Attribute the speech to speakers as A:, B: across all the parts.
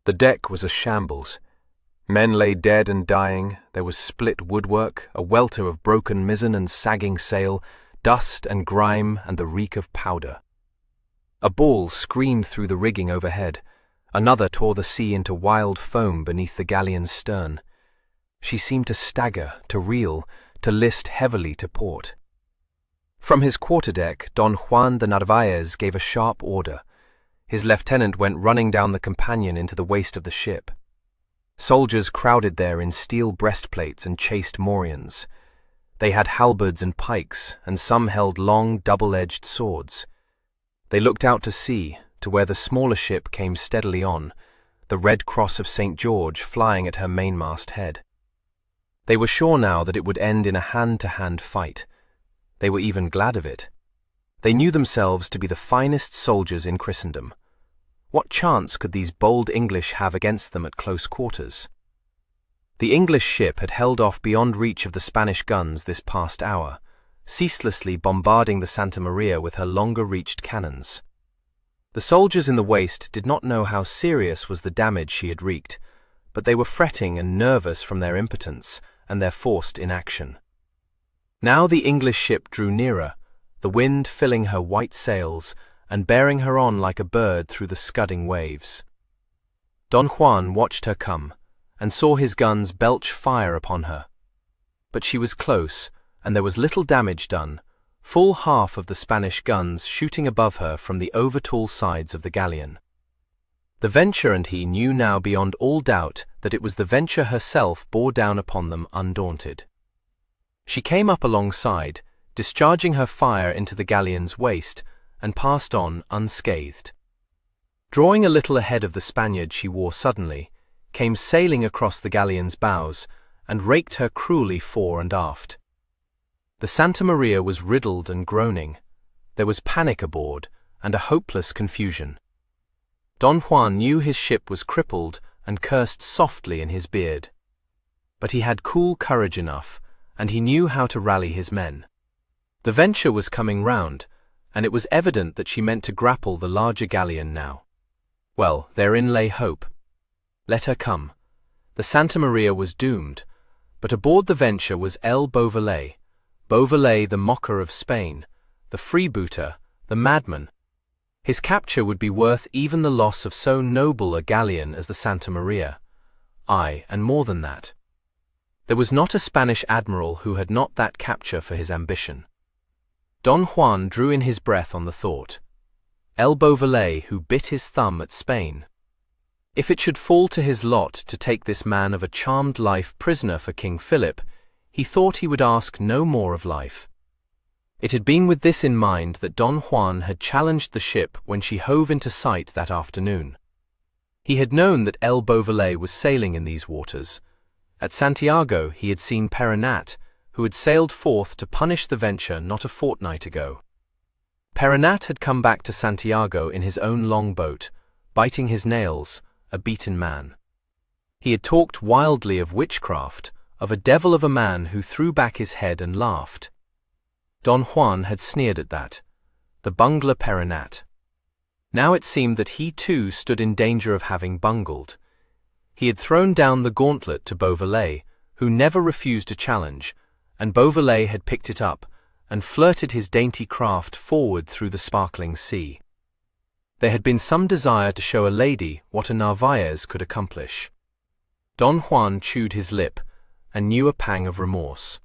A: The deck was a shambles. Men lay dead and dying, there was split woodwork, a welter of broken mizzen and sagging sail, dust and grime and the reek of powder. A ball screamed through the rigging overhead. Another tore the sea into wild foam beneath the galleon's stern. She seemed to stagger, to reel, to list heavily to port. From his quarterdeck, Don Juan de Narvaez gave a sharp order. His lieutenant went running down the companion into the waist of the ship. Soldiers crowded there in steel breastplates and chased morions. They had halberds and pikes, and some held long, double-edged swords. They looked out to sea, to where the smaller ship came steadily on, the red cross of St. George flying at her mainmast head. They were sure now that it would end in a hand-to-hand fight. They were even glad of it. They knew themselves to be the finest soldiers in Christendom. What chance could these bold English have against them at close quarters? The English ship had held off beyond reach of the Spanish guns this past hour, ceaselessly bombarding the Santa Maria with her longer-reached cannons. The soldiers in the waist did not know how serious was the damage she had wreaked, but they were fretting and nervous from their impotence and their forced inaction. Now the English ship drew nearer, the wind filling her white sails and bearing her on like a bird through the scudding waves. Don Juan watched her come, and saw his guns belch fire upon her. But she was close, and there was little damage done, full half of the Spanish guns shooting above her from the over-tall sides of the galleon. The Venture and he knew now beyond all doubt that it was the Venture herself bore down upon them undaunted. She came up alongside, discharging her fire into the galleon's waist, and passed on unscathed. Drawing a little ahead of the Spaniard she wore suddenly, came sailing across the galleon's bows, and raked her cruelly fore and aft. The Santa Maria was riddled and groaning. There was panic aboard, and a hopeless confusion. Don Juan knew his ship was crippled, and cursed softly in his beard. But he had cool courage enough, and he knew how to rally his men. The Venture was coming round, and it was evident that she meant to grapple the larger galleon now. Well, therein lay hope. Let her come. The Santa Maria was doomed, but aboard the Venture was Beauvallet, Beauvallet the mocker of Spain, the freebooter, the madman. His capture would be worth even the loss of so noble a galleon as the Santa Maria. Aye, and more than that. There was not a Spanish admiral who had not that capture for his ambition. Don Juan drew in his breath on the thought. Beauvallet who bit his thumb at Spain. If it should fall to his lot to take this man of a charmed life prisoner for King Philip, he thought he would ask no more of life. It had been with this in mind that Don Juan had challenged the ship when she hove into sight that afternoon. He had known that Beauvallet was sailing in these waters. At Santiago he had seen Peronat, who had sailed forth to punish the Venture not a fortnight ago. Peronat had come back to Santiago in his own longboat, biting his nails, a beaten man. He had talked wildly of witchcraft, of a devil of a man who threw back his head and laughed. Don Juan had sneered at that, the bungler Peronat. Now it seemed that he too stood in danger of having bungled. He had thrown down the gauntlet to Beauvallet, who never refused a challenge, and Beauvallet had picked it up, and flirted his dainty craft forward through the sparkling sea. There had been some desire to show a lady what a Narvaez could accomplish. Don Juan chewed his lip, and knew a pang of remorse.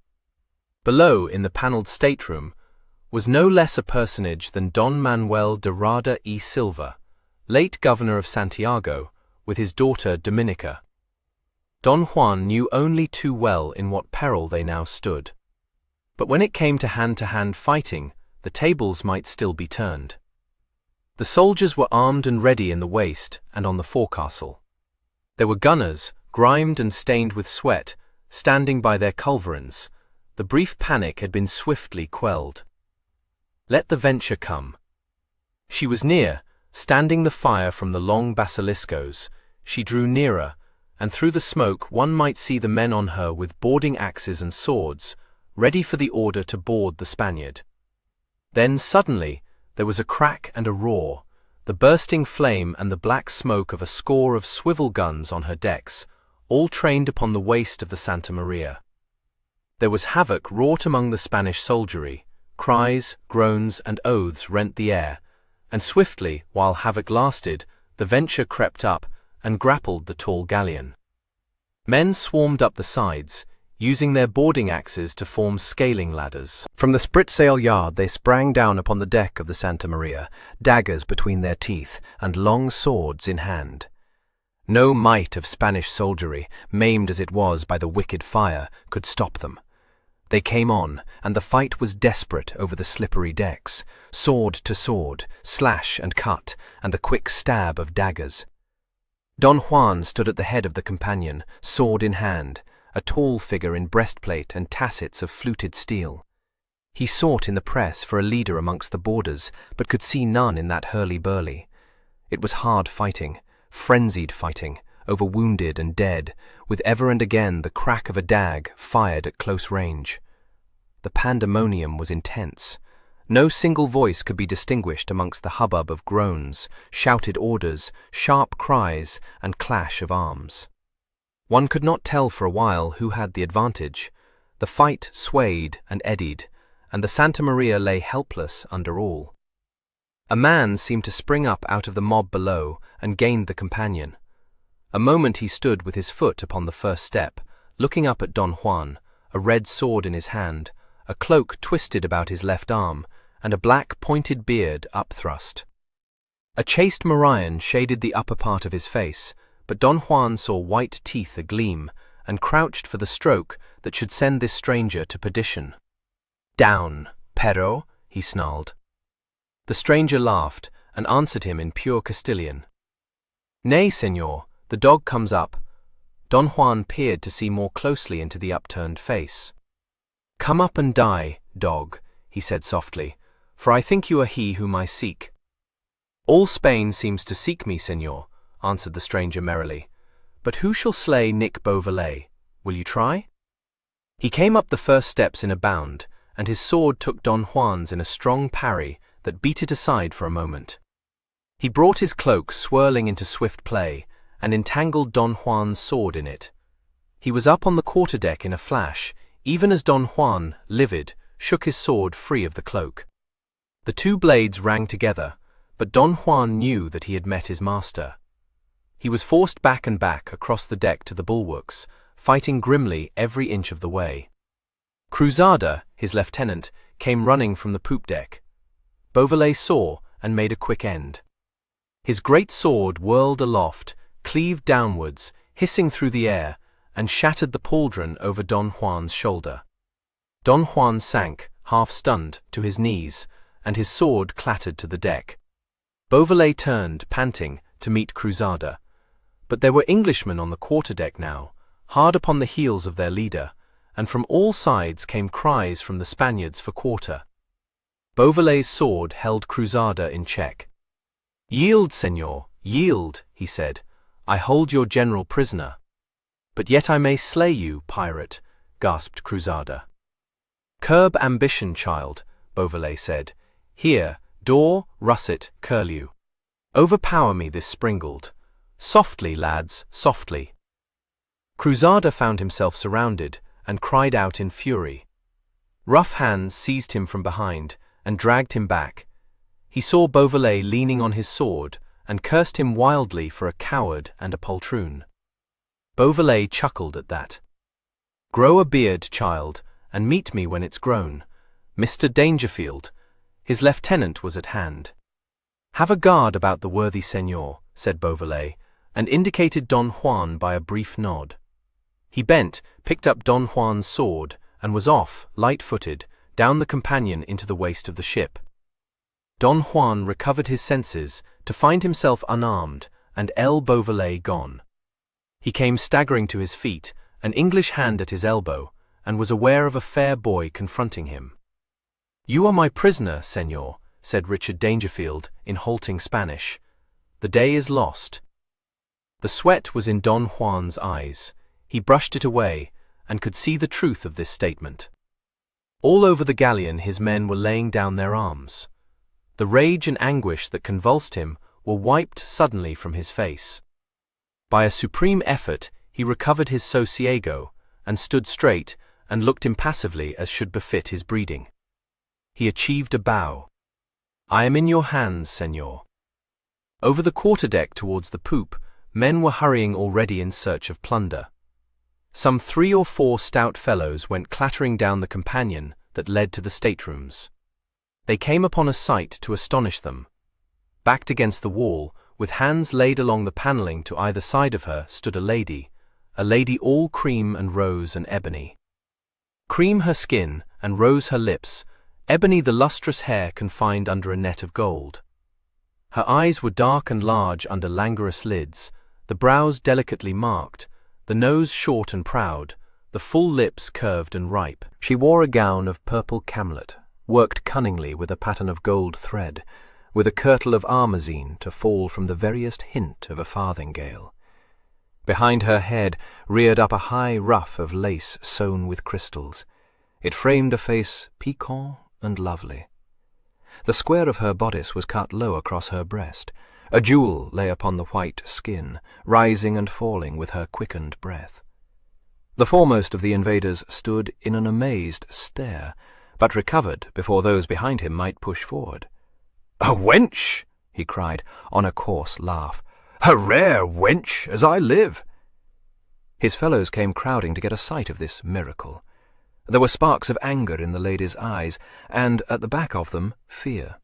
A: Below, in the panelled stateroom, was no less a personage than Don Manuel de Rada y Silva, late governor of Santiago, with his daughter Dominica. Don Juan knew only too well in what peril they now stood. But when it came to hand fighting, the tables might still be turned. The soldiers were armed and ready in the waist and on the forecastle. There were gunners, grimed and stained with sweat, standing by their culverins. The brief panic had been swiftly quelled. Let the Venture come. She was near, standing the fire from the long basiliscos. She drew nearer, and through the smoke one might see the men on her with boarding axes and swords, ready for the order to board the Spaniard. Then suddenly there was a crack and a roar. the bursting flame and the black smoke of a score of swivel guns on her decks, all trained upon the waist of the Santa Maria. There was havoc wrought among the Spanish soldiery. Cries, groans, and oaths rent the air, and swiftly, while havoc lasted, the Venture crept up and grappled the tall galleon. Men swarmed up the sides, using their boarding axes to form scaling ladders. From the spritsail yard they sprang down upon the deck of the Santa Maria, daggers between their teeth and long swords in hand. No might of Spanish soldiery, maimed as it was by the wicked fire, could stop them. They came on, and the fight was desperate over the slippery decks, sword to sword, slash and cut, and the quick stab of daggers. Don Juan stood at the head of the companion, sword in hand, a tall figure in breastplate and tassets of fluted steel. He sought in the press for a leader amongst the boarders, but could see none in that hurly-burly. It was hard fighting, frenzied fighting, over wounded and dead, with ever and again the crack of a dag fired at close range. The pandemonium was intense. No single voice could be distinguished amongst the hubbub of groans, shouted orders, sharp cries, and clash of arms. One could not tell for a while who had the advantage. The fight swayed and eddied, and the Santa Maria lay helpless under all. A man seemed to spring up out of the mob below and gained the companion. A moment he stood with his foot upon the first step, looking up at Don Juan, a red sword in his hand, a cloak twisted about his left arm, and a black pointed beard upthrust. A chaste morion shaded the upper part of his face, but Don Juan saw white teeth agleam, and crouched for the stroke that should send this stranger to perdition. "Down, perro," he snarled. The stranger laughed, and answered him in pure Castilian. "Nay, senor, the dog comes up." Don Juan peered to see more closely into the upturned face. "Come up and die, dog," he said softly, "for I think you are he whom I seek." "All Spain seems to seek me, senor," answered the stranger merrily. "But who shall slay Nick Beauvallet? Will you try?" He came up the first steps in a bound, and his sword took Don Juan's in a strong parry that beat it aside for a moment. He brought his cloak swirling into swift play, and entangled Don Juan's sword in it. He was up on the quarterdeck in a flash, even as Don Juan, livid, shook his sword free of the cloak. The two blades rang together, but Don Juan knew that he had met his master. He was forced back and back across the deck to the bulwarks, fighting grimly every inch of the way. Cruzada, his lieutenant, came running from the poop deck. Beauvallet saw and made a quick end. His great sword whirled aloft, cleaved downwards, hissing through the air, and shattered the pauldron over Don Juan's shoulder. Don Juan sank, half-stunned, to his knees, and his sword clattered to the deck. Beauvallet turned, panting, to meet Cruzada. But there were Englishmen on the quarterdeck now, hard upon the heels of their leader, and from all sides came cries from the Spaniards for quarter. Beauvallet's sword held Cruzada in check. "Yield, senor, yield," he said. "I hold your general prisoner." "But yet I may slay you, pirate," gasped Cruzada. "Curb ambition, child," Beauvallet said. "Here, Daw, Russet, Curlew. Overpower me this springald. Softly, lads, softly." Cruzada found himself surrounded, and cried out in fury. Rough hands seized him from behind, and dragged him back. He saw Beauvallet leaning on his sword, and cursed him wildly for a coward and a poltroon. Beauvallet chuckled at that. "Grow a beard, child, and meet me when it's grown. Mr. Dangerfield." His lieutenant was at hand. "Have a guard about the worthy senor," said Beauvallet, and indicated Don Juan by a brief nod. He bent, picked up Don Juan's sword, and was off, light-footed, down the companion into the waist of the ship. Don Juan recovered his senses to find himself unarmed and El Beauvallet gone. He came staggering to his feet, an English hand at his elbow, and was aware of a fair boy confronting him. "You are my prisoner, senor," said Richard Dangerfield in halting Spanish. "The day is lost." The sweat was in Don Juan's eyes. He brushed it away, and could see the truth of this statement. All over the galleon his men were laying down their arms. The rage and anguish that convulsed him were wiped suddenly from his face. By a supreme effort, he recovered his sosiego, and stood straight, and looked impassively as should befit his breeding. He achieved a bow. "I am in your hands, senor." Over the quarterdeck towards the poop, men were hurrying already in search of plunder. Some 3 or 4 stout fellows went clattering down the companion that led to the staterooms. They came upon a sight to astonish them. Backed against the wall, with hands laid along the panelling to either side of her, stood a lady all cream and rose and ebony. Cream her skin and rose her lips, ebony the lustrous hair confined under a net of gold. Her eyes were dark and large under languorous lids, the brows delicately marked, the nose short and proud, the full lips curved and ripe. She wore a gown of purple camlet, worked cunningly with a pattern of gold thread, with a kirtle of armazine to fall from the veriest hint of a farthingale. Behind her head reared up a high ruff of lace sewn with crystals. It framed a face piquant and lovely. The square of her bodice was cut low across her breast. A jewel lay upon the white skin, rising and falling with her quickened breath. The foremost of the invaders stood in an amazed stare, but recovered before those behind him might push forward. "A wench!" he cried, on a coarse laugh. "A rare wench, as I live!" His fellows came crowding to get a sight of this miracle. There were sparks of anger in the lady's eyes, and at the back of them, fear.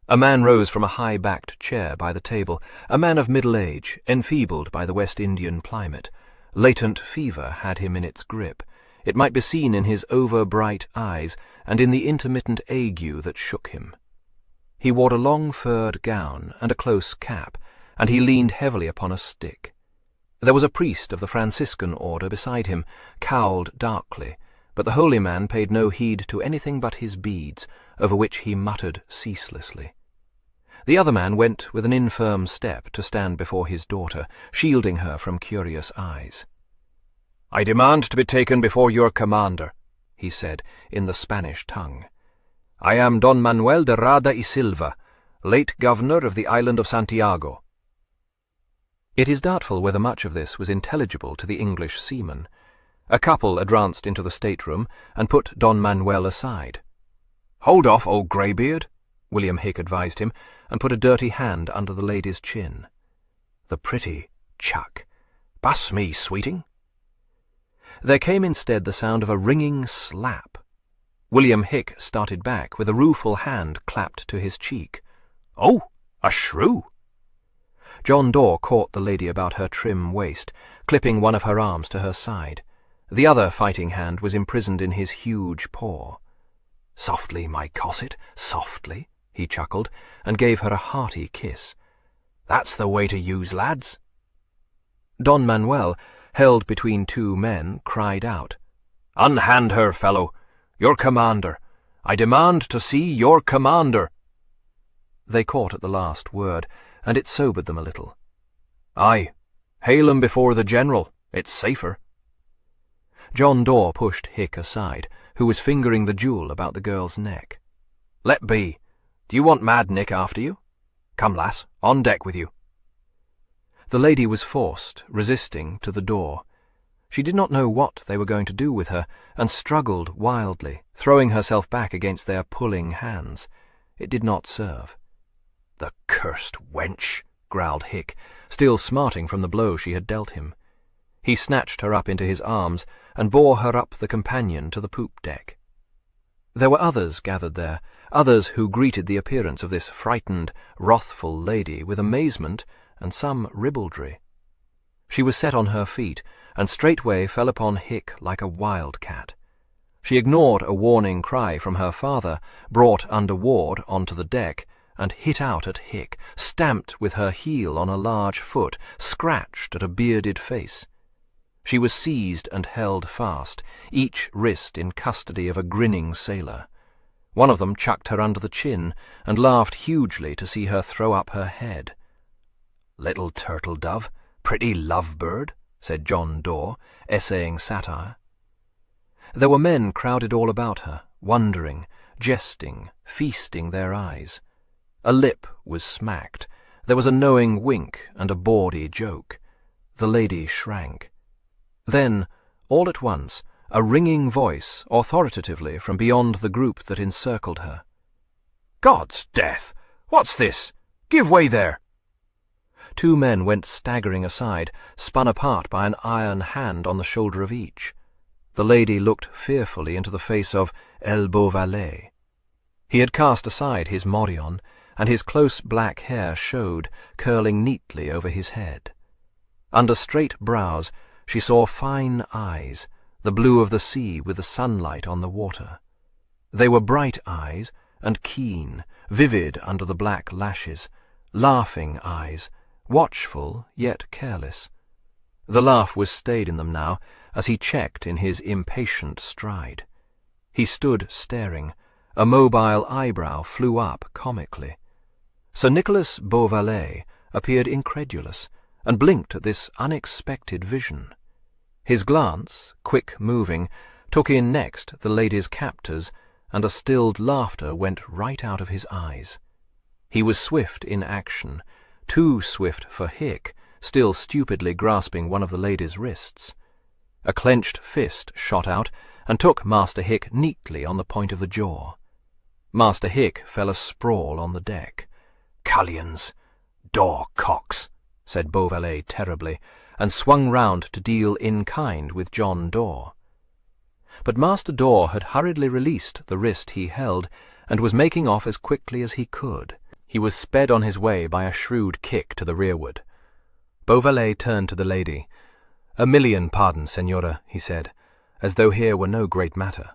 A: A man rose from a high-backed chair by the table, a man of middle age, enfeebled by the West Indian climate. Latent fever had him in its grip. It might be seen in his over-bright eyes and in the intermittent ague that shook him. He wore a long furred gown and a close cap, and he leaned heavily upon a stick. There was a priest of the Franciscan order beside him, cowled darkly, but the holy man paid no heed to anything but his beads, over which he muttered ceaselessly. The other man went with an infirm step to stand before his daughter, shielding her from curious eyes. "I demand to be taken before your commander," he said, in the Spanish tongue. "I am Don Manuel de Rada y Silva, late governor of the island of Santiago." It is doubtful whether much of this was intelligible to the English seaman. A couple advanced into the stateroom and put Don Manuel aside. "Hold off, old greybeard," William Hick advised him, and put a dirty hand under the lady's chin. "The pretty chuck. Pass me, sweeting." There came instead the sound of a ringing slap. William Hick started back, with a rueful hand clapped to his cheek. "Oh, a shrew!" John Daw caught the lady about her trim waist, clipping one of her arms to her side. The other fighting hand was imprisoned in his huge paw. "Softly, my cosset, softly," he chuckled, and gave her a hearty kiss. "That's the way to use lads." Don Manuel, held between 2 men, cried out, "Unhand her, fellow! Your commander! I demand to see your commander!" They caught at the last word, and it sobered them a little. "Aye, hail him before the general. It's safer." John Daw pushed Hick aside, who was fingering the jewel about the girl's neck. "Let be. Do you want Mad Nick after you? Come, lass, on deck with you." The lady was forced, resisting, to the door. She did not know what they were going to do with her, and struggled wildly, throwing herself back against their pulling hands. It did not serve. "The cursed wench," growled Hick, still smarting from the blow she had dealt him. He snatched her up into his arms and bore her up the companion to the poop deck. There were others gathered there, others who greeted the appearance of this frightened, wrathful lady with amazement and some ribaldry. She was set on her feet, and straightway fell upon Hick like a wildcat. She ignored a warning cry from her father, brought under ward onto the deck, and hit out at Hick, stamped with her heel on a large foot, scratched at a bearded face. She was seized and held fast, each wrist in custody of a grinning sailor. One of them chucked her under the chin, and laughed hugely to see her throw up her head. "Little turtle dove, pretty love-bird," said John Daw, essaying satire. There were men crowded all about her, wondering, jesting, feasting their eyes. A lip was smacked, There was a knowing wink and a bawdy joke. The lady shrank. Then, all at once, a ringing voice, authoritatively from beyond the group that encircled her. "God's death! What's this? Give way there!" Two men went staggering aside, spun apart by an iron hand on the shoulder of each. The lady looked fearfully into the face of El Beauvallet. He had cast aside his morion, and his close black hair showed, curling neatly over his head. Under straight brows she saw fine eyes, the blue of the sea with the sunlight on the water. They were bright eyes, and keen, vivid under the black lashes, laughing eyes, watchful yet careless. The laugh was stayed in them now, as he checked in his impatient stride. He stood staring. A mobile eyebrow flew up comically. Sir Nicholas Beauvallet appeared incredulous, and blinked at this unexpected vision. His glance, quick-moving, took in next the lady's captors, and a stilled laughter went right out of his eyes. He was swift in action, too swift for Hick, still stupidly grasping one of the lady's wrists. A clenched fist shot out and took Master Hick neatly on the point of the jaw. Master Hick fell asprawl on the deck. "Cullions! Dor-cocks!" said Beauvallet terribly, and swung round to deal in kind with John Dor. But Master Dor had hurriedly released the wrist he held, and was making off as quickly as he could. He was sped on his way by a shrewd kick to the rearward. Beauvallet turned to the lady. "A million pardons, Senora," he said, as though here were no great matter.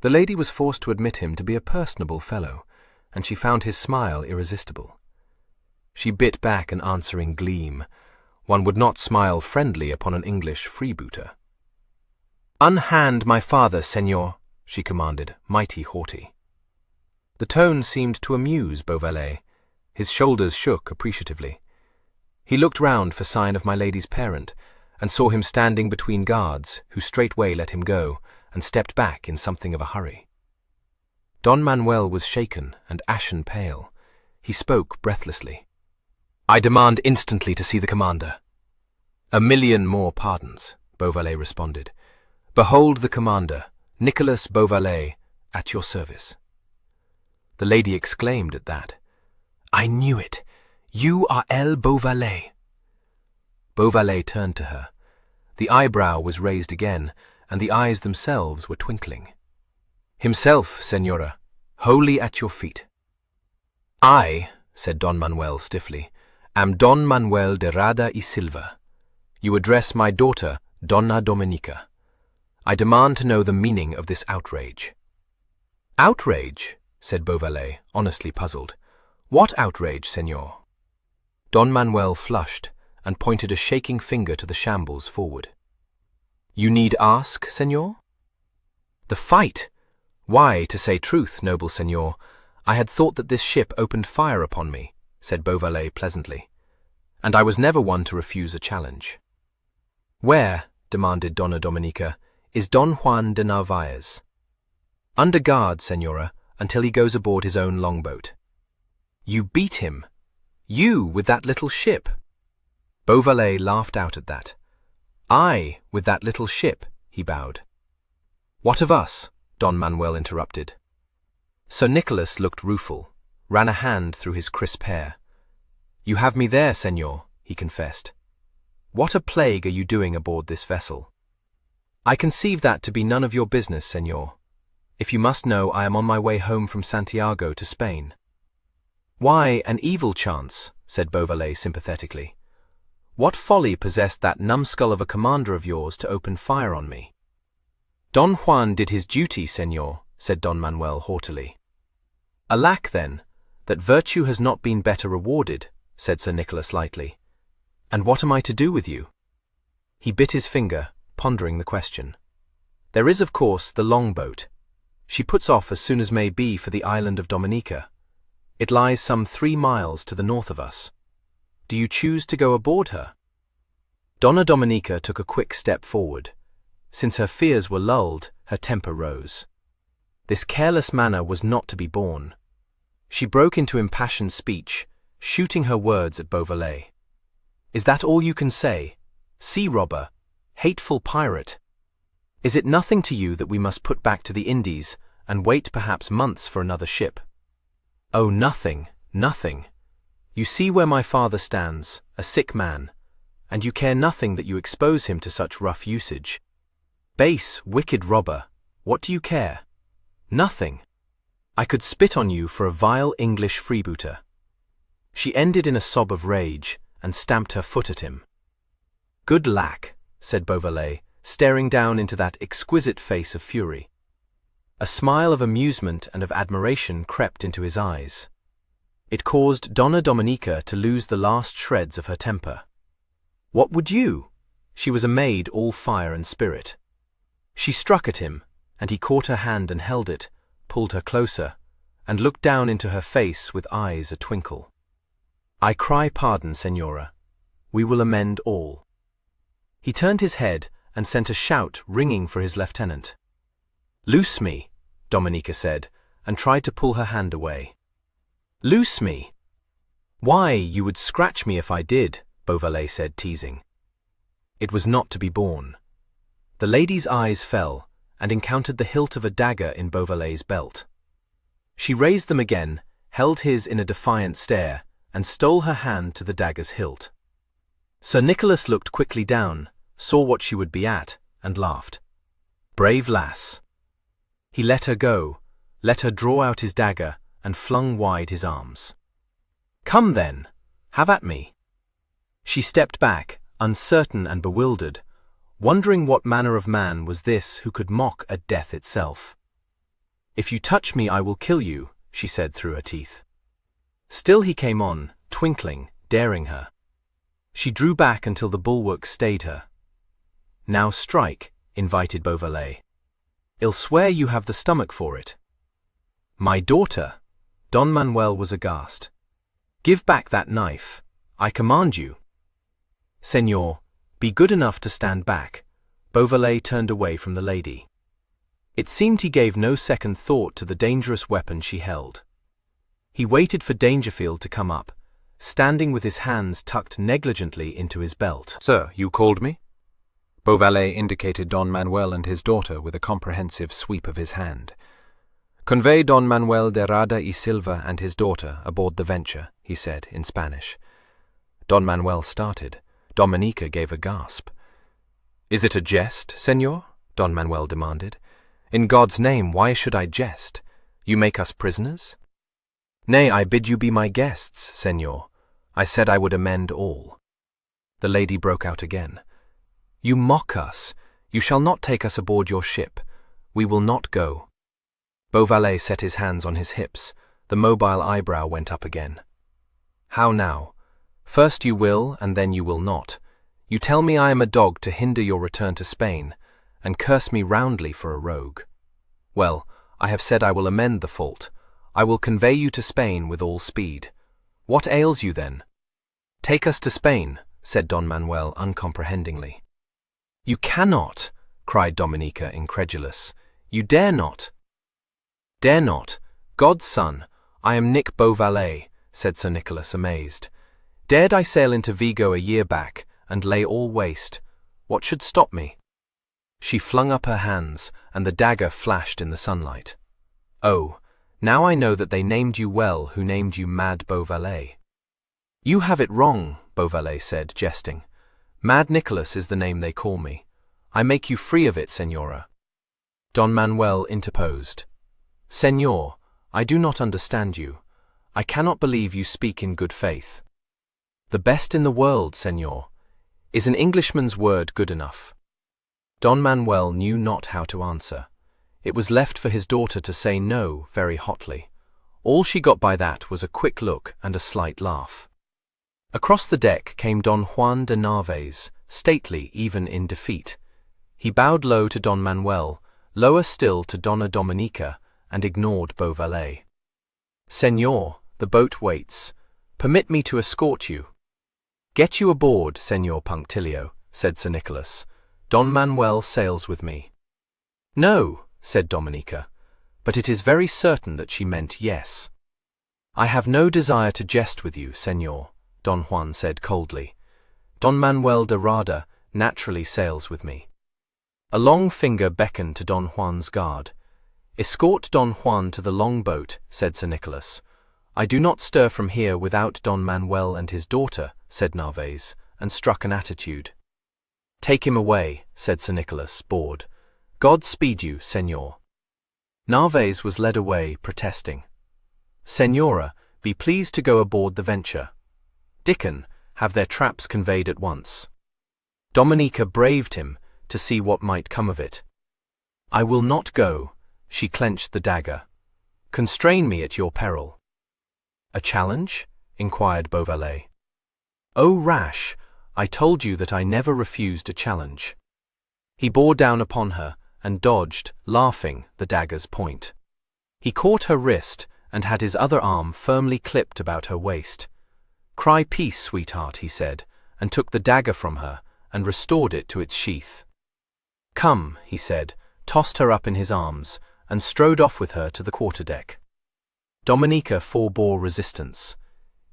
A: The lady was forced to admit him to be a personable fellow, and she found his smile irresistible. She bit back an answering gleam. One would not smile friendly upon an English freebooter. "Unhand my father, senor," she commanded, mighty haughty. The tone seemed to amuse Beauvallet. His shoulders shook appreciatively. He looked round for sign of my lady's parent, and saw him standing between guards, who straightway let him go, and stepped back in something of a hurry. Don Manuel was shaken and ashen pale. He spoke breathlessly. "I demand instantly to see the commander." "A million more pardons," Beauvallet responded. "Behold the commander, Nicholas Beauvallet, at your service." The lady exclaimed at that. "I knew it! You are El Beauvallet!" Beauvallet turned to her. The eyebrow was raised again, and the eyes themselves were twinkling. "Himself, senora, wholly at your feet." "I," said Don Manuel stiffly, "am Don Manuel de Rada y Silva. You address my daughter, Donna Dominica. I demand to know the meaning of this outrage." "Outrage?" said Beauvallet, honestly puzzled. "What outrage, senor?" Don Manuel flushed and pointed a shaking finger to the shambles forward. "You need ask, senor?" "The fight! Why, to say truth, noble senor, I had thought that this ship opened fire upon me," said Beauvallet pleasantly, "and I was never one to refuse a challenge." "Where," demanded Donna Dominica, "is Don Juan de Narvaez?" "Under guard, senora, until he goes aboard his own longboat." "You beat him? You, with that little ship?" Beauvallet laughed out at that. "I, with that little ship," he bowed. "What of us?" Don Manuel interrupted. Sir Nicholas looked rueful, ran a hand through his crisp hair. "You have me there, senor," he confessed. "What a plague are you doing aboard this vessel?" "I conceive that to be none of your business, senor. If you must know, I am on my way home from Santiago to Spain." "Why, an evil chance," said Beauvallet sympathetically. "What folly possessed that numbskull of a commander of yours to open fire on me?" "Don Juan did his duty, senor," said Don Manuel haughtily. "Alack, then, that virtue has not been better rewarded," said Sir Nicholas lightly. "And what am I to do with you?" He bit his finger, pondering the question. "There is, of course, the longboat. She puts off as soon as may be for the island of Dominica. It lies some 3 miles to the north of us. Do you choose to go aboard her?" Donna Dominica took a quick step forward. Since her fears were lulled, her temper rose. This careless manner was not to be borne. She broke into impassioned speech, shooting her words at Beauvallet. "Is that all you can say? Sea robber, hateful pirate. Is it nothing to you that we must put back to the Indies and wait perhaps months for another ship?" "Oh, nothing, nothing. You see where my father stands, a sick man, and you care nothing that you expose him to such rough usage. Base, wicked robber, what do you care? Nothing. I could spit on you for a vile English freebooter." She ended in a sob of rage and stamped her foot at him. "Good lack," said Beauvallet, staring down into that exquisite face of fury. A smile of amusement and of admiration crept into his eyes. It caused Donna Dominica to lose the last shreds of her temper. What would you? She was a maid all fire and spirit. She struck at him, and he caught her hand and held it, pulled her closer, and looked down into her face with eyes a twinkle. "I cry pardon, Senora. We will amend all." He turned his head and sent a shout ringing for his lieutenant. "Loose me," Dominica said, and tried to pull her hand away. "Loose me." "Why, you would scratch me if I did," Beauvallet said, teasing. It was not to be borne. The lady's eyes fell and encountered the hilt of a dagger in Beauvallet's belt. She raised them again, held his in a defiant stare, and stole her hand to the dagger's hilt. Sir Nicholas looked quickly down, saw what she would be at, and laughed. "Brave lass." He let her go, let her draw out his dagger, and flung wide his arms. "Come then, have at me." She stepped back, uncertain and bewildered, wondering what manner of man was this who could mock at death itself. "If you touch me, I will kill you," she said through her teeth. Still he came on, twinkling, daring her. She drew back until the bulwark stayed her. "Now strike," invited Beauvallet. "I'll swear you have the stomach for it." "My daughter!" Don Manuel was aghast. "Give back that knife. I command you." "Senor, be good enough to stand back." Beauvallet turned away from the lady. It seemed he gave no second thought to the dangerous weapon she held. He waited for Dangerfield to come up, standing with his hands tucked negligently into his belt.
B: "Sir, you called me?" Beauvallet indicated Don Manuel and his daughter with a comprehensive sweep of his hand. "Convey Don Manuel de Rada y Silva and his daughter aboard the Venture," he said in Spanish. Don Manuel started. Dominica gave a gasp. "Is it a jest, senor?" Don Manuel demanded. "In God's name, why should I jest? You make us prisoners?" "Nay, I bid you be my guests, senor. I said I would amend all." The lady broke out again. "You mock us. You shall not take us aboard your ship. We will not go." Beauvallet set his hands on his hips. The mobile eyebrow went up again. "How now? First you will, and then you will not. You tell me I am a dog to hinder your return to Spain, and curse me roundly for a rogue. Well, I have said I will amend the fault. I will convey you to Spain with all speed. What ails you then?" "Take us to Spain," said Don Manuel uncomprehendingly. "You cannot," cried Dominica, incredulous. "You dare not." "Dare not? God's son, I am Nick Beauvallet," said Sir Nicholas, amazed. "Dared I sail into Vigo a year back, and lay all waste? What should stop me?" She flung up her hands, and the dagger flashed in the sunlight. "Oh, now I know that they named you well who named you Mad Beauvallet." "You have it wrong," Beauvallet said, jesting. "Mad Nicholas is the name they call me. I make you free of it, senora." Don Manuel interposed. "Senor, I do not understand you. I cannot believe you speak in good faith." "The best in the world, senor. Is an Englishman's word good enough?" Don Manuel knew not how to answer. It was left for his daughter to say no very hotly. All she got by that was a quick look and a slight laugh. Across the deck came Don Juan de Narvaez, stately even in defeat. He bowed low to Don Manuel, lower still to Donna Dominica, and ignored Beauvallet. "Senor, the boat waits. Permit me to escort you." "Get you aboard, Senor Punctilio," said Sir Nicholas. "Don Manuel sails with me." "No," said Dominica, but it is very certain that she meant yes.
A: "I have no desire to jest with you, Señor," Don Juan said coldly. "Don Manuel de Rada naturally sails with me." A long finger beckoned to Don Juan's guard. "Escort Don Juan to the longboat," said Sir Nicholas. "I do not stir from here without Don Manuel and his daughter," said Narvaez, and struck an attitude. "Take him away," said Sir Nicholas, bored. "God speed you, Señor." Narvaez was led away, protesting. "Señora, be pleased to go aboard the Venture. Dickon, have their traps conveyed at once." Dominica braved him to see what might come of it. "I will not go," she clenched the dagger. "Constrain me at your peril." "A challenge?" inquired Beauvallet. "Oh, rash, I told you that I never refused a challenge." He bore down upon her and dodged, laughing, the dagger's point. He caught her wrist and had his other arm firmly clipped about her waist. "Cry peace, sweetheart," he said, and took the dagger from her and restored it to its sheath. "Come," he said, tossed her up in his arms, and strode off with her to the quarterdeck. Dominica forbore resistance.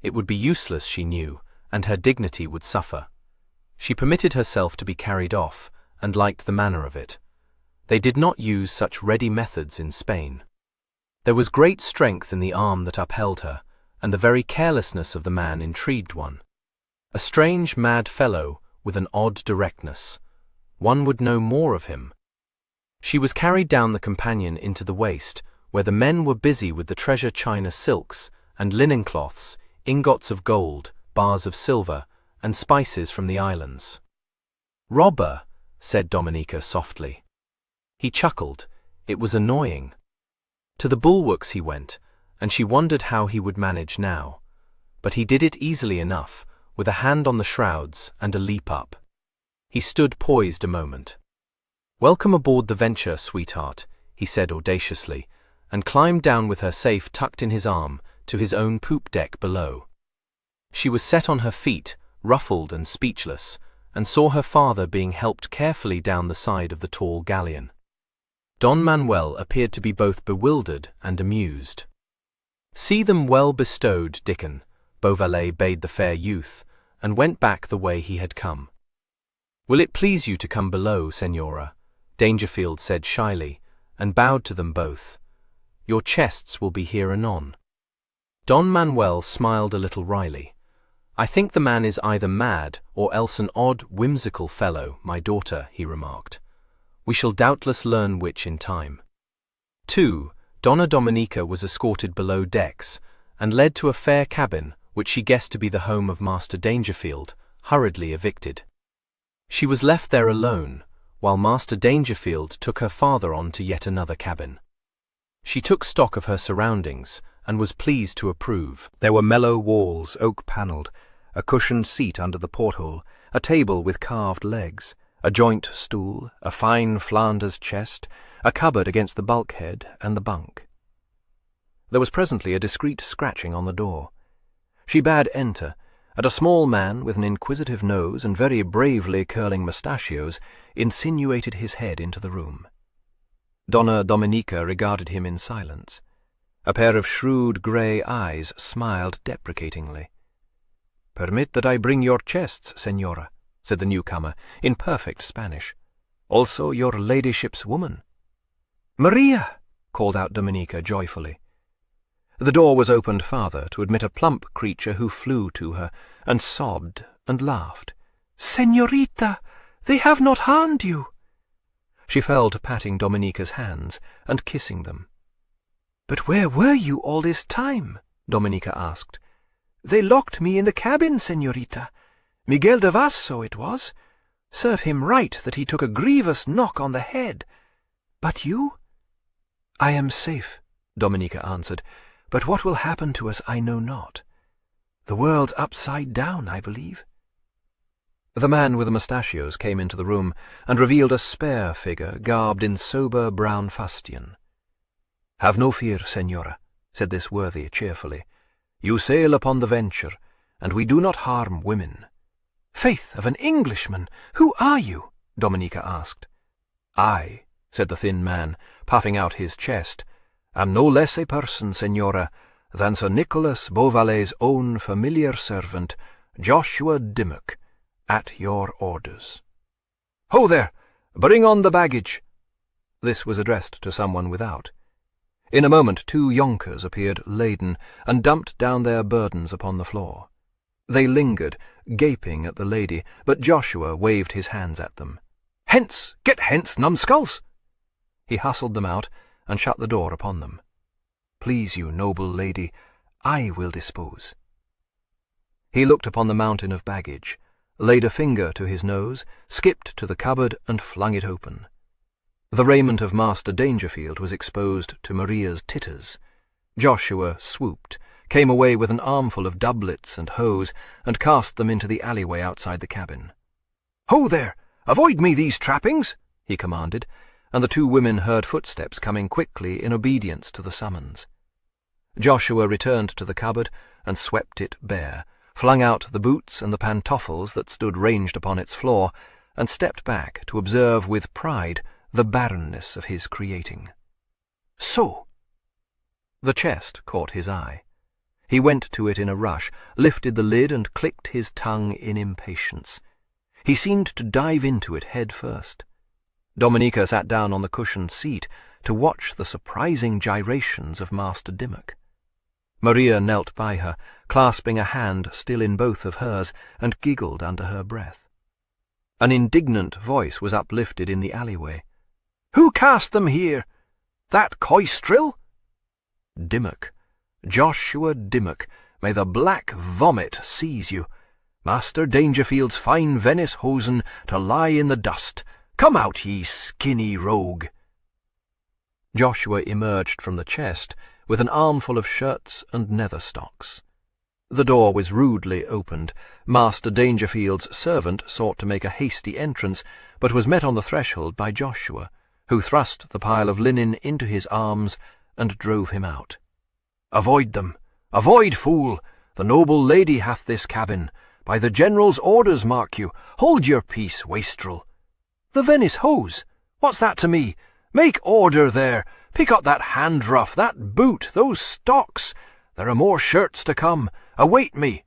A: It would be useless, she knew, and her dignity would suffer. She permitted herself to be carried off, and liked the manner of it. They did not use such ready methods in Spain. There was great strength in the arm that upheld her, and the very carelessness of the man intrigued one. A strange, mad fellow with an odd directness. One would know more of him. She was carried down the companion into the waist, where the men were busy with the treasure china silks and linen cloths, ingots of gold, bars of silver, and spices from the islands. "Robber," said Dominica softly. He chuckled. It was annoying. To the bulwarks he went, and she wondered how he would manage now. But he did it easily enough, with a hand on the shrouds and a leap up. He stood poised a moment. "Welcome aboard the Venture, sweetheart," he said audaciously, and climbed down with her safe tucked in his arm to his own poop deck below. She was set on her feet, ruffled and speechless, and saw her father being helped carefully down the side of the tall galleon. Don Manuel appeared to be both bewildered and amused. "See them well bestowed, Dickon," Beauvallet bade the fair youth, and went back the way he had come. "Will it please you to come below, Señora?" Dangerfield said shyly, and bowed to them both. "Your chests will be here anon." Don Manuel smiled a little wryly. "I think the man is either mad or else an odd, whimsical fellow, my daughter," he remarked. "We shall doubtless learn which in time." 2. Donna Dominica was escorted below decks, and led to a fair cabin, which she guessed to be the home of Master Dangerfield, hurriedly evicted. She was left there alone, while Master Dangerfield took her father on to yet another cabin. She took stock of her surroundings, and was pleased to approve.
B: There were mellow walls, oak-panelled, a cushioned seat under the porthole, a table with carved legs, a joint stool, a fine Flanders chest, a cupboard against the bulkhead, and the bunk. There was presently a discreet scratching on the door. She bade enter, and a small man with an inquisitive nose and very bravely curling mustachios insinuated his head into the room. Donna Dominica regarded him in silence. A pair of shrewd grey eyes smiled deprecatingly. "Permit that I bring your chests, Señora," said the newcomer, in perfect Spanish. "Also your ladyship's woman." "Maria!" called out Dominica joyfully. The door was opened farther to admit a plump creature who flew to her, and sobbed and laughed. "Señorita, they have not harmed you." She fell to patting Dominica's hands and kissing them. "But where were you all this time?" Dominica asked. "They locked me in the cabin, Señorita. Miguel de Vaso it was. Serve him right that he took a grievous knock on the head. But you?" "I am safe," Dominica answered, "but what will happen to us I know not. The world's upside down, I believe." The man with the mustachios came into the room and revealed a spare figure garbed in sober brown fustian. "Have no fear, Señora," said this worthy cheerfully. "You sail upon the Venture, and we do not harm women." "Faith of an Englishman, who are you?" Dominica asked. "I," said the thin man, puffing out his chest, "am no less a person, Señora,
A: than Sir Nicholas Beauvallet's own familiar servant, Joshua Dimmock, at your orders. Ho there! Bring on the baggage!" This was addressed to someone without. In a moment 2 yonkers appeared laden, and dumped down their burdens upon the floor. They lingered, gaping at the lady, but Joshua waved his hands at them. "Hence! Get hence, numbskulls!" He hustled them out, and shut the door upon them. "Please you, noble lady, I will dispose." He looked upon the mountain of baggage, laid a finger to his nose, skipped to the cupboard, and flung it open. The raiment of Master Dangerfield was exposed to Maria's titters. Joshua swooped, came away with an armful of doublets and hose, and cast them into the alleyway outside the cabin. "Ho there! Avoid me these trappings!" he commanded, and the 2 women heard footsteps coming quickly in obedience to the summons. Joshua returned to the cupboard and swept it bare, flung out the boots and the pantoffles that stood ranged upon its floor, and stepped back to observe with pride the barrenness of his creating. "So!" The chest caught his eye. He went to it in a rush, lifted the lid, and clicked his tongue in impatience. He seemed to dive into it head first. Dominica sat down on the cushioned seat to watch the surprising gyrations of Master Dimmock. Maria knelt by her, clasping a hand still in both of hers, and giggled under her breath. An indignant voice was uplifted in the alleyway. "Who cast them here? That coistril?" "Dimmock. Joshua Dimmock. May the black vomit seize you. Master Dangerfield's fine Venice hosen to lie in the dust. Come out, ye skinny rogue." Joshua emerged from the chest with an armful of shirts and nether stocks. The door was rudely opened. Master Dangerfield's servant sought to make a hasty entrance, but was met on the threshold by Joshua, who thrust the pile of linen into his arms and drove him out. "Avoid them! Avoid, fool! The noble lady hath this cabin. By the general's orders, mark you. Hold your peace, wastrel. The Venice hose! What's that to me? Make order there! Pick up that hand-ruff, that boot, those stocks! There are more shirts to come. Await me!"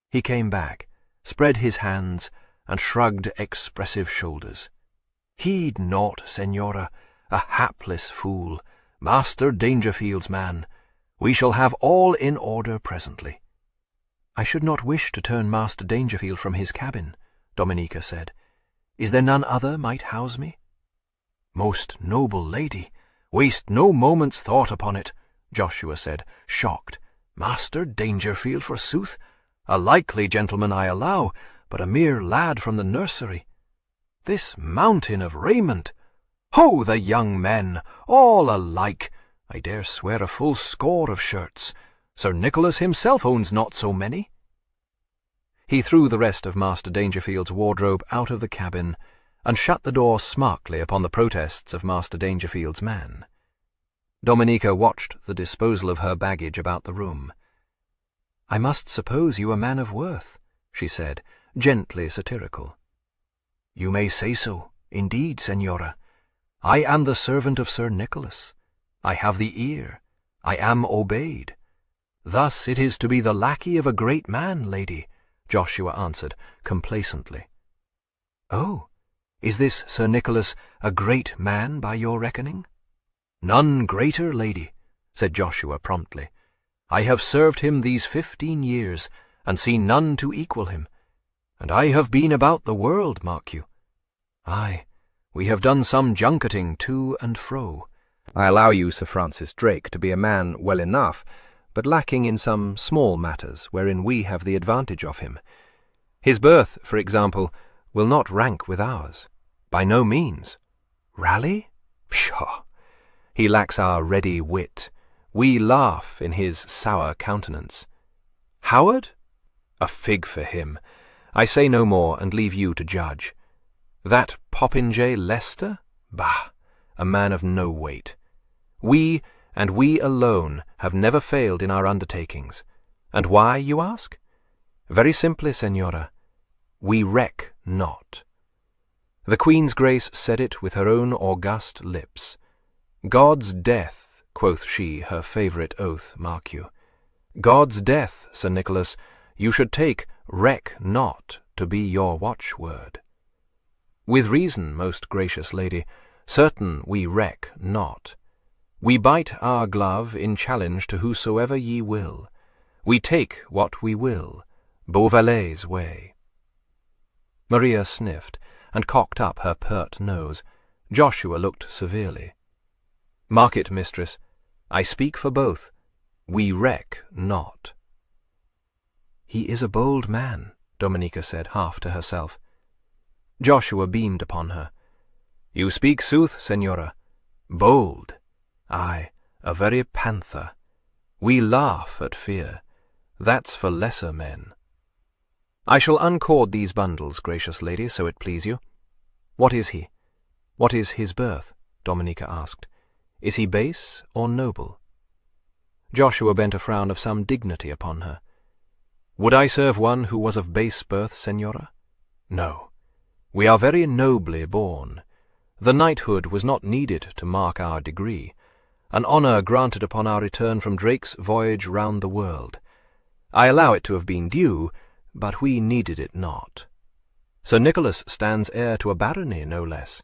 A: He came back, spread his hands, and shrugged expressive shoulders. "Heed naught, Senora, a hapless fool, Master Dangerfield's man. We shall have all in order presently." "I should not wish to turn Master Dangerfield from his cabin," Dominica said. "Is there none other might house me?" "Most noble lady, waste no moment's thought upon it," Joshua said, shocked. "Master Dangerfield, forsooth? A likely gentleman, I allow, but a mere lad from the nursery. This mountain of raiment! Ho, the young men, all alike! I dare swear a full score of shirts. Sir Nicholas himself owns not so many." He threw the rest of Master Dangerfield's wardrobe out of the cabin, and shut the door smartly upon the protests of Master Dangerfield's man. Dominica watched the disposal of her baggage about the room. "I must suppose you a man of worth," she said, gently satirical. "You may say so, indeed, Senora. I am the servant of Sir Nicholas. I have the ear. I am obeyed. Thus it is to be the lackey of a great man, lady," Joshua answered, complacently. "Oh, is this Sir Nicholas a great man by your reckoning?" "None greater, lady," said Joshua promptly. "I have served him these 15 years, and seen none to equal him. And I have been about the world, mark you. Aye, we have done some junketing to and fro."
B: I allow you, Sir Francis Drake, to be a man well enough, but lacking in some small matters wherein we have the advantage of him. His birth, for example, will not rank with ours. By no means. Raleigh? Pshaw! He lacks our ready wit. We laugh in his sour countenance. Howard? A fig for him. I say no more, and leave you to judge. That popinjay Leicester? Bah! A man of no weight. We, and we alone, have never failed in our undertakings. And why, you ask? Very simply, Senora. We reck not. The Queen's Grace said it with her own august lips. God's death
A: quoth she, her favourite oath, mark you. God's death, Sir Nicholas, you should take reck not to be your watchword. With reason, most gracious lady, certain we reck not. We bite our glove in challenge to whosoever ye will. We take what we will, Beauvallet's way. Maria sniffed, and cocked up her pert nose. Joshua looked severely. Mark it, mistress, I speak for both. We reck not. He is a bold man, Dominica said, half to herself. Joshua beamed upon her. You speak sooth, Senora. Bold. Aye, a very panther. We laugh at fear. That's for lesser men. I shall uncord these bundles, gracious lady, so it please you. What is he? What is his birth? Dominica asked. Is he base or noble? Joshua bent a frown of some dignity upon her. Would I serve one who was of base birth, Senora? No. We are very nobly born. The knighthood was not needed to mark our degree, an honour granted upon our return from Drake's voyage round the world. I allow it to have been due, but we needed it not. Sir Nicholas stands heir to a barony, no less.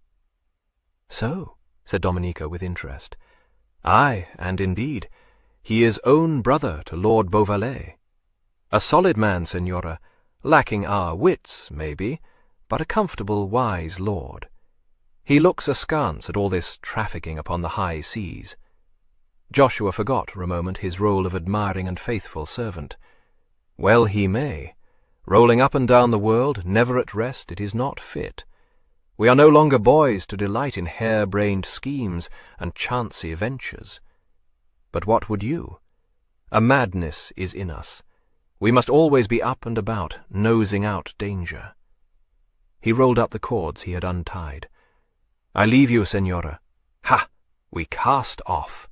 A: So, said Dominica with interest. Aye, and indeed, he is own brother to Lord Beauvallet. A solid man, Senora, lacking our wits, maybe, but a comfortable, wise lord. He looks askance at all this trafficking upon the high seas. Joshua forgot for a moment his role of admiring and faithful servant. Well he may. Rolling up and down the world, never at rest, it is not fit. We are no longer boys to delight in hare-brained schemes and chancy ventures. But what would you? A madness is in us. We must always be up and about, nosing out danger. He rolled up the cords he had untied. I leave you, Senora. Ha! We cast off.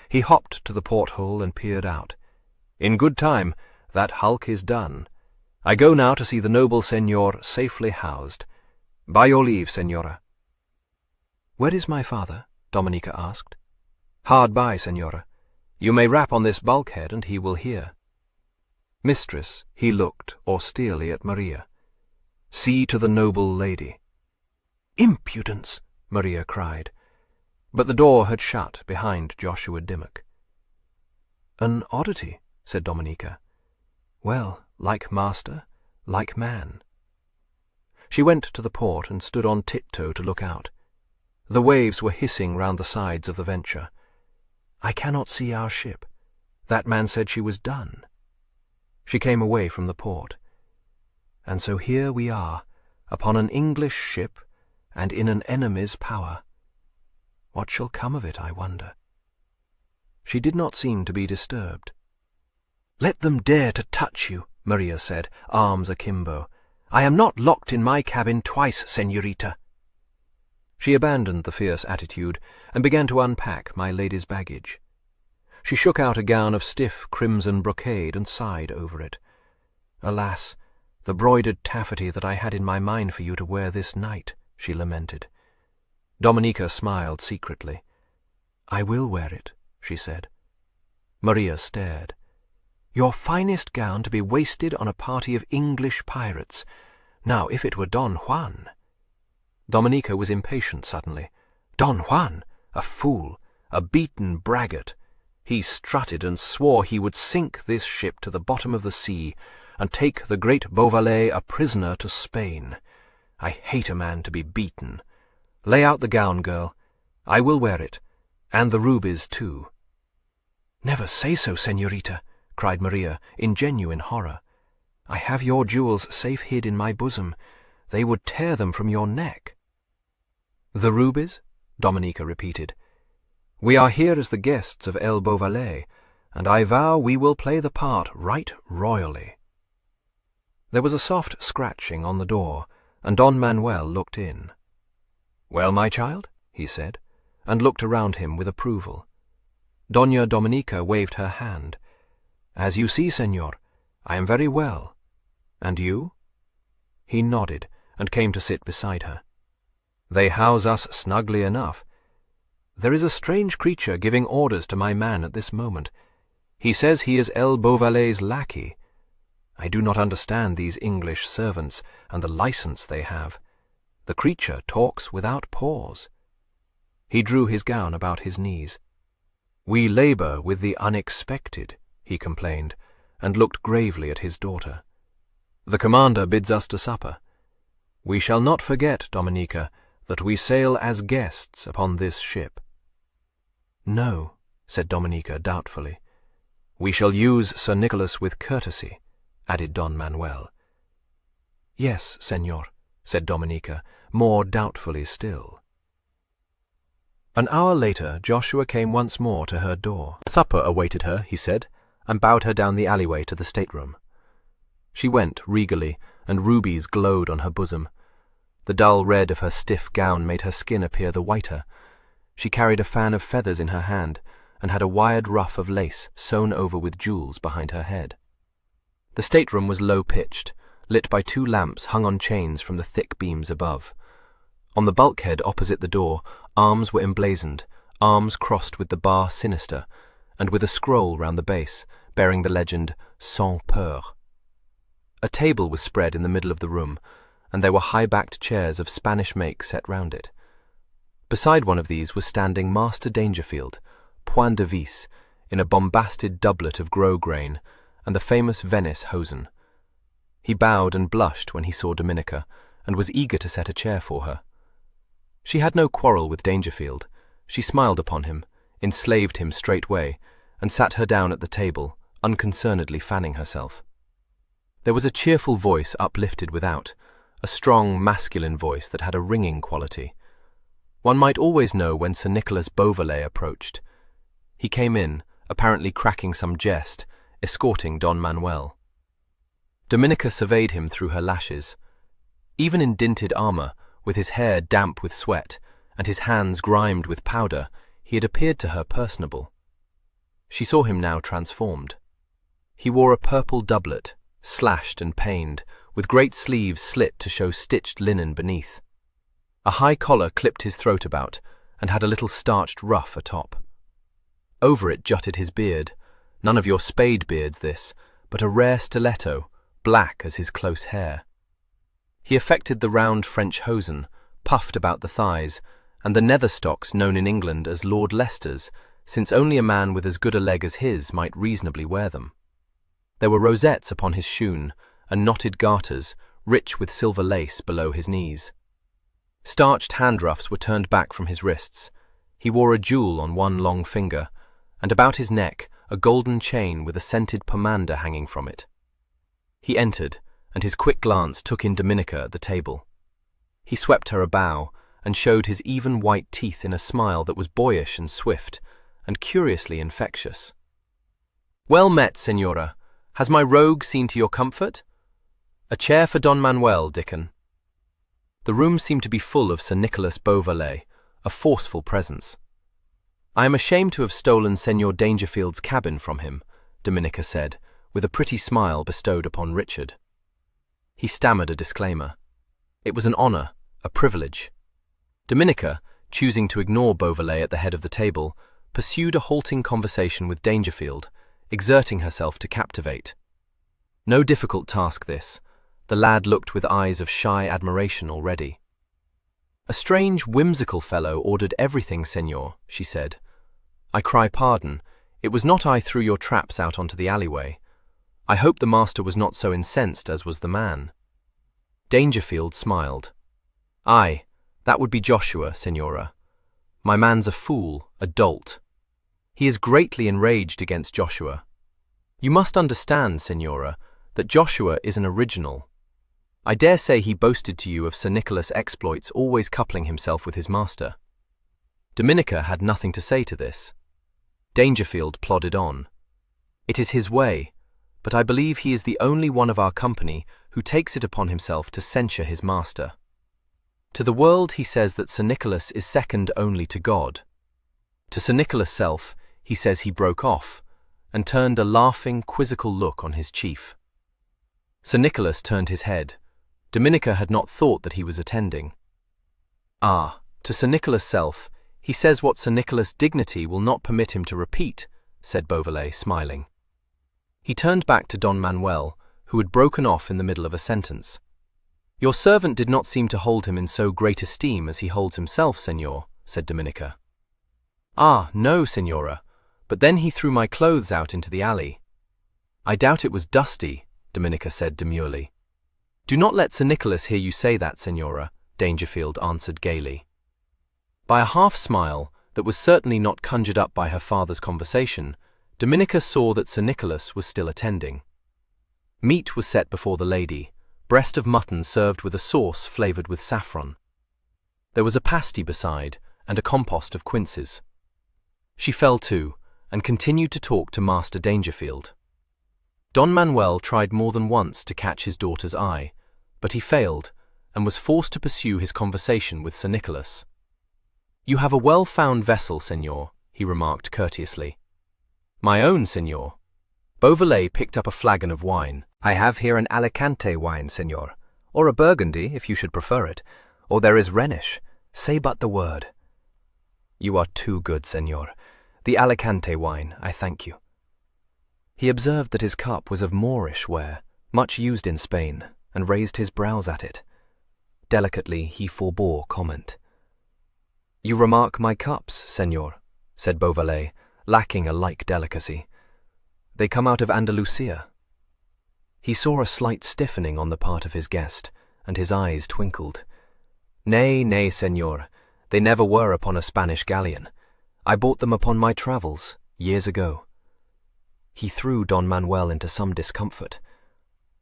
A: He hopped to the porthole and peered out. In good time, that hulk is done. I go now to see the noble Senor safely housed. By your leave, Senora. Where is my father? Dominica asked. Hard by, Senora. You may rap on this bulkhead and he will hear. Mistress, he looked austerely at Maria. See to the noble lady. Impudence! Maria cried. But the door had shut behind Joshua Dimmock. An oddity, said Dominica. Well, like master, like man. She went to the port and stood on tiptoe to look out. The waves were hissing round the sides of the Venture. I cannot see our ship. That man said she was done. She came away from the port. And so here we are, upon an English ship, and in an enemy's power. What shall come of it, I wonder? She did not seem to be disturbed. Let them dare to touch you, Maria said, arms akimbo. I am not locked in my cabin twice, señorita. She abandoned the fierce attitude and began to unpack my lady's baggage. She shook out a gown of stiff crimson brocade and sighed over it. Alas, the broidered taffety that I had in my mind for you to wear this night, she lamented. Dominica smiled secretly. I will wear it, she said. Maria stared. Your finest gown to be wasted on a party of English pirates. Now, if it were Don Juan. Dominica was impatient suddenly. Don Juan, a fool, a beaten braggart. He strutted and swore he would sink this ship to the bottom of the sea and take the great Beauvallet a prisoner to Spain. I hate a man to be beaten. Lay out the gown, girl. I will wear it, and the rubies too. Never say so, señorita, cried Maria, in genuine horror. I have your jewels safe hid in my bosom. They would tear them from your neck. The rubies? Dominica repeated. We are here as the guests of El Beauvallet, and I vow we will play the part right royally. There was a soft scratching on the door, and Don Manuel looked in. Well, my child, he said, and looked around him with approval. Doña Dominica waved her hand. As you see, Senor, I am very well. And you? He nodded, and came to sit beside her. They house us snugly enough.
B: There is a strange creature giving orders to my man at this moment. He says he is El Beauvallet's lackey. I do not understand these English servants and the license they have. The creature talks without pause. He drew his gown about his knees. We labor with the unexpected, he complained, and looked gravely at his daughter. The commander bids us to supper. We shall not forget, Dominica, that we sail as guests upon this ship. No, said Dominica doubtfully. We shall use Sir Nicholas with courtesy, added Don Manuel. Yes, senor, said Dominica, more doubtfully still. An hour later, Joshua came once more to her door. Supper awaited her, he said, and bowed her down the alleyway to the stateroom. She went regally, and rubies glowed on her bosom. The dull red of her stiff gown made her skin appear the whiter. She carried a fan of feathers in her hand, and had a wired ruff of lace sewn over with jewels behind her head. The stateroom was low-pitched, lit by 2 lamps hung on chains from the thick beams above. On the bulkhead opposite the door, arms were emblazoned, arms crossed with the bar sinister, and with a scroll round the base, bearing the legend, Sans Peur. A table was spread in the middle of the room, and there were high-backed chairs of Spanish make set round it. Beside one of these was standing Master Dangerfield, point de vis, in a bombasted doublet of grosgrain, and the famous Venice hosen. He bowed and blushed when he saw Dominica, and was eager to set a chair for her. She had no quarrel with Dangerfield. She smiled upon him, enslaved him straightway, and sat her down at the table, unconcernedly fanning herself. There was a cheerful voice uplifted without, a strong masculine voice that had a ringing quality. One might always know when Sir Nicholas Beauvallet approached. He came in, apparently cracking some jest, escorting Don Manuel. Dominica surveyed him through her lashes. Even in dinted armour, with his hair damp with sweat, and his hands grimed with powder, he had appeared to her personable. She saw him now transformed. He wore a purple doublet, slashed and paned, with great sleeves slit to show stitched linen beneath. A high collar clipped his throat about, and had a little starched ruff atop. Over it jutted his beard, none of your spade beards this, but a rare stiletto, black as his close hair. He affected the round French hosen, puffed about the thighs, and the nether stocks known in England as Lord Leicester's, since only a man with as good a leg as his might reasonably wear them. There were rosettes upon his shoon, and knotted garters, rich with silver lace below his knees. Starched hand-ruffs were turned back from his wrists. He wore a jewel on one long finger, and about his neck a golden chain with a scented pomander hanging from it. He entered, and his quick glance took in Dominica at the table. He swept her a bow, and showed his even white teeth in a smile that was boyish and swift, and curiously infectious. "Well met, Senora. Has my rogue seen to your comfort? A chair for Don Manuel, Dickon." The room seemed to be full of Sir Nicholas Beauvallet, a forceful presence. "I am ashamed to have stolen Senor Dangerfield's cabin from him," Dominica said, with a pretty smile bestowed upon Richard. He stammered a disclaimer. It was an honour, a privilege. Dominica, choosing to ignore Beauvallet at the head of the table, pursued a halting conversation with Dangerfield, exerting herself to captivate. No difficult task this. The lad looked with eyes of shy admiration already. "A strange, whimsical fellow ordered everything, senor," she said. "I cry pardon. It was not I threw your traps out onto the alleyway. I hope the master was not so incensed as was the man." Dangerfield smiled. "Aye, that would be Joshua, senora. My man's a fool, a dolt. He is greatly enraged against Joshua. You must understand, senora, that Joshua is an original. I dare say he boasted to you of Sir Nicholas' exploits, always coupling himself with his master." Dominica had nothing to say to this. Dangerfield plodded on. "It is his way, but I believe he is the only one of our company who takes it upon himself to censure his master. To the world he says that Sir Nicholas is second only to God. To Sir Nicholas' self he says he broke off, and turned a laughing, quizzical look on his chief. Sir Nicholas turned his head. Dominica had not thought that he was attending. To Sir Nicholas' self
A: He says what Sir Nicholas' dignity will not permit him to repeat, said Beauvallet, smiling. He turned back to Don Manuel, who had broken off in the middle of a sentence. Your servant did not seem to hold him in so great esteem as he holds himself, Senor, said Dominica. Ah, no, Senora, but then he threw my clothes out into the alley. I doubt it was dusty, Dominica said demurely. Do not let Sir Nicholas hear you say that, Senora, Dangerfield answered gaily. By a half-smile that was certainly not conjured up by her father's conversation, Dominica saw that Sir Nicholas was still attending. Meat was set before the lady, breast of mutton served with a sauce flavoured with saffron. There was a pasty beside, and a compost of quinces. She fell to, and continued to talk to Master Dangerfield. Don Manuel tried more than once to catch his daughter's eye, but he failed, and was forced to pursue his conversation with Sir Nicholas. You have a well-found vessel, Senor, he remarked courteously. My own, Senor. Beauvallet picked up a flagon of wine.
B: I have here an Alicante wine, Senor, or a Burgundy, if you should prefer it, or there is Rhenish. Say but the word. You are too good, Senor. The Alicante wine, I thank you. He observed that his cup was of Moorish ware, much used in Spain, and raised his brows at it. Delicately he forbore comment. You remark my cups, Senor, said Beauvallet, lacking a like delicacy. They come out of Andalusia. He saw a slight stiffening on the part of his guest, and his eyes twinkled. Nay, nay, Senor, they never were upon a Spanish galleon. I bought them upon my travels, years ago. He threw Don Manuel into some discomfort.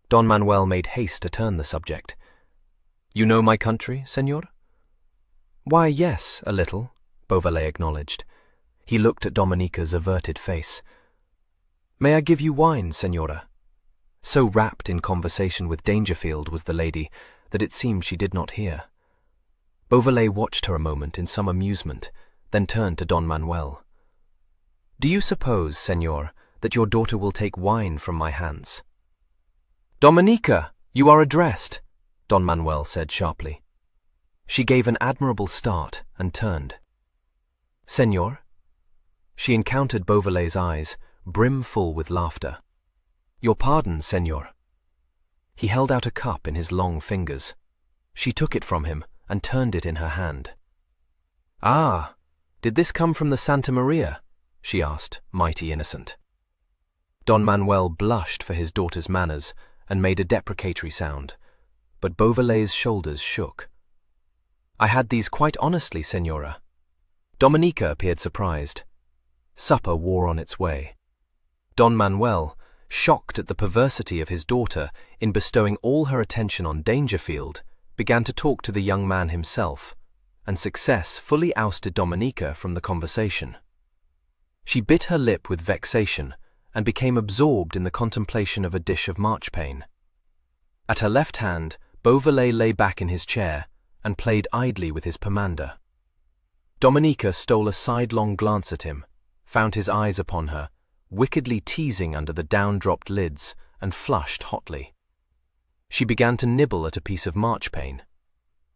B: Don Manuel made haste to turn the subject. You know my country, Senor? Why, yes, a little, Beauvallet acknowledged. He looked at Dominica's averted face. May I give you wine, Senora? So wrapped in conversation with Dangerfield was the lady that it seemed she did not hear. Beauvallet watched her a moment in some amusement, then turned to Don Manuel. Do you suppose, Senor, that your daughter will take wine from my hands? Dominica, you are addressed, Don Manuel said sharply. She gave an admirable start and turned. Senor? She encountered Beauvallet's eyes, brimful with laughter. Your pardon, Senor. He held out a cup in his long fingers. She took it from him and turned it in her hand. Ah, did this come from the Santa Maria? She asked, mighty innocent. Don Manuel blushed for his daughter's manners and made a deprecatory sound, but Beauvallet's shoulders shook. I had these quite honestly, Senora. Dominica appeared surprised. Supper wore on its way. Don Manuel, shocked at the perversity of his daughter in bestowing all her attention on Dangerfield, began to talk to the young man himself, and success fully ousted Dominica from the conversation. She bit her lip with vexation and became absorbed in the contemplation of a dish of marchpane. At her left hand, Beauvallet lay back in his chair and played idly with his pomander. Dominica stole a sidelong glance at him, found his eyes upon her, wickedly teasing under the down-dropped lids, and flushed hotly. She began to nibble at a piece of marchpane.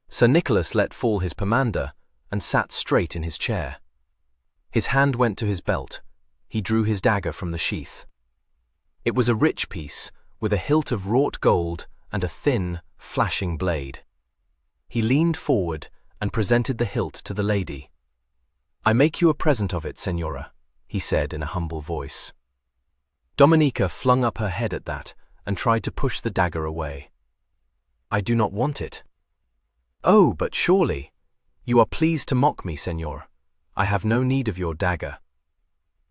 B: Sir Nicholas let fall his pomander and sat straight in his chair. His hand went to his belt. He drew his dagger from the sheath. It was a rich piece, with a hilt of wrought gold and a thin, flashing blade. He leaned forward and presented the hilt to the lady. I make you a present of it, Senora, he said in a humble voice. Dominica flung up her head at that and tried to push the dagger away. I do not want it. Oh, but surely. You are pleased to mock me, Senor. I have no need of your dagger.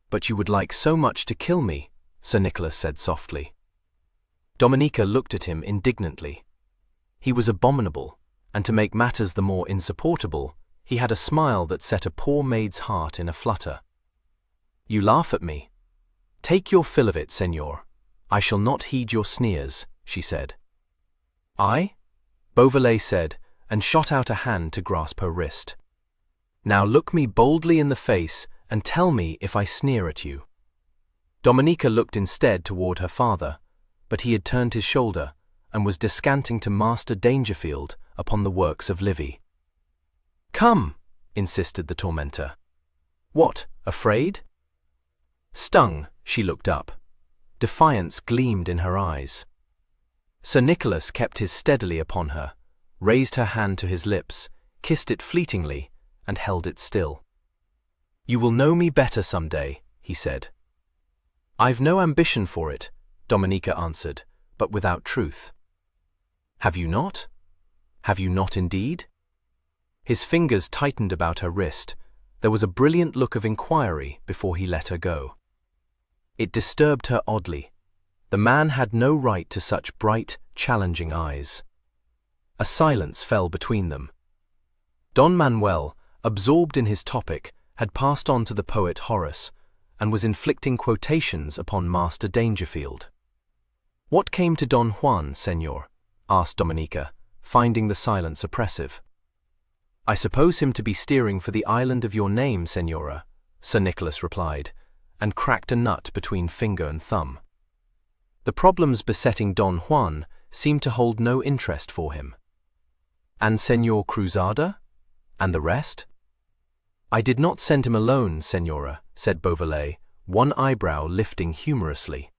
B: But you would like so much to kill me, Sir Nicholas said softly. Dominica looked at him indignantly. He was abominable, and to make matters the more insupportable, he had a smile that set a poor maid's heart in a flutter. You laugh at me. Take your fill of it, Senor. I shall not heed your sneers, she said. I? Beauvallet said, and shot out a hand to grasp her wrist. Now look me boldly in the face and tell me if I sneer at you. Dominica looked instead toward her father, but he had turned his shoulder and was descanting to Master Dangerfield upon the works of Livy. Come,
A: insisted the tormentor. What, afraid? Stung, she looked up. Defiance gleamed in her eyes. Sir Nicholas kept his steadily upon her, raised her hand to his lips, kissed it fleetingly, and held it still. "You will know me better some day," he said. "I've no ambition for it," Dominica answered, but without truth. "Have you not? Have you not indeed?" His fingers tightened about her wrist. There was a brilliant look of inquiry before he let her go. It disturbed her oddly. The man had no right to such bright, challenging eyes. A silence fell between them. Don Manuel, absorbed in his topic, had passed on to the poet Horace, and was inflicting quotations upon Master Dangerfield. "What came to Don Juan, Señor?" asked Dominica, finding the silence oppressive. "I suppose him to be steering for the island of your name, Señora," Sir Nicholas replied, and cracked a nut between finger and thumb. The problems besetting Don Juan seemed to hold no interest for him. "And Señor Cruzada? And the rest?" "I did not send him alone, Señora," said Beauvallet, one eyebrow lifting humorously.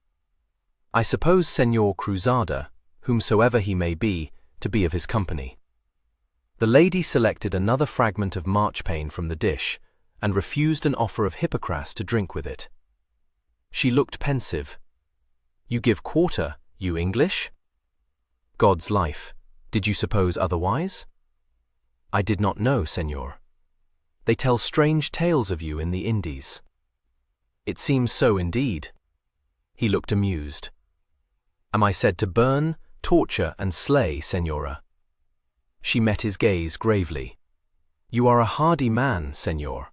A: "I suppose Señor Cruzada, whomsoever he may be, to be of his company." The lady selected another fragment of marchpane from the dish, and refused an offer of hippocras to drink with it. She looked pensive. "You give quarter, you English?" "God's life, did you suppose otherwise?" "I did not know, Señor. They tell strange tales of you in the Indies." "It seems so indeed." He looked amused. "Am I said to burn, torture, and slay, Señora?" She met his gaze gravely. "You are a hardy man, Señor.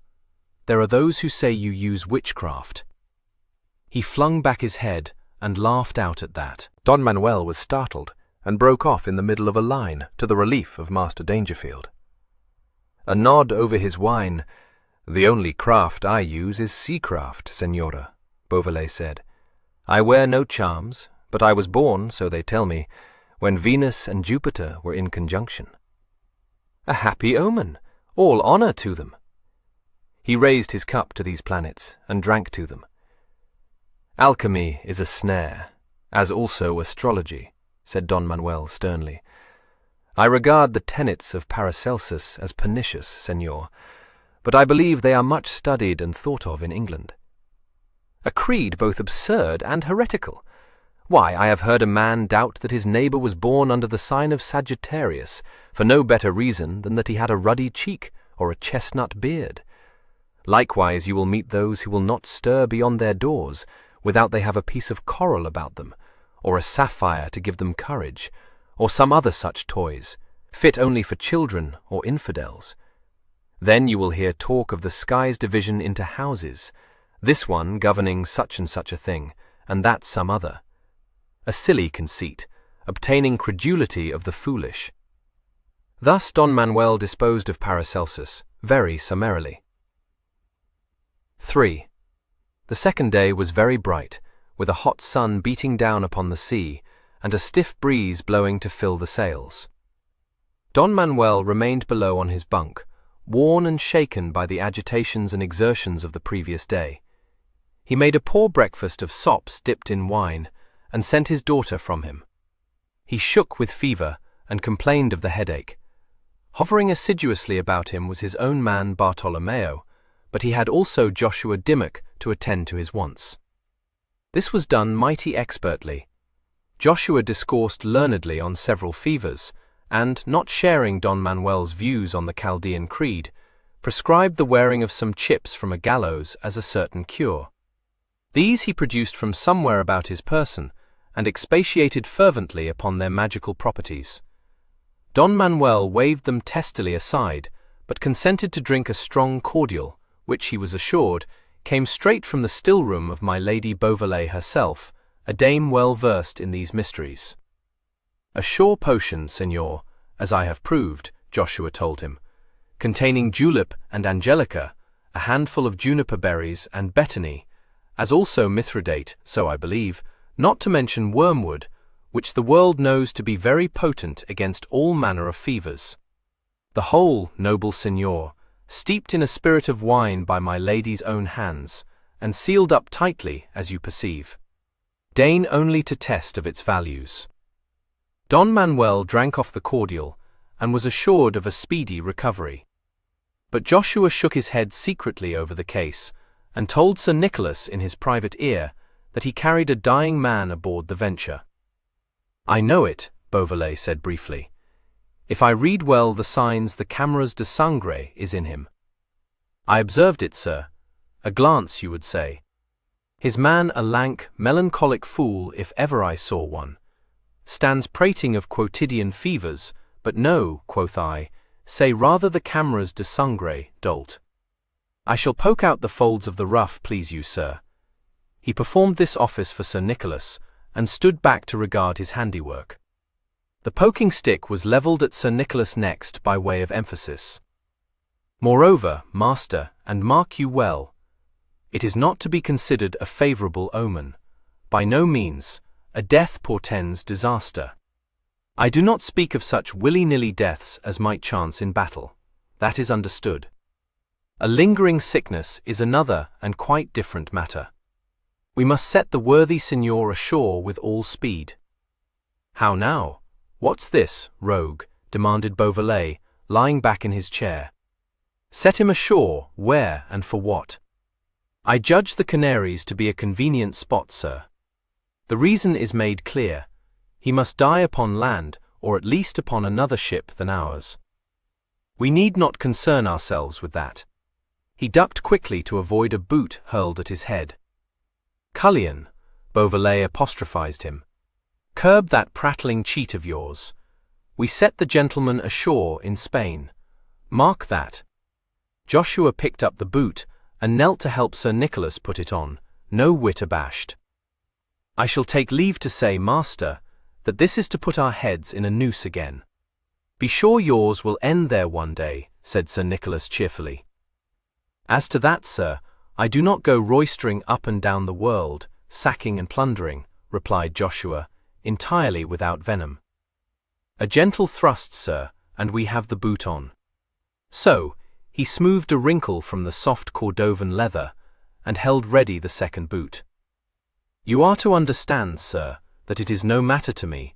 A: There are those who say you use witchcraft." He flung back his head and laughed out at that.
B: Don Manuel was startled and broke off in the middle of a line, to the relief of Master Dangerfield. A nod over his wine. "The only craft I use is seacraft, Señora," Beauvallet said. "I wear no charms, but I was born, so they tell me, when Venus and Jupiter were in conjunction." "A happy omen! All honor to them!" He raised his cup to these planets and drank to them. "Alchemy is a snare, as also astrology," said Don Manuel sternly. "I regard the tenets of Paracelsus as pernicious, Señor, but I believe they are much studied and thought of in England." "A creed both absurd and heretical. Why, I have heard a man doubt that his neighbor was born under the sign of Sagittarius, for no better reason than that he had a ruddy cheek or a chestnut beard. Likewise you will meet those who will not stir beyond their doors without they have a piece of coral about them, or a sapphire to give them courage, or some other such toys, fit only for children or infidels. Then you will hear talk of the sky's division into houses, this one governing such and such a thing, and that some other. A silly conceit, obtaining credulity of the foolish." Thus Don Manuel disposed of Paracelsus, very summarily. 3. The second day was very bright, with a hot sun beating down upon the sea, and a stiff breeze blowing to fill the sails. Don Manuel remained below on his bunk, worn and shaken by the agitations and exertions of the previous day. He made a poor breakfast of sops dipped in wine, and sent his daughter from him. He shook with fever, and complained of the headache. Hovering assiduously about him was his own man Bartolomeo, but he had also Joshua Dimmock to attend to his wants. This was done mighty expertly. Joshua discoursed learnedly on several fevers, and, not sharing Don Manuel's views on the Chaldean creed, prescribed the wearing of some chips from a gallows as a certain cure. These he produced from somewhere about his person, and expatiated fervently upon their magical properties. Don Manuel waved them testily aside, but consented to drink a strong cordial, which, he was assured, came straight from the still room of my Lady Beauvallet herself, a dame well versed in these mysteries. "A sure potion, Señor, as I have proved," Joshua told him, "containing julep and angelica, a handful of juniper berries and betony, as also mithridate, so I believe, not to mention wormwood, which the world knows to be very potent against all manner of fevers. The whole, noble Señor,
A: steeped in a spirit of wine by my lady's own hands, and sealed up tightly, as you perceive. Deign only to test of its values." Don Manuel drank off the cordial, and was assured of a speedy recovery. But Joshua shook his head secretly over the case, and told Sir Nicholas in his private ear that he carried a dying man aboard the Venture. "I know it," Beauvallet said briefly. "If I read well the signs, the cameras de sangre is in him." "I observed it, sir. A glance, you would say. His man a lank, melancholic fool, if ever I saw one. Stands prating of quotidian fevers, but no, quoth I, say rather the cameras de sangre, dolt. I shall poke out the folds of the ruff, please you, sir." He performed this office for Sir Nicholas, and stood back to regard his handiwork. The poking stick was levelled at Sir Nicholas next by way of emphasis. "Moreover, master, and mark you well, it is not to be considered a favourable omen. By no means. A death portends disaster. I do not speak of such willy-nilly deaths as might chance in battle. That is understood. A lingering sickness is another and quite different matter. We must set the worthy signor ashore with all speed." "How now? What's this, rogue?" demanded Beauvallet, lying back in his chair. "Set him ashore, where and for what?" "I judge the Canaries to be a convenient spot, sir. The reason is made clear. He must die upon land, or at least upon another ship than ours. We need not concern ourselves with that." He ducked quickly to avoid a boot hurled at his head. "Cullion," Beauvallet apostrophized him, "curb that prattling cheat of yours. We set the gentleman ashore in Spain. Mark that." Joshua picked up the boot, and knelt to help Sir Nicholas put it on, no whit abashed. "I shall take leave to say, master, that this is to put our heads in a noose again." "Be sure yours will end there one day," said Sir Nicholas cheerfully. "As to that, sir, I do not go roistering up and down the world, sacking and plundering," replied Joshua, entirely without venom. "A gentle thrust, sir, and we have the boot on." So, he smoothed a wrinkle from the soft Cordovan leather, and held ready the second boot. "You are to understand, sir, that it is no matter to me,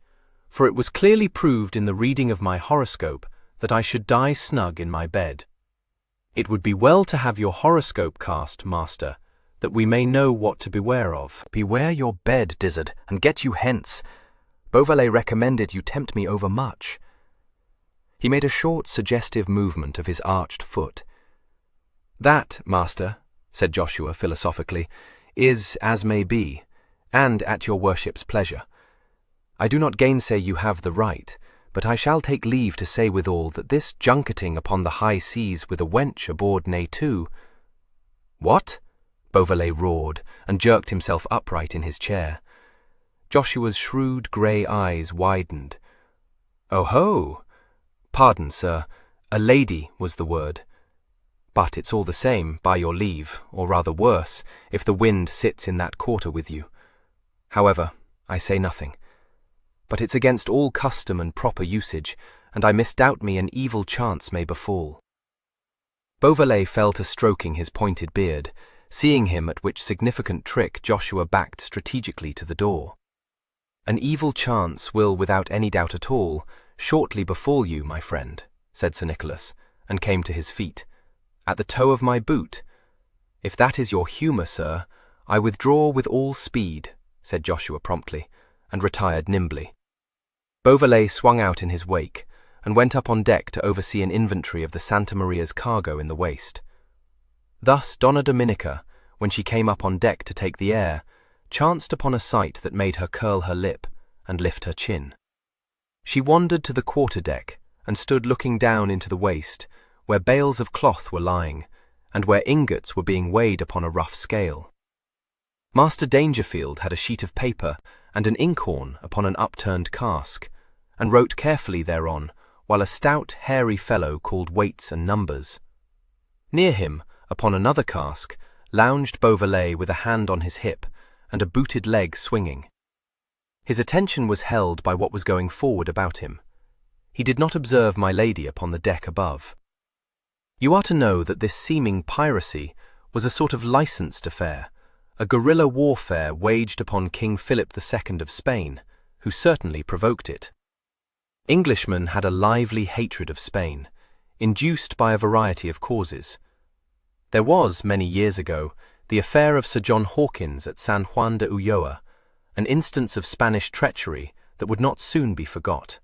A: for it was clearly proved in the reading of my horoscope that I should die snug in my bed. It would be well to have your horoscope cast, master, that we may know what to beware of."
B: "Beware your bed, dizzard, and get you hence. Beauvallet recommended you tempt me overmuch." He made a short, suggestive movement of his arched foot. "That, master," said Joshua philosophically, "is as may be, and at your worship's pleasure. I do not gainsay you have the right, but I shall take leave to say withal that this junketing upon the high seas with a wench aboard nay too—" "What?" Beauvallet roared, and jerked himself upright in his chair. Joshua's shrewd grey eyes widened. "Oh ho! Pardon, sir, a lady was the word. But it's all the same, by your leave, or rather worse, if the wind sits in that quarter with you. However, I say nothing. But it's against all custom and proper usage, and I misdoubt me an evil chance may befall." Beauvallet fell to stroking his pointed beard, seeing him at which significant trick Joshua backed strategically to the door. "An evil chance will, without any doubt at all, shortly befall you, my friend," said Sir Nicholas, and came to his feet. "At the toe of my boot. If that is your humour, sir, I withdraw with all speed," said Joshua promptly, and retired nimbly. Beauvallet swung out in his wake, and went up on deck to oversee an inventory of the Santa Maria's cargo in the waist. Thus Donna Dominica, when she came up on deck to take the air, chanced upon a sight that made her curl her lip and lift her chin. She wandered to the quarter-deck, and stood looking down into the waist, where bales of cloth were lying, and where ingots were being weighed upon a rough scale. Master Dangerfield had a sheet of paper and an inkhorn upon an upturned cask, and wrote carefully thereon, while a stout, hairy fellow called weights and numbers. Near him, upon another cask, lounged Beauvallet with a hand on his hip and a booted leg swinging. His attention was held by what was going forward about him. He did not observe my lady upon the deck above.
A: You are to know that this seeming piracy was a sort of licensed affair, a guerrilla warfare waged upon King Philip II of Spain, who certainly provoked it. Englishmen had a lively hatred of Spain, induced by a variety of causes. There was, many years ago, the affair of Sir John Hawkins at San Juan de Ulloa, an instance of Spanish treachery that would not soon be forgot.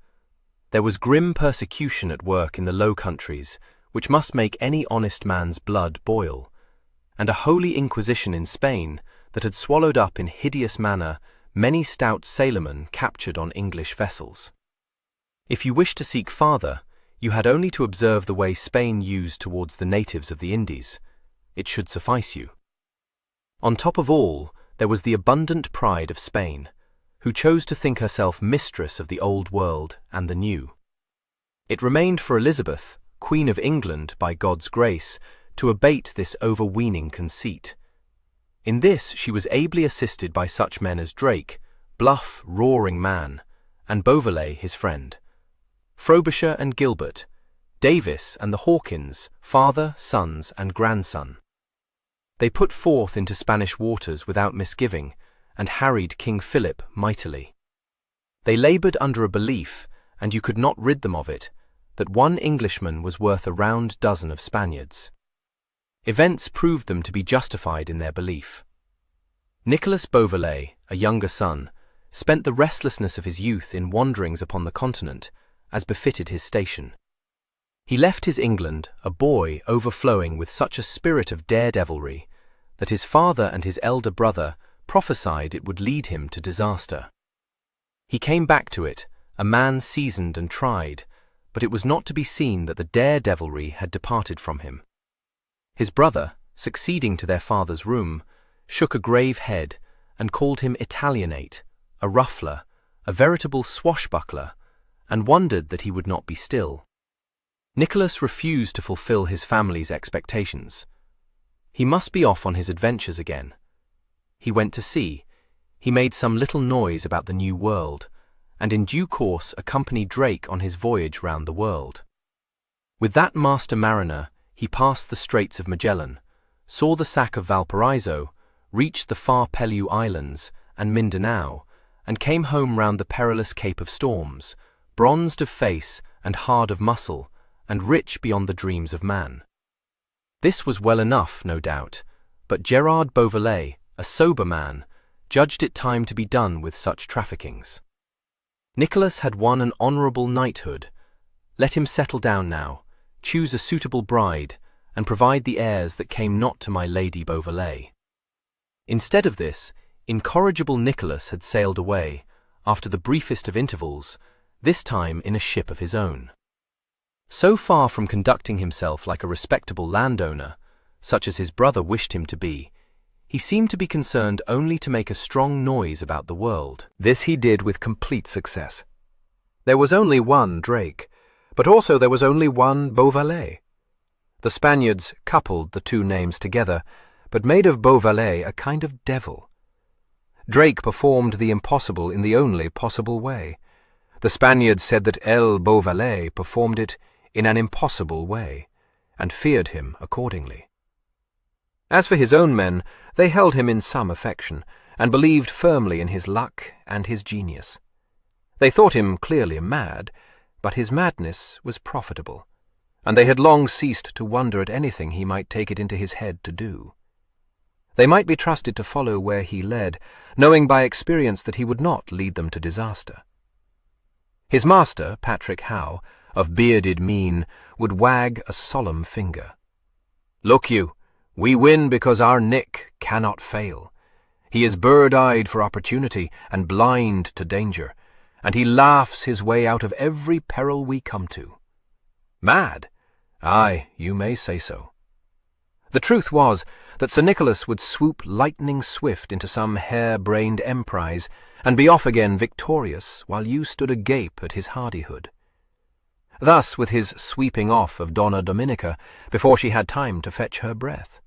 A: There was grim persecution at work in the Low Countries, which must make any honest man's blood boil, and a holy inquisition in Spain that had swallowed up in hideous manner many stout sailormen captured on English vessels. If you wished to seek farther, you had only to observe the way Spain used towards the natives of the Indies. It should suffice you. On top of all, there was the abundant pride of Spain, who chose to think herself mistress of the Old World and the New. It remained for Elizabeth, Queen of England by God's grace, to abate this overweening conceit. In this she was ably assisted by such men as Drake, bluff, roaring man, and Beauvallet, his friend, Frobisher and Gilbert, Davis and the Hawkins, father, sons, and grandson. They put forth into Spanish waters without misgiving, and harried King Philip mightily. They laboured under a belief, and you could not rid them of it, that one Englishman was worth a round dozen of Spaniards. Events proved them to be justified in their belief. Nicholas Beauvallet, a younger son, spent the restlessness of his youth in wanderings upon the continent, as befitted his station. He left his England a boy overflowing with such a spirit of daredevilry that his father and his elder brother prophesied it would lead him to disaster. He came back to it, a man seasoned and tried, but it was not to be seen that the daredevilry had departed from him. His brother, succeeding to their father's room, shook a grave head and called him Italianate, a ruffler, a veritable swashbuckler, and wondered that he would not be still. Nicholas refused to fulfill his family's expectations. He must be off on his adventures again. He went to sea, he made some little noise about the New World, and in due course accompanied Drake on his voyage round the world. With that master mariner, he passed the Straits of Magellan, saw the sack of Valparaiso, reached the far Pelew Islands and Mindanao, and came home round the perilous Cape of Storms, bronzed of face and hard of muscle, and rich beyond the dreams of man. This was well enough, no doubt, but Gerard Beauvallet, a sober man, judged it time to be done with such traffickings. Nicholas had won an honourable knighthood. Let him settle down now, choose a suitable bride, and provide the heirs that came not to my Lady Beauvallet. Instead of this, incorrigible Nicholas had sailed away, after the briefest of intervals, this time in a ship of his own. So far from conducting himself like a respectable landowner, such as his brother wished him to be, he seemed to be concerned only to make a strong noise about the world.
B: This he did with complete success. There was only one Drake, but also there was only one Beauvallet. The Spaniards coupled the two names together, but made of Beauvallet a kind of devil. Drake performed the impossible in the only possible way. The Spaniards said that El Beauvallet performed it in an impossible way, and feared him accordingly. As for his own men, they held him in some affection, and believed firmly in his luck and his genius. They thought him clearly mad, but his madness was profitable, and they had long ceased to wonder at anything he might take it into his head to do. They might be trusted to follow where he led, knowing by experience that he would not lead them to disaster. His master, Patrick Howe, of bearded mien, would wag a solemn finger. "Look you, we win because our Nick cannot fail. He is bird-eyed for opportunity and blind to danger, and he laughs his way out of every peril we come to." Mad? Aye, you may say so. The truth was that Sir Nicholas would swoop lightning swift into some hare-brained emprise and be off again victorious while you stood agape at his hardihood. Thus with his sweeping off of Donna Dominica before she had time to fetch her breath,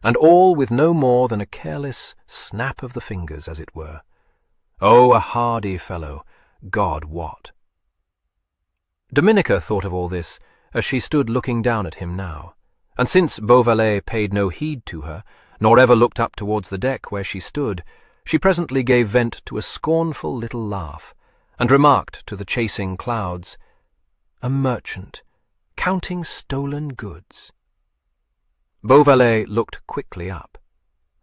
B: and all with no more than a careless snap of the fingers, as it were. Oh, a hardy fellow, God wot! Dominica thought of all this,
A: as she stood looking down at him now, and since Beauvallet paid no heed to her, nor ever looked up towards the deck where she stood, she presently gave vent to a scornful little laugh, and remarked to the chasing clouds, "A merchant, counting stolen goods." Beauvallet looked quickly up.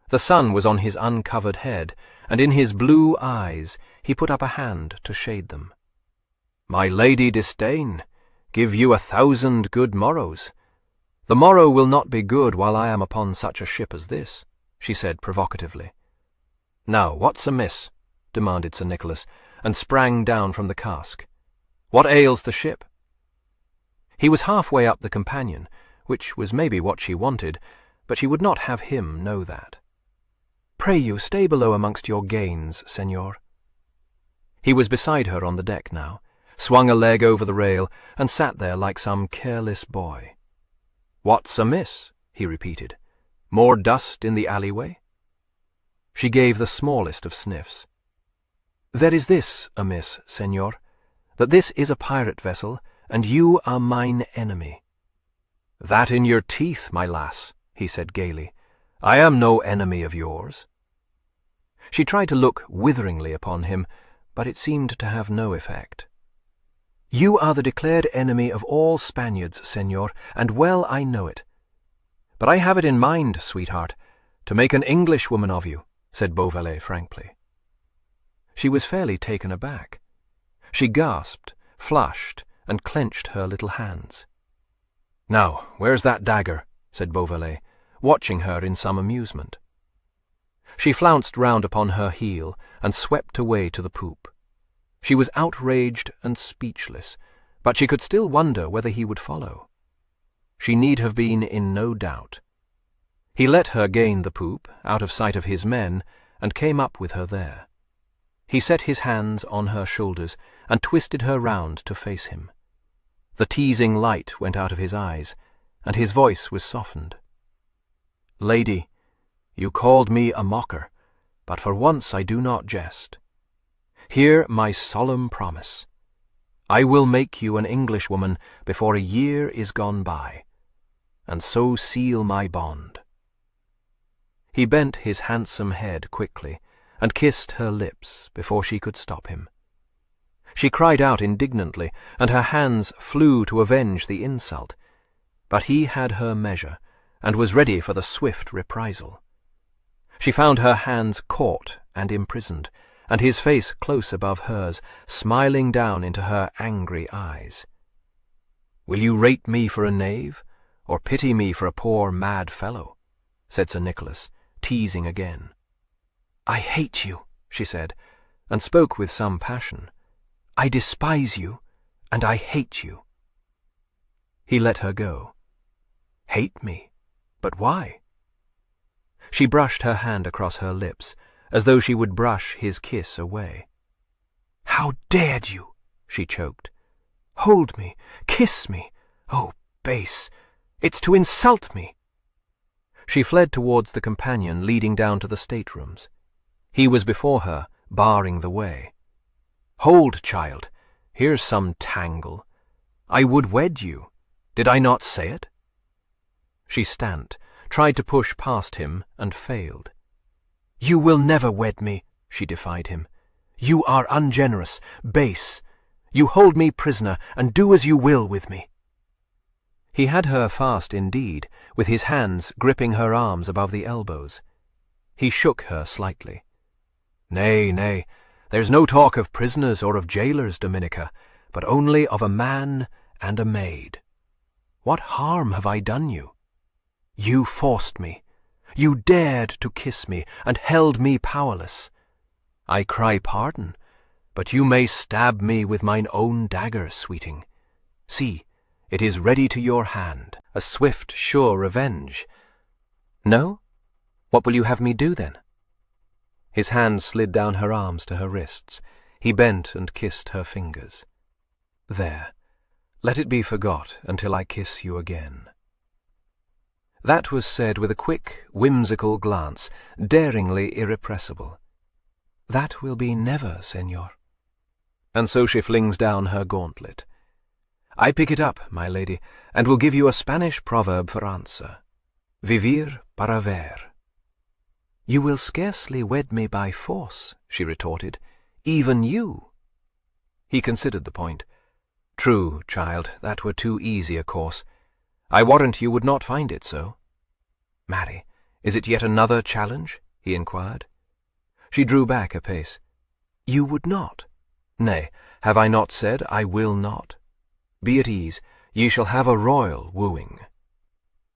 A: The sun was on his uncovered head, and in his blue eyes he put up a hand to shade them. "My Lady Disdain, give you 1,000 good morrows. The morrow will not be good while I am upon such a ship as this," she said provocatively. "Now, what's amiss?" demanded Sir Nicholas, and sprang down from the cask. "What ails the ship?" He was halfway up the companion, which was maybe what she wanted, but she would not have him know that. "Pray you, stay below amongst your gains, Señor." He was beside her on the deck now, swung a leg over the rail, and sat there like some careless boy. "What's amiss?" he repeated. "More dust in the alleyway?" She gave the smallest of sniffs. "There is this amiss, Señor, that this is a pirate vessel, and you are mine enemy." "That in your teeth, my lass," he said gaily. "I am no enemy of yours." She tried to look witheringly upon him, but it seemed to have no effect. "You are the declared enemy of all Spaniards, Señor, and well I know it. But I have it in mind, sweetheart, to make an Englishwoman of you," said Beauvallet frankly. She was fairly taken aback. She gasped, flushed, and clenched her little hands. "Now, where's that dagger?" said Beauvallet, watching her in some amusement. She flounced round upon her heel and swept away to the poop. She was outraged and speechless, but she could still wonder whether he would follow. She need have been in no doubt. He let her gain the poop, out of sight of his men, and came up with her there. He set his hands on her shoulders and twisted her round to face him. The teasing light went out of his eyes, and his voice was softened. "Lady, you called me a mocker, but for once I do not jest. Hear my solemn promise. I will make you an Englishwoman before a year is gone by, and so seal my bond." He bent his handsome head quickly, and kissed her lips before she could stop him. She cried out indignantly, and her hands flew to avenge the insult, but he had her measure, and was ready for the swift reprisal. She found her hands caught and imprisoned, and his face close above hers, smiling down into her angry eyes. "Will you rate me for a knave, or pity me for a poor mad fellow?" said Sir Nicholas, teasing again. "I hate you," she said, and spoke with some passion. "I despise you, and I hate you." He let her go. "Hate me? But why?" She brushed her hand across her lips, as though she would brush his kiss away. "How dared you?" she choked. "Hold me, kiss me. Oh, base! It's to insult me." She fled towards the companion leading down to the staterooms. He was before her, barring the way. "Hold, child, here's some tangle. I would wed you. Did I not say it?" She stamped, tried to push past him, and failed. "You will never wed me," she defied him. "You are ungenerous, base. You hold me prisoner, and do as you will with me." He had her fast indeed, with his hands gripping her arms above the elbows. He shook her slightly. "Nay, nay, there's no talk of prisoners or of jailers, Dominica, but only of a man and a maid. What harm have I done you? You forced me. You dared to kiss me, and held me powerless. I cry pardon, but you may stab me with mine own dagger, sweeting. See, it is ready to your hand, a swift, sure revenge. No? What will you have me do, then?" His hand slid down her arms to her wrists. He bent and kissed her fingers. "There, let it be forgot until I kiss you again." That was said with a quick, whimsical glance, daringly irrepressible. "That will be never, Señor." And so she flings down her gauntlet. I pick it up, my lady, and will give you a Spanish proverb for answer. Vivir para ver. You will scarcely wed me by force, she retorted. Even you. He considered the point. True, child, that were too easy a course. I warrant you would not find it so. Marry, is it yet another challenge? He inquired. She drew back a pace. You would not? Nay, have I not said I will not? Be at ease, ye shall have a royal wooing.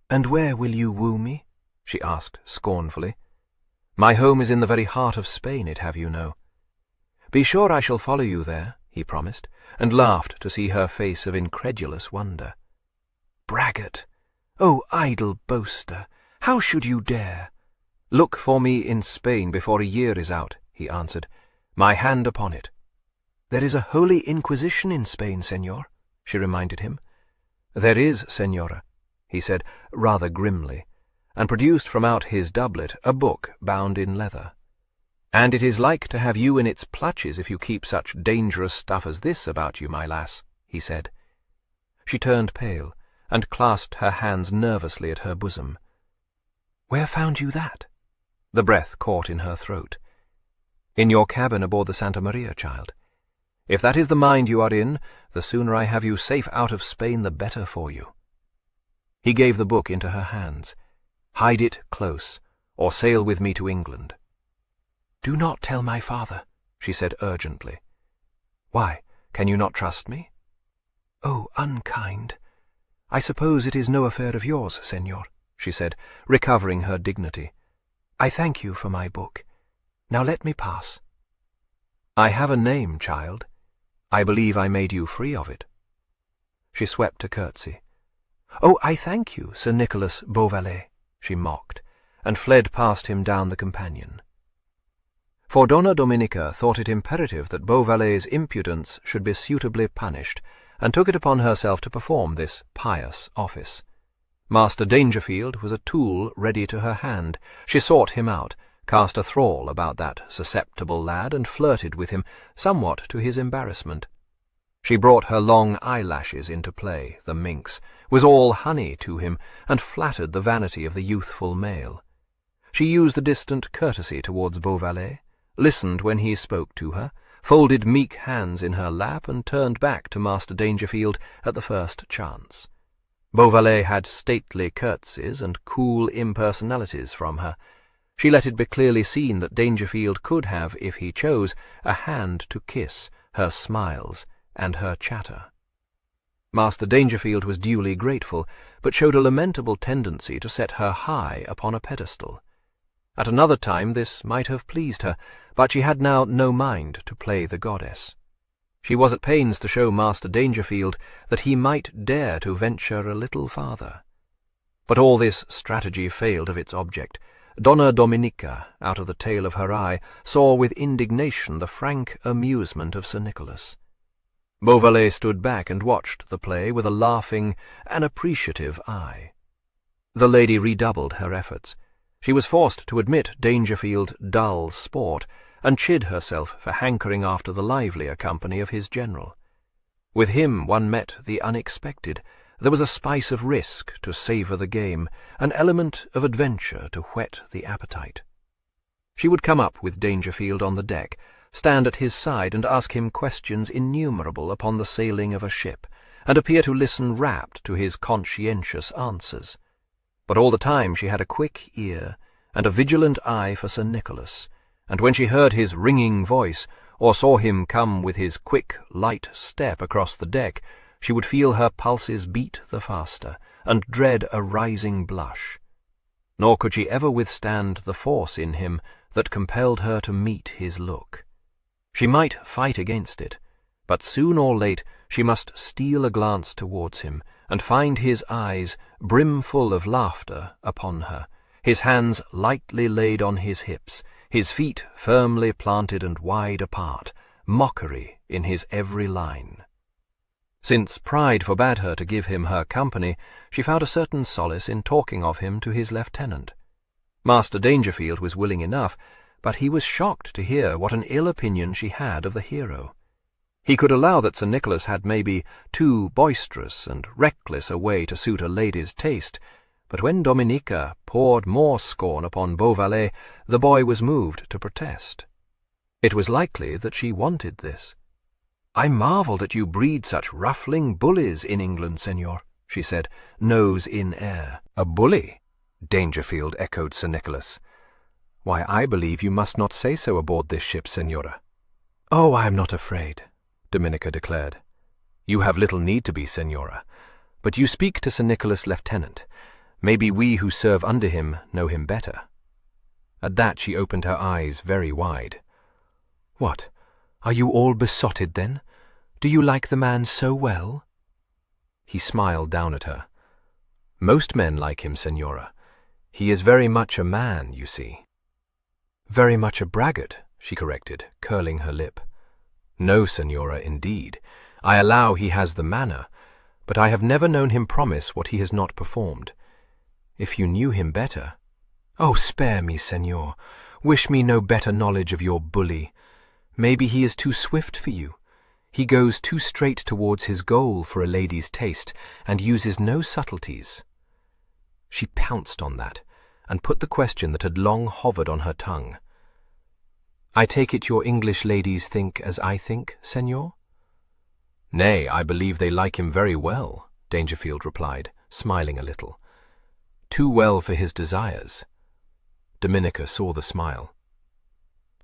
A: And where will you woo me? She asked scornfully. My home is in the very heart of Spain, it have you know. Be sure I shall follow you there, he promised, and laughed to see her face of incredulous wonder. Braggart! Oh, idle boaster! How should you dare? Look for me in Spain before a year is out, he answered. My hand upon it. There is a holy inquisition in Spain, senor, she reminded him. There is, senora, he said rather grimly, and produced from out his doublet a book bound in leather. And it is like to have you in its clutches if you keep such dangerous stuff as this about you, my lass, he said. She turned pale, and clasped her hands nervously at her bosom. Where found you that? The breath caught in her throat. In your cabin aboard the Santa Maria, child. If that is the mind you are in, the sooner I have you safe out of Spain, the better for you. He gave the book into her hands. Hide it close, or sail with me to England. Do not tell my father, she said urgently. Why, can you not trust me? Oh, unkind. I suppose it is no affair of yours, senor, she said, recovering her dignity. I thank you for my book. Now let me pass. I have a name, child. I believe I made you free of it. She swept a curtsy. Oh, I thank you, Sir Nicholas Beauvallet, she mocked, and fled past him down the companion. For Donna Dominica thought it imperative that Beauvallet's impudence should be suitably punished, and took it upon herself to perform this pious office. Master Dangerfield was a tool ready to her hand. She sought him out, cast a thrall about that susceptible lad, and flirted with him, somewhat to his embarrassment. She brought her long eyelashes into play, the minx, was all honey to him, and flattered the vanity of the youthful male. She used a distant courtesy towards Beauvallet, listened when he spoke to her, folded meek hands in her lap, and turned back to Master Dangerfield at the first chance. Beauvallet had stately curtsies and cool impersonalities from her. She let it be clearly seen that Dangerfield could have, if he chose, a hand to kiss her smiles and her chatter. Master Dangerfield was duly grateful, but showed a lamentable tendency to set her high upon a pedestal. At another time this might have pleased her, but she had now no mind to play the goddess. She was at pains to show Master Dangerfield that he might dare to venture a little farther. But all this strategy failed of its object. Donna Dominica, out of the tail of her eye, saw with indignation the frank amusement of Sir Nicholas. Beauvallet stood back and watched the play with a laughing, an appreciative eye. The lady redoubled her efforts. She was forced to admit Dangerfield's dull sport, and chid herself for hankering after the livelier company of his general. With him one met the unexpected. There was a spice of risk to savour the game, an element of adventure to whet the appetite. She would come up with Dangerfield on the deck, stand at his side and ask him questions innumerable upon the sailing of a ship, and appear to listen rapt to his conscientious answers. But all the time she had a quick ear and a vigilant eye for Sir Nicholas, and when she heard his ringing voice, or saw him come with his quick, light step across the deck, she would feel her pulses beat the faster, and dread a rising blush. Nor could she ever withstand the force in him that compelled her to meet his look. She might fight against it, but soon or late she must steal a glance towards him, and find his eyes, brimful of laughter, upon her, his hands lightly laid on his hips, his feet firmly planted and wide apart, mockery in his every line. Since pride forbade her to give him her company, she found a certain solace in talking of him to his lieutenant. Master Dangerfield was willing enough, but he was shocked to hear what an ill opinion she had of the hero. He could allow that Sir Nicholas had maybe too boisterous and reckless a way to suit a lady's taste, but when Dominica poured more scorn upon Beauvallet, the boy was moved to protest. It was likely that she wanted this. "I marvel that you breed such ruffling bullies in England, senor," she said, nose in air.
B: "A bully?" Dangerfield echoed Sir Nicholas. "Why, I believe you must not say so aboard this ship, senora."
A: "Oh, I am not afraid," Dominica declared.
B: "You have little need to be, senora. But you speak to Sir Nicholas, Lieutenant. Maybe we who serve under him know him better." At that she opened her eyes very wide.
A: "What? Are you all besotted, then? Do you like the man so well?"
B: He smiled down at her. "Most men like him, senora. He is very much a man, you see."
A: "Very much a braggart," she corrected, curling her lip.
B: "No, senora, indeed. I allow he has the manner, but I have never known him promise what he has not performed. If you knew him better—"
A: "Oh, spare me, senor. Wish me no better knowledge of your bully. Maybe he is too swift for you. He goes too straight towards his goal for a lady's taste, and uses no subtleties." She pounced on that, and put the question that had long hovered on her tongue. "I take it your English ladies think as I think, senor?"
B: "Nay, I believe they like him very well," Dangerfield replied, smiling a little. "Too well for his desires." Dominica saw the smile.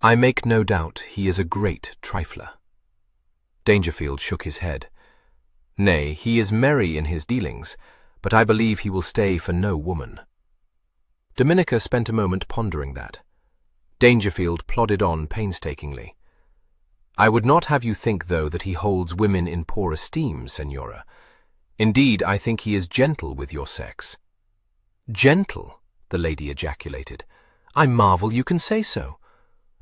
B: "I make no doubt he is a great trifler." Dangerfield shook his head. "Nay, he is merry in his dealings, but I believe he will stay for no woman." Dominica spent a moment pondering that. Dangerfield plodded on painstakingly. "I would not have you think, though, that he holds women in poor esteem, senora. Indeed, I think he is gentle with your sex."
A: "Gentle?" the lady ejaculated. "I marvel you can say so.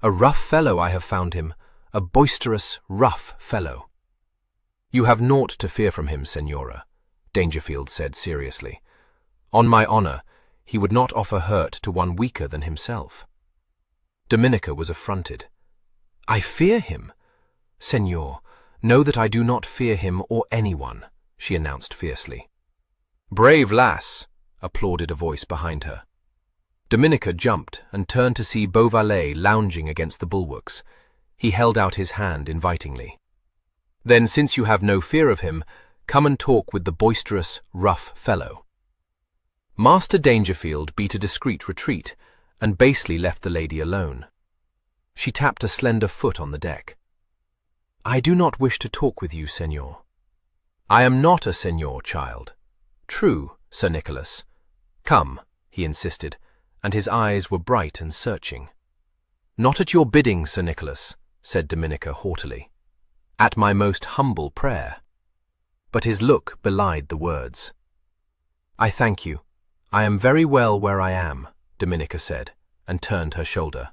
A: A rough fellow I have found him, a boisterous, rough fellow."
B: "You have naught to fear from him, senora," Dangerfield said seriously. "On my honor, he would not offer hurt to one weaker than himself." Dominica was affronted.
A: "I fear him? Senor, know that I do not fear him or anyone," she announced fiercely.
B: "Brave lass!" applauded a voice behind her. Dominica jumped and turned to see Beauvallet lounging against the bulwarks. He held out his hand invitingly. "Then, since you have no fear of him, come and talk with the boisterous, rough fellow." Master Dangerfield beat a discreet retreat, and basely left the lady alone. She tapped a slender foot on the deck.
A: "I do not wish to talk with you, senor."
B: "I am not a senor, child." "True, Sir Nicholas. Come," he insisted, and his eyes were bright and searching. "Not at your bidding, Sir Nicholas," said Dominica haughtily. "At my most humble prayer." But his look belied the words. "I thank you. I am very well where I am," Dominica said, and turned her shoulder.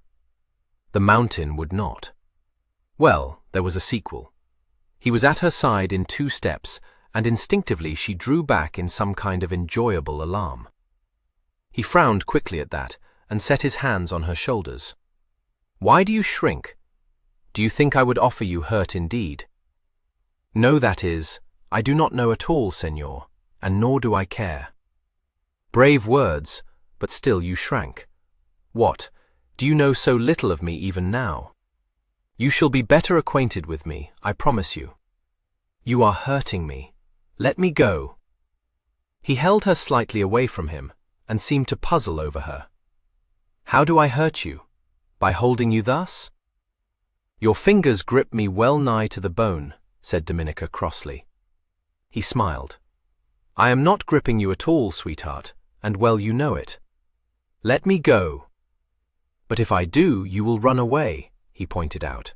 B: The mountain would not. Well, there was a sequel. He was at her side in 2 steps, and instinctively she drew back in some kind of enjoyable alarm. He frowned quickly at that, and set his hands on her shoulders. "Why do you shrink? Do you think I would offer you hurt indeed?" "No, that is, I do not know at all, senor, and nor do I care." "Brave words, but still you shrank. What, do you know so little of me even now? You shall be better acquainted with me, I promise you." "You are hurting me. Let me go." He held her slightly away from him, and seemed to puzzle over her. "How do I hurt you? By holding you thus?" "Your fingers grip me well nigh to the bone," said Dominica crossly. He smiled. "I am not gripping you at all, sweetheart, and well you know it. Let me go." "But if I do, you will run away," he pointed out.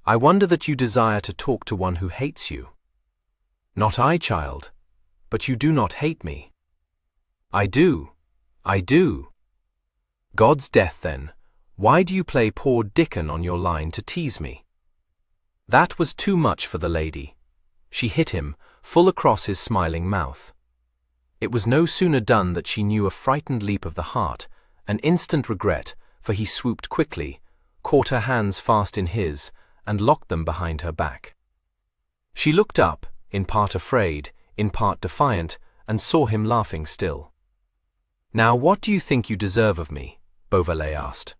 B: "I wonder that you desire to talk to one who hates you." "Not I, child, but you do not hate me." "I do. I do." "God's death, then, why do you play poor Dickon on your line to tease me?" That was too much for the lady. She hit him full across his smiling mouth. It was no sooner done that she knew a frightened leap of the heart, an instant regret, for he swooped quickly, caught her hands fast in his, and locked them behind her back.
A: She looked up, in part afraid, in part defiant, and saw him laughing still. "Now what do you think you deserve of me?" Beauvallet asked.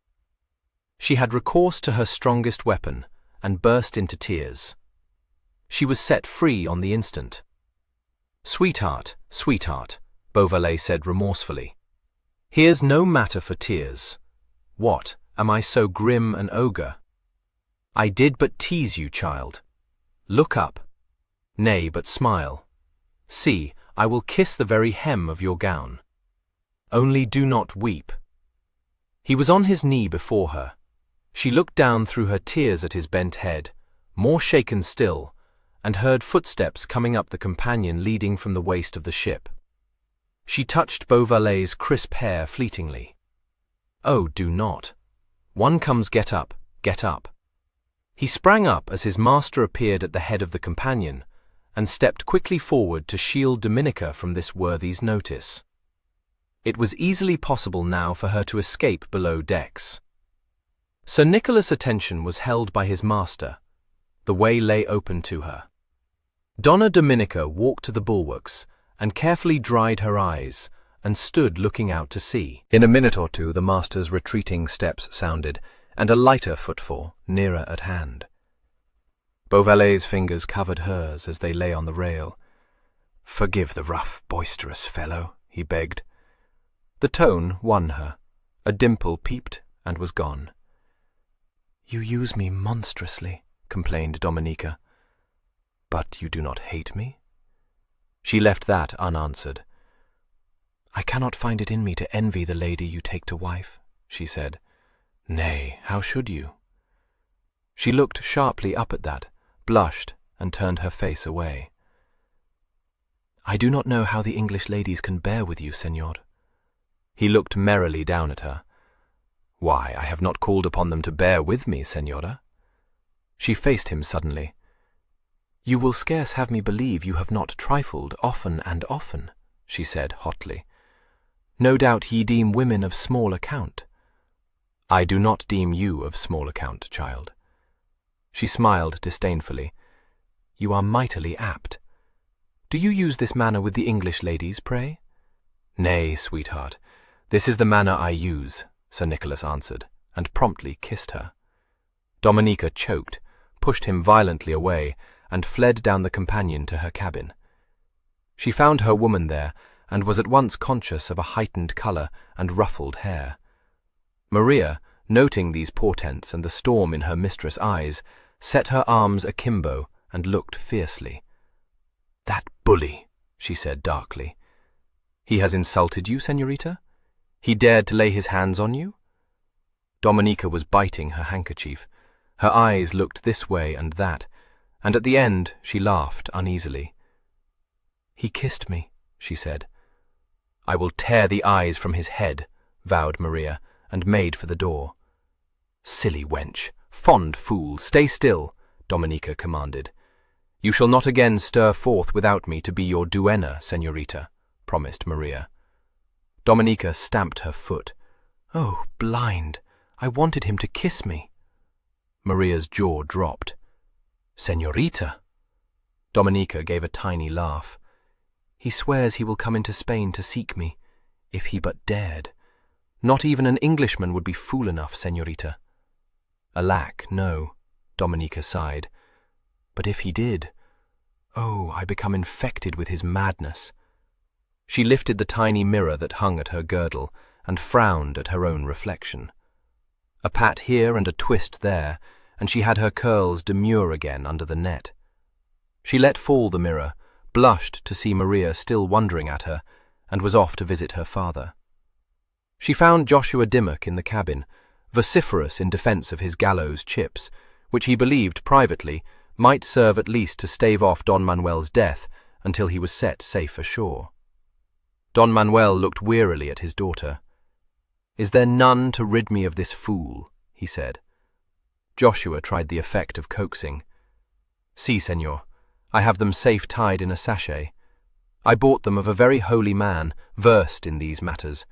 A: She had recourse to her strongest weapon, and burst into tears. She was set free on the instant. "Sweetheart, sweetheart," Beauvallet said remorsefully. "Here's no matter for tears. What, am I so grim an ogre? I did but tease you, child. Look up. Nay, but smile. See, I will kiss the very hem of your gown. Only do not weep." He was on his knee before her. She looked down through her tears at his bent head, more shaken still, and heard footsteps coming up the companion leading from the waist of the ship. She touched Beauvallet's crisp hair fleetingly. "Oh, do not. One comes, get up, get up." He sprang up as his master appeared at the head of the companion, and stepped quickly forward to shield Dominica from this worthy's notice. It was easily possible now for her to escape below decks. Sir Nicholas' attention was held by his master. The way lay open to her. Donna Dominica walked to the bulwarks, and carefully dried her eyes, and stood looking out to sea. In a minute or two the master's retreating steps sounded, and a lighter footfall nearer at hand. Beauvallet's fingers covered hers as they lay on the rail. "Forgive the rough, boisterous fellow," he begged. The tone won her. A dimple peeped and was gone. "You use me monstrously," complained Dominica. "But you do not hate me?" She left that unanswered. "I cannot find it in me to envy the lady you take to wife," she said. "Nay, how should you?" She looked sharply up at that, blushed, and turned her face away. "I do not know how the English ladies can bear with you, Señor." He looked merrily down at her. "Why, I have not called upon them to bear with me, Señora." She faced him suddenly. "You will scarce have me believe you have not trifled often and often," she said hotly. "No doubt ye deem women of small account." "I do not deem you of small account, child." She smiled disdainfully. "You are mightily apt. Do you use this manner with the English ladies, pray?" "Nay, sweetheart, this is the manner I use," Sir Nicholas answered, and promptly kissed her. Dominica choked, pushed him violently away, and fled down the companion to her cabin. She found her woman there, and was at once conscious of a heightened colour and ruffled hair. Maria, noting these portents and the storm in her mistress' eyes, set her arms akimbo and looked fiercely. "That bully," she said darkly. "He has insulted you, señorita? He dared to lay his hands on you?" Dominica was biting her handkerchief. Her eyes looked this way and that, and at the end she laughed uneasily. "He kissed me," she said. "I will tear the eyes from his head," vowed Maria, and made for the door. "Silly wench, fond fool, stay still," Dominica commanded. "You shall not again stir forth without me to be your duenna, señorita," promised Maria. Dominica stamped her foot. "Oh, blind! I wanted him to kiss me." Maria's jaw dropped. "Señorita!" Dominica gave a tiny laugh. "He swears he will come into Spain to seek me, if he but dared. Not even an Englishman would be fool enough, señorita." "Alack, no," Dominica sighed. "But if he did, oh, I become infected with his madness." She lifted the tiny mirror that hung at her girdle and frowned at her own reflection. A pat here and a twist there, and she had her curls demure again under the net. She let fall the mirror, blushed to see Maria still wondering at her, and was off to visit her father. She found Joshua Dimmock in the cabin, vociferous in defence of his gallows chips, which he believed privately might serve at least to stave off Don Manuel's death until he was set safe ashore. Don Manuel looked wearily at his daughter. "Is there none to rid me of this fool?" he said. Joshua tried the effect of coaxing. "Si, señor, I have them safe tied in a sachet. I bought them of a very holy man, versed in these matters.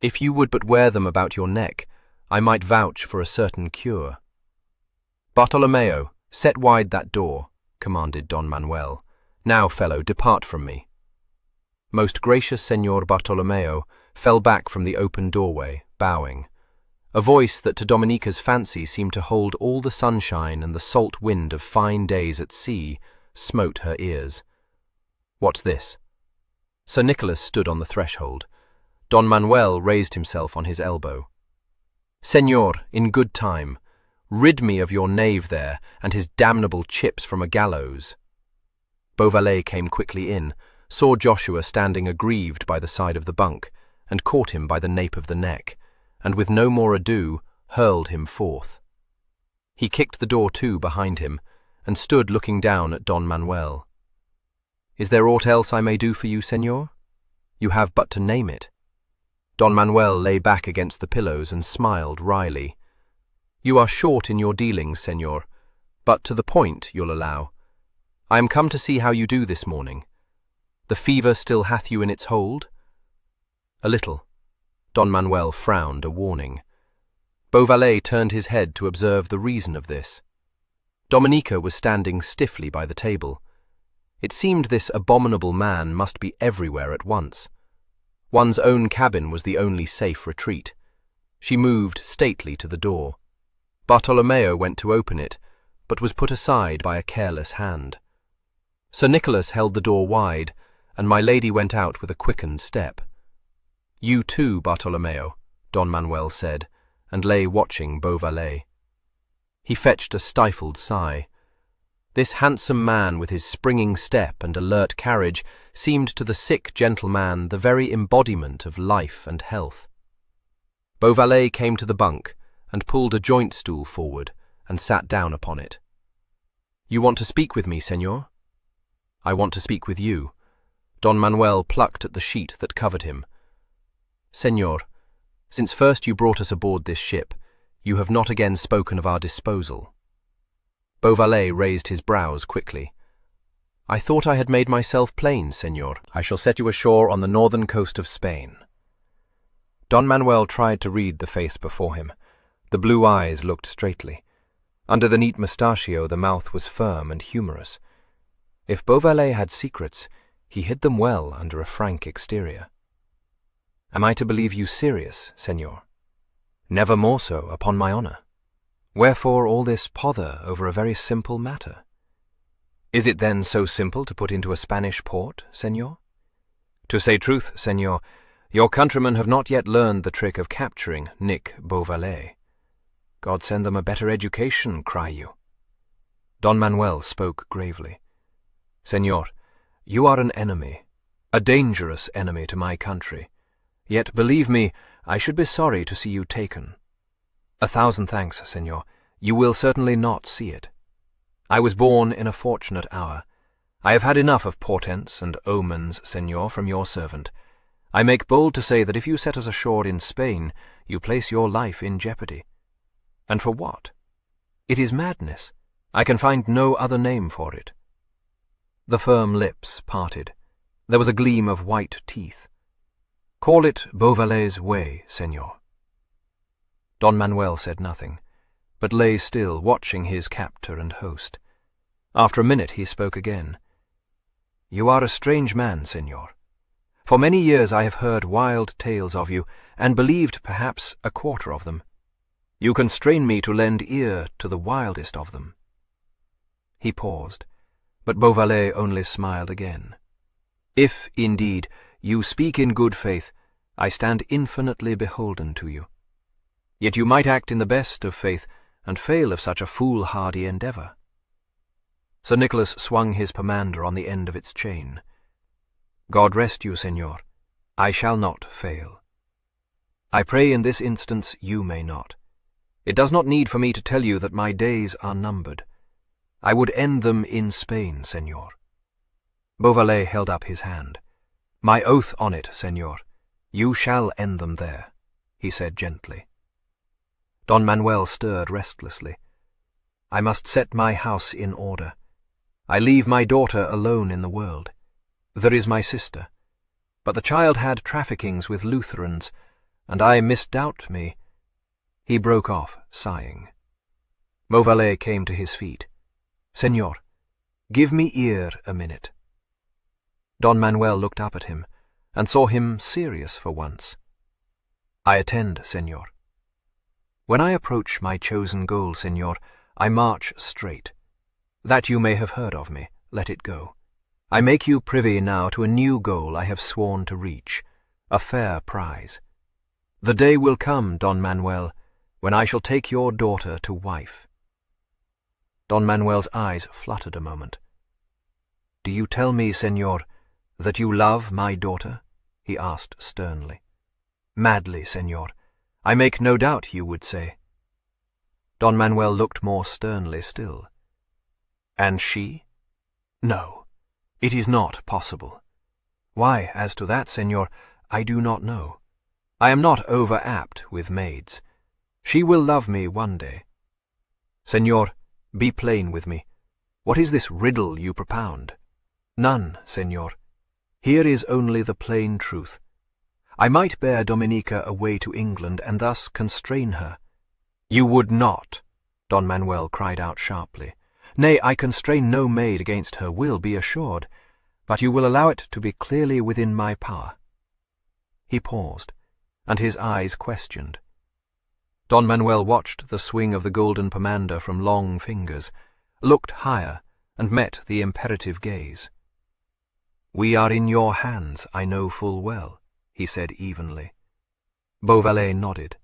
A: If you would but wear them about your neck, I might vouch for a certain cure. Bartolomeo, set wide that door," commanded Don Manuel. "Now, fellow, depart from me." Most gracious Señor Bartolomeo fell back from the open doorway, bowing. A voice that to Dominica's fancy seemed to hold all the sunshine and the salt wind of fine days at sea smote her ears. "What's this?" Sir Nicholas stood on the threshold. Don Manuel raised himself on his elbow. "Señor, in good time. Rid me of your knave there, and his damnable chips from a gallows." Beauvallet came quickly in, saw Joshua standing aggrieved by the side of the bunk, and caught him by the nape of the neck, and with no more ado hurled him forth. He kicked the door to behind him, and stood looking down at Don Manuel. "Is there aught else I may do for you, Señor? You have but to name it." Don Manuel lay back against the pillows and smiled wryly. "You are short in your dealings, Señor, but to the point, you'll allow. I am come to see how you do this morning. The fever still hath you in its hold?" "A little." Don Manuel frowned a warning. Beauvallet turned his head to observe the reason of this. Dominica was standing stiffly by the table. It seemed this abominable man must be everywhere at once. One's own cabin was the only safe retreat. She moved stately to the door. Bartolomeo went to open it, but was put aside by a careless hand. Sir Nicholas held the door wide, and my lady went out with a quickened step. "You too, Bartolomeo," Don Manuel said, and lay watching Beauvallet. He fetched a stifled sigh. This handsome man with his springing step and alert carriage seemed to the sick gentleman the very embodiment of life and health. Beauvallet came to the bunk and pulled a joint stool forward and sat down upon it. "You want to speak with me, Señor?" "I want to speak with you." Don Manuel plucked at the sheet that covered him. "Señor, since first you brought us aboard this ship, you have not again spoken of our disposal." Beauvallet raised his brows quickly. "I thought I had made myself plain, Señor. I shall set you ashore on the northern coast of Spain." Don Manuel tried to read the face before him. The blue eyes looked straightly. Under the neat mustachio the mouth was firm and humorous. If Beauvallet had secrets, he hid them well under a frank exterior. "Am I to believe you serious, Señor?" "Never more so, upon my honour. Wherefore all this pother over a very simple matter?" "Is it then so simple to put into a Spanish port, Señor?" "To say truth, Señor, your countrymen have not yet learned the trick of capturing Nick Beauvallet." "God send them a better education, cry you." Don Manuel spoke gravely. "Señor, you are an enemy, a dangerous enemy to my country. Yet, believe me, I should be sorry to see you taken." "1,000 thanks, Señor. You will certainly not see it. I was born in a fortunate hour. I have had enough of portents and omens, Señor, from your servant. I make bold to say that if you set us ashore in Spain, you place your life in jeopardy. And for what? It is madness. I can find no other name for it." The firm lips parted. There was a gleam of white teeth. "Call it Beauvallet's way, Señor." Don Manuel said nothing, but lay still, watching his captor and host. After a minute he spoke again. "You are a strange man, Señor. For many years I have heard wild tales of you, and believed perhaps a quarter of them. You constrain me to lend ear to the wildest of them." He paused, but Beauvallet only smiled again. "If, indeed, you speak in good faith, I stand infinitely beholden to you. Yet you might act in the best of faith, and fail of such a foolhardy endeavour." Sir Nicholas swung his pomander on the end of its chain. "God rest you, Señor. I shall not fail. I pray in this instance you may not. It does not need for me to tell you that my days are numbered. I would end them in Spain, Señor." Beauvallet held up his hand. "My oath on it, Señor. You shall end them there," he said gently. Don Manuel stirred restlessly. "I must set my house in order. I leave my daughter alone in the world. There is my sister. But the child had traffickings with Lutherans, and I misdoubt me—" He broke off, sighing. Beauvallet came to his feet. "Señor, Give me ear a minute." Don Manuel looked up at him, and saw him serious for once. "I attend, senor. When I approach my chosen goal, senor, I march straight. That you may have heard of me, let it go. I make you privy now to a new goal I have sworn to reach, a fair prize. The day will come, Don Manuel, when I shall take your daughter to wife." Don Manuel's eyes fluttered a moment. "Do you tell me, senor, that you love my daughter?" he asked sternly. "Madly, senor. I make no doubt you would say." Don Manuel looked more sternly still. "And she?" "No, it is not possible. Why, as to that, senor, I do not know. I am not over-apt with maids. She will love me one day. Senor, be plain with me. What is this riddle you propound?" "None, senor. Here is only the plain truth. I might bear Dominica away to England and thus constrain her." "You would not," Don Manuel cried out sharply. "Nay, I constrain no maid against her will, be assured, but you will allow it to be clearly within my power." He paused, and his eyes questioned. Don Manuel watched the swing of the golden pomander from long fingers, looked higher, and met the imperative gaze. "We are in your hands, I know full well," he said evenly. Beauvallet nodded.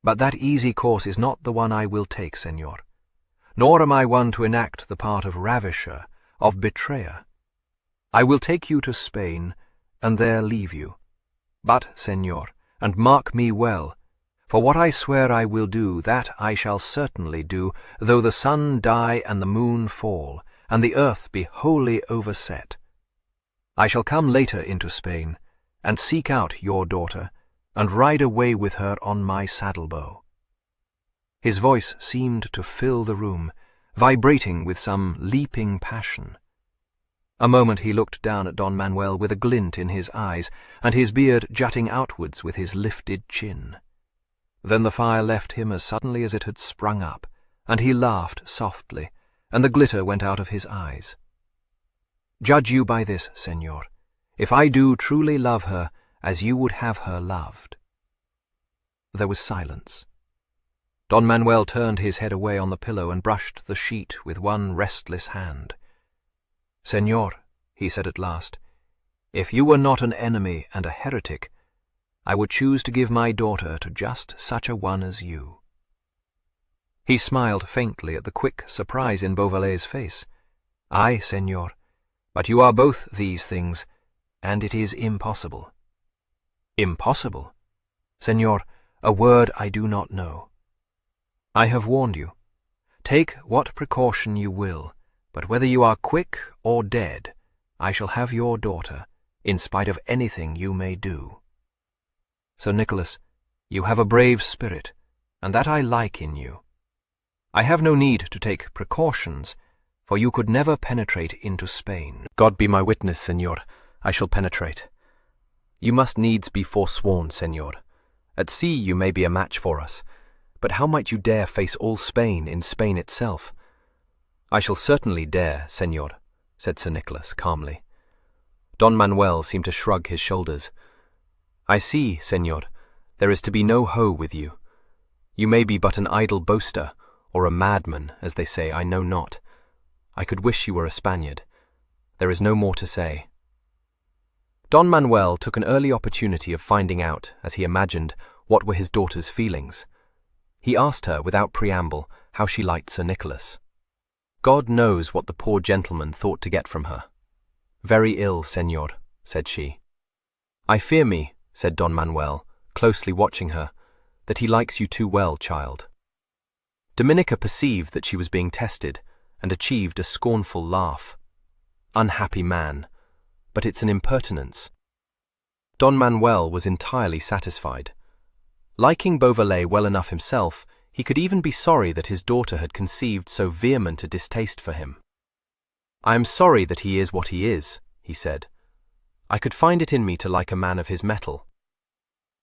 A: "But that easy course is not the one I will take, senor. Nor am I one to enact the part of ravisher, of betrayer. I will take you to Spain, and there leave you. But, senor, and mark me well, for what I swear I will do, that I shall certainly do, though the sun die and the moon fall, and the earth be wholly overset. I shall come later into Spain, and seek out your daughter, and ride away with her on my saddle-bow." His voice seemed to fill the room, vibrating with some leaping passion. A moment he looked down at Don Manuel with a glint in his eyes, and his beard jutting outwards with his lifted chin. Then the fire left him as suddenly as it had sprung up, and he laughed softly, and the glitter went out of his eyes. "Judge you by this, senor, if I do truly love her as you would have her loved." There was silence. Don Manuel turned his head away on the pillow and brushed the sheet with one restless hand. "Senor," he said at last, "if you were not an enemy and a heretic, I would choose to give my daughter to just such a one as you." He smiled faintly at the quick surprise in Beauvallet's face. "Aye, senor, but you are both these things, and it is impossible." "Impossible? Senor, a word I do not know. I have warned you. Take what precaution you will, but whether you are quick or dead, I shall have your daughter, in spite of anything you may do. Sir Nicholas, you have a brave spirit, and that I like in you. I have no need to take precautions, for you could never penetrate into Spain."
B: "God be my witness, senor, I shall penetrate. You must needs be forsworn, senor. At sea you may be a match for us, but how might you dare face all Spain in Spain itself?" "I shall certainly dare, senor," said Sir Nicholas calmly. Don Manuel seemed to shrug his shoulders. "I see, senor, there is to be no hoe with you. You may be but an idle boaster, or a madman, as they say, I know not. I could wish you were a Spaniard. There is no more to say." Don Manuel took an early opportunity of finding out, as he imagined, what were his daughter's feelings. He asked her, without preamble, how she liked Sir Nicholas. God knows what the poor gentleman thought to get from her. "Very ill, senor," said she. "I fear me," said Don Manuel, closely watching her, "that he likes you too well, child." Dominica perceived that she was being tested, and achieved a scornful laugh. "Unhappy man, but it's an impertinence." Don Manuel was entirely satisfied. Liking Beauvallet well enough himself, he could even be sorry that his daughter had conceived so vehement a distaste for him. "I am sorry that he is what he is," he said. "I could find it in me to like a man of his mettle."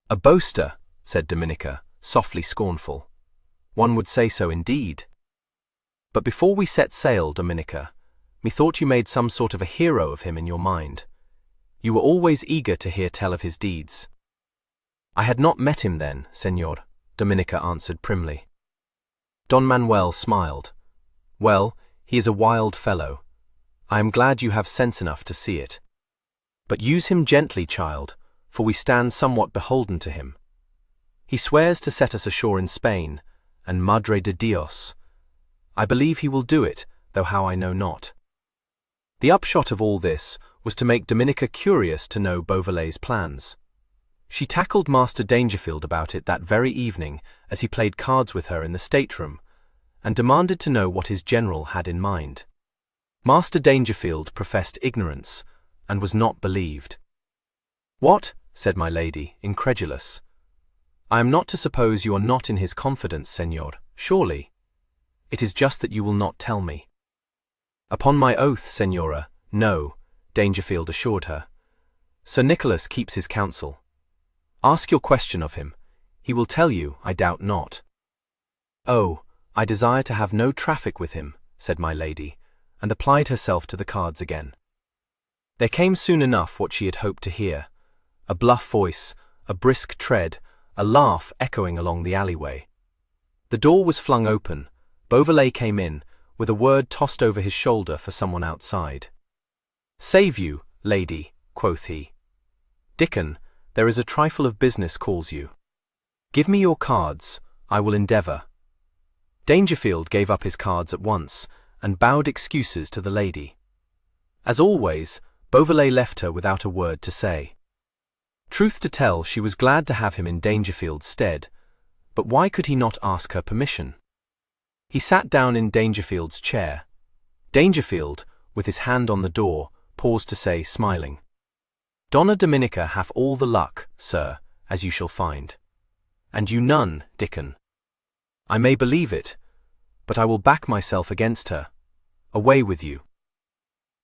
B: "A boaster," said Dominica, softly scornful. "One would say so indeed. But before we set sail, Dominica,
A: Methought you made some sort of a hero of him in your mind. You were always eager to hear tell of his deeds. I had not met him then, Señor, Dominica answered primly. Don Manuel smiled. Well, he is a wild fellow. I am glad you have sense enough to see it. But use him gently, child, for we stand somewhat beholden to him. He swears to set us ashore in Spain, and Madre de Dios. I believe he will do it, though how I know not. The upshot of all this was to make Dominica curious to know Beauvallet's plans. She tackled Master Dangerfield about it that very evening as he played cards with her in the stateroom, and demanded to know what his general had in mind. Master Dangerfield professed ignorance, and was not believed. What? Said my lady, incredulous. I am not to suppose you are not in his confidence, Señor, surely. It is just that you will not tell me. Upon my oath, Señora, no, Dangerfield assured her. Sir Nicholas keeps his counsel. Ask your question of him. He will tell you, I doubt not. Oh, I desire to have no traffic with him, said my lady, and applied herself to the cards again. There came soon enough what she had hoped to hear. A bluff voice, a brisk tread, a laugh echoing along the alleyway. The door was flung open. Beauvallet came in, with a word tossed over his shoulder for someone outside. Save you, lady, quoth he. Dickon, there is a trifle of business calls you. Give me your cards, I will endeavour. Dangerfield gave up his cards at once, and bowed excuses to the lady. As always, Beauvallet left her without a word to say. Truth to tell, she was glad to have him in Dangerfield's stead, but why could he not ask her permission? He sat down in Dangerfield's chair. Dangerfield, with his hand on the door, paused to say, smiling, Donna Dominica hath all the luck, sir, as you shall find. And you none, Dickon. I may believe it, but I will back myself against her. Away with you.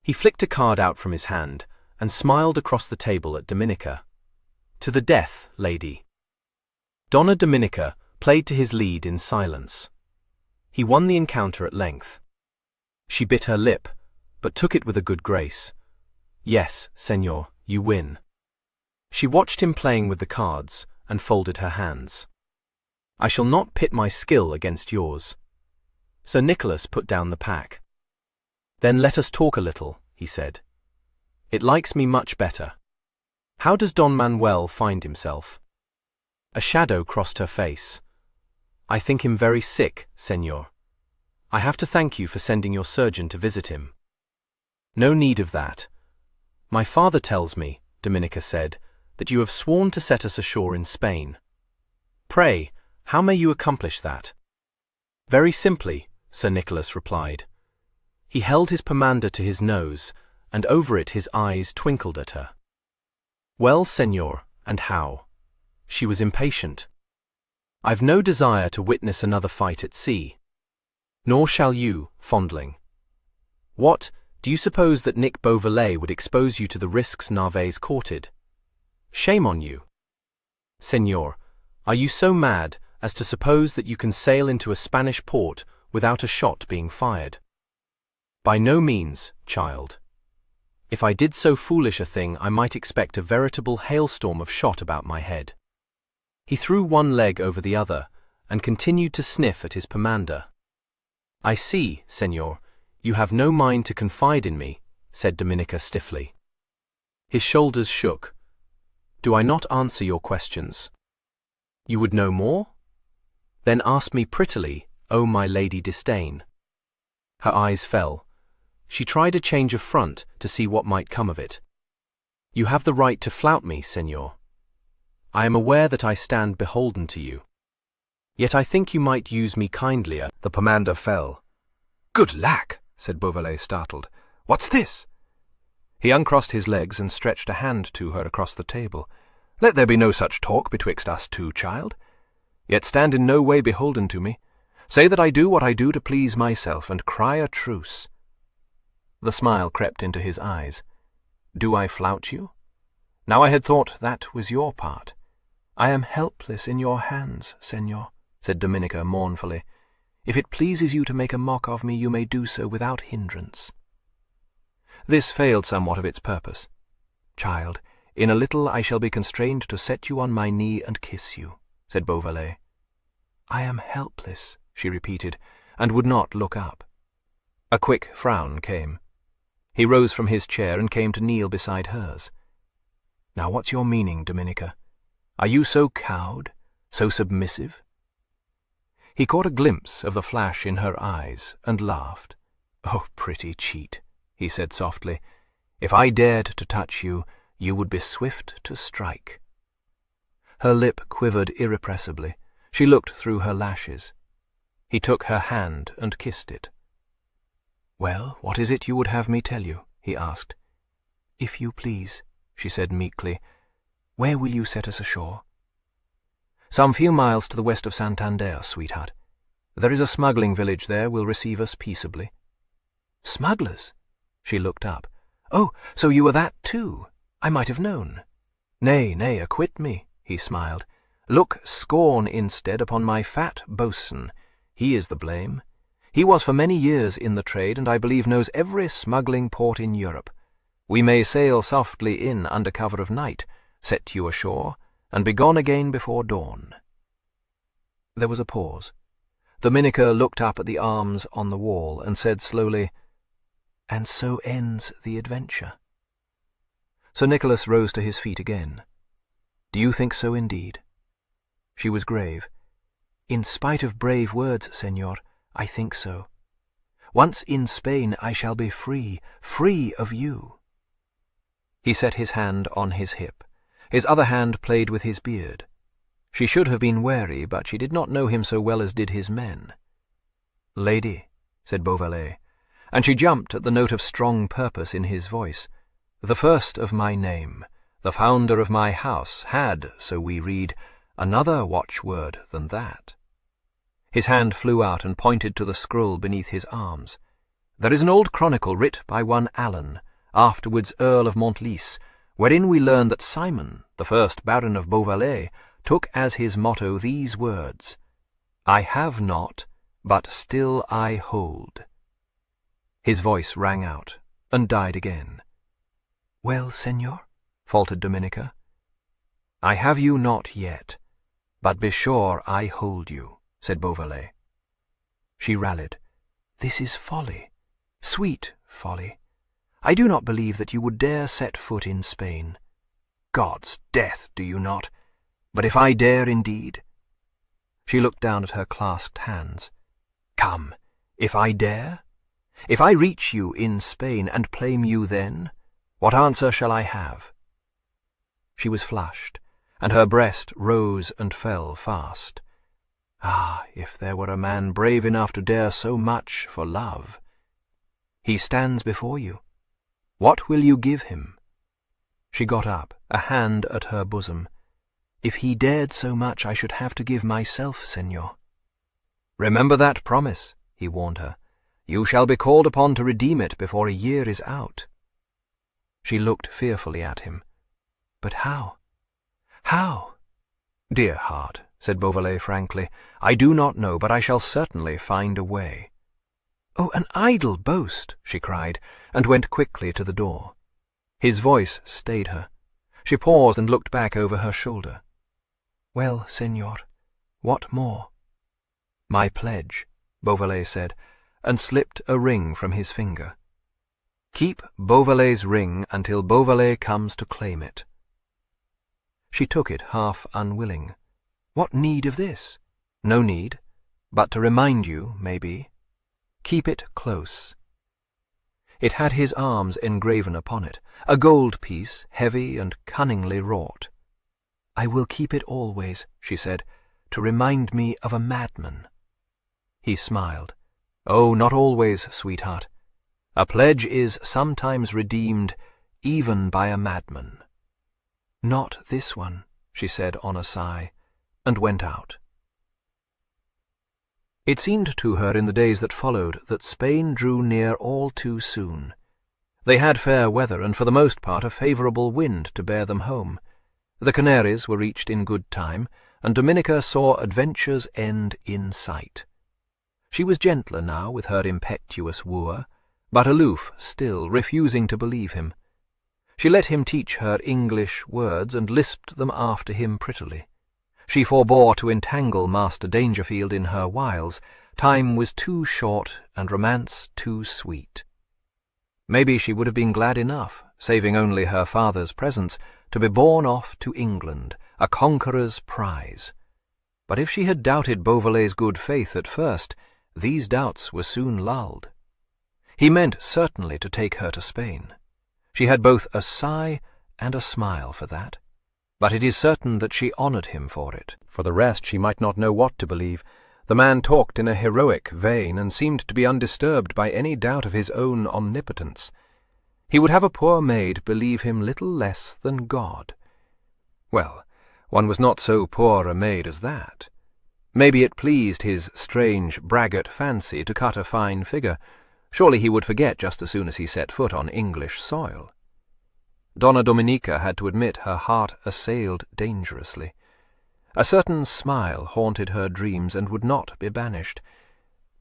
A: He flicked a card out from his hand, and smiled across the table at Dominica. To the death, lady. Donna Dominica played to his lead in silence. He won the encounter at length. She bit her lip, but took it with a good grace. Yes, Señor, you win. She watched him playing with the cards, and folded her hands. I shall not pit my skill against yours. Sir Nicholas put down the pack. Then let us talk a little, he said. It likes me much better. How does Don Manuel find himself? A shadow crossed her face. I think him very sick, Señor. I have to thank you for sending your surgeon to visit him. No need of that. My father tells me, Dominica said, that you have sworn to set us ashore in Spain. Pray, how may you accomplish that? Very simply, Sir Nicholas replied. He held his pomander to his nose, and over it his eyes twinkled at her. Well, Señor, and how? She was impatient. I've no desire to witness another fight at sea. Nor shall you, fondling. What, do you suppose that Nick Beauvallet would expose you to the risks Narvaez courted? Shame on you. Señor, are you so mad as to suppose that you can sail into a Spanish port without a shot being fired? By no means, child. If I did so foolish a thing, I might expect a veritable hailstorm of shot about my head. He threw one leg over the other, and continued to sniff at his pomander. I see, Señor, you have no mind to confide in me, said Dominica stiffly. His shoulders shook. Do I not answer your questions? You would know more? Then ask me prettily, O my Lady Disdain. Her eyes fell. She tried a change of front to see what might come of it. You have the right to flout me, Señor. I am aware that I stand beholden to you. Yet I think you might use me kindlier.
B: The pomander fell. Good lack, said Beauvallet, startled. What's this? He uncrossed his legs and stretched a hand to her across the table. Let there be no such talk betwixt us two, child. Yet stand in no way beholden to me. Say that I do what I do to please myself, and cry a truce. The smile crept into his eyes. Do I flout you? Now I had thought that was your part. I am helpless in your hands, Señor, said Dominica mournfully. If it pleases you to make a mock of me, you may do so without hindrance.
A: This failed somewhat of its purpose. "Child, in a little I shall be constrained to set you on my knee and kiss you," said Beauvallet. "I am helpless," she repeated, and would not look up. A quick frown came. He rose from his chair and came to kneel beside hers. "Now what's your meaning, Dominica? Are you so cowed, so submissive?" He caught a glimpse of the flash in her eyes and laughed. "Oh, pretty cheat," he said softly. "If I dared to touch you, you would be swift to strike." Her lip quivered irrepressibly. She looked through her lashes. He took her hand and kissed it. "Well, what is it you would have me tell you?" he asked. "If you please," she said meekly. "Where will you set us ashore?" "Some few miles to the west of Santander, sweetheart. There is a smuggling village there will receive us peaceably." "Smugglers?" She looked up. "Oh, so you are that too? I might have known." "Nay, nay, acquit me," he smiled. "Look scorn instead upon my fat boatswain. He is the blame. He was for many years in the trade, and I believe knows every smuggling port in Europe. We may sail softly in under cover of night, set you ashore, and be gone again before dawn." There was a pause. Dominica looked up at the arms on the wall and said slowly, "And so ends the adventure." Sir Nicholas rose to his feet again. "Do you think so indeed?" She was grave. "In spite of brave words, Senor, I think so. Once in Spain I shall be free, free of you." He set his hand on his hip. His other hand played with his beard. She should have been wary, but she did not know him so well as did his men. "Lady," said Beauvallet, and she jumped at the note of strong purpose in his voice. "The first of my name, the founder of my house, had, so we read, another watchword than that." His hand flew out and pointed to the scroll beneath his arms. "There is an old chronicle writ by one Alan, afterwards Earl of Montlis, wherein we learn that Simon, the first Baron of Beauvallet, took as his motto these words, 'I have not, but still I hold.'" His voice rang out and died again. "Well, Senor?" faltered Dominica. "I have you not yet, but be sure I hold you," said Beauvallet. She rallied. "This is folly, sweet folly. I do not believe that you would dare set foot in Spain. God's death, do you not? But if I dare indeed—" She looked down at her clasped hands. "Come, if I dare? If I reach you in Spain and claim you then, what answer shall I have?" She was flushed, and her breast rose and fell fast. Ah, if there were a man brave enough to dare so much for love! "He stands before you. What will you give him?" She got up, a hand at her bosom. "If he dared so much, I should have to give myself, Senor." "Remember that promise," he warned her. "You shall be called upon to redeem it before a year is out." She looked fearfully at him. "But how? How?" "Dear heart," said Beauvallet frankly, "I do not know, but I shall certainly find a way." "Oh, an idle boast!" she cried, and went quickly to the door. His voice stayed her. She paused and looked back over her shoulder. "Well, Senor, what more?" "My pledge," Beauvallet said, and slipped a ring from his finger. "Keep Beauvallet's ring until Beauvallet comes to claim it." She took it half unwilling. "What need of this?" "No need, but to remind you, maybe. Keep it close." It had his arms engraven upon it, a gold piece, heavy and cunningly wrought. "I will keep it always," she said, "to remind me of a madman." He smiled. "Oh, not always, sweetheart. A pledge is sometimes redeemed even by a madman." "Not this one," she said on a sigh, and went out. It seemed to her in the days that followed that Spain drew near all too soon. They had fair weather and for the most part a favourable wind to bear them home. The Canaries were reached in good time, and Dominica saw adventure's end in sight. She was gentler now with her impetuous wooer, but aloof still, refusing to believe him. She let him teach her English words and lisped them after him prettily. She forbore to entangle Master Dangerfield in her wiles. Time was too short and romance too sweet. Maybe she would have been glad enough, saving only her father's presence, to be borne off to England, a conqueror's prize. But if she had doubted Beauvallet's good faith at first, these doubts were soon lulled. He meant certainly to take her to Spain. She had both a sigh and a smile for that, but it is certain that she honoured him for it.
B: For the rest, she might not know what to believe. The man talked in a heroic vein and seemed to be undisturbed by any doubt of his own omnipotence. He would have a poor maid believe him little less than God. Well, one was not so poor a maid as that. Maybe it pleased his strange braggart fancy to cut a fine figure. Surely he would forget just as soon as he set foot on English soil. Donna Dominica had to admit her heart assailed dangerously. A certain smile haunted her dreams and would not be banished.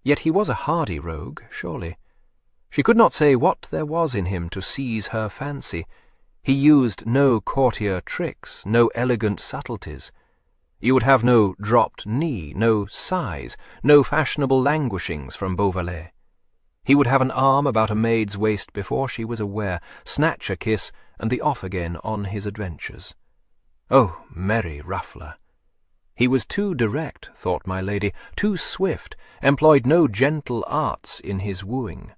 B: Yet he was a hardy rogue, surely. She could not say what there was in him to seize her fancy. He used no courtier tricks, no elegant subtleties. You would have no dropped knee, no sighs, no fashionable languishings from Beauvallet. He would have an arm about a maid's waist before she was aware, snatch a kiss, and be off again on his adventures. Oh, merry ruffler! He was too direct, thought my lady, too swift, employed no gentle arts in his wooing.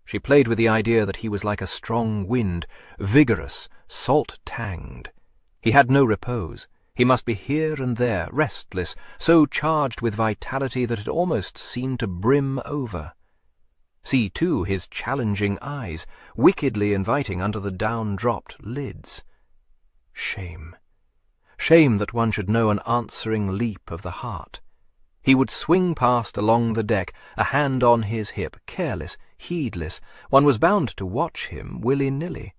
B: She played with the idea that he was like a strong wind, vigorous, salt-tanged. He had no repose. He must be here and there, restless, so charged with vitality that it almost seemed to brim over. See, too, his challenging eyes, wickedly inviting under the down-dropped lids. Shame. Shame that one should know an answering leap of the heart. He would swing past along the deck, a hand on his hip, careless, heedless. One was bound to watch him willy-nilly.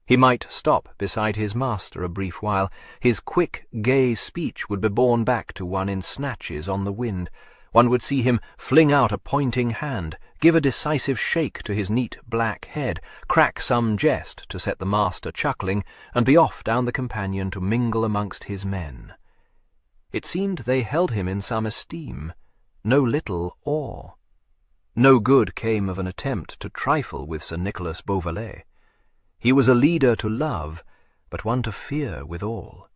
B: He might stop beside his master a brief while. His quick, gay speech would be borne back to one in snatches on the wind. One would see him fling out a pointing hand, give a decisive shake to his neat black head, crack some jest to set the master chuckling, and be off down the companion to mingle amongst his men. It seemed they held him in some esteem, no little awe. No good came of an attempt to trifle with Sir Nicholas Beauvallet. He was a leader to love, but one to fear withal.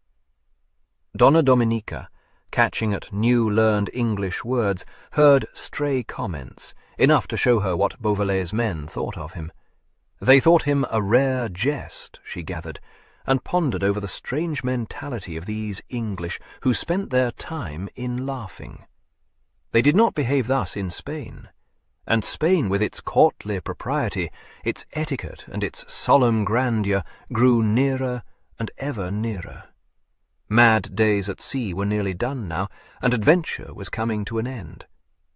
B: Donna Dominica, catching at new-learned English words, heard stray comments, enough to show her what Beauvallet's men thought of him. They thought him a rare jest, she gathered, and pondered over the strange mentality of these English who spent their time in laughing. They did not behave thus in Spain, and Spain, with its courtly propriety, its etiquette and its solemn grandeur, grew nearer and ever nearer. Mad days at sea were nearly done now, and adventure was coming to an end.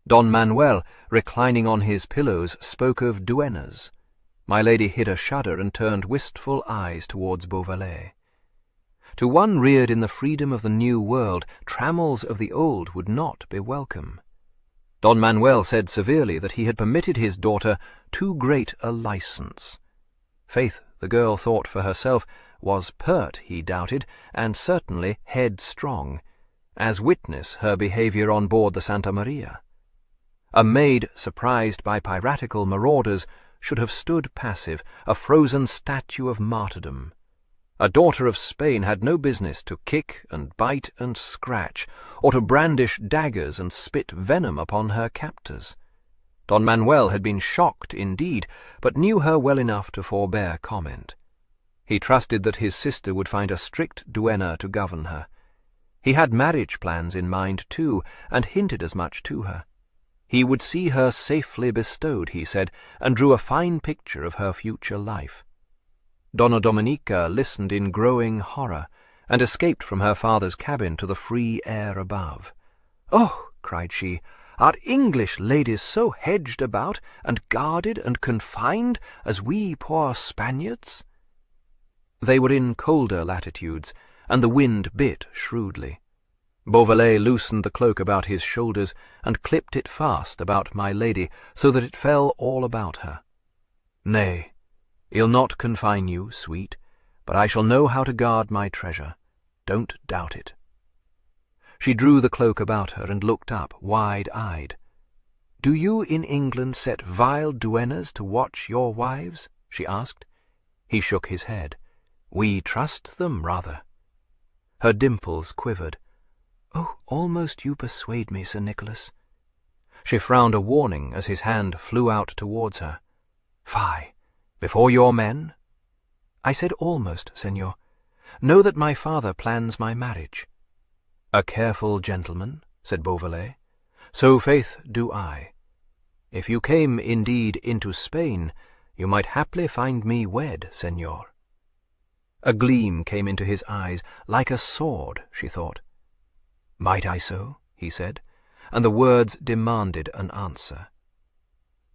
B: Don Manuel, reclining on his pillows, spoke of duennas. My lady hid a shudder and turned wistful eyes towards Beauvallet. To one reared in the freedom of the new world, trammels of the old would not be welcome. Don Manuel said severely that he had permitted his daughter too great a license. Faith, the girl thought for herself, was pert, he doubted, and certainly headstrong, as witness her behaviour on board the Santa Maria. A maid surprised by piratical marauders should have stood passive, a frozen statue of martyrdom. A daughter of Spain had no business to kick and bite and scratch, or to brandish daggers and spit venom upon her captors. Don Manuel had been shocked indeed, but knew her well enough to forbear comment. He trusted that his sister would find a strict duenna to govern her. He had marriage plans in mind too, and hinted as much to her. He would see her safely bestowed, he said, and drew a fine picture of her future life. Donna Dominica listened in growing horror, and escaped from her father's cabin to the free air above. "Oh," cried she, "are English ladies so hedged about, and guarded and confined, as we poor Spaniards?" They were in colder latitudes, and the wind bit shrewdly. Beauvallet loosened the cloak about his shoulders and clipped it fast about my lady, so that it fell all about her.
A: Nay, he'll not confine you, sweet, but I shall know how to guard my treasure. Don't doubt it. She drew the cloak about her and looked up, wide-eyed. Do you in England set vile duennas to watch your wives? She asked. He shook his head. We trust them, rather. Her dimples quivered. Oh, almost you persuade me, Sir Nicholas. She frowned a warning as his hand flew out towards her. Fie, before your men? I said almost, Senor. Know that my father plans my marriage. A careful gentleman, said Beauvallet. So faith do I. If you came indeed into Spain, you might haply find me wed, Senor. A gleam came into his eyes, like a sword, she thought. Might I so? He said, and the words demanded an answer.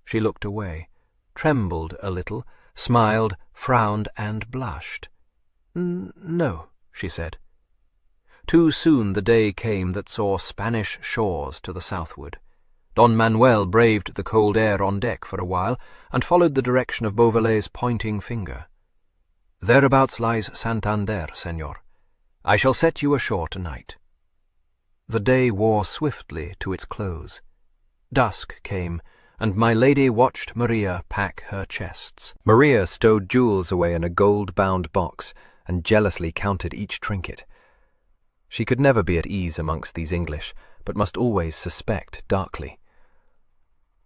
A: She looked away, trembled a little, smiled, frowned, and blushed. No, she said. Too soon the day came that saw Spanish shores to the southward. Don Manuel braved the cold air on deck for a while, and followed the direction of Beauvallet's pointing finger. Thereabouts lies Santander, Senor. I shall set you ashore tonight. The day wore swiftly to its close. Dusk came, and my lady watched Maria pack her chests.
B: Maria stowed jewels away in a gold-bound box, and jealously counted each trinket. She could never be at ease amongst these English, but must always suspect darkly.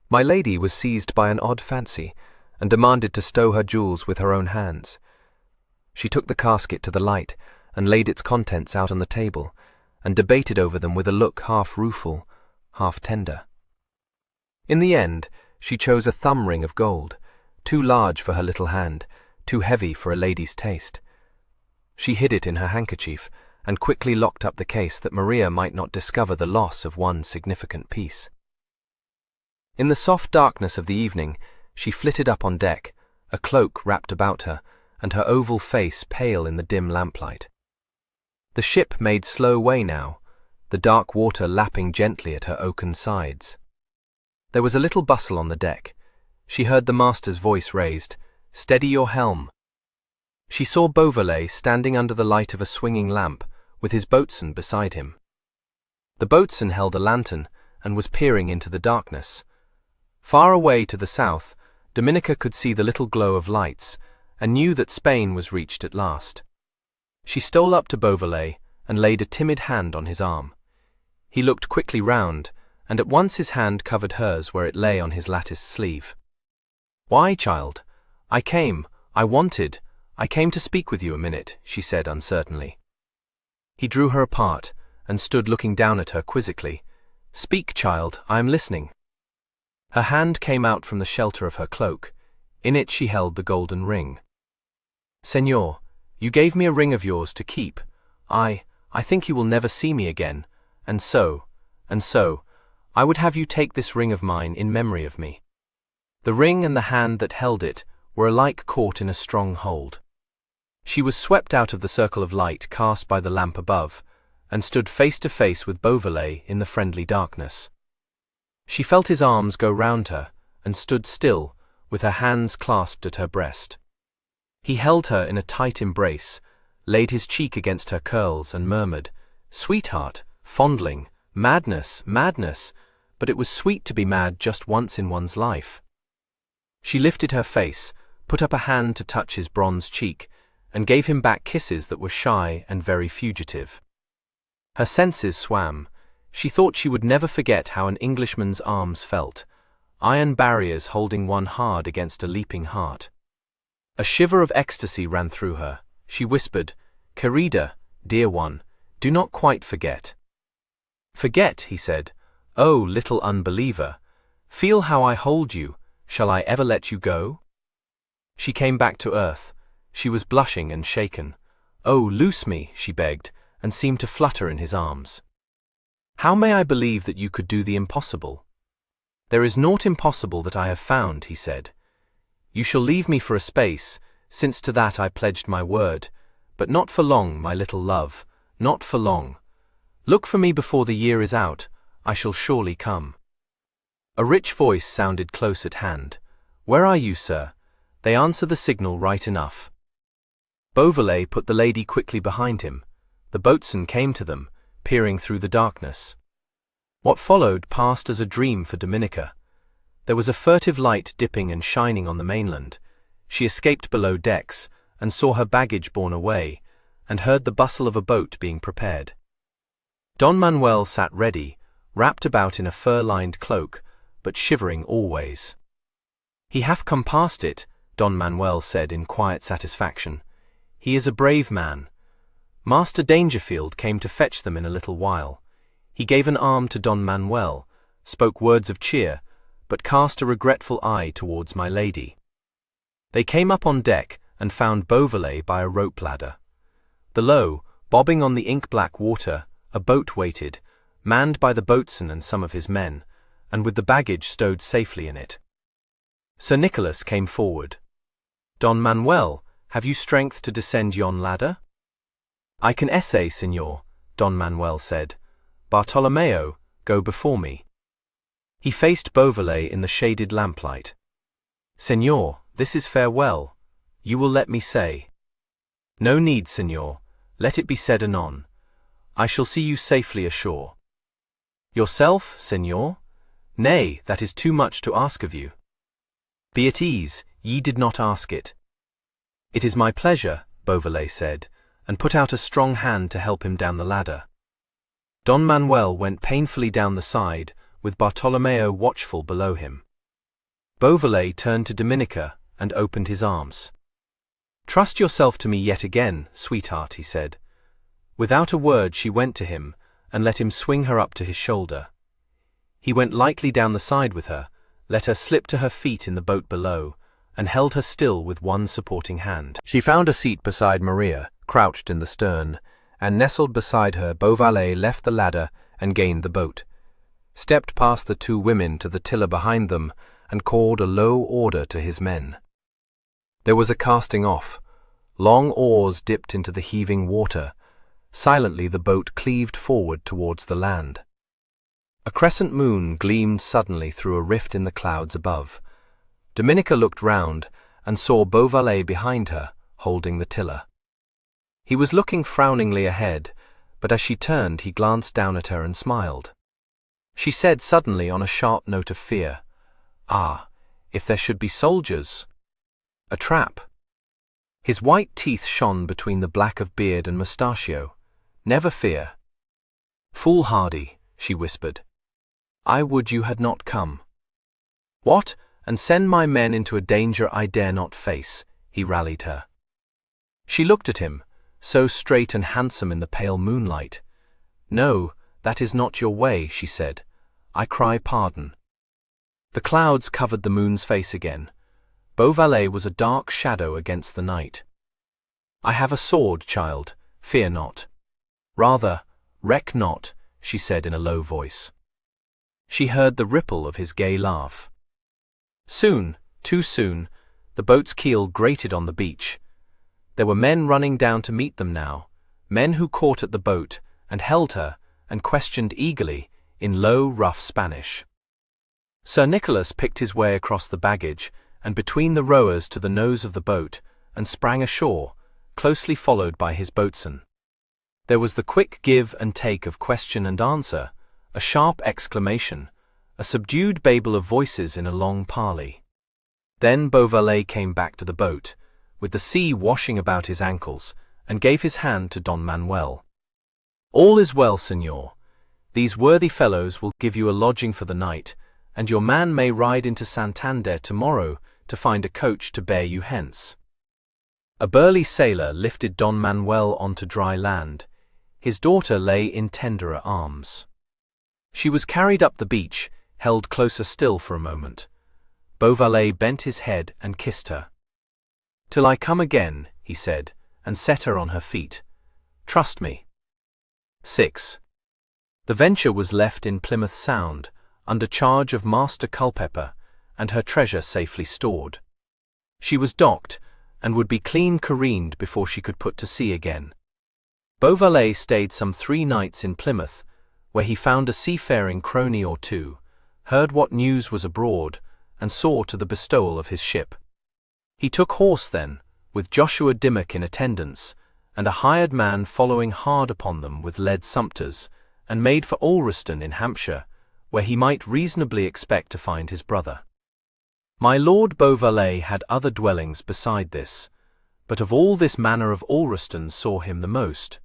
B: My lady was seized by an odd fancy, and demanded to stow her jewels with her own hands. She took the casket to the light, and laid its contents out on the table, and debated over them with a look half rueful, half tender. In the end, she chose a thumb ring of gold, too large for her little hand, too heavy for a lady's taste. She hid it in her handkerchief, and quickly locked up the case that Maria might not discover the loss of one significant piece. In the soft darkness of the evening, she flitted up on deck, a cloak wrapped about her, and her oval face pale in the dim lamplight. The ship made slow way now, the dark water lapping gently at her oaken sides. There was a little bustle on the deck. She heard the master's voice raised, "Steady your helm." She saw Beauvallet standing under the light of a swinging lamp, with his boatswain beside him. The boatswain held a lantern, and was peering into the darkness. Far away to the south, Dominica could see the little glow of lights, and knew that Spain was reached at last. She stole up to Beauvallet, and laid a timid hand on his arm. He looked quickly round, and at once his hand covered hers where it lay on his latticed sleeve. "Why, child? I came to speak with you a minute," she said uncertainly. He drew her apart, and stood looking down at her quizzically. "Speak, child, I am listening." Her hand came out from the shelter of her cloak. In it she held the golden ring. "Senor, you gave me a ring of yours to keep. I think you will never see me again, and so, I would have you take this ring of mine in memory of me." The ring and the hand that held it were alike caught in a strong hold. She was swept out of the circle of light cast by the lamp above, and stood face to face with Beauvallet in the friendly darkness. She felt his arms go round her, and stood still, with her hands clasped at her breast. He held her in a tight embrace, laid his cheek against her curls, and murmured, "Sweetheart, fondling, madness, madness, but it was sweet to be mad just once in one's life." She lifted her face, put up a hand to touch his bronze cheek, and gave him back kisses that were shy and very fugitive. Her senses swam. She thought she would never forget how an Englishman's arms felt, iron barriers holding one hard against a leaping heart. A shiver of ecstasy ran through her. She whispered, "Querida, dear one, do not quite forget." "Forget," he said. "Oh, little unbeliever. Feel how I hold you. Shall I ever let you go?" She came back to earth. She was blushing and shaken. "Oh, loose me," she begged, and seemed to flutter in his arms. "How may I believe that you could do the impossible?" "There is naught impossible that I have found," he said. "You shall leave me for a space, since to that I pledged my word, but not for long, my little love, not for long. Look for me before the year is out. I shall surely come." A rich voice sounded close at hand. "Where are you, sir?"
A: They answer the signal right enough." Beauvallet put the lady quickly behind him. The boatswain came to them, peering through the darkness. What followed passed as a dream for Dominica. There was a furtive light dipping and shining on the mainland. She escaped below decks, and saw her baggage borne away, and heard the bustle of a boat being prepared. Don Manuel sat ready, wrapped about in a fur-lined cloak, but shivering always. "He hath come past it," Don Manuel said in quiet satisfaction. "He is a brave man. Master Dangerfield came to fetch them in a little while. He gave an arm to Don Manuel, spoke words of cheer, but cast a regretful eye towards my lady." They came up on deck and found Beauvallet by a rope ladder. Below, bobbing on the ink-black water, a boat waited, manned by the boatswain and some of his men, and with the baggage stowed safely in it. Sir Nicholas came forward. "Don Manuel, have you strength to descend yon ladder?" "I can essay, Signor," Don Manuel said. "Bartolomeo, go before me." He faced Beauvallet in the shaded lamplight. "Signor, this is farewell. You will let me say." "No need, Signor. Let it be said anon. I shall see you safely ashore." "Yourself, Signor? Nay, that is too much to ask of you." "Be at ease, ye did not ask it." "It is my pleasure," Beauvallet said, and put out a strong hand to help him down the ladder. Don Manuel went painfully down the side, with Bartolomeo watchful below him. Beauvallet turned to Dominica and opened his arms. "Trust yourself to me yet again, sweetheart," he said. Without a word she went to him, and let him swing her up to his shoulder. He went lightly down the side with her, let her slip to her feet in the boat below, and held her still with one supporting hand. She found a seat beside Maria, crouched in the stern, and nestled beside her Beauvallet left the ladder and gained the boat, stepped past the two women to the tiller behind them, and called a low order to his men. There was a casting off. Long oars dipped into the heaving water. Silently the boat cleaved forward towards the land. A crescent moon gleamed suddenly through a rift in the clouds above. Dominica looked round and saw Beauvallet behind her, holding the tiller. He was looking frowningly ahead, but as she turned he glanced down at her and smiled. She said suddenly on a sharp note of fear, "Ah, if there should be soldiers! A trap!" His white teeth shone between the black of beard and mustachio. "Never fear." "Foolhardy," she whispered. "I would you had not come." "What, and send my men into a danger I dare not face," he rallied her. She looked at him, so straight and handsome in the pale moonlight. "No, that is not your way," she said. "I cry pardon." The clouds covered the moon's face again. Beauvallet was a dark shadow against the night. "I have a sword, child, fear not." "Rather, reck not," she said in a low voice. She heard the ripple of his gay laugh. Soon, too soon, the boat's keel grated on the beach. There were men running down to meet them now, men who caught at the boat and held her and questioned eagerly in low, rough Spanish. Sir Nicholas picked his way across the baggage and between the rowers to the nose of the boat and sprang ashore, closely followed by his boatswain. There was the quick give and take of question and answer, a sharp exclamation, a subdued babel of voices in a long parley. Then Beauvallet came back to the boat, with the sea washing about his ankles, and gave his hand to Don Manuel. "All is well, Signor. These worthy fellows will give you a lodging for the night, and your man may ride into Santander tomorrow to find a coach to bear you hence." A burly sailor lifted Don Manuel onto dry land. His daughter lay in tenderer arms. She was carried up the beach, held closer still for a moment. Beauvallet bent his head and kissed her. "Till I come again," he said, and set her on her feet. "Trust me." 6. The Venture was left in Plymouth Sound, under charge of Master Culpeper, and her treasure safely stored. She was docked, and would be clean careened before she could put to sea again. Beauvallet stayed some 3 nights in Plymouth, where he found a seafaring crony or two, heard what news was abroad, and saw to the bestowal of his ship. He took horse then, with Joshua Dimmock in attendance, and a hired man following hard upon them with lead sumpters, and made for Alreston in Hampshire, where he might reasonably expect to find his brother. My Lord Beauvallet had other dwellings beside this, but of all this manor of Alreston saw him the most.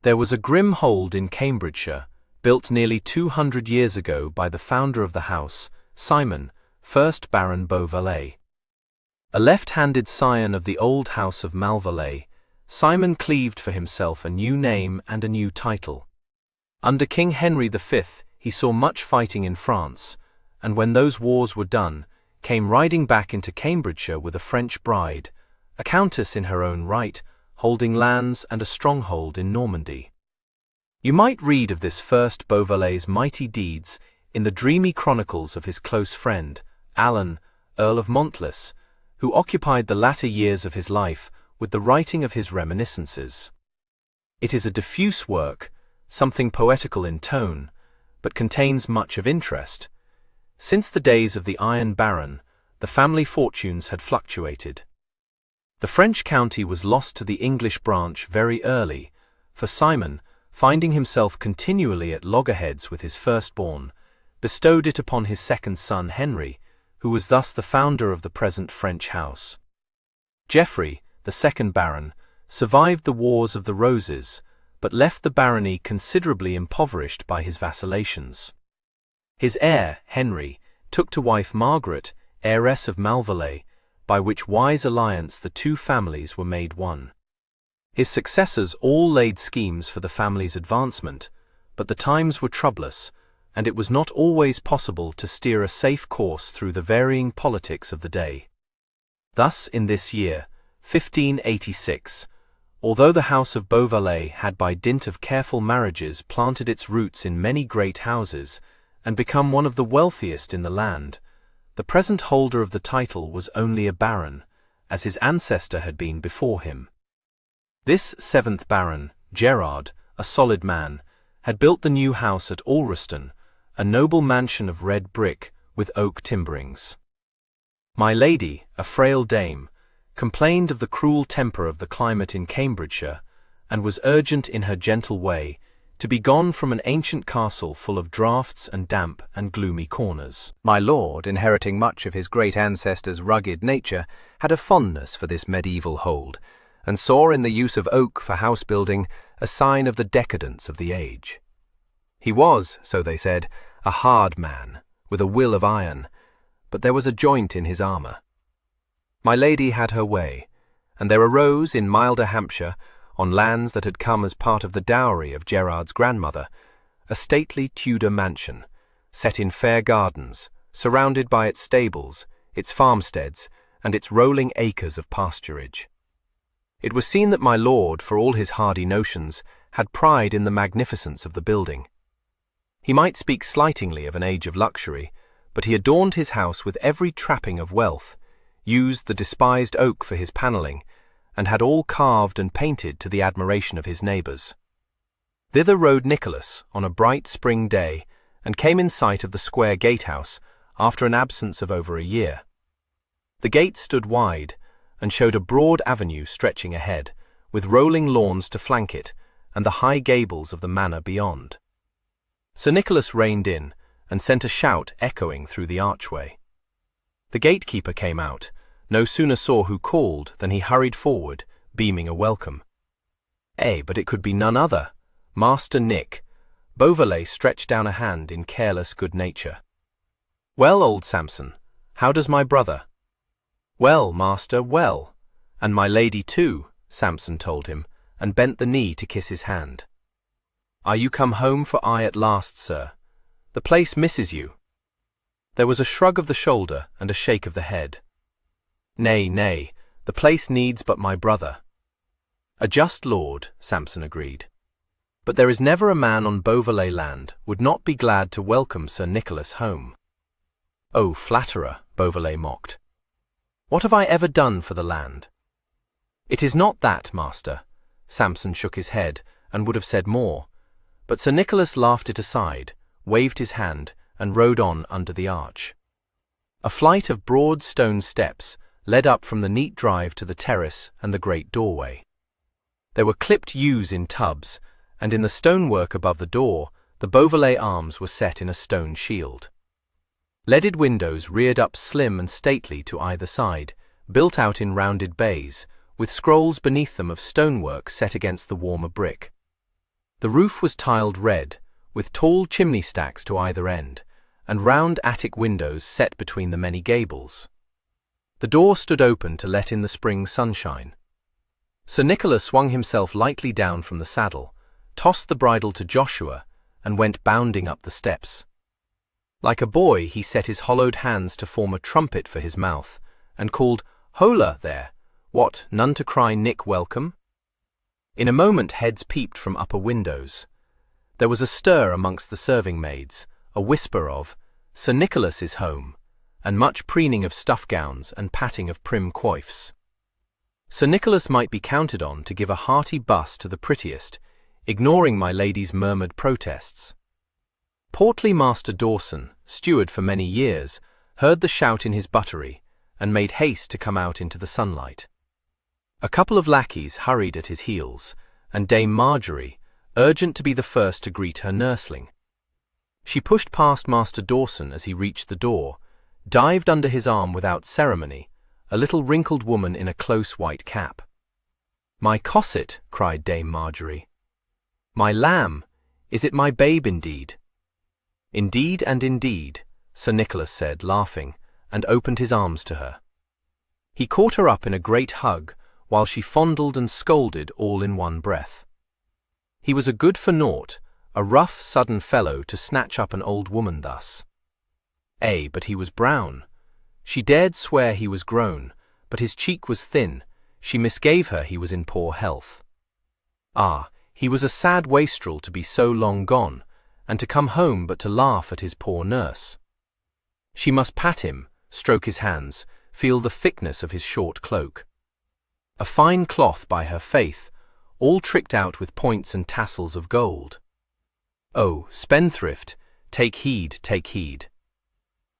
A: There was a grim hold in Cambridgeshire, built nearly 200 years ago by the founder of the house, Simon, 1st Baron Beauvallet. A left-handed scion of the old house of Malvalais, Simon cleaved for himself a new name and a new title. Under King Henry V, he saw much fighting in France, and when those wars were done, came riding back into Cambridgeshire with a French bride, a countess in her own right, holding lands and a stronghold in Normandy. You might read of this first Beauvallet's mighty deeds in the dreamy chronicles of his close friend, Alan, Earl of Montless, who occupied the latter years of his life with the writing of his reminiscences. It is a diffuse work, something poetical in tone, but contains much of interest. Since the days of the Iron Baron, the family fortunes had fluctuated. The French county was lost to the English branch very early, for Simon, finding himself continually at loggerheads with his firstborn, bestowed it upon his second son Henry, who was thus the founder of the present French house. Geoffrey, the second Baron, survived the Wars of the Roses, but left the barony considerably impoverished by his vacillations. His heir, Henry, took to wife Margaret, heiress of Malvalais, by which wise alliance the two families were made one. His successors all laid schemes for the family's advancement, but the times were troublous, and it was not always possible to steer a safe course through the varying politics of the day. Thus, in this year, 1586, although the house of Beauvallet had by dint of careful marriages planted its roots in many great houses, and become one of the wealthiest in the land, the present holder of the title was only a baron, as his ancestor had been before him. This 7th Baron, Gerard, a solid man, had built the new house at Alreston, a noble mansion of red brick with oak timberings. My lady, a frail dame, complained of the cruel temper of the climate in Cambridgeshire, and was urgent in her gentle way to be gone from an ancient castle full of draughts and damp and gloomy corners.
B: My lord, inheriting much of his great ancestor's rugged nature, had a fondness for this medieval hold, and saw in the use of oak for house-building a sign of the decadence of the age. He was, so they said, a hard man, with a will of iron, but there was a joint in his armour. My lady had her way, and there arose in milder Hampshire, on lands that had come as part of the dowry of Gerard's grandmother, a stately Tudor mansion, set in fair gardens, surrounded by its stables, its farmsteads, and its rolling acres of pasturage. It was seen that my lord, for all his hardy notions, had pride in the magnificence of the building. He might speak slightingly of an age of luxury, but he adorned his house with every trapping of wealth, used the despised oak for his panelling, and had all carved and painted to the admiration of his neighbours. Thither rode Nicholas on a bright spring day, and came in sight of the square gatehouse after an absence of over a year. The gate stood wide, and showed a broad avenue stretching ahead, with rolling lawns to flank it, and the high gables of the manor beyond. Sir Nicholas reined in, and sent a shout echoing through the archway. The gatekeeper came out, no sooner saw who called than he hurried forward, beaming a welcome. But it could be none other. Master Nick. Beauvallet stretched down a hand in careless good nature. "Well, old Samson, how does my brother?" "Well, master, well. And my lady too," Samson told him, and bent the knee to kiss his hand. "Are you come home for aye at last, sir? The place misses you." There was a shrug of the shoulder and a shake of the head. "Nay, nay, the place needs but my brother." "A just lord," Samson agreed. "But there is never a man on Beauvallet land would not be glad to welcome Sir Nicholas home." "Oh, flatterer," Beauvallet mocked. "What have I ever done for the land?" "It is not that, master." Samson shook his head and would have said more, but Sir Nicholas laughed it aside, waved his hand, and rode on under the arch. A flight of broad stone steps,
A: led up from the neat drive to the terrace and the great doorway. There were clipped yews in tubs, and in the stonework above the door, the Beauvallet arms were set in a stone shield. Leaded windows reared up slim and stately to either side, built out in rounded bays, with scrolls beneath them of stonework set against the warmer brick. The roof was tiled red, with tall chimney stacks to either end, and round attic windows set between the many gables. The door stood open to let in the spring sunshine. Sir Nicholas swung himself lightly down from the saddle, tossed the bridle to Joshua, and went bounding up the steps. Like a boy, he set his hollowed hands to form a trumpet for his mouth, and called, "Hola, there! What, none to cry Nick welcome?" In a moment heads peeped from upper windows. There was a stir amongst the serving maids, a whisper of, "Sir Nicholas is home," and much preening of stuff gowns and patting of prim coifs. Sir Nicholas might be counted on to give a hearty buss to the prettiest, ignoring my lady's murmured protests. Portly Master Dawson, steward for many years, heard the shout in his buttery, and made haste to come out into the sunlight. A couple of lackeys hurried at his heels, and Dame Marjorie, urgent to be the first to greet her nursling. She pushed past Master Dawson as he reached the door, dived under his arm without ceremony, a little wrinkled woman in a close white cap. "My cosset," cried Dame Marjorie. "My lamb, is it my babe indeed?" "Indeed and indeed," Sir Nicholas said, laughing, and opened his arms to her. He caught her up in a great hug, while she fondled and scolded all in one breath. He was a good-for-naught, a rough, sudden fellow to snatch up an old woman thus. But he was brown. She dared swear he was grown, but his cheek was thin. She misgave her he was in poor health. He was a sad wastrel to be so long gone, and to come home but to laugh at his poor nurse. She must pat him, stroke his hands, feel the thickness of his short cloak. A fine cloth by her faith, all tricked out with points and tassels of gold. Oh, spendthrift, take heed, take heed.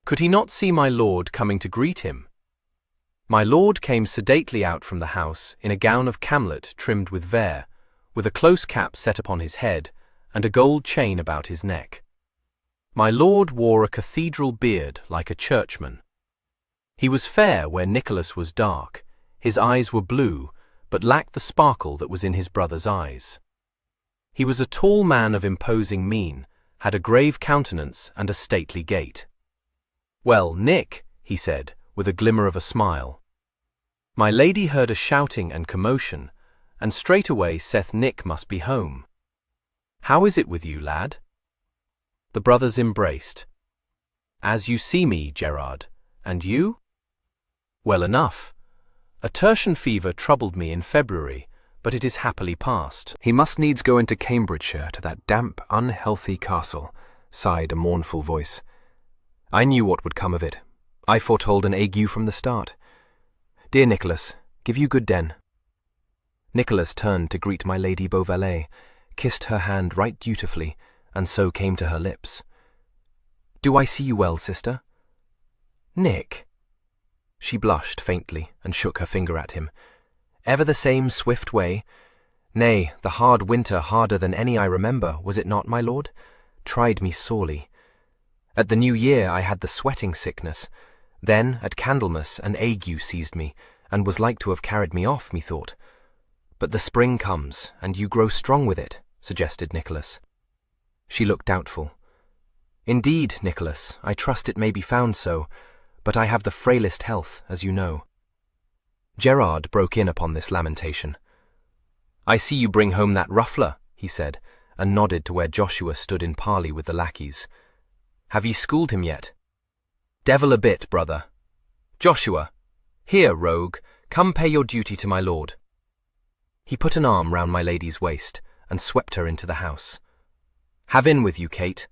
A: Could he not see my lord coming to greet him? My lord came sedately out from the house in a gown of camlet trimmed with vair, with a close cap set upon his head, and a gold chain about his neck. My lord wore a cathedral beard like a churchman. He was fair where Nicholas was dark, his eyes were blue, but lacked the sparkle that was in his brother's eyes. He was a tall man of imposing mien, had a grave countenance and a stately gait. "Well, Nick," he said, with a glimmer of a smile. My lady heard a shouting and commotion, and straightway saith Nick must be home. "How is it with you, lad?" The brothers embraced. "As you see me, Gerard. And you?" "Well enough. A tertian fever troubled me in February, but it is happily past."
B: "He must needs go into Cambridgeshire to that damp, unhealthy castle," sighed a mournful voice. "I knew what would come of it. I foretold an ague from the start. Dear Nicholas, give you good den." Nicholas turned to greet my Lady Beauvallet, kissed her hand right dutifully, and so came to her lips. "Do I see you well, sister?" "Nick." She blushed faintly and shook her finger at him. "Ever the same swift way? Nay, the hard winter, harder than any I remember, was it not, my lord? Tried me sorely. At the New Year I had the sweating sickness. Then, at Candlemas, an ague seized me, and was like to have carried me off, methought. But the spring comes, and you grow strong with it," suggested Nicholas. She looked doubtful. "Indeed, Nicholas, I trust it may be found so, but I have the frailest health, as you know." Gerard broke in upon this lamentation. "I see you bring home that ruffler," he said, and nodded to where Joshua stood in parley with the lackeys. "Have ye schooled him yet?" "Devil a bit, brother. Joshua, here, rogue, come pay your duty to my lord." He put an arm round my lady's waist, and swept her into the house. "Have in with you, Kate.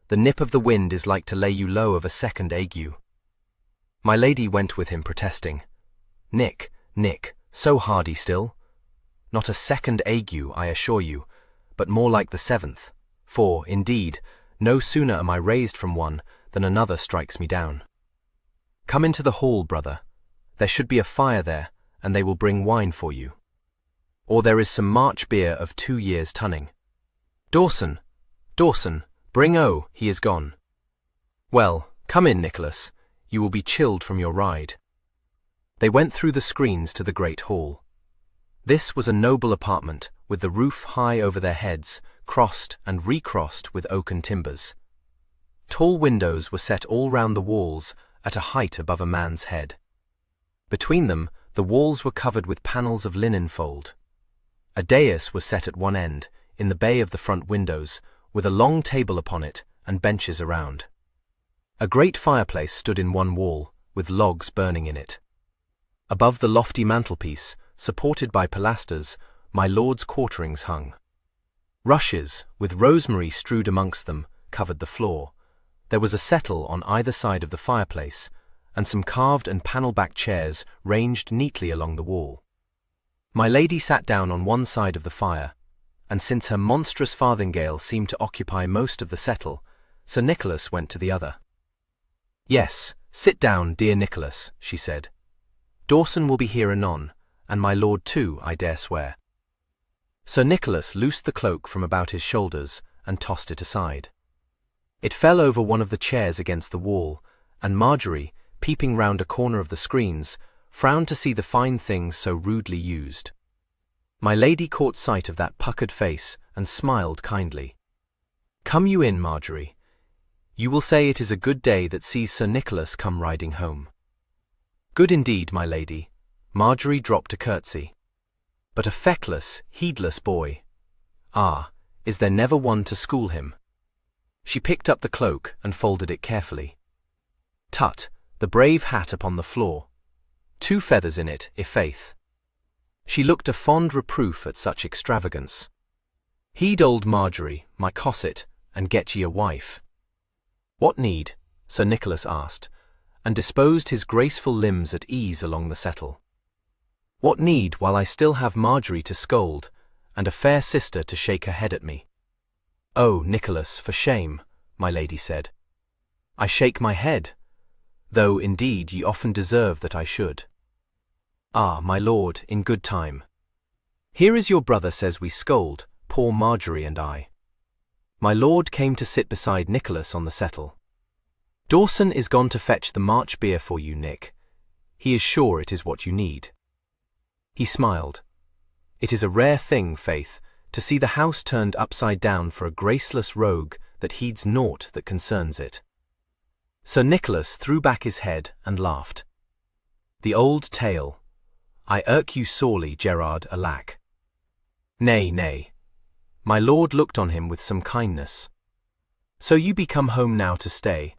B: The nip of the wind is like to lay you low of a second ague." My lady went with him protesting. Nick, so hardy still. Not a second ague, I assure you, but more like the seventh, for, indeed, no sooner am I raised from one than another strikes me down. Come into the hall, brother.
A: There should be a fire there, and they will bring wine for you. Or there is some March beer of 2 years' tunning. Dawson! Dawson! Bring he is gone. Well, come in, Nicholas. You will be chilled from your ride. They went through the screens to the great hall. This was a noble apartment, with the roof high over their heads, crossed and recrossed with oaken timbers. Tall windows were set all round the walls, at a height above a man's head. Between them, the walls were covered with panels of linen fold. A dais was set at one end, in the bay of the front windows, with a long table upon it and benches around. A great fireplace stood in one wall, with logs burning in it. Above the lofty mantelpiece, supported by pilasters, my lord's quarterings hung. Rushes, with rosemary strewed amongst them, covered the floor. There was a settle on either side of the fireplace, and some carved and panel-backed chairs ranged neatly along the wall. My lady sat down on one side of the fire, and since her monstrous farthingale seemed to occupy most of the settle, Sir Nicholas went to the other. "Yes, sit down, dear Nicholas," she said. "Dawson will be here anon, and my lord too, I dare swear." Sir Nicholas loosed the cloak from about his shoulders and tossed it aside. It fell over one of the chairs against the wall, and Marjorie, peeping round a corner of the screens, frowned to see the fine things so rudely used. My lady caught sight of that puckered face and smiled kindly. "Come you in, Marjorie. You will say it is a good day that sees Sir Nicholas come riding home." "Good indeed, my lady." Marjorie dropped a curtsy. "But a feckless, heedless boy. Ah, is there never one to school him?" She picked up the cloak and folded it carefully. Tut, the brave hat upon the floor. 2 feathers in it, i'faith. She looked a fond reproof at such extravagance. "Heed old Marjorie, my cosset, and get ye a wife." "What need?" Sir Nicholas asked, and disposed his graceful limbs at ease along the settle. "What need while I still have Marjorie to scold, and a fair sister to shake her head at me?" "Oh, Nicholas, for shame," my lady said. "I shake my head, though indeed ye often deserve that I should." "Ah, my lord, in good time. Here is your brother says we scold, poor Marjorie and I." My lord came to sit beside Nicholas on the settle. "Dawson is gone to fetch the March beer for you, Nick. He is sure it is what you need." He smiled. It is a rare thing, faith, to see the house turned upside down for a graceless rogue that heeds naught that concerns it. Sir Nicholas threw back his head and laughed. "The old tale. I irk you sorely, Gerard, alack." "Nay, nay." My lord looked on him with some kindness. "So you be come home now to stay?"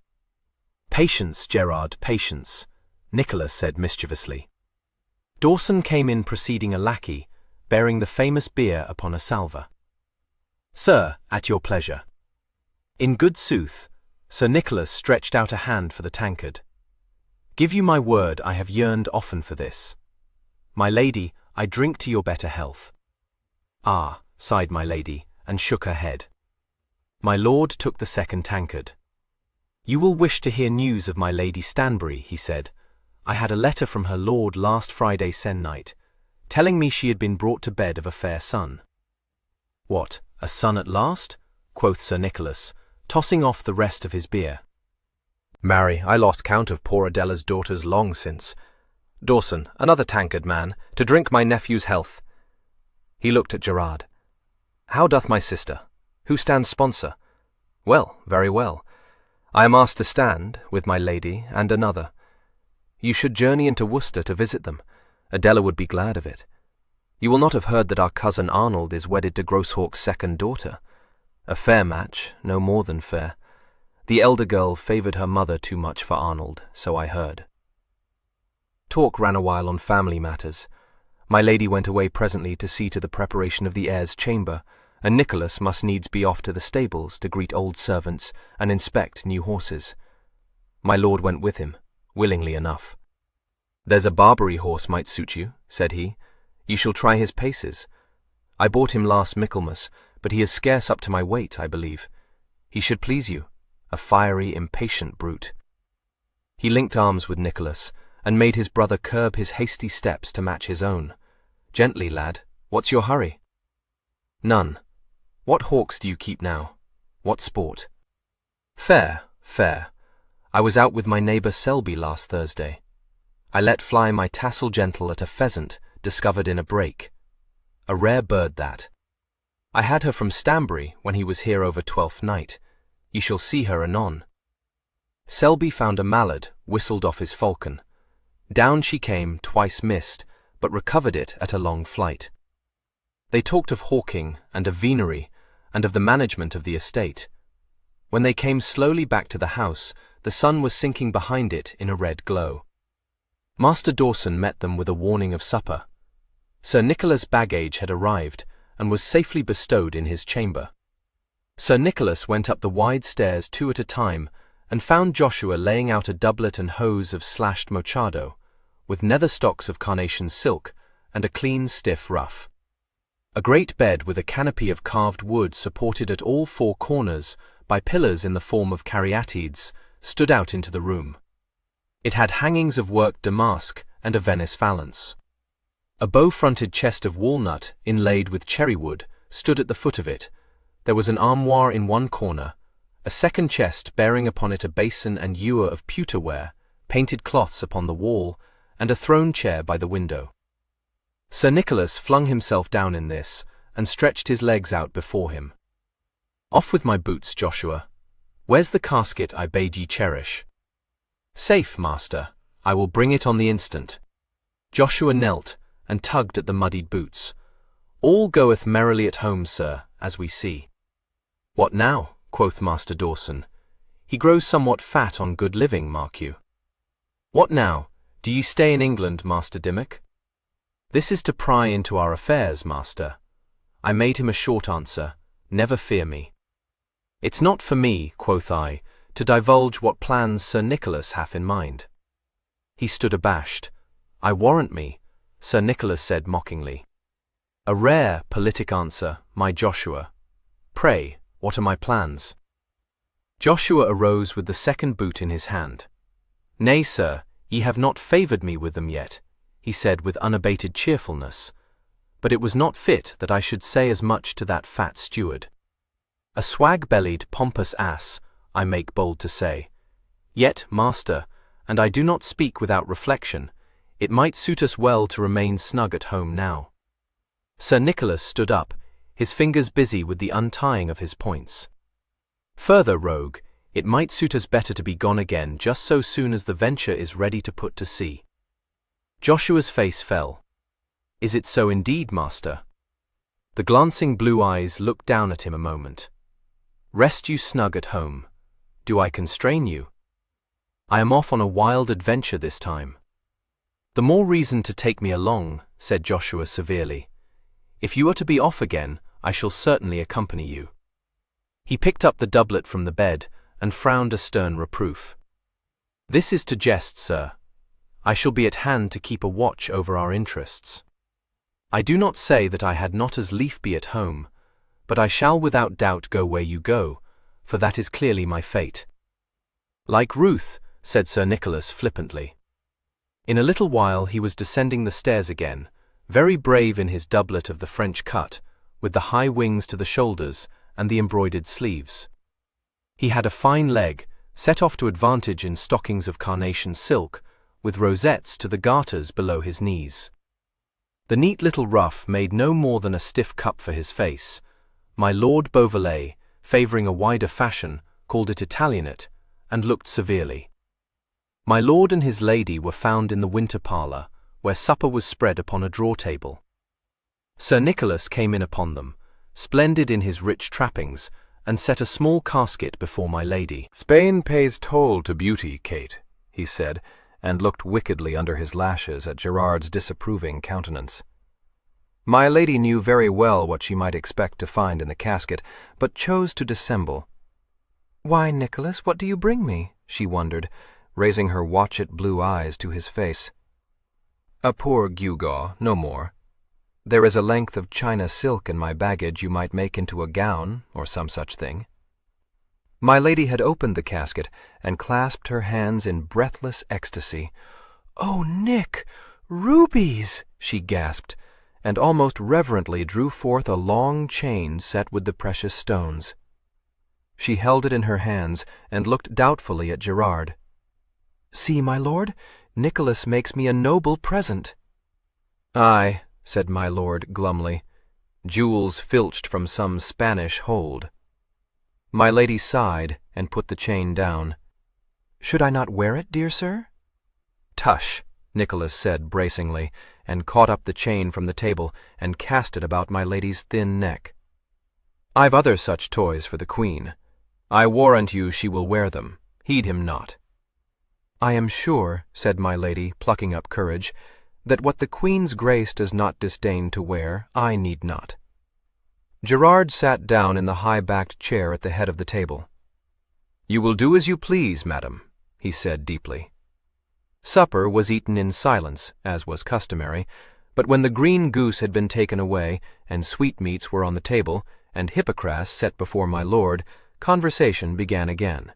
A: "Patience, Gerard, patience," Nicholas said mischievously. Dawson came in preceding a lackey, bearing the famous beer upon a salver. "Sir, at your pleasure." In good sooth, Sir Nicholas stretched out a hand for the tankard. "Give you my word I have yearned often for this. My lady, I drink to your better health." "Ah," sighed my lady, and shook her head. My lord took the second tankard. "You will wish to hear news of my Lady Stanbury," he said. "I had a letter from her lord last Friday se'nnight, telling me she had been brought to bed of a fair son." "What, a son at last?" quoth Sir Nicholas, tossing off the rest of his beer.
B: "Marry, I lost count of poor Adela's daughters long since. Dawson, another tankard, man, to drink my nephew's health." He looked at Gerard. "How doth my sister? Who stands sponsor?" "Well, very well. I am asked to stand, with my lady and another. You should journey into Worcester to visit them. Adela would be glad of it. You will not have heard that our cousin Arnold is wedded to Grosshawk's second daughter. A fair match, no more than fair. The elder girl favoured her mother too much for Arnold, so I heard." Talk ran a while on family matters. My lady went away presently to see to the preparation of the heir's chamber, and Nicholas must needs be off to the stables to greet old servants and inspect new horses. My lord went with him, willingly enough. "There's a Barbary horse might suit you," said he. "You shall try his paces. I bought him last Michaelmas, but he is scarce up to my weight, I believe. He should please you, a fiery, impatient brute." He linked arms with Nicholas,
A: and made his brother curb his hasty steps to match his own. "Gently, lad. What's your hurry?" "None. What hawks do you keep now? What sport?" "Fair, fair. I was out with my neighbour Selby last Thursday. I let fly my tassel gentle at a pheasant discovered in a brake. A rare bird that. I had her from Stanbury when he was here over 12th night. Ye shall see her anon." Selby found a mallard, whistled off his falcon. Down she came, twice missed, but recovered it at a long flight. They talked of hawking and of venery, and of the management of the estate. When they came slowly back to the house, the sun was sinking behind it in a red glow. Master Dawson met them with a warning of supper. Sir Nicholas' baggage had arrived, and was safely bestowed in his chamber. Sir Nicholas went up the wide stairs 2 at a time, and found Joshua laying out a doublet and hose of slashed mochado, with nether stocks of carnation silk, and a clean stiff ruff. A great bed with a canopy of carved wood supported at all 4 corners by pillars in the form of caryatides stood out into the room. It had hangings of worked damask and a Venice valance. A bow-fronted chest of walnut, inlaid with cherry wood, stood at the foot of it. There was an armoire in one corner, a second chest bearing upon it a basin and ewer of pewter ware, painted cloths upon the wall, and a throne chair by the window. Sir Nicholas flung himself down in this, and stretched his legs out before him. "Off with my boots, Joshua. Where's the casket I bade ye cherish?" "Safe, master. I will bring it on the instant." Joshua knelt, and tugged at the muddied boots. "All goeth merrily at home, sir, as we see." "What now?" quoth Master Dawson. "He grows somewhat fat on good living, mark you." "What now? Do ye stay in England, Master Dimmock?" "This is to pry into our affairs, master." I made him a short answer, "Never fear me." "It's not for me," quoth I, "to divulge what plans Sir Nicholas hath in mind." He stood abashed. "I warrant me," Sir Nicholas said mockingly. "A rare, politic answer, my Joshua. Pray, what are my plans?" Joshua arose with the second boot in his hand. "Nay, sir, ye have not favoured me with them yet," he said with unabated cheerfulness. "But it was not fit that I should say as much to that fat steward. A swag-bellied, pompous ass, I make bold to say. Yet, master, and I do not speak without reflection, it might suit us well to remain snug at home now." Sir Nicholas stood up, his fingers busy with the untying of his points. "Further, rogue, it might suit us better to be gone again just so soon as the venture is ready to put to sea." Joshua's face fell. "Is it so indeed, master?" The glancing blue eyes looked down at him a moment. "Rest you snug at home. Do I constrain you? I am off on a wild adventure this time." "The more reason to take me along," said Joshua severely. "If you are to be off again, I shall certainly accompany you." He picked up the doublet from the bed, and frowned a stern reproof. "This is to jest, sir. I shall be at hand to keep a watch over our interests. I do not say that I had not as lief be at home, but I shall without doubt go where you go, for that is clearly my fate." "Like Ruth," said Sir Nicholas flippantly. In a little while he was descending the stairs again, very brave in his doublet of the French cut, with the high wings to the shoulders and the embroidered sleeves. He had a fine leg, set off to advantage in stockings of carnation silk, with rosettes to the garters below his knees. The neat little ruff made no more than a stiff cup for his face. My Lord Beauvallet, favouring a wider fashion, called it Italianate, and looked severely. My lord and his lady were found in the winter parlour, where supper was spread upon a draw table. Sir Nicholas came in upon them, splendid in his rich trappings, and set a small casket before my lady.
B: "Spain pays toll to beauty, Kate," he said, and looked wickedly under his lashes at Gerard's disapproving countenance. My lady knew very well what she might expect to find in the casket, but chose to dissemble. "Why, Nicholas, what do you bring me?" she wondered, raising her watchet blue eyes to his face. "A poor gewgaw, no more. There is a length of China silk in my baggage you might make into a gown, or some such thing." My lady had opened the casket, and clasped her hands in breathless ecstasy.
A: "Oh, Nick, rubies!" she gasped, and almost reverently drew forth a long chain set with the precious stones. She held it in her hands and looked doubtfully at Gerard. "See, my lord, Nicholas makes me a noble present." "Aye," said my lord glumly, "jewels filched from some Spanish hold." My lady sighed and put the chain down. "Should I not wear it, dear sir?" "Tush," Nicholas said bracingly, and caught up the chain from the table and cast it about my lady's thin neck. "I've other such toys for the Queen. I warrant you she will wear them. Heed him not." "I am sure," said my lady, plucking up courage, "that what the Queen's grace does not disdain to wear, I need not." Gerard sat down in the high-backed chair at the head of the table. "You will do as you please, madam," he said deeply. Supper was eaten in silence, as was customary, but when the green goose had been taken away, and sweetmeats were on the table, and hippocras set before my lord, conversation began again.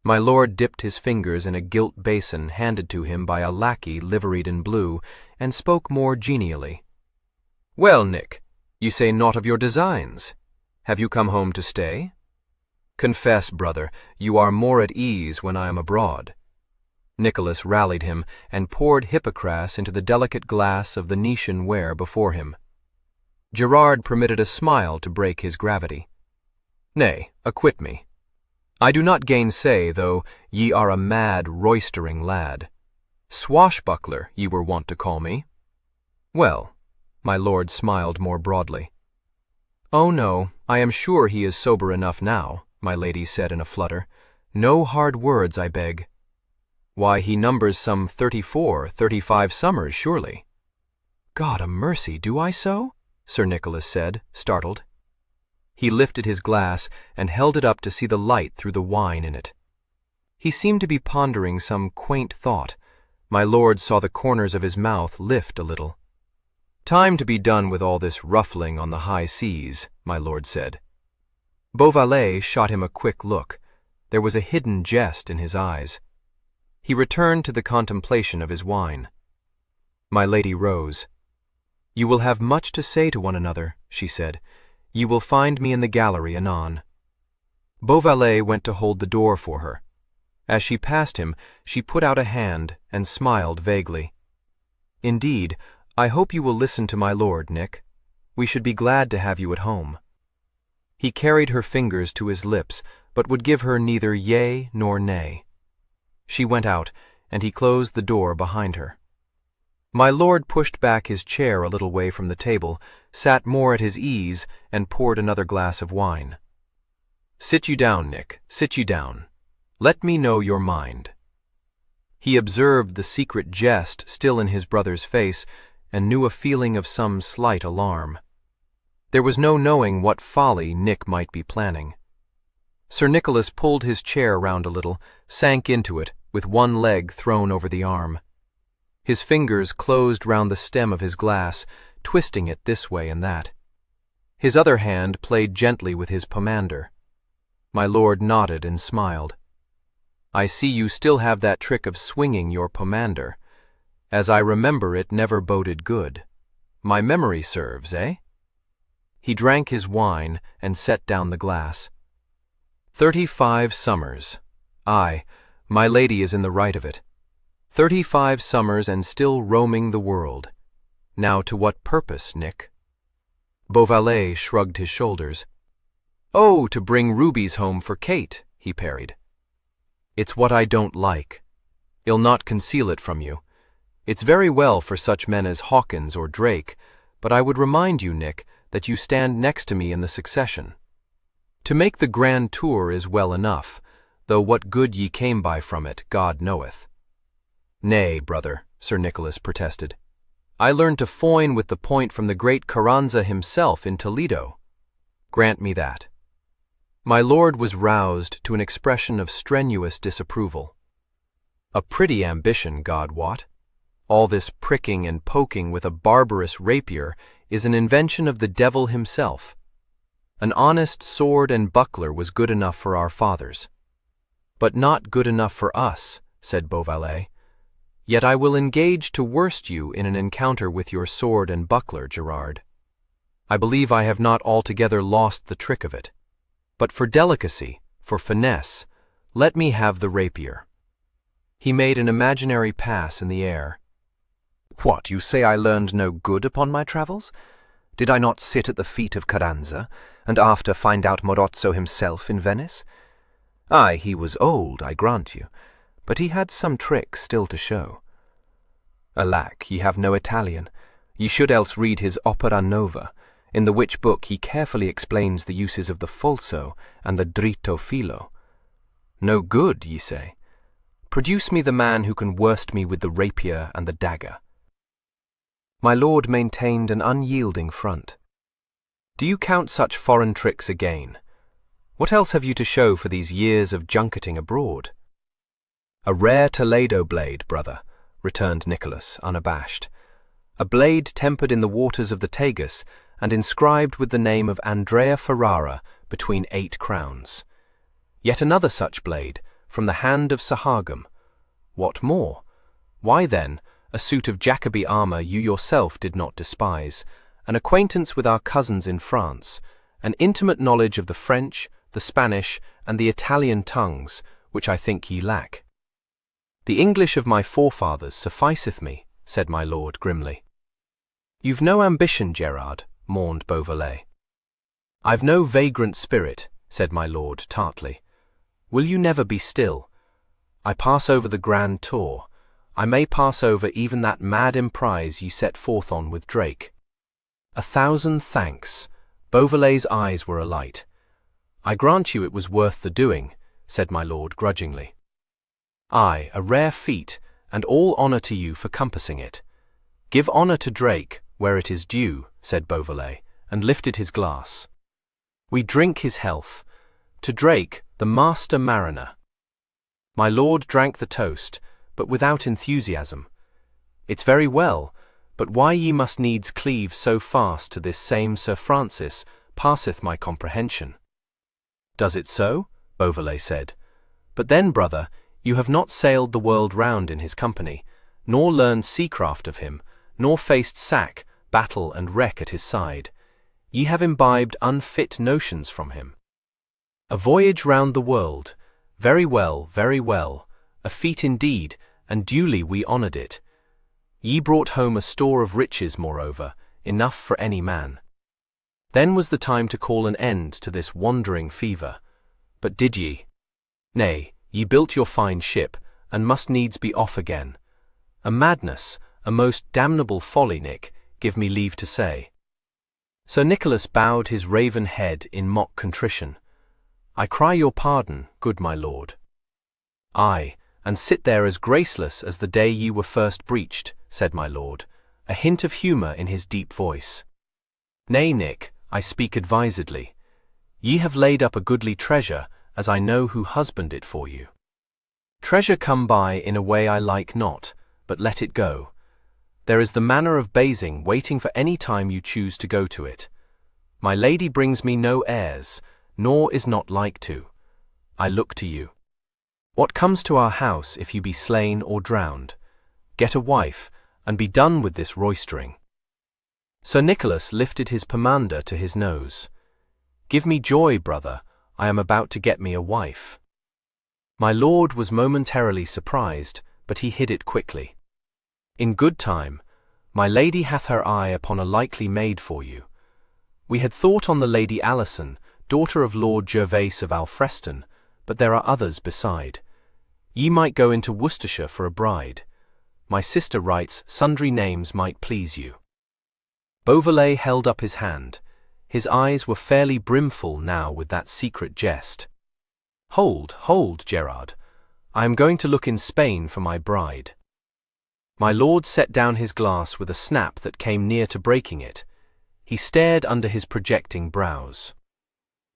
A: My lord dipped his fingers in a gilt basin handed to him by a lackey liveried in blue, and spoke more genially. "Well, Nick, you say naught of your designs. Have you come home to stay? Confess, brother, you are more at ease when I am abroad." Nicholas rallied him, and poured hippocras into the delicate glass of Venetian ware before him. Gerard permitted a smile to break his gravity. "Nay, acquit me. I do not gainsay, though ye are a mad, roystering lad. Swashbuckler ye were wont to call me." "Well," my lord smiled more broadly. "Oh no, I am sure he is sober enough now," my lady said in a flutter. "No hard words, I beg." "Why, he numbers some 34, 35 summers, surely." "God a mercy, do I so?" Sir Nicholas said, startled. He lifted his glass and held it up to see the light through the wine in it. He seemed to be pondering some quaint thought. My lord saw the corners of his mouth lift a little. "Time to be done with all this ruffling on the high seas," my lord said. Beauvallet shot him a quick look. There was a hidden jest in his eyes. He returned to the contemplation of his wine. My lady rose. "You will have much to say to one another," she said. "You will find me in the gallery anon." Beauvallet went to hold the door for her. As she passed him, she put out a hand and smiled vaguely. "Indeed, I hope you will listen to my lord, Nick. We should be glad to have you at home." He carried her fingers to his lips, but would give her neither yea nor nay. She went out, and he closed the door behind her. My lord pushed back his chair a little way from the table, sat more at his ease, and poured another glass of wine. "Sit you down, Nick, sit you down. Let me know your mind." He observed the secret jest still in his brother's face, and knew a feeling of some slight alarm. There was no knowing what folly Nick might be planning. Sir Nicholas pulled his chair round a little, sank into it, with one leg thrown over the arm. His fingers closed round the stem of his glass, twisting it this way and that. His other hand played gently with his pomander. My lord nodded and smiled. "I see you still have that trick of swinging your pomander. As I remember, it never boded good. My memory serves, eh?" He drank his wine and set down the glass. 35 summers. Aye, my lady is in the right of it. 35 summers and still roaming the world. Now to what purpose, Nick? Beauvallet shrugged his shoulders. "Oh, to bring rubies home for Kate," he parried. "It's what I don't like. I'll not conceal it from you. It's very well for such men as Hawkins or Drake, but I would remind you, Nick, that you stand next to me in the succession. To make the grand tour is well enough, though what good ye came by from it, God knoweth." "Nay, brother," Sir Nicholas protested. "I learned to foin with the point from the great Carranza himself in Toledo. Grant me that." My lord was roused to an expression of strenuous disapproval. "A pretty ambition, God wot. All this pricking and poking with a barbarous rapier is an invention of the devil himself. An honest sword and buckler was good enough for our fathers." "But not good enough for us," said Beauvallet. Yet I will engage to worst you in an encounter with your sword and buckler, Gerard. I believe I have not altogether lost the trick of it. But for delicacy, for finesse, let me have the rapier." He made an imaginary pass in the air.
B: "What, you say I learned no good upon my travels? Did I not sit at the feet of Carranza, and after find out Morozzo himself in Venice? Aye, he was old, I grant you, but he had some tricks still to show." "Alack, ye have no Italian. Ye should else read his Opera Nova, in the which book he carefully explains the uses of the falso and the dritto filo. No good, ye say? Produce me the man who can worst me with the rapier and the dagger." My lord maintained an unyielding front. "Do you count such foreign tricks again? What else have you to show for these years of junketing abroad?" "A rare Toledo blade, brother," returned Nicholas, unabashed. "A blade tempered in the waters of the Tagus and inscribed with the name of Andrea Ferrara between 8 crowns. Yet another such blade, from the hand of Sahagum. What more? Why then, a suit of Jacoby armor you yourself did not despise, an acquaintance with our cousins in France, an intimate knowledge of the French, the Spanish, and the Italian tongues, which I think ye lack." "The English of my forefathers sufficeth me," said my lord grimly. "You've no ambition, Gerard," mourned Beauvallet. "I've no vagrant spirit," said my lord tartly. "Will you never be still? I pass over the grand tour. I may pass over even that mad emprise you set forth on with Drake." "A thousand thanks." Beauvallet's eyes were alight. "I grant you it was worth the doing," said my lord grudgingly. "Aye, a rare feat, and all honour to you for compassing it." "Give honour to Drake, where it is due," said Beauvallet, and lifted his glass. "We drink his health. To Drake, the master mariner." My lord drank the toast, but without enthusiasm. "It's very well, but why ye must needs cleave so fast to this same Sir Francis passeth my comprehension." "Does it so?" Beauvallet said. "But then, brother, you have not sailed the world round in his company, nor learned seacraft of him, nor faced sack, battle, and wreck at his side. Ye have imbibed unfit notions from him." "A voyage round the world. Very well, very well. A feat indeed, and duly we honoured it. Ye brought home a store of riches, moreover, enough for any man. Then was the time to call an end to this wandering fever. But did ye? Nay, ye built your fine ship, and must needs be off again. A madness, a most damnable folly, Nick, give me leave to say." Sir Nicholas bowed his raven head in mock contrition. "I cry your pardon, good my lord." "Aye, and sit there as graceless as the day ye were first breached," said my lord, a hint of humour in his deep voice. "Nay, Nick, I speak advisedly. Ye have laid up a goodly treasure, as I know who husband it for you. Treasure come by in a way I like not, but let it go. There is the manor of Basing waiting for any time you choose to go to it. My lady brings me no heirs, nor is not like to. I look to you. What comes to our house if you be slain or drowned? Get a wife, and be done with this roystering." Sir Nicholas lifted his pomander to his nose. "Give me joy, brother, I am about to get me a wife." My lord was momentarily surprised, but he hid it quickly. "In good time. My lady hath her eye upon a likely maid for you. We had thought on the Lady Alison, daughter of Lord Gervase of Alfreston, but there are others beside. Ye might go into Worcestershire for a bride. My sister writes sundry names might please you." Beauvallet held up his hand. His eyes were fairly brimful now with that secret jest. Hold, Gerard. I am going to look in Spain for my bride." My lord set down his glass with a snap that came near to breaking it. He stared under his projecting brows.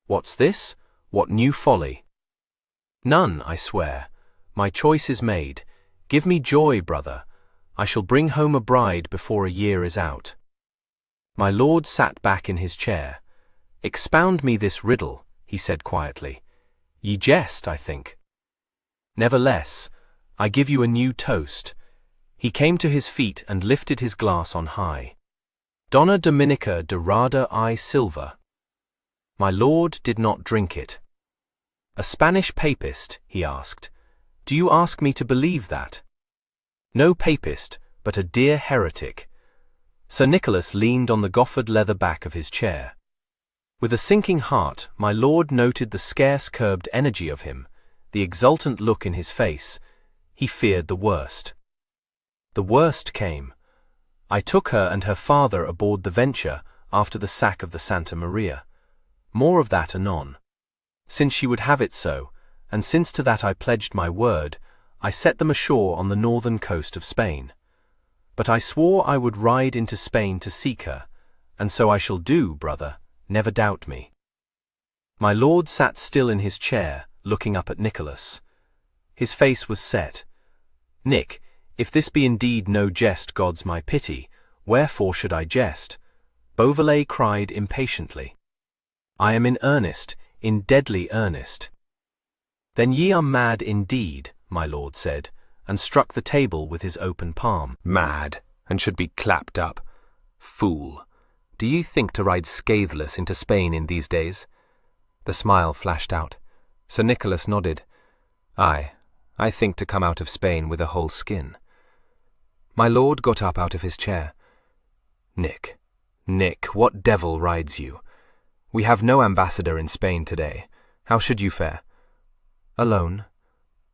B: "What's this? What new folly?" "None, I swear. My choice is made. Give me joy, brother. I shall bring home a bride before a year is out." My lord sat back in his chair. "Expound me this riddle," he said quietly. "Ye jest, I think." "Nevertheless, I give you a new toast.
A: He came to his feet and lifted his glass on high. Donna Dominica de Rada y Silva. My lord did not drink it. A Spanish papist, he asked. Do you ask me to believe that? No papist, but a dear heretic. Sir Nicholas leaned on the goffered leather back of his chair. With a sinking heart, my lord noted the scarce curbed energy of him, the exultant look in his face. He feared the worst. The worst came. I took her and her father aboard the Venture after the sack of the Santa Maria. More of that anon. Since she would have it so, and since to that I pledged my word, I set them ashore on the northern coast of Spain. But I swore I would ride into Spain to seek her, and so I shall do, brother, never doubt me. My lord sat still in his chair, looking up at Nicholas. His face was set. Nick, if this be indeed no jest, God's my pity, wherefore should I jest? Beauvallet cried impatiently. I am in earnest, in deadly earnest. Then ye are mad indeed, my lord said, and struck the table with his open palm.
B: Mad, and should be clapped up. Fool, do you think to ride scatheless into Spain in these days? The smile flashed out. Sir Nicholas nodded. Aye, I think to come out of Spain with a whole skin. My lord got up out of his chair. Nick, what devil rides you? We have no ambassador in Spain today. How should you fare? Alone.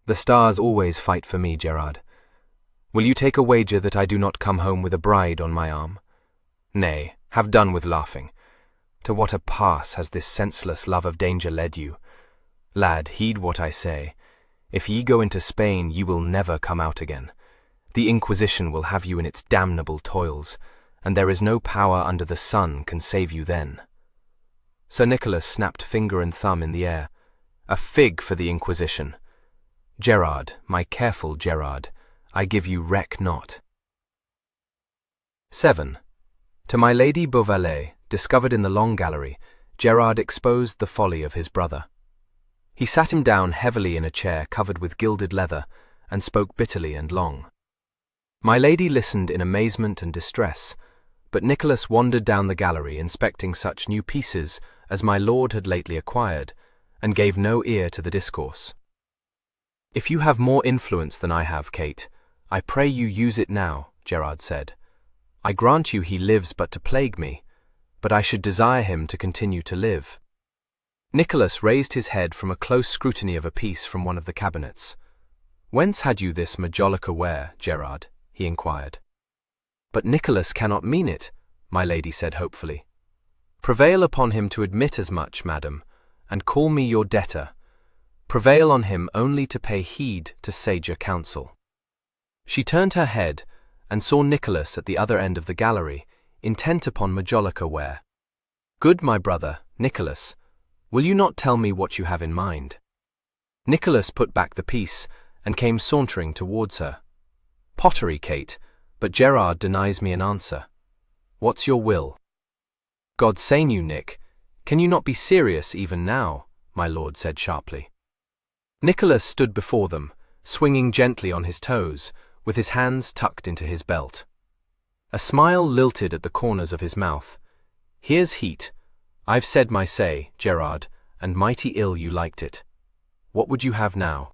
B: The stars always fight for me, Gerard. Will you take a wager that I do not come home with a bride on my arm? Nay, have done with laughing. To what a pass has this senseless love of danger led you? Lad, heed what I say. If ye go into Spain, ye will never come out again. The Inquisition will have you in its damnable toils, and there is no power under the sun can save you then. Sir Nicholas snapped finger and thumb in the air. A fig for the Inquisition. Gerard, my careful Gerard, I give you reck not. 7. To my Lady Beauvallet, discovered in the long gallery, Gerard exposed the folly of his brother. He sat him down heavily in a chair covered with gilded leather, and spoke bitterly and long. My lady listened in amazement and distress, but Nicholas wandered down the gallery inspecting such new pieces as my lord had lately acquired, and gave no ear to the discourse. If you have more influence than I have, Kate, I pray you use it now, Gerard said. I grant you he lives but to plague me, but I should desire him to continue to live. Nicholas raised his head from a close scrutiny of a piece from one of the cabinets. Whence had you this majolica ware, Gerard? He inquired. But Nicholas cannot mean it, my lady said hopefully. Prevail upon him to admit as much, madam, and call me your debtor. Prevail on him only to pay heed to sager counsel. She turned her head and saw Nicholas at the other end of the gallery, intent upon majolica ware. Good my brother, Nicholas, will you not tell me what you have in mind? Nicholas put back the piece and came sauntering towards her. Pottery, Kate, but Gerard denies me an answer. What's your will? God sane you, Nick, can you not be serious even now? My lord said sharply. Nicholas stood before them, swinging gently on his toes, with his hands tucked into his belt. A smile lilted at the corners of his mouth. Here's heat. I've said my say, Gerard, and mighty ill you liked it. What would you have now?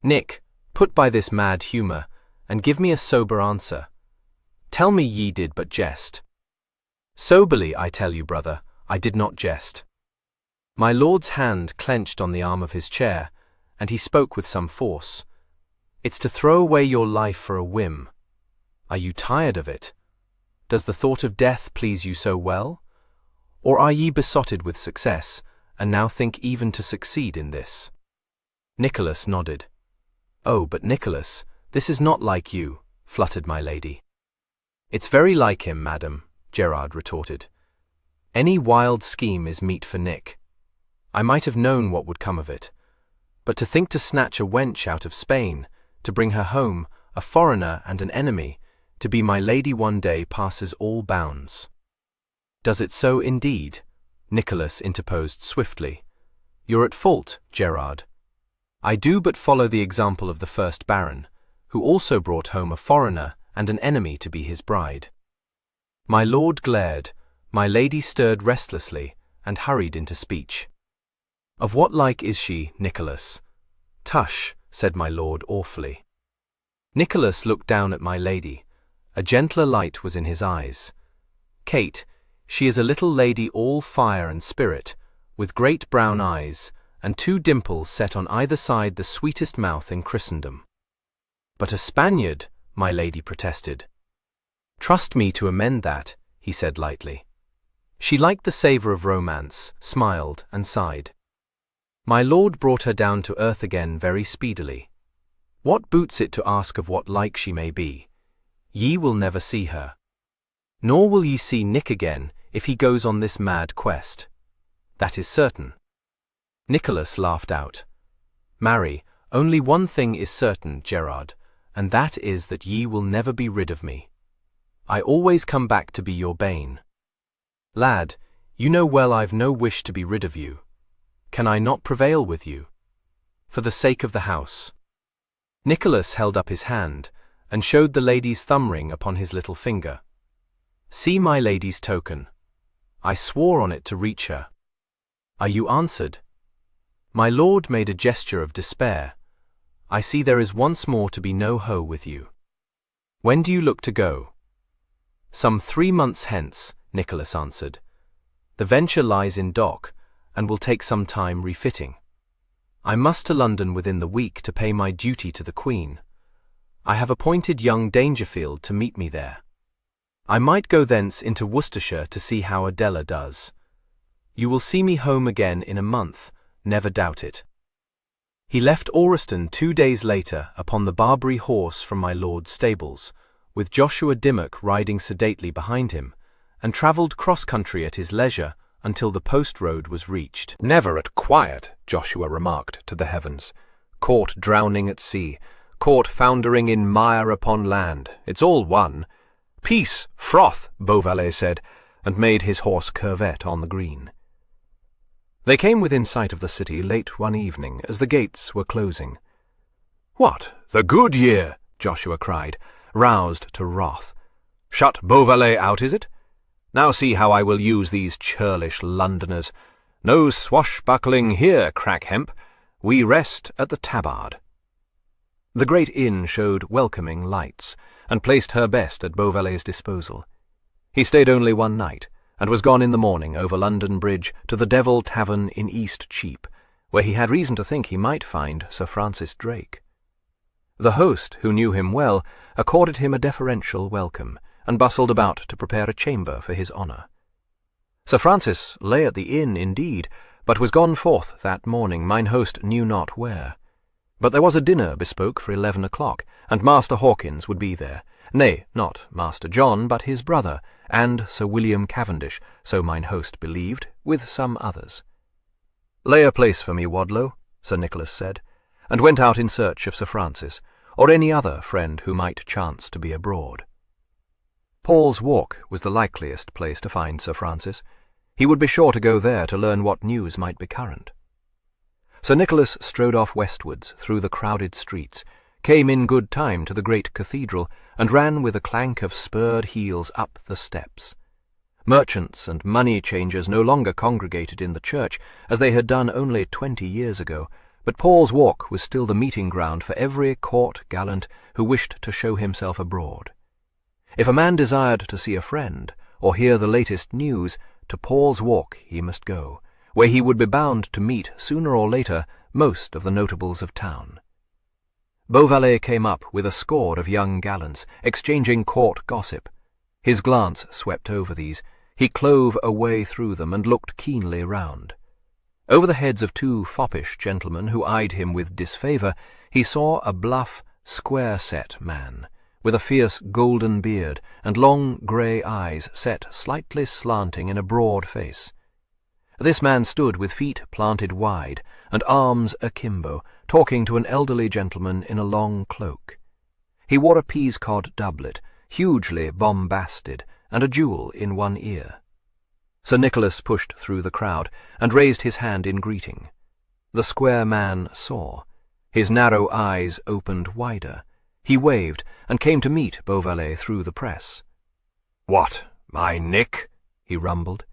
B: Nick, put by this mad humour, and give me a sober answer. Tell me ye did but jest. Soberly, I tell you, brother, I did not jest. My lord's hand clenched on the arm of his chair, and he spoke with some force. It's to throw away your life for a whim. Are you tired of it? Does the thought of death please you so well? Or are ye besotted with success, and now think even to succeed in this? Nicholas nodded. Oh, but Nicholas, this is not like you, fluttered my lady. It's very like him, madam, Gerard retorted. Any wild scheme is meat for Nick. I might have known what would come of it. But to think to snatch a wench out of Spain, to bring her home, a foreigner and an enemy, to be my lady one day passes all bounds. Does it so indeed? Nicholas interposed swiftly. You're at fault, Gerard. I do but follow the example of the first Baron,
A: who also brought home a foreigner and an enemy to be his bride. My lord glared, my lady stirred restlessly, and hurried into speech. "Of what like is she, Nicholas?" "Tush," said my lord awfully. Nicholas looked down at my lady. A gentler light was in his eyes. "Kate, she is a little lady all fire and spirit, with great brown eyes, and 2 dimples set on either side the sweetest mouth in Christendom." "But a Spaniard," my lady protested. "Trust me to amend that," he said lightly. She liked the savor of romance, smiled, and sighed. My lord brought her down to earth again very speedily. "What boots it to ask of what like she may be? Ye will never see her. Nor will ye see Nick again if he goes on this mad quest. That is certain." Nicholas laughed out. "Marry, only one thing is certain, Gerard, and that is that ye will never be rid of me. I always come back to be your bane. Lad, you know well I've no wish to be rid of you. Can I not prevail with you? For the sake of the house." Nicholas held up his hand, and showed the lady's thumb ring upon his little finger. "See my lady's token. I swore on it to reach her. Are you answered?" My lord made a gesture of despair. "I see there is once more to be no hoe with you. When do you look to go?" "Some 3 months hence," Nicholas answered. "The venture lies in dock, and will take some time refitting. I must to London within the week to pay my duty to the Queen. I have appointed young Dangerfield to meet me there. I might go thence into Worcestershire to see how Adela does. You will see me home again in a month, never doubt it." He left Orreston 2 days later upon the Barbary horse from my lord's stables, with Joshua Dimmock riding sedately behind him, and travelled cross-country at his leisure until the post road was reached.
B: "Never at quiet," Joshua remarked to the heavens. "Caught drowning at sea, caught foundering in mire upon land, it's all one." "Peace, froth," Beauvallet said, and made his horse curvet on the green. They came within sight of the city late one evening as the gates were closing. "What, the good year!" Joshua cried, roused to wrath. "Shut Beauvallet out, is it? Now see how I will use these churlish Londoners. No swashbuckling here, Crackhemp. We rest at the Tabard." The great inn showed welcoming lights, and placed her best at Beauvallet's disposal. He stayed only one night, and was gone in the morning over London Bridge to the Devil Tavern in East Cheap, where he had reason to think he might find Sir Francis Drake. The host, who knew him well, accorded him a deferential welcome, and bustled about to prepare a chamber for his honour. Sir Francis lay at the inn indeed, but was gone forth that morning, mine host knew not where. But there was a dinner bespoke for 11 o'clock, and Master Hawkins would be there, nay, not Master John, but his brother, and Sir William Cavendish, so mine host believed, with some others. "Lay a place for me, Wadlow," Sir Nicholas said, and went out in search of Sir Francis, or any other friend who might chance to be abroad. Paul's Walk was the likeliest place to find Sir Francis. He would be sure to go there to learn what news might be current. Sir Nicholas strode off westwards through the crowded streets, came in good time to the great cathedral, and ran with a clank of spurred heels up the steps. Merchants and money-changers no longer congregated in the church, as they had done only 20 years ago, but Paul's Walk was still the meeting ground for every court gallant who wished to show himself abroad. If a man desired to see a friend, or hear the latest news, to Paul's Walk he must go, where he would be bound to meet, sooner or later, most of the notables of town. Beauvallet came up with a score of young gallants, exchanging court gossip. His glance swept over these. He clove a way through them and looked keenly round. Over the heads of 2 foppish gentlemen who eyed him with disfavour, he saw a bluff, square-set man, with a fierce golden beard and long grey eyes set slightly slanting in a broad face. This man stood with feet planted wide and arms akimbo, talking to an elderly gentleman in a long cloak. He wore a peascod doublet, hugely bombasted, and a jewel in one ear. Sir Nicholas pushed through the crowd and raised his hand in greeting. The square man saw. His narrow eyes opened wider.
A: He waved and came to meet Beauvallet through the press. "What, my Nick?" he rumbled.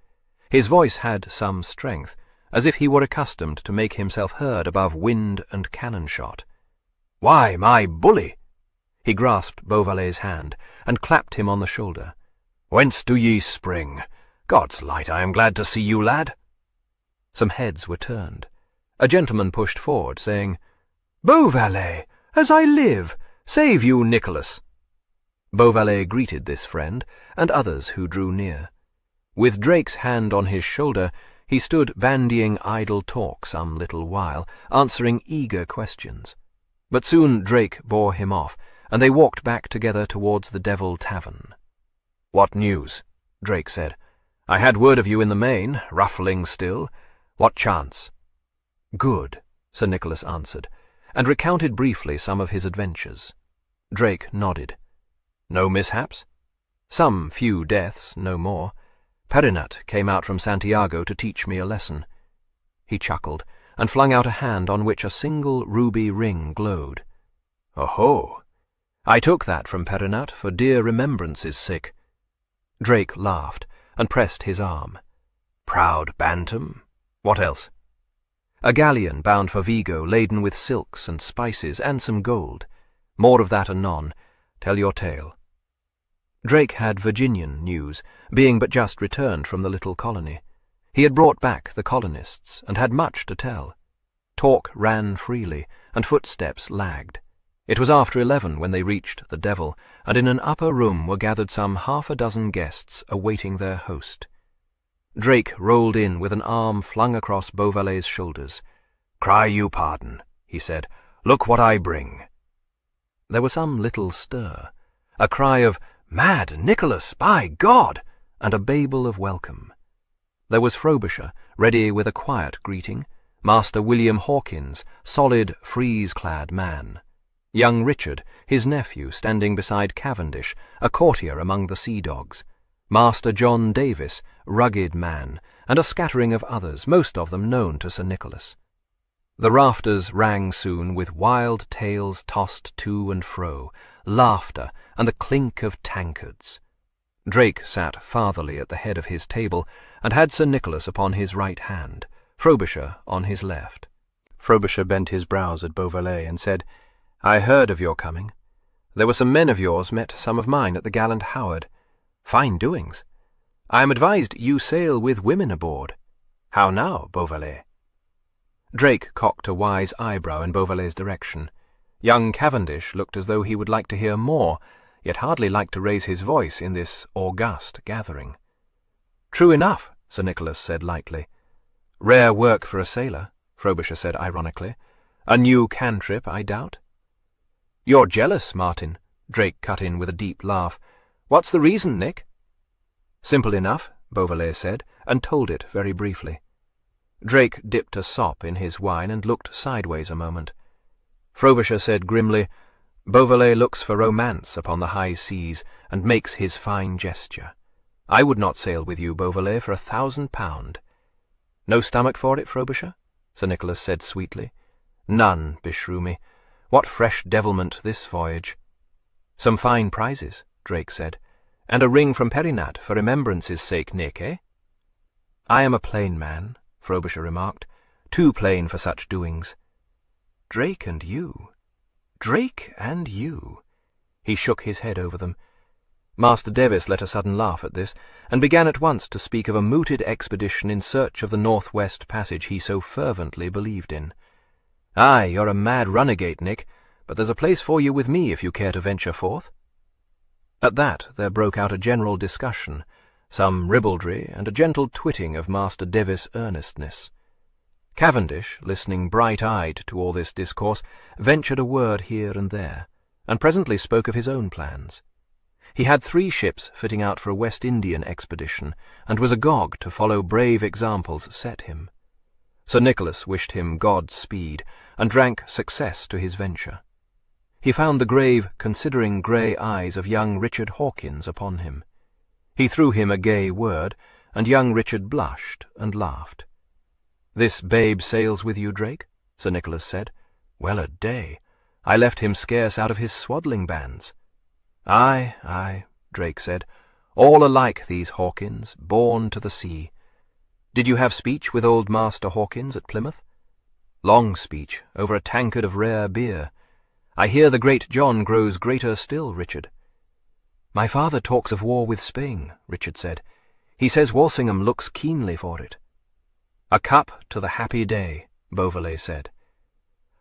A: His voice had some strength, as if he were accustomed to make himself heard above wind and cannon shot. "Why, my bully!" He grasped Beauvallet's hand and clapped him on the shoulder. "Whence do ye spring? God's light, I am glad to see you, lad." Some heads were turned. A gentleman pushed forward, saying, "Beauvallet, as I live, save you, Nicholas." Beauvallet greeted this friend, and others who drew near. With Drake's hand on his shoulder, he stood bandying idle talk some little while, answering eager questions. But soon Drake bore him off, and they walked back together towards the Devil Tavern. "What news?" Drake said. "I had word of you in the main, ruffling still. What chance?" "Good," Sir Nicholas answered, and recounted briefly some of his adventures. Drake nodded. "No mishaps?" "Some few deaths, no more. Perinat came out from Santiago to teach me a lesson." He chuckled, and flung out a hand on which a single ruby ring glowed. "Oh-ho! I took that from Perinat for dear remembrance's sake." Drake laughed, and pressed his arm. "Proud bantam. What else?" "A galleon bound for Vigo, laden with silks and spices and some gold. More of that anon. Tell your tale." Drake had Virginian news, being but just returned from the little colony. He had brought back the colonists, and had much to tell. Talk ran freely, and footsteps lagged. It was after 11 when they reached the Devil, and in an upper room were gathered some 6 guests awaiting their host. Drake rolled in with an arm flung across Beauvallet's shoulders. "Cry you pardon," he said. "Look what I bring." There was some little stir, a cry of "Mad Nicholas, by God!" and a babel of welcome. There was Frobisher, ready with a quiet greeting, Master William Hawkins, solid, frieze-clad man, young Richard, his nephew, standing beside Cavendish, a courtier among the sea-dogs, Master John Davis, rugged man, and a scattering of others, most of them known to Sir Nicholas. The rafters rang soon with wild tales tossed to and fro, laughter, and the clink of tankards. Drake sat fatherly at the head of his table, and had Sir Nicholas upon his right hand, Frobisher on his left. Frobisher bent his brows at Beauvallet and said, "I heard of your coming. There were some men of yours met some of mine at the gallant Howard. Fine doings. I am advised you sail with women aboard. How now, Beauvallet?" Drake cocked a wise eyebrow in Beauvallet's direction. Young Cavendish looked as though he would like to hear more, yet hardly liked to raise his voice in this august gathering. "True enough," Sir Nicholas said lightly. "Rare work for a sailor," Frobisher said ironically. "A new cantrip, I doubt." "You're jealous, Martin," Drake cut in with a deep laugh. "What's the reason, Nick?" "Simple enough," Beauvallet said, and told it very briefly. Drake dipped a sop in his wine and looked sideways a moment. Frobisher said grimly, "Beauvallet looks for romance upon the high seas, and makes his fine gesture. I would not sail with you, Beauvallet, for £1,000. "No stomach for it, Frobisher?" Sir Nicholas said sweetly. "None, beshrew me. What fresh devilment this voyage." "Some fine prizes," Drake said. "And a ring from Perinat for remembrance's sake, Nick, eh?" "I am a plain man," Frobisher remarked, "too plain for such doings." "Drake and you. Drake and you." He shook his head over them. Master Devis let a sudden laugh at this, and began at once to speak of a mooted expedition in search of the North-West Passage he so fervently believed in. "Aye, you're a mad runagate, Nick, but there's a place for you with me if you care to venture forth." At that there broke out a general discussion, some ribaldry, and a gentle twitting of Master Devis' earnestness. Cavendish, listening bright-eyed to all this discourse, ventured a word here and there, and presently spoke of his own plans. He had 3 ships fitting out for a West Indian expedition, and was agog to follow brave examples set him. Sir Nicholas wished him God-speed, and drank success to his venture. He found the grave, considering grey eyes of young Richard Hawkins upon him. He threw him a gay word, and young Richard blushed and laughed. "This babe sails with you, Drake?" Sir Nicholas said. "Well a day! I left him scarce out of his swaddling bands." "Aye, aye," Drake said, "all alike these Hawkins, born to the sea. Did you have speech with old Master Hawkins at Plymouth?" "Long speech, over a tankard of rare beer. I hear the great John grows greater still, Richard." "My father talks of war with Spain," Richard said. "He says Walsingham looks keenly for it." "A cup to the happy day," Beauvallet said.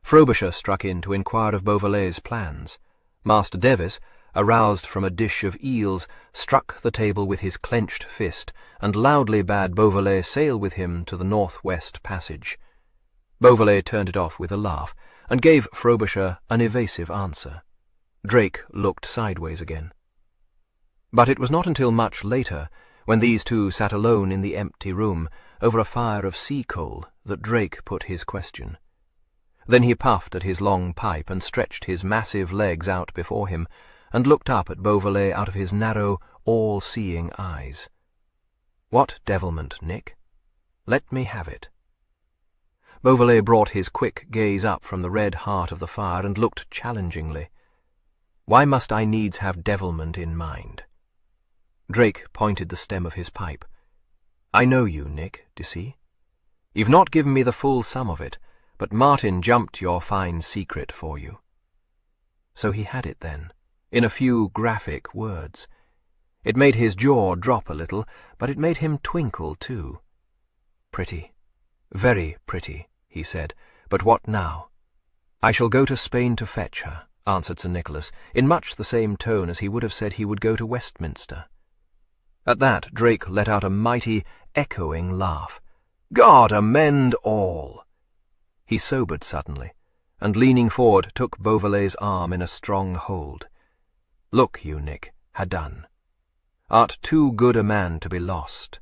A: Frobisher struck in to inquire of Beauvallet's plans. Master Devis, aroused from a dish of eels, struck the table with his clenched fist, and loudly bade Beauvallet sail with him to the northwest passage. Beauvallet turned it off with a laugh, and gave Frobisher an evasive answer. Drake looked sideways again. But it was not until much later, when these two sat alone in the empty room, over a fire of sea-coal, that Drake put his question. Then he puffed at his long pipe and stretched his massive legs out before him, and looked up at Beauvallet out of his narrow, all-seeing eyes. "What devilment, Nick? Let me have it." Beauvallet brought his quick gaze up from the red heart of the fire and looked challengingly. "Why must I needs have devilment in mind?" Drake pointed the stem of his pipe. "I know you, Nick, d'ye see? You've not given me the full sum of it, but Martin jumped your fine secret for you." So he had it then, in a few graphic words. It made his jaw drop a little, but it made him twinkle too. "Pretty, very pretty," he said, "but what now?" "I shall go to Spain to fetch her," answered Sir Nicholas, in much the same tone as he would have said he would go to Westminster. At that Drake let out a mighty, echoing laugh. "God amend all!" He sobered suddenly, and leaning forward took Beauvallet's arm in a strong hold. "Look you, Nick, ha' done. Art too good a man to be lost."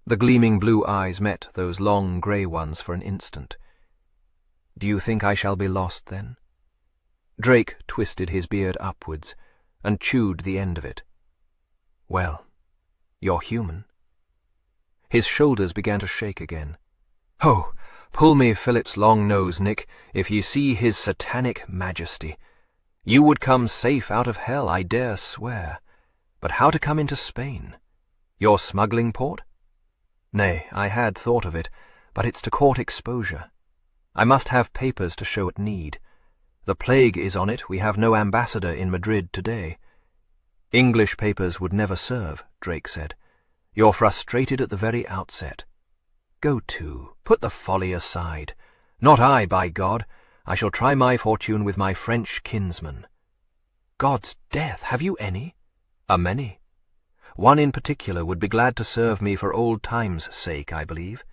A: The gleaming blue eyes met those long grey ones for an instant. "Do you think I shall be lost, then?" Drake twisted his beard upwards, and chewed the end of it. "Well, you're human." His shoulders began to shake again. "Ho! Pull me Philip's long nose, Nick, if ye see his satanic majesty. You would come safe out of hell, I dare swear. But how to come into Spain? Your smuggling port? Nay, I had thought of it, but it's to court exposure. I must have papers to show at need. The plague is on it, we have no ambassador in Madrid today." "English papers would never serve," Drake said. "You're frustrated at the very outset. Go to, put the folly aside. Not I, by God. I shall try my fortune with my French kinsman." "God's death, have you any?" "A many. One in particular would be glad to serve me for old times' sake, I believe.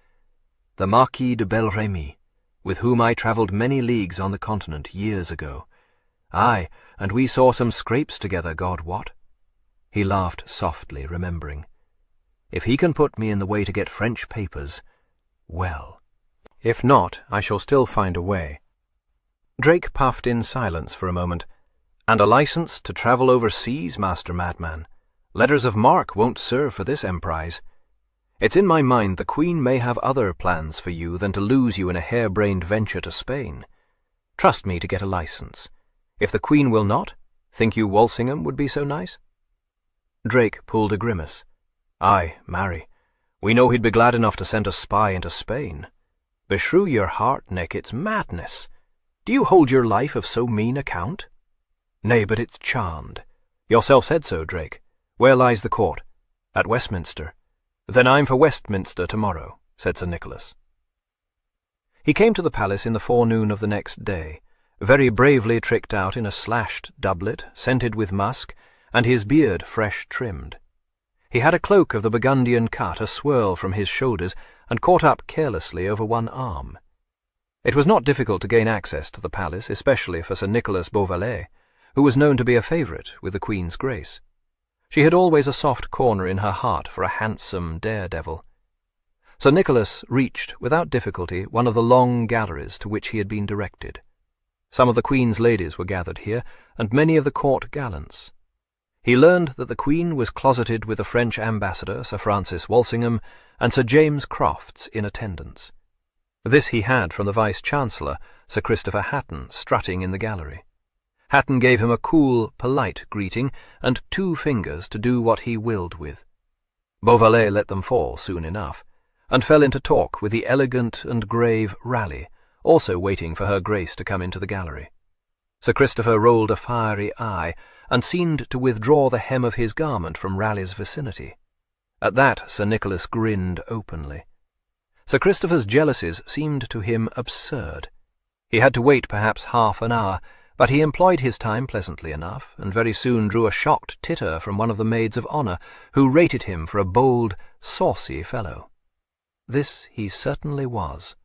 A: The Marquis de Belremy, with whom I travelled many leagues on the continent years ago. Aye, and we saw some scrapes together, God wot." He laughed softly, remembering. "If he can put me in the way to get French papers, well. If not, I shall still find a way." Drake puffed in silence for a moment. "And a license to travel overseas, Master Madman. Letters of marque won't serve for this emprise. It's in my mind the Queen may have other plans for you than to lose you in a hare-brained venture to Spain. Trust me to get a license. If the Queen will not, think you Walsingham would be so nice?" Drake pulled a grimace. "Aye, marry. We know he'd be glad enough to send a spy into Spain. Beshrew your heart, Nick, it's madness. Do you hold your life of so mean account?" "Nay, but it's charmed. Yourself said so, Drake. Where lies the court?" "At Westminster." "Then I'm for Westminster tomorrow," said Sir Nicholas. He came to the palace in the forenoon of the next day, very bravely tricked out in a slashed doublet, scented with musk, and his beard fresh trimmed. He had a cloak of the Burgundian cut a-swirl from his shoulders and caught up carelessly over one arm. It was not difficult to gain access to the palace, especially for Sir Nicholas Beauvallet, who was known to be a favourite with the Queen's grace. She had always a soft corner in her heart for a handsome daredevil. Sir Nicholas reached, without difficulty, one of the long galleries to which he had been directed. Some of the Queen's ladies were gathered here, and many of the court gallants. He learned that the Queen was closeted with the French ambassador, Sir Francis Walsingham, and Sir James Crofts in attendance. This he had from the Vice-Chancellor, Sir Christopher Hatton, strutting in the gallery. Hatton gave him a cool, polite greeting and 2 fingers to do what he willed with. Beauvallet let them fall soon enough, and fell into talk with the elegant and grave Raleigh, also waiting for her Grace to come into the gallery. Sir Christopher rolled a fiery eye, and seemed to withdraw the hem of his garment from Raleigh's vicinity. At that Sir Nicholas grinned openly. Sir Christopher's jealousies seemed to him absurd. He had to wait perhaps half an hour, but he employed his time pleasantly enough, and very soon drew a shocked titter from one of the maids of honour, who rated him for a bold, saucy fellow. This he certainly was.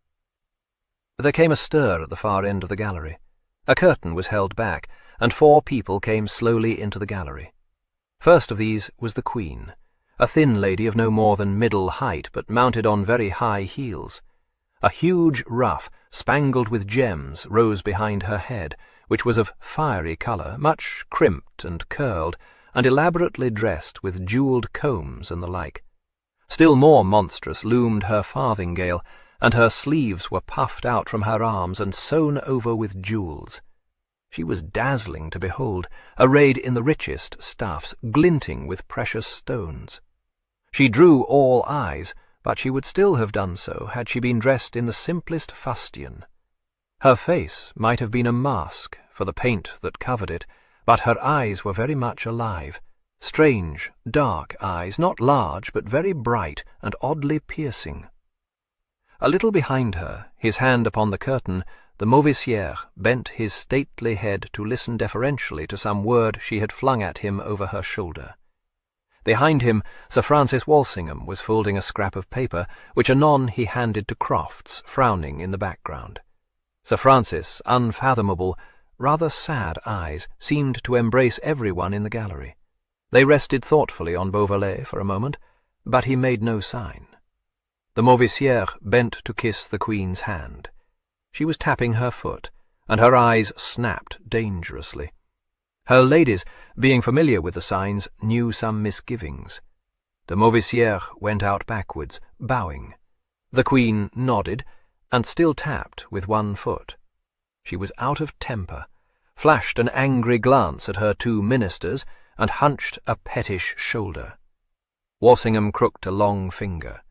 A: There came a stir at the far end of the gallery. A curtain was held back, and 4 people came slowly into the gallery. First of these was the Queen, a thin lady of no more than middle height, but mounted on very high heels. A huge ruff, spangled with gems, rose behind her head, which was of fiery colour, much crimped and curled, and elaborately dressed with jewelled combs and the like. Still more monstrous loomed her farthingale, and her sleeves were puffed out from her arms and sewn over with jewels. She was dazzling to behold, arrayed in the richest stuffs, glinting with precious stones. She drew all eyes, but she would still have done so had she been dressed in the simplest fustian. Her face might have been a mask for the paint that covered it, but her eyes were very much alive, strange, dark eyes, not large, but very bright and oddly piercing. A little behind her, his hand upon the curtain, the Mauvisier bent his stately head to listen deferentially to some word she had flung at him over her shoulder. Behind him, Sir Francis Walsingham was folding a scrap of paper, which anon he handed to Crofts, frowning in the background. Sir Francis' unfathomable, rather sad eyes seemed to embrace everyone in the gallery. They rested thoughtfully on Beauvallet for a moment, but he made no sign. The Mauvisier bent to kiss the Queen's hand. She was tapping her foot, and her eyes snapped dangerously. Her ladies, being familiar with the signs, knew some misgivings. The Mauvisier went out backwards, bowing. The Queen nodded, and still tapped with one foot. She was out of temper, flashed an angry glance at her 2 ministers, and hunched a pettish shoulder. Walsingham crooked a long finger.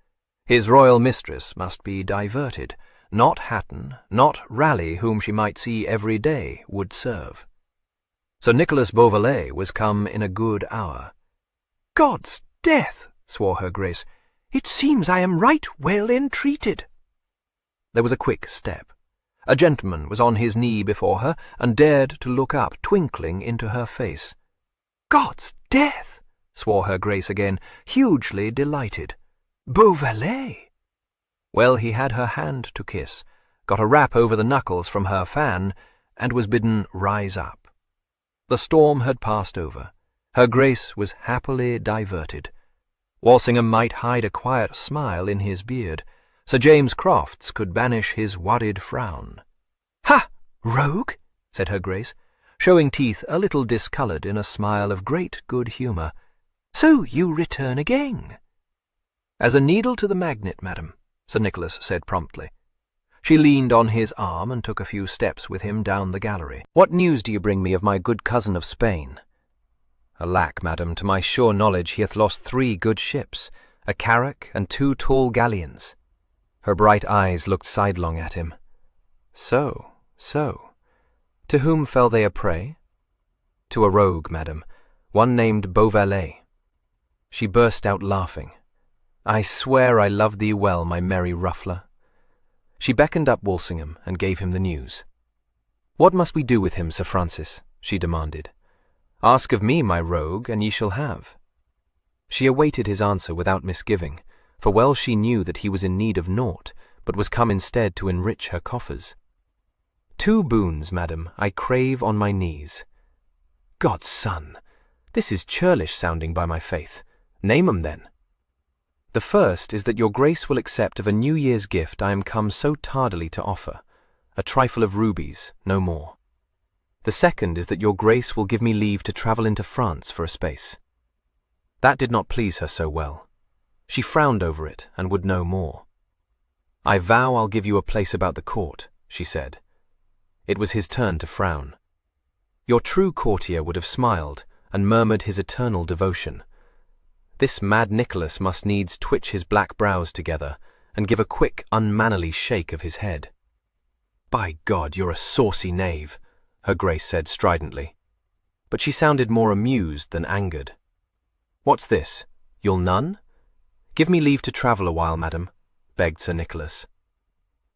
A: His royal mistress must be diverted. Not Hatton, not Raleigh, whom she might see every day, would serve. Sir Nicholas Beauvallet was come in a good hour.
C: "God's death," swore her Grace, "it seems I am right well entreated."
A: There was a quick step. A gentleman was on his knee before her, and dared to look up, twinkling into her face.
C: "God's death,"
A: swore her Grace again, hugely delighted.
C: "Beauvallet."
A: Well, he had her hand to kiss, got a rap over the knuckles from her fan, and was bidden rise up. The storm had passed over. Her Grace was happily diverted. Walsingham might hide a quiet smile in his beard. Sir James Crofts could banish his worried frown.
C: "Ha, rogue,"
A: said her Grace, showing teeth a little discoloured in a smile of great good humour.
C: "So you return again?"
A: "As a needle to the magnet, madam," Sir Nicholas said promptly. She leaned on his arm and took a few steps with him down the gallery.
B: "What news do you bring me of my good cousin of Spain?" "Alack, madam, to my sure knowledge he hath lost 3 good ships, a carrack and 2 tall galleons." Her bright eyes looked sidelong at him. So. To whom fell they a prey?" "To a rogue, madam, one named Beauvallet." She burst out laughing. "I swear I love thee well, my merry ruffler." She beckoned up Walsingham and gave him the news. "What must we do with him, Sir Francis?" she demanded. "Ask of me, my rogue, and ye shall have." She awaited his answer without misgiving, for well she knew that he was in need of naught, but was come instead to enrich her coffers. "2 boons, madam, I crave on my knees." "God's son, this is churlish sounding by my faith. Name 'em then." "The first is that your Grace will accept of a New Year's gift I am come so tardily to offer, a trifle of rubies, no more. The second is that your Grace will give me leave to travel into France for a space." That did not please her so well. She frowned over it and would know more.
A: "I vow I'll give you a place about the court," she said. It was his turn to frown. Your true courtier would have smiled and murmured his eternal devotion. This mad Nicholas must needs twitch his black brows together and give a quick, unmannerly shake of his head. "By God, you're a saucy knave," her Grace said stridently. But she sounded more amused than angered. "What's this? You'll none? Give me leave to travel a while, madam," begged Sir Nicholas.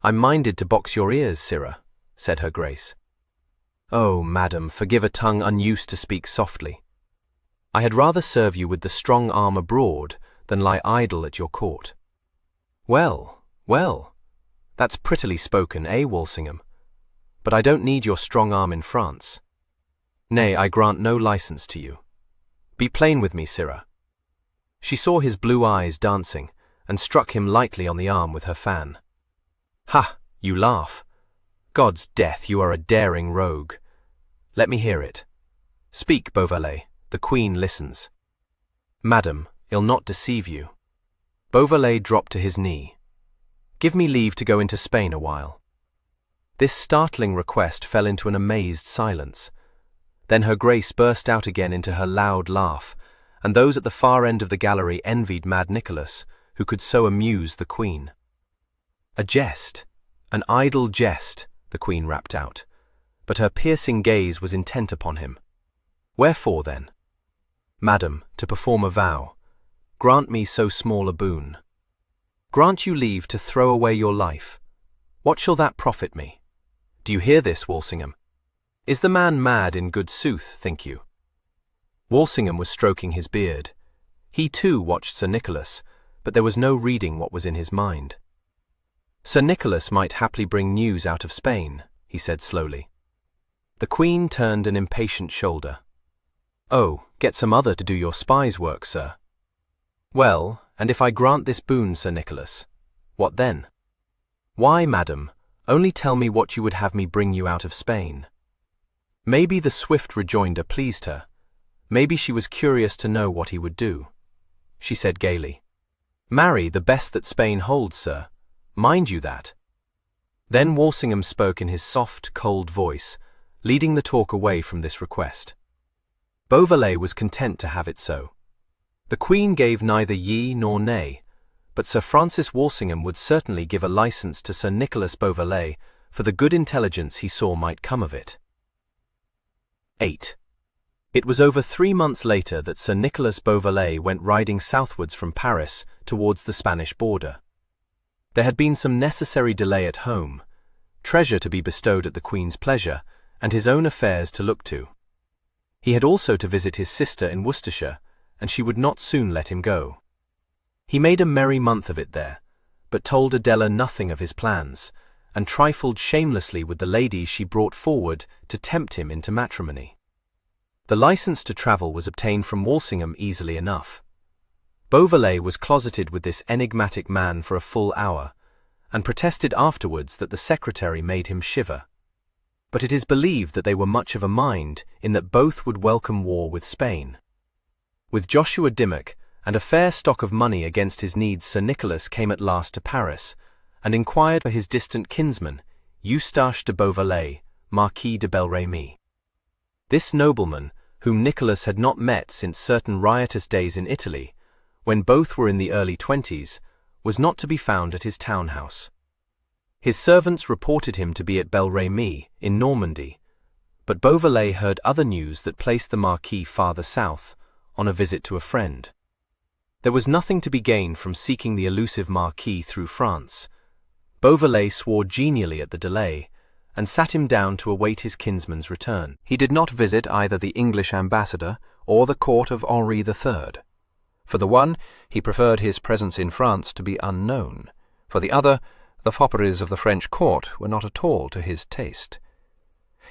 A: "I'm minded to box your ears, sirrah," said her Grace. "Oh, madam, forgive a tongue unused to speak softly. I had rather serve you with the strong arm abroad than lie idle at your court." "Well, well, that's prettily spoken, Walsingham? But I don't need your strong arm in France. Nay, I grant no license to you. Be plain with me, sirrah." She saw his blue eyes dancing and struck him lightly on the arm with her fan. "Ha, you laugh. God's death, you are a daring rogue. Let me hear it. Speak, Beauvallet, the Queen listens." "Madam, I'll not deceive you." Beauvallet dropped to his knee. "Give me leave to go into Spain a while." This startling request fell into an amazed silence. Then her Grace burst out again into her loud laugh, and those at the far end of the gallery envied mad Nicholas, who could so amuse the Queen. "A jest, an idle jest," the Queen rapped out, but her piercing gaze was intent upon him. "Wherefore, then?" "Madam, to perform a vow. Grant me so small a boon. Grant you leave to throw away your life. What shall that profit me? Do you hear this, Walsingham? Is the man mad in good sooth, think you?" Walsingham was stroking his beard. He too watched Sir Nicholas, but there was no reading what was in his mind. "Sir Nicholas might haply bring news out of Spain," he said slowly. The Queen turned an impatient shoulder. "Oh, get some other to do your spy's work, sir." "Well, and if I grant this boon, Sir Nicholas, what then?" "Why, madam, only tell me what you would have me bring you out of Spain." Maybe the swift rejoinder pleased her. Maybe she was curious to know what he would do. She said gaily, "Marry, the best that Spain holds, sir. Mind you that." Then Walsingham spoke in his soft, cold voice, leading the talk away from this request. Beauvallet was content to have it so. The Queen gave neither yea nor nay, but Sir Francis Walsingham would certainly give a license to Sir Nicholas Beauvallet for the good intelligence he saw might come of it. 8. It was over 3 months later that Sir Nicholas Beauvallet went riding southwards from Paris towards the Spanish border. There had been some necessary delay at home, treasure to be bestowed at the Queen's pleasure, and his own affairs to look to. He had also to visit his sister in Worcestershire, and she would not soon let him go. He made a merry month of it there, but told Adela nothing of his plans, and trifled shamelessly with the ladies she brought forward to tempt him into matrimony. The license to travel was obtained from Walsingham easily enough. Beauvallet was closeted with this enigmatic man for a full hour, and protested afterwards that the secretary made him shiver. But it is believed that they were much of a mind in that both would welcome war with Spain. With Joshua Dimmock and a fair stock of money against his needs, Sir Nicholas came at last to Paris, and inquired for his distant kinsman, Eustache de Beauvallet, Marquis de Belramy. This nobleman, whom Nicholas had not met since certain riotous days in Italy, when both were in the early 20s, was not to be found at his town-house. His servants reported him to be at Belramy, in Normandy, but Beauvallet heard other news that placed the Marquis farther south, on a visit to a friend. There was nothing to be gained from seeking the elusive Marquis through France. Beauvallet swore genially at the delay, and sat him down to await his kinsman's return. He did not visit either the English ambassador or the court of Henri III. For the one, he preferred his presence in France to be unknown. For the other, the fopperies of the French court were not at all to his taste.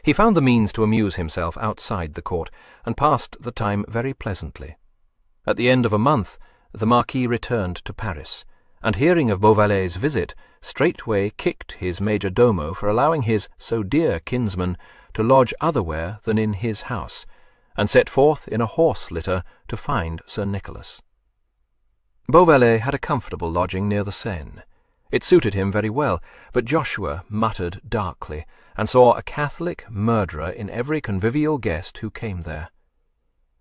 A: He found the means to amuse himself outside the court, and passed the time very pleasantly. At the end of a month, the Marquis returned to Paris, and hearing of Beauvallet's visit, straightway kicked his major domo for allowing his so dear kinsman to lodge otherwhere than in his house, and set forth in a horse-litter to find Sir Nicholas. Beauvallet had a comfortable lodging near the Seine. It suited him very well, but Joshua muttered darkly, and saw a Catholic murderer in every convivial guest who came there.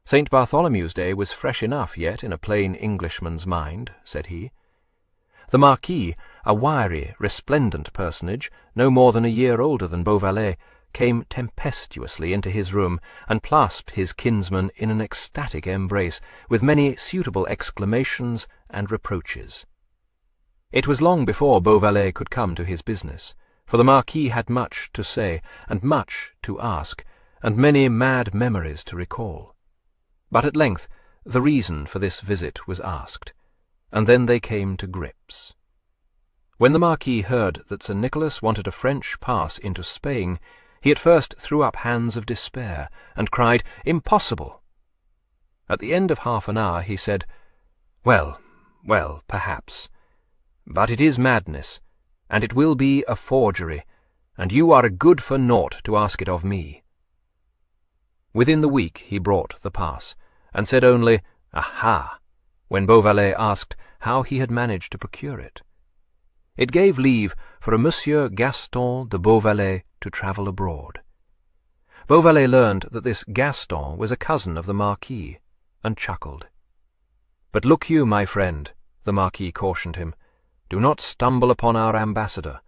A: St. Bartholomew's Day was fresh enough yet in a plain Englishman's mind, said he. The Marquis, a wiry, resplendent personage, no more than a year older than Beauvallet, came tempestuously into his room and clasped his kinsman in an ecstatic embrace, with many suitable exclamations and reproaches. It was long before Beauvallet could come to his business, for the Marquis had much to say, and much to ask, and many mad memories to recall. But at length the reason for this visit was asked, and then they came to grips. When the Marquis heard that Sir Nicholas wanted a French pass into Spain, he at first threw up hands of despair, and cried, "Impossible!" At the end of half an hour he said, "Well, well, perhaps. But it is madness, and it will be a forgery, and you are a good for naught to ask it of me." Within the week he brought the pass, and said only, "Aha!" when Beauvallet asked how he had managed to procure it. It gave leave for a Monsieur Gaston de Beauvallet to travel abroad. Beauvallet learned that this Gaston was a cousin of the Marquis, and chuckled. "But look you, my friend," the Marquis cautioned him, "do not stumble upon our ambassador,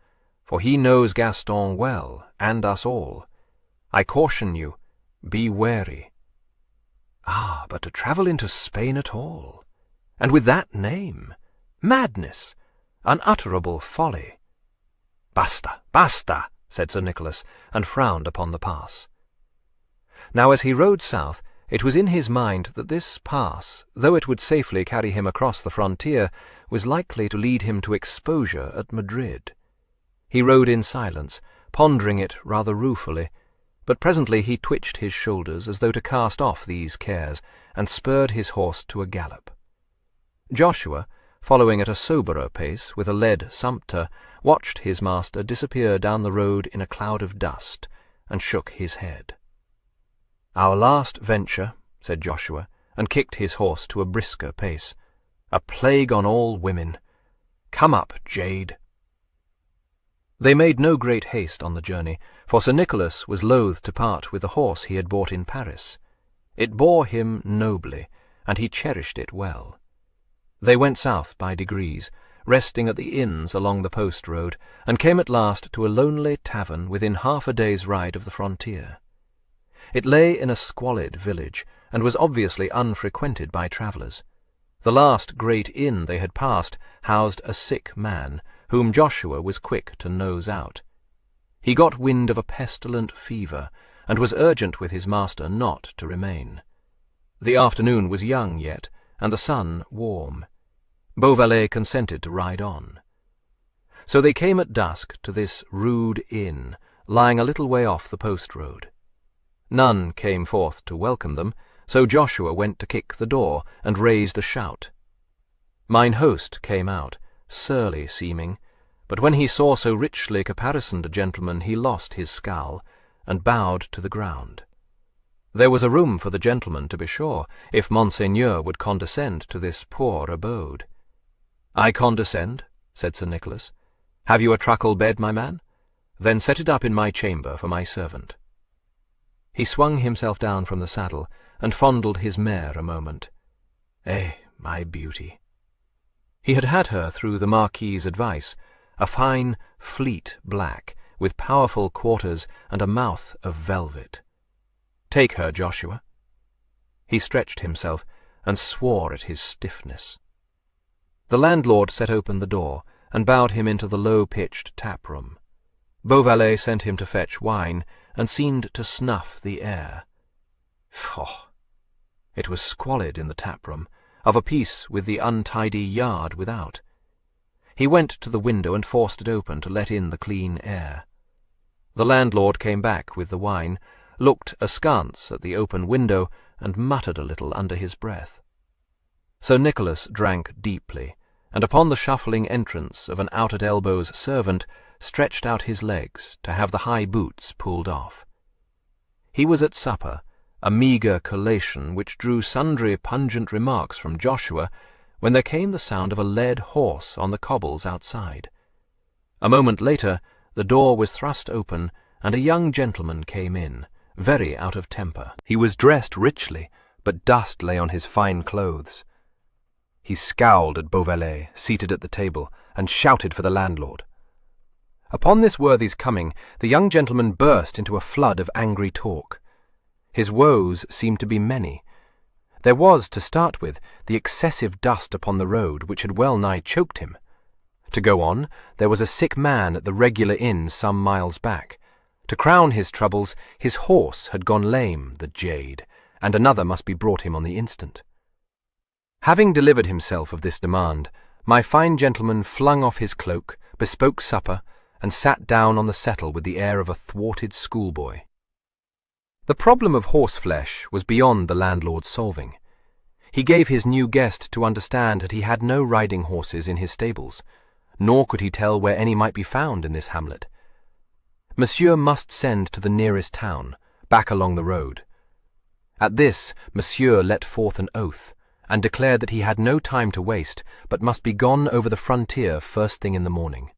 A: for he knows Gaston well, and us all. I caution you, be wary." Ah, but to travel into Spain at all, and with that name! Madness! Unutterable folly! "Basta, basta!" said Sir Nicholas, and frowned upon the pass. Now as he rode south, it was in his mind that this pass, though it would safely carry him across the frontier, was likely to lead him to exposure at Madrid. He rode in silence, pondering it rather ruefully, but presently he twitched his shoulders as though to cast off these cares, and spurred his horse to a gallop. Joshua, following at a soberer pace with a lead sumpter, watched his master disappear down the road in a cloud of dust, and shook his head. "Our last venture," said Joshua, and kicked his horse to a brisker pace. "A plague on all women! Come up, jade!" They made no great haste on the journey, for Sir Nicholas was loath to part with the horse he had bought in Paris. It bore him nobly, and he cherished it well. They went south by degrees, resting at the inns along the post road, and came at last to a lonely tavern within half a day's ride of the frontier. It lay in a squalid village, and was obviously unfrequented by travellers. The last great inn they had passed housed a sick man, whom Joshua was quick to nose out. He got wind of a pestilent fever, and was urgent with his master not to remain. The afternoon was young yet, and the sun warm. Beauvallet consented to ride on. So they came at dusk to this rude inn, lying a little way off the post road. None came forth to welcome them, so Joshua went to kick the door, and raised a shout. Mine host came out, surly seeming, but when he saw so richly caparisoned a gentleman he lost his scowl, and bowed to the ground. There was a room for the gentleman, to be sure, if Monseigneur would condescend to this poor abode. "I condescend," said Sir Nicholas. "Have you a truckle bed, my man? Then set it up in my chamber for my servant." He swung himself down from the saddle, and fondled his mare a moment. "Eh, my beauty!" He had had her through the Marquis's advice, a fine, fleet black, with powerful quarters and a mouth of velvet. "Take her, Joshua." He stretched himself, and swore at his stiffness. The landlord set open the door, and bowed him into the low-pitched tap-room. Beauvallet sent him to fetch wine, and seemed to snuff the air. Faugh! It was squalid in the tap-room, of a piece with the untidy yard without. He went to the window and forced it open to let in the clean air. The landlord came back with the wine, looked askance at the open window, and muttered a little under his breath. Sir Nicholas drank deeply, and upon the shuffling entrance of an out-at-elbows servant stretched out his legs to have the high boots pulled off. He was at supper, a meagre collation which drew sundry pungent remarks from Joshua, when there came the sound of a led horse on the cobbles outside, A moment later, the door was thrust open, and a young gentleman came in, very out of temper. He was dressed richly, but dust lay on his fine clothes. He scowled at Beauvallet, seated at the table, and shouted for the landlord. Upon this worthy's coming, the young gentleman burst into a flood of angry talk. His woes seemed to be many. There was, to start with, the excessive dust upon the road, which had well nigh choked him. To go on, there was a sick man at the regular inn some miles back. To crown his troubles, his horse had gone lame, the jade, and another must be brought him on the instant. Having delivered himself of this demand, my fine gentleman flung off his cloak, bespoke supper, and sat down on the settle with the air of a thwarted schoolboy. The problem of horseflesh was beyond the landlord's solving. He gave his new guest to understand that he had no riding horses in his stables, nor could he tell where any might be found in this hamlet. Monsieur must send to the nearest town, back along the road. At this, Monsieur let forth an oath, and declared that he had no time to waste, but must be gone over the frontier first thing in the morning.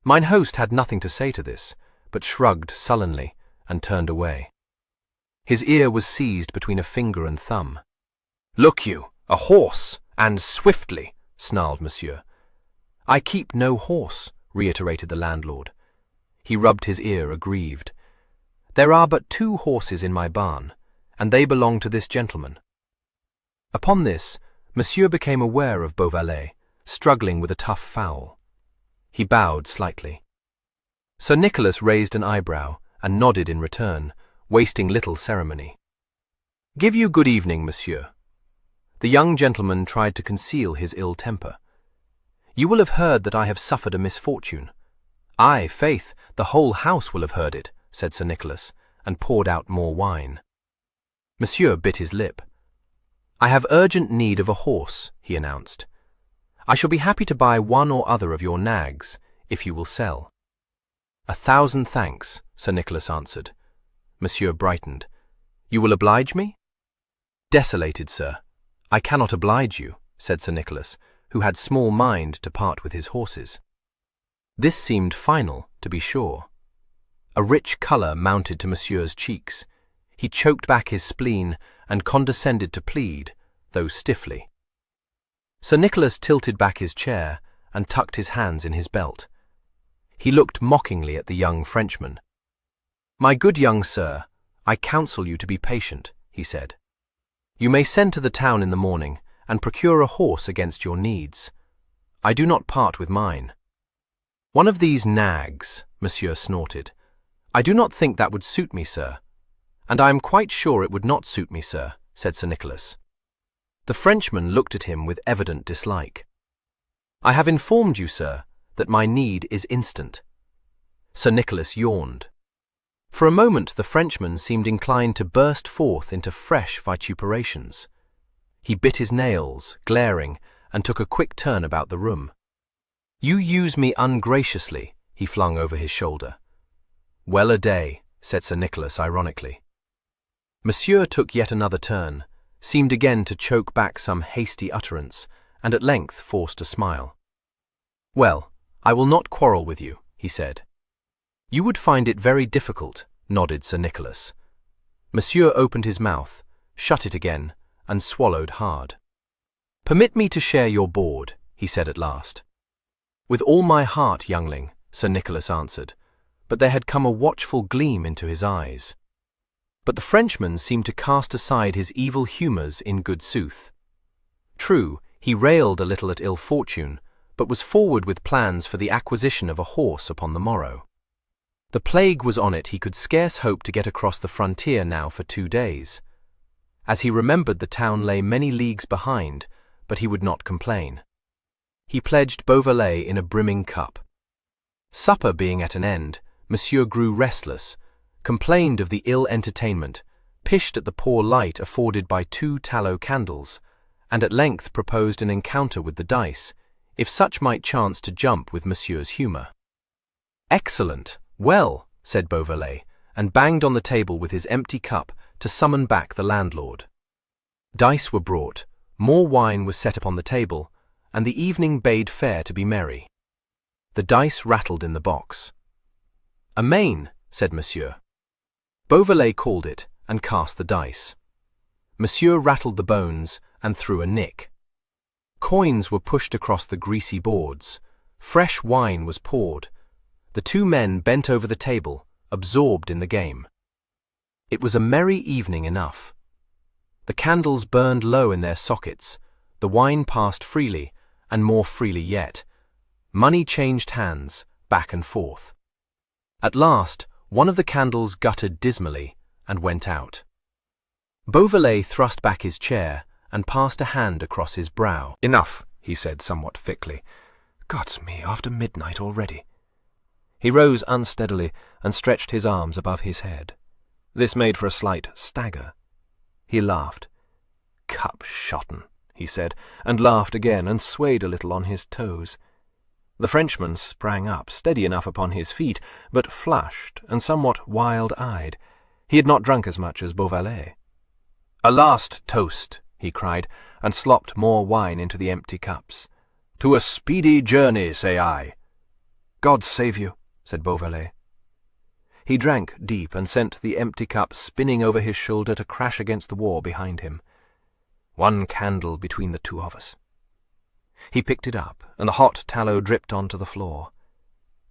A: Mine host had nothing to say to this, but shrugged sullenly, and turned away. His ear was seized between a finger and thumb. "Look you, a horse, and swiftly," snarled Monsieur. "I keep no horse," reiterated the landlord. He rubbed his ear, aggrieved. "There are but 2 horses in my barn, and they belong to this gentleman." Upon this, Monsieur became aware of Beauvallet, struggling with a tough fowl. He bowed slightly. Sir Nicholas raised an eyebrow, and nodded in return, wasting little ceremony. "Give you good evening, Monsieur." The young gentleman tried to conceal his ill temper. "You will have heard that I have suffered a misfortune." "Aye, faith, the whole house will have heard it," said Sir Nicholas, and poured out more wine. Monsieur bit his lip. "I have urgent need of a horse," he announced. "I shall be happy to buy one or other of your nags, if you will sell." "1,000 thanks," Sir Nicholas answered. Monsieur brightened. "You will oblige me?" "Desolated, sir. I cannot oblige you," said Sir Nicholas, who had small mind to part with his horses. This seemed final, to be sure. A rich colour mounted to Monsieur's cheeks. He choked back his spleen and condescended to plead, though stiffly. Sir Nicholas tilted back his chair and tucked his hands in his belt. He looked mockingly at the young Frenchman. "My good young sir, I counsel you to be patient," he said. "You may send to the town in the morning and procure a horse against your needs. I do not part with mine." "One of these nags," Monsieur snorted. "I do not think that would suit me, sir." "And I am quite sure it would not suit me, sir," said Sir Nicholas. The Frenchman looked at him with evident dislike. "I have informed you, sir, that my need is instant." Sir Nicholas yawned. For a moment the Frenchman seemed inclined to burst forth into fresh vituperations. He bit his nails, glaring, and took a quick turn about the room. "You use me ungraciously," he flung over his shoulder. "Well-a-day," said Sir Nicholas ironically. Monsieur took yet another turn, seemed again to choke back some hasty utterance, and at length forced a smile. "Well, I will not quarrel with you," he said. "You would find it very difficult," nodded Sir Nicholas. Monsieur opened his mouth, shut it again, and swallowed hard. "Permit me to share your board," he said at last. "With all my heart, youngling," Sir Nicholas answered, but there had come a watchful gleam into his eyes. But the Frenchman seemed to cast aside his evil humours in good sooth. True, he railed a little at ill fortune, but was forward with plans for the acquisition of a horse upon the morrow. The plague was on it, he could scarce hope to get across the frontier now for 2 days. As he remembered, the town lay many leagues behind, but he would not complain. He pledged Beauvallet in a brimming cup. Supper being at an end, Monsieur grew restless, complained of the ill entertainment, pished at the poor light afforded by 2 tallow candles, and at length proposed an encounter with the dice, if such might chance to jump with Monsieur's humour. "Excellent! Well," said Beauvallet, and banged on the table with his empty cup to summon back the landlord. Dice were brought, more wine was set upon the table, and the evening bade fair to be merry. The dice rattled in the box. "A main," said Monsieur. Beauvallet called it and cast the dice. Monsieur rattled the bones and threw a nick. Coins were pushed across the greasy boards. Fresh wine was poured. The two men bent over the table, absorbed in the game. It was a merry evening enough. The candles burned low in their sockets, the wine passed freely, and more freely yet. Money changed hands, back and forth. At last, one of the candles guttered dismally and went out. Beauvallet thrust back his chair and passed a hand across his brow.
C: "Enough," he said somewhat thickly. "Gods me, after midnight already."
A: He rose unsteadily and stretched his arms above his head. This made for a slight stagger. He laughed. "Cup shotten," he said, and laughed again and swayed a little on his toes. The Frenchman sprang up, steady enough upon his feet, but flushed and somewhat wild-eyed. He had not drunk as much as Beauvallet. "A last toast," he cried, and slopped more wine into the empty cups. "To a speedy journey, say I." "God save you," said Beauvallet. He drank deep and sent the empty cup spinning over his shoulder to crash against the wall behind him. "One candle between the two of us." He picked it up, and the hot tallow dripped onto the floor.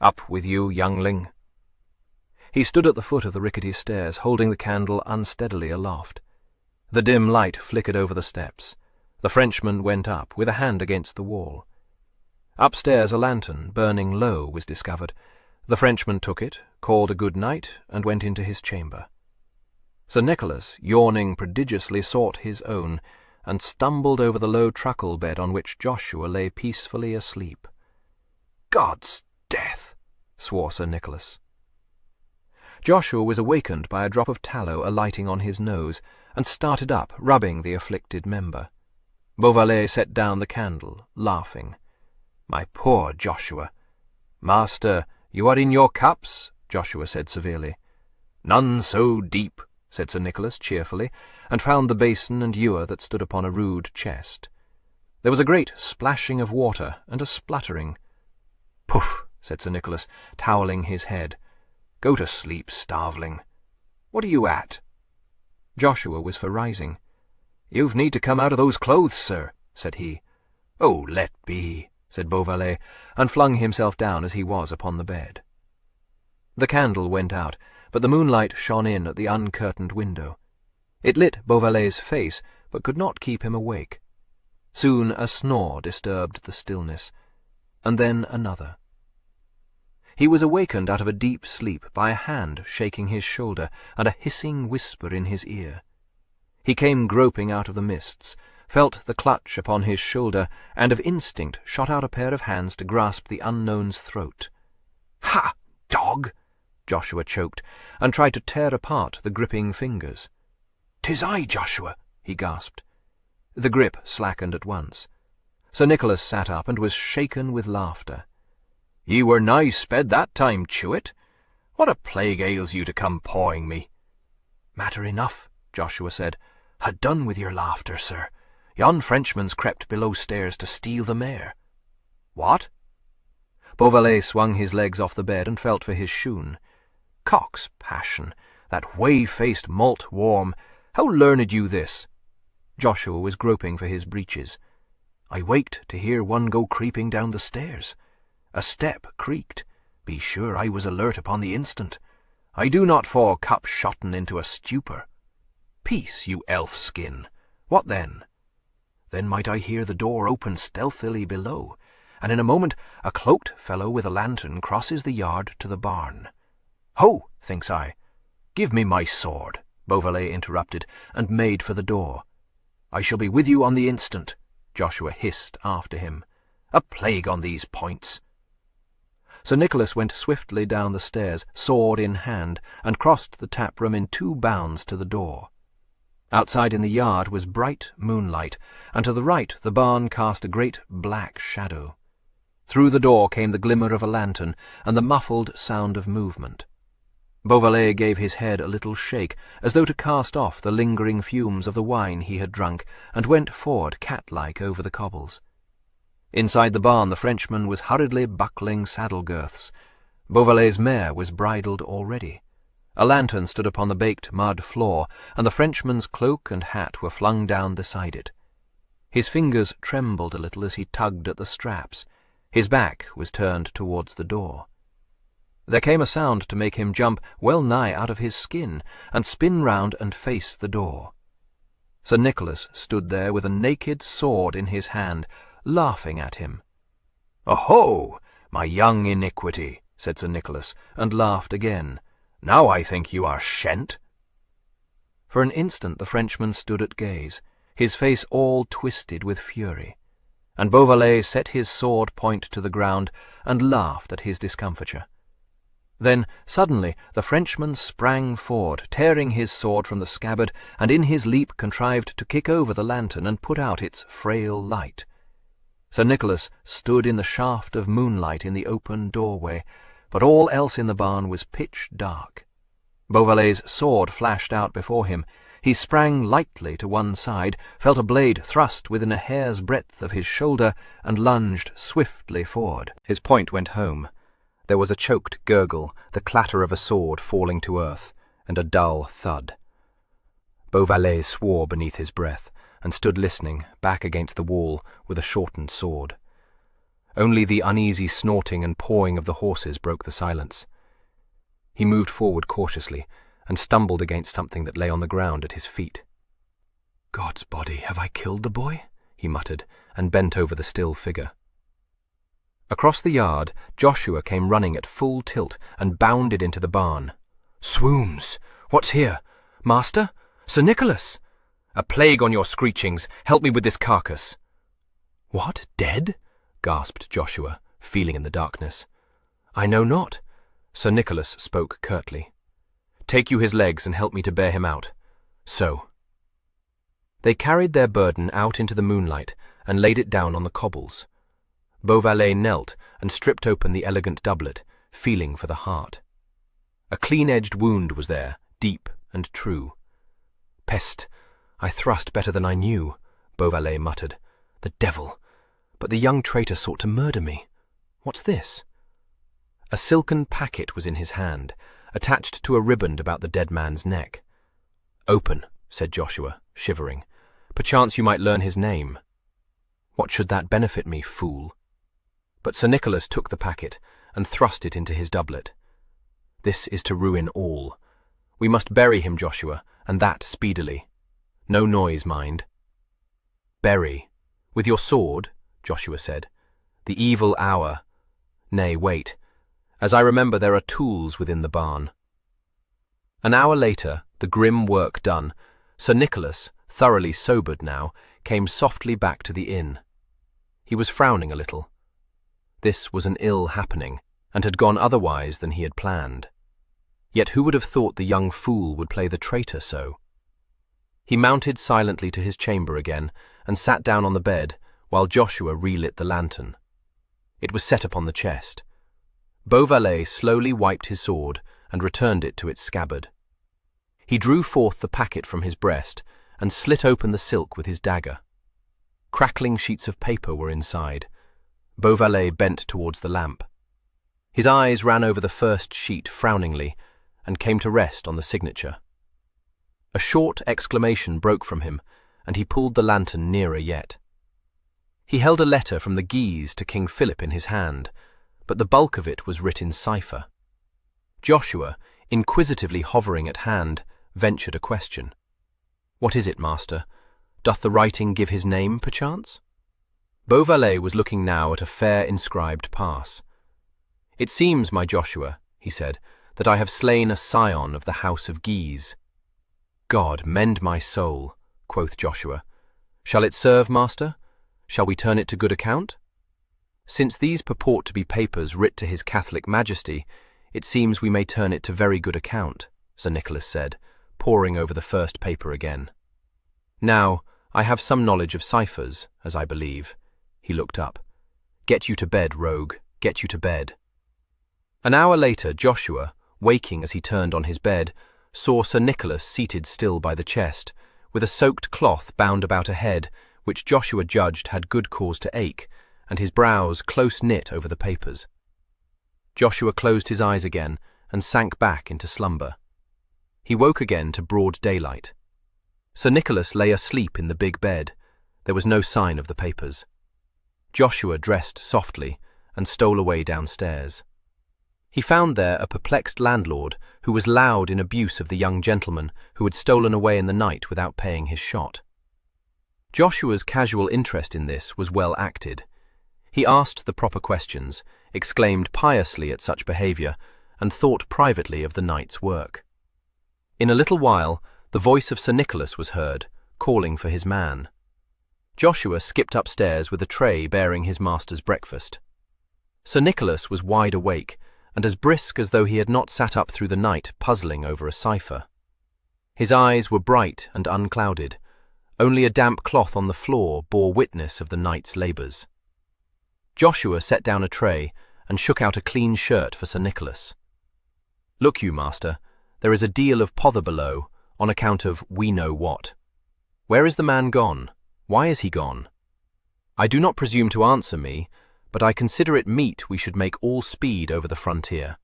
A: "Up with you, youngling." He stood at the foot of the rickety stairs, holding the candle unsteadily aloft. The dim light flickered over the steps. The Frenchman went up, with a hand against the wall. Upstairs a lantern, burning low, was discovered. The Frenchman took it, called a good night, and went into his chamber. Sir Nicholas, yawning prodigiously, sought his own, and stumbled over the low truckle bed on which Joshua lay peacefully asleep. "God's death!" swore Sir Nicholas. Joshua was awakened by a drop of tallow alighting on his nose, and started up, rubbing the afflicted member. Beauvallet set down the candle, laughing. "My poor Joshua." "Master, you are in your cups," Joshua said severely. "None so deep," said Sir Nicholas cheerfully, and found the basin and ewer that stood upon a rude chest. There was a great splashing of water and a spluttering. "Poof," said Sir Nicholas, toweling his head. "Go to sleep, starveling. What are you at?" Joshua was for rising. "You've need to come out of those clothes, sir," said he. "Oh, let be," said Beauvallet, and flung himself down as he was upon the bed. The candle went out, but the moonlight shone in at the uncurtained window. It lit Beauvallet's face, but could not keep him awake. Soon a snore disturbed the stillness, and then another. He was awakened out of a deep sleep by a hand shaking his shoulder and a hissing whisper in his ear. He came groping out of the mists, felt the clutch upon his shoulder, and of instinct shot out a pair of hands to grasp the unknown's throat. "Ha, dog!" Joshua choked, and tried to tear apart the gripping fingers. "'Tis I, Joshua," he gasped. The grip slackened at once. Sir Nicholas sat up and was shaken with laughter. "Ye were nigh sped that time, Chewit. What a plague ails you to come pawing me?" "Matter enough," Joshua said. "Ha' done with your laughter, sir. Yon Frenchman's crept below stairs to steal the mare." "What?" Beauvallet swung his legs off the bed and felt for his shoon. "Cock's passion, that whey-faced malt-worm, how learned you this?" Joshua was groping for his breeches. "I waked to hear one go creeping down the stairs. A step creaked. Be sure I was alert upon the instant. I do not fall cup-shotten into a stupor." "Peace, you elf-skin. What then?" "Then might I hear the door open stealthily below, and in a moment a cloaked fellow with a lantern crosses the yard to the barn. Ho, thinks I. Give me my sword," Beauvallet interrupted, and made for the door. "I shall be with you on the instant," Joshua hissed after him. "A plague on these points." Sir Nicholas went swiftly down the stairs, sword in hand, and crossed the tap-room in 2 bounds to the door. Outside in the yard was bright moonlight, and to the right the barn cast a great black shadow. Through the door came the glimmer of a lantern and the muffled sound of movement. Beauvallet gave his head a little shake, as though to cast off the lingering fumes of the wine he had drunk, and went forward cat-like over the cobbles.
B: Inside the barn, the Frenchman was hurriedly buckling saddle girths. Beauvallet's mare was bridled already. A lantern stood upon the baked mud floor, and the Frenchman's cloak and hat were flung down beside it. His fingers trembled a little as he tugged at the straps. His back was turned towards the door. There came a sound to make him jump well nigh out of his skin, and spin round and face the door. Sir Nicholas stood there with a naked sword in his hand, laughing at him. "Oho, my young iniquity," said Sir Nicholas, and laughed again. "Now I think you are shent." For an instant the Frenchman stood at gaze, his face all twisted with fury, and Beauvallet set his sword point to the ground and laughed at his discomfiture. Then, suddenly, the Frenchman sprang forward, tearing his sword from the scabbard, and in his leap contrived to kick over the lantern and put out its frail light. Sir Nicholas stood in the shaft of moonlight in the open doorway, but all else in the barn was pitch dark. Beauvallet's sword flashed out before him. He sprang lightly to one side, felt a blade thrust within a hair's breadth of his shoulder, and lunged swiftly forward.
A: His point went home. There was a choked gurgle, the clatter of a sword falling to earth, and a dull thud. Beauvallet swore beneath his breath, and stood listening, back against the wall, with a shortened sword. Only the uneasy snorting and pawing of the horses broke the silence. He moved forward cautiously, and stumbled against something that lay on the ground at his feet. "God's body, have I killed the boy?" he muttered, and bent over the still figure. Across the yard, Joshua came running at full tilt and bounded into the barn. "Swoons! What's here? Master? Sir Nicholas! A plague on your screechings! Help me with this carcass!" "What, dead?" gasped Joshua, feeling in the darkness. "I know not." Sir Nicholas spoke curtly. "Take you his legs and help me to bear him out. So." They carried their burden out into the moonlight and laid it down on the cobbles. Beauvallet knelt and stripped open the elegant doublet, feeling for the heart. A clean-edged wound was there, deep and true. "Peste! I thrust better than I knew," Beauvallet muttered. "The devil! But the young traitor sought to murder me. What's this?" A silken packet was in his hand, attached to a riband about the dead man's neck. "Open," said Joshua, shivering. "Perchance you might learn his name." "What should that benefit me, fool?" But Sir Nicholas took the packet and thrust it into his doublet. "This is to ruin all. We must bury him, Joshua, and that speedily. No noise, mind." "Bury? With your sword?" Joshua said. "The evil hour. Nay, wait. As I remember, there are tools within the barn." An hour later, the grim work done, Sir Nicholas, thoroughly sobered now, came softly back to the inn. He was frowning a little. This was an ill happening, and had gone otherwise than he had planned. Yet who would have thought the young fool would play the traitor so? He mounted silently to his chamber again, and sat down on the bed, while Joshua relit the lantern. It was set upon the chest. Beauvallet slowly wiped his sword, and returned it to its scabbard. He drew forth the packet from his breast, and slit open the silk with his dagger. Crackling sheets of paper were inside. Beauvallet bent towards the lamp. His eyes ran over the first sheet frowningly, and came to rest on the signature. A short exclamation broke from him, and he pulled the lantern nearer yet. He held a letter from the Guise to King Philip in his hand, but the bulk of it was writ in cipher. Joshua, inquisitively hovering at hand, ventured a question. "What is it, master? Doth the writing give his name, perchance?" Beauvallet was looking now at a fair inscribed pass. "It seems, my Joshua," he said, "that I have slain a scion of the house of Guise." "God mend my soul," quoth Joshua. "Shall it serve, master? Shall we turn it to good account?" "Since these purport to be papers writ to his Catholic Majesty, it seems we may turn it to very good account," Sir Nicholas said, poring over the first paper again. "Now, I have some knowledge of ciphers, as I believe." He looked up. "Get you to bed, rogue, get you to bed." An hour later, Joshua, waking as he turned on his bed, saw Sir Nicholas seated still by the chest, with a soaked cloth bound about a head, which Joshua judged had good cause to ache, and his brows close-knit over the papers. Joshua closed his eyes again and sank back into slumber. He woke again to broad daylight. Sir Nicholas lay asleep in the big bed. There was no sign of the papers. Joshua dressed softly and stole away downstairs. He found there a perplexed landlord who was loud in abuse of the young gentleman who had stolen away in the night without paying his shot. Joshua's casual interest in this was well acted. He asked the proper questions, exclaimed piously at such behaviour, and thought privately of the night's work. In a little while, the voice of Sir Nicholas was heard, calling for his man. Joshua skipped upstairs with a tray bearing his master's breakfast. Sir Nicholas was wide awake, and as brisk as though he had not sat up through the night puzzling over a cipher. His eyes were bright and unclouded. Only a damp cloth on the floor bore witness of the night's labours. Joshua set down a tray and shook out a clean shirt for Sir Nicholas. "Look you, master, there is a deal of pother below, on account of we know what. Where is the man gone? Why is he gone? I do not presume to answer me, but I consider it meet we should make all speed over the frontier."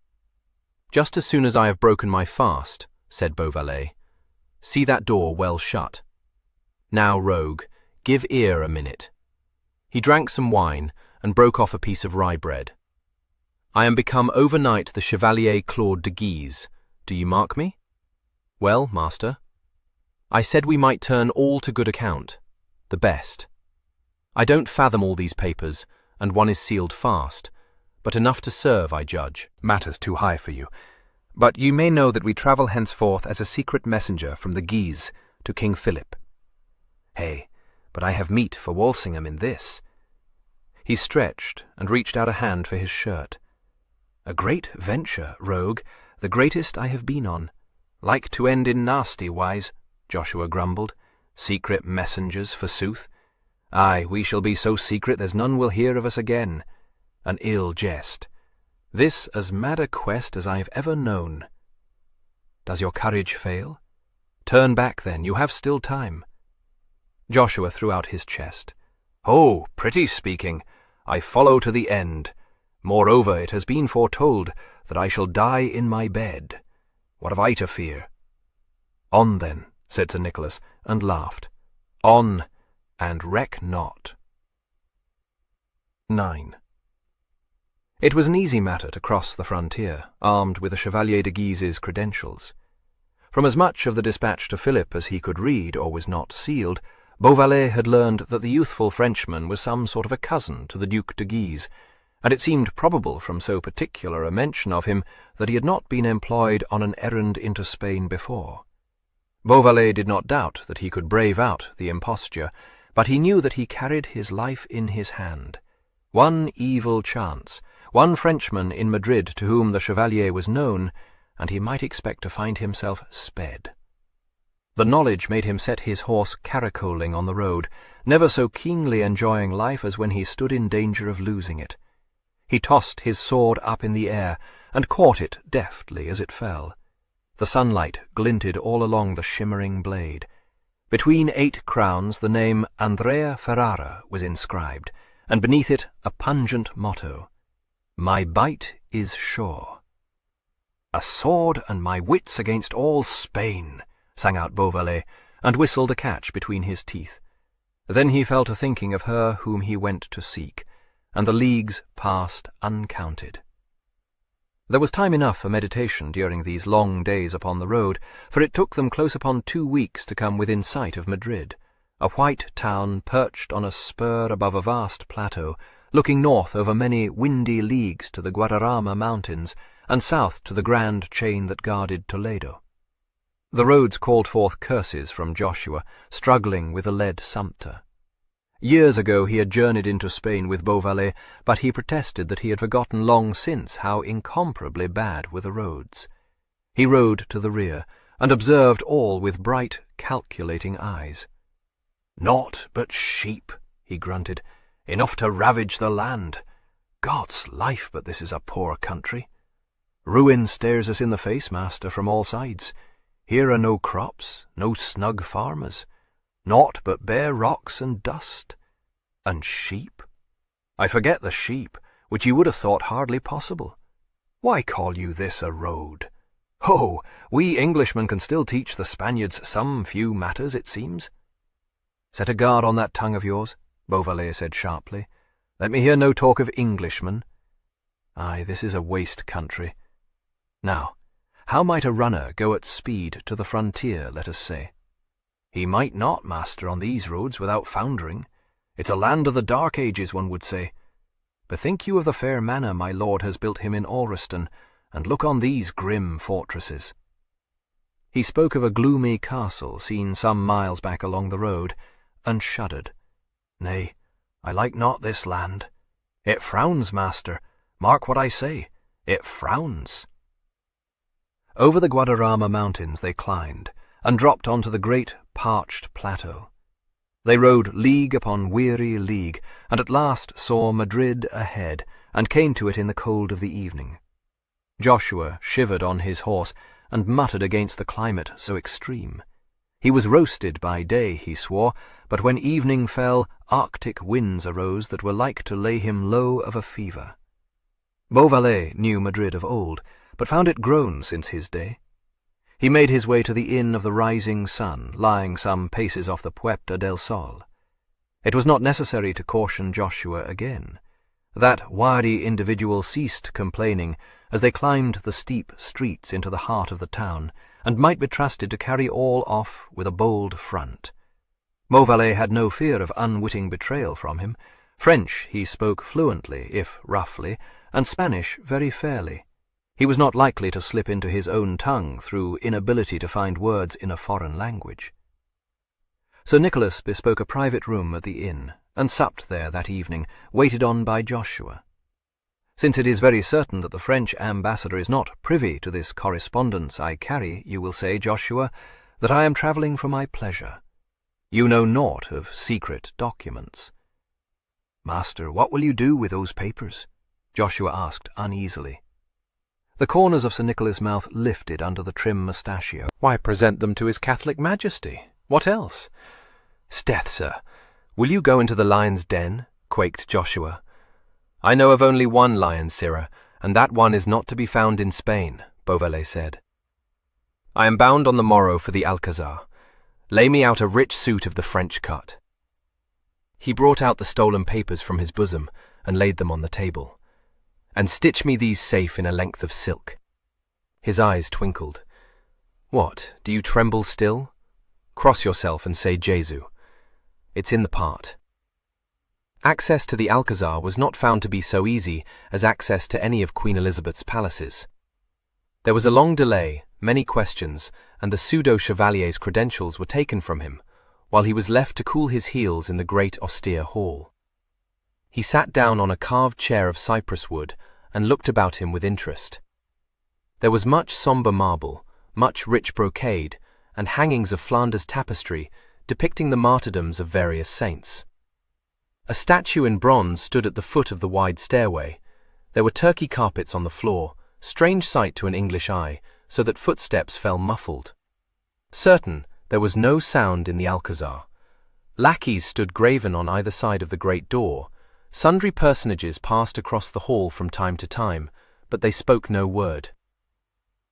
A: "Just as soon as I have broken my fast," said Beauvallet. "See that door well shut. Now, rogue, give ear a minute." He drank some wine and broke off a piece of rye bread. "I am become overnight the Chevalier Claude de Guise. Do you mark me?" "Well, master?" "I said we might turn all to good account. The best. I don't fathom all these papers, and one is sealed fast, but enough to serve, I judge."
C: "Matters too high for you. But you may know that we travel henceforth as a secret messenger from the Guise to King Philip. Hey, but I have meat for Walsingham in this." He stretched and reached out a hand for his shirt. "A great venture, rogue, the greatest I have been on. Like to end in nasty wise," Joshua grumbled. "Secret messengers, forsooth. Aye, we shall be so secret there's none will hear of us again. An ill jest. This as mad a quest as I have ever known. Does your courage fail? Turn back then, you have still time." Joshua threw out his chest. "Oh, pretty speaking. I follow to the end. Moreover, it has been foretold that I shall die in my bed. What have I to fear?" "On then," said Sir Nicholas, and laughed. "On, and reck not." 9. It was an easy matter to cross the frontier, armed with the Chevalier de Guise's credentials. From as much of the dispatch to Philip as he could read or was not sealed, Beauvallet had learned that the youthful Frenchman was some sort of a cousin to the Duc de Guise, and it seemed probable from so particular a mention of him that he had not been employed on an errand into Spain before. Beauvallet did not doubt that he could brave out the imposture, but he knew that he carried his life in his hand. One evil chance, one Frenchman in Madrid to whom the Chevalier was known, and he might expect to find himself sped. The knowledge made him set his horse caracoling on the road, never so keenly enjoying life as when he stood in danger of losing it. He tossed his sword up in the air, and caught it deftly as it fell. The sunlight glinted all along the shimmering blade. Between 8 crowns the name Andrea Ferrara was inscribed, and beneath it a pungent motto, "My bite is sure." "A sword and my wits against all Spain," sang out Beauvallet, and whistled a catch between his teeth. Then he fell to thinking of her whom he went to seek, and the leagues passed uncounted. There was time enough for meditation during these long days upon the road, for it took them close upon 2 weeks to come within sight of Madrid, a white town perched on a spur above a vast plateau, looking north over many windy leagues to the Guadarrama mountains, and south to the grand chain that guarded Toledo. The roads called forth curses from Joshua, struggling with a lead sumpter. Years ago he had journeyed into Spain with Beauvallet, but he protested that he had forgotten long since how incomparably bad were the roads. He rode to the rear, and observed all with bright, calculating eyes. "Naught but sheep," he grunted, "enough to ravage the land. God's life, but this is a poor country. Ruin stares us in the face, master, from all sides. Here are no crops, no snug farmers, naught but bare rocks and dust. And sheep? I forget the sheep, which you would have thought hardly possible. Why call you this a road? Ho, we Englishmen can still teach the Spaniards some few matters, it seems. Set a guard on that tongue of yours, Beauvallet said sharply. Let me hear no talk of Englishmen. Aye, this is a waste country. Now, how might a runner go at speed to the frontier, let us say? He might not, master, on these roads without foundering. It's a land of the Dark Ages, one would say. Bethink you of the fair manor my lord has built him in Alreston, and look on these grim fortresses. He spoke of a gloomy castle seen some miles back along the road, and shuddered. Nay, I like not this land. It frowns, master. Mark what I say. It frowns. Over the Guadarrama mountains they climbed, and dropped onto the great parched plateau. They rode league upon weary league, and at last saw Madrid ahead, and came to it in the cold of the evening. Joshua shivered on his horse, and muttered against the climate so extreme. He was roasted by day, he swore, but when evening fell, arctic winds arose that were like to lay him low of a fever. Beauvallet knew Madrid of old, but found it grown since his day. He made his way to the Inn of the Rising Sun, lying some paces off the Puerta del Sol. It was not necessary to caution Joshua again. That wary individual ceased complaining as they climbed the steep streets into the heart of the town, and might be trusted to carry all off with a bold front. Beauvallet had no fear of unwitting betrayal from him. French he spoke fluently, if roughly, and Spanish very fairly. He was not likely to slip into his own tongue through inability to find words in a foreign language. Sir Nicholas bespoke a private room at the inn, and supped there that evening, waited on by Joshua. Since it is very certain that the French ambassador is not privy to this correspondence I carry, you will say, Joshua, that I am travelling for my pleasure. You know naught of secret documents. Master, what will you do with those papers? Joshua asked uneasily. The corners of Sir Nicholas' mouth lifted under the trim mustachio.
A: Why, present them to his Catholic Majesty. What else? "'Sdeath, sir, will you go into the lion's den?" quaked Joshua. "I know of only one lion, sirrah, and that one is not to be found in Spain," Beauvallet said. "I am bound on the morrow for the Alcazar. Lay me out a rich suit of the French cut." He brought out the stolen papers from his bosom and laid them on the table. "And stitch me these safe in a length of silk." His eyes twinkled. "What, do you tremble still? Cross yourself and say Jesu. It's in the part." Access to the Alcazar was not found to be so easy as access to any of Queen Elizabeth's palaces. There was a long delay, many questions, and the pseudo-chevalier's credentials were taken from him, while he was left to cool his heels in the great austere hall. He sat down on a carved chair of cypress wood and looked about him with interest. There was much sombre marble, much rich brocade, and hangings of Flanders tapestry depicting the martyrdoms of various saints. A statue in bronze stood at the foot of the wide stairway. There were Turkey carpets on the floor, strange sight to an English eye, so that footsteps fell muffled. Certain, there was no sound in the Alcazar. Lackeys stood graven on either side of the great door. Sundry personages passed across the hall from time to time, but they spoke no word.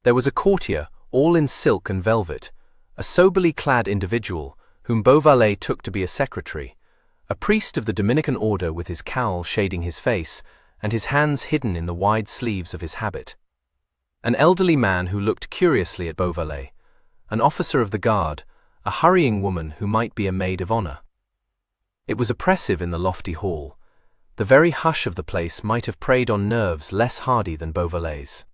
A: There was a courtier, all in silk and velvet, a soberly clad individual, whom Beauvallet took to be a secretary, a priest of the Dominican order with his cowl shading his face, and his hands hidden in the wide sleeves of his habit. An elderly man who looked curiously at Beauvallet, an officer of the guard, a hurrying woman who might be a maid of honor. It was oppressive in the lofty hall. The very hush of the place might have preyed on nerves less hardy than Beauvallet's.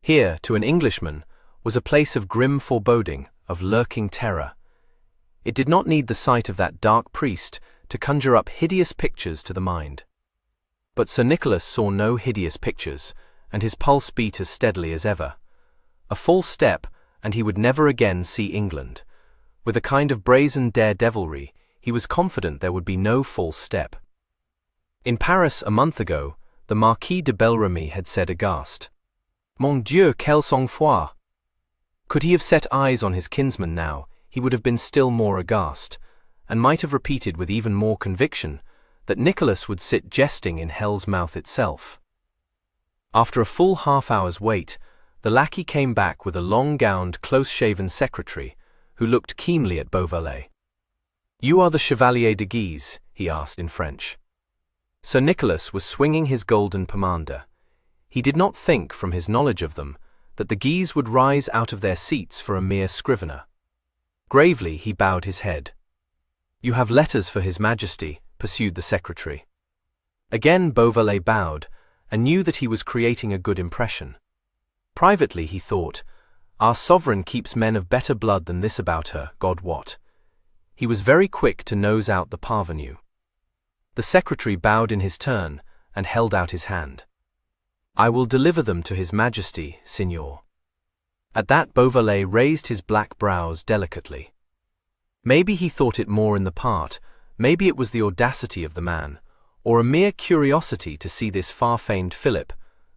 A: Here, to an Englishman, was a place of grim foreboding, of lurking terror. It did not need the sight of that dark priest to conjure up hideous pictures to the mind. But Sir Nicholas saw no hideous pictures, and his pulse beat as steadily as ever. A false step, and he would never again see England. With a kind of brazen daredevilry, he was confident there would be no false step. In Paris a month ago, the Marquis de Belramy had said aghast, "Mon Dieu, quel sang-froid!" Could he have set eyes on his kinsman now, he would have been still more aghast, and might have repeated with even more conviction that Nicholas would sit jesting in hell's mouth itself. After a full half-hour's wait, the lackey came back with a long-gowned, close-shaven secretary, who looked keenly at Beauvallet. "You are the Chevalier de Guise?" he asked in French. Sir Nicholas was swinging his golden pomander. He did not think, from his knowledge of them, that the Guise would rise out of their seats for a mere scrivener. Gravely he bowed his head. "You have letters for His Majesty," pursued the secretary. Again Beauvallet bowed, and knew that he was creating a good impression. Privately he thought, "Our sovereign keeps men of better blood than this about her, God wot." He was very quick to nose out the parvenu. The secretary bowed in his turn, and held out his hand. "I will deliver them to His Majesty, Signor." At that Beauvallet raised his black brows delicately. Maybe he thought it more in the part, maybe it was the audacity of the man, or a mere curiosity to see this far-famed Philip,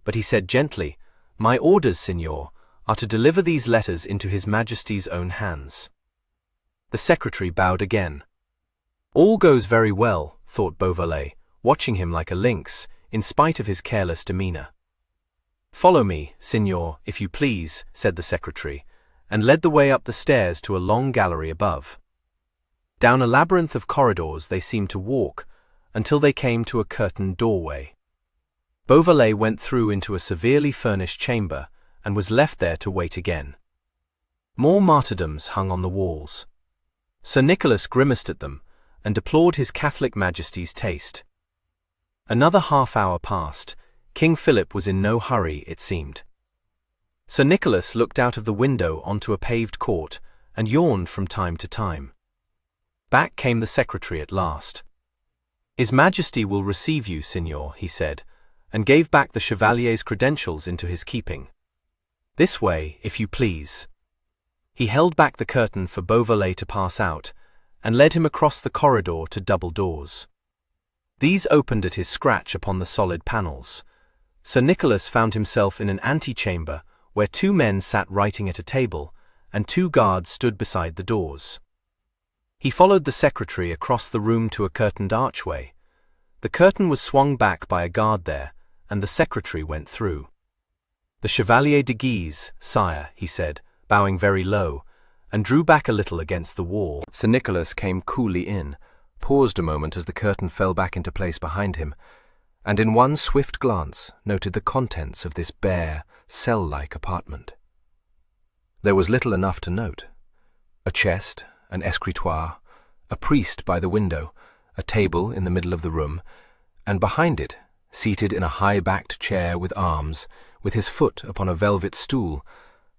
A: but he said gently, "My orders, Signor, are to deliver these letters into His Majesty's own hands." The secretary bowed again. All goes very well, thought Beauvallet, watching him like a lynx, in spite of his careless demeanor. "Follow me, Signor, if you please," said the secretary, and led the way up the stairs to a long gallery above. Down a labyrinth of corridors they seemed to walk, until they came to a curtained doorway. Beauvallet went through into a severely furnished chamber, and was left there to wait again. More martyrdoms hung on the walls. Sir Nicholas grimaced at them, and deplored His Catholic Majesty's taste. Another half-hour passed. King Philip was in no hurry, it seemed. Sir Nicholas looked out of the window onto a paved court, and yawned from time to time. Back came the secretary at last. "His Majesty will receive you, Signor," he said, and gave back the Chevalier's credentials into his keeping. "This way, if you please." He held back the curtain for Beauvallet to pass out, and led him across the corridor to double doors. These opened at his scratch upon the solid panels. Sir Nicholas found himself in an antechamber where two men sat writing at a table, and two guards stood beside the doors. He followed the secretary across the room to a curtained archway. The curtain was swung back by a guard there, and the secretary went through. "The Chevalier de Guise, sire," he said, bowing very low, and drew back a little against the wall. Sir Nicholas came coolly in, paused a moment as the curtain fell back into place behind him, and in one swift glance noted the contents of this bare, cell-like apartment. There was little enough to note. A chest, an escritoire, a priest by the window, a table in the middle of the room, and behind it, seated in a high-backed chair with arms, with his foot upon a velvet stool,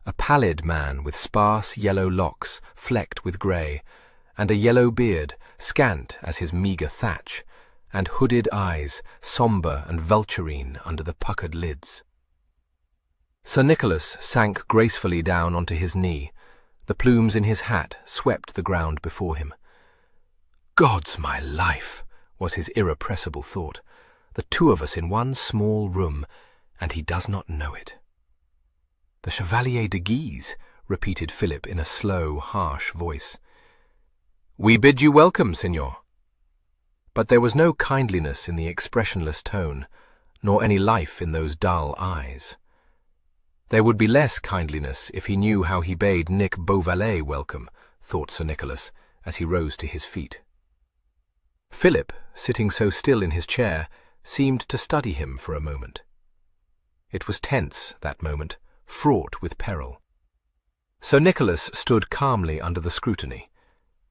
A: a pallid man with sparse yellow locks flecked with grey, and a yellow beard, scant as his meagre thatch, and hooded eyes, sombre and vulturine under the puckered lids. Sir Nicholas sank gracefully down onto his knee. The plumes in his hat swept the ground before him. "God's my life," was his irrepressible thought. "The two of us in one small room, and he does not know it." "The Chevalier de Guise," repeated Philip in a slow, harsh voice. "We bid you welcome, Signor." But there was no kindliness in the expressionless tone, nor any life in those dull eyes. There would be less kindliness if he knew how he bade Nick Beauvallet welcome, thought Sir Nicholas, as he rose to his feet. Philip, sitting so still in his chair, seemed to study him for a moment. It was tense, that moment, fraught with peril. Sir Nicholas stood calmly under the scrutiny.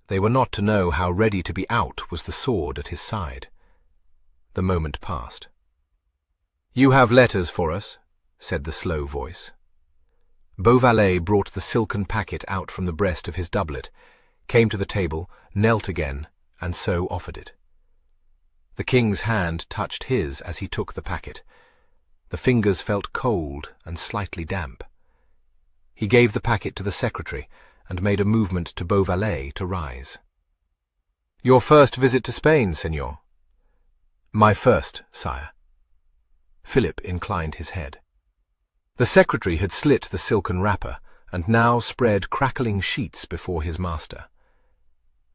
A: They were not to know how ready to be out was the sword at his side. The moment passed. "You have letters for us," said the slow voice. Beauvallet brought the silken packet out from the breast of his doublet, came to the table, knelt again, and so offered it. The king's hand touched his as he took the packet. The fingers felt cold and slightly damp. He gave the packet to the secretary, and made a movement to Beauvallet to rise. "Your first visit to Spain, Signor?" "My first, sire." Philip inclined his head. The secretary had slit the silken wrapper, and now spread crackling sheets before his master.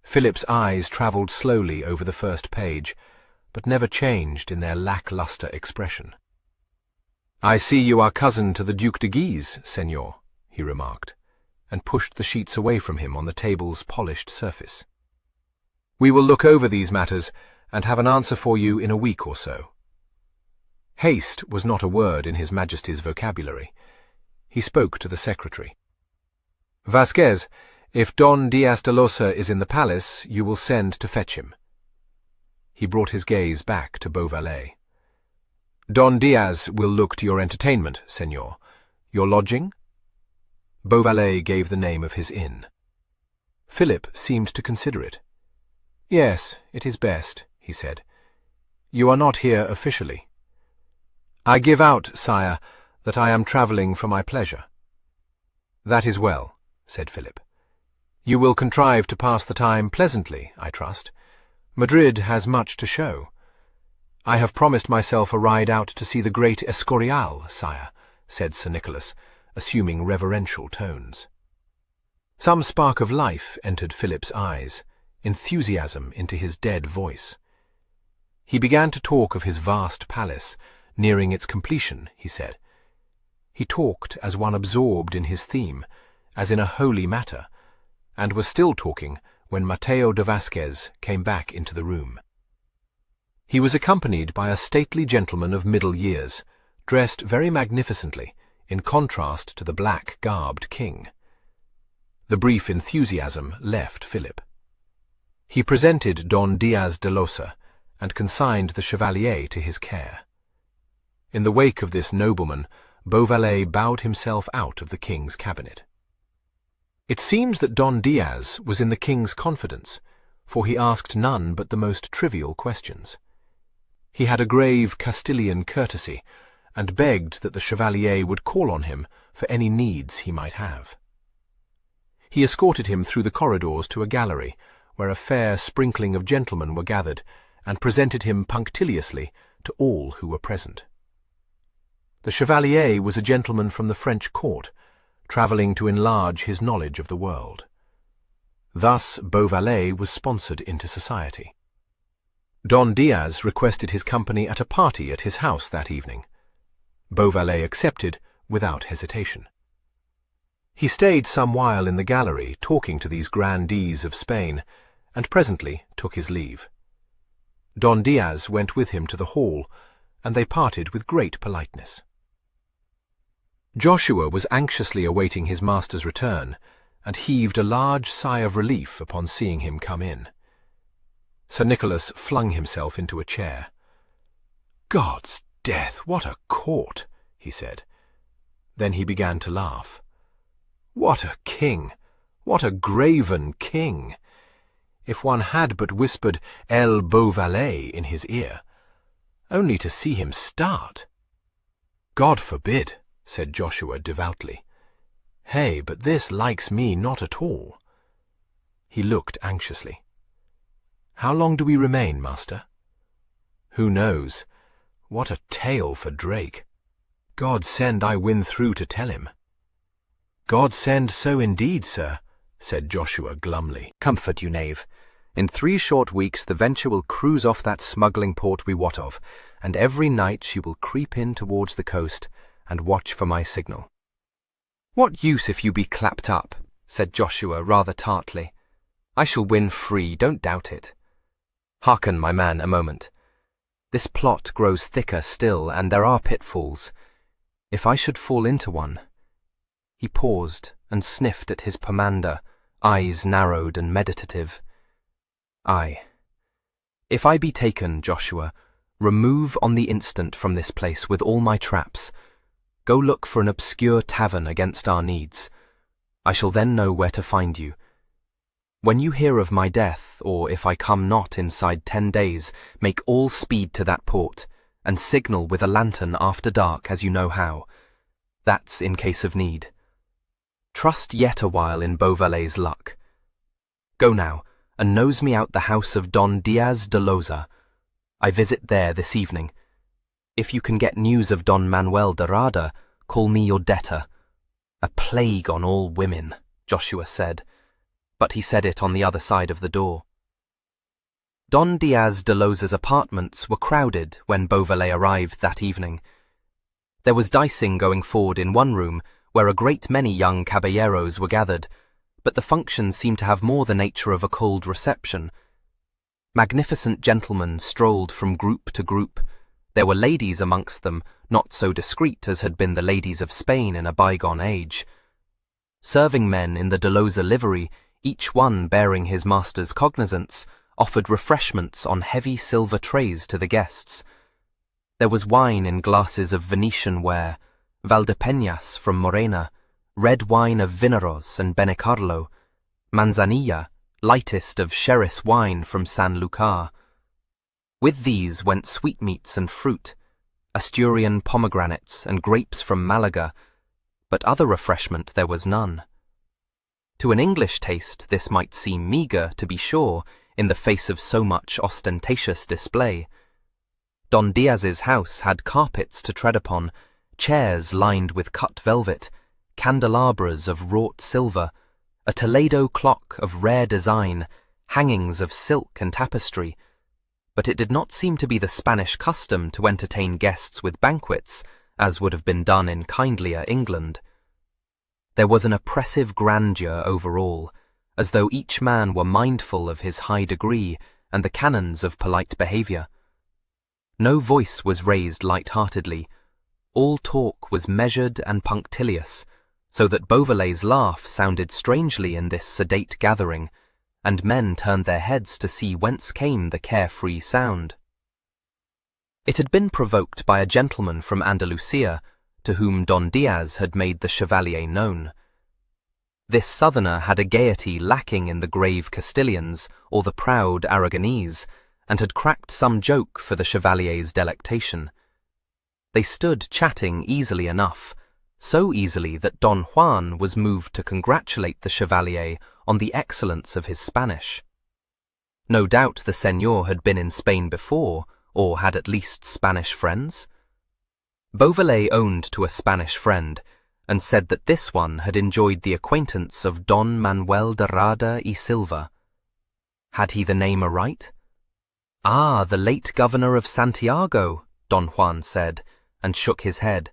A: Philip's eyes travelled slowly over the first page,
C: but never changed in their lackluster expression. "I see you are cousin to the Duc de Guise, Senor," he remarked, and pushed the sheets away from him on the table's polished surface. "We will look over these matters and have an answer for you in a week or so." Haste was not a word in His Majesty's vocabulary. He spoke to the secretary. "Vasquez, if Don Diaz de Losa is in the palace, you will send to fetch him." He brought his gaze back to Beauvallet. "Don Diaz will look to your entertainment, Senor. Your lodging?" Beauvallet gave the name of his inn. Philip seemed to consider it. "Yes, it is best," he said. "You are not here officially." "I give out, sire, that I am travelling for my pleasure." "That is well," said Philip. "You will contrive to pass the time pleasantly, I trust. Madrid has much to show." "I have promised myself a ride out to see the great Escorial, sire," said Sir Nicholas, assuming reverential tones. Some spark of life entered Philip's eyes, enthusiasm into his dead voice. He began to talk of his vast palace, nearing its completion, he said. He talked as one absorbed in his theme, as in a holy matter, and was still talking when Mateo de Vasquez came back into the room. He was accompanied by a stately gentleman of middle years, dressed very magnificently, in contrast to the black-garbed king. The brief enthusiasm left Philip. He presented Don Diaz de Losa, and consigned the chevalier to his care. In the wake of this nobleman, Beauvallet bowed himself out of the king's cabinet. It seems that Don Diaz was in the king's confidence, for he asked none but the most trivial questions. He had a grave Castilian courtesy, and begged that the chevalier would call on him for any needs he might have. He escorted him through the corridors to a gallery, where a fair sprinkling of gentlemen were gathered, and presented him punctiliously to all who were present. The chevalier was a gentleman from the French court, travelling to enlarge his knowledge of the world. Thus Beauvallet was sponsored into society. Don Diaz requested his company at a party at his house that evening. Beauvallet accepted without hesitation. He stayed some while in the gallery talking to these grandees of Spain, and presently took his leave. Don Diaz went with him to the hall, and they parted with great politeness. Joshua was anxiously awaiting his master's return, and heaved a large sigh of relief upon seeing him come in. Sir Nicholas flung himself into a chair. "God's death, what a court!" he said. Then he began to laugh. "What a king! What a graven king! If one had but whispered El Beauvallet in his ear, only to see him start!" "God forbid," said Joshua devoutly. "Hey, but this likes me not at all." He looked anxiously. "How long do we remain, master?" "Who knows? What a tale for Drake! God send I win through to tell him." "God send so indeed, sir," said Joshua glumly.
A: Comfort you, knave. In 3 short weeks the Venture will cruise off that smuggling port we wot of, and every night she will creep in towards the coast and watch for my signal. "What use if you be clapped up?" said Joshua rather tartly. "I shall win free, don't doubt it. Hearken, my man, a moment. This plot grows thicker still, and there are pitfalls. If I should fall into one—" He paused and sniffed at his pomander, eyes narrowed and meditative. "Aye. If I be taken, Joshua, remove on the instant from this place with all my traps. Go look for an obscure tavern against our needs. I shall then know where to find you. When you hear of my death, or if I come not inside 10 days, make all speed to that port, and signal with a lantern after dark as you know how. That's in case of need. Trust yet a while in Beauvallet's luck. Go now, and nose me out the house of Don Diaz de Losa. I visit there this evening. If you can get news of Don Manuel de Rada, call me your debtor. A plague on all women," Joshua said, but he said it on the other side of the door.
C: Don Diaz de Loza's apartments were crowded when Beauvallet arrived that evening. There was dicing going forward in one room, where a great many young caballeros were gathered, but the function seemed to have more the nature of a cold reception. Magnificent gentlemen strolled from group to group. There were ladies amongst them, not so discreet as had been the ladies of Spain in a bygone age. Serving men in the de Loza livery, each one bearing his master's cognizance, offered refreshments on heavy silver trays to the guests. There was wine in glasses of Venetian ware, Valdepeñas from Morena, red wine of Vinaros and Benicarlo, manzanilla, lightest of Xeres wine from Sanlúcar. With these went sweetmeats and fruit, Asturian pomegranates and grapes from Malaga, but other refreshment there was none. To an English taste this might seem meagre, to be sure, in the face of so much ostentatious display. Don Diaz's house had carpets to tread upon, chairs lined with cut velvet, candelabras of wrought silver, a Toledo clock of rare design, hangings of silk and tapestry, but it did not seem to be the Spanish custom to entertain guests with banquets, as would have been done in kindlier England. There was an oppressive grandeur over all, as though each man were mindful of his high degree and the canons of polite behaviour. No voice was raised light-heartedly. All talk was measured and punctilious, so that Beauvallet's laugh sounded strangely in this sedate gathering, and men turned their heads to see whence came the carefree sound. It had been provoked by a gentleman from Andalusia, to whom Don Diaz had made the Chevalier known. This southerner had a gaiety lacking in the grave Castilians or the proud Aragonese, and had cracked some joke for the Chevalier's delectation. They stood chatting easily enough, so easily that Don Juan was moved to congratulate the Chevalier on the excellence of his Spanish. No doubt the Señor had been in Spain before, or had at least Spanish friends. Beauvallet owned to a Spanish friend, and said that this one had enjoyed the acquaintance of Don Manuel de Rada y Silva. Had he the name aright? Ah, the late governor of Santiago, Don Juan said, and shook his head.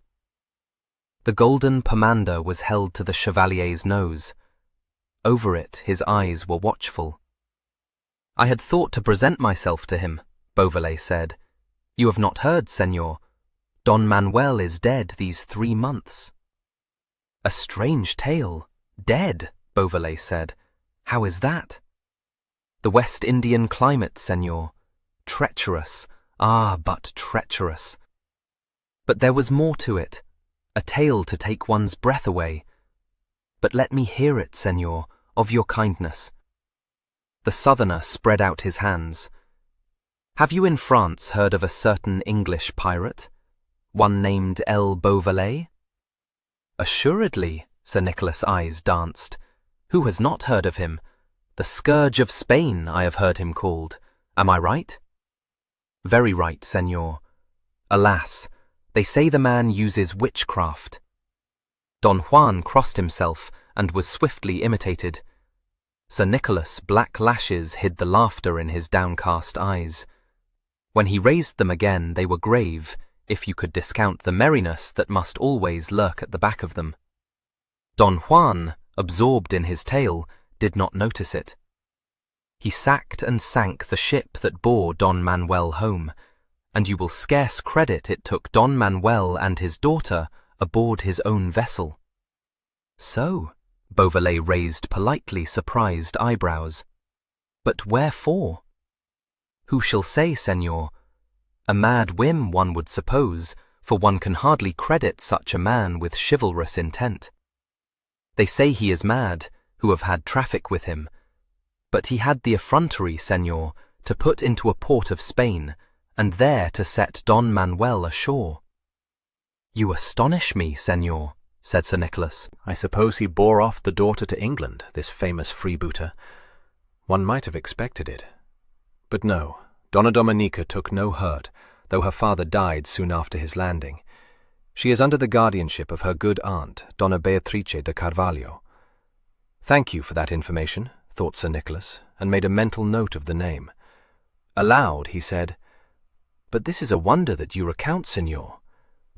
C: The golden pomander was held to the Chevalier's nose. Over it his eyes were watchful. I had thought to present myself to him, Beauvallet said. You have not heard, Señor. Don Manuel is dead these 3 months. A strange tale. Dead, Beauvallet said. How is that? The West Indian climate, Señor. Treacherous, but treacherous. But there was more to it, a tale to take one's breath away. But let me hear it, Señor, of your kindness. The southerner spread out his hands. Have you in France heard of a certain English pirate, one named El Beauvallet? Assuredly, Sir Nicholas' eyes danced. Who has not heard of him? The scourge of Spain, I have heard him called. Am I right? Very right, Señor. Alas, they say the man uses witchcraft. Don Juan crossed himself and was swiftly imitated. Sir Nicholas' black lashes hid the laughter in his downcast eyes. When he raised them again, they were grave, if you could discount the merriness that must always lurk at the back of them. Don Juan, absorbed in his tale, did not notice it. He sacked and sank the ship that bore Don Manuel home, and you will scarce credit it took Don Manuel and his daughter aboard his own vessel. So, Beauvallet raised politely surprised eyebrows. But wherefore? Who shall say, Señor? A mad whim, one would suppose, for one can hardly credit such a man with chivalrous intent. They say he is mad, who have had traffic with him, but he had the effrontery, Señor, to put into a port of Spain, and there to set Don Manuel ashore. You astonish me, Señor, said Sir Nicholas.
B: I suppose he bore off the daughter to England, this famous freebooter. One might have expected it. But no, Donna Dominica took no hurt, though her father died soon after his landing. She is under the guardianship of her good aunt, Donna Beatrice de Carvalho. Thank you for that information, thought Sir Nicholas, and made a mental note of the name.
C: Aloud he said, "But this is a wonder that you recount, Signor.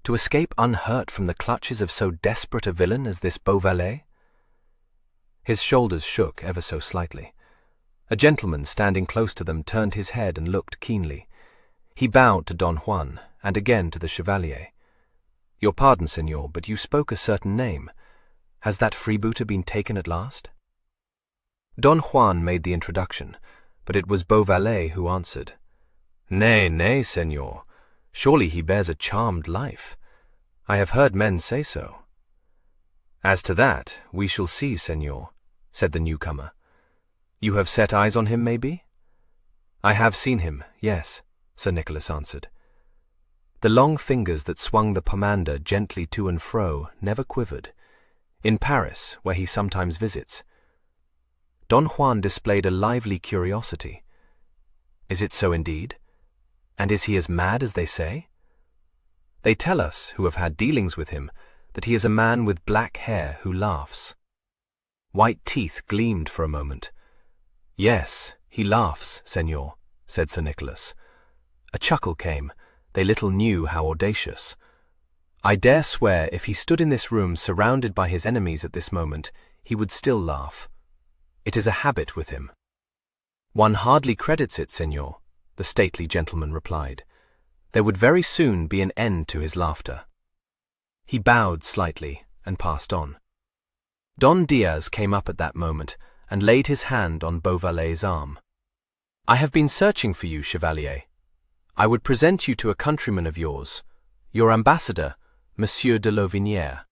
C: To escape unhurt from the clutches of so desperate a villain as this Beauvallet?" His shoulders shook ever so slightly. A gentleman standing close to them turned his head and looked keenly. He bowed to Don Juan, and again to the Chevalier. "Your pardon, Signor, but you spoke a certain name. Has that freebooter been taken at last?" Don Juan made the introduction, but it was Beauvallet who answered. "Nay, nay, Signor. Surely he bears a charmed life. I have heard men say so." "As to that, we shall see, Signor," said the newcomer. "You have set eyes on him, maybe?" "I have seen him, yes," Sir Nicholas answered. The long fingers that swung the pomander gently to and fro never quivered. "In Paris, where he sometimes visits." Don Juan displayed a lively curiosity. "Is it so indeed? And is he as mad as they say?" "They tell us, who have had dealings with him, that he is a man with black hair who laughs." White teeth gleamed for a moment. "Yes, he laughs, Senor," said Sir Nicholas. A chuckle came. They little knew how audacious. "I dare swear if he stood in this room surrounded by his enemies at this moment, he would still laugh. It is a habit with him." "One hardly credits it, Senor," the stately gentleman replied. "There would very soon be an end to his laughter." He bowed slightly and passed on. Don Diaz came up at that moment and laid his hand on Beauvallet's arm. "I have been searching for you, Chevalier. I would present you to a countryman of yours, your ambassador, Monsieur de Lauvinière."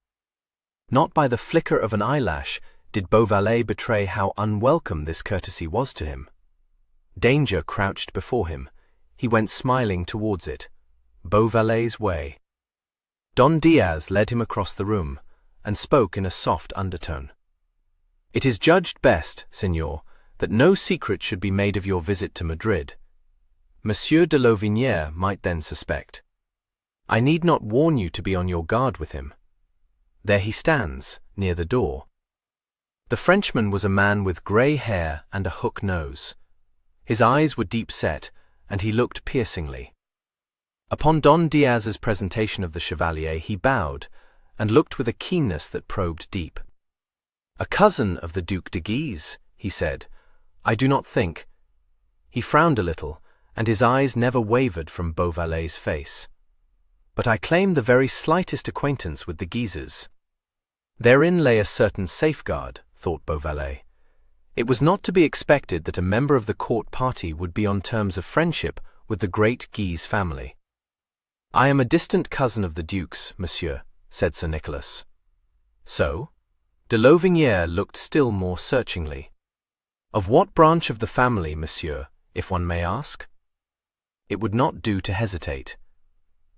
C: Not by the flicker of an eyelash did Beauvallet betray how unwelcome this courtesy was to him. Danger crouched before him. He went smiling towards it, Beauvallet's way. Don Diaz led him across the room, and spoke in a soft undertone. "It is judged best, Signor, that no secret should be made of your visit to Madrid. Monsieur de Lauvinière might then suspect. I need not warn you to be on your guard with him. There he stands, near the door." The Frenchman was a man with grey hair and a hook nose. His eyes were deep set, and he looked piercingly. Upon Don Diaz's presentation of the Chevalier, he bowed, and looked with a keenness that probed deep. "A cousin of the Duc de Guise," he said. "I do not think—" He frowned a little, and his eyes never wavered from Beauvallet's face. "But I claim the very slightest acquaintance with the Guises." Therein lay a certain safeguard, thought Beauvallet. It was not to be expected that a member of the court party would be on terms of friendship with the great Guise family. "I am a distant cousin of the Duke's, monsieur," said Sir Nicholas. "So?" De Lauvinière looked still more searchingly. "Of what branch of the family, monsieur, if one may ask?" It would not do to hesitate.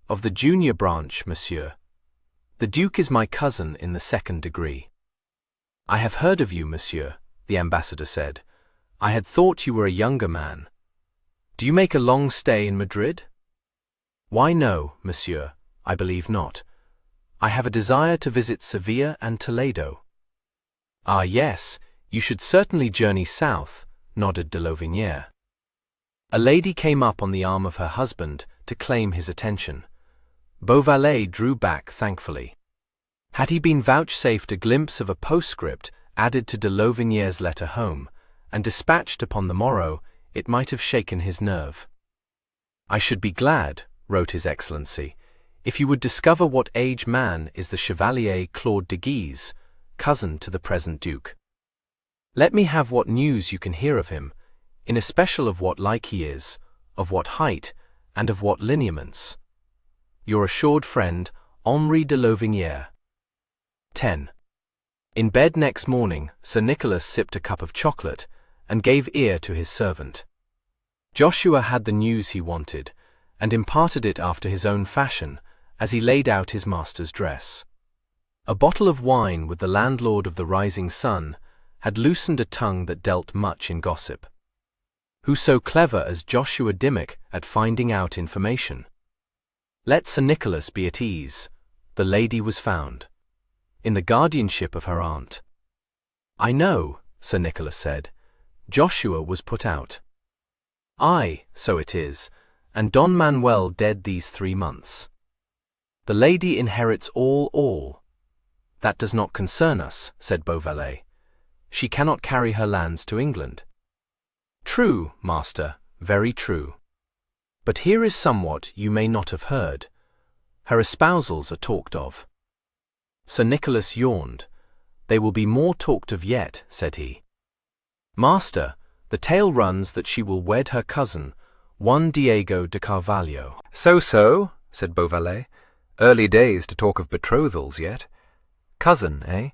C: "Of the junior branch, monsieur. The Duke is my cousin in the second degree." "I have heard of you, monsieur," the ambassador said. "I had thought you were a younger man. Do you make a long stay in Madrid?" "Why no, monsieur, I believe not. I have a desire to visit Seville and Toledo." "Ah, yes, you should certainly journey south," nodded de Lauvinière. A lady came up on the arm of her husband to claim his attention. Beauvallet drew back thankfully. Had he been vouchsafed a glimpse of a postscript added to de Lauvinière's letter home, and dispatched upon the morrow, it might have shaken his nerve. "I should be glad," wrote His Excellency, "if you would discover what age man is the Chevalier Claude de Guise, cousin to the present Duke. Let me have what news you can hear of him, in especial of what like he is, of what height, and of what lineaments. Your assured friend, Henri de Lauvinière." 10. In bed next morning, Sir Nicholas sipped a cup of chocolate, and gave ear to his servant. Joshua had the news he wanted, and imparted it after his own fashion, as he laid out his master's dress. A bottle of wine with the landlord of the Rising Sun had loosened a tongue that dealt much in gossip. Who so clever as Joshua Dimmock at finding out information? Let Sir Nicholas be at ease. The lady was found, in the guardianship of her aunt. "I know," Sir Nicholas said. "Joshua was put out."
A: Aye, so it is, and Don Manuel dead these 3 months. The lady inherits all. That does not concern us, said Beauvallet. She cannot carry her lands to England. True, master, very true. But here is somewhat you may not have heard. Her espousals are talked of. Sir Nicholas yawned. They will be more talked of yet, said he. Master, the tale runs that she will wed her cousin, Juan Diego de Carvalho.
C: So, said Beauvallet. Early days to talk of betrothals yet. Cousin, eh?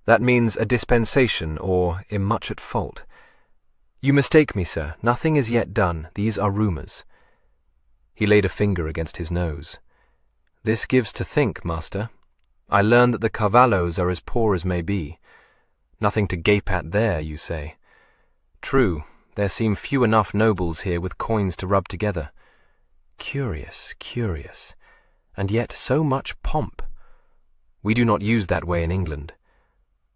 C: That means a dispensation, or am much at fault. You mistake me, sir. Nothing is yet done. These are rumours. He laid a finger against his nose. This gives to think, master. I learn that the Carvalhos are as poor as may be. Nothing to gape at there, you say. True, there seem few enough nobles here with coins to rub together. Curious. And yet so much pomp. We do not use that way in England.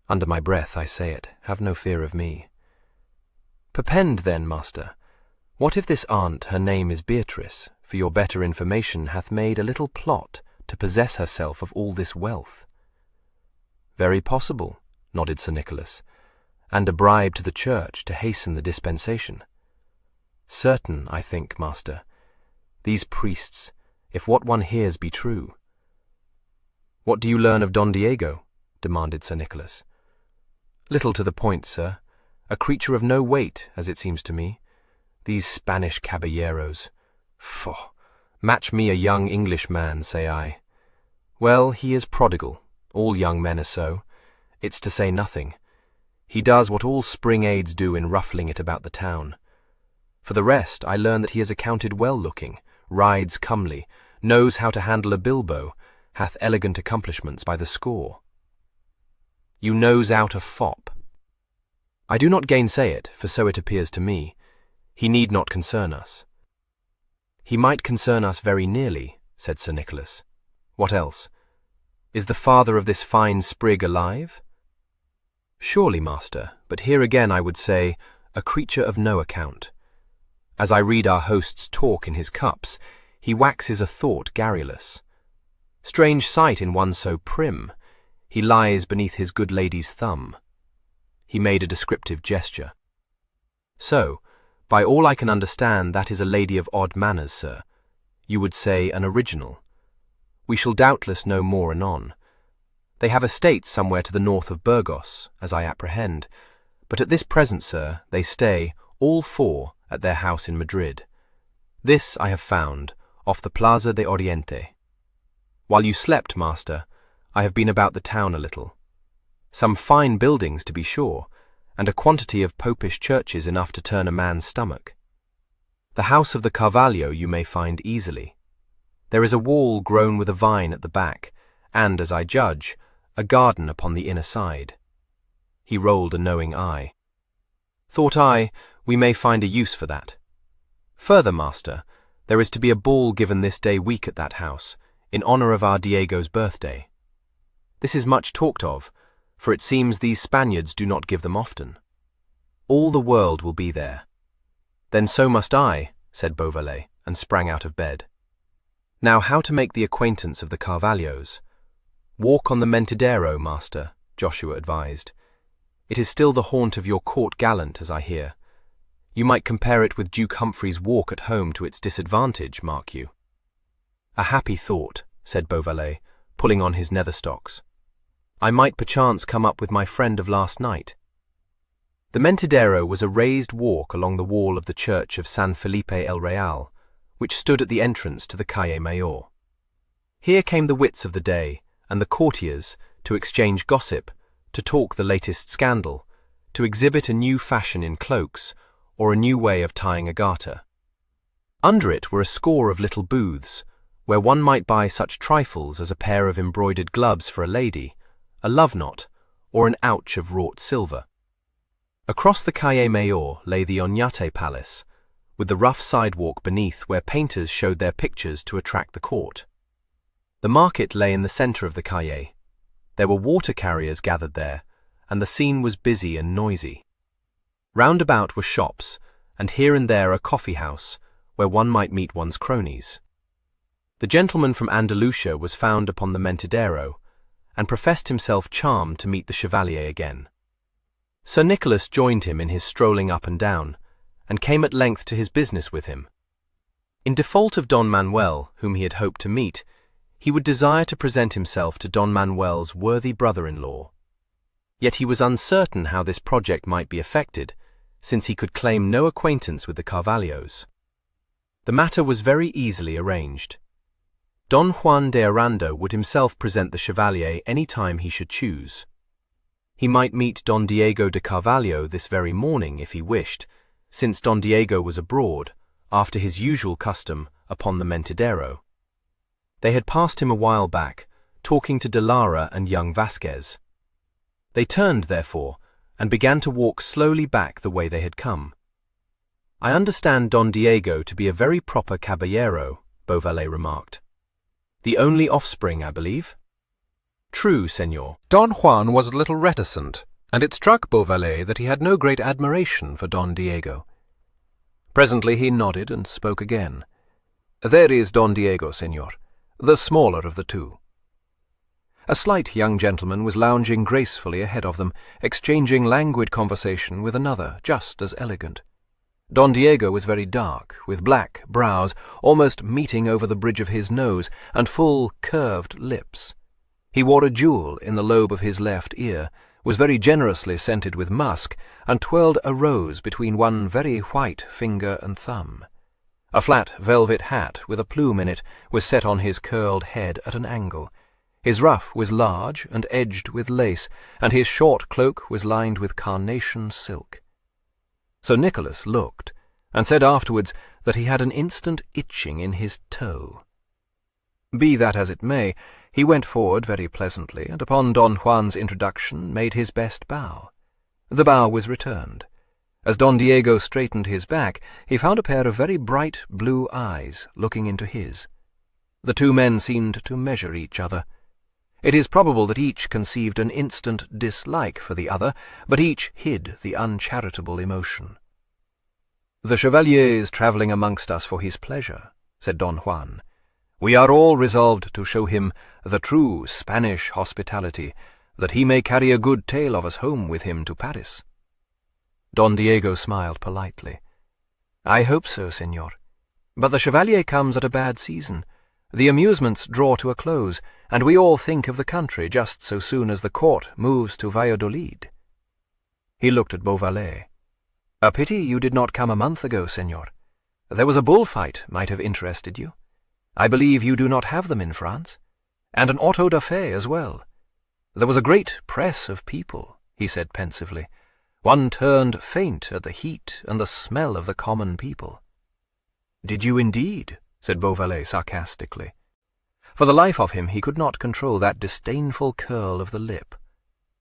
C: Under my breath I say it, have no fear of me. Perpend then, master. What if this aunt, her name is Beatrice, for your better information, hath made a little plot to possess herself of all this wealth? Very possible, nodded Sir Nicholas, and a bribe to the church to hasten the dispensation. Certain, I think, master. These priests, if what one hears be true. What do you learn of Don Diego? Demanded Sir Nicholas. Little to the point, sir. A creature of no weight, as it seems to me. These Spanish caballeros. Faugh! Match me a young Englishman, say I. Well, he is prodigal. All young men are so. It's to say nothing. He does what all spring aids do in ruffling it about the town. For the rest, I learn that he is accounted well-looking, rides comely, knows how to handle a bilbo, hath elegant accomplishments by the score. You nose out a fop. I do not gainsay it, for so it appears to me. He need not concern us. He might concern us very nearly, said Sir Nicholas. What else? Is the father of this fine sprig alive? Surely, master, but here again I would say, a creature of no account. As I read our host's talk in his cups, he waxes a thought garrulous. Strange sight in one so prim. He lies beneath his good lady's thumb. He made a descriptive gesture. So, by all I can understand, that is a lady of odd manners, sir. You would say an original. We shall doubtless know more anon. They have estates somewhere to the north of Burgos, as I apprehend, but at this present, sir, they stay, all 4, at their house in Madrid. This I have found, off the Plaza de Oriente. While you slept, master, I have been about the town a little. Some fine buildings, to be sure, and a quantity of popish churches enough to turn a man's stomach. The house of the Carvalho you may find easily. There is a wall grown with a vine at the back, and, as I judge, a garden upon the inner side. He rolled a knowing eye. Thought I, we may find a use for that. Further, master, there is to be a ball given this day week at that house, in honour of our Diego's birthday. This is much talked of, for it seems these Spaniards do not give them often. All the world will be there. Then so must I, said Beauvallet, and sprang out of bed. Now how to make the acquaintance of the Carvalhos? Walk on the Mentidero, master, Joshua advised. It is still the haunt of your court gallant, as I hear. You might compare it with Duke Humphrey's walk at home to its disadvantage, mark you. A happy thought, said Beauvallet, pulling on his nether-stocks. I might perchance come up with my friend of last night. The Mentidero was a raised walk along the wall of the church of San Felipe el Real, which stood at the entrance to the Calle Mayor. Here came the wits of the day, and the courtiers, to exchange gossip, to talk the latest scandal, to exhibit a new fashion in cloaks, or a new way of tying a garter. Under it were a score of little booths, where one might buy such trifles as a pair of embroidered gloves for a lady, a love knot, or an ouch of wrought silver. Across the Calle Mayor lay the Oñate Palace, with the rough sidewalk beneath where painters showed their pictures to attract the court. The market lay in the centre of the calle. There were water carriers gathered there, and the scene was busy and noisy. Round about were shops, and here and there a coffee house where one might meet one's cronies. The gentleman from Andalusia was found upon the Mentidero, and professed himself charmed to meet the Chevalier again. Sir Nicholas joined him in his strolling up and down, and came at length to his business with him. In default of Don Manuel, whom he had hoped to meet, he would desire to present himself to Don Manuel's worthy brother-in-law. Yet he was uncertain how this project might be effected, since he could claim no acquaintance with the Carvalhos. The matter was very easily arranged. Don Juan de Aranda would himself present the Chevalier any time he should choose. He might meet Don Diego de Carvalho this very morning if he wished, since Don Diego was abroad, after his usual custom, upon the Mentidero. They had passed him a while back, talking to de Lara and young Vasquez. They turned, therefore, and began to walk slowly back the way they had come. "I understand Don Diego to be a very proper caballero," Beauvallet remarked. "The only offspring, I believe?" "True, senor."
A: Don Juan was a little reticent, and it struck Beauvallet that he had no great admiration for Don Diego. Presently he nodded and spoke again. "There is Don Diego, senor, the smaller of the two." A slight young gentleman was lounging gracefully ahead of them, exchanging languid conversation with another just as elegant. Don Diego was very dark, with black brows almost meeting over the bridge of his nose, and full, curved lips. He wore a jewel in the lobe of his left ear, was very generously scented with musk, and twirled a rose between one very white finger and thumb. A flat velvet hat with a plume in it was set on his curled head at an angle. His ruff was large and edged with lace, and his short cloak was lined with carnation silk. Sir Nicholas looked, and said afterwards that he had an instant itching in his toe. Be that as it may, he went forward very pleasantly, and upon Don Juan's introduction made his best bow. The bow was returned. As Don Diego straightened his back, he found a pair of very bright blue eyes looking into his. The two men seemed to measure each other. It is probable that each conceived an instant dislike for the other, but each hid the uncharitable emotion. "The Chevalier is travelling amongst us for his pleasure," said Don Juan. "We are all resolved to show him the true Spanish hospitality, that he may carry a good tale of us home with him to Paris." Don Diego smiled politely. "I hope so, senor. But the Chevalier comes at a bad season. The amusements draw to a close, and we all think of the country just so soon as the court moves to Valladolid." He looked at Beauvallet. "A pity you did not come a month ago, senor. There was a bullfight might have interested you. I believe you do not have them in France. And an auto da fe as well. There was a great press of people," he said pensively. "One turned faint at the heat and the smell of the common people." "Did you indeed?" said Beauvallet sarcastically. For the life of him he could not control that disdainful curl of the lip.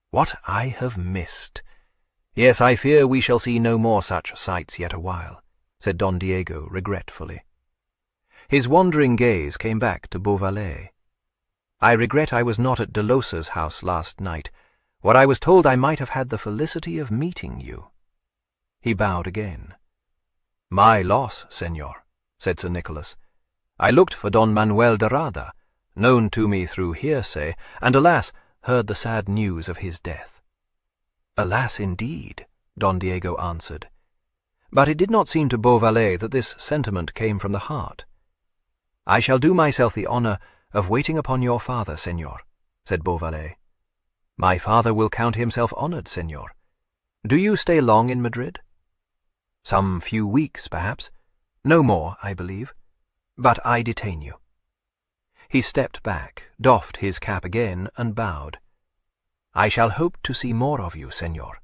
A: "What I have missed! Yes, I fear we shall see no more such sights yet awhile," said Don Diego regretfully. His wandering gaze came back to Beauvallet. "I regret I was not at Delosa's house last night, where I was told I might have had the felicity of meeting you." He bowed again. "My loss, senor," said Sir Nicholas. "I looked for Don Manuel de Rada, known to me through hearsay, and alas, heard the sad news of his death." "Alas, indeed," Don Diego answered. But it did not seem to Beauvallet that this sentiment came from the heart. "I shall do myself the honour of waiting upon your father, senor," said Beauvallet. "My father will count himself honoured, senor. Do you stay long in Madrid?" "Some few weeks, perhaps. No more, I believe. But I detain you." He stepped back, doffed his cap again, and bowed. "I shall hope to see more of you, senor."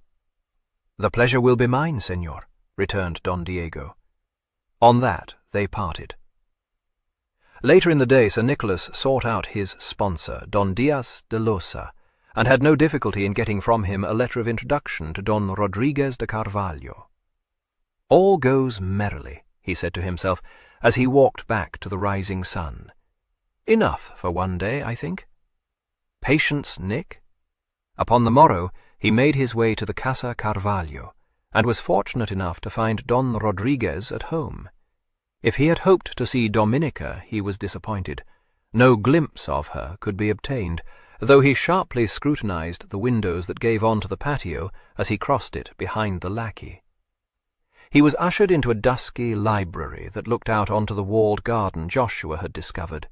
A: "The pleasure will be mine, senor," returned Don Diego. On that they parted. Later in the day Sir Nicholas sought out his sponsor, Don Diaz de Losa, and had no difficulty in getting from him a letter of introduction to Don Rodriguez de Carvalho. "All goes merrily," he said to himself, as he walked back to the rising sun. "Enough for one day, I think. Patience, Nick." Upon the morrow he made his way to the Casa Carvalho,
C: and was fortunate enough to find Don Rodriguez at home. If he had hoped to see Dominica, he was disappointed. No glimpse of her could be obtained, though he sharply scrutinized the windows that gave on to the patio as he crossed it behind the lackey. He was ushered into a dusky library that looked out onto the walled garden Joshua had discovered.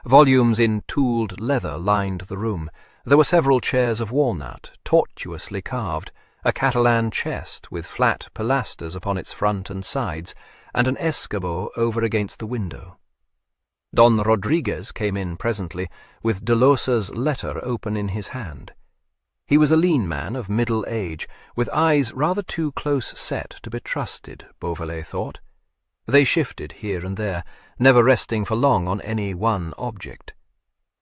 C: Volumes in tooled leather lined the room. There were several chairs of walnut, tortuously carved, a Catalan chest with flat pilasters upon its front and sides, and an escabeau over against the window. Don Rodriguez came in presently, with Delosa's letter open in his hand. He was a lean man of middle age, with eyes rather too close set to be trusted, Beauvallet thought. They shifted here and there, never resting for long on any one object.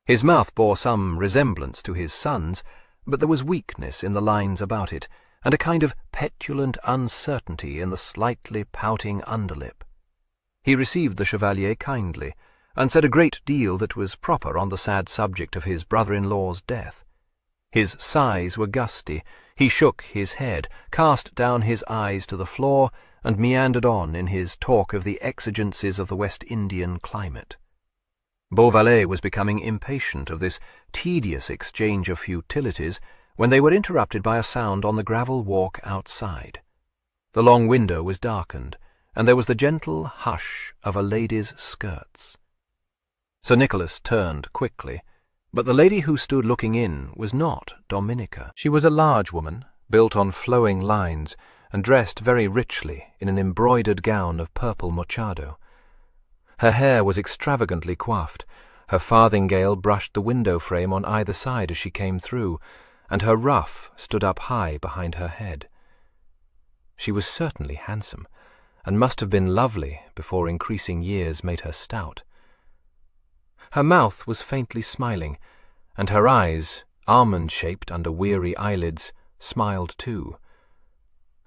C: His mouth bore some resemblance to his son's, but there was weakness in the lines about it, and a kind of petulant uncertainty in the slightly pouting underlip. He received the Chevalier kindly, and said a great deal that was proper on the sad subject of his brother-in-law's death. His sighs were gusty, he shook his head, cast down his eyes to the floor, and meandered on in his talk of the exigencies of the West Indian climate. Beauvallet was becoming impatient of this tedious exchange of futilities when they were interrupted by a sound on the gravel walk outside. The long window was darkened, and there was the gentle hush of a lady's skirts. Sir Nicholas turned quickly, but the lady who stood looking in was not Dominica. She was a large woman, built on flowing lines, and dressed very richly in an embroidered gown of purple mochado. Her hair was extravagantly coiffed, her farthingale brushed the window frame on either side as she came through, and her ruff stood up high behind her head. She was certainly handsome, and must have been lovely before increasing years made her stout. Her mouth was faintly smiling, and her eyes, almond-shaped under weary eyelids, smiled too.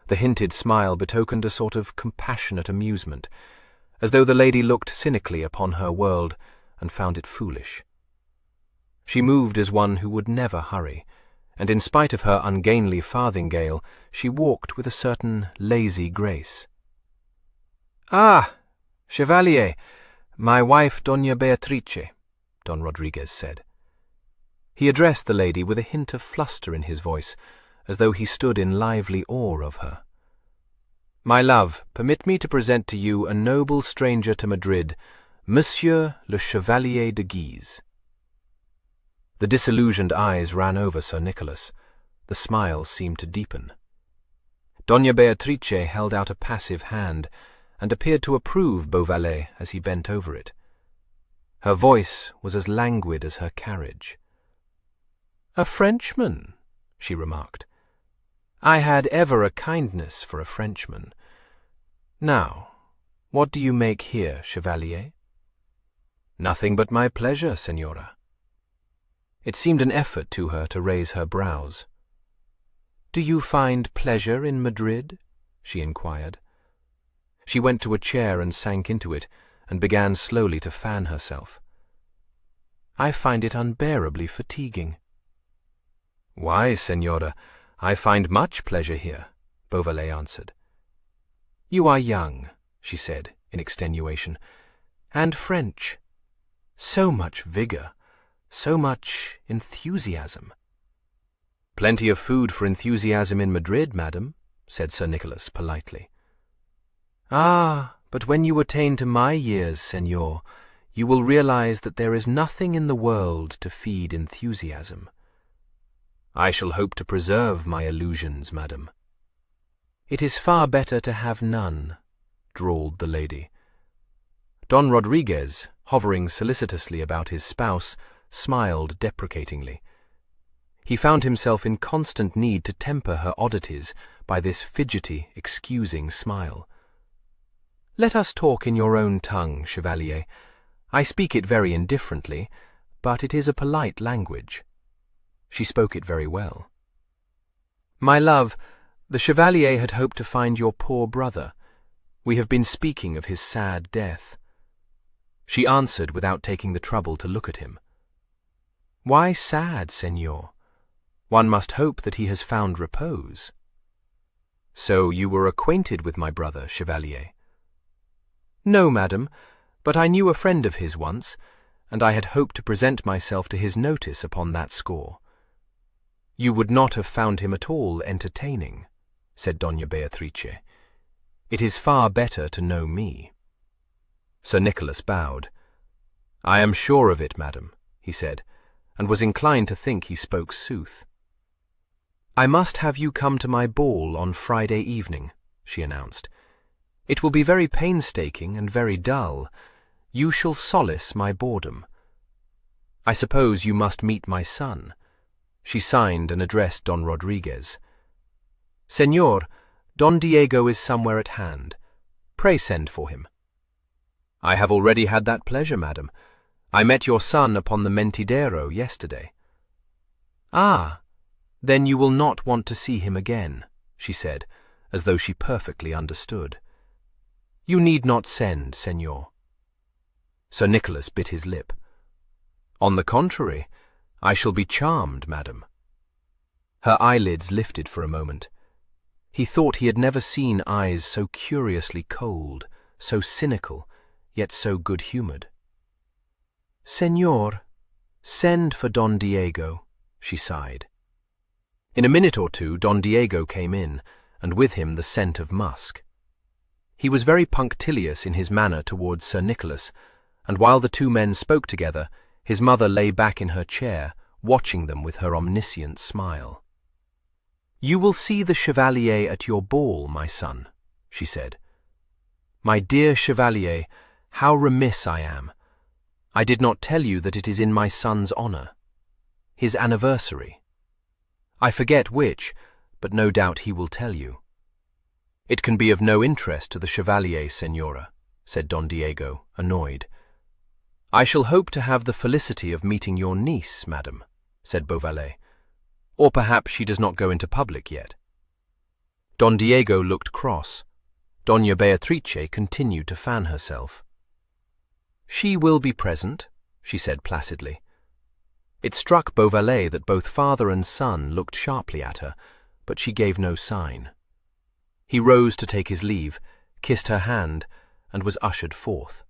C: The hinted smile betokened a sort of compassionate amusement, as though the lady looked cynically upon her world and found it foolish. She moved as one who would never hurry, and in spite of her ungainly farthingale, she walked with a certain lazy grace. "Ah, Chevalier, my wife Doña Beatrice," Don Rodriguez said. He addressed the lady with a hint of fluster in his voice, as though he stood in lively awe of her. "My love, permit me to present to you a noble stranger to Madrid, Monsieur le Chevalier de Guise." The disillusioned eyes ran over Sir Nicholas. The smile seemed to deepen. Doña Beatrice held out a passive hand, and appeared to approve Beauvallet as he bent over it. Her voice was as languid as her carriage. "A Frenchman," she remarked. "I had ever a kindness for a Frenchman. Now, what do you make here, Chevalier?" "Nothing but my pleasure, Senora." It seemed an effort to her to raise her brows. "Do you find pleasure in Madrid?" she inquired. She went to a chair and sank into it, and began slowly to fan herself. "I find it unbearably fatiguing." "Why, Senora, I find much pleasure here," Beauvallet answered. "You are young," she said in extenuation, "and French. So much vigor, so much enthusiasm." "Plenty of food for enthusiasm in Madrid, madam," said Sir Nicholas politely. "Ah, but when you attain to my years, Senor, you will realize that there is nothing in the world to feed enthusiasm." "I shall hope to preserve my illusions, madam." "It is far better to have none," drawled the lady. Don Rodriguez, hovering solicitously about his spouse, smiled deprecatingly. He found himself in constant need to temper her oddities by this fidgety, excusing smile. "Let us talk in your own tongue, Chevalier. I speak it very indifferently, but it is a polite language." She spoke it very well. "My love, the Chevalier had hoped to find your poor brother. We have been speaking of his sad death." She answered without taking the trouble to look at him. "Why sad, Senor? One must hope that he has found repose." So you were acquainted with my brother, Chevalier? No, madam, but I knew a friend of his once, and I had hoped to present myself to his notice upon that score. You would not have found him at all entertaining, said Doña Beatrice. It is far better to know me. Sir Nicholas bowed. I am sure of it, madam, he said, and was inclined to think he spoke sooth. I must have you come to my ball on Friday evening, she announced. It will be very painstaking and very dull. You shall solace my boredom. I suppose you must meet my son. She signed and addressed Don Rodriguez. Señor, Don Diego is somewhere at hand. Pray send for him. I have already had that pleasure, madam. I met your son upon the Mentidero yesterday. Ah, then you will not want to see him again, she said, as though she perfectly understood. You need not send, señor. Sir Nicholas bit his lip. On the contrary, I shall be charmed, madam. Her eyelids lifted for a moment. He thought he had never seen eyes so curiously cold, so cynical, yet so good-humoured. Señor, send for Don Diego, she sighed. In a minute or two Don Diego came in, and with him the scent of musk. He was very punctilious in his manner towards Sir Nicholas, and while the two men spoke together, his mother lay back in her chair, watching them with her omniscient smile. You will see the Chevalier at your ball, my son, she said. My dear Chevalier, how remiss I am. I did not tell you that it is in my son's honour. His anniversary. I forget which, but no doubt he will tell you. It can be of no interest to the Chevalier, Señora, said Don Diego, annoyed. I shall hope to have the felicity of meeting your niece, madam, said Beauvallet. Or perhaps she does not go into public yet. Don Diego looked cross. Doña Beatrice continued to fan herself. She will be present, she said placidly. It struck Beauvallet that both father and son looked sharply at her, but she gave no sign. He rose to take his leave, kissed her hand, and was ushered forth.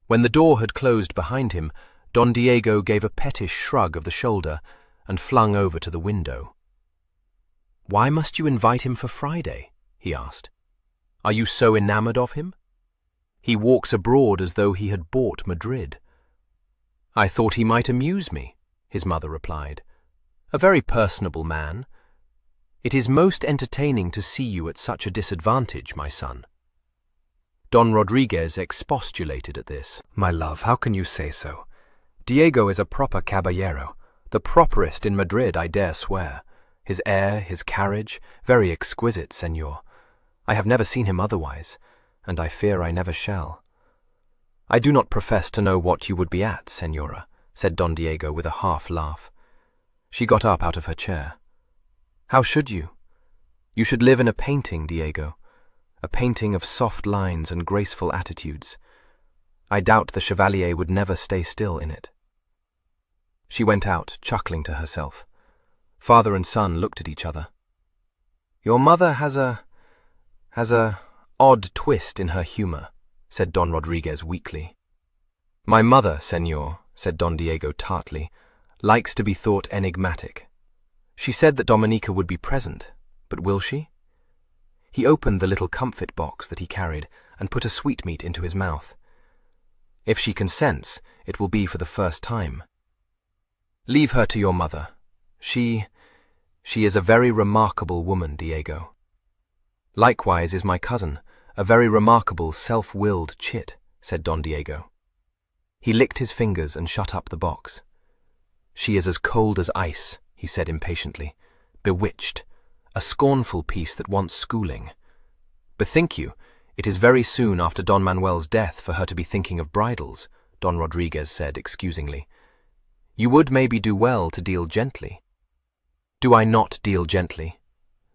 C: When the door had closed behind him, Don Diego gave a pettish shrug of the shoulder and flung over to the window. Why must you invite him for Friday? He asked. Are you so enamoured of him? He walks abroad as though he had bought Madrid. I thought he might amuse me, his mother replied. A very personable man. It is most entertaining to see you at such a disadvantage, my son. Don Rodriguez expostulated at this. My love, how can you say so? Diego is a proper caballero, the properest in Madrid, I dare swear. His air, his carriage, very exquisite, señor. I have never seen him otherwise, and I fear I never shall. I do not profess to know what you would be at, señora, said Don Diego with a half-laugh. She got up out of her chair. How should you? You should live in a painting, Diego, a painting of soft lines and graceful attitudes. I doubt the Chevalier would never stay still in it. She went out, chuckling to herself. Father and son looked at each other. Your mother has a odd twist in her humour, said Don Rodriguez weakly. My mother, señor, said Don Diego tartly, likes to be thought enigmatic. She said that Dominica would be present, but will she? He opened the little comfit box that he carried and put a sweetmeat into his mouth. If she consents, it will be for the first time. Leave her to your mother. She is a very remarkable woman, Diego. Likewise is my cousin, a very remarkable, self-willed chit, said Don Diego. He licked his fingers and shut up the box. She is as cold as ice, he said impatiently, bewitched, a scornful piece that wants schooling. Bethink you, it is very soon after Don Manuel's death for her to be thinking of bridals, Don Rodriguez said excusingly. You would maybe do well to deal gently. Do I not deal gently?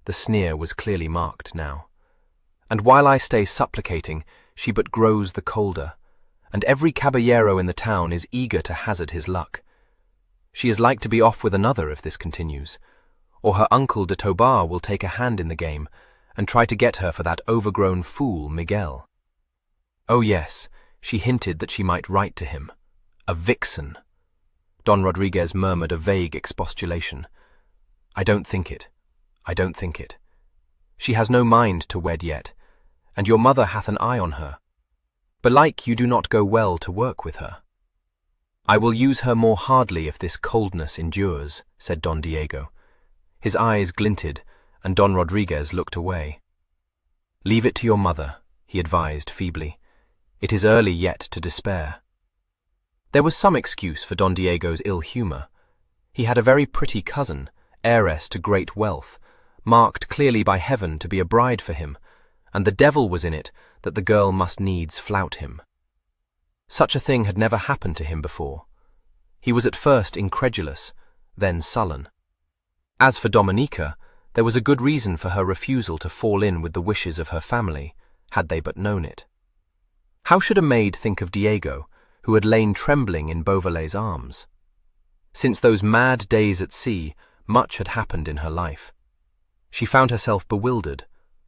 C: The sneer was clearly marked now. And while I stay supplicating, she but grows the colder, and every caballero in the town is eager to hazard his luck. She is like to be off with another if this continues, or her uncle de Tobar will take a hand in the game and try to get her for that overgrown fool Miguel. Oh yes, she hinted that she might write to him. A vixen. Don Rodriguez murmured a vague expostulation. I don't think it. I don't think it. She has no mind to wed yet, and your mother hath an eye on her. Belike you do not go well to work with her. I will use her more hardly if this coldness endures, said Don Diego. His eyes glinted, and Don Rodriguez looked away. Leave it to your mother, he advised feebly. It is early yet to despair. There was some excuse for Don Diego's ill humor. He had a very pretty cousin, heiress to great wealth, marked clearly by heaven to be a bride for him, and the devil was in it that the girl must needs flout him. Such a thing had never happened to him before. He was at first incredulous, then sullen. As for Dominica, there was a good reason for her refusal to fall in with the wishes of her family, had they but known it. How should a maid think of Diego, who had lain trembling in Beauvallet's arms? Since those mad days at sea, much had happened in her life. She found herself bewildered,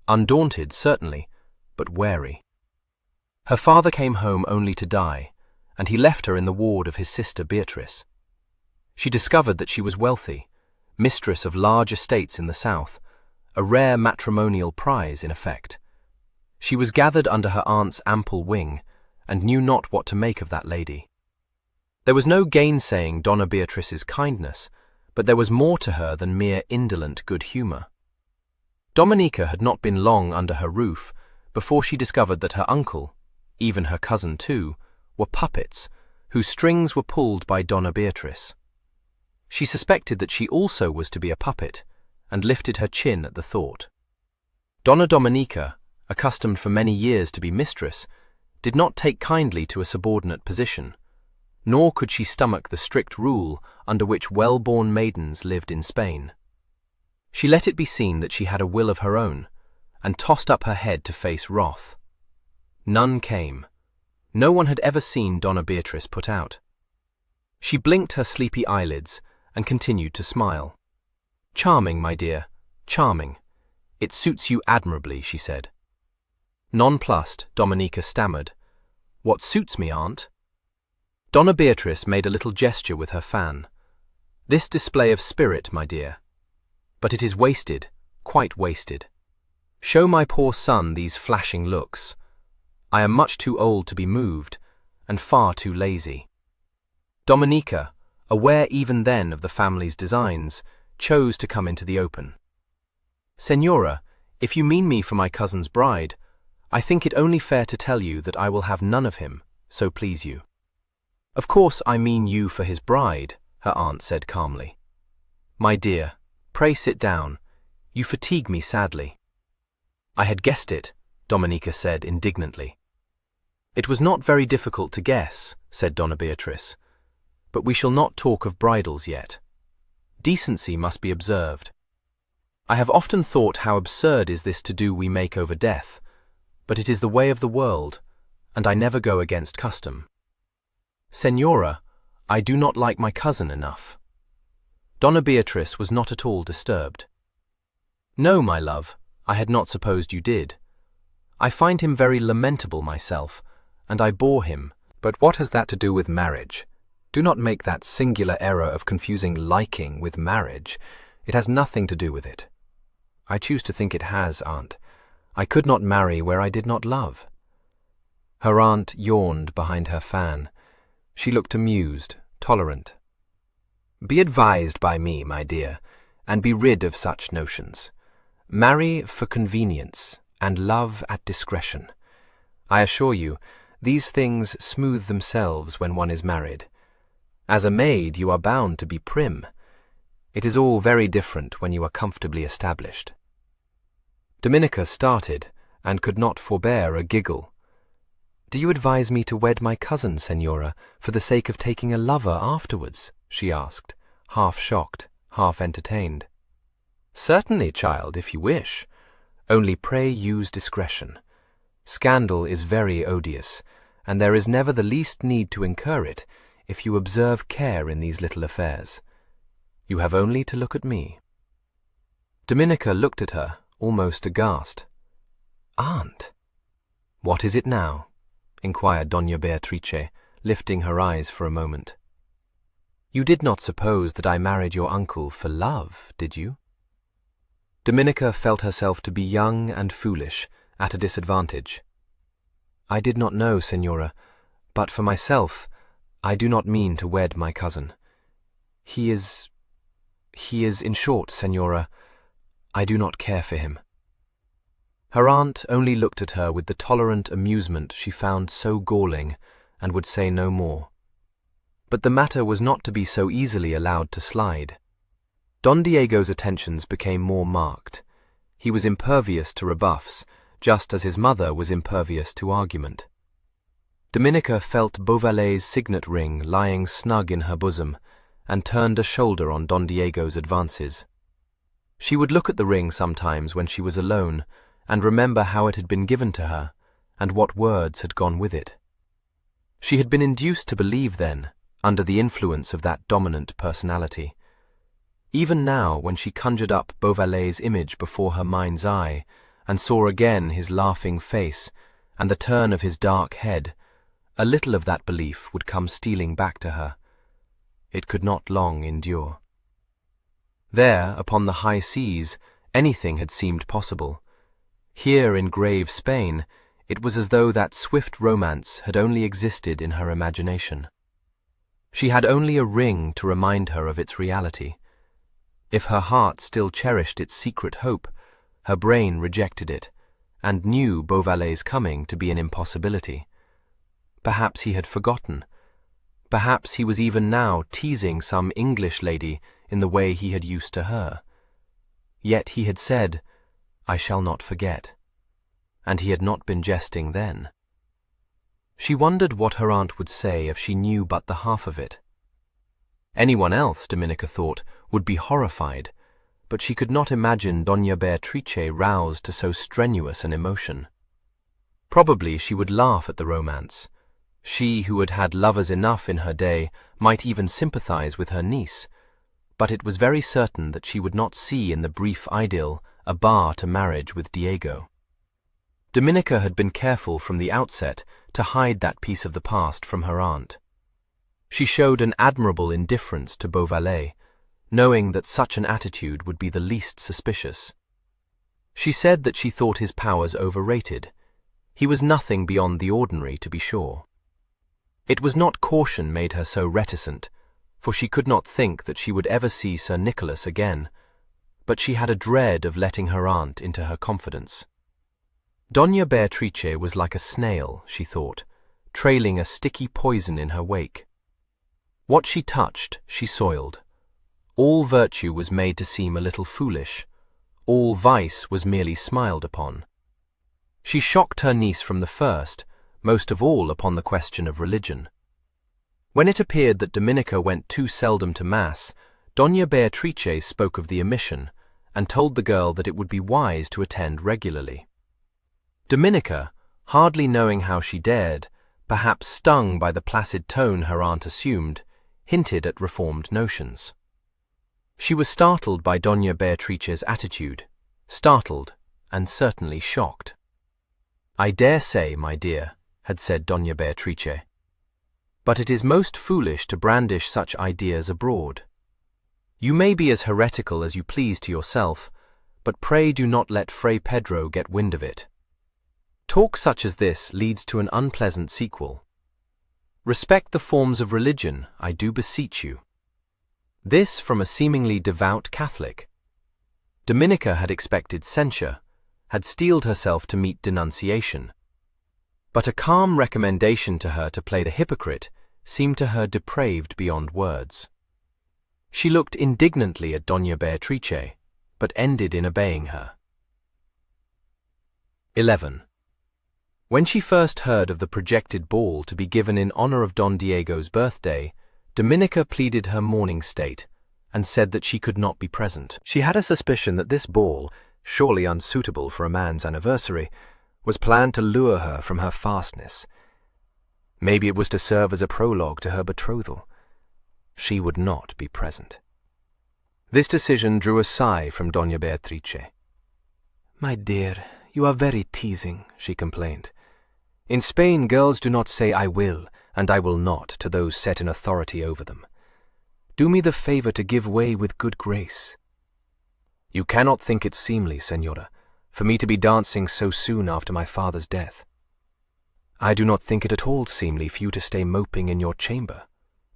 C: undaunted certainly, but wary. Her father came home only to die, and he left her in the ward of his sister Beatrice. She discovered that she was wealthy, mistress of large estates in the south, a rare matrimonial prize in effect. She was gathered under her aunt's ample wing, and knew not what to make of that lady. There was no gainsaying Donna Beatrice's kindness, but there was more to her than mere indolent good humour. Dominica had not been long under her roof before she discovered that her uncle, even her cousin too, were puppets, whose strings were pulled by Donna Beatrice. She suspected that she also was to be a puppet, and lifted her chin at the thought. Donna Dominica, accustomed for many years to be mistress, did not take kindly to a subordinate position, nor could she stomach the strict rule under which well-born maidens lived in Spain. She let it be seen that she had a will of her own, and tossed up her head to face wrath. None came. No one had ever seen Donna Beatrice put out. She blinked her sleepy eyelids and continued to smile. Charming, my dear, charming. It suits you admirably, she said. Nonplussed, Dominica stammered. What suits me, aunt? Donna Beatrice made a little gesture with her fan. This display of spirit, my dear. But it is wasted, quite wasted. Show my poor son these flashing looks. I am much too old to be moved, and far too lazy. Dominica, aware even then of the family's designs, chose to come into the open. Senora, if you mean me for my cousin's bride, I think it only fair to tell you that I will have none of him, so please you. Of course I mean you for his bride, her aunt said calmly. My dear, pray sit down. You fatigue me sadly. I had guessed it, Dominica said indignantly. It was not very difficult to guess, said Donna Beatrice, but we shall not talk of bridals yet. Decency must be observed. I have often thought how absurd is this to-do we make over death, but it is the way of the world, and I never go against custom. Senora, I do not like my cousin enough. Donna Beatrice was not at all disturbed. No, my love, I had not supposed you did. I find him very lamentable myself, and I bore him.
B: But what has that to do with marriage? Do not make that singular error of confusing liking with marriage. It has nothing to do with it. I choose to think it has, aunt. I could not marry where I did not love. Her aunt yawned behind her fan. She looked amused, tolerant. Be advised by me, my dear, and be rid of such notions. Marry for convenience, and love at discretion. I assure you, these things smooth themselves when one is married. As a maid, you are bound to be prim. It is all very different when you are comfortably established. Dominica started, and could not forbear a giggle. Do you advise me to wed my cousin, Senora, for the sake of taking a lover afterwards? She asked, half shocked, half entertained. Certainly, child, if you wish. Only pray use discretion. Scandal is very odious, and there is never the least need to incur it if you observe care in these little affairs. You have only to look at me.
C: Dominica looked at her, almost aghast. "Aunt! What is it now?" inquired Doña Beatrice, lifting her eyes for a moment. "You did not suppose that I married your uncle for love, did you?" Dominica felt herself to be young and foolish, at a disadvantage. "I did not know, Señora, but for myself, I do not mean to wed my cousin. He is, in short, Señora, I do not care for him." Her aunt only looked at her with the tolerant amusement she found so galling, and would say no more. But the matter was not to be so easily allowed to slide. Don Diego's attentions became more marked. He was impervious to rebuffs, just as his mother was impervious to argument. Dominica felt Beauvallet's signet ring lying snug in her bosom, and turned a shoulder on Don Diego's advances. She would look at the ring sometimes when she was alone, and remember how it had been given to her, and what words had gone with it. She had been induced to believe then, under the influence of that dominant personality. Even now, when she conjured up Beauvallet's image before her mind's eye, and saw again his laughing face, and the turn of his dark head, a little of that belief would come stealing back to her. It could not long endure. There, upon the high seas, anything had seemed possible. Here in grave Spain, it was as though that swift romance had only existed in her imagination. She had only a ring to remind her of its reality. If her heart still cherished its secret hope, her brain rejected it, and knew Beauvallet's coming to be an impossibility. Perhaps he had forgotten. Perhaps he was even now teasing some English lady in the way he had used to her. Yet he had said, "I shall not forget," and he had not been jesting then. She wondered what her aunt would say if she knew but the half of it. Anyone else, Dominica thought, would be horrified, but she could not imagine Doña Beatrice roused to so strenuous an emotion. Probably she would laugh at the romance. She who had had lovers enough in her day might even sympathize with her niece, but it was very certain that she would not see in the brief idyll a bar to marriage with Diego. Dominica had been careful from the outset to hide that piece of the past from her aunt. She showed an admirable indifference to Beauvallet, knowing that such an attitude would be the least suspicious. She said that she thought his powers overrated. He was nothing beyond the ordinary, to be sure. It was not caution made her so reticent, for she could not think that she would ever see Sir Nicholas again, but she had a dread of letting her aunt into her confidence. Doña Beatrice was like a snail, she thought, trailing a sticky poison in her wake. What she touched, she soiled. All virtue was made to seem a little foolish. All vice was merely smiled upon. She shocked her niece from the first, most of all upon the question of religion. When it appeared that Dominica went too seldom to Mass, Doña Beatrice spoke of the omission, and told the girl that it would be wise to attend regularly. Dominica, hardly knowing how she dared, perhaps stung by the placid tone her aunt assumed, hinted at reformed notions. She was startled by Doña Beatrice's attitude, startled and certainly shocked. "I dare say, my dear," had said Doña Beatrice, "but it is most foolish to brandish such ideas abroad. You may be as heretical as you please to yourself, but pray do not let Fray Pedro get wind of it. Talk such as this leads to an unpleasant sequel. Respect the forms of religion, I do beseech you." This from a seemingly devout Catholic. Dominica had expected censure, had steeled herself to meet denunciation. But a calm recommendation to her to play the hypocrite seemed to her depraved beyond words. She looked indignantly at Doña Beatrice, but ended in obeying her. 11. When she first heard of the projected ball to be given in honor of Don Diego's birthday, Dominica pleaded her mourning state, and said that she could not be present. She had a suspicion that this ball, surely unsuitable for a man's anniversary, was planned to lure her from her fastness. Maybe it was to serve as a prologue to her betrothal. She would not be present. This decision drew a sigh from Dona Beatrice. "My dear, you are very teasing," she complained. "In Spain, girls do not say 'I will' and 'I will not' to those set in authority over them. Do me the favor to give way with good grace." "You cannot think it seemly, Senora, for me to be dancing so soon after my father's death." "I do not think it at all seemly for you to stay moping in your chamber,"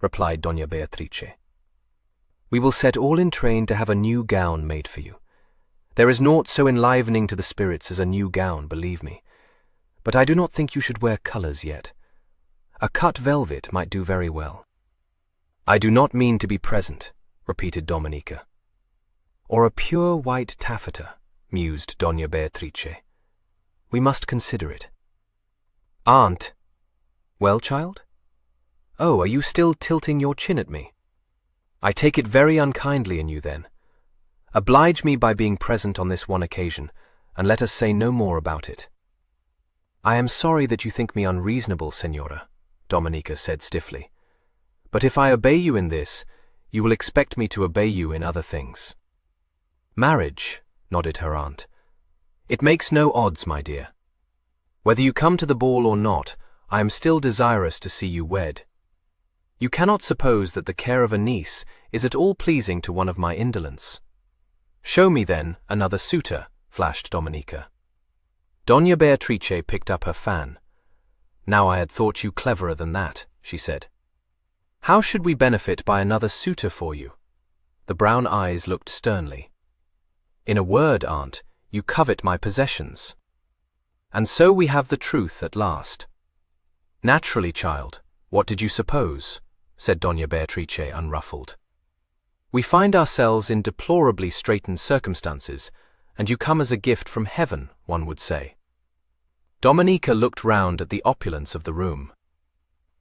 C: replied Dona Beatrice. "We will set all in train to have a new gown made for you. There is naught so enlivening to the spirits as a new gown, believe me. But I do not think you should wear colors yet. A cut velvet might do very well." "I do not mean to be present," repeated Dominica. "Or a pure white taffeta," mused Dona Beatrice. "We must consider it." "Aunt." "Well, child? Oh, are you still tilting your chin at me? I take it very unkindly in you, then. Oblige me by being present on this one occasion, and let us say no more about it." "I am sorry that you think me unreasonable, Senora," Dominica said stiffly. "But if I obey you in this, you will expect me to obey you in other things." "Marriage," nodded her aunt. "It makes no odds, my dear. Whether you come to the ball or not, I am still desirous to see you wed. You cannot suppose that the care of a niece is at all pleasing to one of my indolence." "Show me, then, another suitor," flashed Dominica. Dona Beatrice picked up her fan. "Now I had thought you cleverer than that," she said. "How should we benefit by another suitor for you?" The brown eyes looked sternly. "In a word, aunt, you covet my possessions. And so we have the truth at last." "Naturally, child. What did you suppose?" said Dona Beatrice, unruffled. "We find ourselves in deplorably straitened circumstances, and you come as a gift from heaven, one would say." Dominica looked round at the opulence of the room.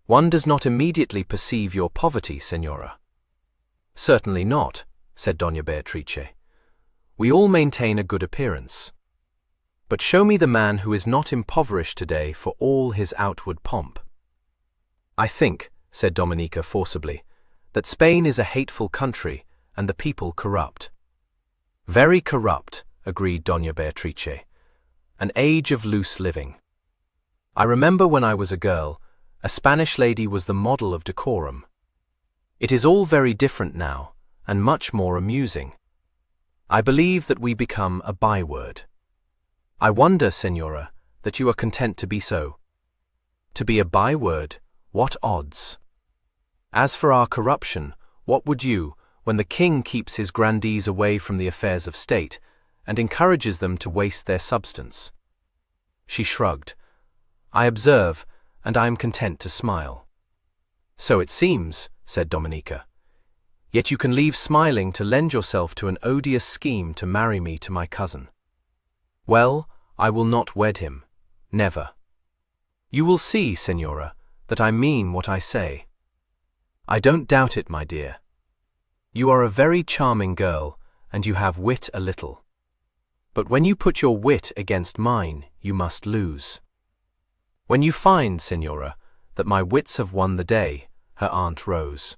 C: "One does not immediately perceive your poverty, Senora." "Certainly not," said Dona Beatrice. "We all maintain a good appearance. But show me the man who is not impoverished today for all his outward pomp." "I think," said Dominica forcibly, "that Spain is a hateful country and the people corrupt." "Very corrupt," agreed Dona Beatrice. "An age of loose living. I remember when I was a girl, a Spanish lady was the model of decorum. It is all very different now, and much more amusing. I believe that we become a byword. I wonder, Senora, that you are content to be so. To be a byword, what odds? As for our corruption, what would you, when the king keeps his grandees away from the affairs of state, and encourages them to waste their substance?" She shrugged. "I observe, and I am content to smile." "So it seems," said Dominica. "Yet you can leave smiling to lend yourself to an odious scheme to marry me to my cousin. Well, I will not wed him. Never. You will see, Senora, that I mean what I say." "I don't doubt it, my dear. You are a very charming girl, and you have wit a little. But when you put your wit against mine, you must lose. When you find, Senora, that my wits have won the day," her aunt rose,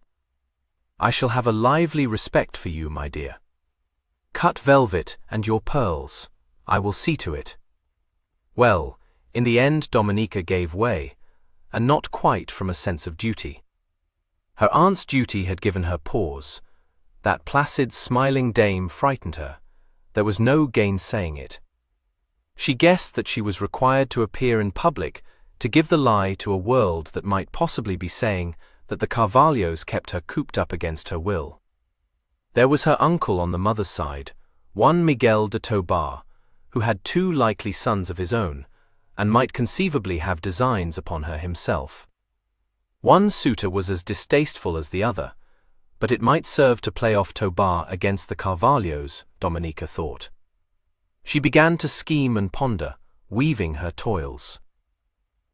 C: "I shall have a lively respect for you, my dear. Cut velvet and your pearls. I will see to it." Well, in the end Dominica gave way, and not quite from a sense of duty. Her aunt's duty had given her pause. That placid, smiling dame frightened her. There was no gainsaying it. She guessed that she was required to appear in public to give the lie to a world that might possibly be saying that the Carvalhos kept her cooped up against her will. There was her uncle on the mother's side, one Miguel de Tobar, who had 2 likely sons of his own, and might conceivably have designs upon her himself. One suitor was as distasteful as the other, but it might serve to play off Tobar against the Carvalhos, Dominica thought. She began to scheme and ponder, weaving her toils.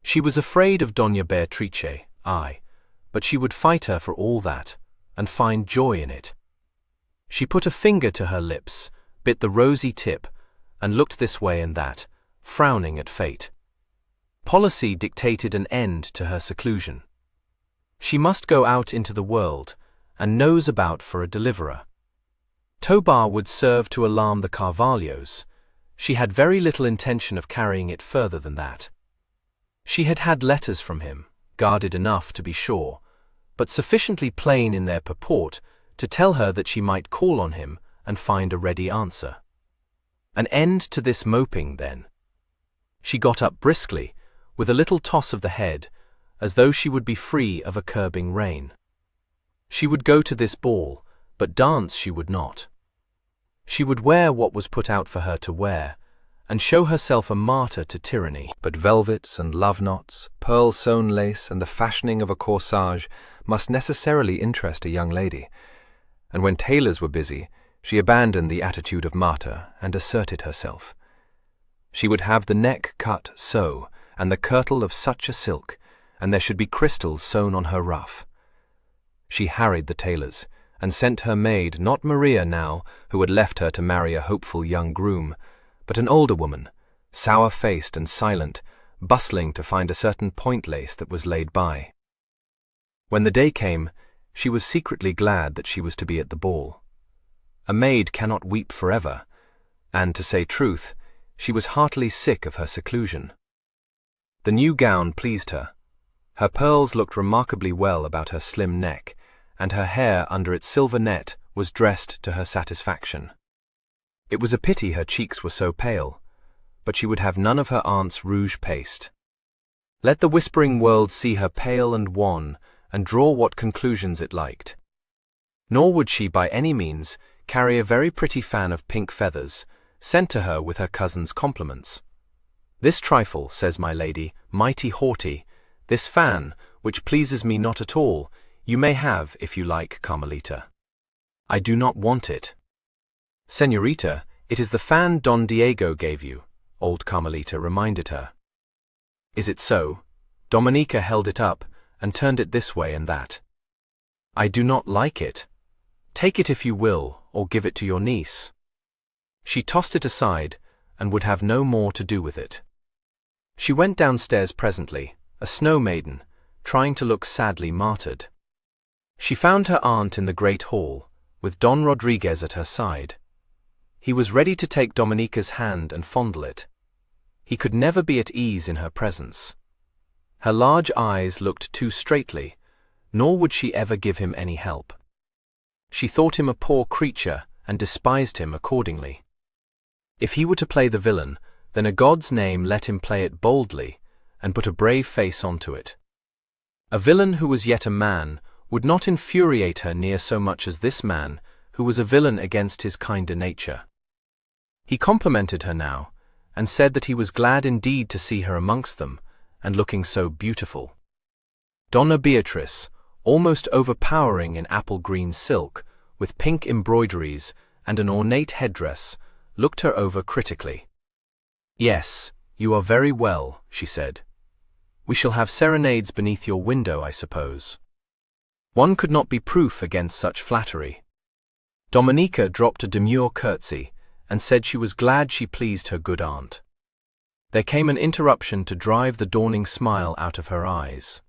C: She was afraid of Dona Beatrice, but she would fight her for all that, and find joy in it. She put a finger to her lips, bit the rosy tip, and looked this way and that, frowning at fate. Policy dictated an end to her seclusion. She must go out into the world, and nose about for a deliverer. Tobar would serve to alarm the Carvalhos. She had very little intention of carrying it further than that. She had had letters from him, guarded enough to be sure, but sufficiently plain in their purport to tell her that she might call on him and find a ready answer. An end to this moping, then. She got up briskly, with a little toss of the head, as though she would be free of a curbing rein. She would go to this ball, but dance she would not. She would wear what was put out for her to wear, and show herself a martyr to tyranny.
B: But velvets and love knots, pearl-sewn lace, and the fashioning of a corsage must necessarily interest a young lady, and when tailors were busy, she abandoned the attitude of martyr and asserted herself. She would have the neck cut so, and the kirtle of such a silk, and there should be crystals sewn on her ruff. She harried the tailors, and sent her maid, not Maria now, who had left her to marry a hopeful young groom, but an older woman, sour-faced and silent, bustling to find a certain point lace that was laid by. When the day came, she was secretly glad that she was to be at the ball. A maid cannot weep forever, and, to say truth, she was heartily sick of her seclusion. The new gown pleased her. Her pearls looked remarkably well about her slim neck, and her hair under its silver net was dressed to her satisfaction. It was a pity her cheeks were so pale, but she would have none of her aunt's rouge paste. Let the whispering world see her pale and wan, and draw what conclusions it liked. Nor would she by any means carry a very pretty fan of pink feathers, sent to her with her cousin's compliments. This trifle, says my lady, mighty haughty, this fan, which pleases me not at all, you may have, if you like, Carmelita. I do not want it. Señorita, it is the fan Don Diego gave you, old Carmelita reminded her. Is it so? Dominica held it up, and turned it this way and that. I do not like it. Take it if you will, or give it to your niece. She tossed it aside, and would have no more to do with it. She went downstairs presently, a snow maiden, trying to look sadly martyred. She found her aunt in the great hall, with Don Rodriguez at her side. He was ready to take Dominica's hand and fondle it. He could never be at ease in her presence. Her large eyes looked too straightly, nor would she ever give him any help. She thought him a poor creature, and despised him accordingly. If he were to play the villain, then a God's name let him play it boldly, and put a brave face onto it. A villain who was yet a man would not infuriate her near so much as this man, who was a villain against his kinder nature. He complimented her now, and said that he was glad indeed to see her amongst them, and looking so beautiful. Donna Beatrice, almost overpowering in apple-green silk, with pink embroideries and an ornate headdress, looked her over critically. Yes, you are very well, she said. We shall have serenades beneath your window, I suppose. One could not be proof against such flattery. Dominica dropped a demure curtsy, and said she was glad she pleased her good aunt. There came an interruption to drive the dawning smile out of her eyes.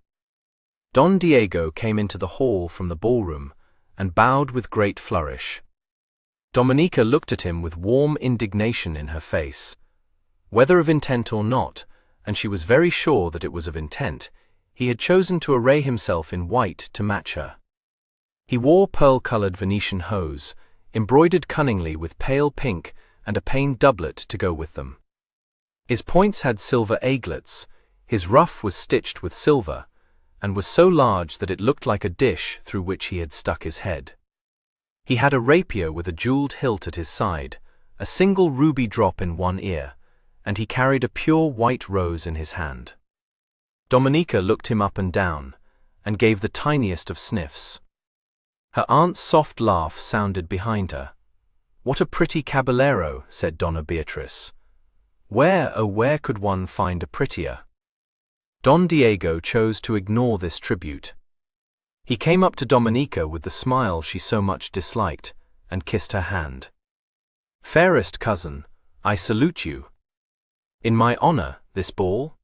B: Don Diego came into the hall from the ballroom, and bowed with great flourish. Dominica looked at him with warm indignation in her face. Whether of intent or not, and she was very sure that it was of intent, he had chosen to array himself in white to match her. He wore pearl-colored Venetian hose, embroidered cunningly with pale pink, and a plain doublet to go with them. His points had silver aiglets, his ruff was stitched with silver, and was so large that it looked like a dish through which he had stuck his head. He had a rapier with a jeweled hilt at his side, a single ruby drop in one ear, and he carried a pure white rose in his hand. Dominica looked him up and down, and gave the tiniest of sniffs. Her aunt's soft laugh sounded behind her. What a pretty caballero, said Donna Beatrice. Where, oh where could one find a prettier? Don Diego chose to ignore this tribute. He came up to Dominica with the smile she so much disliked, and kissed her hand. Fairest cousin, I salute you. In my honor, this ball?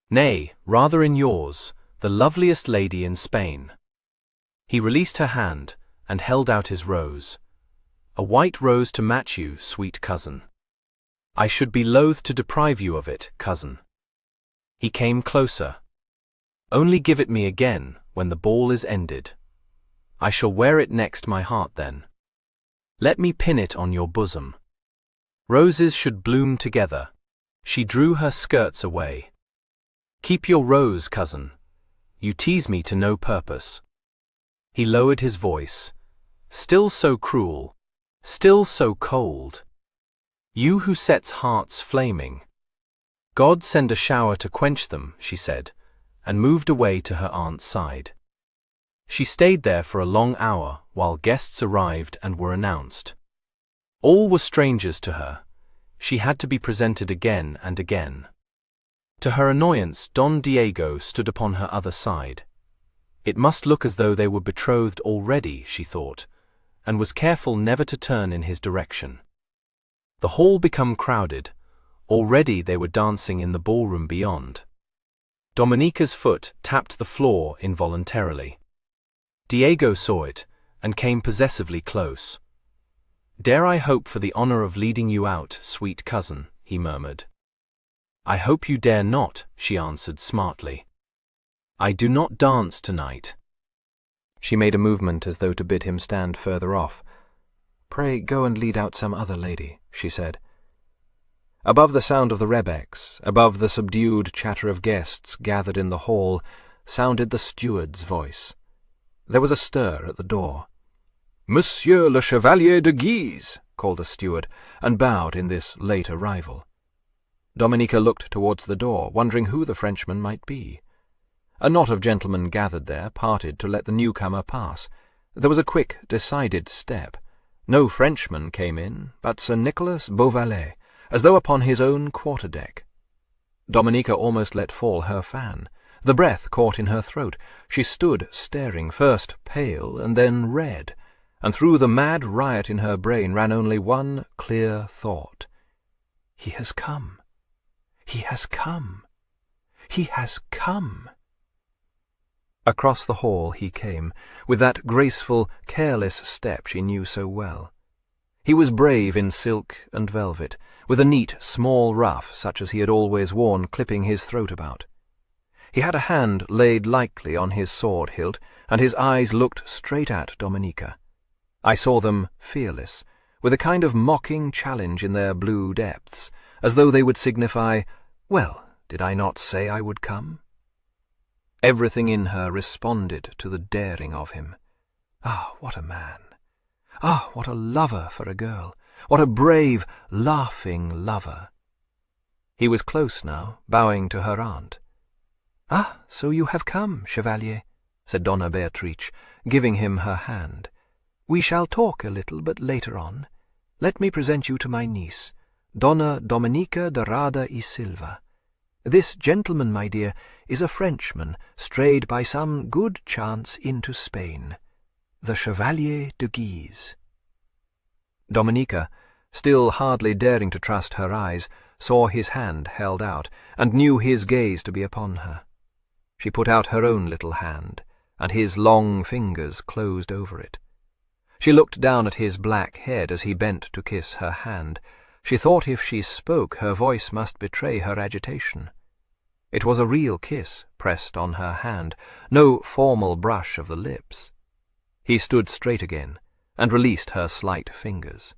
B: Nay, rather in yours, the loveliest lady in Spain. He released her hand, and held out his rose.
A: a white rose to match you, sweet cousin. I should be loath to deprive you of it, cousin. He came closer. Only give it me again when the ball is ended. I shall wear it next my heart then. Let me pin it on your bosom. Roses should bloom together. She drew her skirts away. Keep your rose, cousin. You tease me to no purpose. He lowered his voice. Still so cruel, still so cold. You who sets hearts flaming. God send a shower to quench them, she said, and moved away to her aunt's side. She stayed there for a long hour while guests arrived and were announced. All were strangers to her. She had to be presented again and again. To her annoyance, Don Diego stood upon her other side. It must look as though they were betrothed already, she thought, and was careful never to turn in his direction. The hall became crowded. Already they were dancing in the ballroom beyond. Dominica's foot tapped the floor involuntarily. Diego saw it and came possessively close. "Dare I hope for the honor of leading you out, sweet cousin?" he murmured. "I hope you dare not," she answered smartly. "I do not dance tonight."
C: She made a movement as though to bid him stand further off. "Pray go and lead out some other lady," she said. Above the sound of the rebecs, above the subdued chatter of guests gathered in the hall, sounded the steward's voice. There was a stir at the door. "Monsieur le Chevalier de Guise," called a steward, and bowed in this late arrival. Dominica looked towards the door, wondering who the Frenchman might be. A knot of gentlemen gathered there parted to let the newcomer pass. There was a quick, decided step. No Frenchman came in, but Sir Nicholas Beauvallet, as though upon his own quarter-deck. Dominica almost let fall her fan. The breath caught in her throat. She stood staring, first pale and then red, and through the mad riot in her brain ran only one clear thought. "He has come! He has come! He has come!" Across the hall he came, with that graceful, careless step she knew so well. He was brave in silk and velvet, with a neat, small ruff such as he had always worn clipping his throat about. He had a hand laid lightly on his sword hilt, and his eyes looked straight at Dominica. I saw them fearless, with a kind of mocking challenge in their blue depths, as though they would signify, "Well, did I not say I would come?" Everything in her responded to the daring of him. Ah, what a man! Ah, what a lover for a girl! What a brave, laughing lover! He was close now, bowing to her aunt. "Ah, so you have come, Chevalier," said Donna Beatrice, giving him her hand. "We shall talk a little, but later on. Let me present you to my niece, Donna Dominica de Rada y Silva. This gentleman, my dear, is a Frenchman strayed by some good chance into Spain, the Chevalier de Guise." Dominica, still hardly daring to trust her eyes, saw his hand held out, and knew his gaze to be upon her. She put out her own little hand, and his long fingers closed over it. She looked down at his black head as he bent to kiss her hand. She thought if she spoke her voice must betray her agitation. It was a real kiss pressed on her hand, no formal brush of the lips. He stood straight again, and released her slight fingers.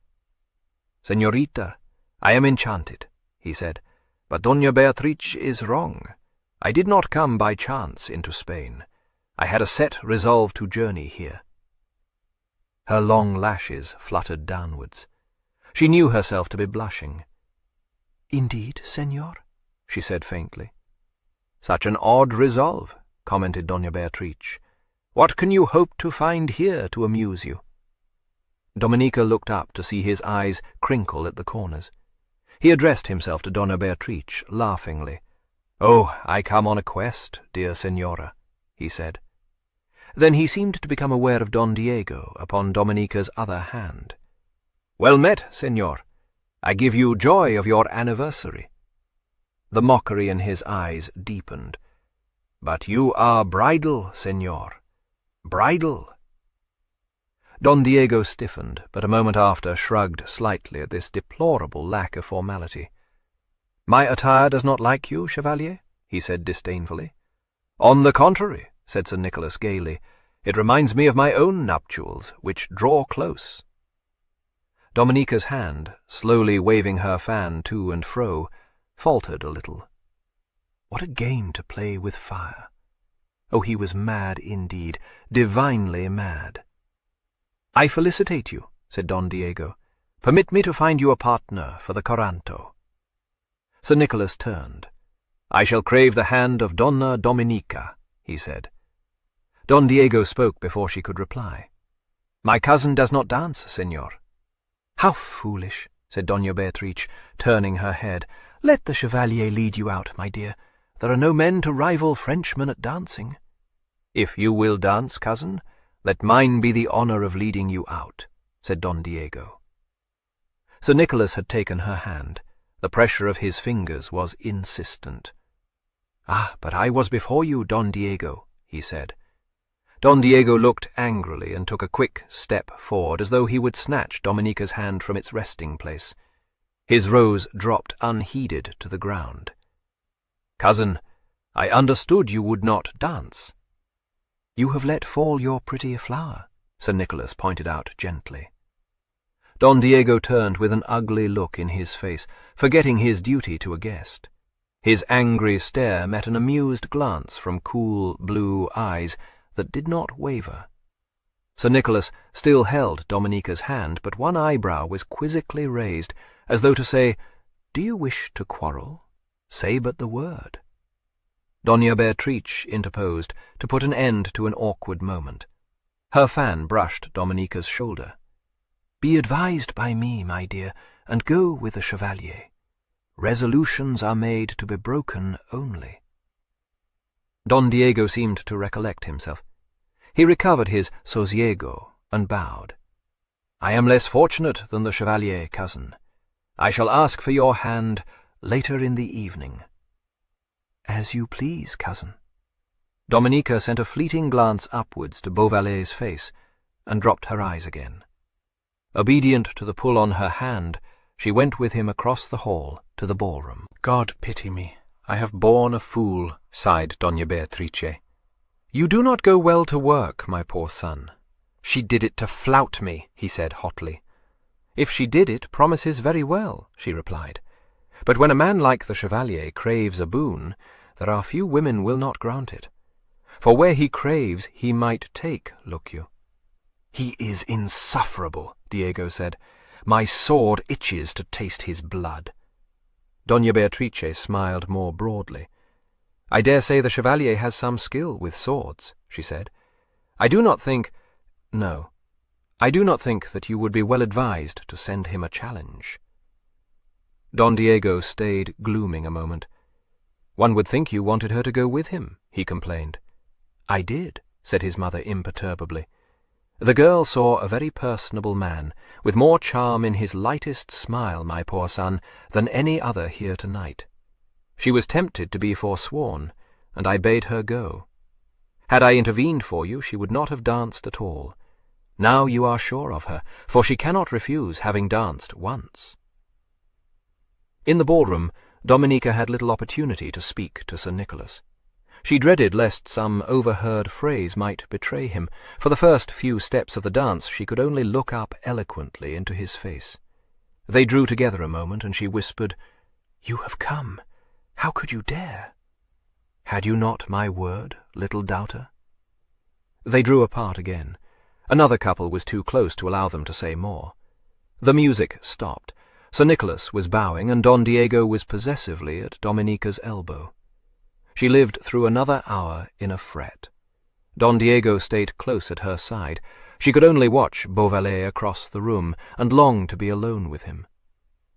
C: "Señorita, I am enchanted," he said, "but Doña Beatrice is wrong. I did not come by chance into Spain. I had a set resolve to journey here." Her long lashes fluttered downwards. She knew herself to be blushing. "Indeed, señor?" she said faintly. "Such an odd resolve," commented Doña Beatrice. "What can you hope to find here to amuse you?" Dominica looked up to see his eyes crinkle at the corners. He addressed himself to Donna Beatrice laughingly. "Oh, I come on a quest, dear señora," he said. Then he seemed to become aware of Don Diego upon Dominica's other hand. "Well met, señor. I give you joy of your anniversary." The mockery in his eyes deepened. "But you are bridal, señor. Bridal." Don Diego stiffened, but a moment after shrugged slightly at this deplorable lack of formality. "My attire does not like you, Chevalier?" he said disdainfully. "On the contrary," said Sir Nicholas gaily, "it reminds me of my own nuptials, which draw close." Dominica's hand, slowly waving her fan to and fro, faltered a little. What a game to play with fire! Oh, he was mad indeed, divinely mad. "I felicitate you," said Don Diego. "Permit me to find you a partner for the coranto." Sir Nicholas turned. "I shall crave the hand of Donna Dominica," he said. Don Diego spoke before she could reply. "My cousin does not dance, senor." "How foolish," said Doña Beatrice, turning her head. "Let the Chevalier lead you out, my dear. There are no men to rival Frenchmen at dancing." "If you will dance, cousin, let mine be the honor of leading you out," said Don Diego. Sir Nicholas had taken her hand. The pressure of his fingers was insistent. "Ah, but I was before you, Don Diego," he said. Don Diego looked angrily and took a quick step forward as though he would snatch Dominica's hand from its resting place. His rose dropped unheeded to the ground. "Cousin, I understood you would not dance." "You have let fall your pretty flower," Sir Nicholas pointed out gently. Don Diego turned with an ugly look in his face, forgetting his duty to a guest. His angry stare met an amused glance from cool blue eyes that did not waver. Sir Nicholas still held Dominica's hand, but one eyebrow was quizzically raised, as though to say, "Do you wish to quarrel? Say but the word." Doña Beatrice interposed to put an end to an awkward moment. Her fan brushed Dominica's shoulder. "Be advised by me, my dear, and go with the Chevalier. Resolutions are made to be broken only." Don Diego seemed to recollect himself. He recovered his sosiego and bowed. "I am less fortunate than the Chevalier, cousin. I shall ask for your hand later in the evening." "As you please, cousin." Dominica sent a fleeting glance upwards to Beauvallet's face and dropped her eyes again. Obedient to the pull on her hand, she went with him across the hall to the ballroom.
A: "God pity me, I have borne a fool," sighed Doña Beatrice. "You do not go well to work, my poor son." "She did it to flout me," he said hotly. "If she did it, promises very well," she replied. "But when a man like the Chevalier craves a boon, there are few women will not grant it. For where he craves, he might take, look you." "He is insufferable," Diego said. "My sword itches to taste his blood." Doña Beatrice smiled more broadly. "I dare say the Chevalier has some skill with swords," she said. I do not think that you would be well advised to send him a challenge." Don Diego stayed glooming a moment. "One would think you wanted her to go with him," he complained. "I did," said his mother imperturbably. The girl saw a very personable man, with more charm in his lightest smile, my poor son, than any other here tonight. She was tempted to be forsworn, and I bade her go. Had I intervened for you, she would not have danced at all. Now you are sure of her, for she cannot refuse having danced once." In the ballroom, Dominica had little opportunity to speak to Sir Nicholas. She dreaded lest some overheard phrase might betray him. For the first few steps of the dance she could only look up eloquently into his face. They drew together a moment, and she whispered, "You have come. How could you dare?" "Had you not my word, little doubter?" They drew apart again. Another couple was too close to allow them to say more. The music stopped. Sir Nicholas was bowing, and Don Diego was possessively at Dominica's elbow. She lived through another hour in a fret. Don Diego stayed close at her side. She could only watch Beauvallet across the room, and long to be alone with him.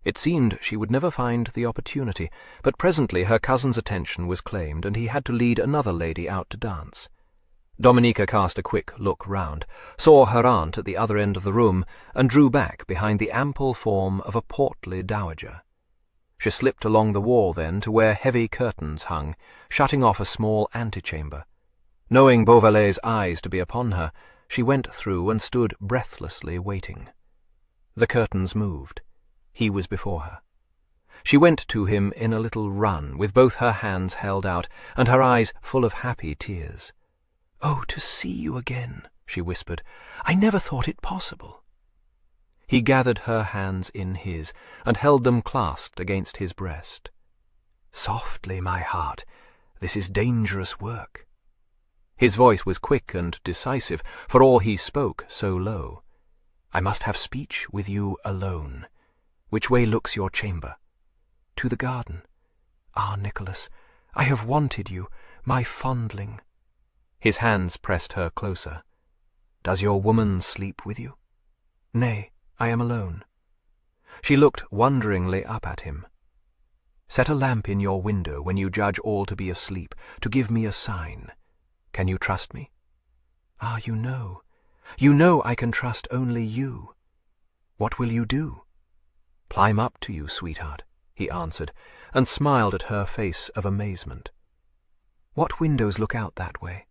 A: It seemed she would never find the opportunity, but presently her cousin's attention was claimed, and he had to lead another lady out to dance. Dominica cast a quick look round, saw her aunt at the other end of the room, and drew back behind the ample form of a portly dowager. She slipped along the wall then to where heavy curtains hung, shutting off a small antechamber. Knowing Beauvallet's eyes to be upon her,
C: she went through and stood breathlessly waiting. The curtains moved. He was before her. She went to him in a little run, with both her hands held out, and her eyes full of happy tears. "Oh, to see you again," she whispered. "I never thought it possible." He gathered her hands in his, and held them clasped against his breast. "Softly, my heart. This is dangerous work." His voice was quick and decisive, for all he spoke so low. "I must have speech with you alone. Which way looks your chamber?" "To the garden. Ah, Nicholas, I have wanted you, my fondling." His hands pressed her closer. "Does your woman sleep with you?" "Nay, I am alone." She looked wonderingly up at him. "Set a lamp in your window when you judge all to be asleep, to give me a sign. Can you trust me?" "Ah, you know I can trust only you. What will you do?" "Climb up to you, sweetheart," he answered, and smiled at her face of amazement. "What windows look out that way?"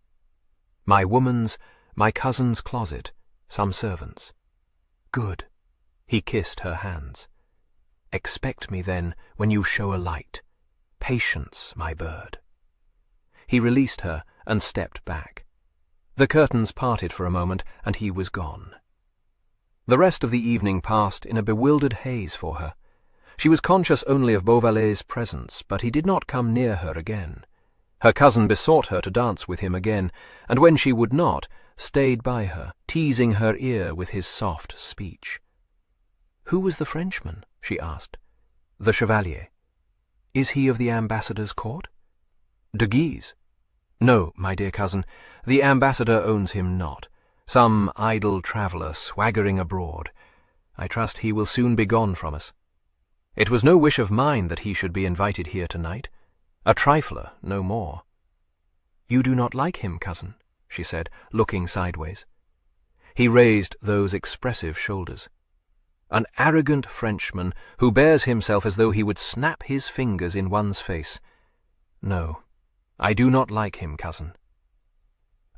C: "My woman's, my cousin's closet, some servants." "Good." He kissed her hands. "Expect me, then, when you show a light. Patience, my bird." He released her and stepped back. The curtains parted for a moment, and he was gone. The rest of the evening passed in a bewildered haze for her. She was conscious only of Beauvallet's presence, but he did not come near her again. Her cousin besought her to dance with him again, and when she would not, stayed by her, teasing her ear with his soft speech. "Who was the Frenchman?" she asked. "The Chevalier. Is he of the ambassador's court?" "De Guise." "No, my dear cousin, the ambassador owns him not. Some idle traveller swaggering abroad. I trust he will soon be gone from us. It was no wish of mine that he should be invited here tonight. A trifler, no more." "You do not like him, cousin?" she said, looking sideways. He raised those expressive shoulders. "An arrogant Frenchman who bears himself as though he would snap his fingers in one's face. No, I do not like him, cousin."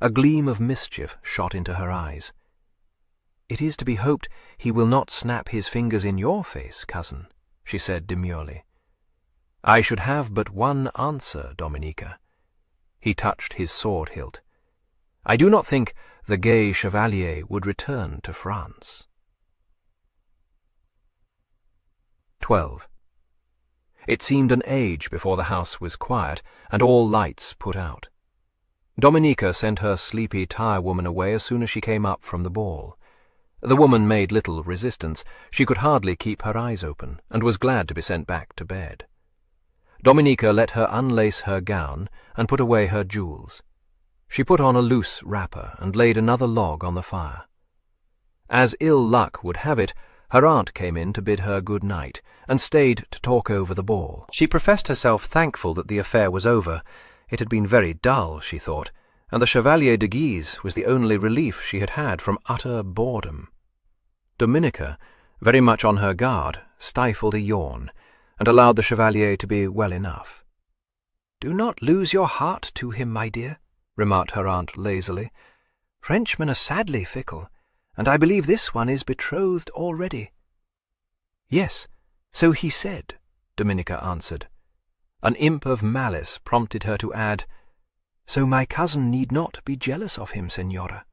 C: A gleam of mischief shot into her eyes. "It is to be hoped he will not snap his fingers in your face, cousin," she said demurely. "I should have but one answer, Dominica." He touched his sword hilt. "I do not think the gay chevalier would return to France." 12. It seemed an age before the house was quiet, and all lights put out. Dominica sent her sleepy tire-woman away as soon as she came up from the ball. The woman made little resistance. She could hardly keep her eyes open, and was glad to be sent back to bed. Dominica let her unlace her gown and put away her jewels. She put on a loose wrapper and laid another log on the fire. As ill luck would have it, her aunt came in to bid her good night, and stayed to talk over the ball. She professed herself thankful that the affair was over. It had been very dull, she thought, and the Chevalier de Guise was the only relief she had had from utter boredom. Dominica, very much on her guard, stifled a yawn, and allowed the Chevalier to be well enough. "Do not lose your heart to him, my dear," remarked her aunt lazily. "Frenchmen are sadly fickle, and I believe this one is betrothed already." "Yes, so he said," Dominica answered. An imp of malice prompted her to add, "So my cousin need not be jealous of him, Senora.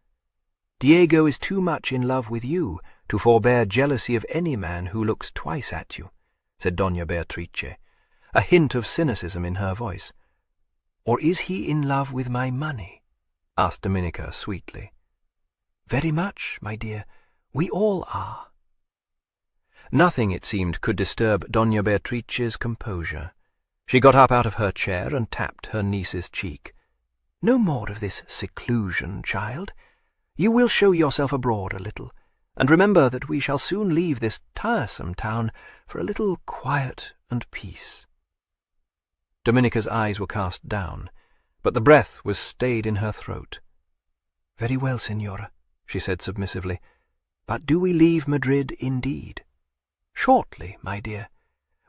C: Diego is too much in love with you to forbear jealousy of any man who looks twice at you," said Doña Beatrice, a hint of cynicism in her voice. "Or is he in love with my money?" asked Dominica sweetly. "Very much, my dear. We all are." Nothing, it seemed, could disturb Doña Beatrice's composure. She got up out of her chair and tapped her niece's cheek. "No more of this seclusion, child. You will show yourself abroad a little, and remember that we shall soon leave this tiresome town for a little quiet and peace." Dominica's eyes were cast down, but the breath was stayed in her throat. "Very well, Senora," she said submissively. "But do we leave Madrid indeed?" "Shortly, my dear.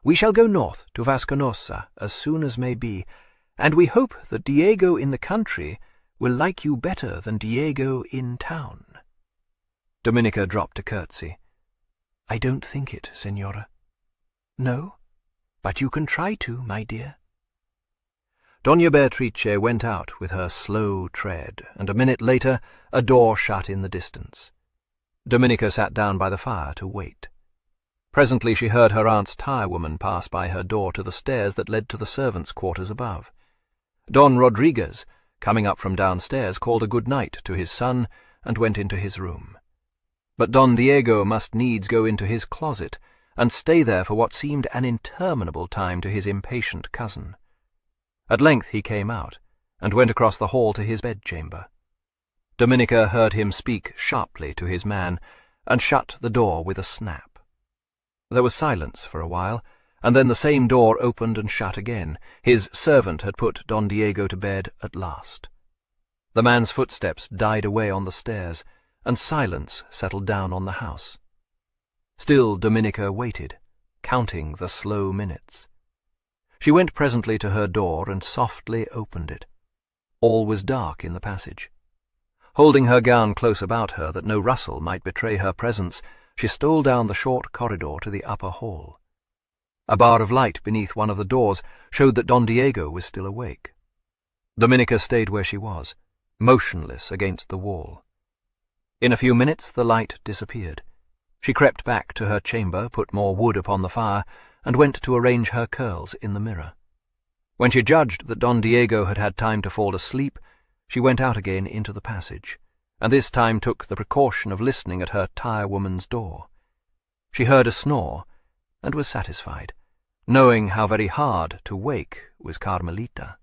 C: We shall go north to Vasconossa as soon as may be, and we hope that Diego in the country will like you better than Diego in town." Dominica dropped a curtsy. "I don't think it, Senora." "No? But you can try to, my dear." Doña Beatrice went out with her slow tread, and a minute later a door shut in the distance. Dominica sat down by the fire to wait. Presently she heard her aunt's tirewoman pass by her door to the stairs that led to the servants' quarters above. Don Rodriguez, coming up from downstairs, called a good night to his son and went into his room. But Don Diego must needs go into his closet and stay there for what seemed an interminable time to his impatient cousin. At length he came out, and went across the hall to his bedchamber. Dominica heard him speak sharply to his man, and shut the door with a snap. There was silence for a while, and then the same door opened and shut again. His servant had put Don Diego to bed at last. The man's footsteps died away on the stairs, and silence settled down on the house. Still Dominica waited, counting the slow minutes. She went presently to her door and softly opened it. All was dark in the passage. Holding her gown close about her that no rustle might betray her presence, she stole down the short corridor to the upper hall. A bar of light beneath one of the doors showed that Don Diego was still awake. Dominica stayed where she was, motionless against the wall. In a few minutes the light disappeared. She crept back to her chamber, put more wood upon the fire, and went to arrange her curls in the mirror. When she judged that Don Diego had had time to fall asleep, she went out again into the passage, and this time took the precaution of listening at her tirewoman's door. She heard a snore, and was satisfied, knowing how very hard to wake was Carmelita.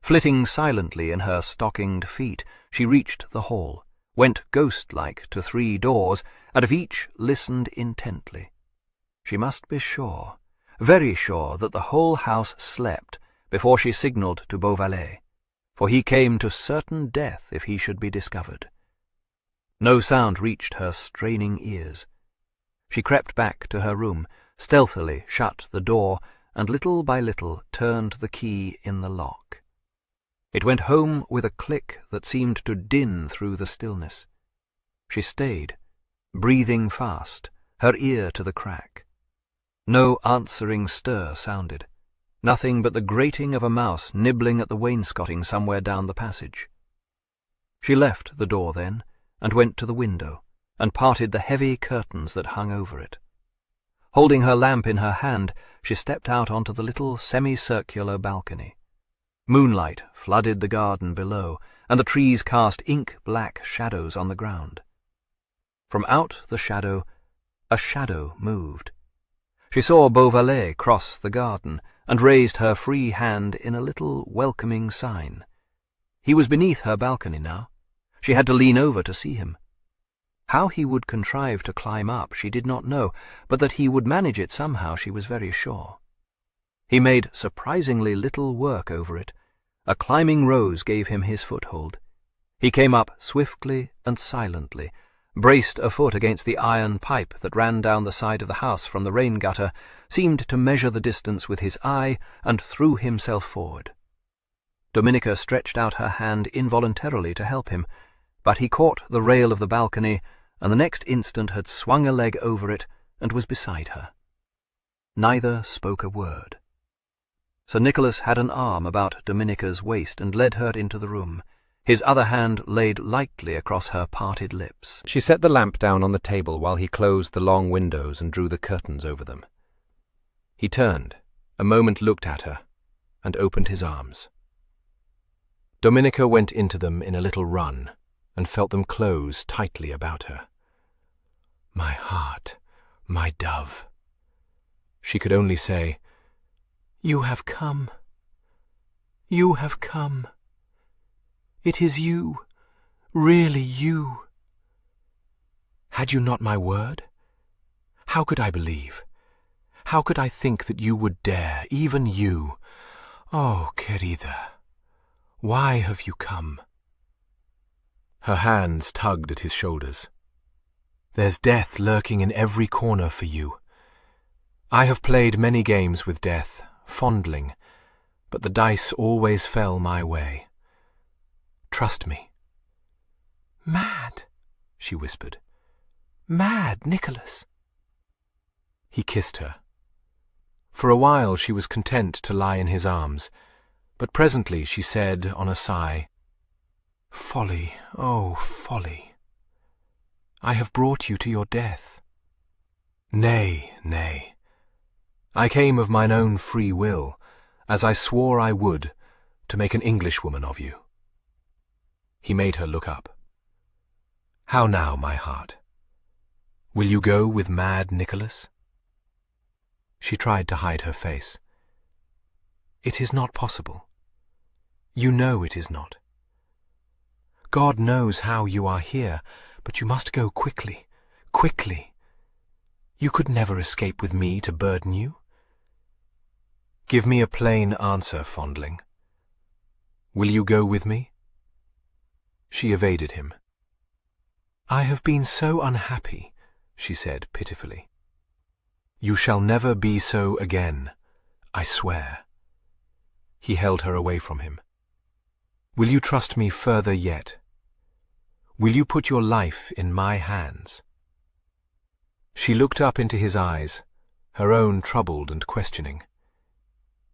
C: Flitting silently in her stockinged feet, she reached the hall, went ghost-like to 3 doors, and of each listened intently. She must be sure, very sure, that the whole house slept before she signalled to Beauvallet, for he came to certain death if he should be discovered. No sound reached her straining ears. She crept back to her room, stealthily shut the door, and little by little turned the key in the lock. It went home with a click that seemed to din through the stillness. She stayed, breathing fast, her ear to the crack. No answering stir sounded, nothing but the grating of a mouse nibbling at the wainscoting somewhere down the passage. She left the door then, and went to the window, and parted the heavy curtains that hung over it. Holding her lamp in her hand, she stepped out onto the little semicircular balcony. Moonlight flooded the garden below, and the trees cast ink-black shadows on the ground. From out the shadow, a shadow moved. She saw Beauvallet cross the garden, and raised her free hand in a little welcoming sign. He was beneath her balcony now. She had to lean over to see him. How he would contrive to climb up she did not know, but that he would manage it somehow she was very sure. He made surprisingly little work over it. A climbing rose gave him his foothold. He came up swiftly and silently, braced a foot against the iron pipe that ran down the side of the house from the rain gutter, seemed to measure the distance with his eye, and threw himself forward. Dominica stretched out her hand involuntarily to help him, but he caught the rail of the balcony, and the next instant had swung a leg over it and was beside her. Neither spoke a word. Sir Nicholas had an arm about Dominica's waist and led her into the room, his other hand laid lightly across her parted lips.
B: She set the lamp down on the table while he closed the long windows and drew the curtains over them. He turned, a moment looked at her, and opened his arms. Dominica went into them in a little run, and felt them close tightly about her. "My heart, my dove." She could only say, "You have come. You have come. It is you, really you." "Had you not my word? How could I believe? How could I think that you would dare, even you? Oh, querida, why have you come?" Her hands tugged at his shoulders. "There's death lurking in every corner for you. I have played many games with death, fondling, but the dice always fell my way.
C: trust me?" "Mad," she whispered. "Mad, Nicholas." He kissed her. For a while she was content to lie in his arms, but presently she said on a sigh, "Folly, oh, folly! I have brought you to your death." "Nay, nay. I came of mine own free will, as I swore I would, to make an Englishwoman of you." He made her look up. "How now, my heart? Will you go with mad Nicholas?" She tried to hide her face. "It is not possible. You know it is not. God knows how you are here, but you must go quickly, quickly. You could never escape with me to burden you. Give me a plain answer, fondling. Will you go with me?" She evaded him. "I have been so unhappy," she said pitifully. "You shall never be so again, I swear." He held her away from him. "Will you trust me further yet? Will you put your life in my hands?" She looked up into his eyes, her own troubled and questioning.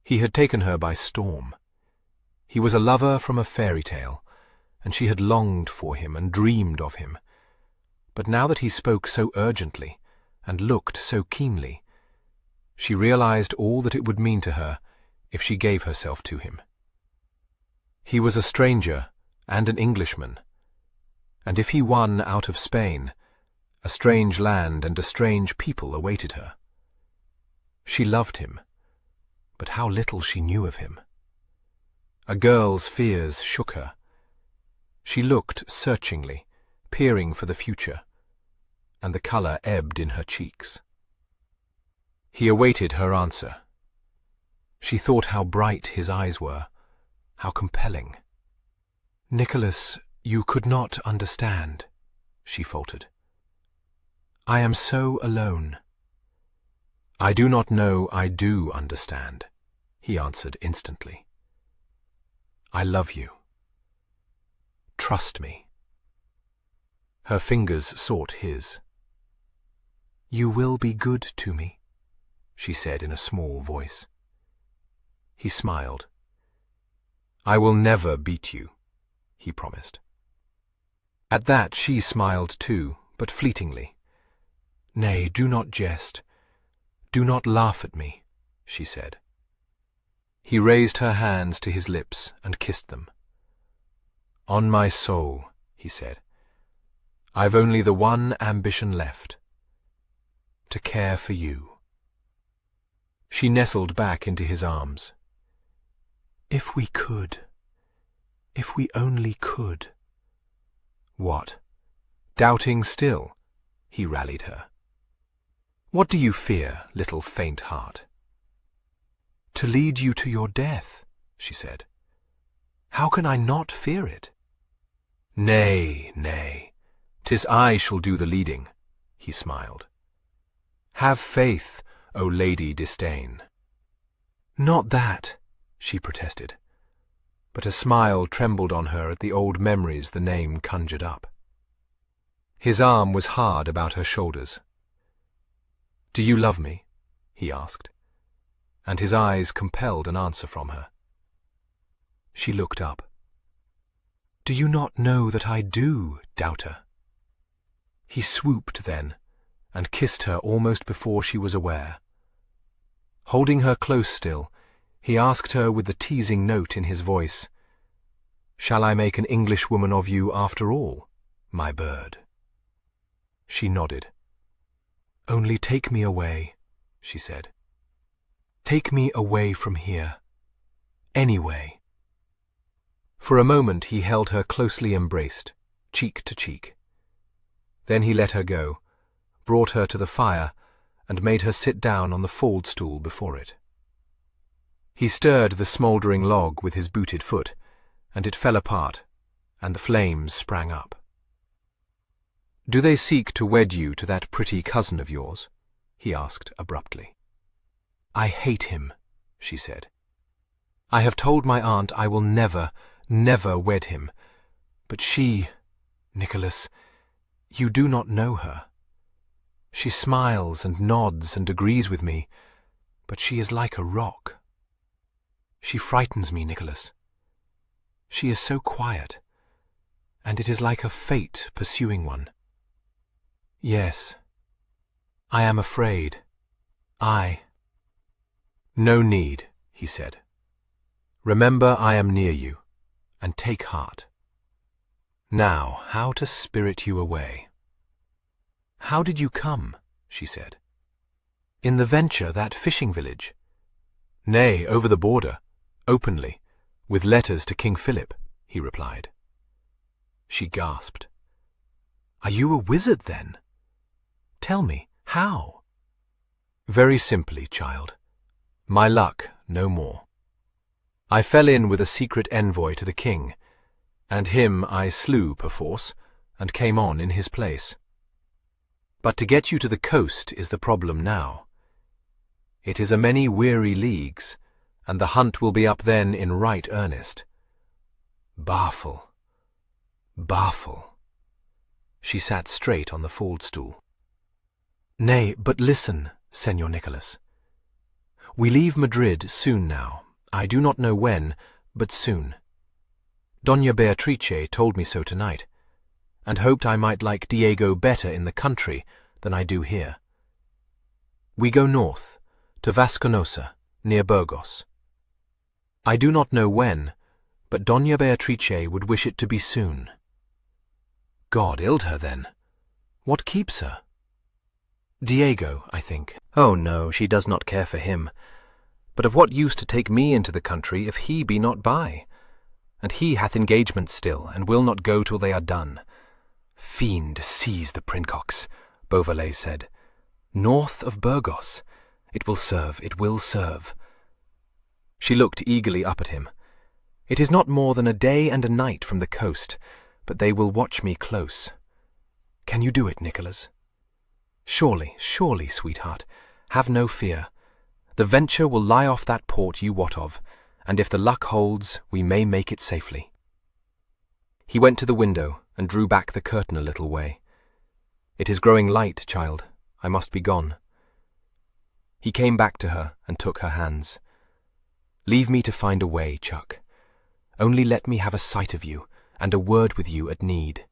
C: He had taken her by storm. He was a lover from a fairy tale, and she had longed for him and dreamed of him. But now that he spoke so urgently and looked so keenly, she realized all that it would mean to her if she gave herself to him. He was a stranger and an Englishman, and if he won out of Spain, a strange land and a strange people awaited her. She loved him, but how little she knew of him. A girl's fears shook her. She looked searchingly, peering for the future, and the colour ebbed in her cheeks. He awaited her answer. She thought how bright his eyes were, how compelling. "Nicholas, you could not understand," she faltered. "I am so alone." "I do not know I do understand," he answered instantly. "I love you. Trust me." Her fingers sought his. "You will be good to me," she said in a small voice. He smiled. "I will never beat you," he promised. At that she smiled too, but fleetingly. "Nay, do not jest. Do not laugh at me," she said. He raised her hands to his lips and kissed them. "On my soul," he said, "I've only the one ambition left: to care for you." She nestled back into his arms. "If we could, if we only could." "What? Doubting still?" he rallied her. "What do you fear, little faint heart?" "To lead you to your death," she said. "How can I not fear it?" "Nay, nay, 'tis I shall do the leading," he smiled. "Have faith, O Lady Disdain." "Not that," she protested, but a smile trembled on her at the old memories the name conjured up. His arm was hard about her shoulders. "Do you love me?" he asked, and his eyes compelled an answer from her. She looked up. "Do you not know that I do, doubter?" He swooped then, and kissed her almost before she was aware. Holding her close still, he asked her with the teasing note in his voice, "Shall I make an Englishwoman of you after all, my bird?" She nodded. "Only take me away," she said. "Take me away from here. Anyway." For a moment he held her closely embraced, cheek to cheek. Then he let her go, brought her to the fire, and made her sit down on the faldstool before it. He stirred the smouldering log with his booted foot, and it fell apart, and the flames sprang up. "Do they seek to wed you to that pretty cousin of yours?" he asked abruptly. "I hate him," she said. "I have told my aunt I will never, never wed him, But she, Nicholas, you do not know her. She smiles and nods and agrees with me, but she is like a rock. She frightens me, Nicholas. She is so quiet, and it is like a fate pursuing one. Yes, I am afraid. No need, he said. Remember I am near you, and take heart. Now, how to spirit you away? How did you come? She said. In the venture, that fishing village. Nay, over the border, openly, with letters to King Philip, he replied. She gasped. Are you a wizard, then? Tell me, how? Very simply, child. My luck, no more. I fell in with a secret envoy to the king, and him I slew perforce, and came on in his place. But to get you to the coast is the problem now. It is a many weary leagues, and the hunt will be up then in right earnest. Baffle. She sat straight on the faldstool. Nay, but listen, Senor Nicholas. We leave Madrid soon now. I do not know when, but soon. Doña Beatrice told me so tonight, and hoped I might like Diego better in the country than I do here. We go north, to Vasconosa, near Burgos. I do not know when, but Doña Beatrice would wish it to be soon. God illed her then. What keeps her? Diego, I think.
A: Oh no, she does not care for him. But of what use to take me into the country if he be not by? And he hath engagements still, and will not go till they are done. Fiend seize the princocks, Beauvallet said. North of Burgos. It will serve, it will serve. She looked eagerly up at him. It is not more than a day and a night from the coast, but they will watch me close. Can you do it, Nicholas? Surely, sweetheart, have no fear. The venture will lie off that port you wot of, and if the luck holds, we may make it safely. He went to the window and drew back the curtain a little way. It is growing light, child. I must be gone. He came back to her and took her hands. Leave me to find a way, Chuck. Only let me have a sight of you, and a word with you at need.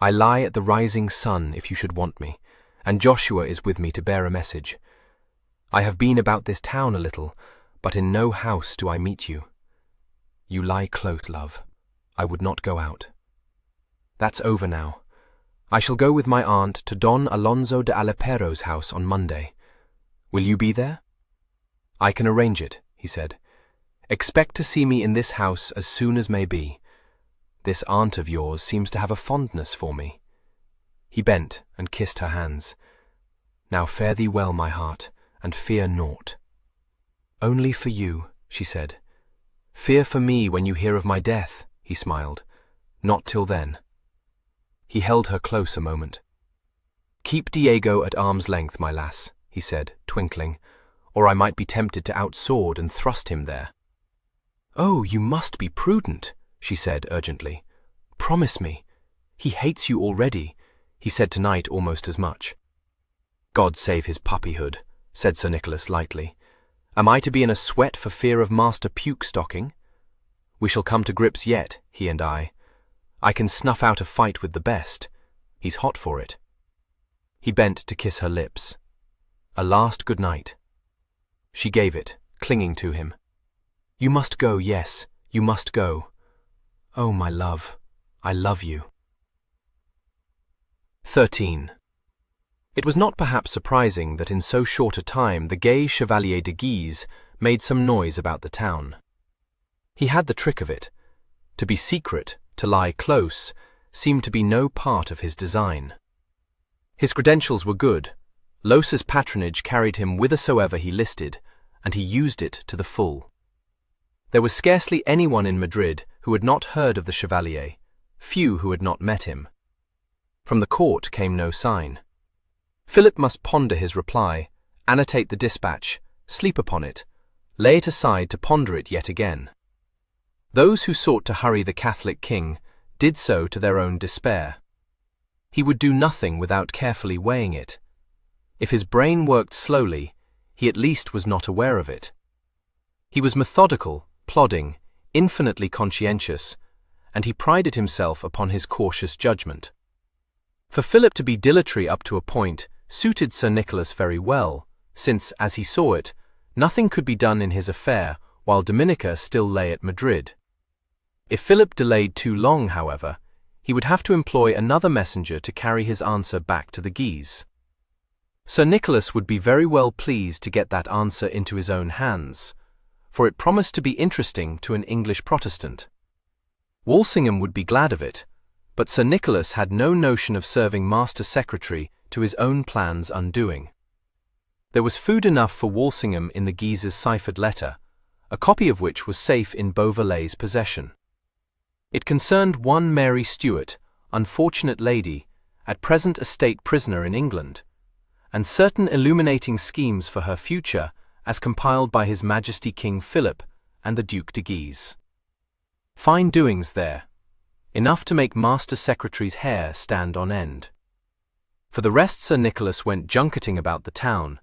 A: I lie at the rising sun if you should want me, and Joshua is with me to bear a message. I have been about this town a little, but in no house do I meet you. You lie close, love. I would not go out. That's over now. I shall go with my aunt to Don Alonso de Alepero's house on Monday. Will you be there? I can arrange it, he said. Expect to see me in this house as soon as may be. This aunt of yours seems to have a fondness for me. He bent and kissed her hands. Now fare thee well, my heart, and fear naught. Only for you, she said. Fear for me when you hear of my death, he smiled. Not till then. He held her close a moment. Keep Diego at arm's length, my lass, he said, twinkling, or I might be tempted to outsword and thrust him there. Oh, you must be prudent, she said urgently. Promise me. He hates you already. He said tonight almost as much. God save his puppyhood, said Sir Nicholas lightly. Am I to be in a sweat for fear of Master Puke-stocking? We shall come to grips yet, he and I. I can snuff out a fight with the best. He's hot for it. He bent to kiss her lips. A last good night. She gave it, clinging to him. You must go, yes, you must go. Oh, my love, I love you. 13. It was not perhaps surprising that in so short a time the gay Chevalier de Guise made some noise about the town. He had the trick of it. To be secret, to lie close, seemed to be no part of his design. His credentials were good. Los's patronage carried him whithersoever he listed, and he used it to the full. There was scarcely anyone in Madrid who had not heard of the Chevalier, few who had not met him. From the court came no sign. Philip must ponder his reply, annotate the dispatch, sleep upon it, lay it aside to ponder it yet again. Those who sought to hurry the Catholic king
C: did so to their own despair. He would do nothing without carefully weighing it. If his brain worked slowly, he at least was not aware of it. He was methodical, plodding, infinitely conscientious, and he prided himself upon his cautious judgment. For Philip to be dilatory up to a point suited Sir Nicholas very well, since, as he saw it, nothing could be done in his affair while Dominica still lay at Madrid. If Philip delayed too long, however, he would have to employ another messenger to carry his answer back to the Guise. Sir Nicholas would be very well pleased to get that answer into his own hands, for it promised to be interesting to an English Protestant. Walsingham would be glad of it, but Sir Nicholas had no notion of serving Master Secretary to his own plans' undoing. There was food enough for Walsingham in the Guise's ciphered letter, a copy of which was safe in Beauvallet's possession. It concerned one Mary Stuart, unfortunate lady, at present a state prisoner in England, and certain illuminating schemes for her future as compiled by His Majesty King Philip and the Duc de Guise. Fine doings there, enough to make Master Secretary's hair stand on end. For the rest, Sir Nicholas went junketing about the town,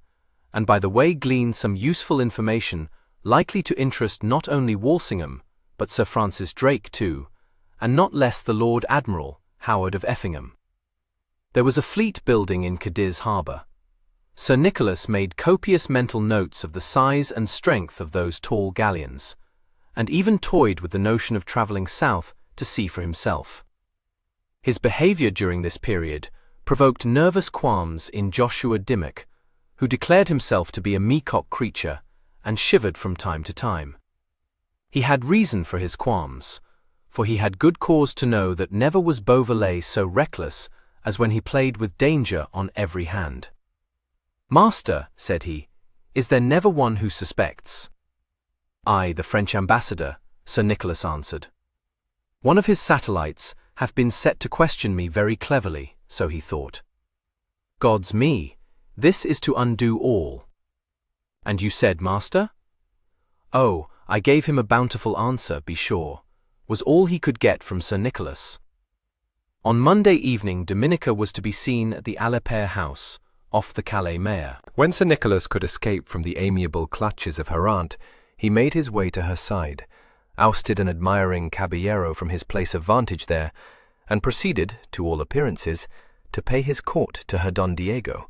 C: and by the way gleaned some useful information likely to interest not only Walsingham, but Sir Francis Drake too, and not less the Lord Admiral, Howard of Effingham. There was a fleet building in Cadiz harbour. Sir Nicholas made copious mental notes of the size and strength of those tall galleons, and even toyed with the notion of travelling south to see for himself. His behaviour during this period provoked nervous qualms in Joshua Dimmock, who declared himself to be a meacock creature and shivered from time to time. He had reason for his qualms, for he had good cause to know that never was Beauvallet so reckless as when he played with danger on every hand. "Master," said he, "is there never one who suspects?" "I, the French ambassador," Sir Nicholas answered. "One of his satellites hath been set to question me very cleverly," so he thought. "God's me, this is to undo all." "And you said, master?" "Oh, I gave him a bountiful answer, be sure," was all he could get from Sir Nicholas. On Monday evening Dominica was to be seen at the Alipere house, off the Calais Mere.
A: When Sir Nicholas could escape from the amiable clutches of her aunt, he made his way to her side, ousted an admiring caballero from his place of vantage there, and proceeded, to all appearances, to pay his court to her Don Diego.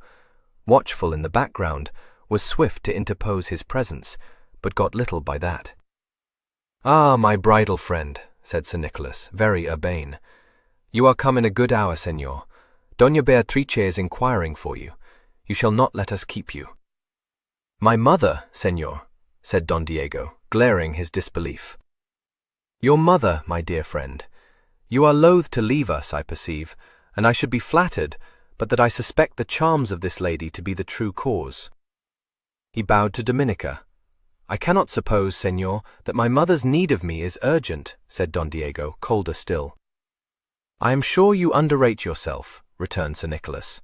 A: Watchful in the background, was swift to interpose his presence, but got little by that. "Ah, my bridal friend," said Sir Nicholas, very urbane. "You are come in a good hour, Señor. Doña Beatrice is inquiring for you. You shall not let us keep you." "My mother, Señor," said Don Diego, glaring his disbelief. "Your mother, my dear friend. You are loath to leave us, I perceive, and I should be flattered, but that I suspect the charms of this lady to be the true cause." He bowed to Dominica. "I cannot suppose, Señor, that my mother's need of me is urgent," said Don Diego, colder still. "I am sure you underrate yourself," returned Sir Nicholas.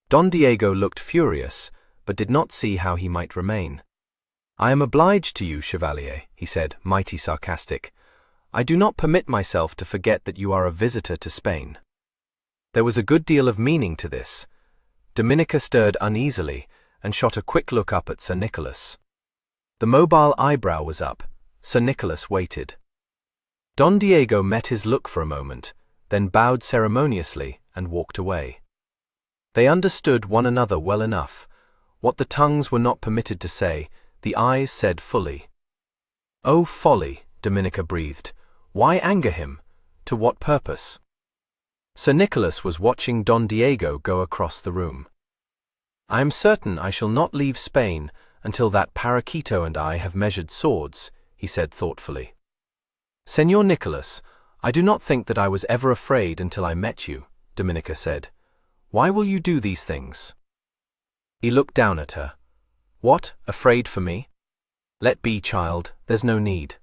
A: Don Diego looked furious, but did not see how he might remain. "I am obliged to you, Chevalier," he said, mighty sarcastic. "I do not permit myself to forget that you are a visitor to Spain." There was a good deal of meaning to this. Dominica stirred uneasily, and shot a quick look up at Sir Nicholas. The mobile eyebrow was up. Sir Nicholas waited. Don Diego met his look for a moment, then bowed ceremoniously and walked away. They understood one another well enough. What the tongues were not permitted to say, the eyes said fully. "Oh, folly," Dominica breathed. "Why anger him? To what purpose?" Sir Nicholas was watching Don Diego go across the room. "I am certain I shall not leave Spain until that Paraquito and I have measured swords," he said thoughtfully. "Señor Nicholas, I do not think that I was ever afraid until I met you," Dominica said. "Why will you do these things?" He looked down at her. "What, afraid for me? Let be, child, there's no need."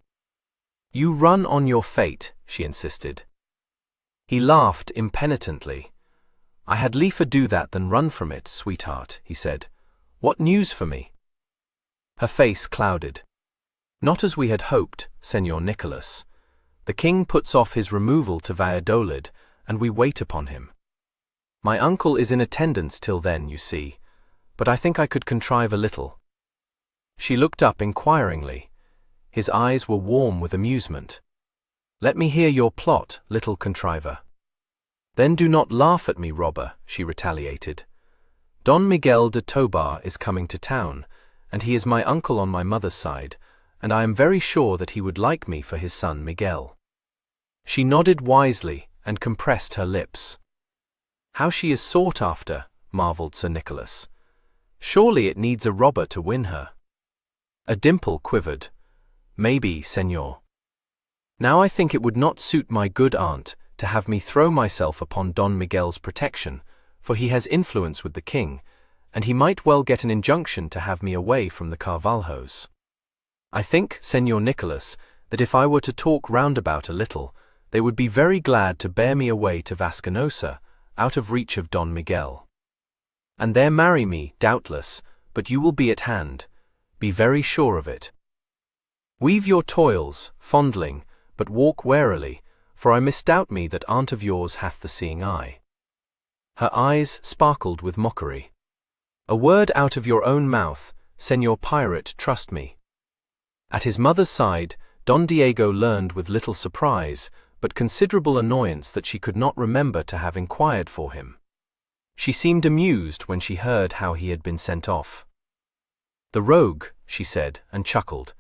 A: "You run on your fate," she insisted. He laughed impenitently. "I had liefer do that than run from it, sweetheart," he said. "What news for me?" Her face clouded. "Not as we had hoped, Señor Nicholas. The king puts off his removal to Valladolid, and we wait upon him. My uncle is in attendance till then, you see, but I think I could contrive a little." She looked up inquiringly. His eyes were warm with amusement. "Let me hear your plot, little contriver." "Then do not laugh at me, robber," she retaliated. "Don Miguel de Tobar is coming to town, and he is my uncle on my mother's side, and I am very sure that he would like me for his son Miguel." She nodded wisely and compressed her lips. "How she is sought after," marveled Sir Nicholas. "Surely it needs a robber to win her." A dimple quivered. "Maybe, senor. Now I think it would not suit my good aunt to have me throw myself upon Don Miguel's protection, for he has influence with the king, and he might well get an injunction to have me away from the Carvalhos. I think, Senor Nicholas, that if I were to talk roundabout a little, they would be very glad to bear me away to Vasconosa, out of reach of Don Miguel. And there marry me, doubtless, but you will be at hand. Be very sure of it. Weave your toils, fondling, but walk warily, for I misdoubt me that aunt of yours hath the seeing eye." Her eyes sparkled with mockery. "A word out of your own mouth, Senor Pirate, trust me." At his mother's side, Don Diego learned with little surprise, but considerable annoyance, that she could not remember to have inquired for him. She seemed amused when she heard how he had been sent off. "The rogue," she said, and chuckled.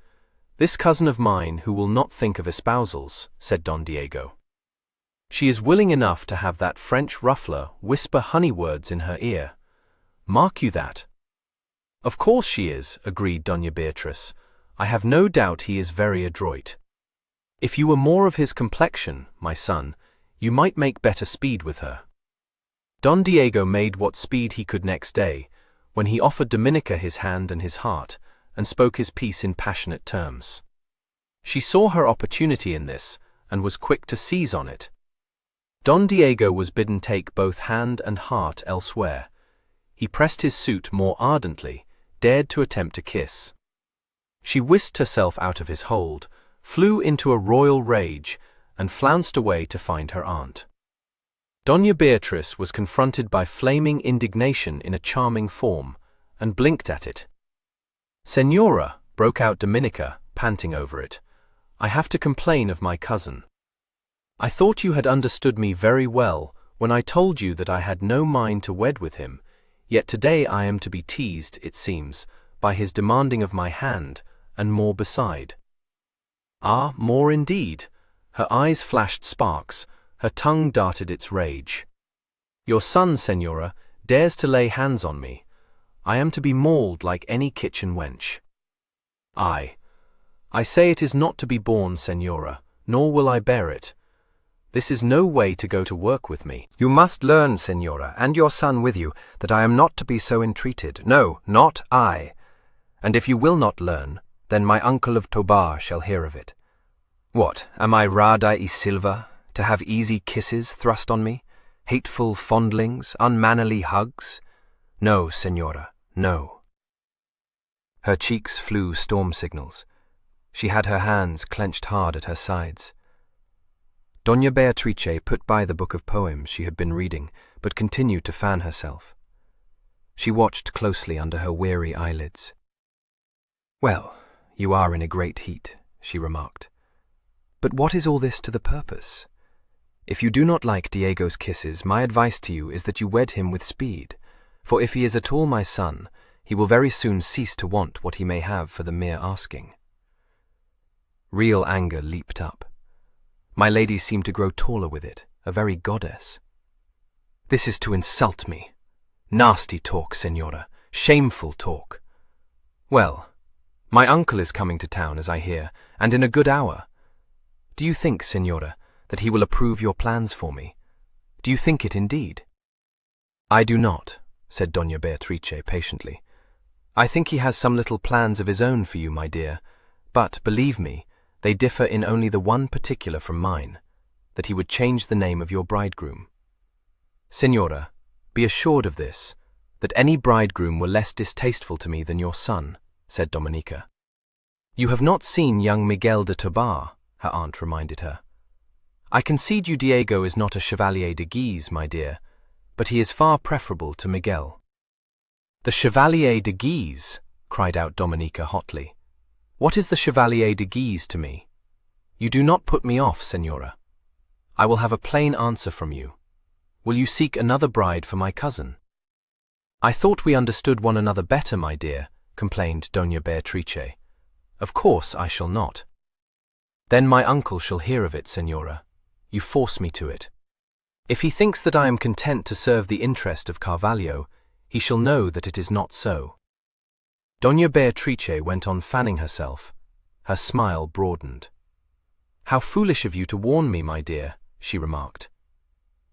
A: "This cousin of mine who will not think of espousals," said Don Diego. "She is willing enough to have that French ruffler whisper honey words in her ear. Mark you that?" "Of course she is," agreed Doña Beatrice. "I have no doubt he is very adroit. If you were more of his complexion, my son, you might make better speed with her." Don Diego made what speed he could next day, when he offered Dominica his hand and his heart, and spoke his piece in passionate terms. She saw her opportunity in this, and was quick to seize on it. Don Diego was bidden take both hand and heart elsewhere. He pressed his suit more ardently, dared to attempt a kiss. She whisked herself out of his hold, flew into a royal rage, and flounced away to find her aunt. Doña Beatrice was confronted by flaming indignation in a charming form, and blinked at it. "Senora," broke out Dominica, panting over it, "I have to complain of my cousin. I thought you had understood me very well when I told you that I had no mind to wed with him, yet today I am to be teased, it seems, by his demanding of my hand, and more beside." "Ah, more indeed." Her eyes flashed sparks, her tongue darted its rage. "Your son, senora, dares to lay hands on me. I am to be mauled like any kitchen wench." I say it is not to be borne, senora, nor will I bear it. This is no way to go to work with me."
C: "You must learn, senora, and your son with you, that I am not to be so entreated. No, not I. And if you will not learn, then my uncle of Tobar shall hear of it. What, am I Rada y Silva, to have easy kisses thrust on me, hateful fondlings, unmannerly hugs? No, senora, no." Her cheeks flew storm signals. She had her hands clenched hard at her sides. Doña Beatrice put by the book of poems she had been reading, but continued to fan herself. She watched closely under her weary eyelids. "Well, you are in a great heat," she remarked. "But what is all this to the purpose? If you do not like Diego's kisses, my advice to you is that you wed him with speed, for if he is at all my son, he will very soon cease to want what he may have for the mere asking." Real anger leaped up. My lady seemed to grow taller with it, a very goddess. "This is to insult me. Nasty talk, senora, shameful talk. Well, my uncle is coming to town, as I hear, and in a good hour. Do you think, senora, that he will approve your plans for me? Do you think it indeed?" "I do not," said Doña Beatrice patiently. "I think he has some little plans of his own for you, my dear, but, believe me, they differ in only the one particular from mine, that he would change the name of your bridegroom. Senora, be assured of this, that any bridegroom were less distasteful to me than your son," said Dominica. "You have not seen young Miguel de Tobar," her aunt reminded her. I concede you Diego is not a Chevalier de Guise, my dear, but he is far preferable to Miguel." "The Chevalier de Guise!" cried out Dominica hotly. "What is the Chevalier de Guise to me? You do not put me off, Senora. I will have a plain answer from you. Will you seek another bride for my cousin?" "I thought we understood one another better, my dear," complained Doña Beatrice. "Of course I shall not." "Then my uncle shall hear of it, Senora. You force me to it. If he thinks that I am content to serve the interest of Carvalho, he shall know that it is not so." Doña Beatrice went on fanning herself. Her smile broadened. "How foolish of you to warn me, my dear," she remarked.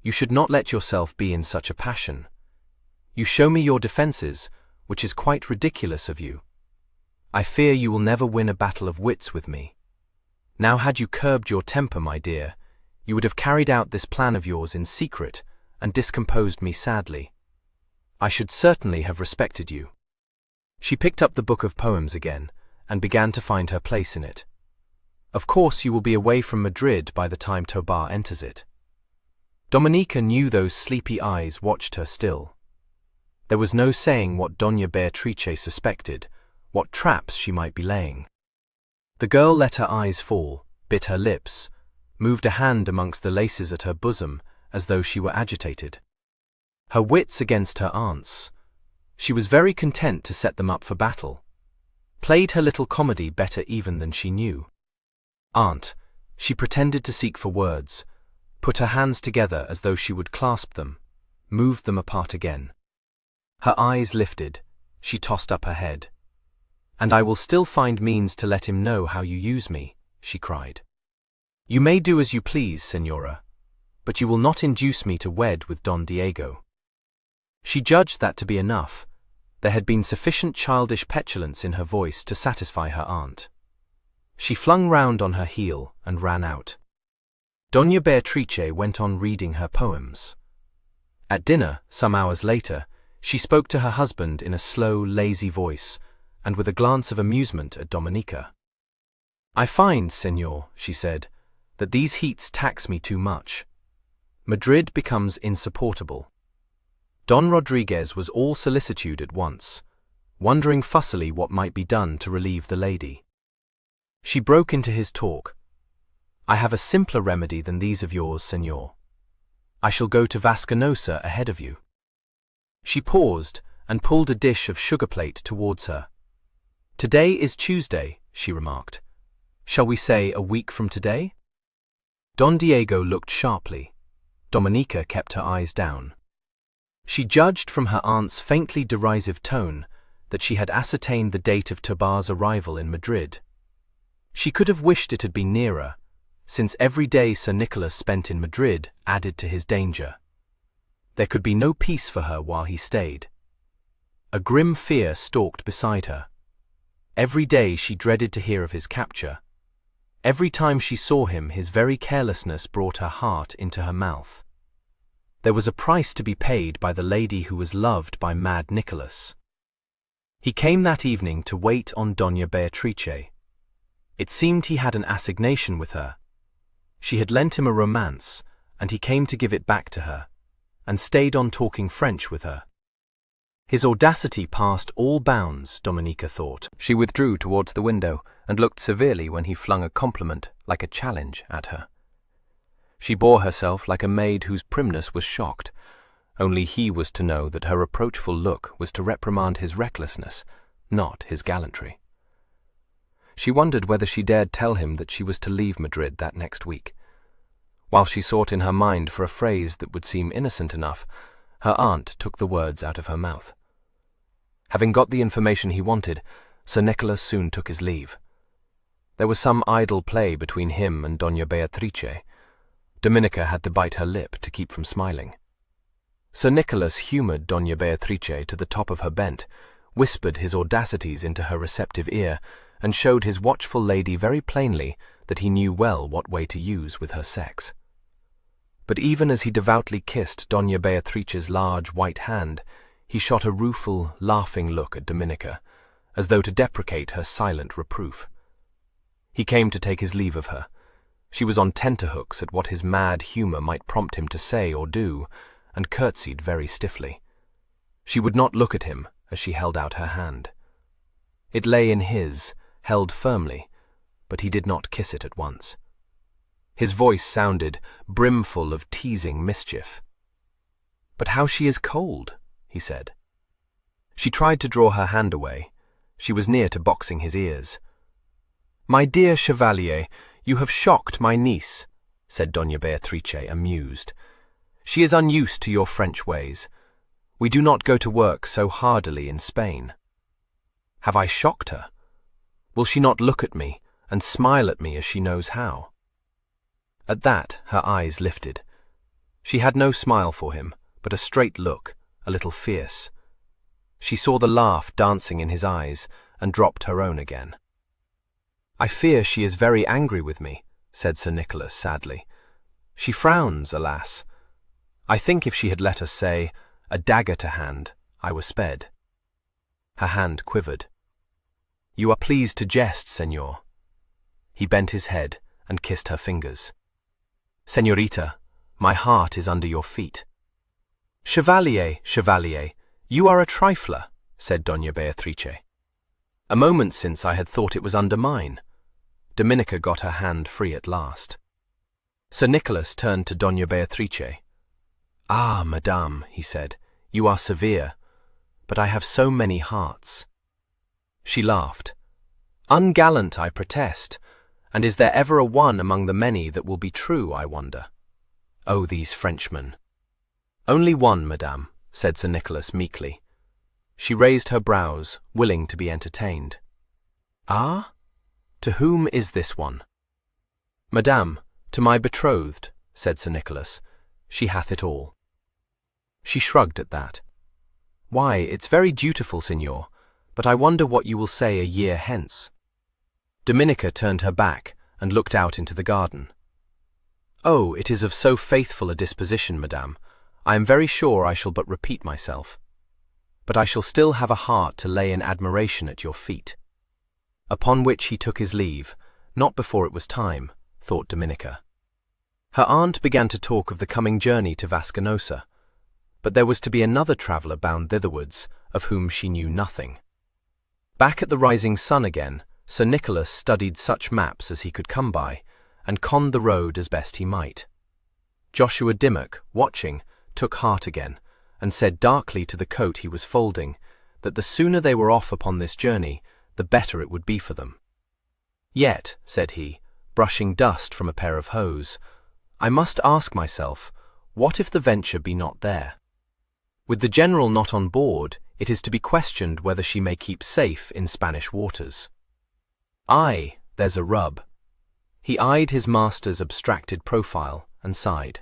C: "You should not let yourself be in such a passion. You show me your defenses, which is quite ridiculous of you. I fear you will never win a battle of wits with me. Now, had you curbed your temper, my dear, you would have carried out this plan of yours in secret and discomposed me sadly. I should certainly have respected you." She picked up the book of poems again and began to find her place in it. "Of course you will be away from Madrid by the time Tobar enters it." Dominica knew those sleepy eyes watched her still. There was no saying what Doña Beatrice suspected, what traps she might be laying. The girl let her eyes fall, bit her lips, moved a hand amongst the laces at her bosom as though she were agitated. Her wits against her aunt's. She was very content to set them up for battle. Played her little comedy better even than she knew. "Aunt," she pretended to seek for words, put her hands together as though she would clasp them, moved them apart again. Her eyes lifted, she tossed up her head. "And I will still find means to let him know how you use me," she cried. "You may do as you please, Senora, but you will not induce me to wed with Don Diego." She judged that to be enough. There had been sufficient childish petulance in her voice to satisfy her aunt. She flung round on her heel and ran out. Doña Beatrice went on reading her poems. At dinner, some hours later, she spoke to her husband in a slow, lazy voice, and with a glance of amusement at Dominica. "I find, Señor," she said, "that these heats tax me too much. Madrid becomes insupportable." Don Rodriguez was all solicitude at once, wondering fussily what might be done to relieve the lady. She broke into his talk. "I have a simpler remedy than these of yours, Señor. I shall go to Vasconosa ahead of you." She paused and pulled a dish of sugar plate towards her. "Today is Tuesday," she remarked. "Shall we say a week from today?" Don Diego looked sharply. Dominica kept her eyes down. She judged from her aunt's faintly derisive tone that she had ascertained the date of Tobar's arrival in Madrid. She could have wished it had been nearer, since every day Sir Nicholas spent in Madrid added to his danger. There could be no peace for her while he stayed. A grim fear stalked beside her. Every day she dreaded to hear of his capture. Every time she saw him, his very carelessness brought her heart into her mouth. There was a price to be paid by the lady who was loved by mad Nicholas. He came that evening to wait on Doña Beatrice. It seemed he had an assignation with her. She had lent him a romance, and he came to give it back to her, and stayed on talking French with her. His audacity passed all bounds, Dominica thought. She withdrew towards the window and looked severely when he flung a compliment, like a challenge, at her. She bore herself like a maid whose primness was shocked. Only he was to know that her reproachful look was to reprimand his recklessness, not his gallantry. She wondered whether she dared tell him that she was to leave Madrid that next week. While she sought in her mind for a phrase that would seem innocent enough, her aunt took the words out of her mouth. Having got the information he wanted, Sir Nicholas soon took his leave. There was some idle play between him and Doña Beatrice. Dominica had to bite her lip to keep from smiling. Sir Nicholas humoured Doña Beatrice to the top of her bent, whispered his audacities into her receptive ear, and showed his watchful lady very plainly that he knew well what way to use with her sex. But even as he devoutly kissed Doña Beatrice's large white hand, he shot a rueful, laughing look at Dominica, as though to deprecate her silent reproof. He came to take his leave of her. She was on tenterhooks at what his mad humour might prompt him to say or do, and curtsied very stiffly. She would not look at him as she held out her hand. It lay in his, held firmly, but he did not kiss it at once. His voice sounded brimful of teasing mischief. "But how she is cold," he said. She tried to draw her hand away. She was near to boxing his ears. "My dear Chevalier, you have shocked my niece," said Doña Beatrice, amused. "She is unused to your French ways. We do not go to work so hardily in Spain." "Have I shocked her? Will she not look at me and smile at me as she knows how?" At that her eyes lifted. She had no smile for him, but a straight look, a little fierce. She saw the laugh dancing in his eyes and dropped her own again. "I fear she is very angry with me," said Sir Nicholas sadly. "She frowns, alas. I think if she had let us say, a dagger to hand, I were sped." Her hand quivered. "You are pleased to jest, Señor." He bent his head and kissed her fingers. "Señorita, my heart is under your feet." "Chevalier, Chevalier, you are a trifler," said Doña Beatrice. "A moment since I had thought it was under mine." Dominica got her hand free at last. Sir Nicholas turned to Doña Beatrice. "Ah, madame," he said, "you are severe, but I have so many hearts." She laughed. "Ungallant, I protest, and is there ever a one among the many that will be true, I wonder? Oh, these Frenchmen!" "Only one, madame," said Sir Nicholas meekly. She raised her brows, willing to be entertained. "Ah? To whom is this one?" "Madame, to my betrothed," said Sir Nicholas. "She hath it all." She shrugged at that. "Why, it's very dutiful, Signor, but I wonder what you will say a year hence." Dominica turned her back and looked out into the garden. "Oh, it is of so faithful a disposition, madame. I am very sure I shall but repeat myself. But I shall still have a heart to lay in admiration at your feet." Upon which he took his leave, not before it was time, thought Dominica. Her aunt began to talk of the coming journey to Vasconosa, but there was to be another traveller bound thitherwards, of whom she knew nothing. Back at the Rising Sun again, Sir Nicholas studied such maps as he could come by, and conned the road as best he might. Joshua Dimmock, watching, took heart again, and said darkly to the coat he was folding, that the sooner they were off upon this journey, the better it would be for them. "Yet," said he, brushing dust from a pair of hose, "I must ask myself, what if the Venture be not there? With the General not on board, it is to be questioned whether she may keep safe in Spanish waters. Aye, there's a rub." He eyed his master's abstracted profile and sighed.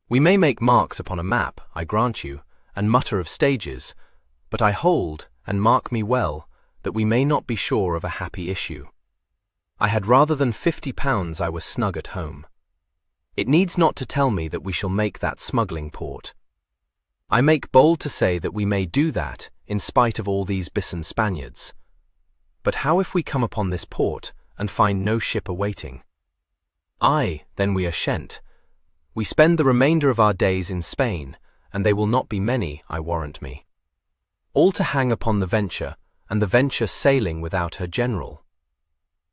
C: "We may make marks upon a map, I grant you, and mutter of stages, but I hold, and mark me well, that we may not be sure of a happy issue. I had rather than £50 I was snug at home. It needs not to tell me that we shall make that smuggling port. I make bold to say that we may do that, in spite of all these Bisson Spaniards. But how if we come upon this port, and find no ship awaiting? Aye, then we are shent. We spend the remainder of our days in Spain, and they will not be many, I warrant me. All to hang upon the Venture, and the Venture sailing without her general.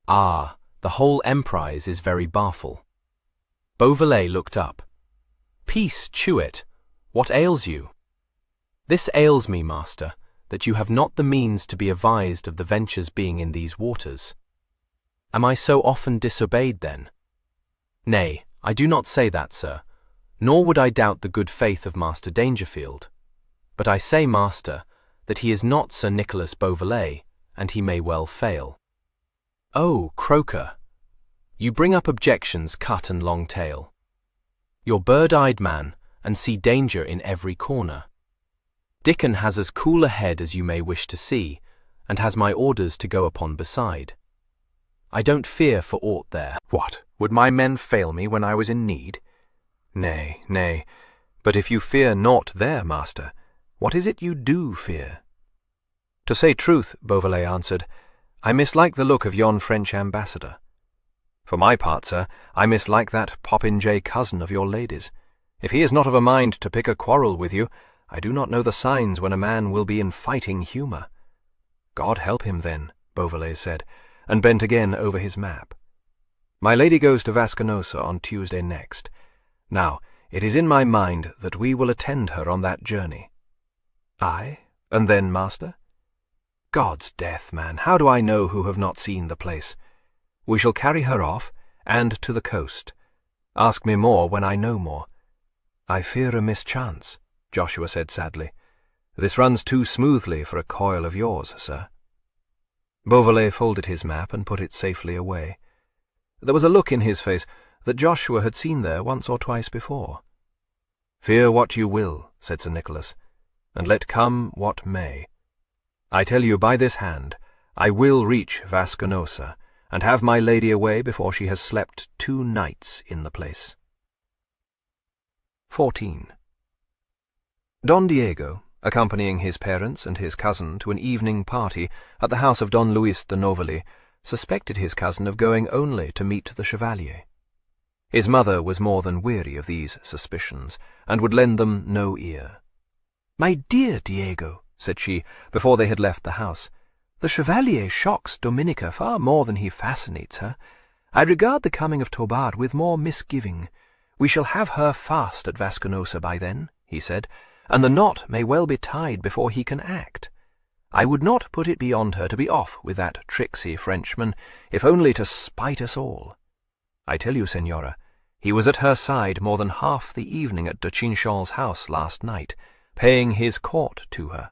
C: Ah, the whole emprise is very baleful." Beauvallet looked up. "Peace, Chewit, what ails you?" "This ails me, master, that you have not the means to be avised of the Venture's being in these waters." "Am I so often disobeyed then?" "Nay, I do not say that, sir, nor would I doubt the good faith of Master Dangerfield. But I say, master, that he is not Sir Nicholas Beauvallet, and he may well fail." "Oh, Croker, you bring up objections cut and long tail. You're bird-eyed man, and see danger in every corner. Dickon has as cool a head as you may wish to see, and has my orders to go upon beside. I don't fear for aught there."
B: "What, would my men fail me when I was in need? Nay, nay, but if you fear naught there, master, what is it you do fear?" "To say truth," Beauvallet answered, "I mislike the look of yon French ambassador.
A: For my part, sir, I mislike that popinjay cousin of your lady's. If he is not of a mind to pick a quarrel with you, I do not know the signs when a man will be in fighting humour." "God help him, then," Beauvallet said, and bent again over his map. "My lady goes to Vasconossa on Tuesday next. Now, it is in my mind that we will attend her on that journey." "Aye, and then, master?" "God's death, man, how do I know who have not seen the place? We shall carry her off, and to the coast. Ask me more when I know more." "I fear a mischance," Joshua said sadly. "This runs too smoothly for a coil of yours, sir." Beauvallet folded his map and put it safely away. There was a look in his face that Joshua had seen there once or twice before. "Fear what you will," said Sir Nicholas, "and let come what may. I tell you by this hand, I will reach Vasconossa, and have my lady away before she has slept 2 nights in the place." 14. Don Diego, accompanying his parents and his cousin to an evening party at the house of Don Luis de Novelli, suspected his cousin of going only to meet the Chevalier. His mother was more than weary of these suspicions, and would lend them no ear. "My dear Diego," said she, before they had left the house, "the Chevalier shocks Dominica far more than he fascinates her. I regard the coming of Tobar with more misgiving. We shall have her fast at Vasconossa by then," he said, "and the knot may well be tied before he can act. I would not put it beyond her to be off with that tricksy Frenchman, if only to spite us all. I tell you, Senora, he was at her side more than half the evening at de Chinchon's house last night, paying his court to her."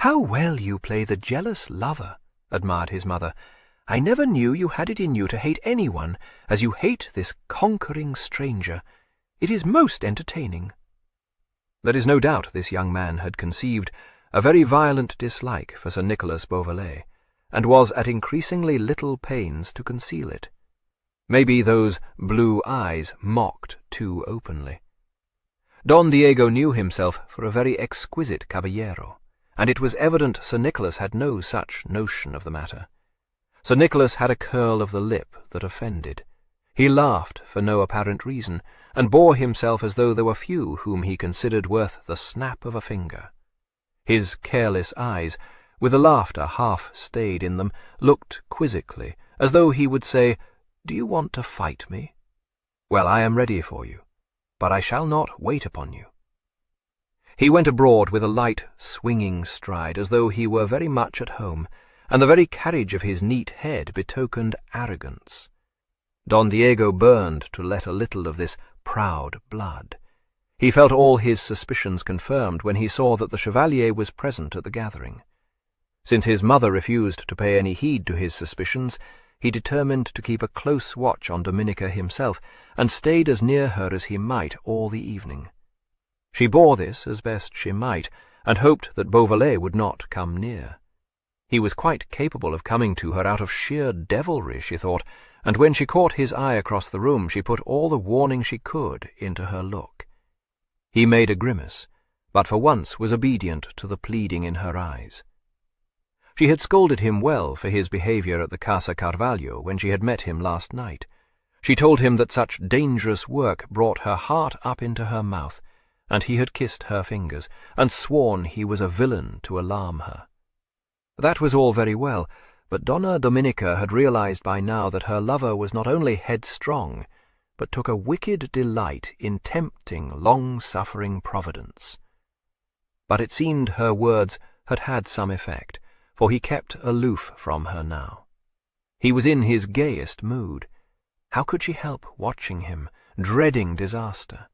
A: "How well you play the jealous lover," admired his mother. "I never knew you had it in you to hate anyone as you hate this conquering stranger. It is most entertaining." There is no doubt this young man had conceived a very violent dislike for Sir Nicholas Beauvallet, and was at increasingly little pains to conceal it. Maybe those blue eyes mocked too openly. Don Diego knew himself for a very exquisite caballero, and it was evident Sir Nicholas had no such notion of the matter. Sir Nicholas had a curl of the lip that offended. He laughed for no apparent reason, and bore himself as though there were few whom he considered worth the snap of a finger. His careless eyes, with the laughter half stayed in them, looked quizzically, as though he would say, "Do you want to fight me? Well, I am ready for you, but I shall not wait upon you." He went abroad with a light, swinging stride, as though he were very much at home, and the very carriage of his neat head betokened arrogance. Don Diego burned to let a little of this proud blood. He felt all his suspicions confirmed when he saw that the Chevalier was present at the gathering. Since his mother refused to pay any heed to his suspicions, he determined to keep a close watch on Dominica himself, and stayed as near her as he might all the evening. She bore this as best she might, and hoped that Beauvallet would not come near. He was quite capable of coming to her out of sheer devilry, she thought, and when she caught his eye across the room she put all the warning she could into her look. He made a grimace, but for once was obedient to the pleading in her eyes. She had scolded him well for his behaviour at the Casa Carvalho when she had met him last night. She told him that such dangerous work brought her heart up into her mouth, and he had kissed her fingers, and sworn he was a villain to alarm her. That was all very well, but Donna Dominica had realized by now that her lover was not only headstrong, but took a wicked delight in tempting long-suffering Providence. But it seemed her words had had some effect, for he kept aloof from her now. He was in his gayest mood. How could she help watching him, dreading disaster?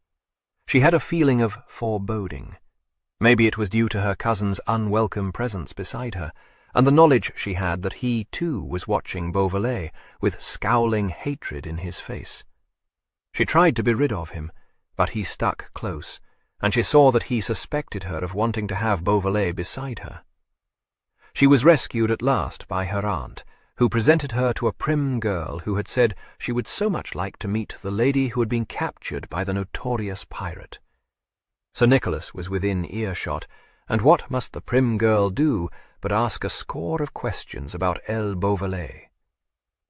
A: She had a feeling of foreboding. Maybe it was due to her cousin's unwelcome presence beside her, and the knowledge she had that he, too, was watching Beauvallet with scowling hatred in his face. She tried to be rid of him, but he stuck close, and she saw that he suspected her of wanting to have Beauvallet beside her. She was rescued at last by her aunt, who presented her to a prim girl who had said she would so much like to meet the lady who had been captured by the notorious pirate. Sir Nicholas was within earshot, and what must the prim girl do but ask a score of questions about El Beauvallet?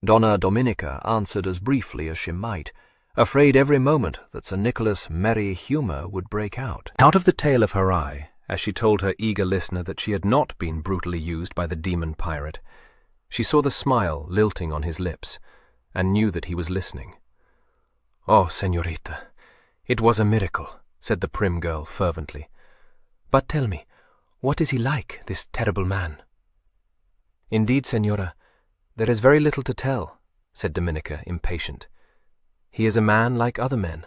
C: Donna Dominica answered as briefly as she might, afraid every moment that Sir Nicholas' merry humour would break out.
A: Out of the tail of her eye, as she told her eager listener that she had not been brutally used by the demon pirate, she saw the smile lilting on his lips, and knew that he was listening. "Oh, señorita, it was a miracle," said the prim girl fervently. "But tell me, what is he like, this terrible man?" "Indeed, señora, there is very little to tell," said Dominica, impatient. "He is a man like other men.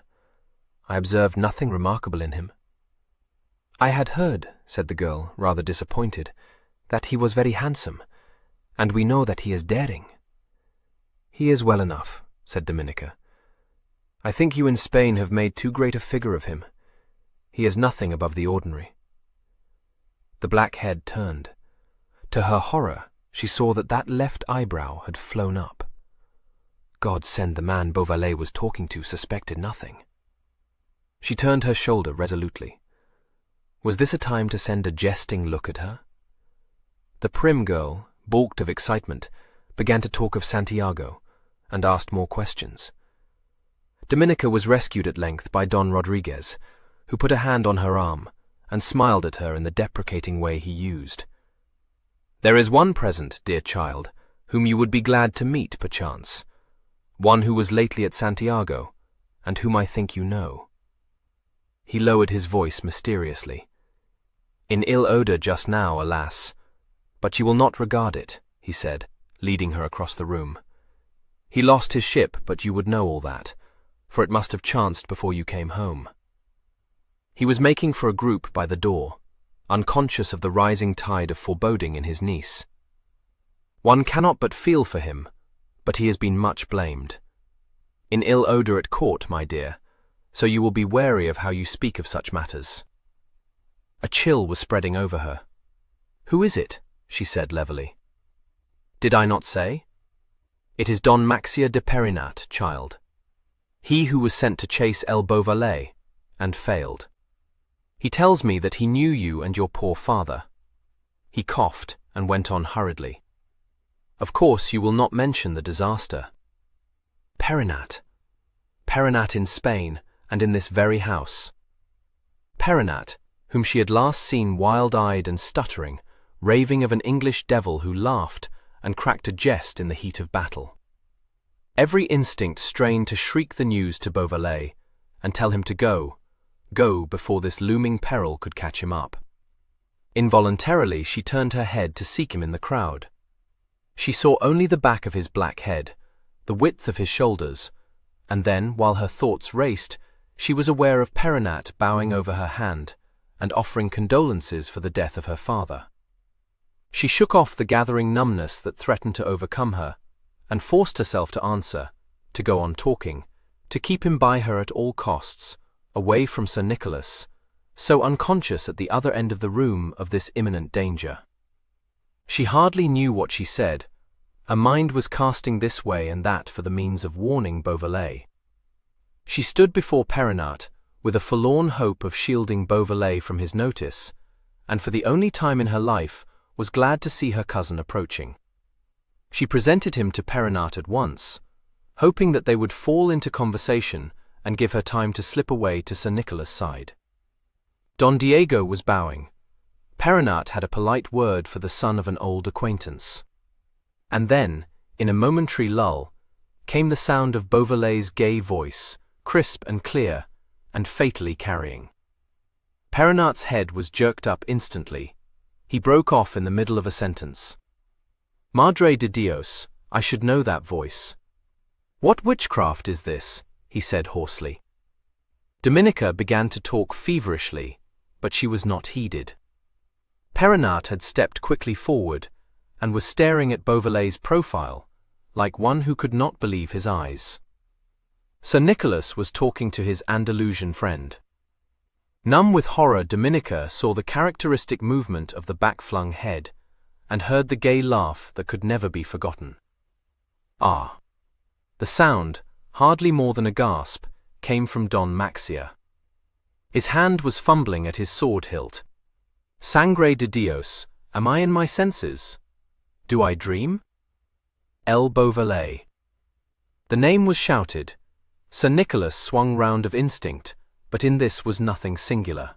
A: I observed nothing remarkable in him." "I had heard," said the girl, rather disappointed, "that he was very handsome, and we know that he is daring." "He is well enough," said Dominica. "I think you in Spain have made too great a figure of him. He is nothing above the ordinary." The black head turned. To her horror, she saw that left eyebrow had flown up. God send the man Beauvallet was talking to suspected nothing. She turned her shoulder resolutely. Was this a time to send a jesting look at her? The prim girl, balked of excitement, began to talk of Santiago, and asked more questions. Dominica was rescued at length by Don Rodriguez, who put a hand on her arm, and smiled at her in the deprecating way he used. "There is one present, dear child, whom you would be glad to meet, perchance. One who was lately at Santiago, and whom I think you know." He lowered his voice mysteriously. "In ill odour just now, alas, but you will not regard it," he said, leading her across the room. "He lost his ship, but you would know all that, for it must have chanced before you came home." He was making for a group by the door, unconscious of the rising tide of foreboding in his niece. "One cannot but feel for him, but he has been much blamed. In ill odour at court, my dear, so you will be wary of how you speak of such matters." A chill was spreading over her. "Who is it?" she said levelly. "Did I not say? It is Don Maxia de Perinat, child. He who was sent to chase El Beauvallet, and failed. He tells me that he knew you and your poor father." He coughed and went on hurriedly. "Of course you will not mention the disaster. Perinat. Perinat in Spain, and in this very house. Perinat, whom she had last seen wild-eyed and stuttering, raving of an English devil who laughed and cracked a jest in the heat of battle. Every instinct strained to shriek the news to Beauvallet and tell him to go before this looming peril could catch him up. Involuntarily she turned her head to seek him in the crowd. She saw only the back of his black head, the width of his shoulders, and then, while her thoughts raced, she was aware of Perinat bowing over her hand and offering condolences for the death of her father. She shook off the gathering numbness that threatened to overcome her, and forced herself to answer, to go on talking, to keep him by her at all costs, away from Sir Nicholas, so unconscious at the other end of the room of this imminent danger. She hardly knew what she said. Her mind was casting this way and that for the means of warning Beauvallet. She stood before Perinat with a forlorn hope of shielding Beauvallet from his notice, and for the only time in her life was glad to see her cousin approaching. She presented him to Perinat at once, hoping that they would fall into conversation and give her time to slip away to Sir Nicholas' side. Don Diego was bowing. Perinat had a polite word for the son of an old acquaintance. And then, in a momentary lull, came the sound of Beauvallet's gay voice, crisp and clear, and fatally carrying. Perinat's head was jerked up instantly. He broke off in the middle of a sentence. "Madre de Dios, I should know that voice. What witchcraft is this?" he said hoarsely. Dominica began to talk feverishly, but she was not heeded. Perinat had stepped quickly forward and was staring at Beauvallet's profile, like one who could not believe his eyes. Sir Nicholas was talking to his Andalusian friend. Numb with horror, Dominica saw the characteristic movement of the back-flung head, and heard the gay laugh that could never be forgotten. Ah! The sound, hardly more than a gasp, came from Don Maxia. His hand was fumbling at his sword hilt. "Sangre de Dios, am I in my senses? Do I dream?" El Beauvallet. The name was shouted. Sir Nicholas swung round of instinct, but in this was nothing singular.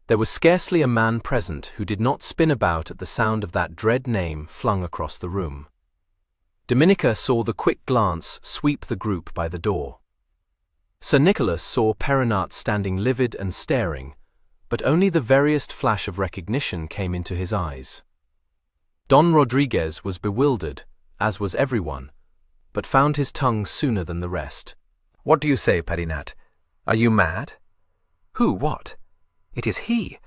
A: There was scarcely a man present who did not spin about at the sound of that dread name flung across the room. Dominica saw the quick glance sweep the group by the door. Sir Nicholas saw Perinat standing livid and staring, but only the veriest flash of recognition came into his eyes. Don Rodriguez was bewildered, as was everyone, but found his tongue sooner than the rest.
C: "What do you say, Perinat? Are you mad?" "Who? What? It is he.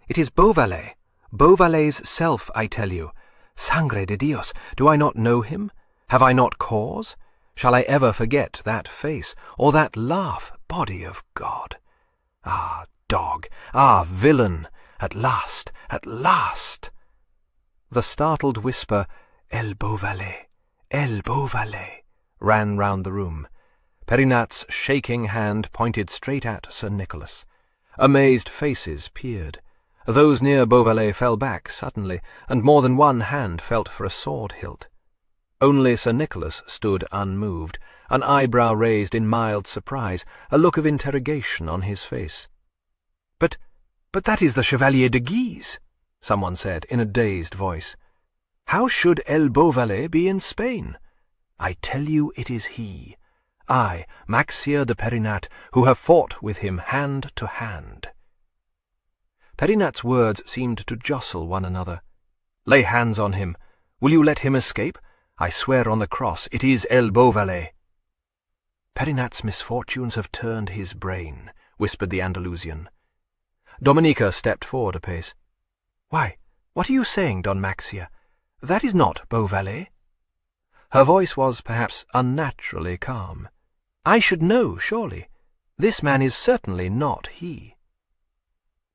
C: It is Beauvallet. Beauvallet's self, I tell you. Sangre de Dios, do I not know him? Have I not cause? Shall I ever forget that face, or that laugh, body of God? Ah, dog! Ah, villain! At last! At last!" The startled whisper, "El Beauvallet! El Beauvallet!" ran round the room. Perinat's shaking hand pointed straight at Sir Nicholas. Amazed faces peered. Those near Beauvallet fell back suddenly, and more than one hand felt for a sword hilt. Only Sir Nicholas stood unmoved, an eyebrow raised in mild surprise, a look of interrogation on his face. But that is the Chevalier de Guise," someone said in a dazed voice. "How should El Beauvallet be in Spain? I tell you it is he. I, Maxia de Perinat, who have fought with him hand to hand." Perinat's words seemed to jostle one another. "Lay hands on him. Will you let him escape? I swear on the cross it is El Beauvallet." "Perinat's misfortunes have turned his brain," whispered the Andalusian. Dominica stepped forward a pace. "Why, what are you saying, Don Maxia? That is not Beauvallet." Her voice was perhaps unnaturally calm. "I should know, surely. This man is certainly not he."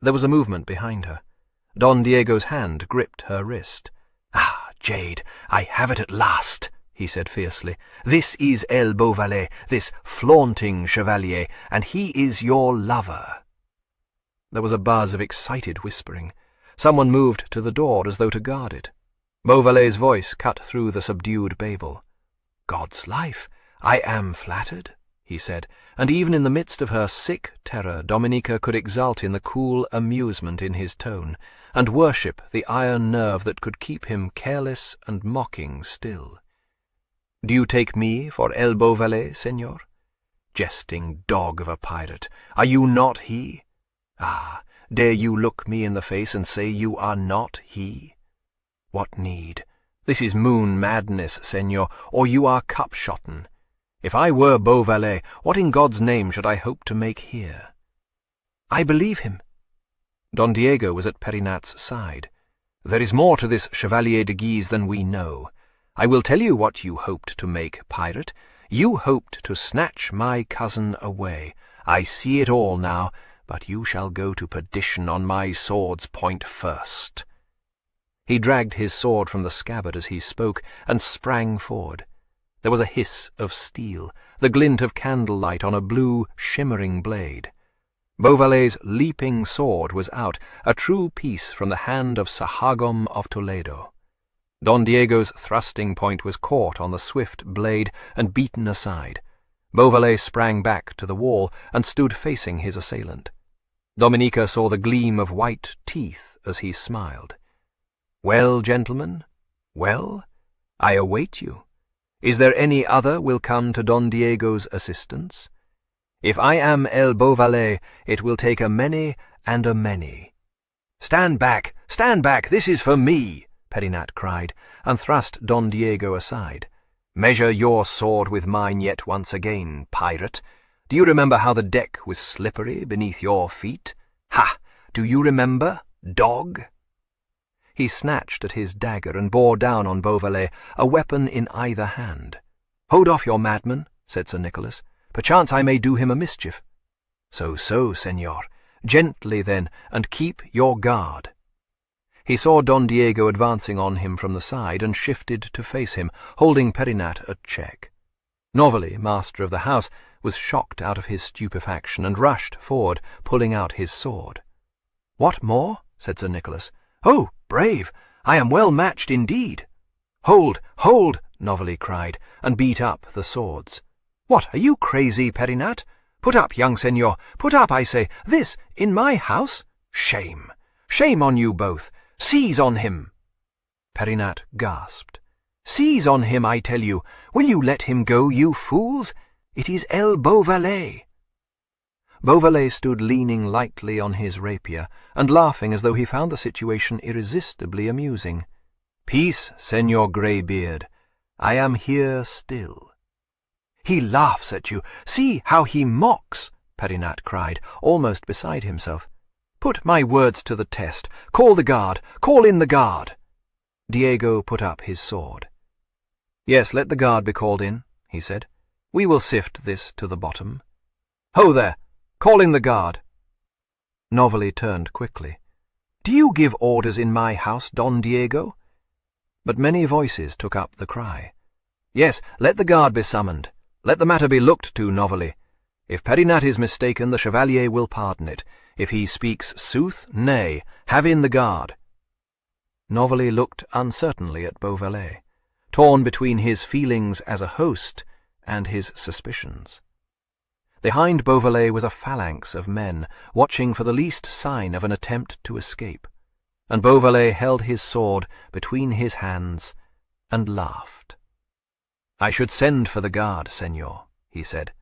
C: There was a movement behind her. Don Diego's hand gripped her wrist. "Ah, jade, I have it at last," he said fiercely. "This is El Beauvallet, this flaunting chevalier, and he is your lover." There was a buzz of excited whispering. Someone moved to the door as though to guard it. Beauvallet's voice cut through the subdued babel. "God's life, I am flattered," he said, and even in the midst of her sick terror Dominica could exult in the cool amusement in his tone, and worship the iron nerve that could keep him careless and mocking still. "Do you take me for El Beauvallet, senor? Jesting dog of a pirate, are you not he? Ah, dare you look me in the face and say you are not he? What need? This is moon madness, senor, or you are cup-shotten. If I were Beauvallet, what in God's name should I hope to make here?" "I believe him." Don Diego was at Perinat's side. "There is more to this Chevalier de Guise than we know. I will tell you what you hoped to make, pirate. You hoped to snatch my cousin away. I see it all now, but you shall go to perdition on my sword's point first." He dragged his sword from the scabbard as he spoke, and sprang forward. There was a hiss of steel, the glint of candlelight on a blue, shimmering blade. Beauvallet's leaping sword was out, a true piece from the hand of Sahagom of Toledo. Don Diego's thrusting point was caught on the swift blade and beaten aside. Beauvallet sprang back to the wall and stood facing his assailant. Dominica saw the gleam of white teeth as he smiled. "Well, gentlemen, well, I await you. Is there any other will come to Don Diego's assistance? If I am El Beauvallet, it will take a many and a many." Stand back, this is for me," Perinat cried, and thrust Don Diego aside. "Measure your sword with mine yet once again, pirate. Do you remember how the deck was slippery beneath your feet? Ha! Do you remember, dog?" He snatched at his dagger and bore down on Beauvallet, a weapon in either hand. "Hold off your madman," said Sir Nicholas. "Perchance I may do him a mischief." So, senor. Gently, then, and keep your guard." He saw Don Diego advancing on him from the side and shifted to face him, holding Perinat at check. Novelli, master of the house, was shocked out of his stupefaction and rushed forward, pulling out his sword. "What more?" said Sir Nicholas. "Oh, brave! I am well matched indeed." Hold, Novelly cried, and beat up the swords. "What, are you crazy, Perinat? Put up, young senor, put up, I say, this, in my house? Shame! Shame on you both! Seize on him!" Perinat gasped. "Seize on him, I tell you! Will you let him go, you fools? It is El Beauvallet." Beauvallet stood leaning lightly on his rapier, and laughing as though he found the situation irresistibly amusing. "Peace, Senor Greybeard. I am here still." "He laughs at you. See how he mocks," Perinat cried, almost beside himself. "Put my words to the test. Call the guard. Call in the guard." Diego put up his sword. "Yes, let the guard be called in," he said. "We will sift this to the bottom. Ho there! Call in the guard." Novelly turned quickly. "Do you give orders in my house, Don Diego?" But many voices took up the cry. "Yes, let the guard be summoned. Let the matter be looked to, Novelly. If Perinat is mistaken, the Chevalier will pardon it. If he speaks sooth, nay, have in the guard." Novelly looked uncertainly at Beauvallet, torn between his feelings as a host and his suspicions. Behind Beauvallet was a phalanx of men, watching for the least sign of an attempt to escape, and Beauvallet held his sword between his hands and laughed. "I should send for the guard, senor," he said.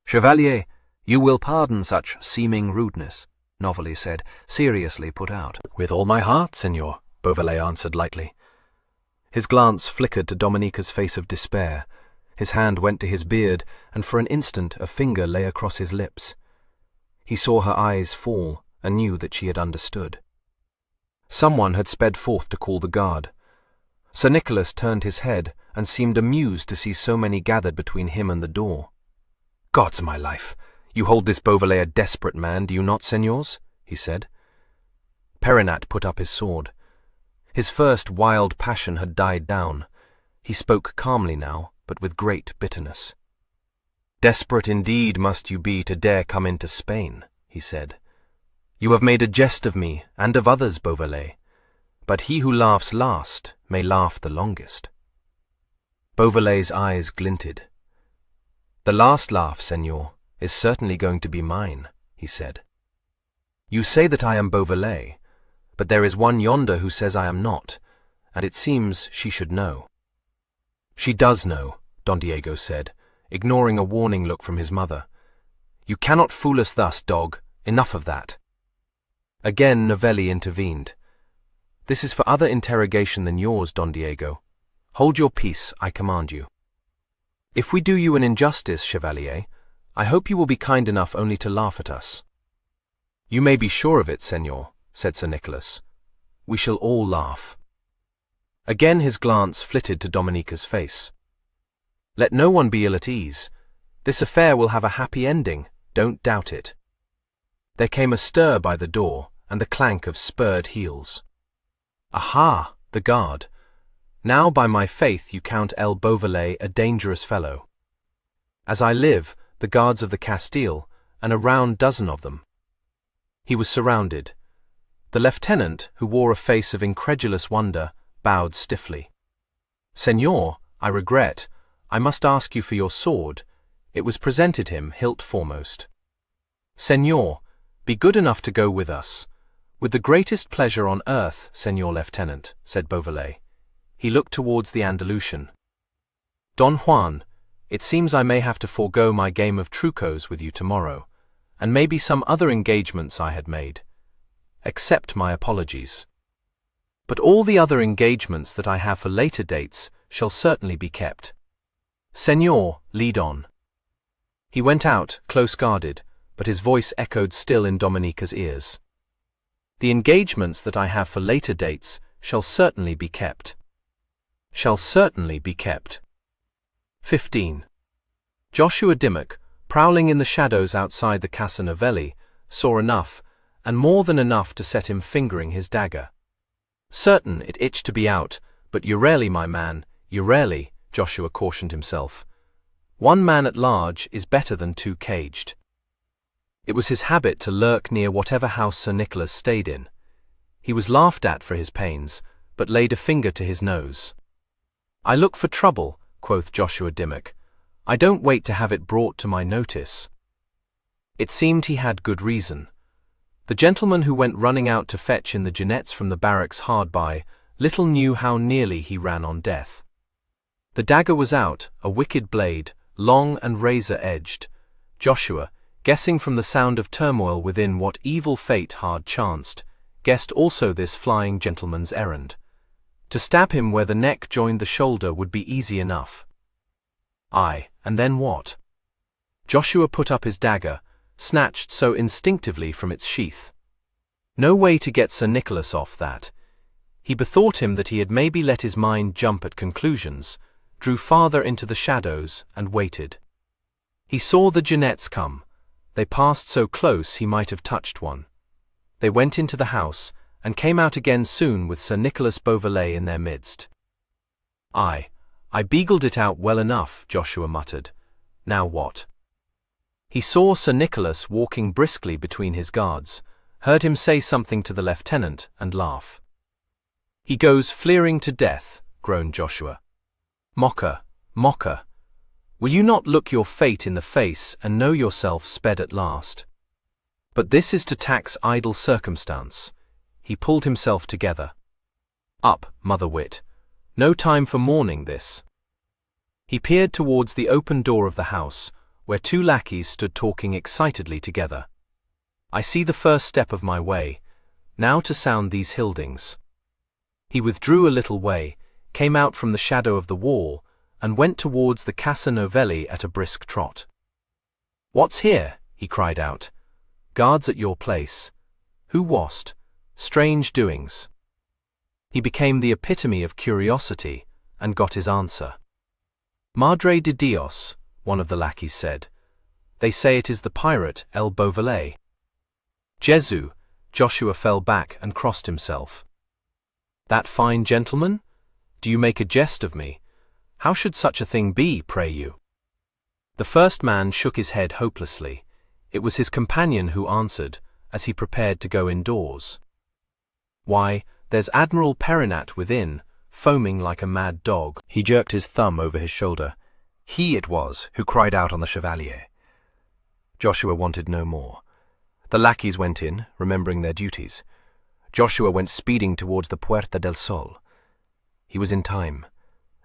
C: "Chevalier, you will pardon such seeming rudeness," Novelly said, seriously put out.
A: "With all my heart, senor," Beauvallet answered lightly. His glance flickered to Dominica's face of despair. His hand went to his beard, and for an instant a finger lay across his lips. He saw her eyes fall, and knew that she had understood. Someone had sped forth to call the guard. Sir Nicholas turned his head, and seemed amused to see so many gathered between him and the door. "God's my life! You hold this Beauvallet a desperate man, do you not, senors?" he said. Perinat put up his sword. His first wild passion had died down. He spoke calmly now, but with great bitterness. "Desperate indeed must you be to dare come into Spain," he said. "You have made a jest of me and of others, Beauvallet, but he who laughs last may laugh the longest." Beauvallet's eyes glinted. "The last laugh, senor, is certainly going to be mine," he said. "You say that I am Beauvallet, but there is one yonder who says I am not, and it seems she should know." "She does know," Don Diego said, ignoring a warning look from his mother. "You cannot fool us thus, dog. Enough of that." Again Novelli intervened. "This is for other interrogation than yours, Don Diego. Hold your peace, I command you. If we do you an injustice, Chevalier, I hope you will be kind enough only to laugh at us." "You may be sure of it, senor," said Sir Nicholas. "We shall all laugh." Again his glance flitted to Dominica's face. "Let no one be ill at ease. This affair will have a happy ending, don't doubt it." There came a stir by the door, and the clank of spurred heels. "Aha, the guard. Now by my faith you count El Beauvallet a dangerous fellow. As I live, the guards of the Castile, and a round dozen of them." He was surrounded. The lieutenant, who wore a face of incredulous wonder, bowed stiffly. "Senor, I regret. I must ask you for your sword." It was presented him, hilt foremost. "Senor, be good enough to go with us." "With the greatest pleasure on earth, Senor Lieutenant," said Beauvallet. He looked towards the Andalusian. "Don Juan, it seems I may have to forego my game of trucos with you tomorrow, and maybe some other engagements I had made. Accept my apologies. But all the other engagements that I have for later dates shall certainly be kept. Senor, lead on." He went out, close-guarded, but his voice echoed still in Dominica's ears. "The engagements that I have for later dates shall certainly be kept. Shall certainly be kept." 15. Joshua Dimmock, prowling in the shadows outside the Casa Novelli, saw enough, and more than enough to set him fingering his dagger. Certain it itched to be out, but you rarely, my man, you rarely, Joshua cautioned himself. One man at large is better than two caged. It was his habit to lurk near whatever house Sir Nicholas stayed in. He was laughed at for his pains, but laid a finger to his nose. "I look for trouble," quoth Joshua Dimmock. "I don't wait to have it brought to my notice." It seemed he had good reason. The gentleman who went running out to fetch in the Jeanettes from the barracks hard by little knew how nearly he ran on death. The dagger was out, a wicked blade, long and razor-edged. Joshua, guessing from the sound of turmoil within what evil fate hard chanced, guessed also this flying gentleman's errand. To stab him where the neck joined the shoulder would be easy enough. Aye, and then what? Joshua put up his dagger, snatched so instinctively from its sheath. No way to get Sir Nicholas off that. He bethought him that he had maybe let his mind jump at conclusions, drew farther into the shadows, and waited. He saw the Jeanettes come. They passed so close he might have touched one. They went into the house, and came out again soon with Sir Nicholas Beauvallet in their midst. "Aye, I beagled it out well enough," Joshua muttered. "Now what?" He saw Sir Nicholas walking briskly between his guards, heard him say something to the lieutenant, and laugh. "He goes fleering to death," groaned Joshua. "Mocker, mocker! Will you not look your fate in the face and know yourself sped at last? But this is to tax idle circumstance." He pulled himself together. "Up, mother-wit! No time for mourning this." He peered towards the open door of the house, where two lackeys stood talking excitedly together. "I see the first step of my way. Now to sound these Hildings." He withdrew a little way, came out from the shadow of the wall, and went towards the Casa Novelli at a brisk trot. "What's here?" he cried out. "Guards at your place. Who wast? Strange doings." He became the epitome of curiosity, and got his answer. "Madre de Dios," one of the lackeys said. "They say it is the pirate El Beauvallet." "Jesu!" Joshua fell back and crossed himself. "That fine gentleman? Do you make a jest of me? How should such a thing be, pray you?" The first man shook his head hopelessly. It was his companion who answered, as he prepared to go indoors. "Why, there's Admiral Perinat within, foaming like a mad dog."
C: He jerked his thumb over his shoulder. He it was who cried out on the Chevalier. Joshua wanted no more. The lackeys went in, remembering their duties. Joshua went speeding towards the Puerta del Sol. He was in time.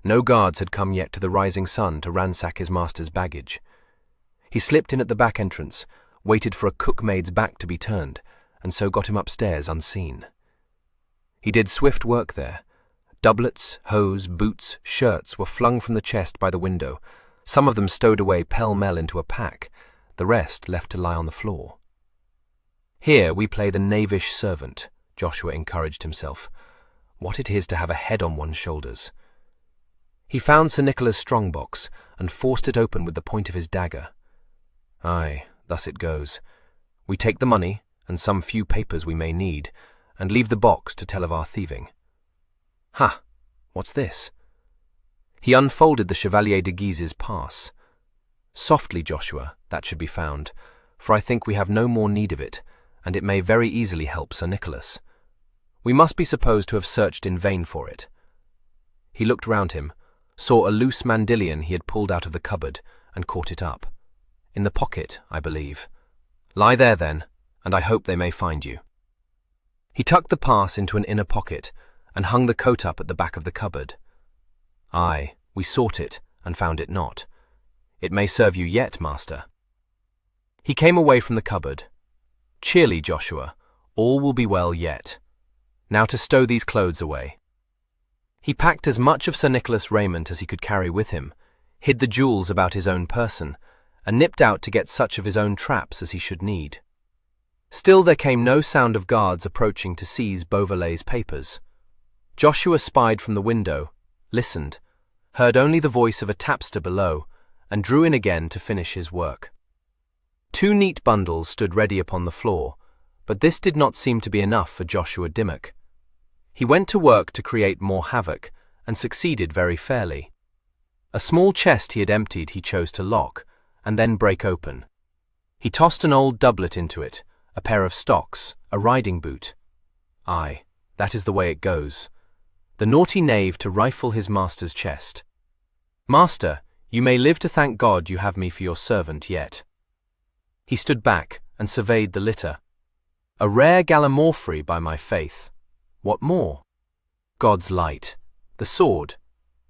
C: No guards had come yet to the Rising Sun to ransack his master's baggage. He slipped in at the back entrance, waited for a cookmaid's back to be turned, and so got him upstairs unseen. He did swift work there. Doublets, hose, boots, shirts were flung from the chest by the window, some of them stowed away pell-mell into a pack, the rest left to lie on the floor. "Here we play the knavish servant," Joshua encouraged himself. "What it is to have a head on one's shoulders." He found Sir Nicholas' strong-box, and forced it open with the point of his dagger. Aye, thus it goes. We take the money, and some few papers we may need, and leave the box to tell of our thieving. Ha! What's this? He unfolded the Chevalier de Guise's pass. "Softly, Joshua, that should be found, for I think we have no more need of it, and it may very easily help Sir Nicholas. We must be supposed to have searched in vain for it." He looked round him, saw a loose mandillion he had pulled out of the cupboard, and caught it up. "In the pocket, I believe. Lie there, then, and I hope they may find you." He tucked the pass into an inner pocket, and hung the coat up at the back of the cupboard. "Aye, we sought it, and found it not. It may serve you yet, master." He came away from the cupboard. "Cheerly, Joshua, all will be well yet. Now to stow these clothes away." He packed as much of Sir Nicholas' raiment as he could carry with him, hid the jewels about his own person, and nipped out to get such of his own traps as he should need. Still there came no sound of guards approaching to seize Beauvallet's papers. Joshua spied from the window, listened, heard only the voice of a tapster below, and drew in again to finish his work. 2 neat bundles stood ready upon the floor, but this did not seem to be enough for Joshua Dimmock. He went to work to create more havoc, and succeeded very fairly. A small chest he had emptied he chose to lock, and then break open. He tossed an old doublet into it, a pair of stocks, a riding boot. Aye, that is the way it goes. the naughty knave to rifle his master's chest. "Master, you may live to thank God you have me for your servant yet." He stood back and surveyed the litter. "A rare gallimaufry, by my faith. What more?" "God's light. The sword."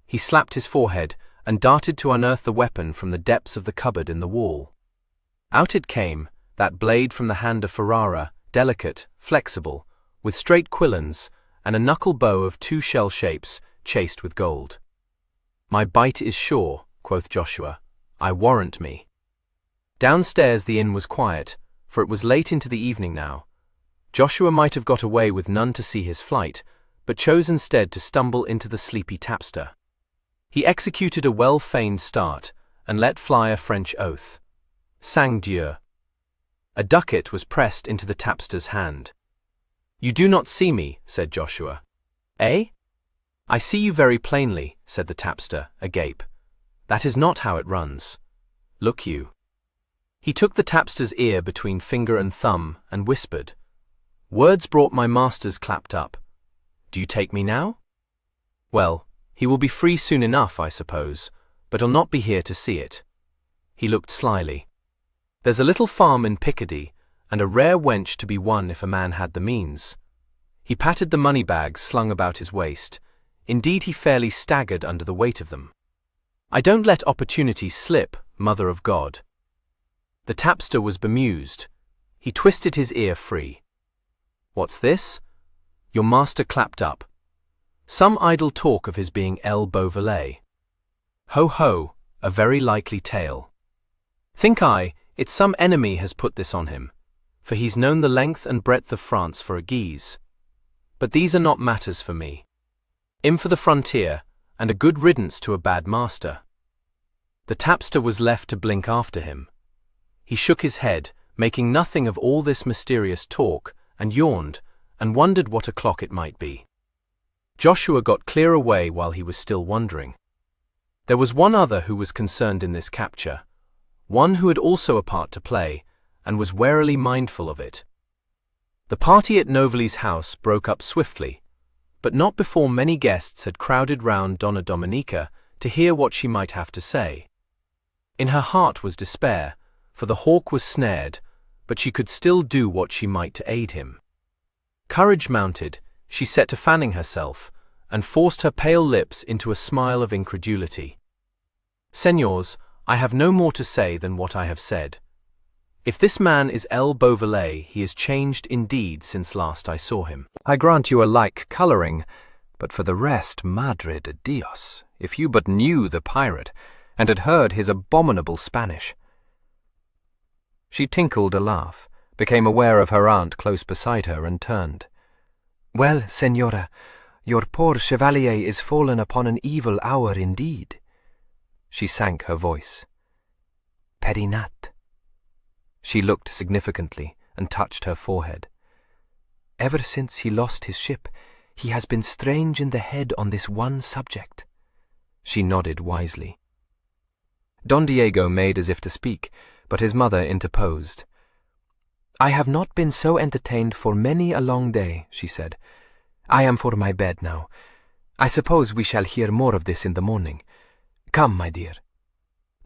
C: He slapped his forehead and darted to unearth the weapon from the depths of the cupboard in the wall. Out it came, that blade from the hand of Ferrara, delicate, flexible, with straight quillons, and a knuckle bow of 2 shell shapes, chased with gold. "My bite is sure," quoth Joshua. "I warrant me." Downstairs the inn was quiet, for it was late into the evening now. Joshua might have got away with none to see his flight, but chose instead to stumble into the sleepy tapster. He executed a well-feigned start, and let fly a French oath. Sang Dieu. A ducat was pressed into the tapster's hand. "You do not see me," said Joshua. "Eh?" "I see you very plainly," said the tapster, agape. "That is not how it runs. Look you." He took the tapster's ear between finger and thumb, and whispered, "Words brought my masters clapped up. Do you take me now? Well, he will be free soon enough, I suppose, but he'll not be here to see it." He looked slyly. "There's a little farm in Picardy, and a rare wench to be won if a man had the means." He patted the money bags slung about his waist. Indeed, he fairly staggered under the weight of them. "I don't let opportunity slip, Mother of God." The tapster was bemused. He twisted his ear free. "What's this?" "Your master clapped up. Some idle talk of his being El Beauvallet. Ho ho, a very likely tale. Think I, it's some enemy has put this on him, for he's known the length and breadth of France for a guise. But these are not matters for me. In for the frontier, and a good riddance to a bad master." The tapster was left to blink after him. He shook his head, making nothing of all this mysterious talk, and yawned, and wondered what o'clock it might be. Joshua got clear away while he was still wondering. There was one other who was concerned in this capture, one who had also a part to play, and was warily mindful of it. The party at Novelli's house broke up swiftly, but not before many guests had crowded round Donna Dominica to hear what she might have to say. In her heart was despair, for the hawk was snared, but she could still do what she might to aid him. Courage mounted, she set to fanning herself, and forced her pale lips into a smile of incredulity. "Señors, I have no more to say than what I have said. If this man is El Beauvallet, he is changed indeed since last I saw him.
A: I grant you a like colouring, but for the rest, Madre de Dios, if you but knew the pirate, and had heard his abominable Spanish." She tinkled a laugh, became aware of her aunt close beside her, and turned. "Well, Señora, your poor chevalier is fallen upon an evil hour indeed." She sank her voice. "Perinat." She looked significantly and touched her forehead. "Ever since he lost his ship, he has been strange in the head on this one subject." She nodded wisely. Don Diego made as if to speak, but his mother interposed. "I have not been so entertained for many a long day," she said. "I am for my bed now. I suppose we shall hear more of this in the morning. Come, my dear.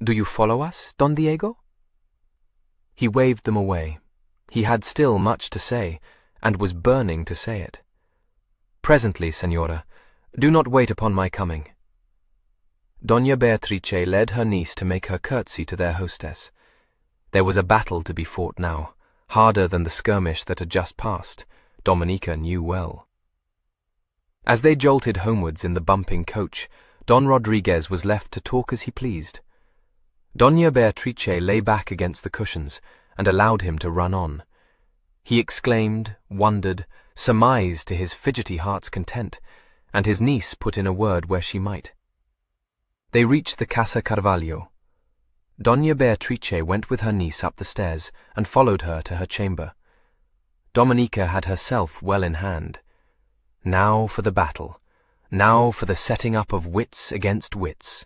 A: Do you follow us, Don Diego?" He waved them away. He had still much to say, and was burning to say it. "Presently, Señora. Do not wait upon my coming." Doña Beatrice led her niece to make her curtsy to their hostess. There was a battle to be fought now, harder than the skirmish that had just passed, Dominica knew well. As they jolted homewards in the bumping coach, Don Rodriguez was left to talk as he pleased. Doña Beatrice lay back against the cushions and allowed him to run on. He exclaimed, wondered, surmised to his fidgety heart's content, and his niece put in a word where she might. They reached the Casa Carvalho. Doña Beatrice went with her niece up the stairs and followed her to her chamber. Dominica had herself well in hand. Now for the battle. Now for the setting up of wits against wits.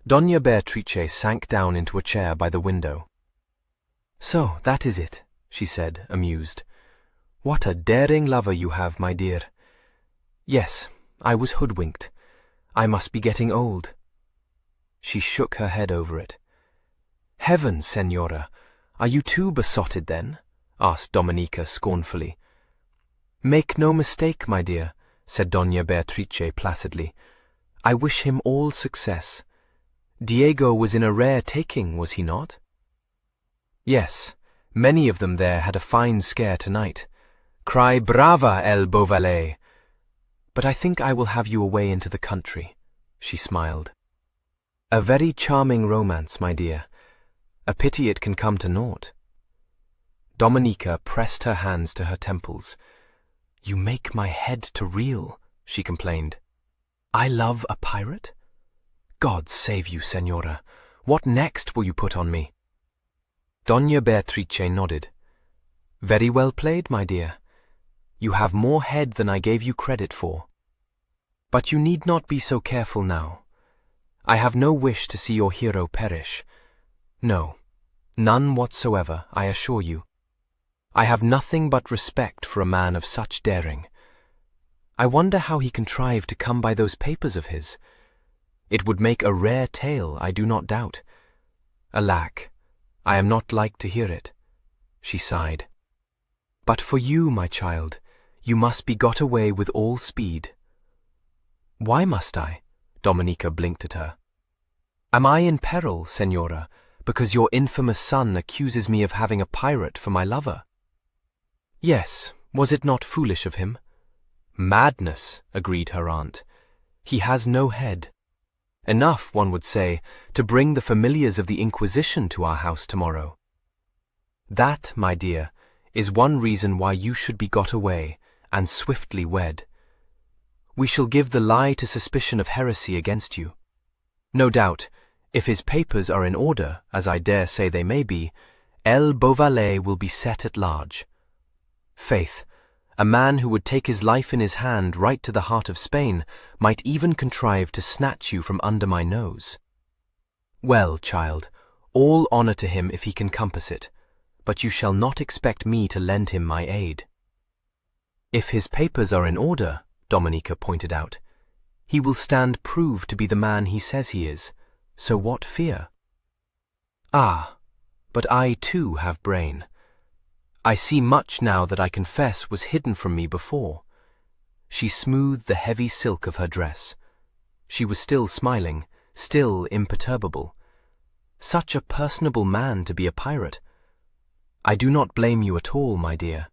A: Doña Beatrice sank down into a chair by the window. "So, that is it," she said, amused. "What a daring lover you have, my dear.
C: Yes, I was hoodwinked. I must be getting old. She shook her head over it. Heavens, Senora, are you too besotted then? Asked Dominica scornfully. Make no mistake, my dear, said Doña Beatrice placidly. I wish him all success. Diego was in a rare taking, was he not? Yes, many of them there had a fine scare tonight. Cry brava, El Beauvallet! But I think I will have you away into the country, she smiled. A very charming romance, my dear. A pity it can come to naught. Dominica pressed her hands to her temples. You make my head to reel, she complained. I love a pirate? God save you, Senora. What next will you put on me? Doña Beatrice nodded. Very well played, my dear. You have more head than I gave you credit for. But you need not be so careful now. I have no wish to see your hero perish. No, none whatsoever, I assure you. I have nothing but respect for a man of such daring. I wonder how he contrived to come by those papers of his. It would make a rare tale, I do not doubt. Alack, I am not like to hear it, she sighed. But for you, my child, you must be got away with all speed. Why must I? Dominica blinked at her. Am I in peril, Senora, because your infamous son accuses me of having a pirate for my lover? Yes, was it not foolish of him? Madness, agreed her aunt. He has no head. Enough, one would say, to bring the familiars of the Inquisition to our house tomorrow. That, my dear, is one reason why you should be got away, and swiftly wed. We shall give the lie to suspicion of heresy against you. No doubt, if his papers are in order, as I dare say they may be, El Beauvallet will be set at large. Faith, a man who would take his life in his hand right to the heart of Spain might even contrive to snatch you from under my nose. Well, child, all honor to him if he can compass it, but you shall not expect me to lend him my aid. If his papers are in order, Dominica pointed out, he will stand proved to be the man he says he is, so what fear? Ah, but I too have brain. I see much now that I confess was hidden from me before. She smoothed the heavy silk of her dress. She was still smiling, still imperturbable. Such a personable man to be a pirate. I do not blame you at all, my dear.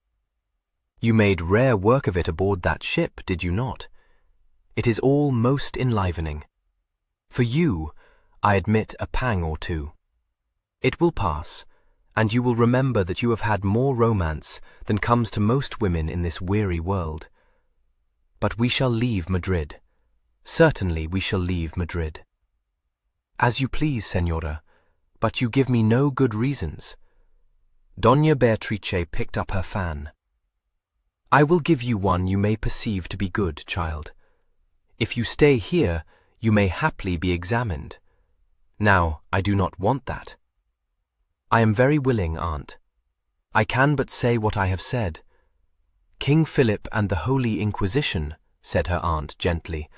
C: You made rare work of it aboard that ship, did you not? It is all most enlivening. For you, I admit a pang or two. It will pass, and you will remember that you have had more romance than comes to most women in this weary world. But we shall leave Madrid. Certainly we shall leave Madrid. As you please, Senora, but you give me no good reasons. Doña Beatrice picked up her fan. I will give you one you may perceive to be good, child. If you stay here, you may haply be examined. Now, I do not want that. I am very willing, aunt. I can but say what I have said. King Philip and the Holy Inquisition, said her aunt gently,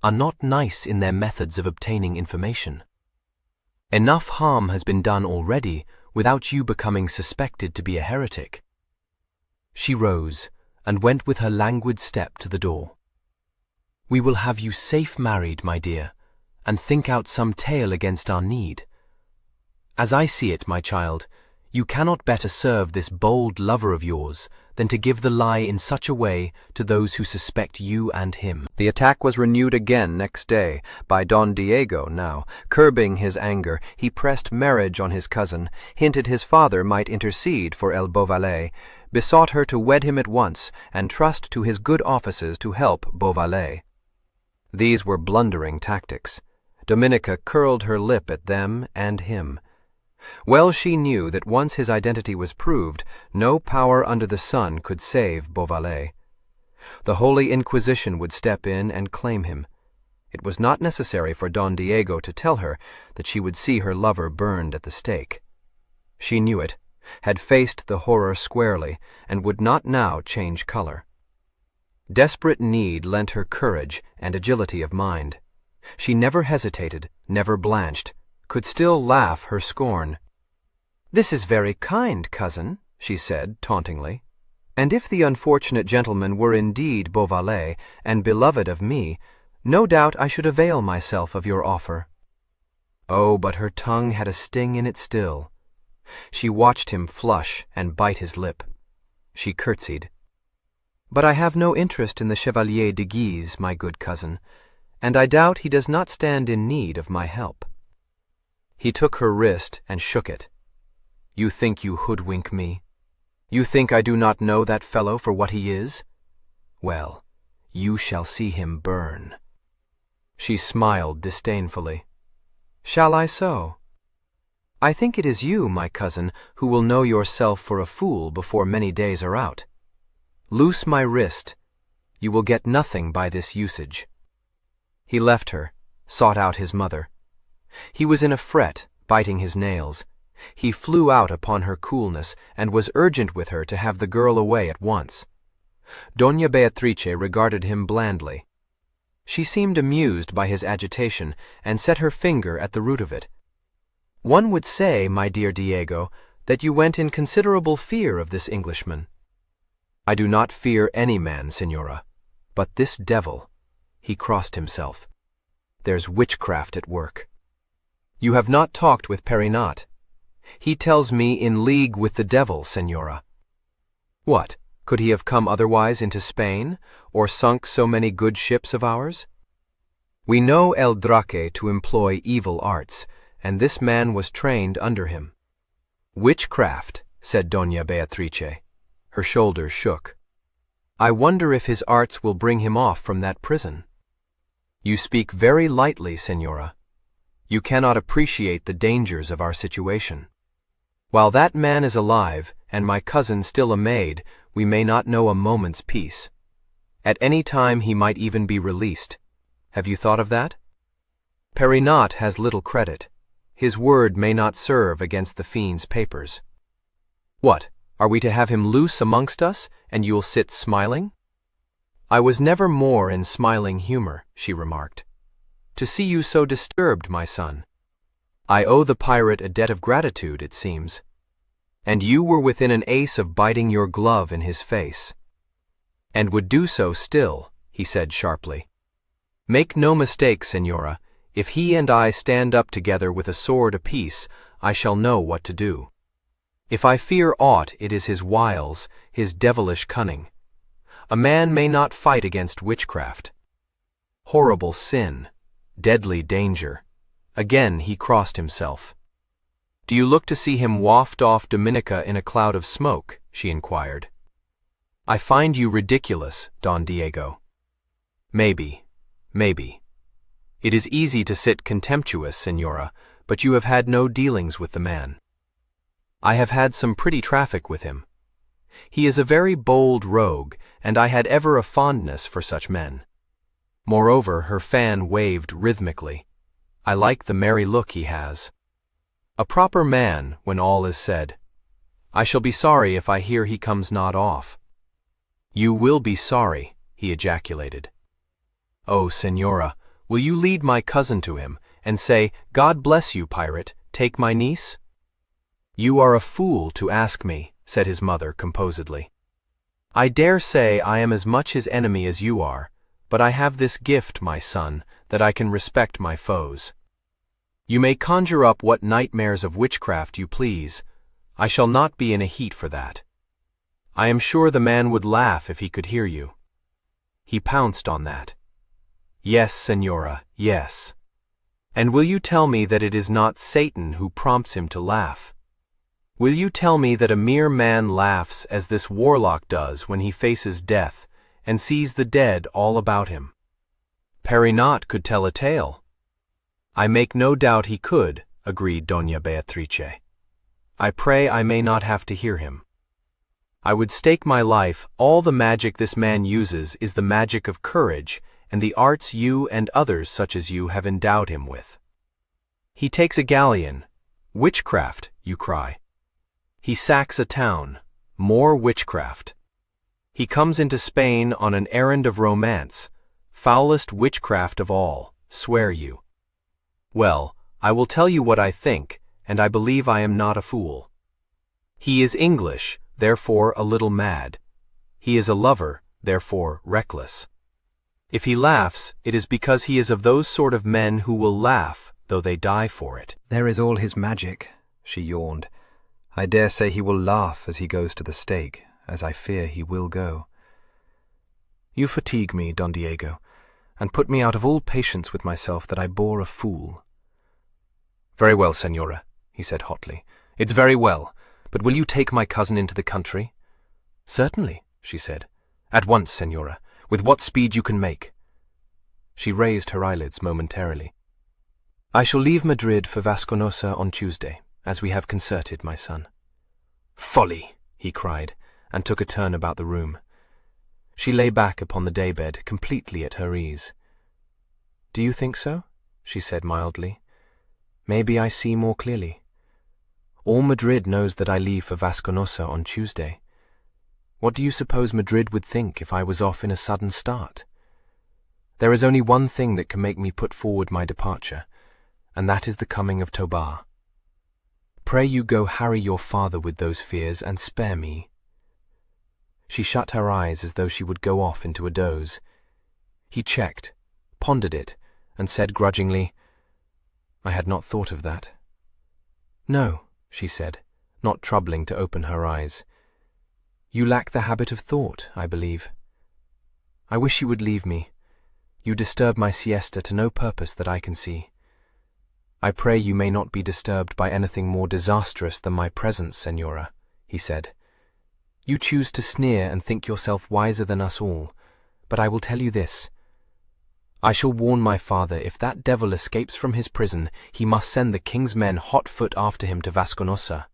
C: are not nice in their methods of obtaining information. Enough harm has been done already without you becoming suspected to be a heretic. She rose and went with her languid step to the door. We will have you safe married, my dear, and think out some tale against our need. As I see it, my child, you cannot better serve this bold lover of yours than to give the lie in such a way to those who suspect you and him.
B: The attack was renewed again next day, by Don Diego now. Curbing his anger, he pressed marriage on his cousin, hinted his father might intercede for El Beauvallet, besought her to wed him at once, and trust to his good offices to help Beauvallet. These were blundering tactics. Dominica curled her lip at them and him. Well she knew that once his identity was proved, no power under the sun could save Beauvallet. The Holy Inquisition would step in and claim him. It was not necessary for Don Diego to tell her that she would see her lover burned at the stake. She knew it, had faced the horror squarely, and would not now change color.
C: Desperate need lent her courage and agility of mind. She never hesitated, never blanched, could still laugh her scorn. "This is very kind, cousin," she said tauntingly. "And if the unfortunate gentleman were indeed Beauvallet and beloved of me, no doubt I should avail myself of your offer." Oh, but her tongue had a sting in it still. She watched him flush and bite his lip. She curtsied. "But I have no interest in the Chevalier de Guise, my good cousin, and I doubt he does not stand in need of my help." He took her wrist and shook it. "You think you hoodwink me? You think I do not know that fellow for what he is? Well, you shall see him burn." She smiled disdainfully. "Shall I so? I think it is you, my cousin, who will know yourself for a fool before many days are out. Loose my wrist. You will get nothing by this usage." He left her, sought out his mother. He was in a fret, biting his nails. He flew out upon her coolness and was urgent with her to have the girl away at once. Doña Beatrice regarded him blandly. She seemed amused by his agitation and set her finger at the root of it. "One would say, my dear Diego, that you went in considerable fear of this Englishman." "I do not fear any man, Signora, but this devil." He crossed himself. "There's witchcraft at work." "You have not talked with Perinat. He tells me in league with the devil, Signora." "What, could he have come otherwise into Spain, or sunk so many good ships of ours? We know El Draque to employ evil arts, and this man was trained under him." "Witchcraft," said Doña Beatrice. Her shoulders shook. "I wonder if his arts will bring him off from that prison." "You speak very lightly, Signora. You cannot appreciate the dangers of our situation. While that man is alive, and my cousin still a maid, we may not know a moment's peace. At any time he might even be released. Have you thought of that? Perinat has little credit. His word may not serve against the fiend's papers. What, are we to have him loose amongst us, and you'll sit smiling?" "I was never more in smiling humor," she remarked. "To see you so disturbed, my son. I owe the pirate a debt of gratitude, it seems. And you were within an ace of biting your glove in his face." "And would do so still," he said sharply. "Make no mistake, Signora, if he and I stand up together with a sword apiece, I shall know what to do. If I fear aught, it is his wiles, his devilish cunning. A man may not fight against witchcraft. Horrible sin, deadly danger." Again he crossed himself. "Do you look to see him waft off Dominica in a cloud of smoke?" she inquired. "I find you ridiculous, Don Diego." Maybe. It is easy to sit contemptuous, Signora, but you have had no dealings with the man." "I have had some pretty traffic with him. He is a very bold rogue, and I had ever a fondness for such men." Moreover, her fan waved rhythmically. "I like the merry look he has. A proper man, when all is said. I shall be sorry if I hear he comes not off." "You will be sorry," he ejaculated. "Oh, Signora, will you lead my cousin to him, and say, 'God bless you, pirate, take my niece'?" "You are a fool to ask me," said his mother composedly. "I dare say I am as much his enemy as you are, but I have this gift, my son, that I can respect my foes. You may conjure up what nightmares of witchcraft you please. I shall not be in a heat for that. I am sure the man would laugh if he could hear you." He pounced on that. "Yes, Signora, yes. And will you tell me that it is not Satan who prompts him to laugh? Will you tell me that a mere man laughs as this warlock does when he faces death and sees the dead all about him? Perinat could tell a tale." "I make no doubt he could," agreed Doña Beatrice. "I pray I may not have to hear him. I would stake my life all the magic this man uses is the magic of courage and the arts you and others such as you have endowed him with. He takes a galleon. Witchcraft, you cry. He sacks a town. More witchcraft.
A: He comes into Spain on an errand of romance, foulest witchcraft of all, swear you. Well, I will tell you what I think, and I believe I am not a fool. He is English, therefore a little mad. He is a lover, therefore reckless. If he laughs, it is because he is of those sort of men who will laugh, though they die for it.
C: There is all his magic, she yawned. I dare say he will laugh as he goes to the stake, as I fear he will go. You fatigue me, Don Diego, and put me out of all patience with myself that I bore a fool. Very well, Senora, he said hotly. It's very well, but will you take my cousin into the country? Certainly, she said. At once, Senora, with what speed you can make. She raised her eyelids momentarily. I shall leave Madrid for Vasconosa on Tuesday, as we have concerted, my son. Folly, he cried, and took a turn about the room. She lay back upon the daybed, completely at her ease. Do you think so? She said mildly. Maybe I see more clearly. All Madrid knows that I leave for Vasconosa on Tuesday. What do you suppose Madrid would think if I was off in a sudden start? There is only one thing that can make me put forward my departure, and that is the coming of Tobar. Pray you go harry your father with those fears and spare me. She shut her eyes as though she would go off into a doze. He checked, pondered it, and said grudgingly, I had not thought of that. No, she said, not troubling to open her eyes. You lack the habit of thought, I believe. I wish you would leave me. You disturb my siesta to no purpose that I can see. I pray you may not be disturbed by anything more disastrous than my presence, Senora, he said. You choose to sneer and think yourself wiser than us all, but I will tell you this. I shall warn my father if that devil escapes from his prison, he must send the king's men hot foot after him to Vasconosa.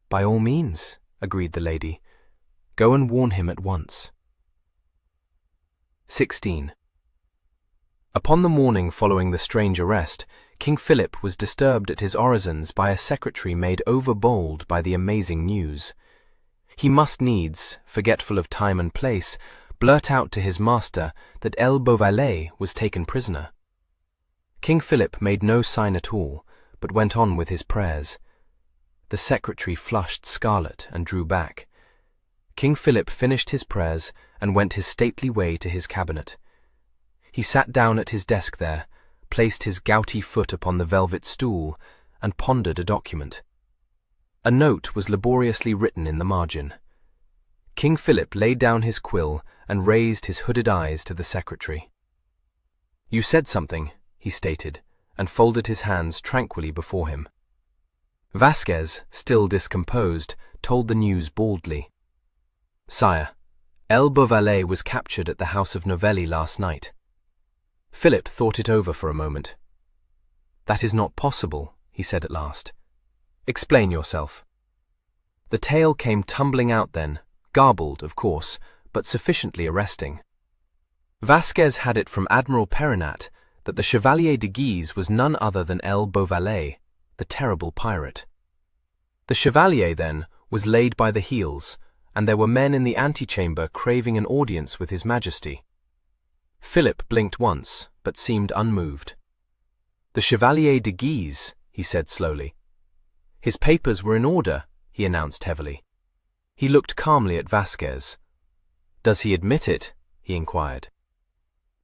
C: By all means, agreed the lady. Go and warn him at once. 16. Upon the morning following the strange arrest, King Philip was disturbed at his orisons by a secretary made overbold by the amazing news. He must needs, forgetful of time and place, blurt out to his master that Beauvallet was taken prisoner. King Philip made no sign at all, but went on with his prayers. The secretary flushed scarlet and drew back. King Philip finished his prayers and went his stately way to his cabinet. He sat down at his desk there, placed his gouty foot upon the velvet stool, and pondered a document. A note was laboriously written in the margin. King Philip laid down his quill and raised his hooded eyes to the secretary. You said something, he stated, and folded his hands tranquilly before him. Vasquez, still discomposed, told the news baldly. Sire, Beauvallet was captured at the house of Novelli last night. Philip thought it over for a moment. That is not possible, he said at last. Explain yourself. The tale came tumbling out then, garbled, of course, but sufficiently arresting. Vasquez had it from Admiral Perinat that the Chevalier de Guise was none other than Beauvallet, the terrible pirate. The Chevalier, then, was laid by the heels, and there were men in the antechamber craving an audience with His Majesty. Philip blinked once, but seemed unmoved. The Chevalier de Guise, he said slowly. His papers were in order, he announced heavily. He looked calmly at Vasquez. Does he admit it? He inquired.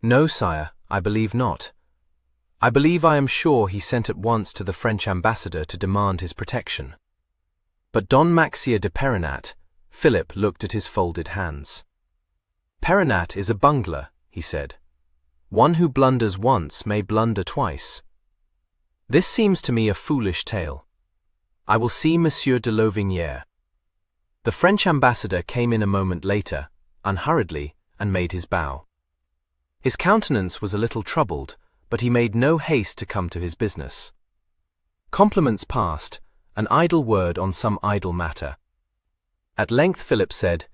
C: No, sire, I believe not. I believe I am sure he sent at once to the French ambassador to demand his protection. But Don Maxia de Perinat, Philip looked at his folded hands. Perinat is a bungler, he said. One who blunders once may blunder twice. This seems to me a foolish tale. I will see Monsieur de Louvignières. The French ambassador came in a moment later, unhurriedly, and made his bow. His countenance was a little troubled, but he made no haste to come to his business. Compliments passed, an idle word on some idle matter. At length Philip said,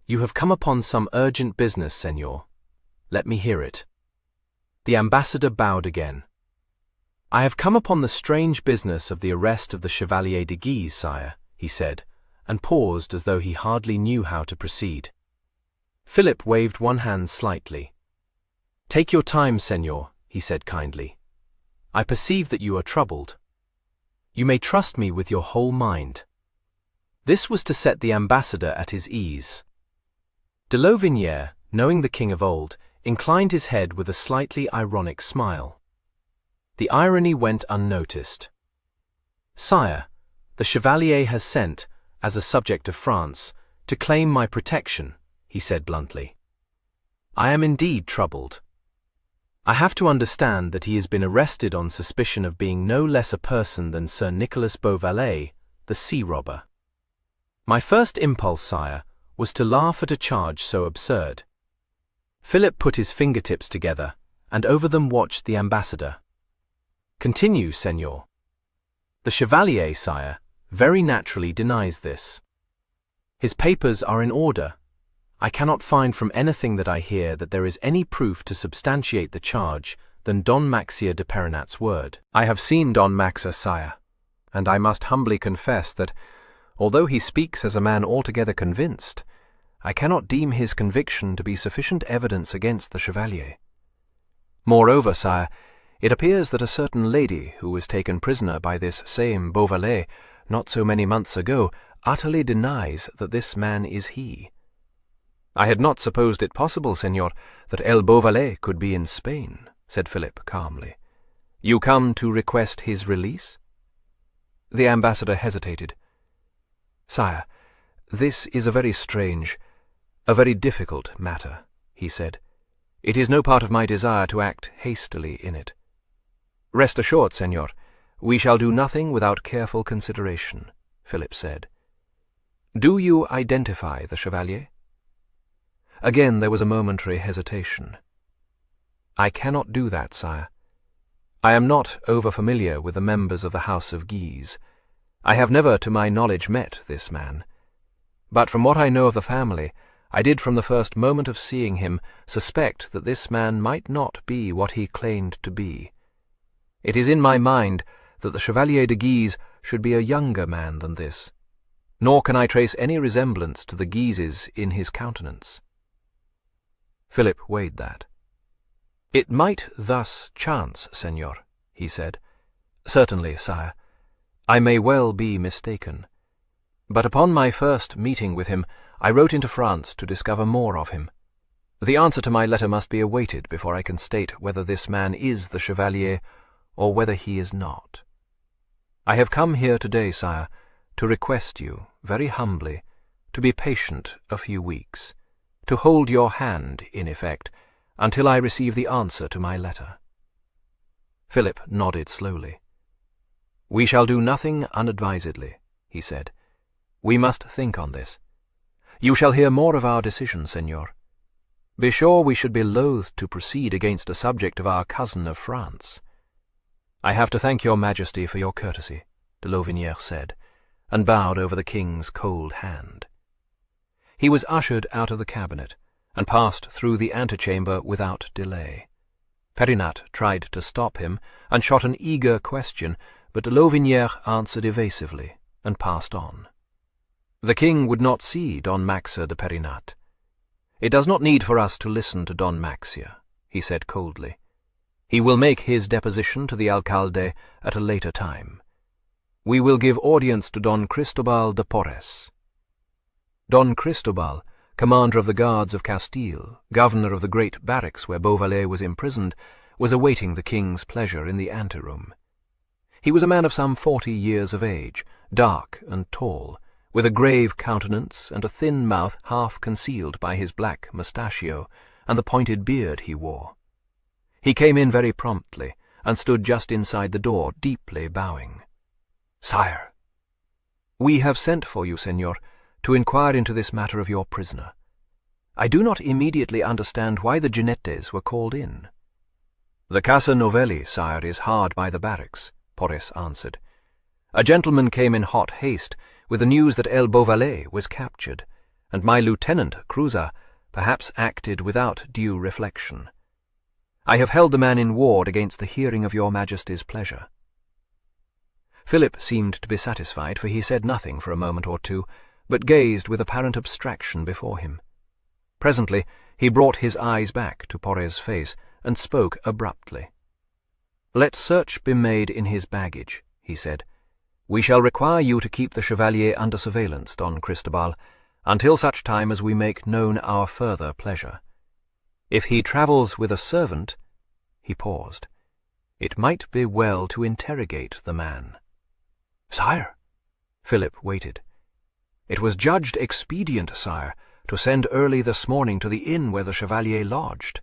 C: You have come upon some urgent business, Senor. Let me hear it. The ambassador bowed again. I have come upon the strange business of the arrest of the Chevalier de Guise, sire, he said, and paused as though he hardly knew how to proceed.
A: Philip waved one hand slightly. "Take your time, Senor," he said kindly. "I perceive that you are troubled. You may trust me with your whole mind." This was to set the ambassador at his ease. De Louvinière, knowing the king of old, inclined his head with a slightly ironic smile. The irony went unnoticed. "Sire, the Chevalier has sent, as a subject of France, to claim my protection," he said bluntly. "I am indeed troubled. I have to understand that he has been arrested on suspicion of being no less a person than Sir Nicholas Beauvallet, the sea robber. My first impulse, sire, was to laugh at a charge so absurd." Philip put his fingertips together, and over them watched the ambassador. "Continue, Senor." "The Chevalier, sire, very naturally denies this. His papers are in order. I cannot find from anything that I hear that there is any proof to substantiate the charge than Don Maxia de Perinat's word."
C: "I have seen Don Maxa, sire, and I must humbly confess that, although he speaks as a man altogether convinced, I cannot deem his conviction to be sufficient evidence against the Chevalier. Moreover, sire, it appears that a certain lady who was taken prisoner by this same Beauvallet not so many months ago utterly denies that this man is he." "I had not supposed it possible, Senor, that El Beauvallet could be in Spain," said Philip calmly. "You come to request his release?" The ambassador hesitated. "Sire, this is a very strange, a very difficult matter," he said. "It is no part of my desire to act hastily in it. Rest assured, Senor, we shall do nothing without careful consideration," Philip said. "Do you identify the Chevalier?" Again there was a momentary hesitation. "I cannot do that, sire. I am not over-familiar with the members of the House of Guise. I have never, to my knowledge, met this man. But from what I know of the family, I did from the first moment of seeing him suspect that this man might not be what he claimed to be. It is in my mind that the Chevalier de Guise should be a younger man than this, nor can I trace any resemblance to the Guises in his countenance." Philip weighed that. "It might thus chance, Senor," he said. "Certainly, sire. I may well be mistaken. But upon my first meeting with him, I wrote into France to discover more of him. The answer to my letter must be awaited before I can state whether this man is the Chevalier or whether he is not. I have come here today, sire, to request you, very humbly, to be patient a few weeks, to hold your hand, in effect, until I receive the answer to my letter." Philip nodded slowly. "We shall do nothing unadvisedly," he said. "We must think on this. You shall hear more of our decision, Senor. Be sure we should be loath to proceed against a subject of our cousin of France." "I have to thank your Majesty for your courtesy," de Louvinière said, and bowed over the king's cold hand. He was ushered out of the cabinet, and passed through the antechamber without delay. Perinat tried to stop him, and shot an eager question, but de Louvinière answered evasively, and passed on. The king would not see Don Maxa de Perinat. "It does not need for us to listen to Don Maxia," he said coldly. "He will make his deposition to the alcalde at a later time. We will give audience to Don Cristobal de Porres." Don Cristobal, commander of the guards of Castile, governor of the great barracks where Beauvallet was imprisoned, was awaiting the king's pleasure in the anteroom. He was a man of some 40 years of age, dark and tall, with a grave countenance and a thin mouth half concealed by his black mustachio and the pointed beard he wore. He came in very promptly, and stood just inside the door, deeply bowing. "Sire." "We have sent for you, Senor, to inquire into this matter of your prisoner. I do not immediately understand why the Ginettes were called in." "The Casa Novelli, sire, is hard by the barracks," Porres answered. "A gentleman came in hot haste with the news that El Beauvallet was captured, and my lieutenant, Cruza, perhaps acted without due reflection. I have held the man in ward against the hearing of your Majesty's pleasure." Philip seemed to be satisfied, for he said nothing for a moment or two, but gazed with apparent abstraction before him. Presently, he brought his eyes back to Porre's face and spoke abruptly. "Let search be made in his baggage," he said. "We shall require you to keep the Chevalier under surveillance, Don Cristobal, until such time as we make known our further pleasure. If he travels with a servant—" He paused. "It might be well to interrogate the man." "Sire!" Philip waited. "It was judged expedient, sire, to send early this morning to the inn where the Chevalier lodged.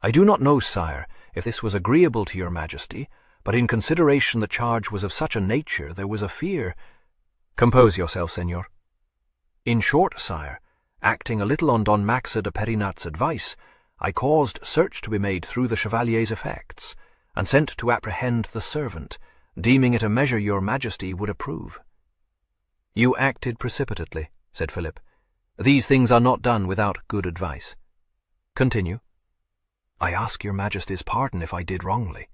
C: I do not know, sire, if this was agreeable to your Majesty, but in consideration the charge was of such a nature, there was a fear—" "Compose yourself, senor." "In short, sire, acting a little on Don Maxa de Perinat's advice, I caused search to be made through the Chevalier's effects, and sent to apprehend the servant, deeming it a measure your Majesty would approve." "You acted precipitately," said Philip. "These things are not done without good advice. Continue." "I ask your Majesty's pardon if I did wrongly.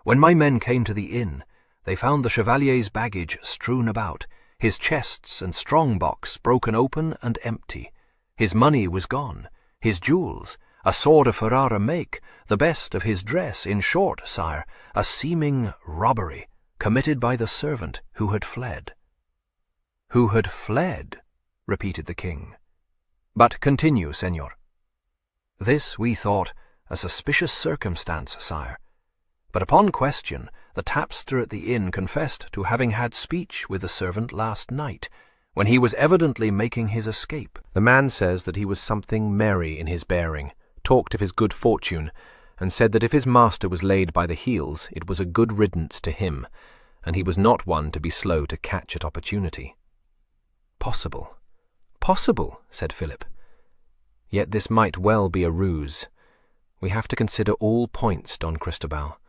C: When my men came to the inn, they found the Chevalier's baggage strewn about, his chests and strong-box broken open and empty. His money was gone, his jewels, a sword of Ferrara make, the best of his dress, in short, sire, a seeming robbery committed by the servant who had fled." "Who had fled?" repeated the king. "But continue, senor." "This, we thought, a suspicious circumstance, sire. But upon question, the tapster at the inn confessed to having had speech with the servant last night, when he was evidently making his escape.
A: The man says that he was something merry in his bearing, talked of his good fortune, and said that if his master was laid by the heels, it was a good riddance to him, and he was not one to be slow to catch at opportunity." "Possible, possible," said Philip. "Yet this might well be a ruse. We have to consider all points, Don Cristobal.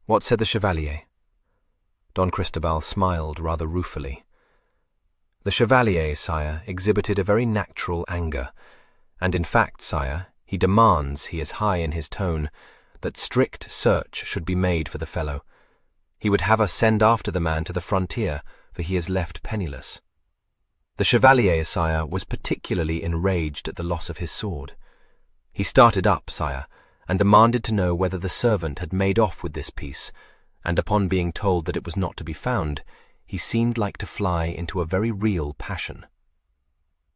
A: What said the Chevalier?" Don Cristobal smiled rather ruefully. "The Chevalier, sire, exhibited a very natural anger, and in fact, sire, he demands, he is high in his tone, that strict search should be made for the fellow. He would have us send after the man to the frontier, for he is left penniless. The Chevalier, sire, was particularly enraged at the loss of his sword. He started up, sire, and demanded to know whether the servant had made off with this piece, and upon being told that it was not to be found, he seemed like to fly into a very real passion.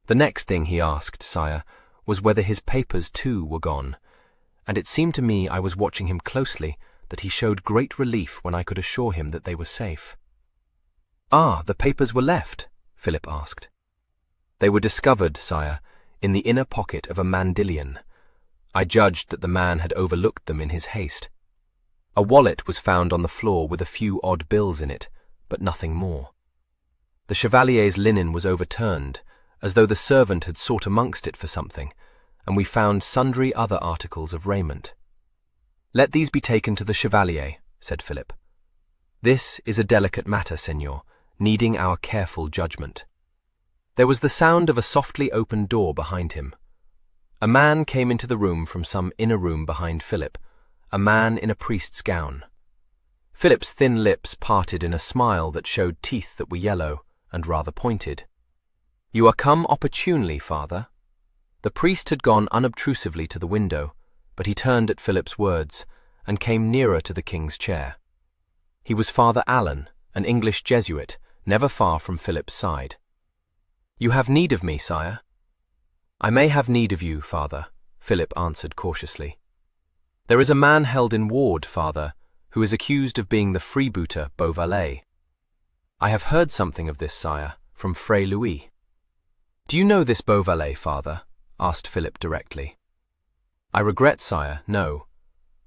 A: The next thing he asked, sire, was whether his papers too were gone, and it seemed to me, I was watching him closely, that he showed great relief when I could assure him that they were safe." "Ah, the papers were left?" Philip asked. "They were discovered, sire, in the inner pocket of a mandillion. I judged that the man had overlooked them in his haste. A wallet was found on the floor with a few odd bills in it, but nothing more. The Chevalier's linen was overturned, as though the servant had sought amongst it for something, and we found sundry other articles of raiment." "Let these be taken to the Chevalier," said Philip. "This is a delicate matter, senor, needing our careful judgment." There was the sound of a softly opened door behind him. A man came into the room from some inner room behind Philip, a man in a priest's gown. Philip's thin lips parted in a smile that showed teeth that were yellow and rather pointed. "You are come opportunely, father." The priest had gone unobtrusively to the window, but he turned at Philip's words and came nearer to the king's chair. He was Father Allen, an English Jesuit, never far from Philip's side. "You have need of me, sire?" "I may have need of you, father," Philip answered cautiously. "There is a man held in ward, father, who is accused of being the freebooter Beauvallet. I have heard something of this, sire, from Fray Louis." "Do you know this Beauvallet, father?" asked Philip directly. "I regret, sire, no.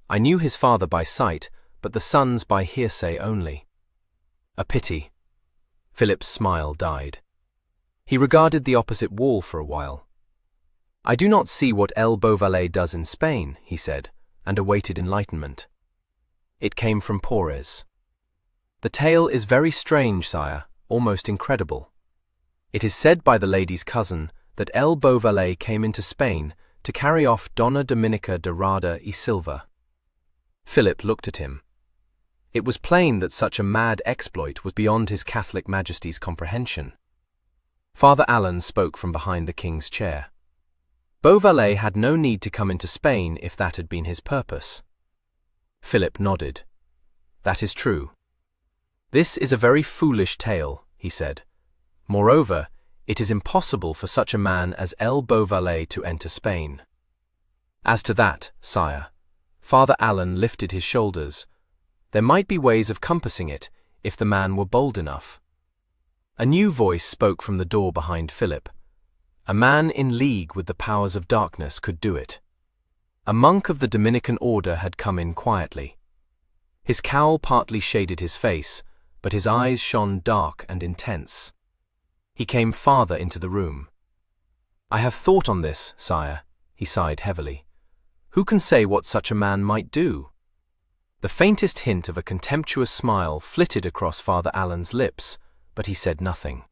A: I knew his father by sight, but the sons by hearsay only." "A pity." Philip's smile died. He regarded the opposite wall for a while. "I do not see what El Beauvallet does in Spain," he said, and awaited enlightenment. It came from Porres. "The tale is very strange, sire, almost incredible. It is said by the lady's cousin that El Beauvallet came into Spain to carry off Donna Dominica de Rada y Silva." Philip looked at him. It was plain that such a mad exploit was beyond his Catholic Majesty's comprehension. Father Allen spoke from behind the king's chair.
C: Beauvallet had no need to come into Spain if that had been his purpose. Philip nodded. That is true. This is a very foolish tale, he said. Moreover, it is impossible for such a man as El Beauvallet to enter Spain. As to that, sire, Father Allen lifted his shoulders. There might be ways of compassing it if the man were bold enough. A new voice spoke from the door behind Philip. A man in league with the powers of darkness could do it. A monk of the Dominican order had come in quietly. His cowl partly shaded his face, but his eyes shone dark and intense. He came farther into the room. I have thought on this, sire, he sighed heavily. Who can say what such a man might do? The faintest hint of a contemptuous smile flitted across Father Allen's lips, but he said nothing.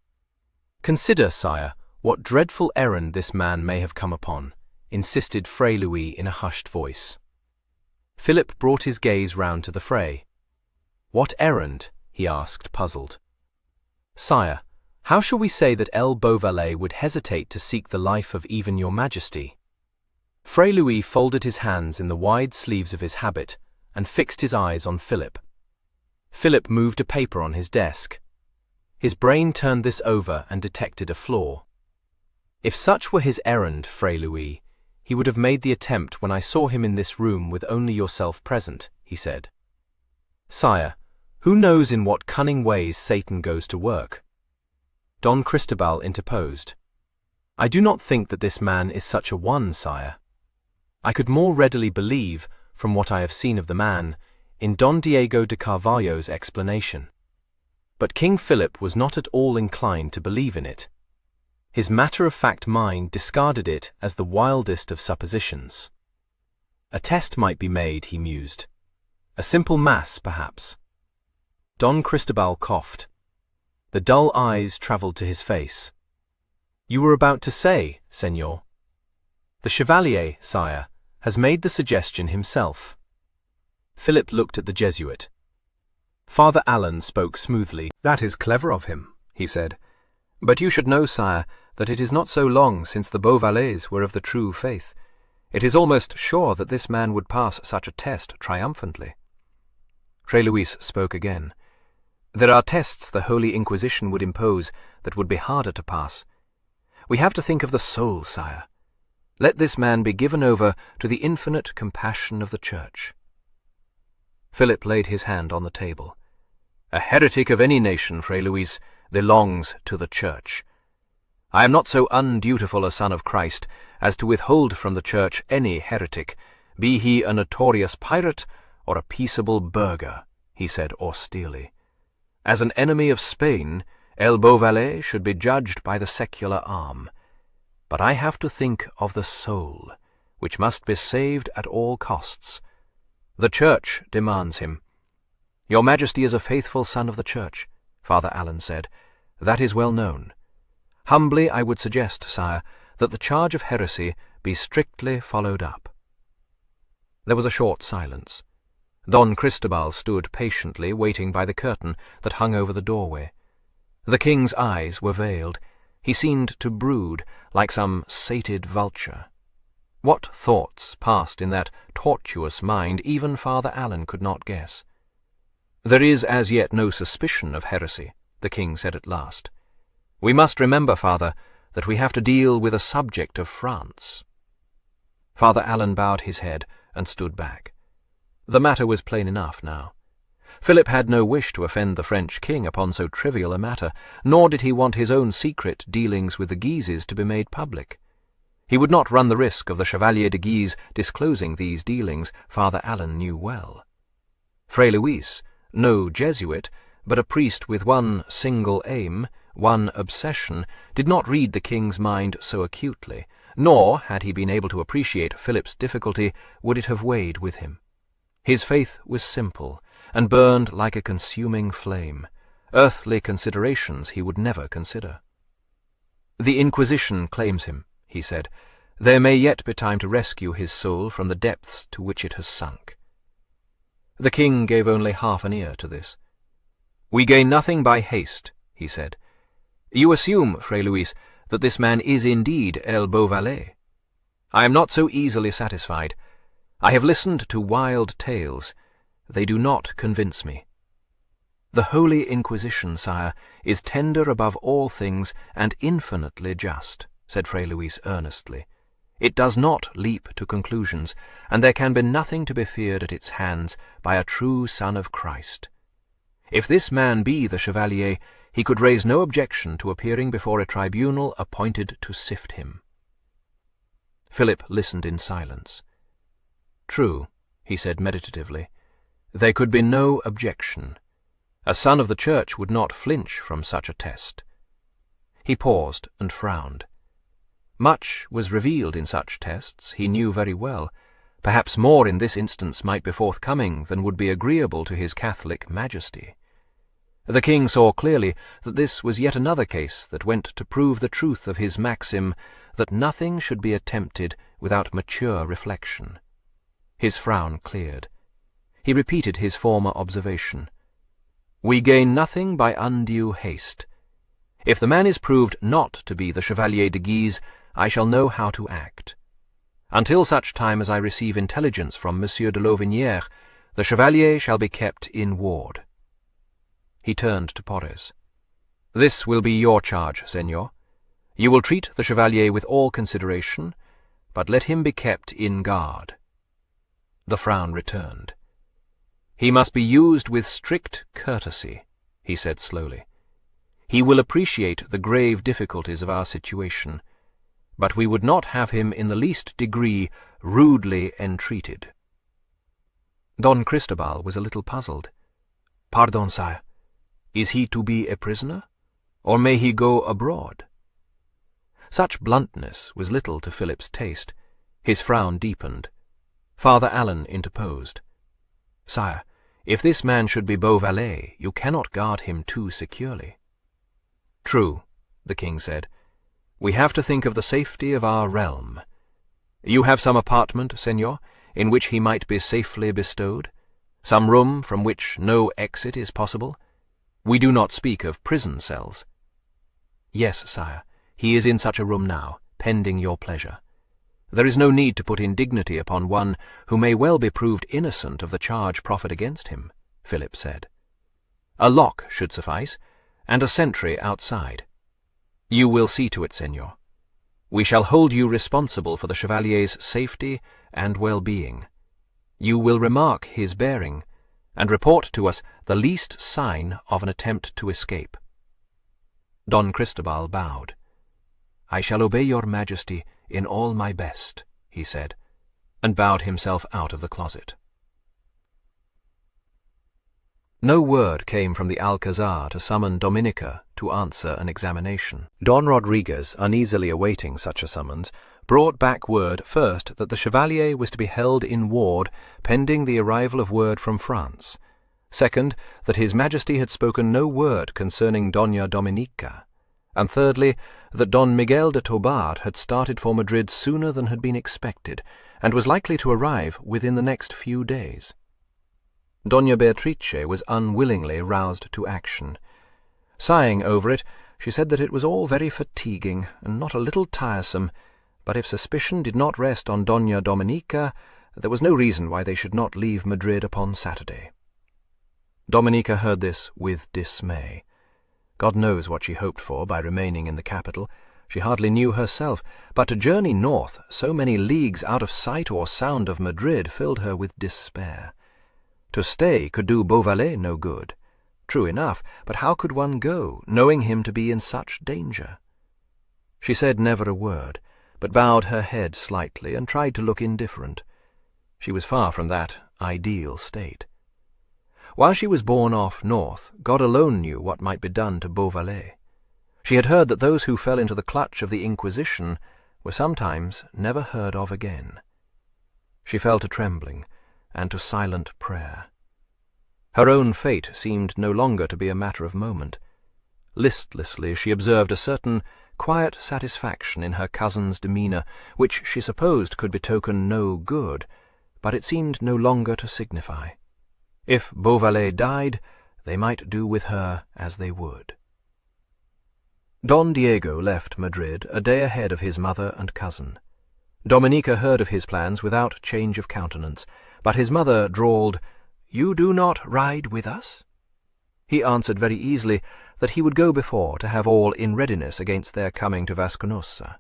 C: Consider, sire, what dreadful errand this man may have come upon, insisted Fray Louis in a hushed voice. Philip brought his gaze round to the fray. What errand? He asked, puzzled. Sire, how shall we say that El Beauvallet would hesitate to seek the life of even your majesty? Fray Louis folded his hands in the wide sleeves of his habit and fixed his eyes on Philip. Philip moved a paper on his desk. His brain turned this over and detected a flaw. If such were his errand, Fray Louis, he would have made the attempt when I saw him in this room with only yourself present, he said. Sire, who knows in what cunning ways Satan goes to work? Don Cristobal interposed. I do not think that this man is such a one, sire. I could more readily believe, from what I have seen of the man, in Don Diego de Carvalho's explanation. But King Philip was not at all inclined to believe in it. His matter-of-fact mind discarded it as the wildest of suppositions. A test might be made, he mused. A simple mass, perhaps. Don Cristobal coughed. The dull eyes travelled to his face. You were about to say, Senor. The Chevalier, sire, has made the suggestion himself. Philip looked at the Jesuit. Father Allen spoke smoothly. That is clever of him, he said. But you should know, sire, that it is not so long since the Beauvallets were of the true faith. It is almost sure that this man would pass such a test triumphantly. Fray Luis spoke again. There are tests the Holy Inquisition would impose that would be harder to pass. We have to think of the soul, sire. Let this man be given over to the infinite compassion of the Church. Philip laid his hand on the table. A heretic of any nation, Fray Luis, belongs to the Church. I am not so undutiful a son of Christ as to withhold from the Church any heretic, be he a notorious pirate or a peaceable burgher, he said austerely. As an enemy of Spain, El Beauvallet should be judged by the secular arm. But I have to think of the soul, which must be saved at all costs. The Church demands him. Your Majesty is a faithful son of the Church, Father Allen said. That is well known. Humbly I would suggest, sire, that the charge of heresy be strictly followed up. There was a short silence. Don Cristobal stood patiently waiting by the curtain that hung over the doorway. The king's eyes were veiled. He seemed to brood like some sated vulture. What thoughts passed in that tortuous mind even Father Allen could not guess. There is as yet no suspicion of heresy, the king said at last. We must remember, Father, that we have to deal with a subject of France. Father Allen bowed his head and stood back. The matter was plain enough now. Philip had no wish to offend the French king upon so trivial a matter, nor did he want his own secret dealings with the Guises to be made public. He would not run the risk of the Chevalier de Guise disclosing these dealings, Father Allen knew well. Fray Luis, no Jesuit, but a priest with one single aim, one obsession, did not read the king's mind so acutely, nor, had he been able to appreciate Philip's difficulty, would it have weighed with him. His faith was simple, and burned like a consuming flame. Earthly considerations he would never consider. The Inquisition claims him, he said. There may yet be time to rescue his soul from the depths to which it has sunk. The king gave only half an ear to this. We gain nothing by haste, he said. You assume, Fray Luis, that this man is indeed El Beauvallet. I am not so easily satisfied. I have listened to wild tales. They do not convince me. The Holy Inquisition, sire, is tender above all things and infinitely just, said Fray Luis earnestly. It does not leap to conclusions, and there can be nothing to be feared at its hands by a true son of Christ. If this man be the Chevalier, he could raise no objection to appearing before a tribunal appointed to sift him. Philip listened in silence. True, he said meditatively, there could be no objection. A son of the Church would not flinch from such a test. He paused and frowned. Much was revealed in such tests, he knew very well. Perhaps more in this instance might be forthcoming than would be agreeable to his Catholic Majesty. The king saw clearly that this was yet another case that went to prove the truth of his maxim that nothing should be attempted without mature reflection. His frown cleared. He repeated his former observation. We gain nothing by undue haste. If the man is proved not to be the Chevalier de Guise, I shall know how to act. Until such time as I receive intelligence from Monsieur de Lauvignière, the Chevalier shall be kept in ward. He turned to Porres. This will be your charge, Senor. You will treat the Chevalier with all consideration, but let him be kept in guard. The frown returned. He must be used with strict courtesy, he said slowly. He will appreciate the grave difficulties of our situation, but we would not have him in the least degree rudely entreated. Don Cristobal was a little puzzled. Pardon, sire. Is he to be a prisoner, or may he go abroad? Such bluntness was little to Philip's taste. His frown deepened. Father Allen interposed. Sire, if this man should be Beauvallet, you cannot guard him too securely. True, the king said. We have to think of the safety of our realm. You have some apartment, senor, in which he might be safely bestowed? Some room from which no exit is possible? We do not speak of prison cells. Yes, sire, he is in such a room now, pending your pleasure. There is no need to put indignity upon one who may well be proved innocent of the charge proffered against him, Philip said. A lock should suffice, and a sentry outside. You will see to it, senor. We shall hold you responsible for the Chevalier's safety and well-being. You will remark his bearing, and report to us the least sign of an attempt to escape. Don Cristobal bowed. I shall obey your Majesty in all my best, he said, and bowed himself out of the closet. No word came from the Alcazar to summon Dominica to answer an examination.
A: Don Rodriguez, uneasily awaiting such a summons, brought back word first that the Chevalier was to be held in ward pending the arrival of word from France. Second, that his Majesty had spoken no word concerning Doña Dominica. And thirdly, that Don Miguel de Tobar had started for Madrid sooner than had been expected, and was likely to arrive within the next few days. Doña Beatrice was unwillingly roused to action. Sighing over it, she said that it was all very fatiguing, and not a little tiresome, but if suspicion did not rest on Doña Dominica, there was no reason why they should not leave Madrid upon Saturday. Dominica heard this with dismay. God knows what she hoped for by remaining in the capital. She hardly knew herself, but to journey north so many leagues out of sight or sound of Madrid filled her with despair. To stay could do Beauvallet no good. True enough, but how could one go, knowing him to be in such danger? She said never a word, but bowed her head slightly and tried to look indifferent. She was far from that ideal state. While she was borne off north, God alone knew what might be done to Beauvallet. She had heard that those who fell into the clutch of the Inquisition were sometimes never heard of again. She fell to trembling and to silent prayer. Her own fate seemed no longer to be a matter of moment. Listlessly she observed a certain quiet satisfaction in her cousin's demeanour, which she supposed could betoken no good, but it seemed no longer to signify. If Beauvallet died, they might do with her as they would. Don Diego left Madrid a day ahead of his mother and cousin.
C: Dominica heard of his plans without change of countenance, but his mother drawled, "You do not ride with us?" He answered very easily that he would go before to have all in readiness against their coming to Vasconossa.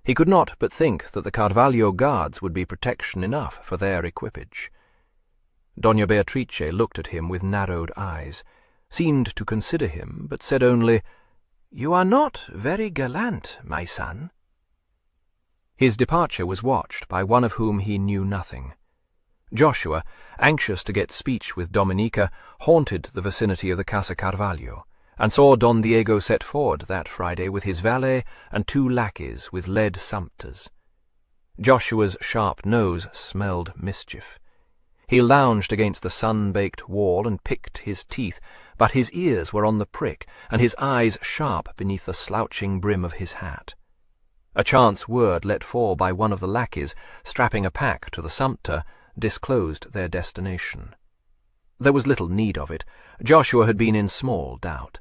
C: He could not but think that the Carvalho guards would be protection enough for their equipage. Dona Beatrice looked at him with narrowed eyes, seemed to consider him, but said only, "You are not very gallant, my son." His departure was watched by one of whom he knew nothing. Joshua, anxious to get speech with Dominica, haunted the vicinity of the Casa Carvalho, and saw Don Diego set forward that Friday with his valet and 2 lackeys with lead sumpters. Joshua's sharp nose smelled mischief. He lounged against the sun-baked wall and picked his teeth, but his ears were on the prick, and his eyes sharp beneath the slouching brim of his hat. A chance word let fall by one of the lackeys, strapping a pack to the sumpter, disclosed their destination. There was little need of it. Joshua had been in small doubt.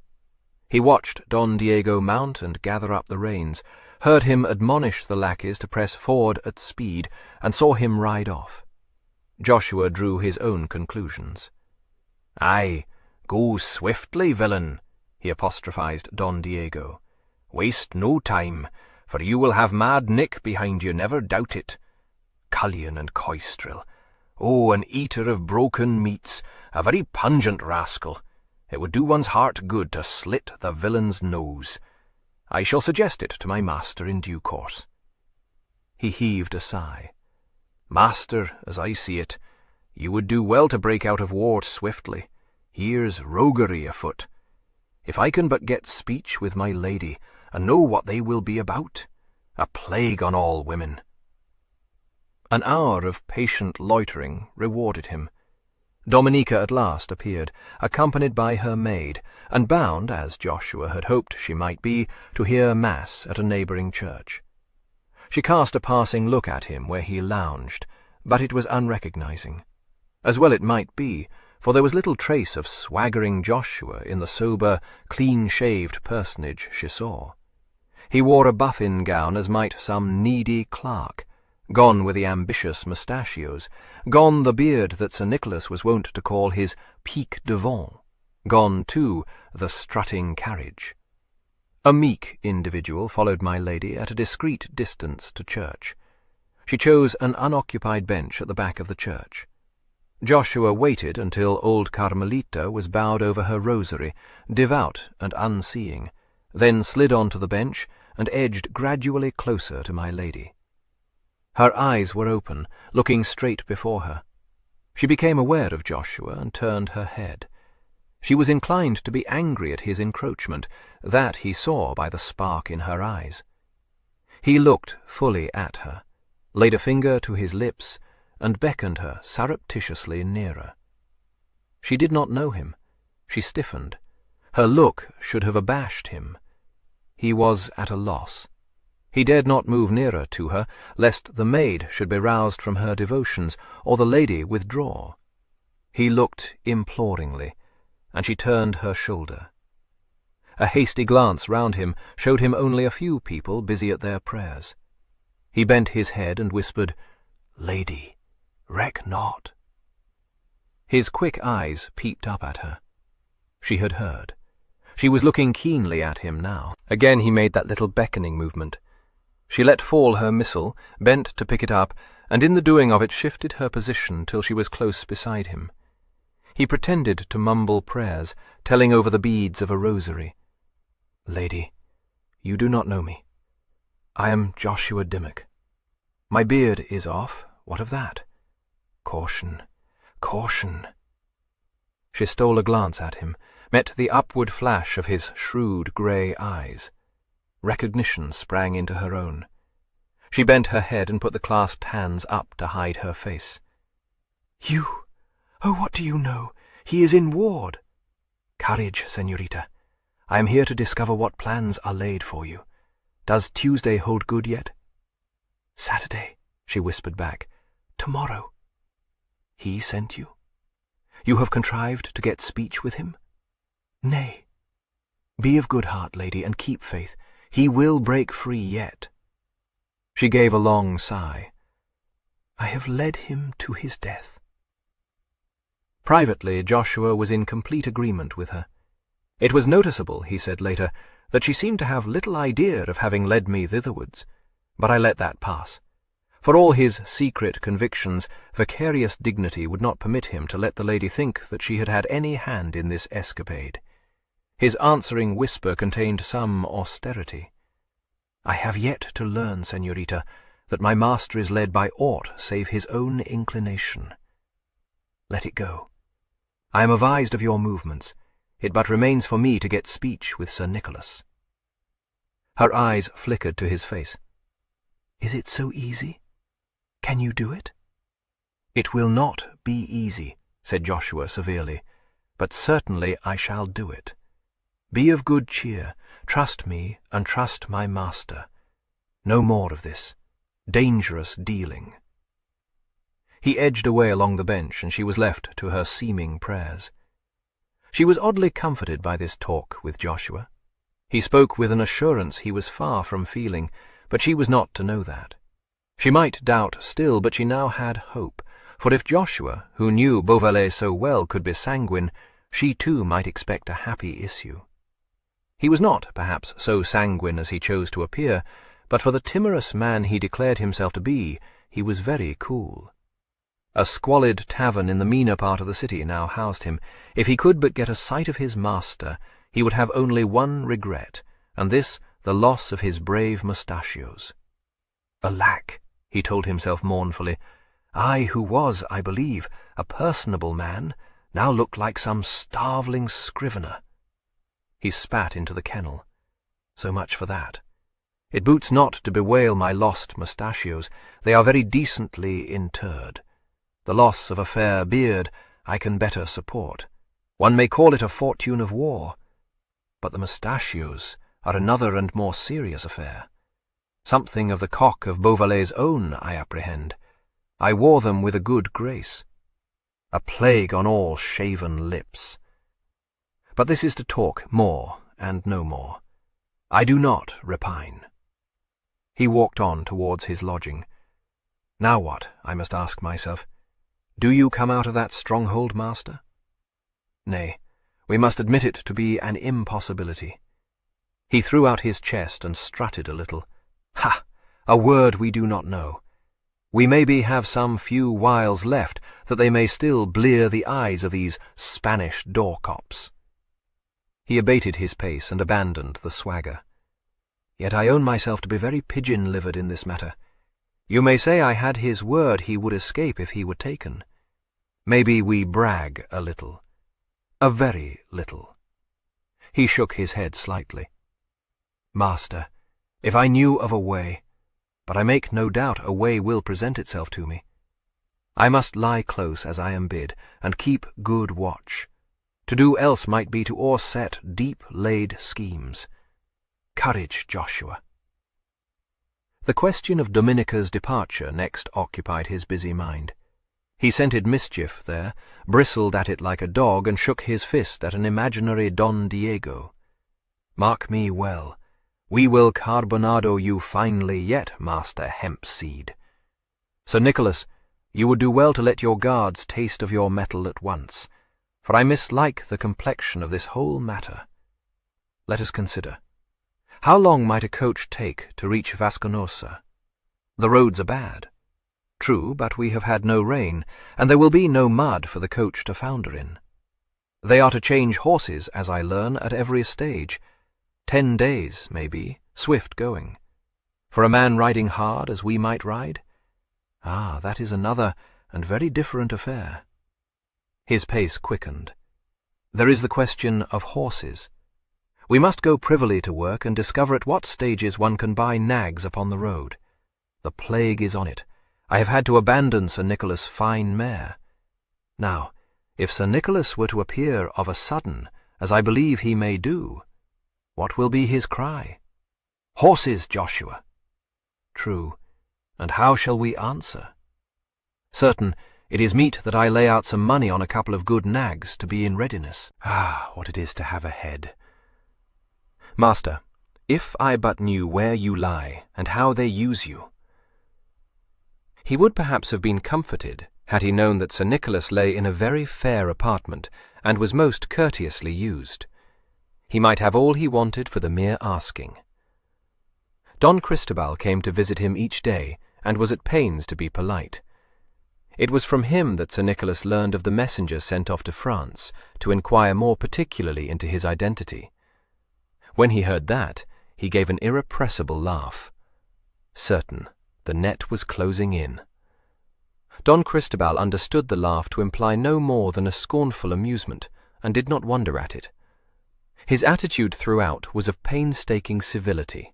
C: He watched Don Diego mount and gather up the reins, heard him admonish the lackeys to press forward at speed, and saw him ride off. Joshua drew his own conclusions. "Aye, go swiftly, villain," he apostrophized Don Diego. "Waste no time, for you will have Mad Nick behind you, never doubt it. Cullion and Coistrel. Oh, an eater of broken meats, a very pungent rascal. It would do one's heart good to slit the villain's nose. I shall suggest it to my master in due course." He heaved a sigh. "Master, as I see it, you would do well to break out of ward swiftly. Here's roguery afoot. If I can but get speech with my lady, and know what they will be about, a plague on all women." An hour of patient loitering rewarded him. Dominica at last appeared, accompanied by her maid, and bound, as Joshua had hoped she might be, to hear mass at a neighbouring church. She cast a passing look at him where he lounged, but it was unrecognizing. As well it might be, for there was little trace of swaggering Joshua in the sober, clean-shaved personage she saw. He wore a buffin gown as might some needy clerk, gone were the ambitious mustachios, gone the beard that Sir Nicholas was wont to call his pique devant, gone, too, the strutting carriage. A meek individual followed my lady at a discreet distance to church. She chose an unoccupied bench at the back of the church. Joshua waited until old Carmelita was bowed over her rosary, devout and unseeing, then slid on to the bench and edged gradually closer to my lady. Her eyes were open, looking straight before her. She became aware of Joshua and turned her head. She was inclined to be angry at his encroachment, that he saw by the spark in her eyes. He looked fully at her, laid a finger to his lips, and beckoned her surreptitiously nearer. She did not know him. She stiffened. Her look should have abashed him. He was at a loss. He dared not move nearer to her, lest the maid should be roused from her devotions, or the lady withdraw. He looked imploringly, and she turned her shoulder. A hasty glance round him showed him only a few people busy at their prayers. He bent his head and whispered, "Lady, reck not." His quick eyes peeped up at her. She had heard. She was looking keenly at him now. Again he made that little beckoning movement. She let fall her missal, bent to pick it up, and in the doing of it shifted her position till she was close beside him. He pretended to mumble prayers, telling over the beads of a rosary. "Lady, you do not know me. I am Joshua Dimmock. My beard is off. What of that? Caution, caution." She stole a glance at him, met the upward flash of his shrewd grey eyes. Recognition sprang into her own. She bent her head and put the clasped hands up to hide her face. "You! Oh, what do you know? He is in ward." "Courage, señorita. I am here to discover what plans are laid for you. Does Tuesday hold good yet?" "Saturday," she whispered back. "Tomorrow." "He sent you? You have contrived to get speech with him?" "Nay." "Be of good heart, lady, and keep faith. He will break free yet." She gave a long sigh. "I have led him to his death." Privately, Joshua was in complete agreement with her. It was noticeable, he said later, that she seemed to have little idea of having led me thitherwards, but I let that pass. For all his secret convictions, vicarious dignity would not permit him to let the lady think that she had had any hand in this escapade. His answering whisper contained some austerity. "I have yet to learn, señorita, that my master is led by aught save his own inclination. Let it go. I am avised of your movements. It but remains for me to get speech with Sir Nicholas." Her eyes flickered to his face. "Is it so easy? Can you do it?" "It will not be easy," said Joshua severely, "but certainly I shall do it. Be of good cheer, trust me and trust my master. No more of this dangerous dealing." He edged away along the bench, and she was left to her seeming prayers. She was oddly comforted by this talk with Joshua. He spoke with an assurance he was far from feeling, but she was not to know that. She might doubt still, but she now had hope, for if Joshua, who knew Beauvallet so well, could be sanguine, she too might expect a happy issue. He was not, perhaps, so sanguine as he chose to appear, but for the timorous man he declared himself to be, he was very cool. A squalid tavern in the meaner part of the city now housed him. If he could but get a sight of his master, he would have only one regret, and this the loss of his brave mustachios. "Alack," he told himself mournfully, "I who was, I believe, a personable man, now look like some starveling scrivener." He spat into the kennel. "So much for that. It boots not to bewail my lost mustachios. They are very decently interred. The loss of a fair beard I can better support. One may call it a fortune of war. But the mustachios are another and more serious affair. Something of the cock of Beauvallet's own, I apprehend. I wore them with a good grace. A plague on all shaven lips. But this is to talk more and no more. I do not repine." He walked on towards his lodging. "Now what, I must ask myself. Do you come out of that stronghold, master? Nay, we must admit it to be an impossibility." He threw out his chest and strutted a little. "Ha! A word we do not know. We maybe have some few wiles left, that they may still blear the eyes of these Spanish doorcops." He abated his pace and abandoned the swagger. "Yet I own myself to be very pigeon-livered in this matter. You may say I had his word he would escape if he were taken. Maybe we brag a little. A very little." He shook his head slightly. "Master, if I knew of a way, but I make no doubt a way will present itself to me. I must lie close as I am bid, and keep good watch. To do else might be to o'erset deep-laid schemes. Courage, Joshua." The question of Dominica's departure next occupied his busy mind. He scented mischief there, bristled at it like a dog, and shook his fist at an imaginary Don Diego. "Mark me well. We will carbonado you finely yet, Master Hempseed. Sir Nicholas, you would do well to let your guards taste of your mettle at once, for I mislike the complexion of this whole matter. Let us consider. How long might a coach take to reach Vasconosa? The roads are bad. True, but we have had no rain, and there will be no mud for the coach to founder in. They are to change horses, as I learn, at every stage. 10 days, maybe, swift going. For a man riding hard as we might ride? Ah, that is another and very different affair." His pace quickened. "There is the question of horses. We must go privily to work and discover at what stages one can buy nags upon the road. The plague is on it. I have had to abandon Sir Nicholas' fine mare. Now, if Sir Nicholas were to appear of a sudden, as I believe he may do, what will be his cry? 'Horses, Joshua!' True, and how shall we answer? Certain, it is meet that I lay out some money on a couple of good nags to be in readiness."
A: Ah, what it is to have a head. "Master, if I but knew where you lie, and how they use you,
C: He would perhaps have been comforted had he known that Sir Nicholas lay in a very fair apartment and was most courteously used. He might have all he wanted for the mere asking. Don Cristobal came to visit him each day and was at pains to be polite. It was from him that Sir Nicholas learned of the messenger sent off to France to inquire more particularly into his identity. When he heard that, he gave an irrepressible laugh. Certain, the net was closing in. Don Cristobal understood the laugh to imply no more than a scornful amusement, and did not wonder at it. His attitude throughout was of painstaking civility.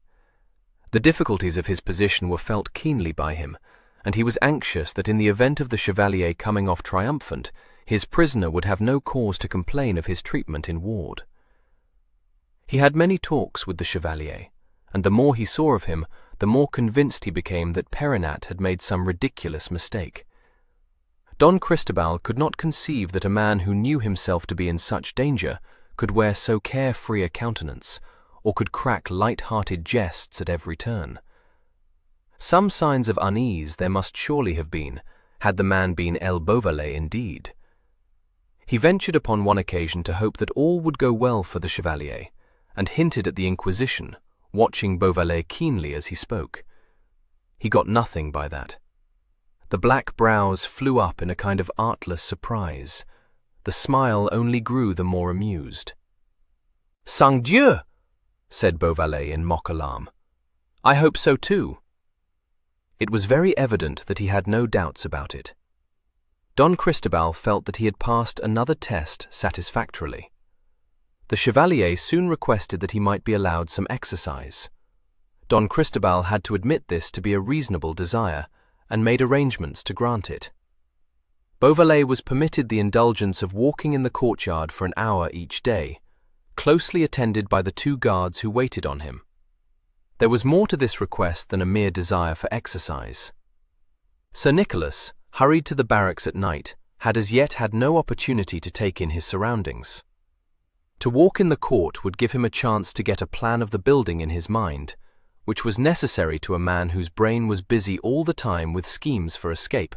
C: The difficulties of his position were felt keenly by him, and he was anxious that in the event of the Chevalier coming off triumphant, his prisoner would have no cause to complain of his treatment in ward. He had many talks with the Chevalier, and the more he saw of him, the more convinced he became that Perinat had made some ridiculous mistake. Don Cristobal could not conceive that a man who knew himself to be in such danger could wear so carefree a countenance, or could crack light-hearted jests at every turn. Some signs of unease there must surely have been, had the man been El Beauvallet indeed. He ventured upon one occasion to hope that all would go well for the Chevalier, and hinted at the Inquisition, watching Beauvallet keenly as he spoke. He got nothing by that. The black brows flew up in a kind of artless surprise. The smile only grew the more amused. "Sang Dieu!" said Beauvallet in mock alarm. "I hope so too." It was very evident that he had no doubts about it. Don Cristobal felt that he had passed another test satisfactorily. The Chevalier soon requested that he might be allowed some exercise. Don Cristobal had to admit this to be a reasonable desire, and made arrangements to grant it. Beauvallet was permitted the indulgence of walking in the courtyard for an hour each day, closely attended by the 2 guards who waited on him. There was more to this request than a mere desire for exercise. Sir Nicholas, hurried to the barracks at night, had as yet had no opportunity to take in his surroundings. To walk in the court would give him a chance to get a plan of the building in his mind, which was necessary to a man whose brain was busy all the time with schemes for escape.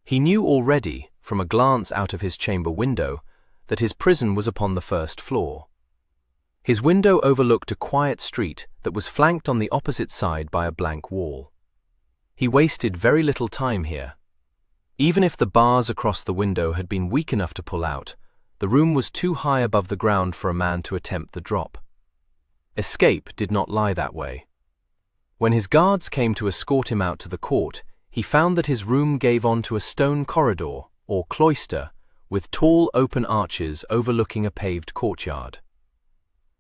C: He knew already, from a glance out of his chamber window, that his prison was upon the 1st floor. His window overlooked a quiet street that was flanked on the opposite side by a blank wall. He wasted very little time here. Even if the bars across the window had been weak enough to pull out, the room was too high above the ground for a man to attempt the drop. Escape did not lie that way. When his guards came to escort him out to the court, he found that his room gave onto a stone corridor, or cloister, with tall open arches overlooking a paved courtyard.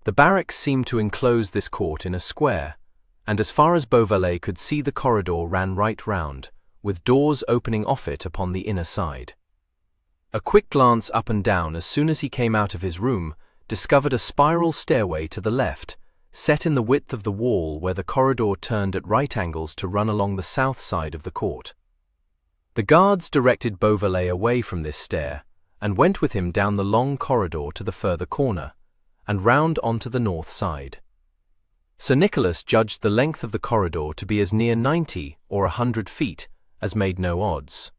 C: The barracks seemed to enclose this court in a square, and as far as Beauvallet could see the corridor ran right round, with doors opening off it upon the inner side. A quick glance up and down as soon as he came out of his room discovered a spiral stairway to the left, set in the width of the wall where the corridor turned at right angles to run along the south side of the court. The guards directed Beauvallet away from this stair, and went with him down the long corridor to the further corner, and round onto the north side. Sir Nicholas judged the length of the corridor to be as near 90 or 100 feet, as made no odds.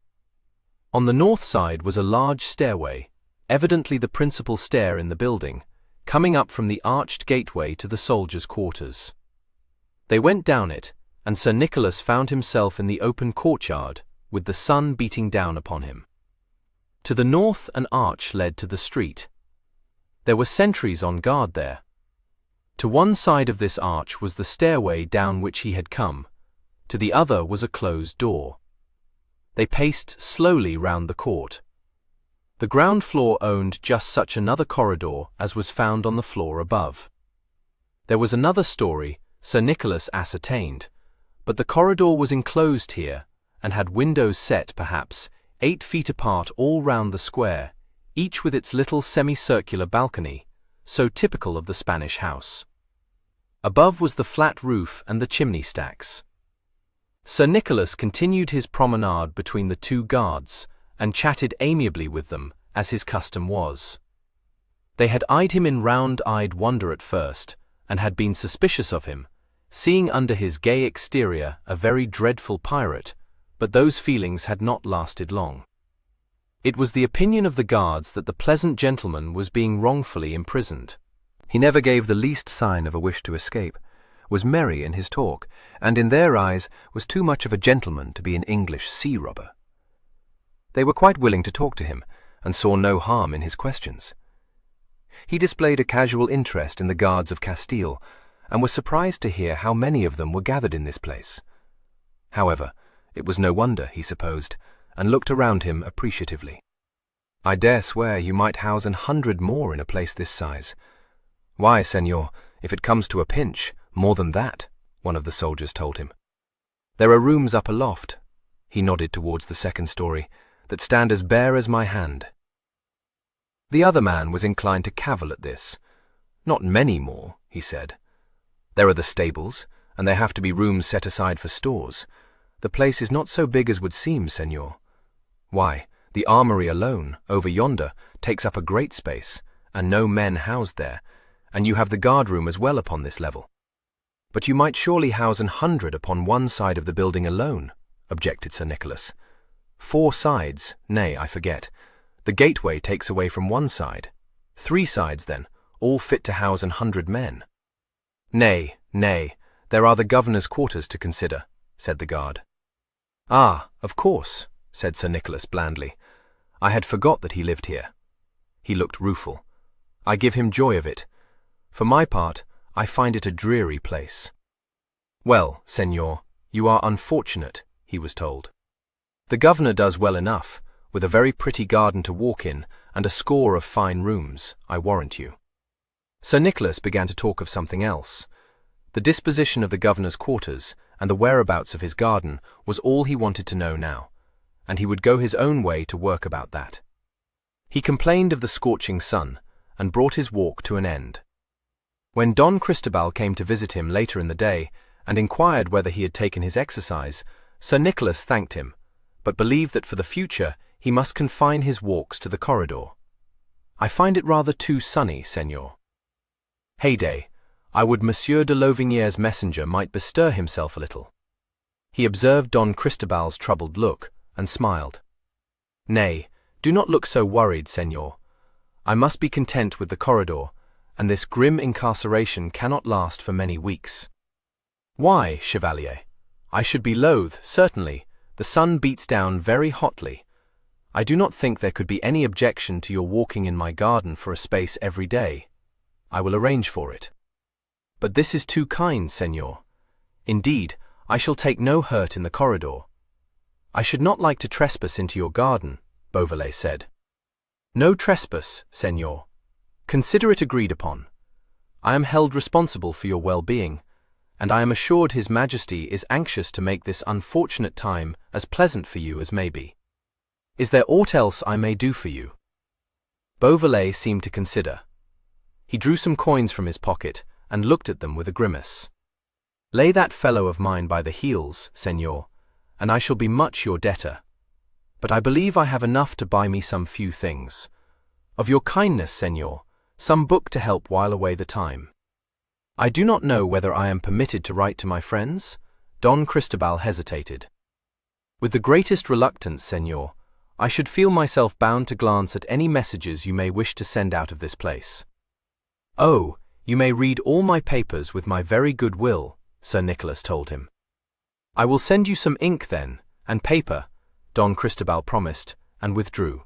C: On the north side was a large stairway, evidently the principal stair in the building, coming up from the arched gateway to the soldiers' quarters. They went down it, and Sir Nicholas found himself in the open courtyard, with the sun beating down upon him. To the north an arch led to the street. There were sentries on guard there. To one side of this arch was the stairway down which he had come, to the other was a closed door. They paced slowly round the court. The ground floor owned just such another corridor as was found on the floor above. There was another story, Sir Nicholas ascertained, but the corridor was enclosed here, and had windows set, perhaps, 8 feet apart all round the square, each with its little semicircular balcony, so typical of the Spanish house. Above was the flat roof and the chimney stacks. Sir Nicholas continued his promenade between the 2 guards, and chatted amiably with them, as his custom was. They had eyed him in round-eyed wonder at first, and had been suspicious of him, seeing under his gay exterior a very dreadful pirate,
B: but those feelings had not lasted long. It was the opinion of the guards that the pleasant gentleman was being wrongfully imprisoned.
C: He never gave the least sign of a wish to escape, was merry in his talk, and in their eyes was too much of a gentleman to be an English sea-robber. They were quite willing to talk to him, and saw no harm in his questions. He displayed a casual interest in the guards of Castile, and was surprised to hear how many of them were gathered in this place. However, it was no wonder, he supposed, and looked around him appreciatively. "I dare swear you might house 100 more in a place this size. Why, senor, if it comes to a pinch, more than that," one of the soldiers told him. "There are rooms up aloft," he nodded towards the second story, "that stand as bare as my hand." The other man was inclined to cavil at this. "Not many more," he said. "There are the stables, and there have to be rooms set aside for stores. The place is not so big as would seem, senor. Why, the armory alone, over yonder, takes up a great space, and no men housed there, and you have the guard-room as well upon this level." "But you might surely house 100 upon one side of the building alone," objected Sir Nicholas. "4 sides, nay, I forget. The gateway takes away from one side. 3 sides, then, all fit to house 100 men." "Nay, nay, there are the governor's quarters to consider," said the guard. "Ah, of course," said Sir Nicholas blandly. "I had forgot that he lived here." He looked rueful. "I give him joy of it. For my part, I find it a dreary place." "Well, senor, you are unfortunate," he was told. "The governor does well enough, with a very pretty garden to walk in, and a score of fine rooms, I warrant you." Sir Nicholas began to talk of something else. The disposition of the governor's quarters and the whereabouts of his garden was all he wanted to know now, and he would go his own way to work about that. He complained of the scorching sun, and brought his walk to an end. When Don Cristobal came to visit him later in the day, and inquired whether he had taken his exercise, Sir Nicholas thanked him, but believed that for the future he must confine his walks to the corridor. "I find it rather too sunny, senor." "Heyday, I would Monsieur de Louvignere's messenger might bestir himself a little." He observed Don Cristobal's troubled look, and smiled. "Nay, do not look so worried, senor. I must be content with the corridor, and this grim incarceration cannot last for many weeks." "Why, chevalier? I should be loath, certainly. The sun beats down very hotly. I do not think there could be any objection to your walking in my garden for a space every day. I will arrange for it." "But this is too kind, senor. Indeed, I shall take no hurt in the corridor." "I should not like to trespass into your garden," Beauvallet said. "No trespass, senor. Consider it agreed upon. I am held responsible for your well-being, and I am assured His Majesty is anxious to make this unfortunate time as pleasant for you as may be. Is there aught else I may do for you?" Beauvallet seemed to consider. He drew some coins from his pocket and looked at them with a grimace. "Lay that fellow of mine by the heels, senor, and I shall be much your debtor. But I believe I have enough to buy me some few things. Of your kindness, senor, some book to help while away the time. I do not know whether I am permitted to write to my friends?" Don Cristobal hesitated. "With the greatest reluctance, senor. I should feel myself bound to glance at any messages you may wish to send out of this place." "Oh, you may read all my papers with my very good will," Sir Nicholas told him. "I will send you some ink then, and paper," Don Cristobal promised, and withdrew.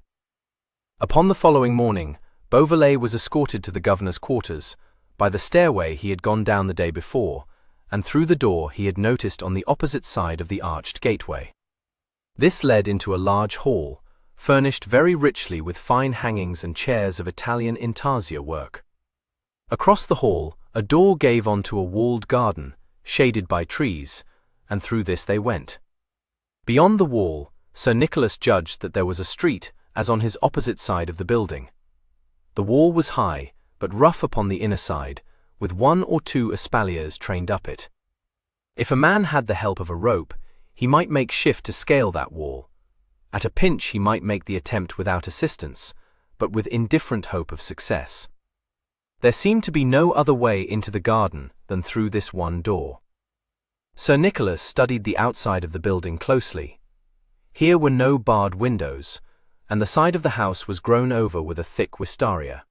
C: Upon the following morning, Beauvallet was escorted to the governor's quarters, by the stairway he had gone down the day before, and through the door he had noticed on the opposite side of the arched gateway. This led into a large hall, furnished very richly with fine hangings and chairs of Italian intarsia work. Across the hall, a door gave onto a walled garden, shaded by trees, and through this they went. Beyond the wall, Sir Nicholas judged that there was a street, as on his opposite side of the building. The wall was high, but rough upon the inner side, with 1 or 2 espaliers trained up it. If a man had the help of a rope, he might make shift to scale that wall. At a pinch he might make the attempt without assistance, but with indifferent hope of success. There seemed to be no other way into the garden than through this one door. Sir Nicholas studied the outside of the building closely, Here were no barred windows, and the side of the house was grown over with a thick wistaria.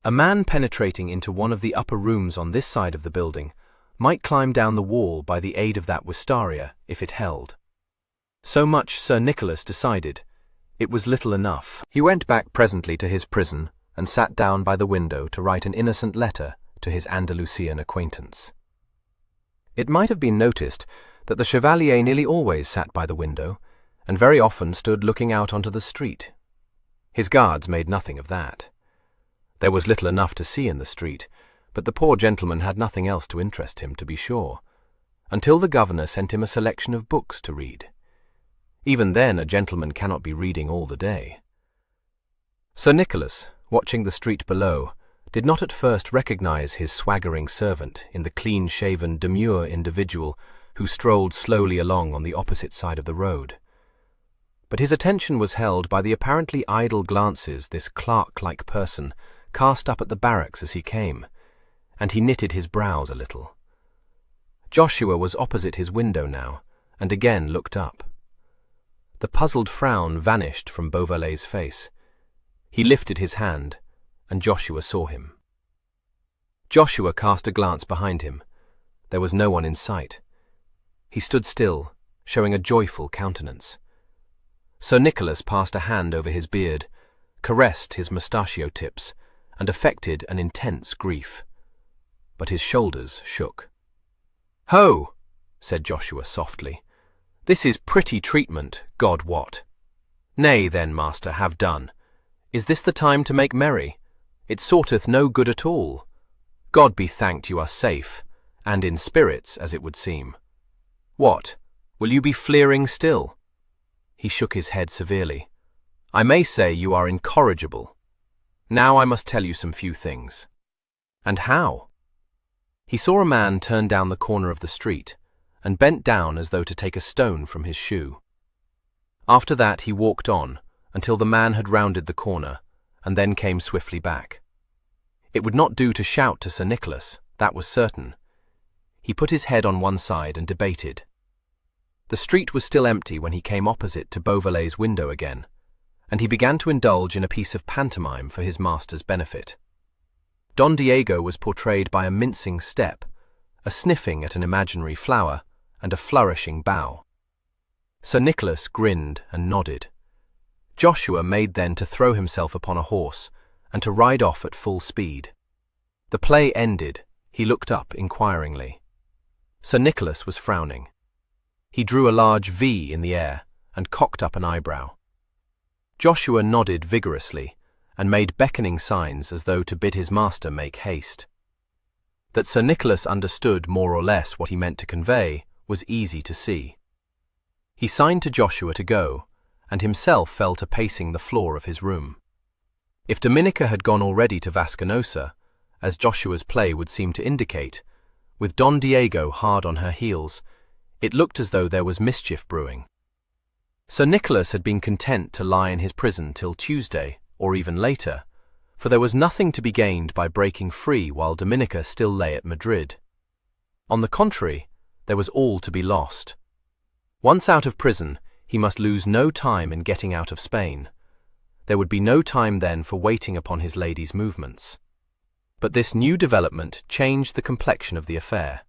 C: A man penetrating into one of the upper rooms on this side of the building might climb down the wall by the aid of that wistaria if it held. So much Sir Nicholas decided. It was little enough. He went back presently to his prison and sat down by the window to write an innocent letter to his Andalusian acquaintance. It might have been noticed that the Chevalier nearly always sat by the window, and very often stood looking out onto the street. His guards made nothing of that. There was little enough to see in the street, but the poor gentleman had nothing else to interest him, to be sure, until the governor sent him a selection of books to read. Even then a gentleman cannot be reading all the day. Sir Nicholas, watching the street below, did not at first recognize his swaggering servant in the clean-shaven, demure individual who strolled slowly along on the opposite side of the road. But his attention was held by the apparently idle glances this clerk-like person cast up at the barracks as he came, and he knitted his brows a little. Joshua was opposite his window now, and again looked up. The puzzled frown vanished from Beauvallet's face. He lifted his hand, and Joshua saw him. Joshua cast a glance behind him. There was no one in sight. He stood still, showing a joyful countenance. Sir Nicholas passed a hand over his beard, caressed his mustachio tips, and affected an intense grief. But his shoulders shook. "Ho!" said Joshua softly. "This is pretty treatment, God wot. Nay, then, master, have done. Is this the time to make merry? It sorteth no good at all. God be thanked you are safe, and in spirits, as it would seem. What, will you be fleering still?" He shook his head severely. "I may say you are incorrigible. Now I must tell you some few things." "And how?" He saw a man turn down the corner of the street, and bent down as though to take a stone from his shoe. After that he walked on, until the man had rounded the corner, and then came swiftly back. It would not do to shout to Sir Nicholas, that was certain. He put his head on one side and debated. The street was still empty when he came opposite to Beauvallet's window again, and he began to indulge in a piece of pantomime for his master's benefit. Don Diego was portrayed by a mincing step, a sniffing at an imaginary flower, and a flourishing bow. Sir Nicholas grinned and nodded. Joshua made then to throw himself upon a horse, and to ride off at full speed. The play ended, he looked up inquiringly. Sir Nicholas was frowning. He drew a large V in the air, and cocked up an eyebrow. Joshua nodded vigorously, and made beckoning signs as though to bid his master make haste. That Sir Nicholas understood more or less what he meant to convey was easy to see. He signed to Joshua to go, and himself fell to pacing the floor of his room. If Dominica had gone already to Vasconosa, as Joshua's play would seem to indicate, with Don Diego hard on her heels, it looked as though there was mischief brewing. Sir Nicholas had been content to lie in his prison till Tuesday, or even later, for there was nothing to be gained by breaking free while Dominica still lay at Madrid. On the contrary, there was all to be lost. Once out of prison, he must lose no time in getting out of Spain. There would be no time then for waiting upon his lady's movements. But this new development changed the complexion of the affair.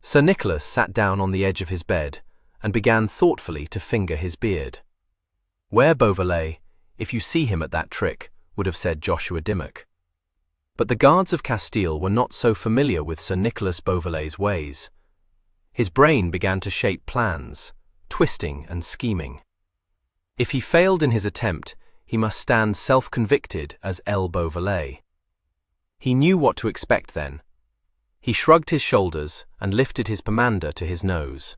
C: Sir Nicholas sat down on the edge of his bed and began thoughtfully to finger his beard. "Where Beauvallet, if you see him at that trick," would have said Joshua Dimmock. But the guards of Castile were not so familiar with Sir Nicholas Beauvallet's ways. His brain began to shape plans, twisting and scheming. If he failed in his attempt, he must stand self-convicted as L. Beauvallet. He knew what to expect then. He shrugged his shoulders and lifted his pomander to his nose.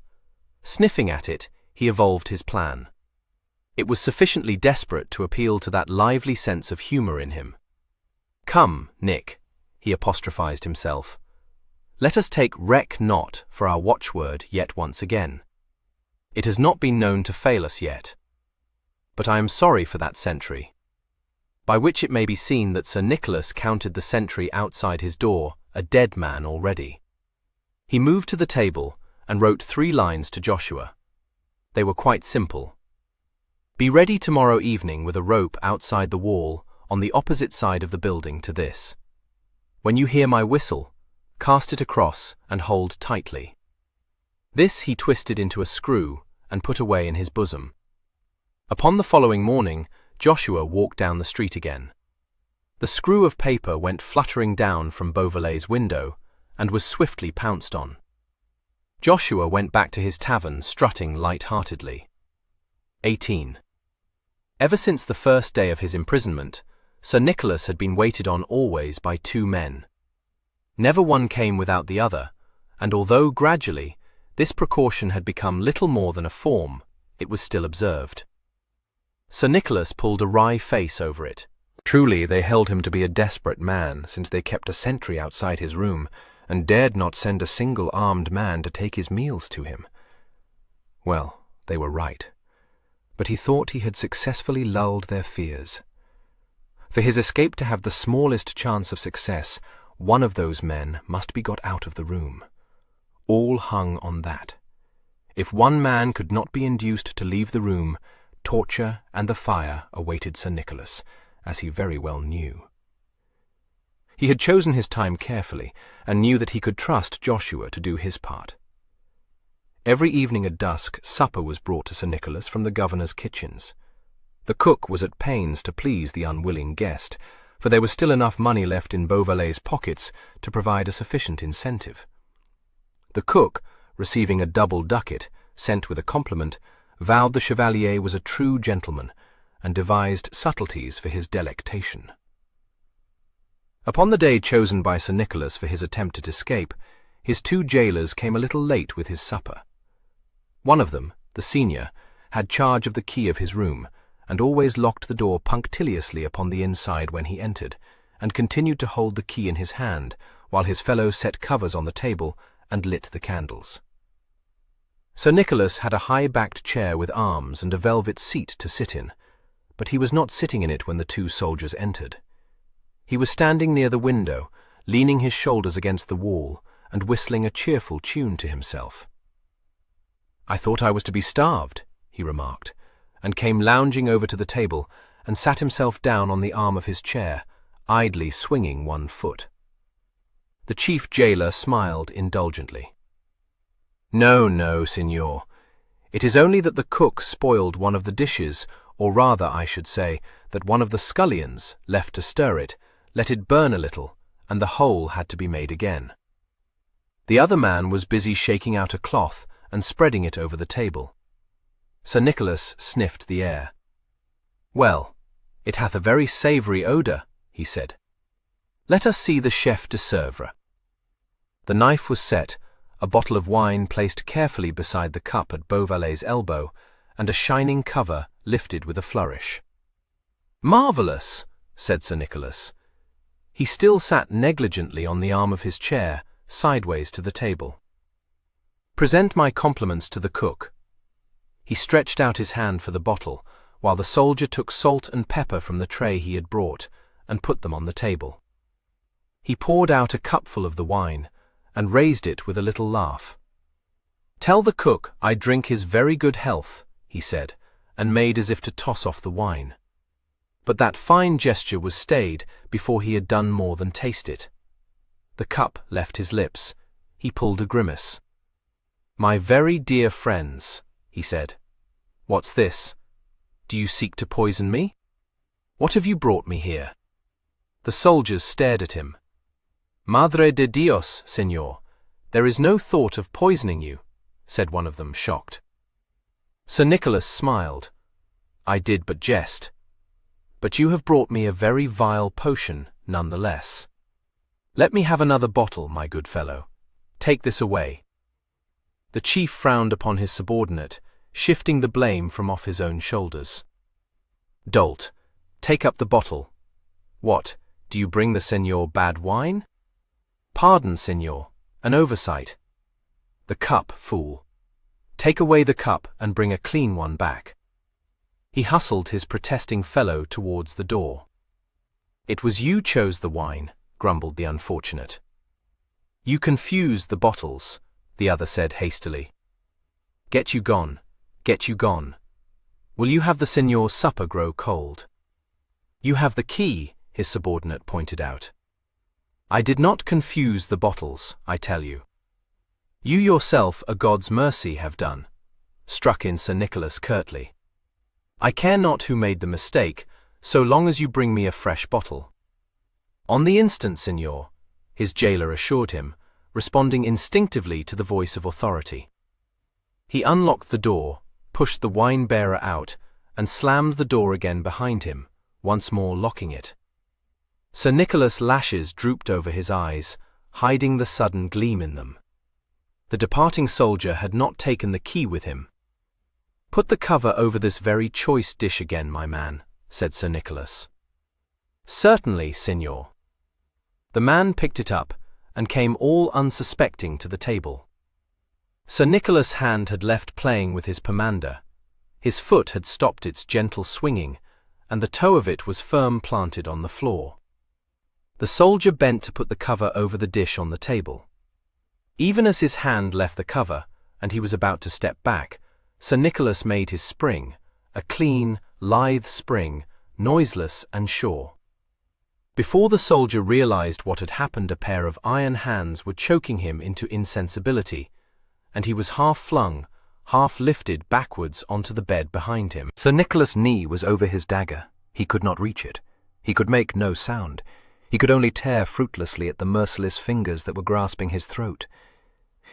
C: Sniffing at it, he evolved his plan. It was sufficiently desperate to appeal to that lively sense of humour in him. "Come, Nick," he apostrophized himself. "Let us take reck not for our watchword yet once again. It has not been known to fail us yet. But I am sorry for that sentry." By which it may be seen that Sir Nicholas counted the sentry outside his door a dead man already. He moved to the table and wrote 3 lines to Joshua. They were quite simple. Be ready tomorrow evening with a rope outside the wall on the opposite side of the building to this. When you hear my whistle, cast it across and hold tightly. This he twisted into a screw and put away in his bosom. Upon the following morning, Joshua walked down the street again. The screw of paper went fluttering down from Beauvallet's window and was swiftly pounced on. Joshua went back to his tavern, strutting light-heartedly. 18. Ever since the first day of his imprisonment, Sir Nicholas had been waited on always by two men. Never one came without the other, and although gradually this precaution had become little more than a form, it was still observed. Sir Nicholas pulled a wry face over it. Truly they held him to be a desperate man, since they kept a sentry outside his room, and dared not send a single armed man to take his meals to him. Well, they were right. But he thought he had successfully lulled their fears. For his escape to have the smallest chance of success, one of those men must be got out of the room. All hung on that. If one man could not be induced to leave the room, torture and the fire awaited Sir Nicholas, as he very well knew. He had chosen his time carefully, and knew that he could trust Joshua to do his part. Every evening at dusk, supper was brought to Sir Nicholas from the governor's kitchens. The cook was at pains to please the unwilling guest, for there was still enough money left in Beauvallet's pockets to provide a sufficient incentive. The cook, receiving a double ducat, sent with a compliment, vowed the chevalier was a true gentleman, and devised subtleties for his delectation. Upon the day chosen by Sir Nicholas for his attempted escape, his two jailers came a little late with his supper. One of them, the senior, had charge of the key of his room, and always locked the door punctiliously upon the inside when he entered, and continued to hold the key in his hand, while his fellow set covers on the table and lit the candles. Sir Nicholas had a high-backed chair with arms and a velvet seat to sit in, but he was not sitting in it when the two soldiers entered. He was standing near the window, leaning his shoulders against the wall, and whistling a cheerful tune to himself. "I thought I was to be starved," he remarked, and came lounging over to the table and sat himself down on the arm of his chair, idly swinging one foot. The chief jailer smiled indulgently. "No, no, signor. It is only that the cook spoiled one of the dishes, or rather, I should say, that one of the scullions, left to stir it, let it burn a little, and the whole had to be made again." The other man was busy shaking out a cloth and spreading it over the table. Sir Nicholas sniffed the air. "Well, it hath a very savoury odour," he said. "Let us see the chef de service." The knife was set, a bottle of wine placed carefully beside the cup at Beauvallet's elbow, and a shining cover lifted with a flourish. "Marvellous," said Sir Nicholas. He still sat negligently on the arm of his chair, sideways to the table. "Present my compliments to the cook." He stretched out his hand for the bottle, while the soldier took salt and pepper from the tray he had brought, and put them on the table. He poured out a cupful of the wine, and raised it with a little laugh. "Tell the cook I drink his very good health," he said, and made as if to toss off the wine. But that fine gesture was stayed before he had done more than taste it. The cup left his lips. He pulled a grimace. "My very dear friends," he said, "what's this? Do you seek to poison me? What have you brought me here?" The soldiers stared at him. "Madre de Dios, señor, there is no thought of poisoning you," said one of them, shocked. Sir Nicholas smiled. "I did but jest. But you have brought me a very vile potion, none the less. Let me have another bottle, my good fellow. Take this away." The chief frowned upon his subordinate, shifting the blame from off his own shoulders. "Dolt, take up the bottle. What, do you bring the señor bad wine?" "Pardon, señor, an oversight." "The cup, fool. Take away the cup and bring a clean one back." He hustled his protesting fellow towards the door. "It was you chose the wine," grumbled the unfortunate. "You confused the bottles," the other said hastily. "Get you gone.
A: Get you gone. Will you have the signor's supper grow cold? You have the key, his subordinate pointed out. I did not confuse the bottles, I tell you. You yourself a God's mercy have done, struck in Sir Nicholas curtly. I care not who made the mistake, so long as you bring me a fresh bottle. On the instant, signor, his jailer assured him, responding instinctively to the voice of authority. He unlocked the door, pushed the wine-bearer out, and slammed the door again behind him, once more locking it. Sir Nicholas' lashes drooped over his eyes, hiding the sudden gleam in them. The departing soldier had not taken the key with him. Put the cover over this very choice dish again, my man, said Sir Nicholas. Certainly, signor. The man picked it up, and came all unsuspecting to the table. Sir Nicholas' hand had left playing with his pomander. His foot had stopped its gentle swinging, and the toe of it was firm planted on the floor. The soldier bent to put the cover over the dish on the table. Even as his hand left the cover, and he was about to step back, Sir Nicholas made his spring, a clean, lithe spring, noiseless and sure. Before the soldier realized what had happened, a pair of iron hands were choking him into insensibility, and he was half flung, half lifted backwards onto the bed behind him.
C: Sir Nicholas' knee was over his dagger. He could not reach it. He could make no sound. He could only tear fruitlessly at the merciless fingers that were grasping his throat.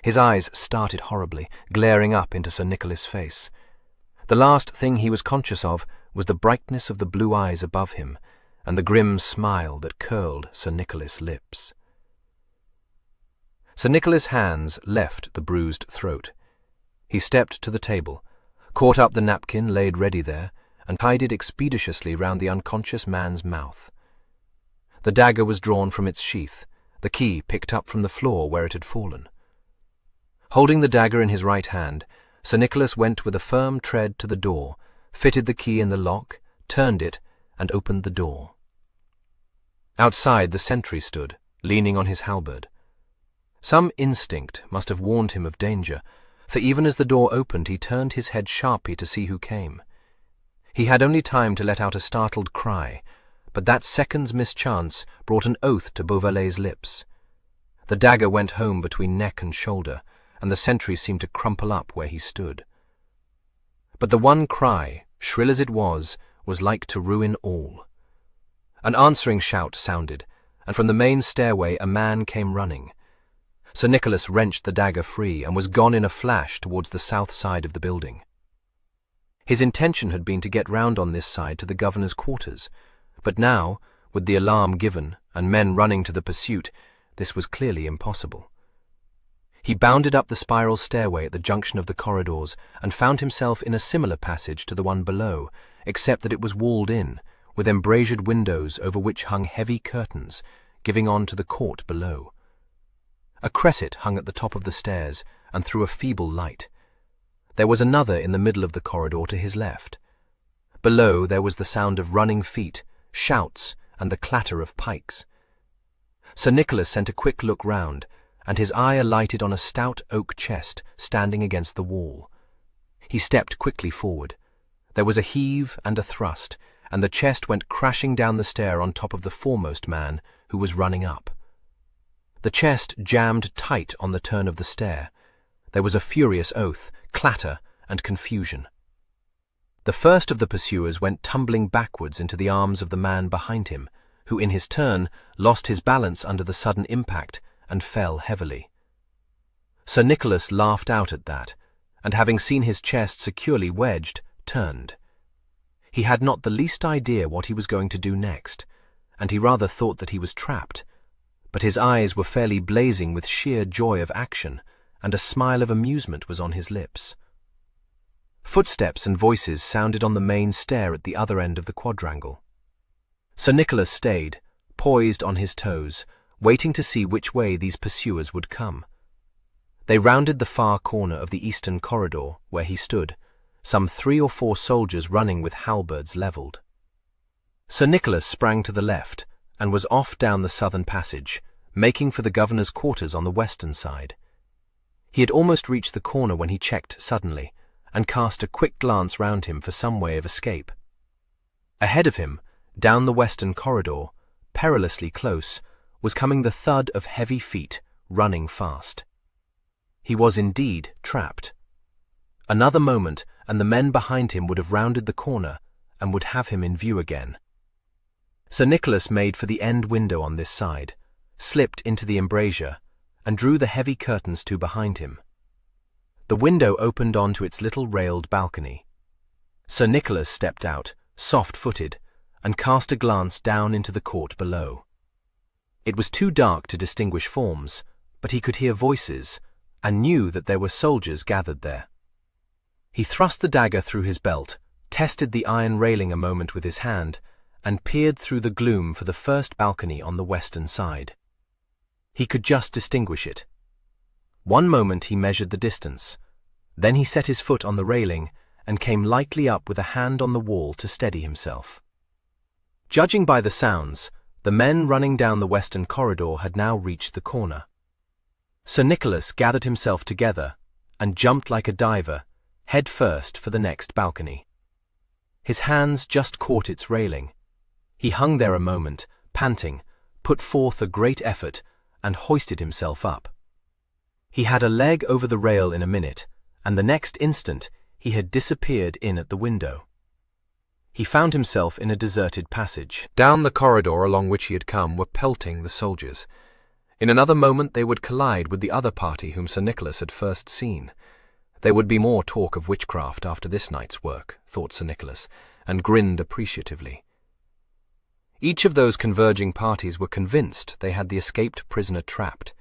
C: His eyes started horribly, glaring up into Sir Nicholas' face. The last thing he was conscious of was the brightness of the blue eyes above him, and the grim smile that curled Sir Nicholas' lips. Sir Nicholas' hands left the bruised throat. He stepped to the table, caught up the napkin laid ready there, and tied it expeditiously round the unconscious man's mouth. The dagger was drawn from its sheath, the key picked up from the floor where it had fallen. Holding the dagger in his right hand, Sir Nicholas went with a firm tread to the door, fitted the key in the lock, turned it, and opened the door. Outside the sentry stood, leaning on his halberd. Some instinct must have warned him of danger, for even as the door opened he turned his head sharply to see who came. He had only time to let out a startled cry, but that second's mischance brought an oath to Beauvallet's lips. The dagger went home between neck and shoulder, and the sentry seemed to crumple up where he stood. But the one cry, shrill as it was like to ruin all. An answering shout sounded, and from the main stairway a man came running. Sir Nicholas wrenched the dagger free and was gone in a flash towards the south side of the building. His intention had been to get round on this side to the governor's quarters, but now, with the alarm given and men running to the pursuit, this was clearly impossible. He bounded up the spiral stairway at the junction of the corridors and found himself in a similar passage to the one below, except that it was walled in, with embrasured windows over which hung heavy curtains, giving on to the court below. A cresset hung at the top of the stairs and threw a feeble light. There was another in the middle of the corridor to his left. Below there was the sound of running feet, shouts, and the clatter of pikes. Sir Nicholas sent a quick look round, and his eye alighted on a stout oak chest standing against the wall. He stepped quickly forward. There was a heave and a thrust, and the chest went crashing down the stair on top of the foremost man, who was running up. The chest jammed tight on the turn of the stair. There was a furious oath, clatter, and confusion. The first of the pursuers went tumbling backwards into the arms of the man behind him, who in his turn lost his balance under the sudden impact and fell heavily. Sir Nicholas laughed out at that, and having seen his chest securely wedged, turned. He had not the least idea what he was going to do next, and he rather thought that he was trapped, but his eyes were fairly blazing with sheer joy of action, and a smile of amusement was on his lips. Footsteps and voices sounded on the main stair at the other end of the quadrangle. Sir Nicholas stayed, poised on his toes, waiting to see which way these pursuers would come. They rounded the far corner of the eastern corridor, where he stood, some 3 or 4 soldiers running with halberds levelled. Sir Nicholas sprang to the left, and was off down the southern passage, making for the governor's quarters on the western side. He had almost reached the corner when he checked suddenly, and cast a quick glance round him for some way of escape. Ahead of him, down the western corridor, perilously close, was coming the thud of heavy feet running fast. He was indeed trapped. Another moment, and the men behind him would have rounded the corner and would have him in view again. Sir Nicholas made for the end window on this side, slipped into the embrasure, and drew the heavy curtains to behind him. The window opened onto its little railed balcony. Sir Nicholas stepped out, soft-footed, and cast a glance down into the court below. It was too dark to distinguish forms, but he could hear voices, and knew that there were soldiers gathered there. He thrust the dagger through his belt, tested the iron railing a moment with his hand, and peered through the gloom for the first balcony on the western side. He could just distinguish it. One moment he measured the distance, then he set his foot on the railing and came lightly up with a hand on the wall to steady himself. Judging by the sounds, the men running down the western corridor had now reached the corner. Sir Nicholas gathered himself together and jumped like a diver, head first for the next balcony. His hands just caught its railing. He hung there a moment, panting, put forth a great effort, and hoisted himself up. He had a leg over the rail in a minute, and the next instant he had disappeared in at the window. He found himself in a deserted passage. Down the corridor along which he had come were pelting the soldiers. In another moment they would collide with the other party whom Sir Nicholas had first seen. There would be more talk of witchcraft after this night's work, thought Sir Nicholas, and grinned appreciatively. Each of those converging parties were convinced they had the escaped prisoner trapped.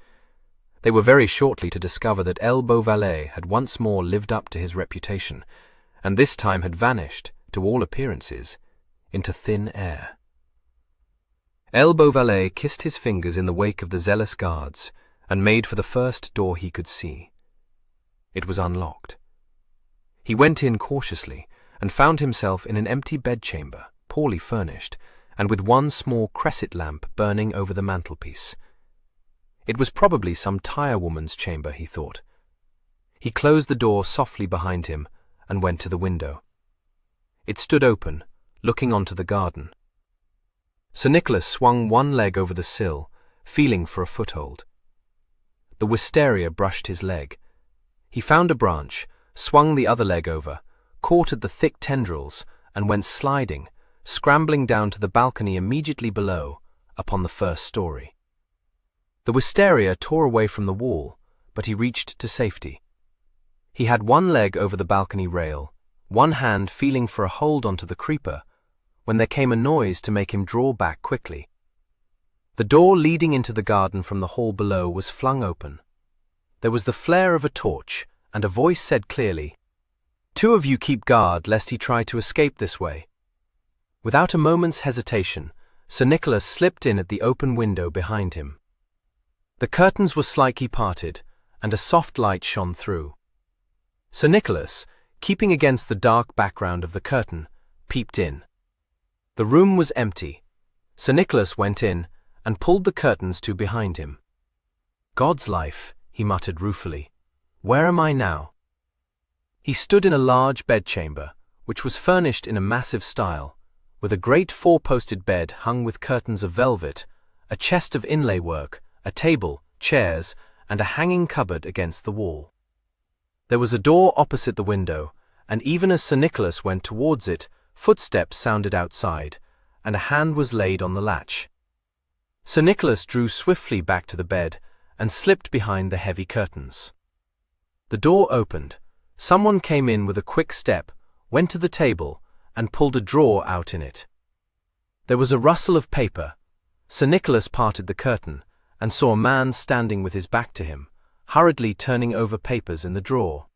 C: They were very shortly to discover that Beauvallet had once more lived up to his reputation, and this time had vanished, to all appearances, into thin air. Beauvallet kissed his fingers in the wake of the zealous guards and made for the first door he could see. It was unlocked. He went in cautiously and found himself in an empty bedchamber, poorly furnished, and with one small cresset lamp burning over the mantelpiece. It was probably some tirewoman's chamber, he thought. He closed the door softly behind him and went to the window. It stood open, looking onto the garden. Sir Nicholas swung one leg over the sill, feeling for a foothold. The wisteria brushed his leg. He found a branch, swung the other leg over, caught at the thick tendrils, and went sliding, scrambling down to the balcony immediately below, upon the first story. The wisteria tore away from the wall, but he reached to safety. He had one leg over the balcony rail, one hand feeling for a hold onto the creeper, when there came a noise to make him draw back quickly. The door leading into the garden from the hall below was flung open. There was the flare of a torch, and a voice said clearly, "Two of you keep guard lest he try to escape this way." Without a moment's hesitation, Sir Nicholas slipped in at the open window behind him. The curtains were slightly parted, and a soft light shone through. Sir Nicholas, keeping against the dark background of the curtain, peeped in. The room was empty. Sir Nicholas went in and pulled the curtains to behind him. "God's life," he muttered ruefully, "where am I now?" He stood in a large bedchamber, which was furnished in a massive style, with a great four-posted bed hung with curtains of velvet, a chest of inlay work, a table, chairs, and a hanging cupboard against the wall. There was a door opposite the window, and even as Sir Nicholas went towards it, footsteps sounded outside, and a hand was laid on the latch. Sir Nicholas drew swiftly back to the bed and slipped behind the heavy curtains. The door opened. Someone came in with a quick step, went to the table, and pulled a drawer out in it. There was a rustle of paper. Sir Nicholas parted the curtain and saw a man standing with his back to him, hurriedly turning over papers in the drawer.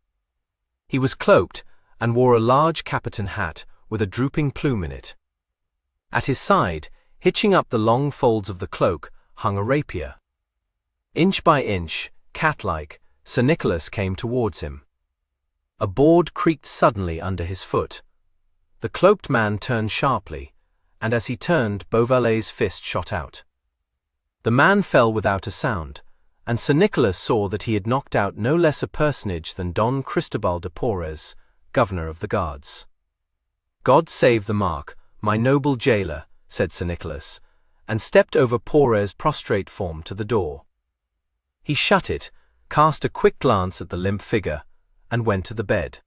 C: He was cloaked and wore a large Caputin hat with a drooping plume in it. At his side, hitching up the long folds of the cloak, hung a rapier. Inch by inch, cat-like, Sir Nicholas came towards him. A board creaked suddenly under his foot. The cloaked man turned sharply, and as he turned, Beauvallet's fist shot out. The man fell without a sound, and Sir Nicholas saw that he had knocked out no less a personage than Don Cristobal de Porres, Governor of the Guards. "God save the mark, my noble jailer," said Sir Nicholas, and stepped over Poret's prostrate form to the door. He shut it, cast a quick glance at the limp figure, and went to the bed.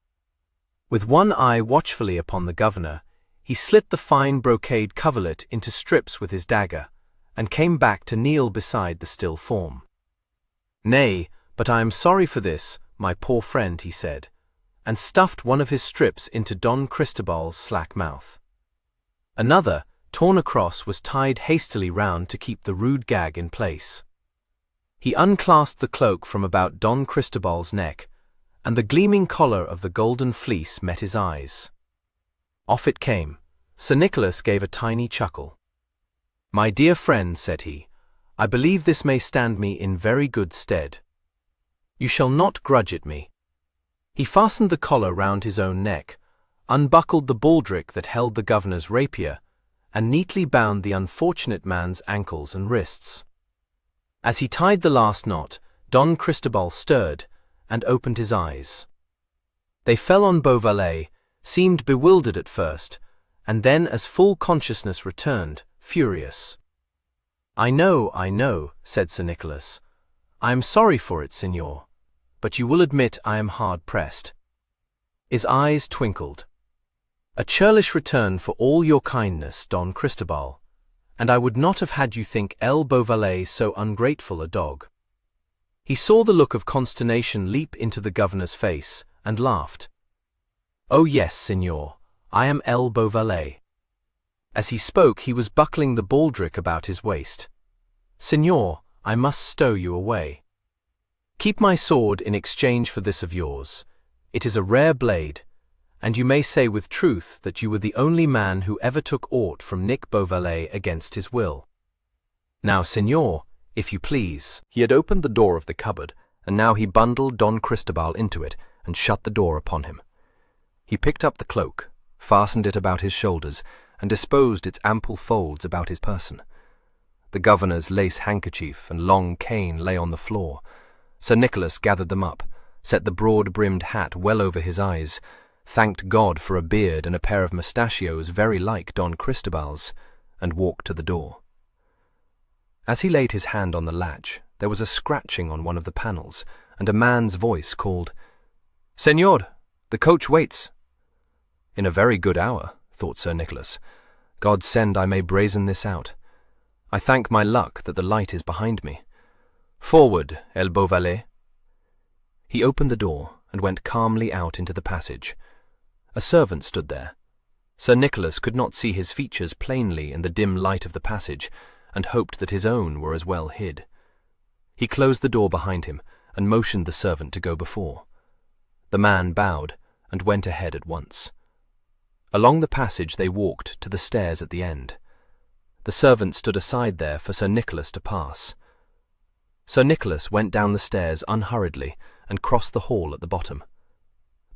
C: With one eye watchfully upon the governor, he slit the fine brocade coverlet into strips with his dagger, and came back to kneel beside the still form. "Nay, but I am sorry for this, my poor friend," he said, and stuffed one of his strips into Don Cristobal's slack mouth. Another, torn across, was tied hastily round to keep the rude gag in place. He unclasped the cloak from about Don Cristobal's neck, and the gleaming collar of the golden fleece met his eyes. Off it came. Sir Nicholas gave a tiny chuckle. "My dear friend," said he, "I believe this may stand me in very good stead. You shall not grudge it me." He fastened the collar round his own neck, unbuckled the baldric that held the governor's rapier, and neatly bound the unfortunate man's ankles and wrists. As he tied the last knot, Don Cristobal stirred, and opened his eyes. They fell on Beauvallet, seemed bewildered at first, and then, as full consciousness returned, furious. I know," said Sir Nicholas. "I am sorry for it, Signor, but you will admit I am hard-pressed." His eyes twinkled. "A churlish return for all your kindness, Don Cristobal, and I would not have had you think El Beauvallet so ungrateful a dog." He saw the look of consternation leap into the governor's face, and laughed. "Oh yes, Signor, I am El Beauvallet." As he spoke, he was buckling the baldric about his waist. "Signor, I must stow you away. Keep my sword in exchange for this of yours. It is a rare blade, and you may say with truth that you were the only man who ever took aught from Nick Beauvallet against his will. Now, Signor, if you please." He had opened the door of the cupboard, and now he bundled Don Cristobal into it and shut the door upon him. He picked up the cloak, fastened it about his shoulders, and disposed its ample folds about his person. The governor's lace handkerchief and long cane lay on the floor. Sir Nicholas gathered them up, set the broad-brimmed hat well over his eyes, thanked God for a beard and a pair of mustachios very like Don Cristobal's, and walked to the door. As he laid his hand on the latch, there was a scratching on one of the panels, and a man's voice called, "Senor, the coach waits." "In a very good hour," thought Sir Nicholas. "God send I may brazen this out. I thank my luck that the light is behind me. Forward, El Beauvallet." He opened the door and went calmly out into the passage. A servant stood there. Sir Nicholas could not see his features plainly in the dim light of the passage, and hoped that his own were as well hid. He closed the door behind him and motioned the servant to go before. The man bowed and went ahead at once. Along the passage they walked to the stairs at the end. The servant stood aside there for Sir Nicholas to pass. Sir Nicholas went down the stairs unhurriedly and crossed the hall at the bottom.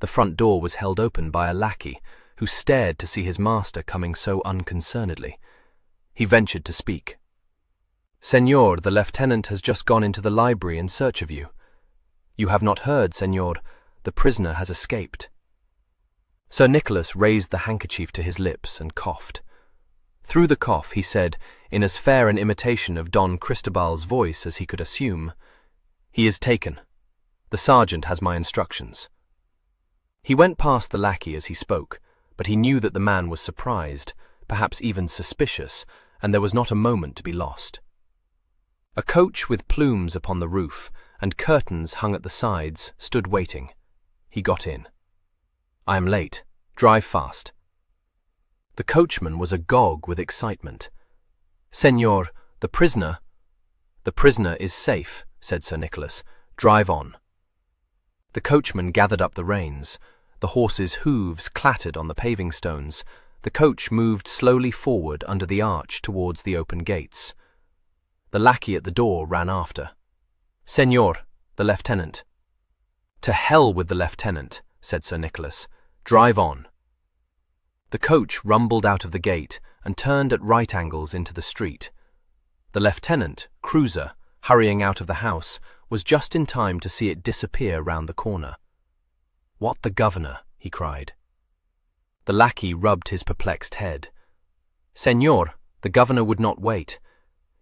C: The front door was held open by a lackey, who stared to see his master coming so unconcernedly. He ventured to speak. "Senor, the lieutenant has just gone into the library in search of you. You have not heard, Senor, the prisoner has escaped." Sir Nicholas raised the handkerchief to his lips and coughed. Through the cough he said, in as fair an imitation of Don Cristobal's voice as he could assume, "He is taken. The sergeant has my instructions." He went past the lackey as he spoke, but he knew that the man was surprised, perhaps even suspicious, and there was not a moment to be lost. A coach with plumes upon the roof and curtains hung at the sides stood waiting. He got in. "I am late. Drive fast." The coachman was agog with excitement. "Senor, the prisoner—" "The prisoner is safe," said Sir Nicholas. "Drive on." The coachman gathered up the reins. The horse's hooves clattered on the paving stones. The coach moved slowly forward under the arch towards the open gates. The lackey at the door ran after. "Senor, the lieutenant." "To hell with the lieutenant," said Sir Nicholas. "Drive on." The coach rumbled out of the gate and turned at right angles into the street. The lieutenant, cruiser, hurrying out of the house, was just in time to see it disappear round the corner. "What the governor?" he cried. The lackey rubbed his perplexed head. Señor, the governor would not wait.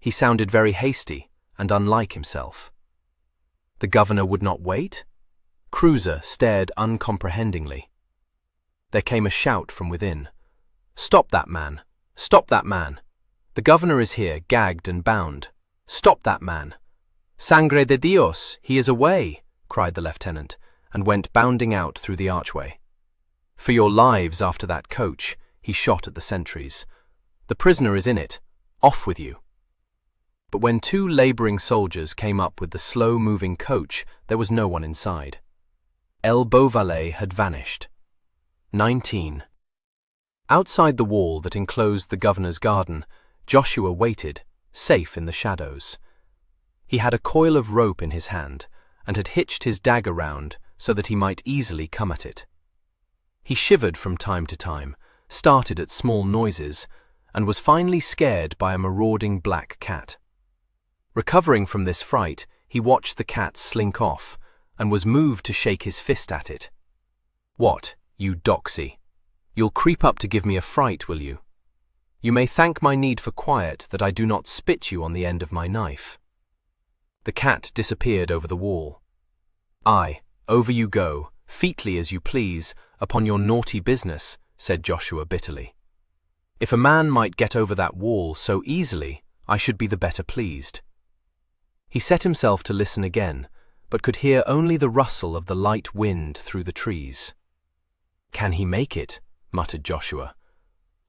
C: He sounded very hasty and unlike himself. The governor would not wait? Cruiser stared uncomprehendingly. There came a shout from within. Stop that man! Stop that man! The governor is here, gagged and bound. Stop that man! Sangre de Dios, he is away, cried the lieutenant, and went bounding out through the archway. For your lives after that coach, he shot at the sentries. The prisoner is in it. Off with you. But when two labouring soldiers came up with the slow-moving coach, there was no one inside. Beauvallet had vanished. 19. Outside the wall that enclosed the governor's garden, Joshua waited, safe in the shadows. He had a coil of rope in his hand, and had hitched his dagger round so that he might easily come at it. He shivered from time to time, started at small noises, and was finally scared by a marauding black cat. Recovering from this fright, he watched the cat slink off, and was moved to shake his fist at it. What, you doxy! You'll creep up to give me a fright, will you? You may thank my need for quiet that I do not spit you on the end of my knife. The cat disappeared over the wall. Aye, over you go, featly as you please, upon your naughty business, said Joshua bitterly. If a man might get over that wall so easily, I should be the better pleased. He set himself to listen again, but could hear only the rustle of the light wind through the trees. Can he make it? Muttered Joshua.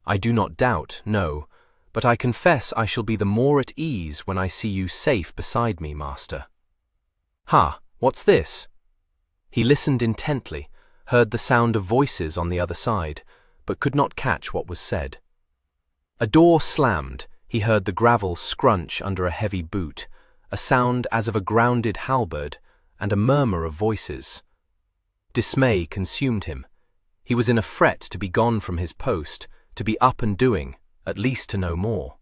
C: I do not doubt, no, but I confess I shall be the more at ease when I see you safe beside me, master. Ha, what's this? He listened intently, heard the sound of voices on the other side, but could not catch what was said. A door slammed, he heard the gravel scrunch under a heavy boot, a sound as of a grounded halberd, and a murmur of voices. Dismay consumed him. He was in a fret to be gone from his post, to be up and doing, at least to know more.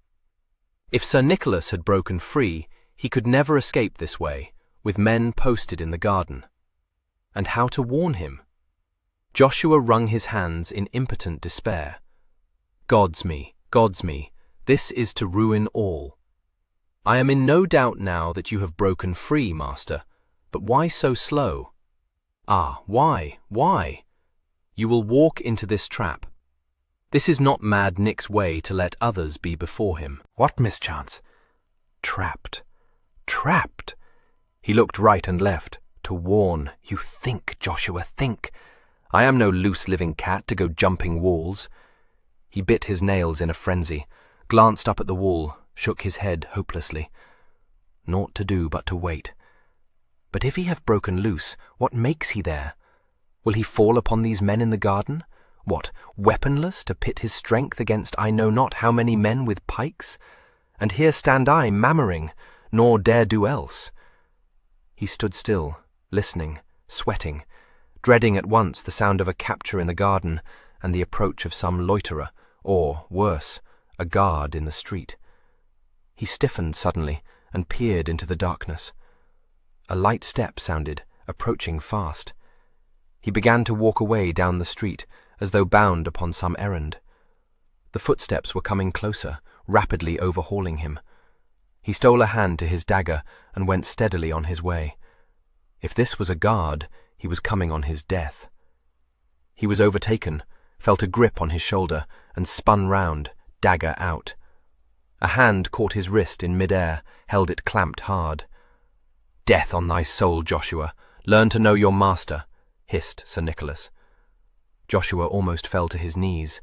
C: If Sir Nicholas had broken free, he could never escape this way, with men posted in the garden. And how to warn him? Joshua wrung his hands in impotent despair. Gods me, this is to ruin all. I am in no doubt now that you have broken free, master, but why so slow? Ah, why? You will walk into this trap. This is not Mad Nick's way to let others be before him.
A: What mischance? Trapped. He looked right and left, to warn. You think, Joshua, think. I am no loose-living cat to go jumping walls. He bit his nails in a frenzy, glanced up at the wall, shook his head hopelessly. Naught to do but to wait. But if he have broken loose, what makes he there? Will he fall upon these men in the garden? What, weaponless, to pit his strength against I know not how many men with pikes? And here stand I, mammering, nor dare do else. He stood still, listening, sweating, dreading at once the sound of a capture in the garden and the approach of some loiterer, or, worse, a guard in the street. He stiffened suddenly and peered into the darkness. A light step sounded, approaching fast. He began to walk away down the street, as though bound upon some errand. The footsteps were coming closer, rapidly overhauling him. He stole a hand to his dagger and went steadily on his way. If this was a guard, he was coming on his death. He was overtaken, felt a grip on his shoulder, and spun round, dagger out. A hand caught his wrist in mid-air, held it clamped hard. Death on thy soul, Joshua! Learn to know your master, hissed Sir Nicholas. Joshua almost fell to his knees.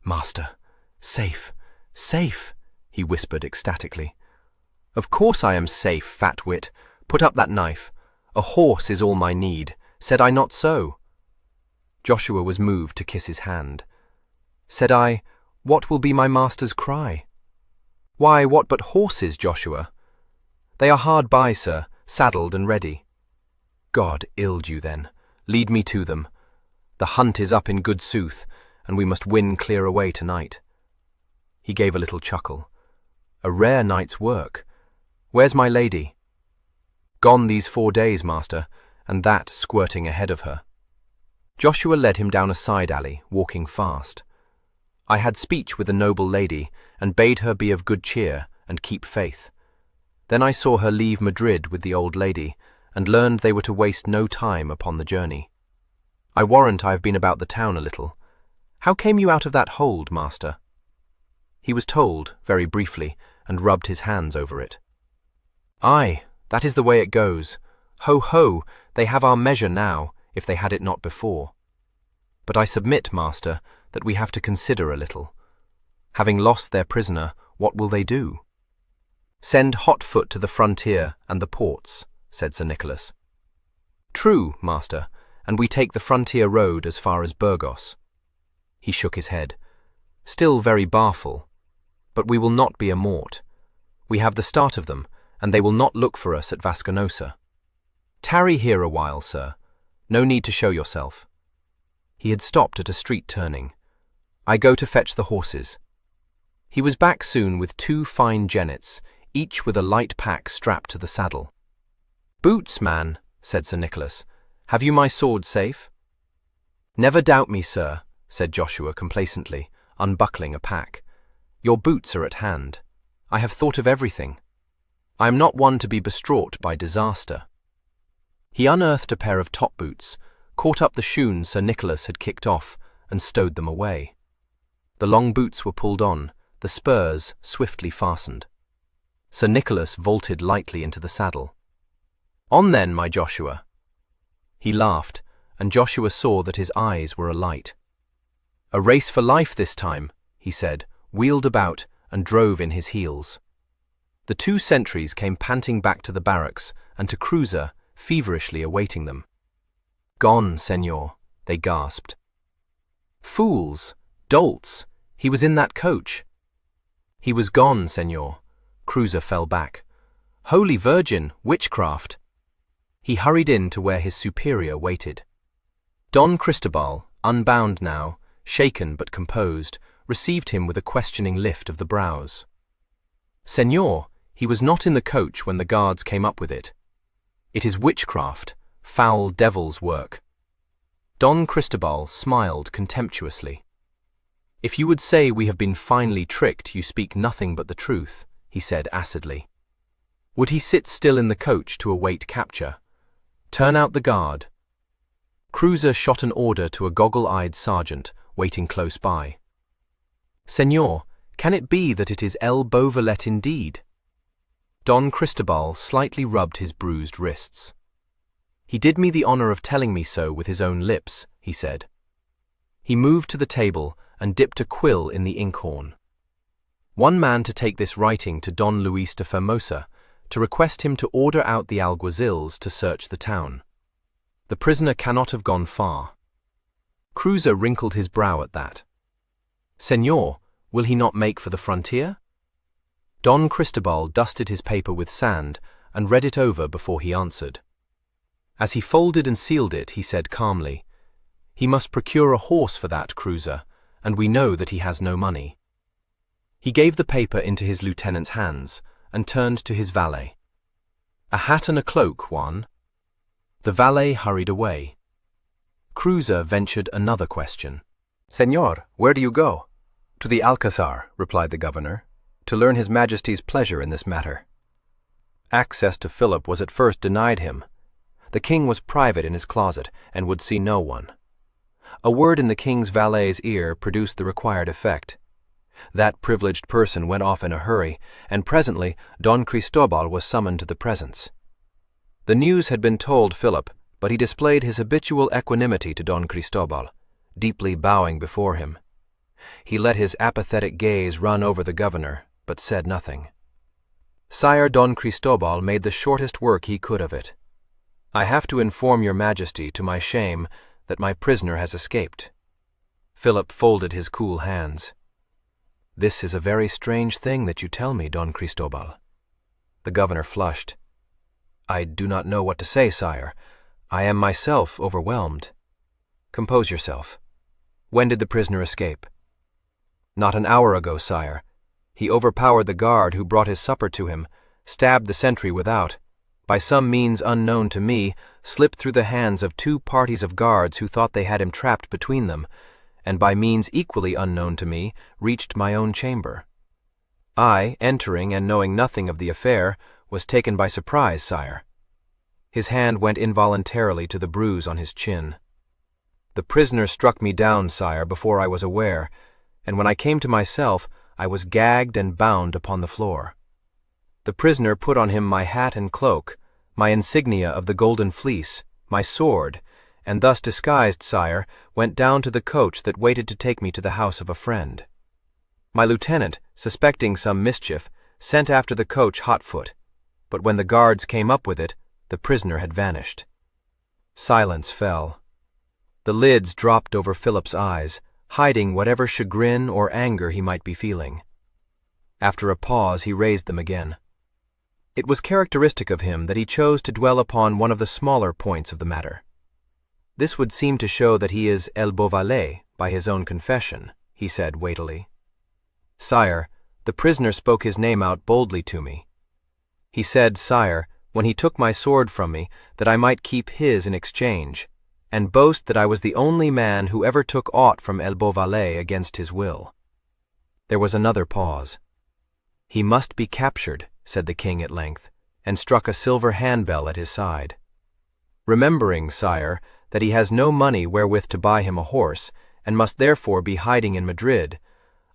A: Master, safe, he whispered ecstatically. Of course I am safe, fat wit. Put up that knife. A horse is all my need. Said I not so? Joshua was moved to kiss his hand. Said I, what will be my master's cry? Why, what but horses, Joshua? They are hard by, sir, saddled and ready. God illed you then. Lead me to them. The hunt is up in good sooth, and we must win clear away tonight. He gave a little chuckle. A rare night's work. Where's my lady? Gone these 4 days, master, and that squirting ahead of her.
C: Joshua led him down a side alley, walking fast. I had speech with the noble lady, and bade her be of good cheer and keep faith. Then I saw her leave Madrid with the old lady, and learned they were to waste no time upon the journey. I warrant I have been about the town a little. How came you out of that hold, master? He was told, very briefly, and rubbed his hands over it. Aye, that is the way it goes. Ho, ho, they have our measure now, if they had it not before. But I submit, master, that we have to consider a little. Having lost their prisoner, what will they do? Send hot foot to the frontier and the ports, said Sir Nicholas. True, master, and we take the frontier road as far as Burgos. He shook his head. Still very barful. But we will not be a mort. We have the start of them, and they will not look for us at Vasconosa. Tarry here a while, sir. No need to show yourself. He had stopped at a street turning. I go to fetch the horses. He was back soon with 2 fine jennets, each with a light pack strapped to the saddle. Boots, man, said Sir Nicholas. Have you my sword safe? Never doubt me, sir, said Joshua complacently, unbuckling a pack. Your boots are at hand. I have thought of everything. I am not one to be bestraught by disaster. He unearthed a pair of top boots, caught up the shoons Sir Nicholas had kicked off, and stowed them away. The long boots were pulled on, the spurs swiftly fastened. Sir Nicholas vaulted lightly into the saddle. On then, my Joshua. He laughed, and Joshua saw that his eyes were alight. A race for life this time, he said, wheeled about, and drove in his heels. The 2 sentries came panting back to the barracks, and to Cruiser, feverishly awaiting them. Gone, senor, they gasped. Fools! Dolts! He was in that coach. He was gone, senor. Cruiser fell back. Holy Virgin, witchcraft! He hurried in to where his superior waited. Don Cristobal, unbound now, shaken but composed, received him with a questioning lift of the brows. Senor, he was not in the coach when the guards came up with it. It is witchcraft, foul devil's work. Don Cristobal smiled contemptuously. If you would say we have been finely tricked, you speak nothing but the truth, he said acidly. Would he sit still in the coach to await capture? Turn out the guard. Cruiser shot an order to a goggle-eyed sergeant waiting close by. Senor, can it be that it is El Beauvallet indeed? Don Cristobal slightly rubbed his bruised wrists. He did me the honor of telling me so with his own lips, he said. He moved to the table and dipped a quill in the inkhorn. One man to take this writing to Don Luis de Fermosa, to request him to order out the alguazils to search the town. The prisoner cannot have gone far. Cruiser wrinkled his brow at that. Senor, will he not make for the frontier? Don Cristobal dusted his paper with sand and read it over before he answered. As he folded and sealed it, he said calmly, He must procure a horse for that, Cruiser, and we know that he has no money. He gave the paper into his lieutenant's hands and turned to his valet. A hat and a cloak, Juan. The valet hurried away. Cruiser ventured another question.
A: Senor, where do you go? To the Alcazar, replied the governor, to learn His Majesty's pleasure in this matter. Access to Philip was at first denied him. The king was private in his closet and would see no one. A word in the king's valet's ear produced the required effect. That privileged person went off in a hurry, and presently Don Cristobal was summoned to the presence. The news had been told Philip, but he displayed his habitual equanimity to Don Cristobal, deeply bowing before him. He let his apathetic gaze run over the governor, but said nothing. Sire Don Cristobal made the shortest work he could of it. I have to inform your Majesty, to my shame, that my prisoner has escaped. Philip folded his cool hands. This is a very strange thing that you tell me, Don Cristobal. The governor flushed. I do not know what to say, sire. I am myself overwhelmed. Compose yourself. When did the prisoner escape? Not an hour ago, sire. He overpowered the guard who brought his supper to him, stabbed the sentry without,
C: by some means unknown to me, slipped through the hands of 2 parties of guards who thought they had him trapped between them, and by means equally unknown to me, reached my own chamber. I, entering and knowing nothing of the affair, was taken by surprise, sire." His hand went involuntarily to the bruise on his chin. "The prisoner struck me down, sire, before I was aware, and when I came to myself, I was gagged and bound upon the floor. The prisoner put on him my hat and cloak, my insignia of the Golden Fleece, my sword, and thus disguised, sire, went down to the coach that waited to take me to the house of a friend. My lieutenant, suspecting some mischief, sent after the coach hot-foot, but when the guards came up with it, the prisoner had vanished." Silence fell. The lids dropped over Philip's eyes, hiding whatever chagrin or anger he might be feeling. After a pause, he raised them again. It was characteristic of him that he chose to dwell upon one of the smaller points of the matter. "This would seem to show that he is El Beauvallet, by his own confession," he said weightily. "Sire, the prisoner spoke his name out boldly to me. He said, sire, when he took my sword from me, that I might keep his in exchange, and boast that I was the only man who ever took aught from El Beauvallet against his will." There was another pause. "He must be captured," said the king at length, and struck a silver handbell at his side. "Remembering, sire, that he has no money wherewith to buy him a horse, and must therefore be hiding in Madrid,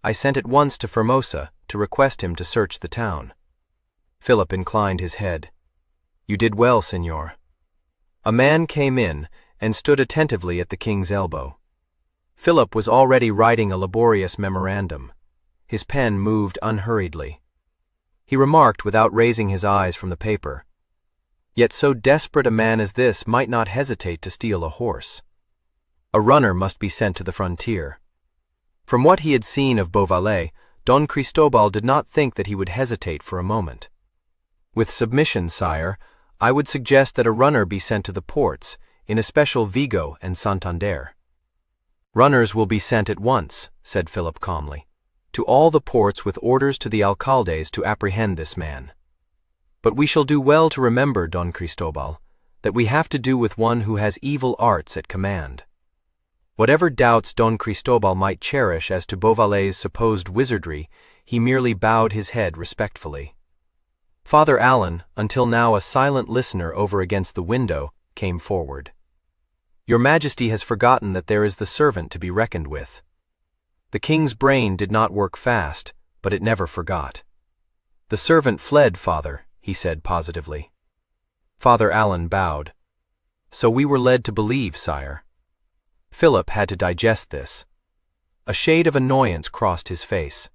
C: I sent at once to Formosa to request him to search the town." Philip inclined his head. "You did well, Signor." A man came in and stood attentively at the king's elbow. Philip was already writing a laborious memorandum. His pen moved unhurriedly. He remarked without raising his eyes from the paper, "Yet so desperate a man as this might not hesitate to steal a horse. A runner must be sent to the frontier." From what he had seen of Beauvallet, Don Cristobal did not think that he would hesitate for a moment. "With submission, sire, I would suggest that a runner be sent to the ports, in especial Vigo and Santander." "Runners will be sent at once," said Philip calmly, "to all the ports with orders to the alcaldes to apprehend this man. But we shall do well to remember, Don Cristobal, that we have to do with one who has evil arts at command." Whatever doubts Don Cristobal might cherish as to Beauvallet's supposed wizardry, he merely bowed his head respectfully. Father Allen, until now a silent listener over against the window, came forward. "Your Majesty has forgotten that there is the servant to be reckoned with." The king's brain did not work fast, but it never forgot. "The servant fled, Father," he said positively. Father Allen bowed. "So we were led to believe, sire." Philip had to digest this. A shade of annoyance crossed his face.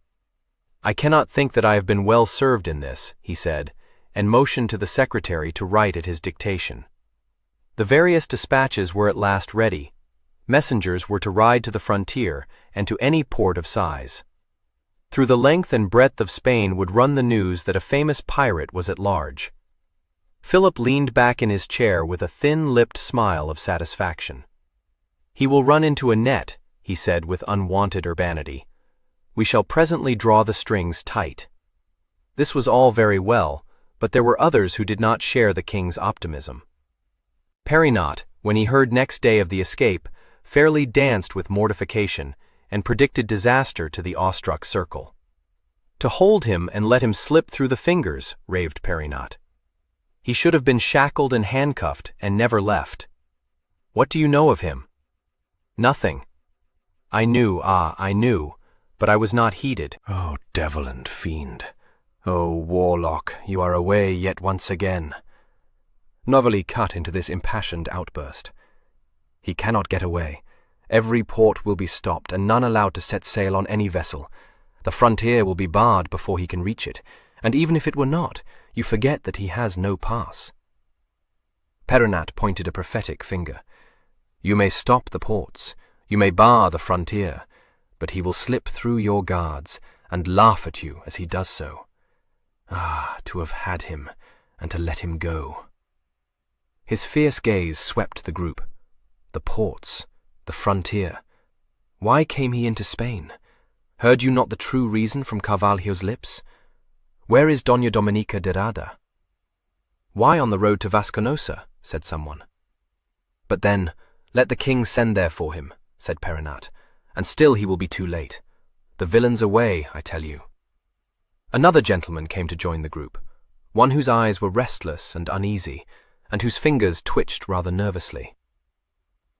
C: "I cannot think that I have been well served in this," he said, and motioned to the secretary to write at his dictation. The various dispatches were at last ready. Messengers were to ride to the frontier and to any port of size. Through the length and breadth of Spain would run the news that a famous pirate was at large. Philip leaned back in his chair with a thin-lipped smile of satisfaction. "He will run into a net," he said with unwonted urbanity. "We shall presently draw the strings tight." This was all very well, but there were others who did not share the king's optimism. Perinot, when he heard next day of the escape, fairly danced with mortification and predicted disaster to the awestruck circle. "To hold him and let him slip through the fingers," raved Perinot. "He should have been shackled and handcuffed and never left. What do you know of him?" "Nothing. I knew, but I was not heeded."
A: "Oh, devil and fiend! Oh, warlock, you are away yet once again." Novelly cut into this impassioned outburst. "He cannot get away. Every port will be stopped, and none allowed to set sail on any vessel. The frontier will be barred before he can reach it, and even if it were not, you forget that he has no pass." Perinat pointed a prophetic finger. "You may stop the ports, you may bar the frontier, but he will slip through your guards and laugh at you as he does so. Ah, to have had him, and to let him go." His fierce gaze swept the group. The ports, the frontier. Why came he into Spain? Heard you not the true reason from Carvalho's lips? Where is Doña Dominica de Rada?
C: "Why on the road to Vasconosa?" said someone. "But then, let the king send there for him," said Perinat, "and still he will be too late. The villain's away, I tell you." Another gentleman came to join the group, one whose eyes were restless and uneasy, and whose fingers twitched rather nervously.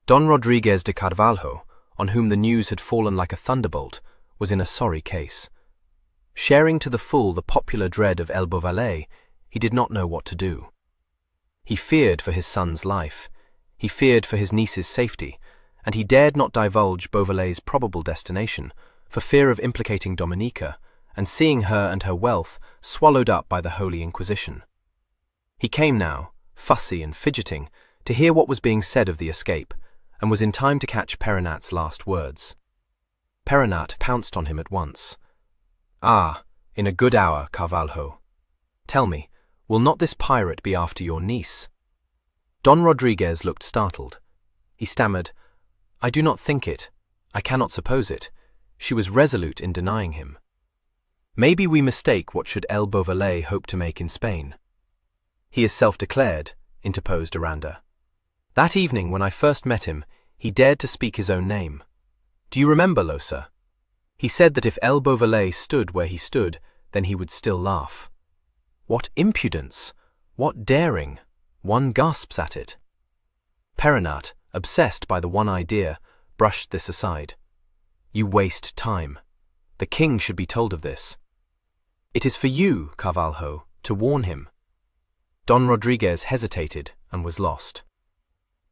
C: Don Rodriguez de Carvalho, on whom the news had fallen like a thunderbolt, was in a sorry case. Sharing to the full the popular dread of El Beauvallet, he did not know what to do. He feared for his son's life, he feared for his niece's safety, and he dared not divulge Beauvallet's probable destination, for fear of implicating Dominica, and seeing her and her wealth swallowed up by the Holy Inquisition. He came now, fussy and fidgeting, to hear what was being said of the escape, and was in time to catch Perinat's last words. Perinat pounced on him at once. "Ah, in a good hour, Carvalho. Tell me, will not this pirate be after your niece?" Don Rodriguez looked startled. He stammered, "I do not think it. I cannot suppose it." She was resolute in denying him. "Maybe we mistake what should El Beauvallet hope to make in Spain." "He is self-declared," interposed Aranda. "That evening when I first met him, he dared to speak his own name. Do you remember, Losa? He said that if El Beauvallet stood where he stood, then he would still laugh. What impudence! What daring! One gasps at it." Perinat, obsessed by the one idea, brushed this aside. "You waste time. The king should be told of this. It is for you, Carvalho, to warn him." Don Rodriguez hesitated and was lost.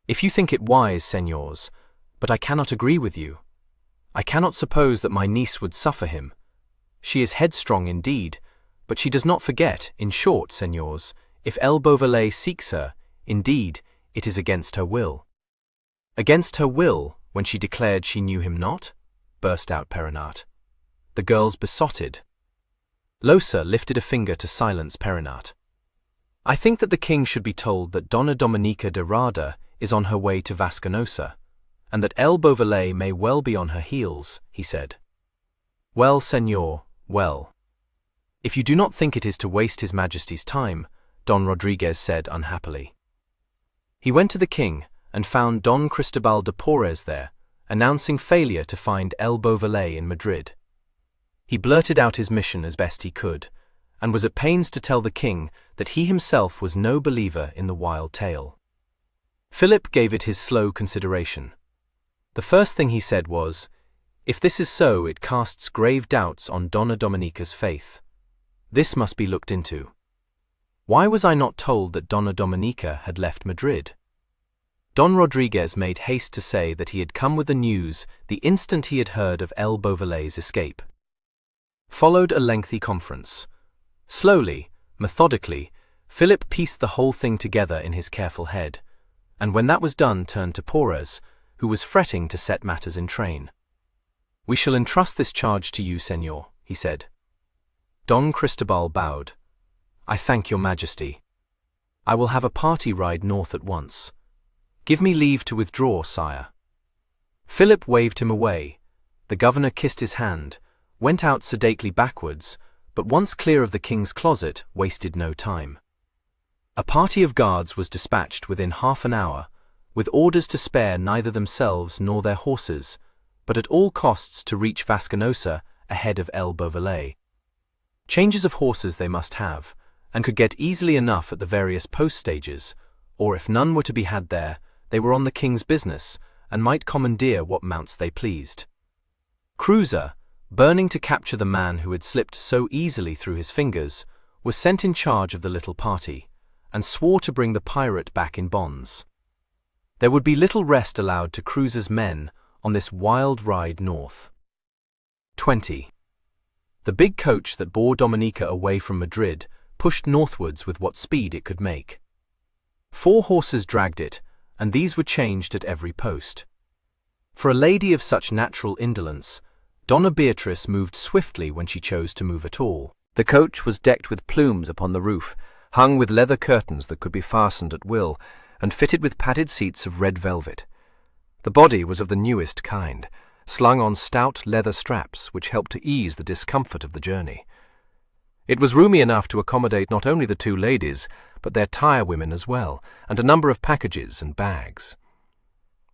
C: "If you think it wise, señors, but I cannot agree with you. I cannot suppose that my niece would suffer him. She is headstrong indeed, but she does not forget, in short, señors, if El Beauvallet seeks her, indeed, it is against her will." "Against her will, when she declared she knew him not?" burst out Perinat. The girls besotted. Losa lifted a finger to silence Perinat. "I think that the king should be told that Donna Dominica de Rada is on her way to Vasconosa, and that El Beauvallet may well be on her heels," he said. "Well, señor, well. If you do not think it is to waste His Majesty's time," Don Rodriguez said unhappily. He went to the king and found Don Cristobal de Porres there, announcing failure to find El Beauvallet in Madrid. He blurted out his mission as best he could, and was at pains to tell the king that he himself was no believer in the wild tale. Philip gave it his slow consideration. The first thing he said was, "If this is so, it casts grave doubts on Donna Dominica's faith. This must be looked into. Why was I not told that Donna Dominica had left Madrid?" Don Rodriguez made haste to say that he had come with the news the instant he had heard of El Beauvallet's escape. Followed a lengthy conference. Slowly, methodically, Philip pieced the whole thing together in his careful head, and when that was done turned to Porres, who was fretting to set matters in train. "We shall entrust this charge to you, señor," he said. Don Cristobal bowed. "I thank your majesty. I will have a party ride north at once. Give me leave to withdraw, sire." Philip waved him away. The governor kissed his hand, went out sedately backwards, but once clear of the king's closet, wasted no time. A party of guards was dispatched within half an hour, with orders to spare neither themselves nor their horses, but at all costs to reach Vasconosa ahead of El Beauvallet. Changes of horses they must have, and could get easily enough at the various post-stages, or if none were to be had there, they were on the king's business, and might commandeer what mounts they pleased. Cruiser, burning to capture the man who had slipped so easily through his fingers, was sent in charge of the little party, and swore to bring the pirate back in bonds. There would be little rest allowed to Cruiser's men on this wild ride north. 20. The big coach that bore Dominica away from Madrid pushed northwards with what speed it could make. 4 horses dragged it, and these were changed at every post. For a lady of such natural indolence, Donna Beatrice moved swiftly when she chose to move at all. The coach was decked with plumes upon the roof, hung with leather curtains that could be fastened at will, and fitted with padded seats of red velvet. The body was of the newest kind, slung on stout leather straps which helped to ease the discomfort of the journey. It was roomy enough to accommodate not only the two ladies, but their tirewomen as well, and a number of packages and bags.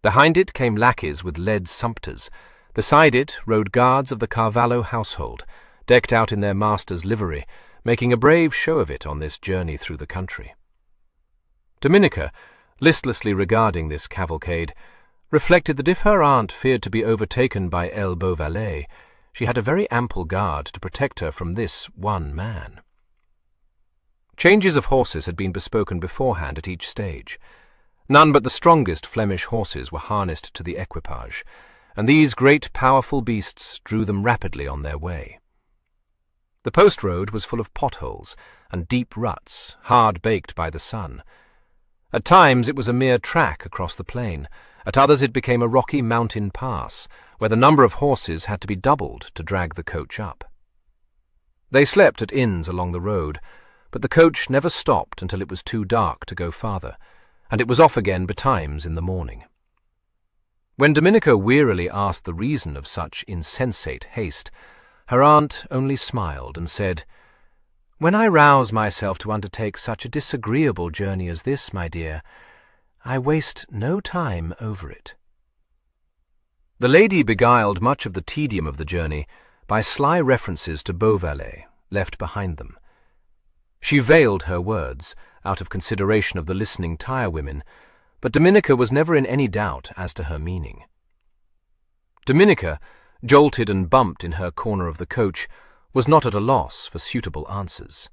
C: Behind it came lackeys with lead sumpters. Beside it rode guards of the Carvalho household, decked out in their master's livery, making a brave show of it on this journey through the country. Dominica, listlessly regarding this cavalcade, reflected that if her aunt feared to be overtaken by El Beauvallet, she had a very ample guard to protect her from this one man. Changes of horses had been bespoken beforehand at each stage. None but the strongest Flemish horses were harnessed to the equipage, and these great powerful beasts drew them rapidly on their way. The post road was full of potholes and deep ruts, hard baked by the sun. At times it was a mere track across the plain, at others it became a rocky mountain pass, where the number of horses had to be doubled to drag the coach up. They slept at inns along the road, but the coach never stopped until it was too dark to go farther, and it was off again betimes in the morning. When Dominica wearily asked the reason of such insensate haste, her aunt only smiled and said, "When I rouse myself to undertake such a disagreeable journey as this, my dear, I waste no time over it." The lady beguiled much of the tedium of the journey by sly references to Beauvallet, left behind them. She veiled her words, out of consideration of the listening tirewomen, but Dominica was never in any doubt as to her meaning. Dominica, jolted and bumped in her corner of the coach, was not at a loss for suitable answers.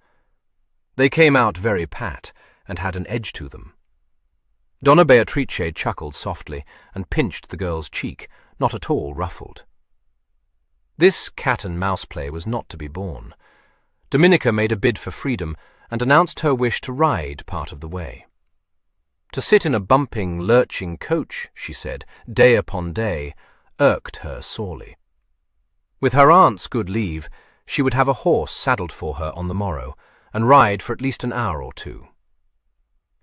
C: They came out very pat, and had an edge to them. Donna Beatrice chuckled softly, and pinched the girl's cheek, not at all ruffled. This cat-and-mouse play was not to be borne. Dominica made a bid for freedom, and announced her wish to ride part of the way. To sit in a bumping, lurching coach, she said, day upon day, irked her sorely. With her aunt's good leave, she would have a horse saddled for her on the morrow, and ride for at least an hour or two.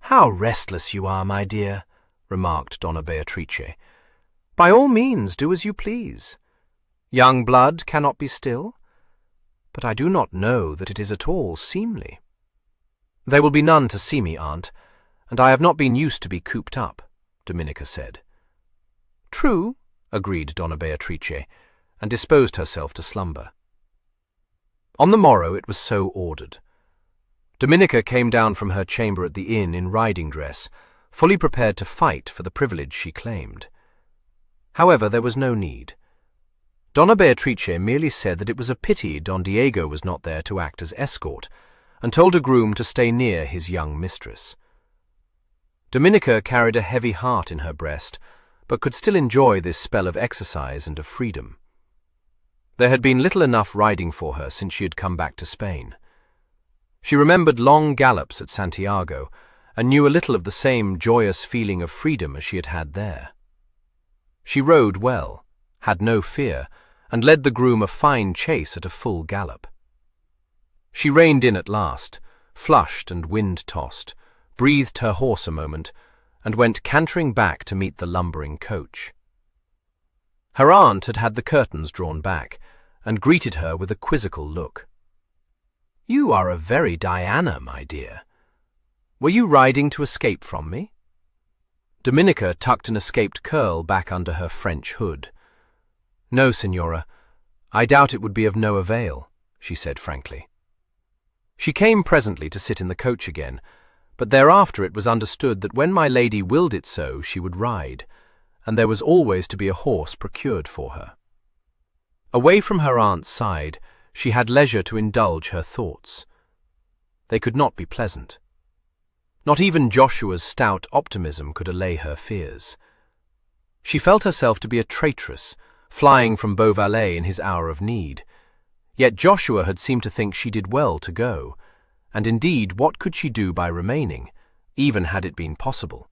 C: "How restless you are, my dear," remarked Donna Beatrice. "By all means do as you please. Young blood cannot be still, but I do not know that it is at all seemly." "There will be none to see me, aunt, and I have not been used to be cooped up," Dominica said. "True," agreed Donna Beatrice, and disposed herself to slumber. On the morrow it was so ordered. Dominica came down from her chamber at the inn in riding dress, fully prepared to fight for the privilege she claimed. However, there was no need. Donna Beatrice merely said that it was a pity Don Diego was not there to act as escort, and told a groom to stay near his young mistress. Dominica carried a heavy heart in her breast, but could still enjoy this spell of exercise and of freedom. There had been little enough riding for her since she had come back to Spain. She remembered long gallops at Santiago, and knew a little of the same joyous feeling of freedom as she had had there. She rode well, had no fear, and led the groom a fine chase at a full gallop. She reined in at last, flushed and wind-tossed, breathed her horse a moment, and went cantering back to meet the lumbering coach. Her aunt had had the curtains drawn back, and greeted her with a quizzical look. "You are a very Diana, my dear. Were you riding to escape from me?" Dominica tucked an escaped curl back under her French hood. "No, Signora, I doubt it would be of no avail," she said frankly. She came presently to sit in the coach again, but thereafter it was understood that when my lady willed it so she would ride, and there was always to be a horse procured for her. Away from her aunt's side, she had leisure to indulge her thoughts. They could not be pleasant. Not even Joshua's stout optimism could allay her fears. She felt herself to be a traitress, flying from Beauvallet in his hour of need. Yet Joshua had seemed to think she did well to go, and indeed what could she do by remaining, even had it been possible?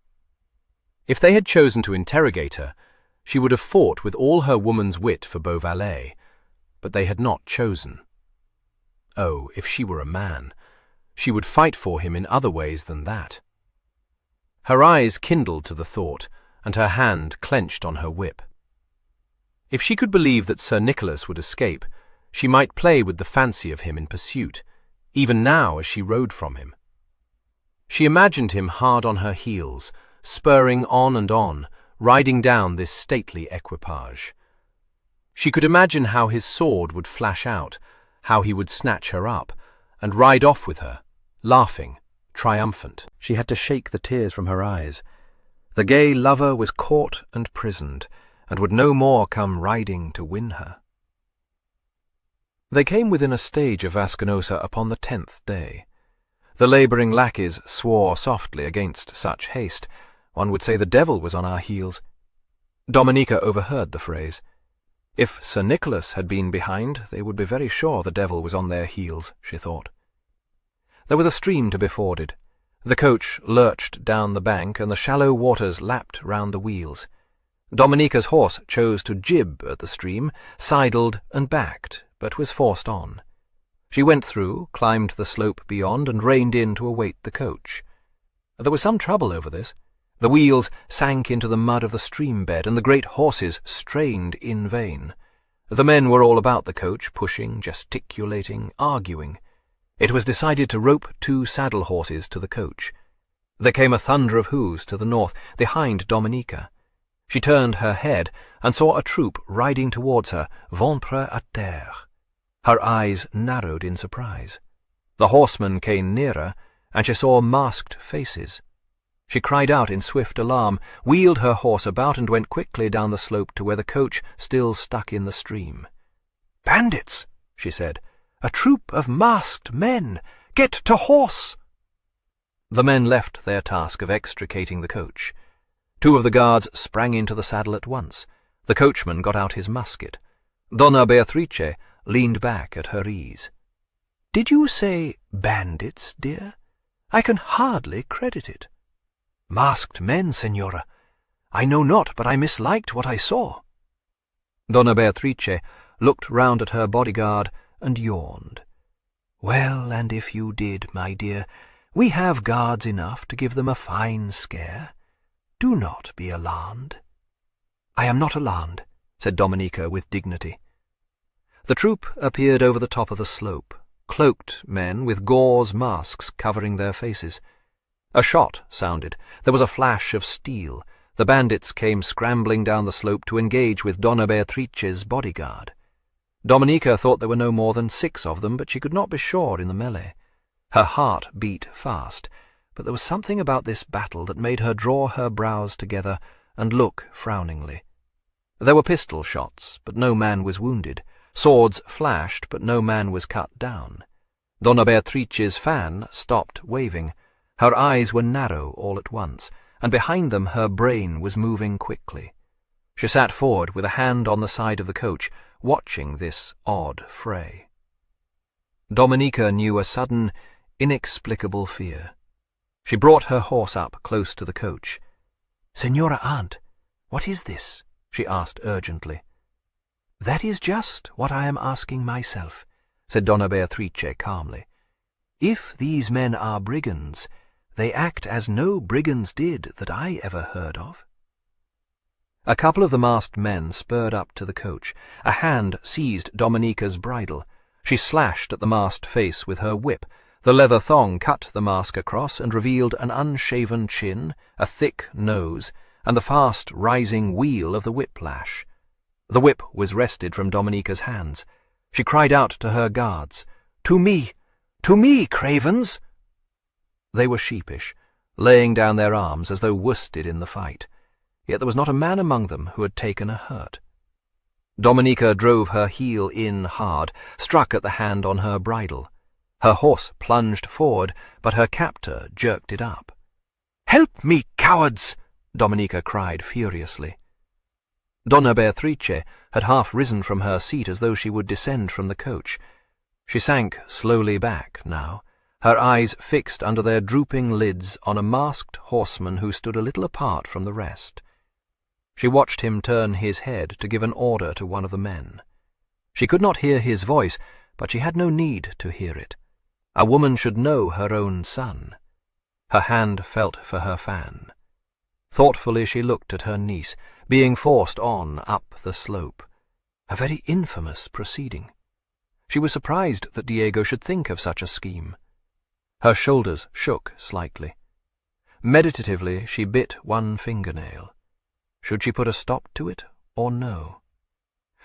C: If they had chosen to interrogate her, she would have fought with all her woman's wit for Beauvallet, but they had not chosen. Oh, if she were a man, she would fight for him in other ways than that. Her eyes kindled to the thought, and her hand clenched on her whip. If she could believe that Sir Nicholas would escape, she might play with the fancy of him in pursuit,
A: even now as she rode from him. She imagined him hard on her heels, spurring on and on, riding down this stately equipage. She could imagine how his sword would flash out, how he would snatch her up, and ride off with her, laughing, triumphant.
C: She had to shake the tears from her eyes. The gay lover was caught and prisoned, and would no more come riding to win her. They came within a stage of Vasconosa upon the 10th day. The labouring lackeys swore softly against such haste. One would say the devil was on our heels. Dominica overheard the phrase. If Sir Nicholas had been behind, they would be very sure the devil was on their heels, she thought. There was a stream to be forded. The coach lurched down the bank, and the shallow waters lapped round the wheels. Dominica's horse chose to jib at the stream, sidled and backed, but was forced on. She went through, climbed the slope beyond, and reined in to await the coach. There was some trouble over this. The wheels sank into the mud of the stream bed, and the great horses strained in vain. The men were all about the coach, pushing, gesticulating, arguing. It was decided to rope 2 saddle horses to the coach. There came a thunder of hoofs to the north, behind Dominica. She turned her head and saw a troop riding towards her, ventre à terre. Her eyes narrowed in surprise. The horsemen came nearer, and she saw masked faces. She cried out in swift alarm, wheeled her horse about, and went quickly down the slope to where the coach still stuck in the stream. "Bandits!" she said. "A troop of masked men! Get to horse!" The men left their task of extricating the coach. 2 of the guards sprang into the saddle at once. The coachman got out his musket. Donna Beatrice leaned back at her ease. "Did you say bandits, dear? I can hardly credit it." "Masked men, Signora. I know not, but I misliked what I saw." Donna Beatrice looked round at her bodyguard and yawned. "Well, and if you did, my dear, we have guards enough to give them a fine scare. Do not be alarmed." "I am not alarmed," said Dominica with dignity. The troop appeared over the top of the slope, cloaked men with gauze masks covering their faces. A shot sounded. There was a flash of steel. The bandits came scrambling down the slope to engage with Donna Beatrice's bodyguard. Dominica thought there were no more than 6 of them, but she could not be sure in the melee. Her heart beat fast, but there was something about this battle that made her draw her brows together and look frowningly. There were pistol shots, but no man was wounded. Swords flashed, but no man was cut down. Donna Beatrice's fan stopped waving. Her eyes were narrow all at once, and behind them her brain was moving quickly. She sat forward with a hand on the side of the coach, watching this odd fray. Dominica knew a sudden, inexplicable fear. She brought her horse up close to the coach. "Signora Aunt, what is this?" she asked urgently. "That is just what I am asking myself," said Donna Beatrice calmly. "If these men are brigands, they act as no brigands did that I ever heard of." A couple of the masked men spurred up to the coach. A hand seized Dominica's bridle. She slashed at the masked face with her whip. The leather thong cut the mask across and revealed an unshaven chin, a thick nose, and the fast-rising wheel of the whiplash. The whip was wrested from Dominica's hands. She cried out to her guards, "To me! To me, cravens!" They were sheepish, laying down their arms as though worsted in the fight. Yet there was not a man among them who had taken a hurt. Dominica drove her heel in hard, struck at the hand on her bridle. Her horse plunged forward, but her captor jerked it up. "Help me, cowards!" Dominica cried furiously. Donna Beatrice had half risen from her seat as though she would descend from the coach. She sank slowly back now, her eyes fixed under their drooping lids on a masked horseman who stood a little apart from the rest. She watched him turn his head to give an order to one of the men. She could not hear his voice, but she had no need to hear it. A woman should know her own son. Her hand felt for her fan. Thoughtfully she looked at her niece, being forced on up the slope. A very infamous proceeding. She was surprised that Diego should think of such a scheme. Her shoulders shook slightly. Meditatively, she bit one fingernail. Should she put a stop to it, or no?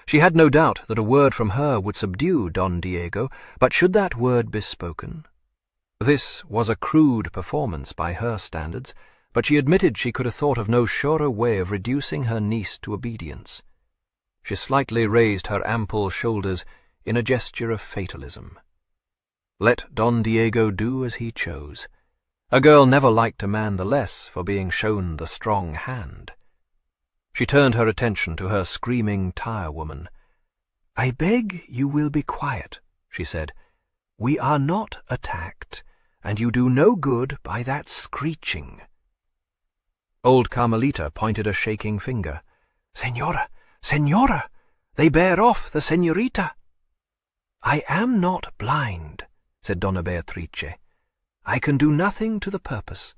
C: She had no doubt that a word from her would subdue Don Diego, but should that word be spoken? This was a crude performance by her standards, but she admitted she could have thought of no surer way of reducing her niece to obedience. She slightly raised her ample shoulders in a gesture of fatalism. Let Don Diego do as he chose. A girl never liked a man the less for being shown the strong hand. She turned her attention to her screaming tire-woman. "I beg you will be quiet," she said. "We are not attacked, and you do no good by that screeching." Old Carmelita pointed a shaking finger. "Señora, señora, they bear off the señorita." "I am not blind," said Donna Beatrice. "I can do nothing to the purpose.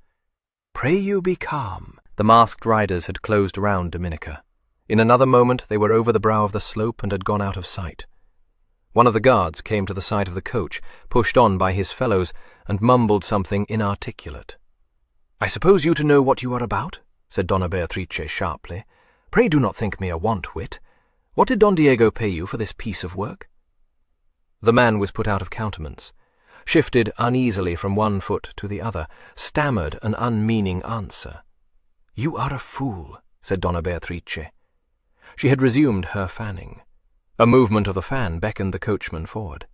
C: Pray you be calm."
A: The masked riders had closed around Dominica. In another moment they were over the brow of the slope and had gone out of sight. One of the guards came to the side of the coach, pushed on by his fellows, and mumbled something inarticulate. "I suppose you to know what you are about?" said Donna Beatrice sharply. "Pray do not think me a want-wit. What did Don Diego pay you for this piece of work?" The man was put out of countenance, shifted uneasily from one foot to the other, stammered an unmeaning answer. "You are a fool," said Donna Beatrice. She had resumed her fanning. A movement of the fan beckoned the coachman forward.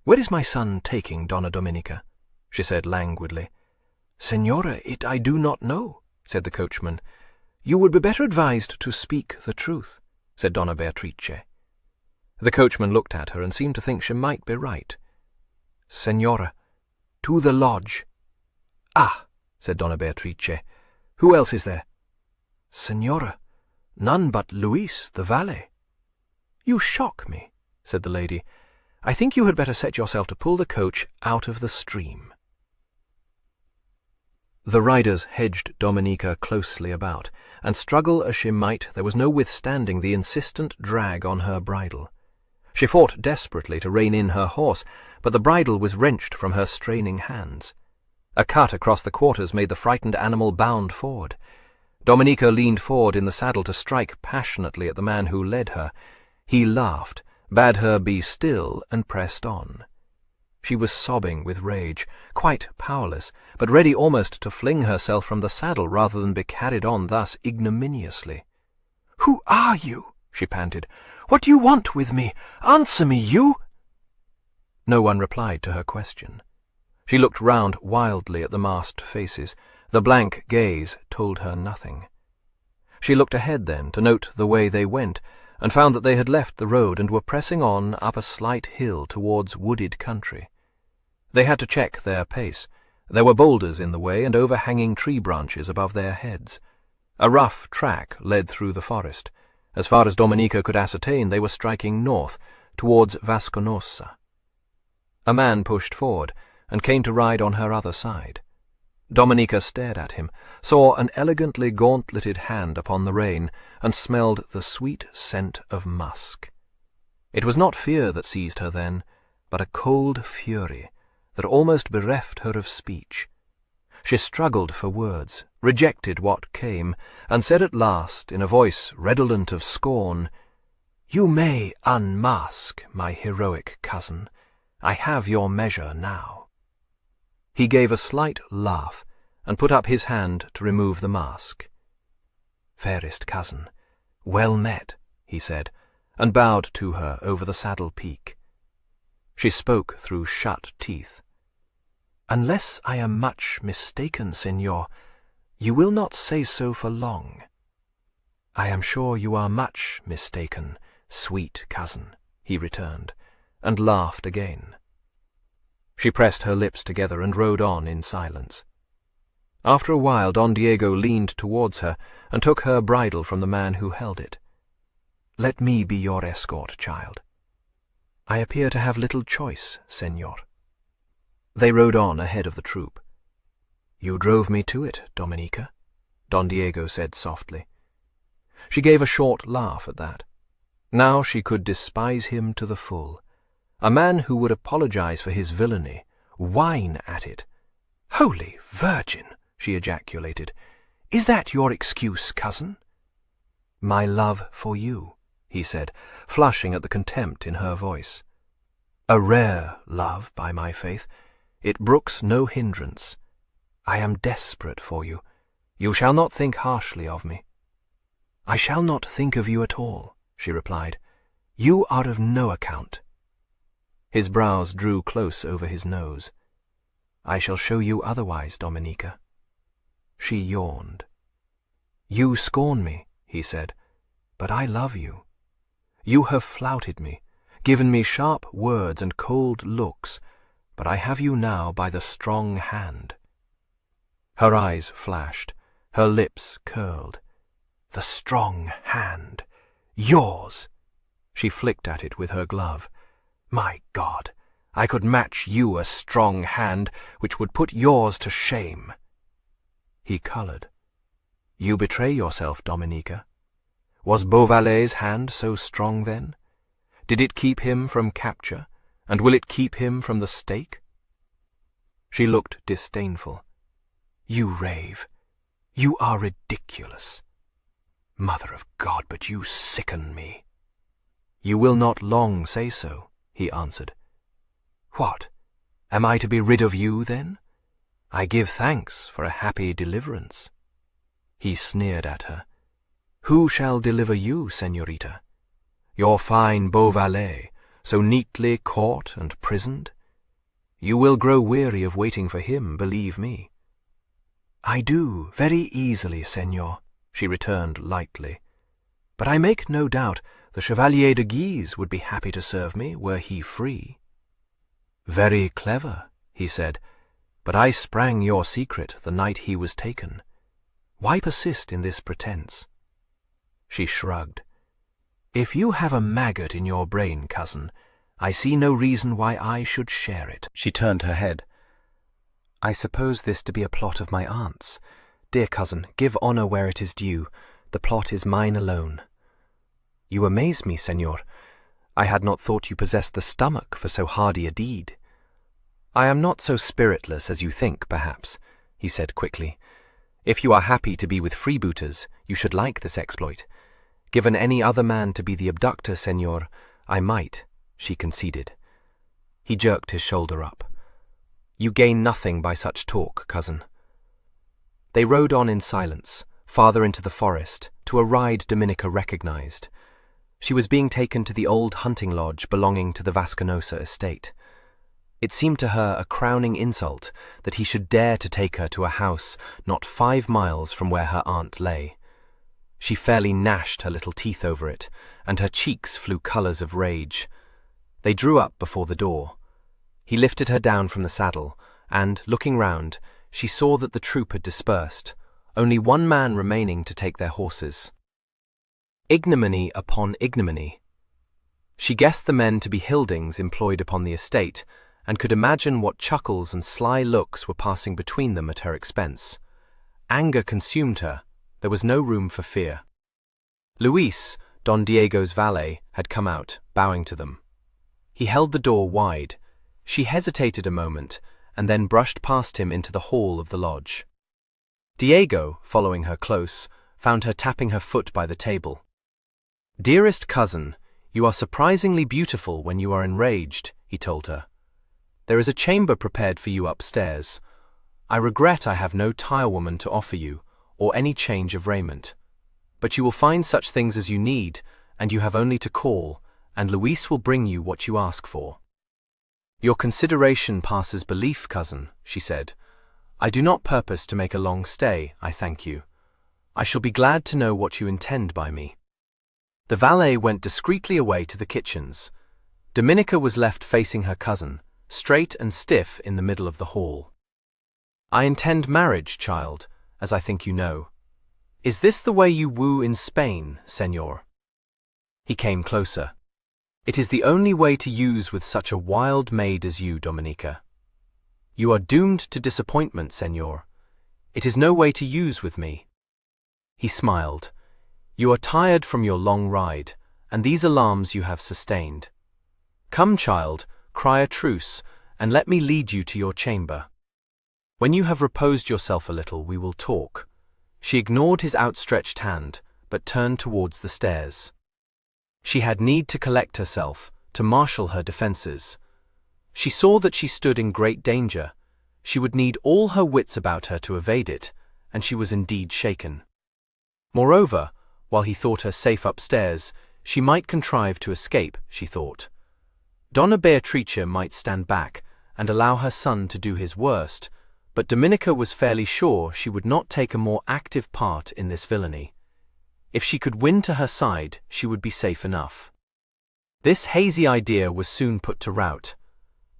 A: "Where is my son taking Donna Dominica?" she said languidly. "Señora, it I do not know," said the coachman. "You would be better advised to speak the truth," said Donna Beatrice. The coachman looked at her and seemed to think she might be right. "Señora, to the lodge." "Ah," said Donna Beatrice. "Who else is there?" "Señora, none but Luis, the valet." "You shock me," said the lady. "I think you had better set yourself to pull the coach out of the stream." The riders hedged Dominica closely about, and struggle as she might, there was no withstanding the insistent drag on her bridle. She fought desperately to rein in her horse, but the bridle was wrenched from her straining hands. A cut across the quarters made the frightened animal bound forward. Dominica leaned forward in the saddle to strike passionately at the man who led her. He laughed, bade her be still, and pressed on. She was sobbing with rage, quite powerless, but ready almost to fling herself from the saddle rather than be carried on thus ignominiously. "Who are you?" she panted. "What do you want with me? Answer me, you!" No one replied to her question. She looked round wildly at the masked faces. The blank gaze told her nothing. She looked ahead then to note the way they went, and found that they had left the road and were pressing on up a slight hill towards wooded country. They had to check their pace. There were boulders in the way and overhanging tree branches above their heads. A rough track led through the forest. As far as Dominica could ascertain, they were striking north, towards Vasconosa. A man pushed forward, and came to ride on her other side. Dominica stared at him, saw an elegantly gauntleted hand upon the rein, and smelled the sweet scent of musk. It was not fear that seized her then, but a cold fury that almost bereft her of speech. She struggled for words, rejected what came, and said at last, in a voice redolent of scorn, "You may unmask, my heroic cousin. I have your measure now." He gave a slight laugh, and put up his hand to remove the mask. "Fairest cousin, well met," he said, and bowed to her over the saddle peak. She spoke through shut teeth. "Unless I am much mistaken, Señor, you will not say so for long." "I am sure you are much mistaken, sweet cousin," he returned, and laughed again. She pressed her lips together and rode on in silence. After a while Don Diego leaned towards her and took her bridle from the man who held it. "Let me be your escort, child." "I appear to have little choice, Señor." They rode on ahead of the troop. "You drove me to it, Dominica," Don Diego said softly. She gave a short laugh at that. Now she could despise him to the full.
C: A man who would apologize for his villainy, whine at it. "Holy Virgin!" she ejaculated. "Is that your excuse, cousin?" "My love for you," he said, flushing at the contempt in her voice. "A rare love, by my faith. It brooks no hindrance. I am desperate for you. You shall not think harshly of me." "I shall not think of you at all," she replied. "You are of no account." His brows drew close over his nose. "I shall show you otherwise, Dominica." She yawned. "You scorn me," he said, "but I love you. You have flouted me, given me sharp words and cold looks, but I have you now by the strong hand." Her eyes flashed, her lips curled. "The strong hand! Yours!" She flicked at it with her glove. "My God, I could match you a strong hand which would put yours to shame." He colored. "You betray yourself, Dominica. Was Beauvallet's hand so strong then? Did it keep him from capture, and will it keep him from the stake?" She looked disdainful. "You rave. You are ridiculous. Mother of God, but you sicken me." "You will not long say so," he answered. "What? Am I to be rid of you, then? I give thanks for a happy deliverance." He sneered at her. "Who shall deliver you, señorita? Your fine Beauvallet, so neatly caught and prisoned? You will grow weary of waiting for him, believe me." "I do, very easily, señor," she returned lightly. "But I make no doubt the Chevalier de Guise would be happy to serve me, were he free." "Very clever," he said, "but I sprang your secret the night he was taken. Why persist in this pretense?" She shrugged. "If you have a maggot in your brain, cousin, I see no reason why I should share it."
A: She turned her head. "I suppose this to be a plot of my aunt's. Dear cousin, give honour where it is due. The plot is mine alone." "You amaze me, señor. I had not thought you possessed the stomach for so hardy a deed." "I am not so spiritless as you think, perhaps," he said quickly. "If you are happy to be with freebooters, you should like this exploit. Given any other man to be the abductor, señor, I might," she conceded. He jerked his shoulder up. "You gain nothing by such talk, cousin." They rode on in silence, farther into the forest, to a ride Dominica recognized. She was being taken to the old hunting lodge belonging to the Vasconosa estate. It seemed to her a crowning insult that he should dare to take her to a house not 5 miles from where her aunt lay. She fairly gnashed her little teeth over it, and her cheeks flew colors of rage. They drew up before the door. He lifted her down from the saddle, and, looking round, she saw that the troop had dispersed, only one man remaining to take their horses. Ignominy upon ignominy. She guessed the men to be Hildings employed upon the estate, and could imagine what chuckles and sly looks were passing between them at her expense. Anger consumed her. There was no room for fear. Luis, Don Diego's valet, had come out, bowing to them. He held the door wide. She hesitated a moment, and then brushed past him into the hall of the lodge. Diego, following her close, found her tapping her foot by the table. "Dearest cousin, you are surprisingly beautiful when you are enraged," he told her. "There is a chamber prepared for you upstairs. I regret I have no tirewoman to offer you, or any change of raiment. But you will find such things as you need, and you have only to call, and Luis will bring you what you ask for." "Your consideration passes belief, cousin," she said. "I do not purpose to make a long stay, I thank you. I shall be glad to know what you intend by me." The valet went discreetly away to the kitchens. Dominica was left facing her cousin, straight and stiff in the middle of the hall. "I intend marriage, child, as I think you know. Is this the way you woo in Spain, señor?" He came closer. "It is the only way to use with such a wild maid as you, Dominica. You are doomed to disappointment, señor. It is no way to use with me." He smiled. "You are tired from your long ride, and these alarms you have sustained.
C: "Come, child, cry a truce, and let me lead you to your chamber. When you have reposed yourself a little, we will talk." She ignored his outstretched hand, but turned towards the stairs. She had need to collect herself, to marshal her defenses. She saw that she stood in great danger. She would need all her wits about her to evade it, and she was indeed shaken. Moreover, while he thought her safe upstairs, she might contrive to escape, she thought. Donna Beatrice might stand back and allow her son to do his worst, but Dominica was fairly sure she would not take a more active part in this villainy. If she could win to her side, she would be safe enough. This hazy idea was soon put to rout.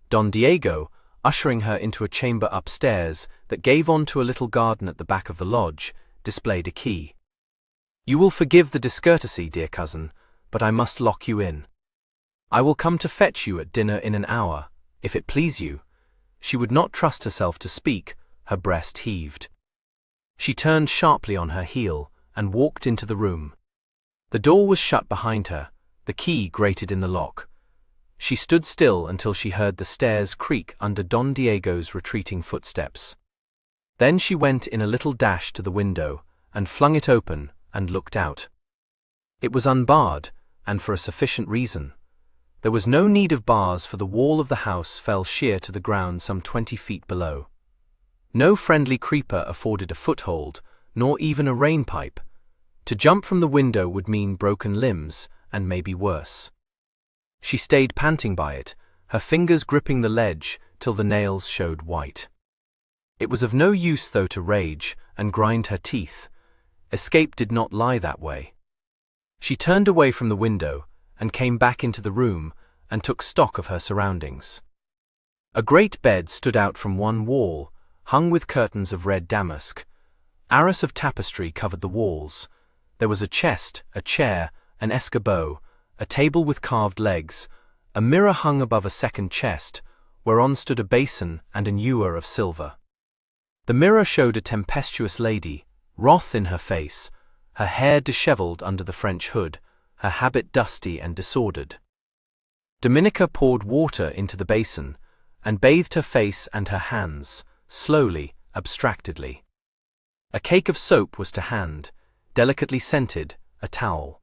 C: Don Diego, ushering her into a chamber upstairs that gave on to a little garden at the back of the lodge, displayed a key. "You will forgive the discourtesy, dear cousin, but I must lock you in. I will come to fetch you at dinner in an hour, if it please you." She would not trust herself to speak, her breast heaved. She turned sharply on her heel and walked into the room. The door was shut behind her, the key grated in the lock. She stood still until she heard the stairs creak under Don Diego's retreating footsteps. Then she went in a little dash to the window and flung it open and looked out. It was unbarred, and for a sufficient reason. There was no need of bars, for the wall of the house fell sheer to the ground some 20 feet below. No friendly creeper afforded a foothold, nor even a rainpipe. To jump from the window would mean broken limbs, and maybe worse. She stayed panting by it, her fingers gripping the ledge till the nails showed white. It was of no use, though, to rage and grind her teeth. Escape did not lie that way. She turned away from the window and came back into the room and took stock of her surroundings. A great bed stood out from one wall, hung with curtains of red damask. Arras of tapestry covered the walls. There was a chest, a chair, an escabeau, a table with carved legs. A mirror hung above a second chest, whereon stood a basin and an ewer of silver. The mirror showed a tempestuous lady, wrath in her face, her hair dishevelled under the French hood, her habit dusty and disordered. Dominica poured water into the basin, and bathed her face and her hands, slowly, abstractedly. A cake of soap was to hand, delicately scented, a towel.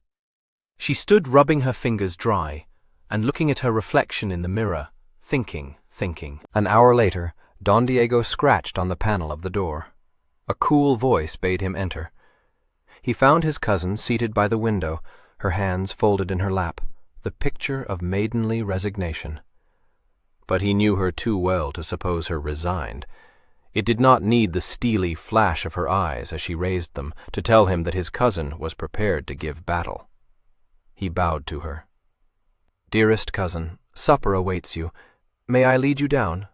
C: She stood rubbing her fingers dry, and looking at her reflection in the mirror, thinking.
B: An hour later, Don Diego scratched on the panel of the door. A cool voice bade him enter. He found his cousin seated by the window, her hands folded in her lap, the picture of maidenly resignation. But he knew her too well to suppose her resigned. It did not need the steely flash of her eyes as she raised them to tell him that his cousin was prepared to give battle. He bowed to her. "Dearest cousin, supper awaits you. May I lead you down?"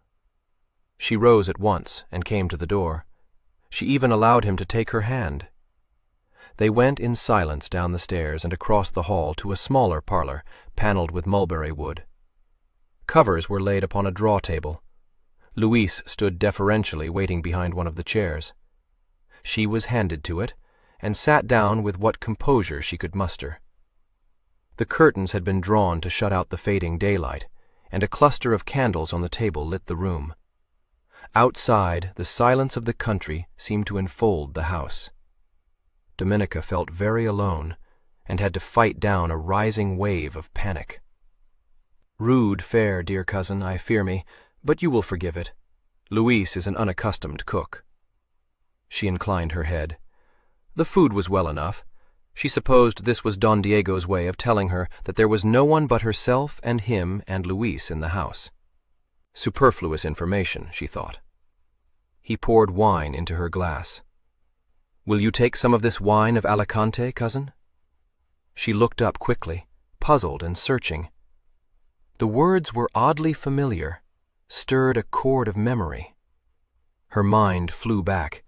B: She rose at once and came to the door. She even allowed him to take her hand. They went in silence down the stairs and across the hall to a smaller parlor, paneled with mulberry wood. Covers were laid upon a draw table. Louise stood deferentially waiting behind one of the chairs. She was handed to it, and sat down with what composure she could muster. The curtains had been drawn to shut out the fading daylight, and a cluster of candles on the table lit the room. Outside, the silence of the country seemed to enfold the house. Dominica felt very alone, and had to fight down a rising wave of panic. "Rude fare, dear cousin, I fear me, but you will forgive it. Louise is an unaccustomed cook." She inclined her head. The food was well enough. She supposed this was Don Diego's way of telling her that there was no one but herself and him and Louise in the house. Superfluous information, she thought. He poured wine into her glass. "Will you take some of this wine of Alicante, cousin?" She looked up quickly, puzzled and searching. The words were oddly familiar, stirred a chord of memory. Her mind flew back.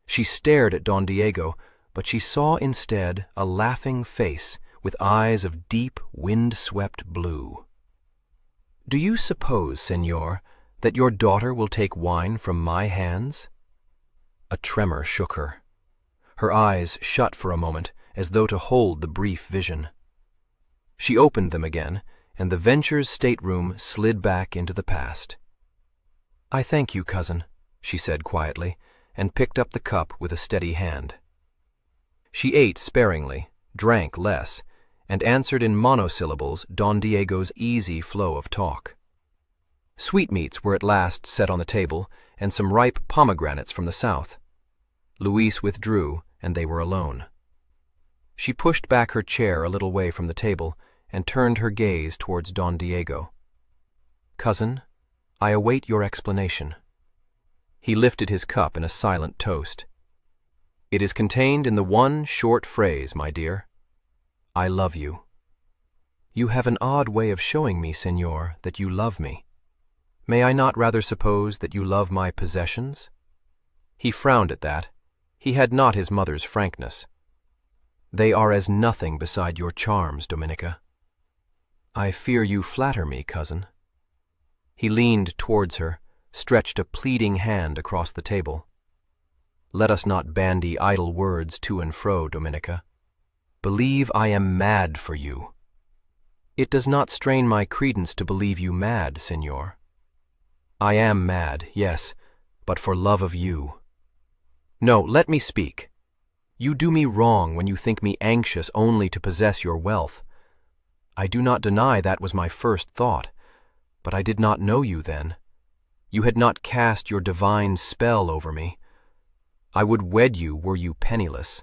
B: She stared at Don Diego, but she saw instead a laughing face with eyes of deep, wind-swept blue. "Do you suppose, senor, that your daughter will take wine from my hands?" A tremor shook her. Her eyes shut for a moment, as though to hold the brief vision. She opened them again,
C: and the Venture's stateroom slid back into the past. "I thank you, cousin," she said quietly, and picked up the cup with a steady hand. She ate sparingly, drank less, and answered in monosyllables Don Diego's easy flow of talk. Sweetmeats were at last set on the table, and some ripe pomegranates from the south. Luis withdrew, and they were alone. She pushed back her chair a little way from the table and turned her gaze towards Don Diego. "Cousin, I await your explanation." He lifted his cup in a silent toast. "It is contained in the one short phrase, my dear. I love you." "You have an odd way of showing me, Señor, that you love me. May I not rather suppose that you love my possessions?" He frowned at that. He had not his mother's frankness. "They are as nothing beside your charms, Dominica." "I fear you flatter me, cousin." He leaned towards her, stretched a pleading hand across the table. "Let us not bandy idle words to and fro, Dominica. Believe I am mad for you." "It does not strain my credence to believe you mad, Señor." "I am mad, yes, but for love of you." "No, let me speak. You do me wrong when you think me anxious only to possess your wealth. I do not deny that was my first thought, but I did not know you then. You had not cast your divine spell over me. I would wed you were you penniless."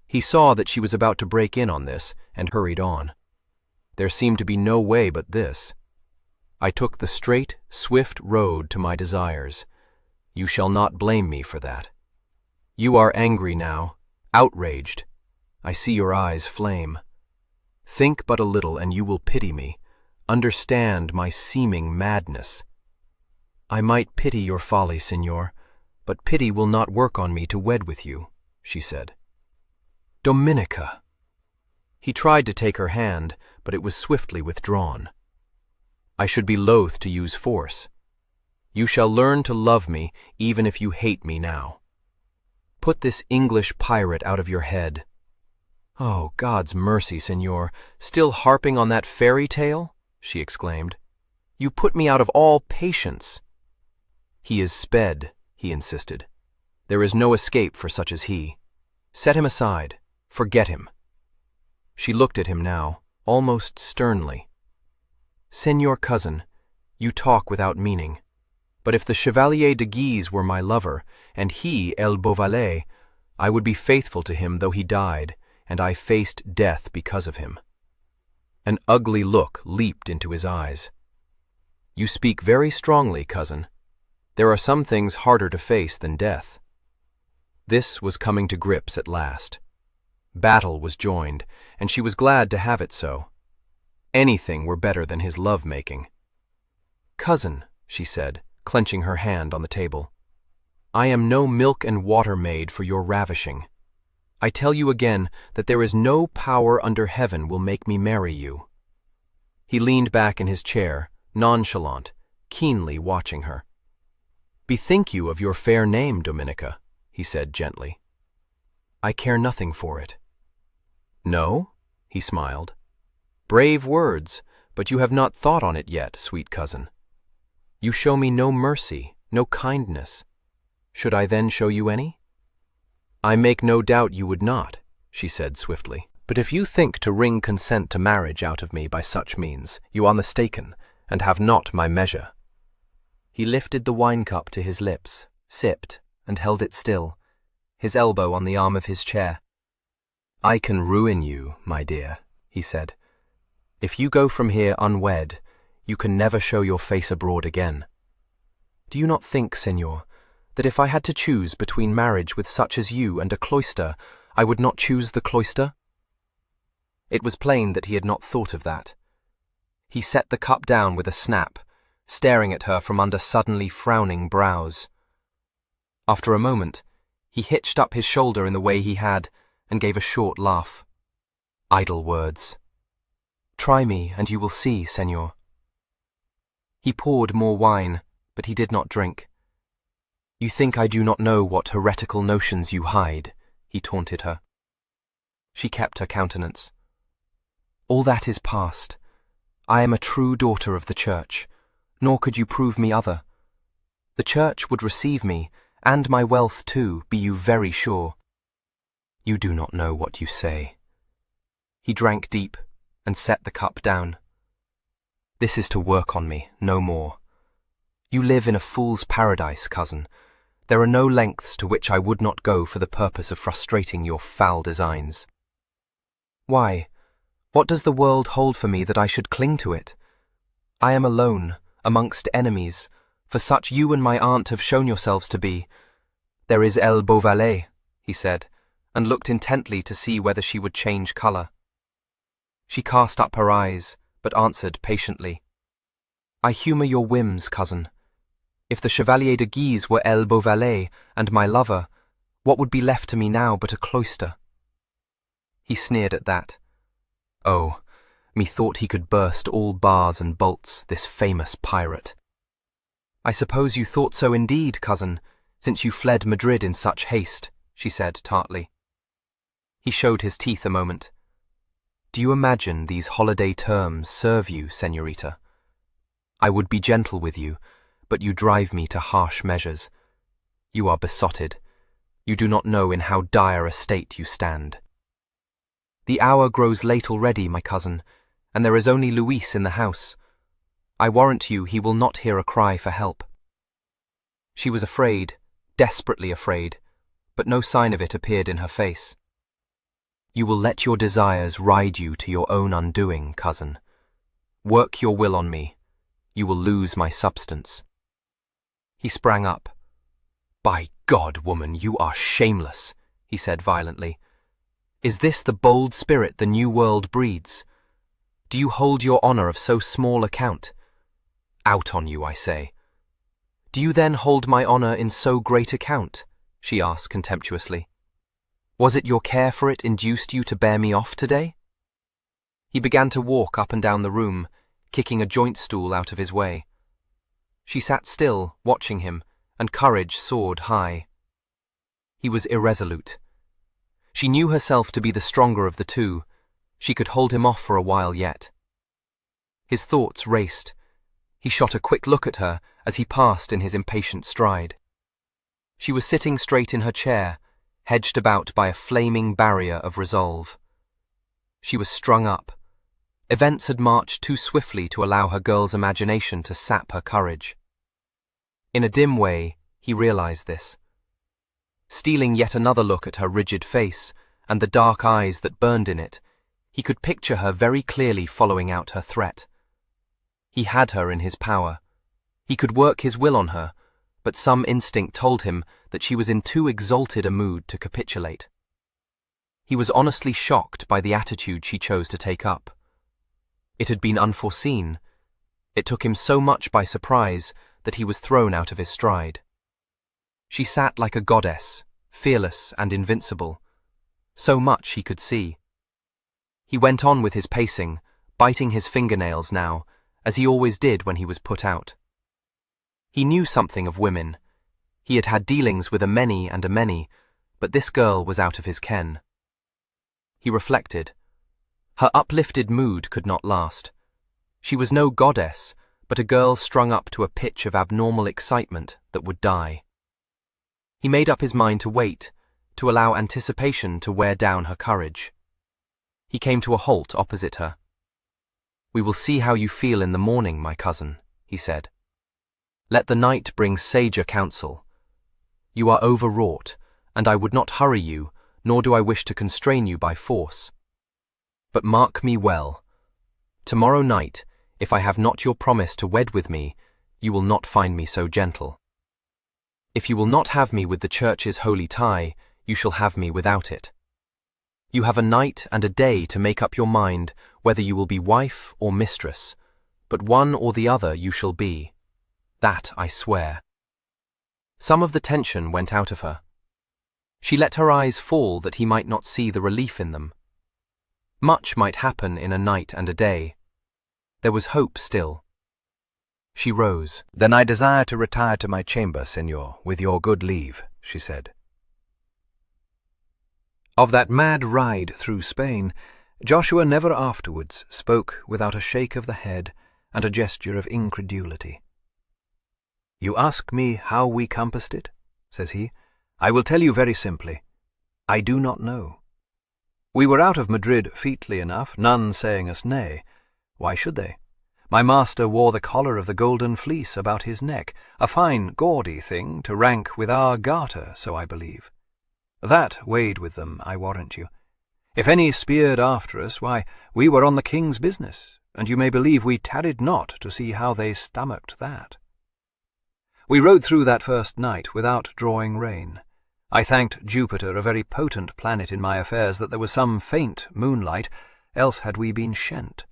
C: He saw that she was about to break in on this, and hurried on. There seemed to be no way but this. "I took the straight, swift road to my desires. You shall not blame me for that. You are angry now, outraged. I see your eyes flame. Think but a little and you will pity me, understand my seeming madness." "I might pity your folly, Señor, but pity will not work on me to wed with you," she said. "Dominica!" He tried to take her hand, but it was swiftly withdrawn. "I should be loath to use force. You shall learn to love me even if you hate me now. Put this English pirate out of your head." "Oh, God's mercy, Señor, still harping on that fairy tale?" she exclaimed. "You put me out of all patience." "He is sped," he insisted. "There is no escape for such as he. Set him aside. Forget him." She looked at him now, almost sternly. "Señor cousin, you talk without meaning. But if the Chevalier de Guise were my lover, and he El Beauvallet, I would be faithful to him though he died, and I faced death because of him." An ugly look leaped into his eyes. "You speak very strongly, cousin. There are some things harder to face than death." This was coming to grips at last. Battle was joined, and she was glad to have it so. Anything were better than his love-making. "Cousin," she said, clenching her hand on the table, "I am no milk and water maid for your ravishing. I tell you again that there is no power under heaven will make me marry you." He leaned back in his chair, nonchalant, keenly watching her. "Bethink you of your fair name, Dominica," he said gently. "I care nothing for it." "No?" he smiled. "Brave words, but you have not thought on it yet, sweet cousin. You show me no mercy, no kindness. Should I then show you any?" "I make no doubt you would not," she said swiftly. "But if you think to wring consent to marriage out of me by such means, you are mistaken, and have not my measure." He lifted the wine cup to his lips, sipped, and held it still, his elbow on the arm of his chair. "I can ruin you, my dear," he said. "If you go from here unwed, you can never show your face abroad again. Do you not think, Señor, that if I had to choose between marriage with such as you and a cloister, I would not choose the cloister?" It was plain that he had not thought of that. He set the cup down with a snap, staring at her from under suddenly frowning brows. After a moment, he hitched up his shoulder in the way he had, and gave a short laugh. "Idle words. Try me, and you will see, Señor." He poured more wine, but he did not drink. "You think I do not know what heretical notions you hide," he taunted her. She kept her countenance. "All that is past. I am a true daughter of the Church, nor could you prove me other. The Church would receive me, and my wealth too, be you very sure. You do not know what you say. He drank deep and set the cup down. This is to work on me, no more. You live in a fool's paradise, cousin. There are no lengths to which I would not go for the purpose of frustrating your foul designs. Why? What does the world hold for me that I should cling to it? I am alone, amongst enemies, for such you and my aunt have shown yourselves to be. There is Beauvallet, he said, and looked intently to see whether she would change colour. She cast up her eyes, but answered patiently. I humour your whims, cousin. If the Chevalier de Guise were Beauvallet and my lover, what would be left to me now but a cloister? He sneered at that. Oh, methought he could burst all bars and bolts, this famous pirate. I suppose you thought so indeed, cousin, since you fled Madrid in such haste, she said tartly. He showed his teeth a moment. Do you imagine these holiday terms serve you, señorita? I would be gentle with you, but you drive me to harsh measures. You are besotted. You do not know in how dire a state you stand. The hour grows late already, my cousin, and there is only Luis in the house. I warrant you he will not hear a cry for help. She was afraid, desperately afraid, but no sign of it appeared in her face. You will let your desires ride you to your own undoing, cousin. Work your will on me. You will lose my substance. He sprang up. By God, woman, you are shameless, he said violently. Is this the bold spirit the new world breeds? Do you hold your honour of so small account? Out on you, I say. Do you then hold my honour in so great account? She asked contemptuously. Was it your care for it induced you to bear me off today? He began to walk up and down the room, kicking a joint stool out of his way. She sat still, watching him, and courage soared high. He was irresolute. She knew herself to be the stronger of the two. She could hold him off for a while yet. His thoughts raced. He shot a quick look at her as he passed in his impatient stride. She was sitting straight in her chair, hedged about by a flaming barrier of resolve. She was strung up. Events had marched too swiftly to allow her girl's imagination to sap her courage. In a dim way, he realized this. Stealing yet another look at her rigid face and the dark eyes that burned in it, he could picture her very clearly following out her threat. He had her in his power. He could work his will on her, but some instinct told him that she was in too exalted a mood to capitulate. He was honestly shocked by the attitude she chose to take up. It had been unforeseen. It took him so much by surprise that he was thrown out of his stride. She sat like a goddess, fearless and invincible. So much he could see. He went on with his pacing, biting his fingernails now, as he always did when he was put out. He knew something of women. He had had dealings with a many, but this girl was out of his ken. He reflected. Her uplifted mood could not last. She was no goddess, but a girl strung up to a pitch of abnormal excitement that would die. He made up his mind to wait, to allow anticipation to wear down her courage. He came to a halt opposite her. We will see how you feel in the morning, my cousin, he said. Let the night bring sager counsel. You are overwrought, and I would not hurry you, nor do I wish to constrain you by force. But mark me well. Tomorrow night, if I have not your promise to wed with me, you will not find me so gentle. If you will not have me with the Church's holy tie, you shall have me without it. You have a night and a day to make up your mind whether you will be wife or mistress, but one or the other you shall be. That I swear. Some of the tension went out of her. She let her eyes fall that he might not see the relief in them. Much might happen in a night and a day. There was hope still. She rose.
A: Then I desire to retire to my chamber, Señor, with your good leave, she said. Of that mad ride through Spain,
C: Joshua never afterwards spoke without a shake of the head and a gesture of incredulity. "You ask me how we compassed it," says he. "I will tell you very simply. I do not know. We were out of Madrid featly enough, none saying us nay. Why should they? My master wore the collar of the Golden Fleece about his neck, a fine gaudy thing to rank with our garter, so I believe. That weighed with them, I warrant you. If any speared after us, why, we were on the king's business, and you may believe we tarried not to see how they stomached that. We rode through that first night without drawing rein. I thanked Jupiter, a very potent planet in my affairs, that there was some faint moonlight, else had we been shent.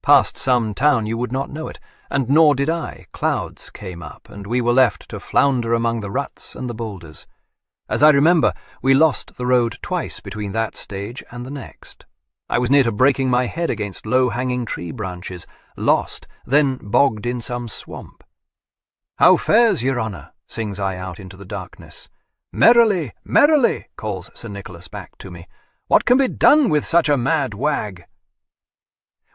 C: Past some town you would not know it, and nor did I. Clouds came up, and we were left to flounder among the ruts and the boulders. As I remember, we lost the road twice between that stage and the next. I was near to breaking my head against low-hanging tree branches, lost, then bogged in some swamp. "How fares your honour?" sings I out into the darkness. "Merrily, merrily," calls Sir Nicholas back to me. "What can be done with such a mad wag?"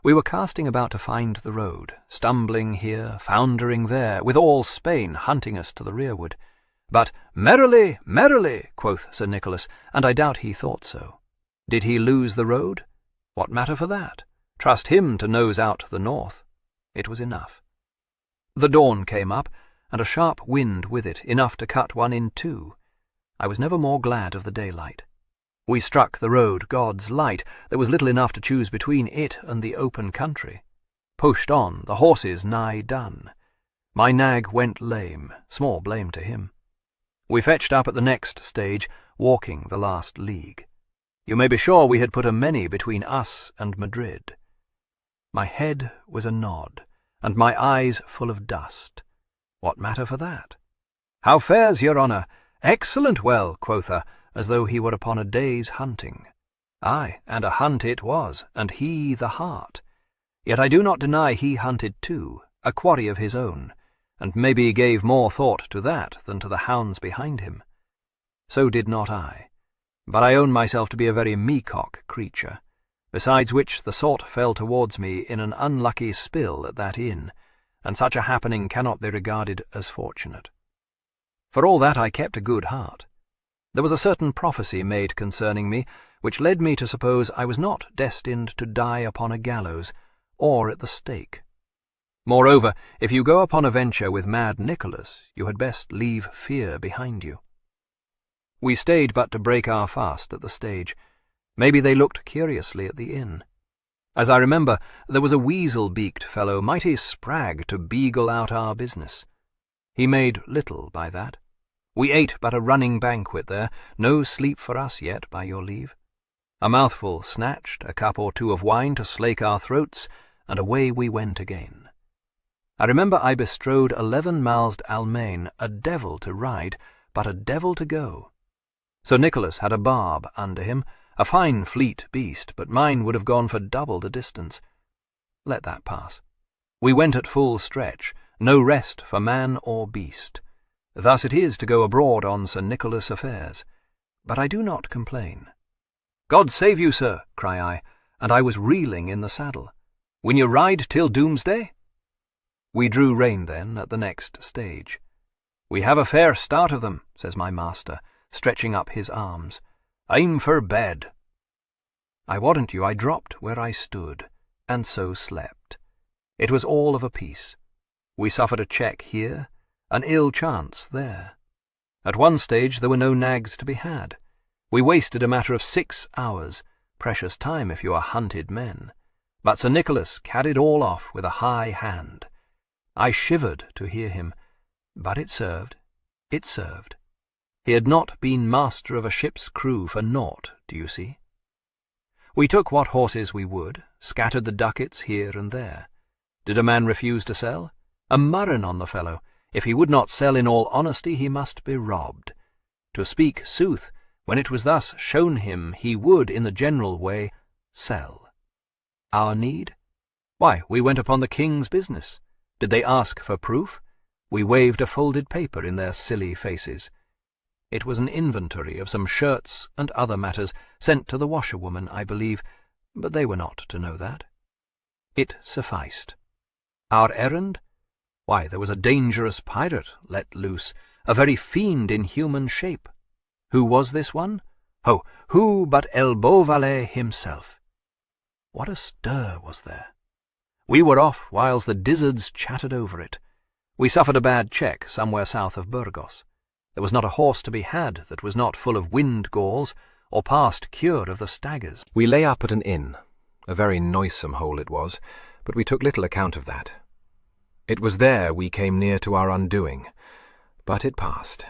C: We were casting about to find the road, stumbling here, foundering there, with all Spain hunting us to the rearward. But "Merrily, merrily," quoth Sir Nicholas, and I doubt he thought so. Did he lose the road? What matter for that? Trust him to nose out the north. It was enough. The dawn came up, and a sharp wind with it, enough to cut one in two. I was never more glad of the daylight. We struck the road, God's light. There was little enough to choose between it and the open country. Pushed on, the horses nigh done. My nag went lame, small blame to him. We fetched up at the next stage, walking the last league. You may be sure we had put a many between us and Madrid. My head was a nod, and my eyes full of dust. What matter for that? "How fares your honour?" "Excellent well," quotha, as though he were upon a day's hunting. Aye, and a hunt it was, and he the hart. Yet I do not deny he hunted too, a quarry of his own, and maybe gave more thought to that than to the hounds behind him. So did not I, but I own myself to be a very meacock creature, besides which the salt fell towards me in an unlucky spill at that inn, and such a happening cannot be regarded as fortunate. For all that I kept a good heart. There was a certain prophecy made concerning me, which led me to suppose I was not destined to die upon a gallows, or at the stake. Moreover, if you go upon a venture with mad Nicholas, you had best leave fear behind you. We stayed but to break our fast at the stage. Maybe they looked curiously at the inn. As I remember, there was a weasel-beaked fellow mighty sprag to beagle out our business. He made little by that. We ate but a running banquet there, no sleep for us yet, by your leave. A mouthful snatched, a cup or two of wine to slake our throats, and away we went again. I remember I bestrode 11-mouthed Almain, a devil to ride, but a devil to go. Sir Nicholas had a barb under him, a fine fleet beast, but mine would have gone for double the distance. Let that pass. We went at full stretch, no rest for man or beast. Thus it is to go abroad on Sir Nicholas' affairs. But I do not complain. "God save you, sir," cry I, and I was reeling in the saddle. "Will you ride till doomsday?" We drew rein then at the next stage. "We have a fair start of them," says my master, stretching up his arms. "I'm for bed." I warrant you I dropped where I stood, and so slept. It was all of a piece. We suffered a check here, an ill chance there. At one stage there were no nags to be had. We wasted a matter of 6 hours, precious time if you are hunted men. But Sir Nicholas carried all off with a high hand. I shivered to hear him, but it served, it served. He had not been master of a ship's crew for naught, do you see? We took what horses we would, scattered the ducats here and there. Did a man refuse to sell? A murrain on the fellow. If he would not sell in all honesty, he must be robbed. To speak sooth, when it was thus shown him, he would, in the general way, sell. Our need? Why, we went upon the king's business. Did they ask for proof? We waved a folded paper in their silly faces. It was an inventory of some shirts and other matters, sent to the washerwoman, I believe, but they were not to know that. It sufficed. Our errand? Why, there was a dangerous pirate let loose, a very fiend in human shape. Who was this one? Oh, who but Beauvallet himself? What a stir was there! We were off whiles the dizzards chattered over it. We suffered a bad check somewhere south of Burgos. There was not a horse to be had that was not full of wind galls, or past cure of the staggers.
B: We lay up at an inn. A very noisome hole it was, but we took little account of that. It was there we came near to our undoing, but it passed.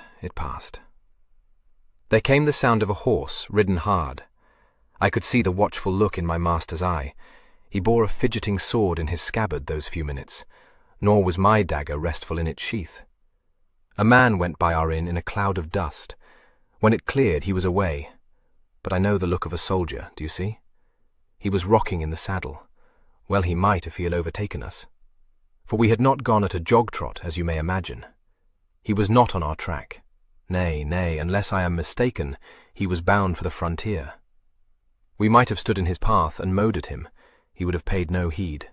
B: There came the sound of a horse ridden hard. I could see the watchful look in my master's eye. He bore a fidgeting sword in his scabbard those few minutes, nor was my dagger restful in its sheath. A man went by our inn in a cloud of dust. When it cleared, he was away. But I know the look of a soldier, do you see? He was rocking in the saddle. Well, he might if he had overtaken us. For we had not gone at a jog-trot, as you may imagine. He was not on our track. Nay, unless I am mistaken, he was bound for the frontier. We might have stood in his path and mowed at him. He would have paid no heed.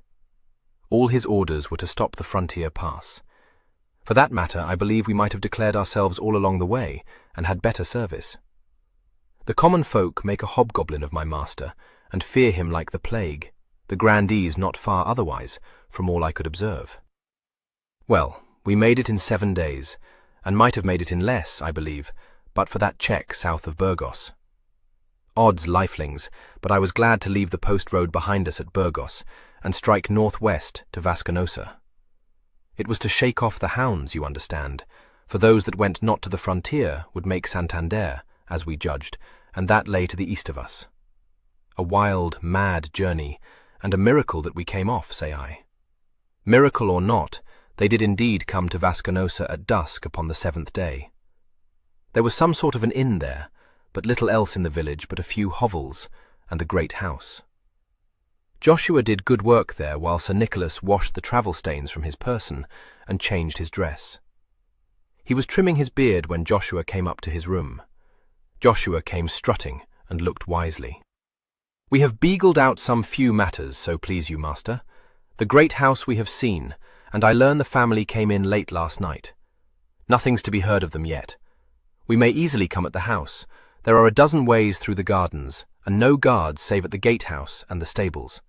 B: All his orders were to stop the frontier pass. For that matter, I believe we might have declared ourselves all along the way, and had better service. The common folk make a hobgoblin of my master, and fear him like the plague, the grandees not far otherwise, from all I could observe. Well, we made it in 7 days, and might have made it in less, I believe, but for that check south of Burgos. Odds lifelings, but I was glad to leave the post road behind us at Burgos, and strike northwest to Vasconosa. It was to shake off the hounds, you understand, for those that went not to the frontier would make Santander, as we judged, and that lay to the east of us. A wild, mad journey, and a miracle that we came off, say I. Miracle or not, they did indeed come to Vasconosa at dusk upon the 7th day. There was some sort of an inn there, but little else in the village but a few hovels and the great house. Joshua did good work there while Sir Nicholas washed the travel stains from his person and changed his dress. He was trimming his beard when Joshua came up to his room. Joshua came strutting and looked wisely. "We have beagled out some few matters, so please you, master. The great house we have seen, and I learn the family came in late last night. Nothing's to be heard of them yet. We may easily come at the house. There are a dozen ways through the gardens, and no guards save at the gatehouse and the stables.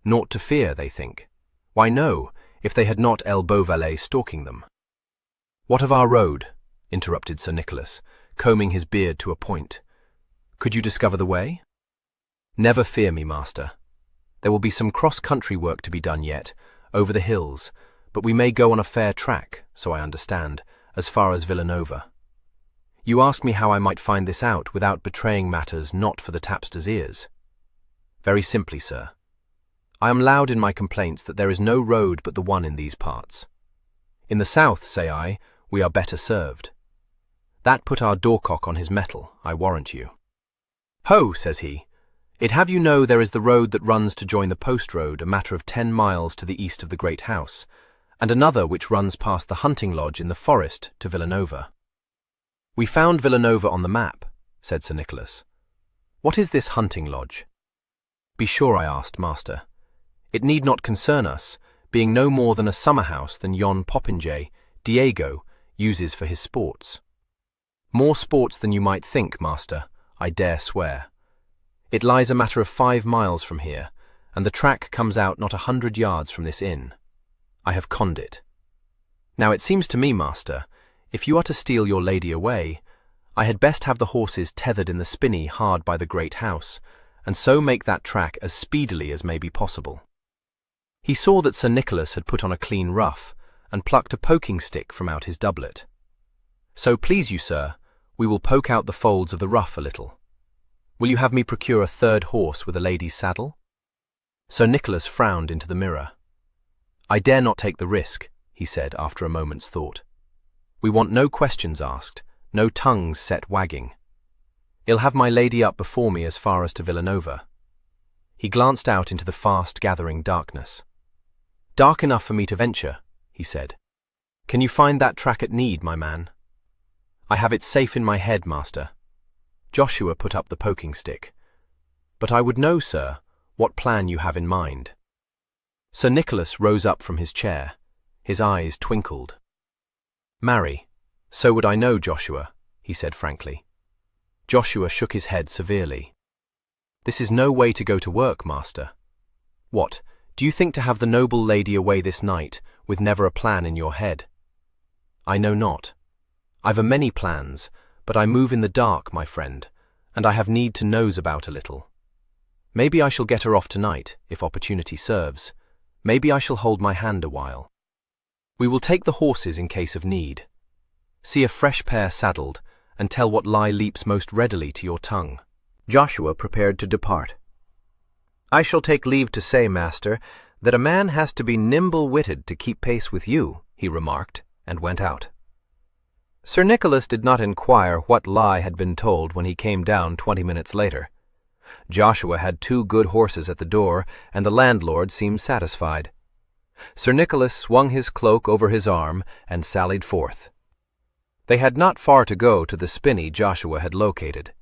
B: Naught to fear, they think. Why no, if they had not Beauvallet stalking them." "What of our road?" interrupted Sir Nicholas, combing his beard to a point. "Could you discover the way?" "Never fear me, master. There will be some cross-country work to be done yet, over the hills, but we may go on a fair track, so I understand, as far as Villanova. You ask me how I might find this out without betraying matters not for the tapster's ears. Very simply, sir. I am loud in my complaints that there is no road but the one in these parts. In the south, say I, we are better served. That put our doorcock on his mettle, I warrant you. Ho, says he, it have you know there is the road that runs to join the post road a matter of 10 miles to the east of the great house, and another which runs past the hunting lodge in the forest to Villanova. We found Villanova on the map, said Sir Nicholas. What is this hunting lodge? Be sure, I asked, master. It need not concern us, being no more than a summer house than yon popinjay, Diego, uses for his sports. More sports than you might think, master, I dare swear. It lies a matter of 5 miles from here, and the track comes out not 100 yards from this inn. I have conned it. Now it seems to me, master, if you are to steal your lady away, I had best have the horses tethered in the spinney hard by the great house, and so make that track as speedily as may be possible. He saw that Sir Nicholas had put on a clean ruff, and plucked a poking stick from out his doublet. So please you, sir, we will poke out the folds of the ruff a little. Will you have me procure a 3rd horse with a lady's saddle? Sir Nicholas frowned into the mirror. I dare not take the risk, he said after a moment's thought. We want no questions asked, no tongues set wagging. I'll have my lady up before me as far as to Villanova. He glanced out into the fast-gathering darkness. Dark enough for me to venture, he said. Can you find that track at need, my man? I have it safe in my head, master. Joshua put up the poking stick. But I would know, sir,
C: what plan you have in mind." Sir Nicholas rose up from his chair. His eyes twinkled. "Marry, so would I know, Joshua," he said frankly. Joshua shook his head severely. "This is no way to go to work, master. What, do you think to have the noble lady away this night, with never a plan in your head?" "I know not. I've a many plans, but I move in the dark, my friend, and I have need to nose about a little. Maybe I shall get her off tonight, if opportunity serves. Maybe I shall hold my hand a while. We will take the horses in case of need. See a fresh pair saddled, and tell what lie leaps most readily to your tongue." Joshua prepared to depart. "I shall take leave to say, master, that a man has to be nimble-witted to keep pace with you," he remarked, and went out. Sir Nicholas did not inquire what lie had been told when he came down 20 minutes later. Joshua had 2 good horses at the door, and the landlord seemed satisfied. Sir Nicholas swung his cloak over his arm and sallied forth. They had not far to go to the spinney Joshua had located.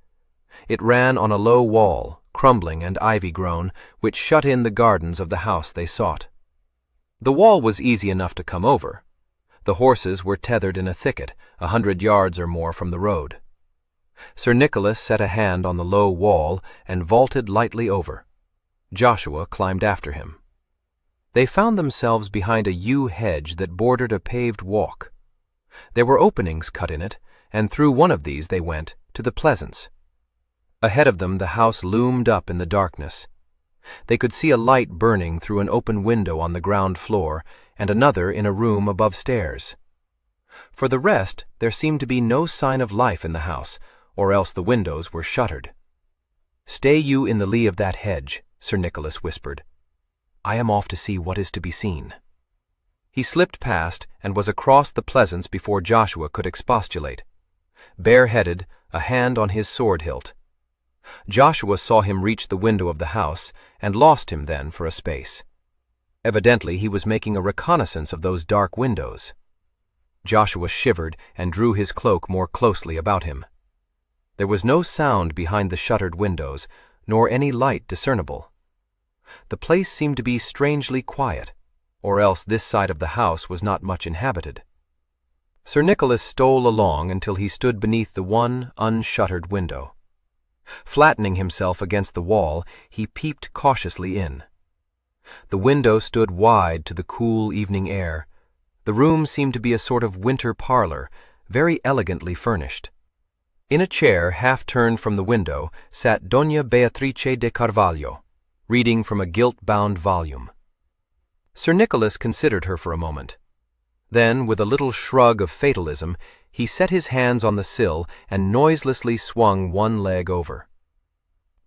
C: It ran on a low wall, crumbling and ivy-grown, which shut in the gardens of the house they sought. The wall was easy enough to come over. The horses were tethered in a thicket, 100 yards or more from the road. Sir Nicholas set a hand on the low wall and vaulted lightly over. Joshua climbed after him. They found themselves behind a yew hedge that bordered a paved walk. There were openings cut in it, and through one of these they went to the pleasance. Ahead of them the house loomed up in the darkness. They could see a light burning through an open window on the ground floor and another in a room above stairs. For the rest, there seemed to be no sign of life in the house, or else the windows were shuttered. "Stay you in the lee of that hedge," Sir Nicholas whispered. "I am off to see what is to be seen." He slipped past and was across the pleasance before Joshua could expostulate. Bareheaded, a hand on his sword hilt. Joshua saw him reach the window of the house and lost him then for a space. Evidently he was making a reconnaissance of those dark windows. Joshua shivered and drew his cloak more closely about him. There was no sound behind the shuttered windows, nor any light discernible. The place seemed to be strangely quiet, or else this side of the house was not much inhabited. Sir Nicholas stole along until he stood beneath the one unshuttered window. Flattening himself against the wall, he peeped cautiously in. The window stood wide to the cool evening air. The room seemed to be a sort of winter parlor, very elegantly furnished. In a chair half turned from the window sat Doña Beatrice de Carvalho, reading from a gilt-bound volume. Sir Nicholas considered her for a moment. Then, with a little shrug of fatalism, he set his hands on the sill and noiselessly swung one leg over.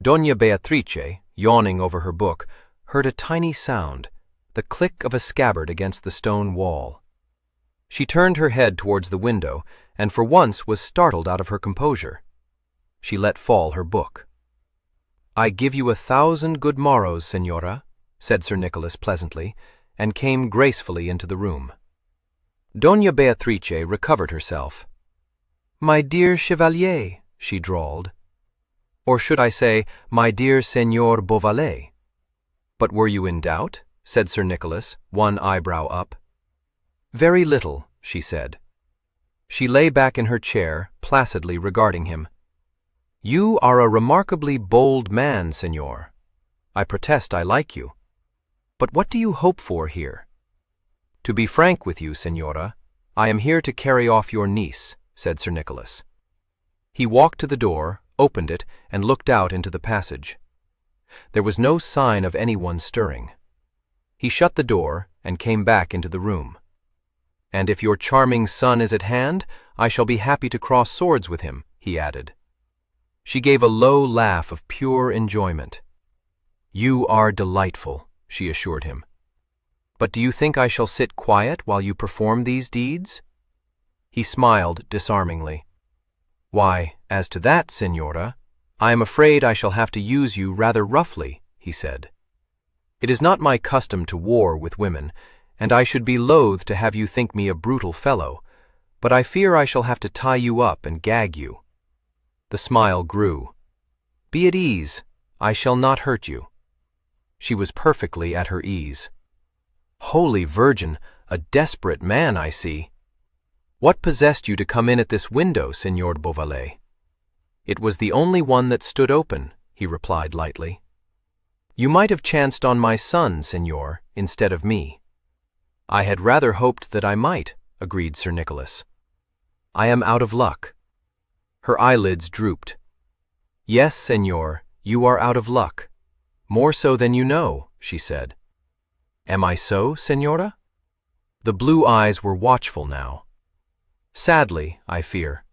C: Doña Beatrice, yawning over her book, heard a tiny sound, the click of a scabbard against the stone wall. She turned her head towards the window, and for once was startled out of her composure. She let fall her book. "I give you 1,000 good morrows, Señora," said Sir Nicholas pleasantly, and came gracefully into the room. Doña Beatrice recovered herself. "My dear Chevalier," she drawled. "Or should I say, my dear Señor Beauvallet?" "But were you in doubt?" said Sir Nicholas, one eyebrow up. "Very little," she said. She lay back in her chair, placidly regarding him. "You are a remarkably bold man, Señor. I protest I like you. But what do you hope for here?" "To be frank with you, Señora, I am here to carry off your niece," said Sir Nicholas. He walked to the door, opened it, and looked out into the passage. There was no sign of anyone stirring. He shut the door and came back into the room. "And if your charming son is at hand, I shall be happy to cross swords with him," he added. She gave a low laugh of pure enjoyment. "You are delightful," she assured him. "But do you think I shall sit quiet while you perform these deeds?" He smiled disarmingly. "Why, as to that, Señora, I am afraid I shall have to use you rather roughly," he said. "It is not my custom to war with women, and I should be loath to have you think me a brutal fellow, but I fear I shall have to tie you up and gag you." The smile grew. "Be at ease. I shall not hurt you."
A: She was perfectly at her ease. "Holy Virgin, a desperate man, I see. What possessed you to come in at this window, Signor Beauvallet?" "It was the only one that stood open," he replied lightly. "You might have chanced on my son, Signor, instead of me." "I had rather hoped that I might," agreed Sir Nicholas. "I am out of luck." Her eyelids drooped. "Yes, Signor, you are out of luck. More so than you know," she said. "Am I so, Signora?" The blue eyes were watchful now. "Sadly, I fear.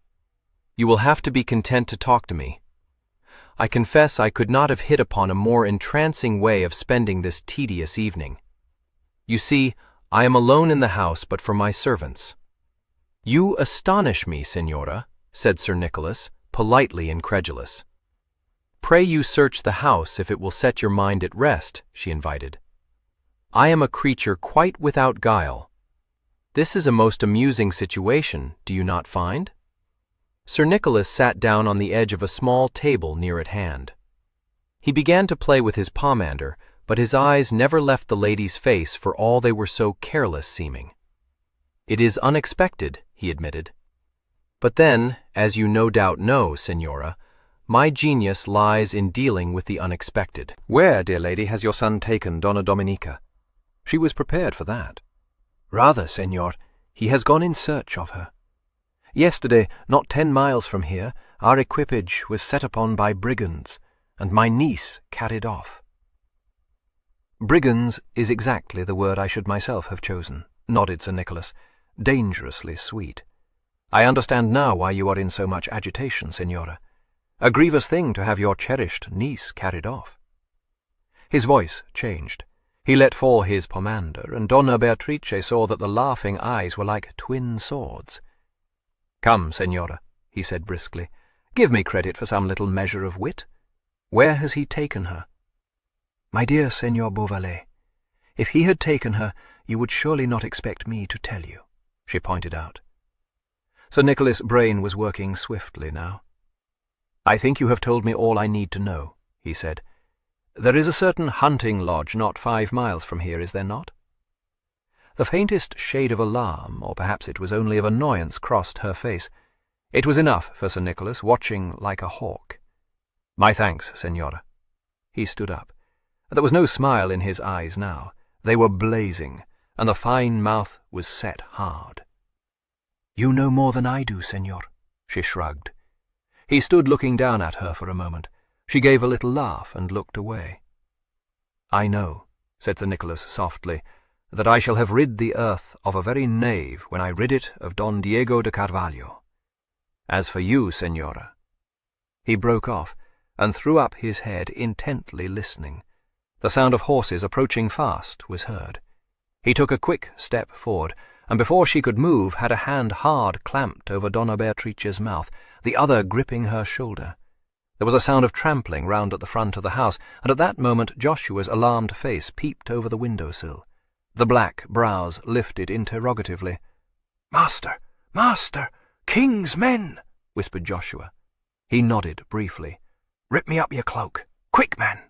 A: You will have to be content to talk to me. I confess I could not have hit upon a more entrancing way of spending this tedious evening. You see, I am alone in the house but for my servants." "You astonish me, Signora," said Sir Nicholas, politely incredulous. "Pray you search the house if it will set your mind at rest," she invited. "I am a creature quite without guile. This is a most amusing situation, do you not find?" Sir Nicholas sat down on the edge of a small table near at hand. He began to play with his pomander, but his eyes never left the lady's face for all they were so careless seeming. "It is unexpected," he admitted. "But then, as you no doubt know, Signora, my genius lies in dealing with the unexpected."
C: "Where, dear lady, has your son taken Donna Dominica?" She was prepared for that. "Rather, Signor, he has gone in search of her. Yesterday, not 10 miles from here, our equipage was set upon by brigands, and my niece carried off." "Brigands is exactly the word I should myself have chosen," nodded Sir Nicholas. "Dangerously sweet. I understand now why you are in so much agitation, Signora. A grievous thing to have your cherished niece carried off." His voice changed. He let fall his pomander, and Donna Beatrice saw that the laughing eyes were like twin swords. "Come, Signora," he said briskly, "give me credit for some little measure of wit. Where has he taken her?" "My dear Signor Beauvallet, if he had taken her, you would surely not expect me to tell you," she pointed out. Sir Nicholas' brain was working swiftly now. "I think you have told me all I need to know," he said. "There is a certain hunting lodge not 5 miles from here, is there not?" The faintest shade of alarm, or perhaps it was only of annoyance, crossed her face. It was enough for Sir Nicholas, watching like a hawk. "My thanks, Signora." He stood up. There was no smile in his eyes now. They were blazing, and the fine mouth was set hard. "You know more than I do, Signor," she shrugged. He stood looking down at her for a moment. She gave a little laugh and looked away. "I know," said Sir Nicholas softly, "that I shall have rid the earth of a very knave when I rid it of Don Diego de Carvalho. As for you, Signora—" He broke off and threw up his head, intently listening. The sound of horses approaching fast was heard. He took a quick step forward, and before she could move had a hand hard clamped over Donna Beatrice's mouth, the other gripping her shoulder. There was a sound of trampling round at the front of the house, and at that moment Joshua's alarmed face peeped over the window-sill. The black brows lifted interrogatively. "Master! Master! King's men!" whispered Joshua. He nodded briefly. "Rip me up your cloak. Quick, man!"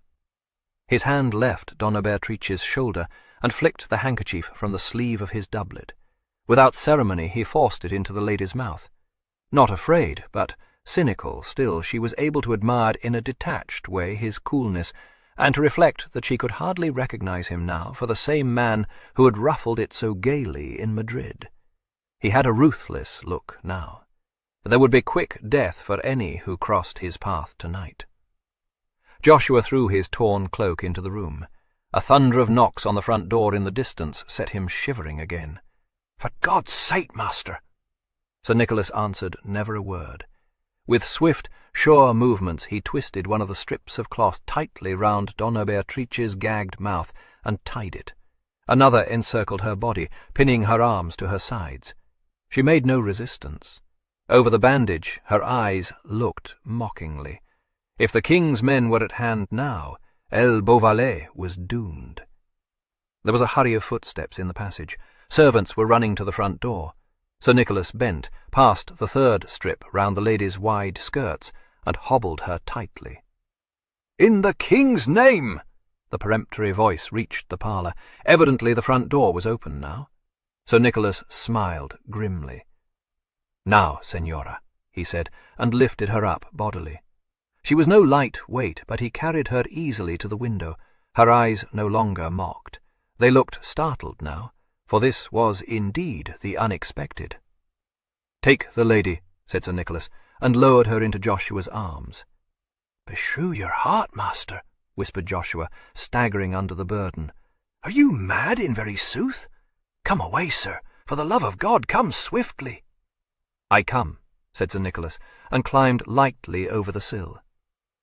C: His hand left Donna Beatrice's shoulder and flicked the handkerchief from the sleeve of his doublet. Without ceremony he forced it into the lady's mouth. Not afraid, but cynical still, she was able to admire in a detached way his coolness, and to reflect that she could hardly recognize him now for the same man who had ruffled it so gaily in Madrid. He had a ruthless look now. There would be quick death for any who crossed his path tonight. Joshua threw his torn cloak into the room. A thunder of knocks on the front door in the distance set him shivering again. "For God's sake, master!" Sir Nicholas answered never a word. With swift, sure movements he twisted one of the strips of cloth tightly round Donna Beatrice's gagged mouth and tied it. Another encircled her body, pinning her arms to her sides. She made no resistance. Over the bandage her eyes looked mockingly. If the king's men were at hand now, El Beauvallet was doomed. There was a hurry of footsteps in the passage. Servants were running to the front door. Sir Nicholas bent, passed the third strip round the lady's wide skirts, and hobbled her tightly. "In the king's name!" The peremptory voice reached the parlour. Evidently the front door was open now. Sir Nicholas smiled grimly. "Now, Senora," he said, and lifted her up bodily. She was no light weight, but he carried her easily to the window. Her eyes no longer mocked. They looked startled now, for this was indeed the unexpected. "Take the lady," said Sir Nicholas, and lowered her into Joshua's arms. "Beshrew your heart, master," whispered Joshua, staggering under the burden. "Are you mad in very sooth? Come away, sir. For the love of God, come swiftly." "I come," said Sir Nicholas, and climbed lightly over the sill.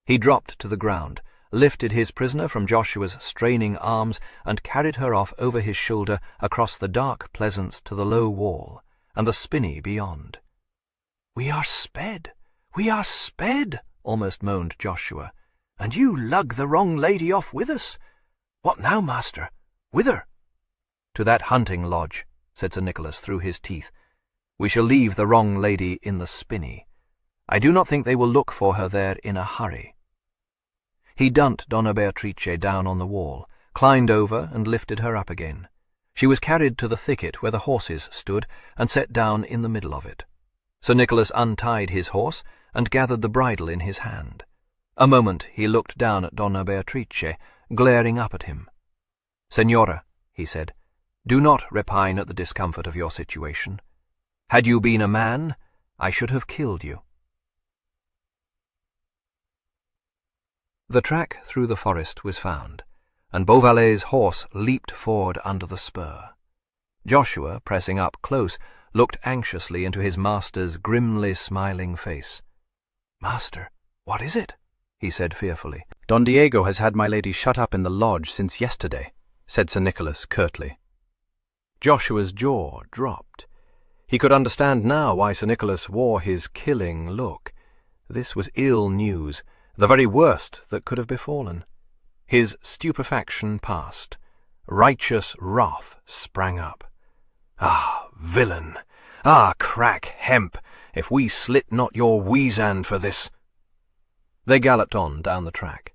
C: He dropped to the ground, lifted his prisoner from Joshua's straining arms, and carried her off over his shoulder across the dark pleasance to the low wall, and the spinney beyond. "We are sped, almost moaned Joshua. "And you lug the wrong lady off with us. What now, master? Whither?" "To that hunting lodge," said Sir Nicholas through his teeth. "We shall leave the wrong lady in the spinney. I do not think they will look for her there in a hurry." He dumped Donna Beatrice down on the wall, climbed over and lifted her up again. She was carried to the thicket where the horses stood and set down in the middle of it. Sir Nicholas untied his horse and gathered the bridle in his hand. A moment he looked down at Donna Beatrice, glaring up at him. "Senora," he said, "do not repine at the discomfort of your situation. Had you been a man, I should have killed you." The track through the forest was found, and Beauvallet's horse leaped forward under the spur. Joshua, pressing up close, looked anxiously into his master's grimly smiling face. "Master, what is it?" he said fearfully.
A: "Don Diego has had my lady shut up in the lodge since yesterday," said Sir Nicholas curtly. Joshua's jaw dropped. He could understand now why Sir Nicholas wore his killing look. This was ill news, the very worst that could have befallen. His stupefaction passed. Righteous wrath sprang up. "Ah, villain! Ah, crack hemp! If we slit not your weasand for this—" They galloped on down the track.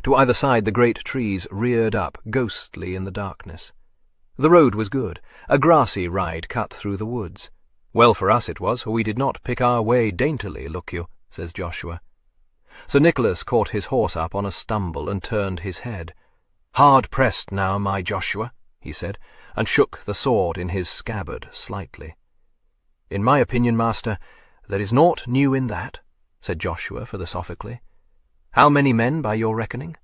A: To either side the great trees reared up ghostly in the darkness. The road was good, a grassy ride cut through the woods. "Well for us it was, for we did not pick our way daintily, look you," says Joshua. Sir Nicholas caught his horse up on a stumble and turned his head. "Hard pressed now, my Joshua," he said, and shook the sword in his scabbard slightly. "In my opinion, master, there is naught new in that," said Joshua philosophically. "How many men by your reckoning?"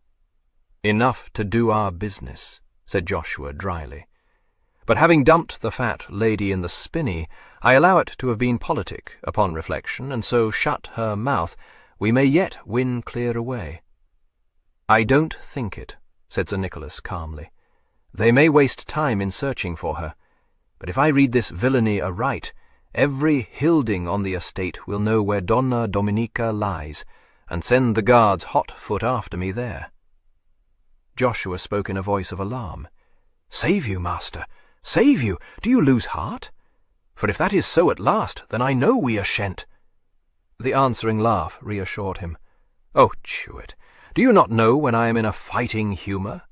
A: "Enough to do our business," said Joshua dryly. "But having dumped the fat lady in the spinney, I allow it to have been politic upon reflection, and so shut her mouth. We may yet win clear away." "I don't think it," said Sir Nicholas calmly. "They may waste time in searching for her, but if I read this villainy aright, every Hilding on the estate will know where Donna Dominica lies, and send the guards hot foot after me there." Joshua spoke in a voice of alarm. "Save you, master! Save you! Do you lose heart? For if that is so at last, then I know we are shent." The answering laugh reassured him. "Oh, Chewit, do you not know when I am in a fighting humour?"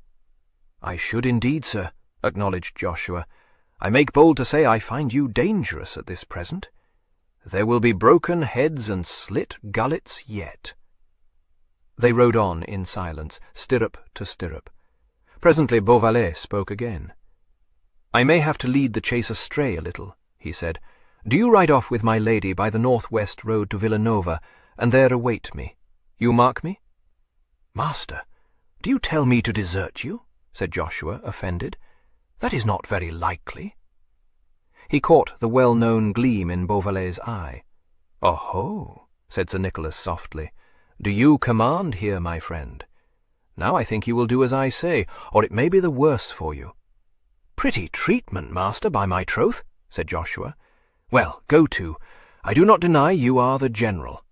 A: "I should indeed, sir," acknowledged Joshua. "I make bold to say I find you dangerous at this present. There will be broken heads and slit gullets yet." They rode on in silence, stirrup to stirrup. Presently Beauvallet spoke again. "I may have to lead the chase astray a little," he said. "Do you ride off with my lady by the northwest road to Villanova, and there await me. You mark me?" "Master, do you tell me to desert you?" said Joshua, offended. "That is not very likely." He caught the well-known gleam in Beauvallet's eye. "Oh-ho," said Sir Nicholas softly. "Do you command here, my friend? Now I think you will do as I say, or it may be the worse for you." "Pretty treatment, master, by my troth," said Joshua. "Well, go to. I do not deny you are the general."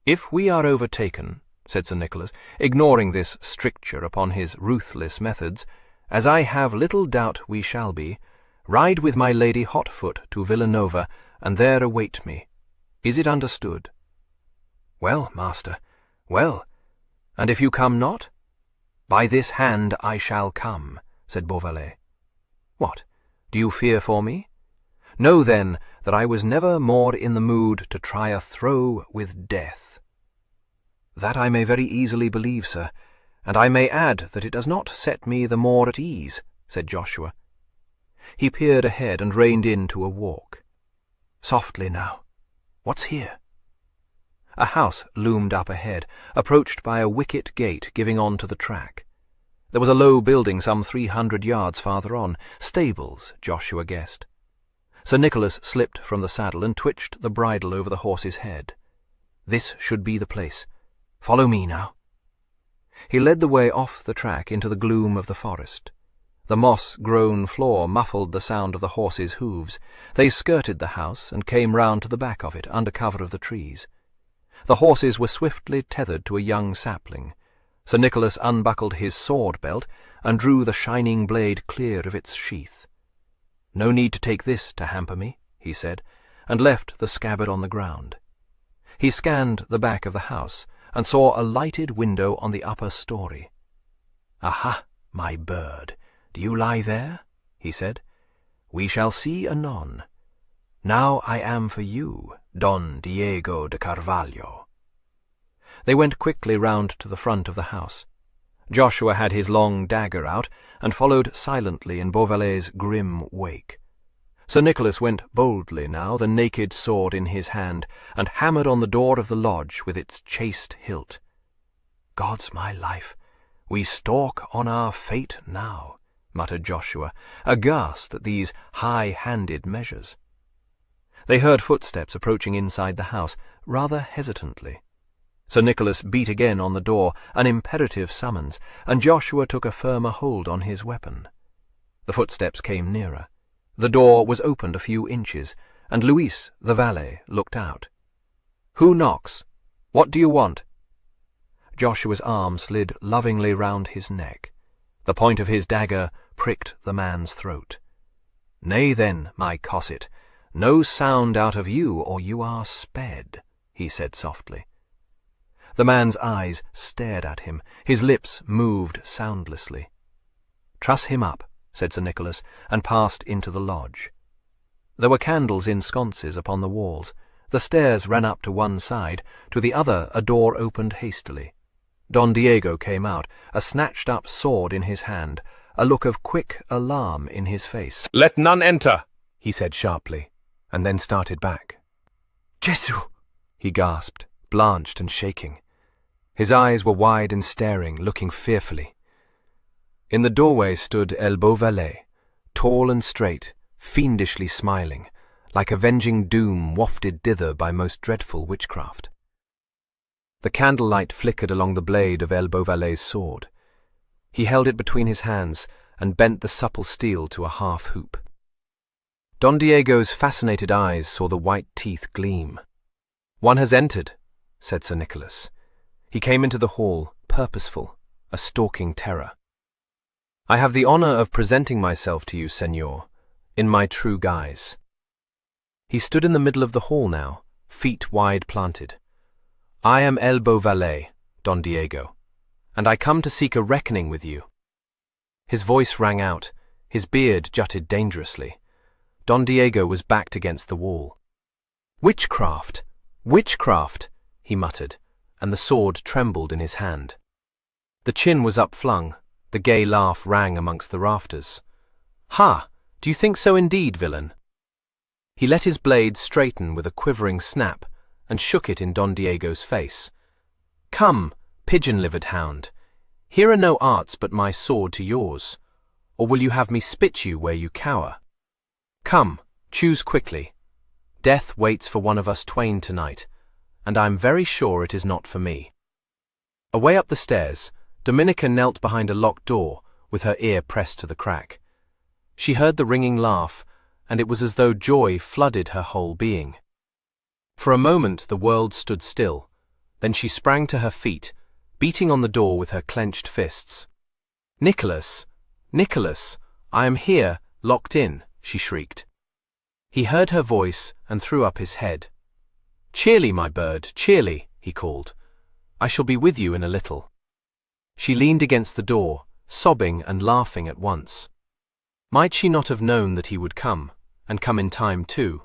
A: "If we are overtaken," said Sir Nicholas, ignoring this stricture upon his ruthless methods, "as I have little doubt we shall be, ride with my lady hotfoot to Villanova, and there await me. Is it understood?" "Well, master, well. And if you come not?"
C: "By this hand I shall come," said Beauvallet. "What, do you fear for me? Know then that I was never more in the mood to try a throw with death." "That I may very easily believe, sir, and I may add that it does not set me the more at ease," said Joshua. He peered ahead and reined in to a walk. "Softly now. What's here?" A house loomed up ahead, approached by a wicket gate giving on to the track. There was a low building some 300 yards farther on, stables, Joshua guessed. Sir Nicholas slipped from the saddle and twitched the bridle over the horse's head. "This should be the place. Follow me now." He led the way off the track into the gloom of the forest. The moss-grown floor muffled the sound of the horses' hooves. They skirted the house and came round to the back of it, under cover of the trees. The horses were swiftly tethered to a young sapling. Sir Nicholas unbuckled his sword-belt and drew the shining blade clear of its sheath. "No need to take this to hamper me," he said, and left the scabbard on the ground. He scanned the back of the house and saw a lighted window on the upper story. "Aha, my bird, do you lie there?" he said. "We shall see anon. Now I am for you, Don Diego de Carvalho." They went quickly round to the front of the house. Joshua had his long dagger out and followed silently in Beauvallet's grim wake. Sir Nicholas went boldly now, the naked sword in his hand, and hammered on the door of the lodge with its chased hilt. "God's my life, we stalk on our fate now," muttered Joshua, aghast at these high-handed measures. They heard footsteps approaching inside the house, rather hesitantly. Sir Nicholas beat again on the door, an imperative summons, and Joshua took a firmer hold on his weapon. The footsteps came nearer. The door was opened a few inches, and Luis, the valet, looked out. "Who knocks? What do you want?" Joshua's arm slid lovingly round his neck. The point of his dagger pricked the man's throat. "Nay then, my cosset, no sound out of you, or you are sped," he said softly. The man's eyes stared at him, his lips moved soundlessly. "Truss him up," said Sir Nicholas, and passed into the lodge. There were candles in sconces upon the walls. The stairs ran up to one side, to the other a door opened hastily. Don Diego came out, a snatched-up sword in his hand, a look of quick alarm in his face.
A: "Let none enter," he said sharply, and then started back.
C: "Jesu!"
A: he gasped, blanched and shaking. His eyes were wide and staring, looking fearfully. In the doorway stood El Beauvallet, tall and straight, fiendishly smiling, like avenging doom wafted thither by most dreadful witchcraft. The candlelight flickered along the blade of El Beauvallet's sword. He held it between his hands and bent the supple steel to a half-hoop. Don Diego's fascinated eyes saw the white teeth gleam. "One has entered," said Sir Nicholas. He came into the hall, purposeful, a stalking terror. "I have the honor of presenting myself to you, Señor, in my true guise." He stood in the middle of the hall now, feet wide planted. "I am El Beauvallet, Don Diego, and I come to seek a reckoning with you." His voice rang out, his beard jutted dangerously. Don Diego was backed against the wall. "Witchcraft! Witchcraft!" he muttered, and the sword trembled in his hand. The chin was upflung, the gay laugh rang amongst the rafters. "Ha! Do you think so indeed, villain?" He let his blade straighten with a quivering snap, and shook it in Don Diego's face. "Come, pigeon-livered hound, here are no arts but my sword to yours, or will you have me spit you where you cower? Come, choose quickly. Death waits for one of us twain tonight, and I am very sure it is not for me." Away up the stairs, Dominica knelt behind a locked door, with her ear pressed to the crack. She heard the ringing laugh, and it was as though joy flooded her whole being. For a moment the world stood still, then she sprang to her feet, beating on the door with her clenched fists. "Nicholas! Nicholas! I am here, locked in!" she shrieked. He heard her voice and threw up his head. "Cheerly, my bird, cheerly," he called. "I shall be with you in a little."
C: She leaned against the door, sobbing and laughing at once. Might she not have known that he would come, and come in time too?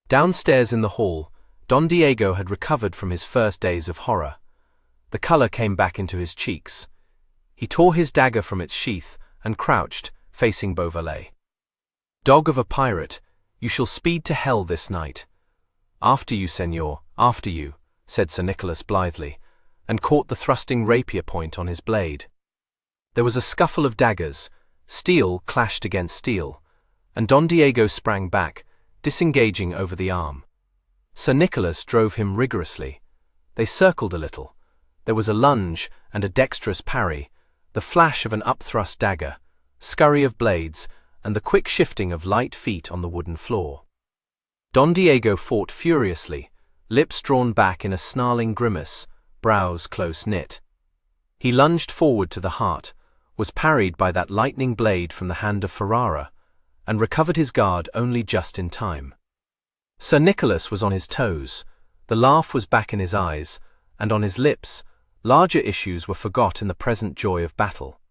C: Downstairs in the hall, Don Diego had recovered from his first days of horror. The color came back into his cheeks. He tore his dagger from its sheath and crouched, facing Beauvallet. "Dog of a pirate, you shall speed to hell this night." "After you, senor, after you," said Sir Nicholas blithely, and caught the thrusting rapier point on his blade. There was a scuffle of daggers, steel clashed against steel, and Don Diego sprang back, disengaging over the arm. Sir Nicholas drove him rigorously. They circled a little. There was a lunge and a dexterous parry, the flash of an upthrust dagger, scurry of blades, and the quick shifting of light feet on the wooden floor. Don Diego fought furiously, lips drawn back in a snarling grimace, brows close-knit. He lunged forward to the heart, was parried by that lightning blade from the hand of Ferrara, and recovered his guard only just in time. Sir Nicholas was on his toes, the laugh was back in his eyes, and on his lips, larger issues were forgot in the present joy of battle.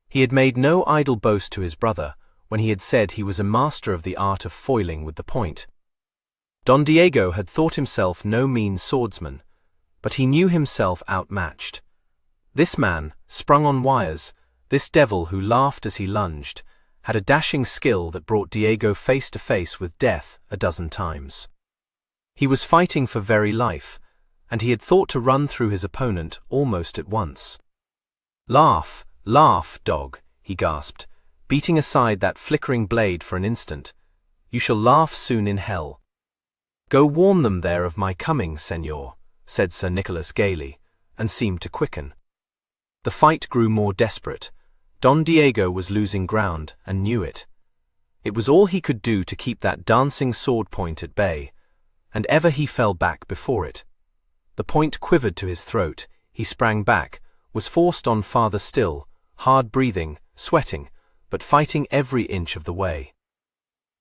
C: He had made no idle boast to his brother when he had said he was a master of the art of foiling with the point. Don Diego had thought himself no mean swordsman, but he knew himself outmatched. This man, sprung on wires, this devil who laughed as he lunged, had a dashing skill that brought Diego face to face with death a dozen times. He was fighting for very life, and he had thought to run through his opponent almost at once. "Laugh, laugh, dog," he gasped, beating aside that flickering blade for an instant. "You shall laugh soon in hell." "Go warn them there of my coming, senor," said Sir Nicholas gaily, and seemed to quicken. The fight grew more desperate. Don Diego was losing ground and knew it. It was all he could do to keep that dancing sword point at bay, and ever he fell back before it. The point quivered to his throat, he sprang back, was forced on farther still, hard breathing, sweating, but fighting every inch of the way.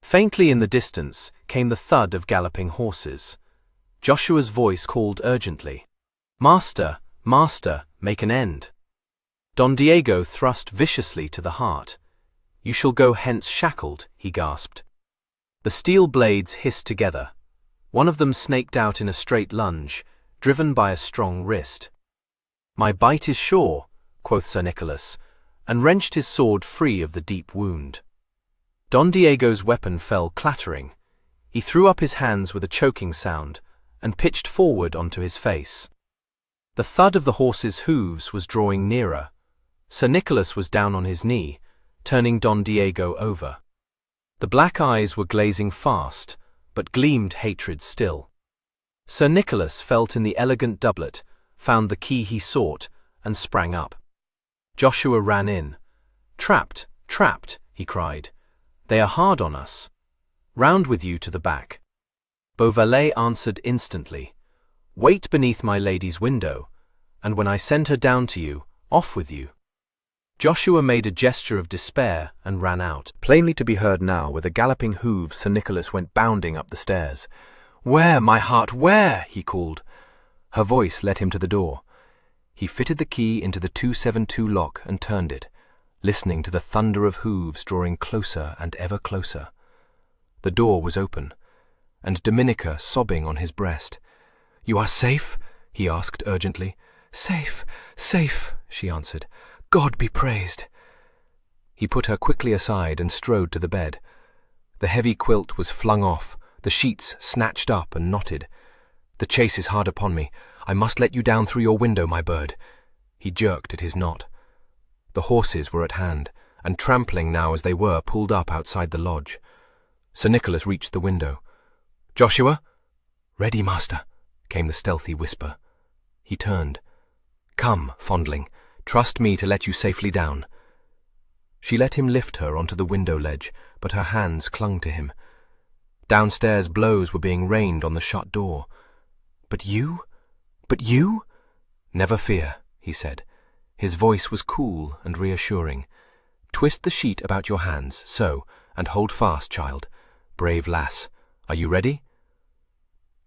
C: Faintly in the distance came the thud of galloping horses. Joshua's voice called urgently, "Master, master, make an end." Don Diego thrust viciously to the heart. "You shall go hence shackled," he gasped. The steel blades hissed together. One of them snaked out in a straight lunge, driven by a strong wrist. "My bite is sure," quoth Sir Nicholas, and wrenched his sword free of the deep wound. Don Diego's weapon fell clattering. He threw up his hands with a choking sound, and pitched forward onto his face. The thud of the horse's hooves was drawing nearer. Sir Nicholas was down on his knee, turning Don Diego over. The black eyes were glazing fast, but gleamed hatred still. Sir Nicholas felt in the elegant doublet, found the key he sought, and sprang up. Joshua ran in. "Trapped, trapped," he cried. "They are hard on us. Round with you to the back." Beauvallet answered instantly, "Wait beneath my lady's window, and when I send her down to you, off with you." Joshua made a gesture of despair and ran out. Plainly to be heard now, with a galloping hooves, Sir Nicholas went bounding up the stairs. "Where, my heart, where?" he called. Her voice led him to the door. He fitted the key into the 272 lock and turned it, listening to the thunder of hooves drawing closer and ever closer. The door was open, and Dominica sobbing on his breast. "You are safe?" he asked urgently. "Safe, safe," she answered. "God be praised." He put her quickly aside and strode to the bed. The heavy quilt was flung off, the sheets snatched up and knotted. "The chase is hard upon me. I must let you down through your window, my bird." He jerked at his knot. The horses were at hand, and trampling now as they were, pulled up outside the lodge. Sir Nicholas reached the window. "Joshua?" "Ready, master," came the stealthy whisper. He turned. "Come, fondling. Trust me to let you safely down." She let him lift her onto the window ledge, but her hands clung to him. Downstairs blows were being rained on the shut door. "But you? But you?" "Never fear," he said. His voice was cool and reassuring. "Twist the sheet about your hands, so, and hold fast, child. Brave lass. Are you ready?"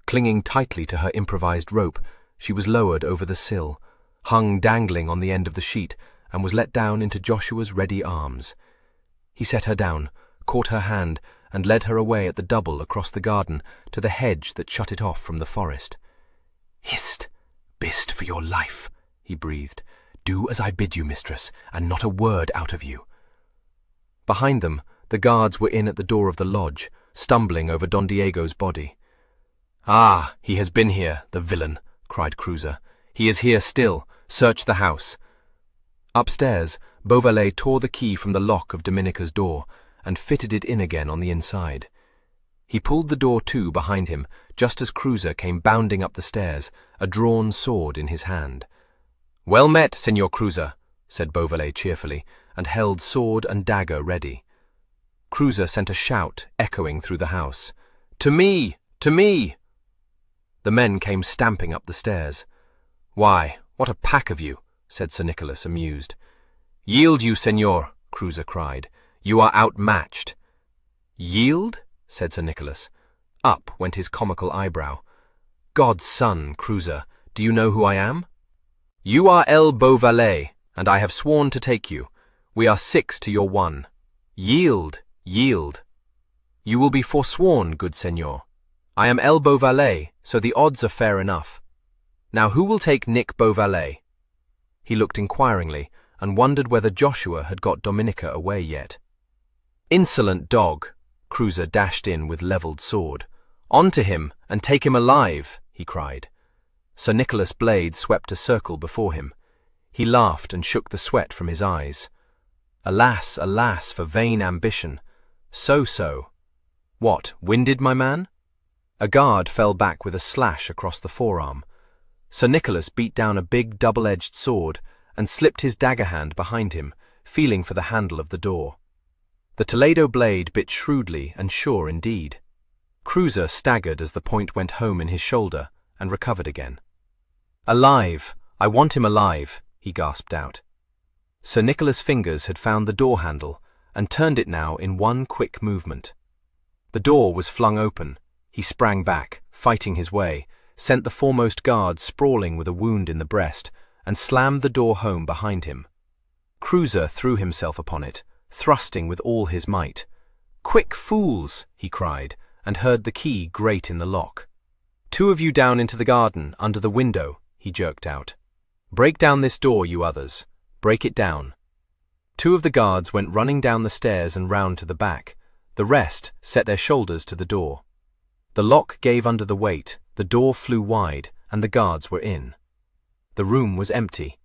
C: Clinging tightly to her improvised rope, she was lowered over the sill. hung dangling on the end of the sheet, and was let down into Joshua's ready arms. He set her down, caught her hand, and led her away at the double across the garden to the hedge that shut it off from the forest. "Hist! Bist for your life," he breathed. "Do as I bid you, mistress, and not a word out of you." Behind them, the guards were in at the door of the lodge, stumbling over Don Diego's body. "Ah, he has been here, the villain," cried Cruza. "He is here still. Search the house." Upstairs, Beauvallet tore the key from the lock of Dominica's door and fitted it in again on the inside. He pulled the door to behind him just as Cruza came bounding up the stairs, a drawn sword in his hand. "Well met, Senor Cruza," said Beauvallet cheerfully, and held sword and dagger ready. Cruza sent a shout echoing through the house. "To me! To me!" The men came stamping up the stairs. "Why, what a pack of you," said Sir Nicholas, amused. "Yield you, senor," Cruza cried. "You are outmatched." "Yield?" said Sir Nicholas. Up went his comical eyebrow. "God's son, Cruza, do you know who I am?" "You are El Beauvallet, and I have sworn to take you. We are 6 to your 1. Yield, yield." "You will be forsworn, good senor. I am El Beauvallet, so the odds are fair enough. Now who will take Nick Beauvallet?" He looked inquiringly, and wondered whether Joshua had got Dominica away yet. "Insolent dog!" Cruza dashed in with levelled sword. "On to him, and take him alive!" he cried. Sir Nicholas' blade swept a circle before him. He laughed and shook the sweat from his eyes. Alas, alas, for vain ambition! So. What, winded, my man? A guard fell back with a slash across the forearm. Sir Nicholas beat down a big double-edged sword and slipped his dagger hand behind him, feeling for the handle of the door. The Toledo blade bit shrewdly and sure indeed. Cruza staggered as the point went home in his shoulder and recovered again. "Alive! I want him alive!" he gasped out. Sir Nicholas' fingers had found the door handle and turned it now in one quick movement. The door was flung open. He sprang back, fighting his way, sent the foremost guard sprawling with a wound in the breast, and slammed the door home behind him. Cruza threw himself upon it, thrusting with all his might. "Quick, fools!" he cried, and heard the key grate in the lock. "2 of you down into the garden, under the window," he jerked out. "Break down this door, you others. Break it down." 2 of the guards went running down the stairs and round to the back. The rest set their shoulders to the door. The lock gave under the weight, the door flew wide, and the guards were in. The room was empty.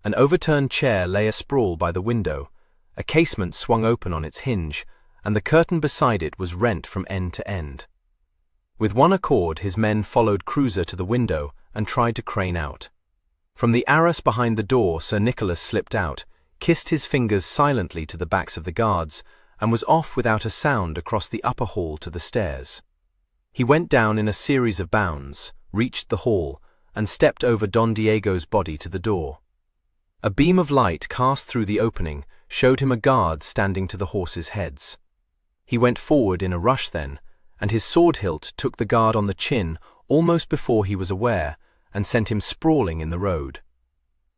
C: An overturned chair lay asprawl by the window, a casement swung open on its hinge, and the curtain beside it was rent from end to end. With one accord his men followed Cruza to the window and tried to crane out. From the arras behind the door Sir Nicholas slipped out, kissed his fingers silently to the backs of the guards, and was off without a sound across the upper hall to the stairs. He went down in a series of bounds, reached the hall, and stepped over Don Diego's body to the door. A beam of light cast through the opening showed him a guard standing to the horses' heads. He went forward in a rush then, and his sword hilt took the guard on the chin almost before he was aware, and sent him sprawling in the road.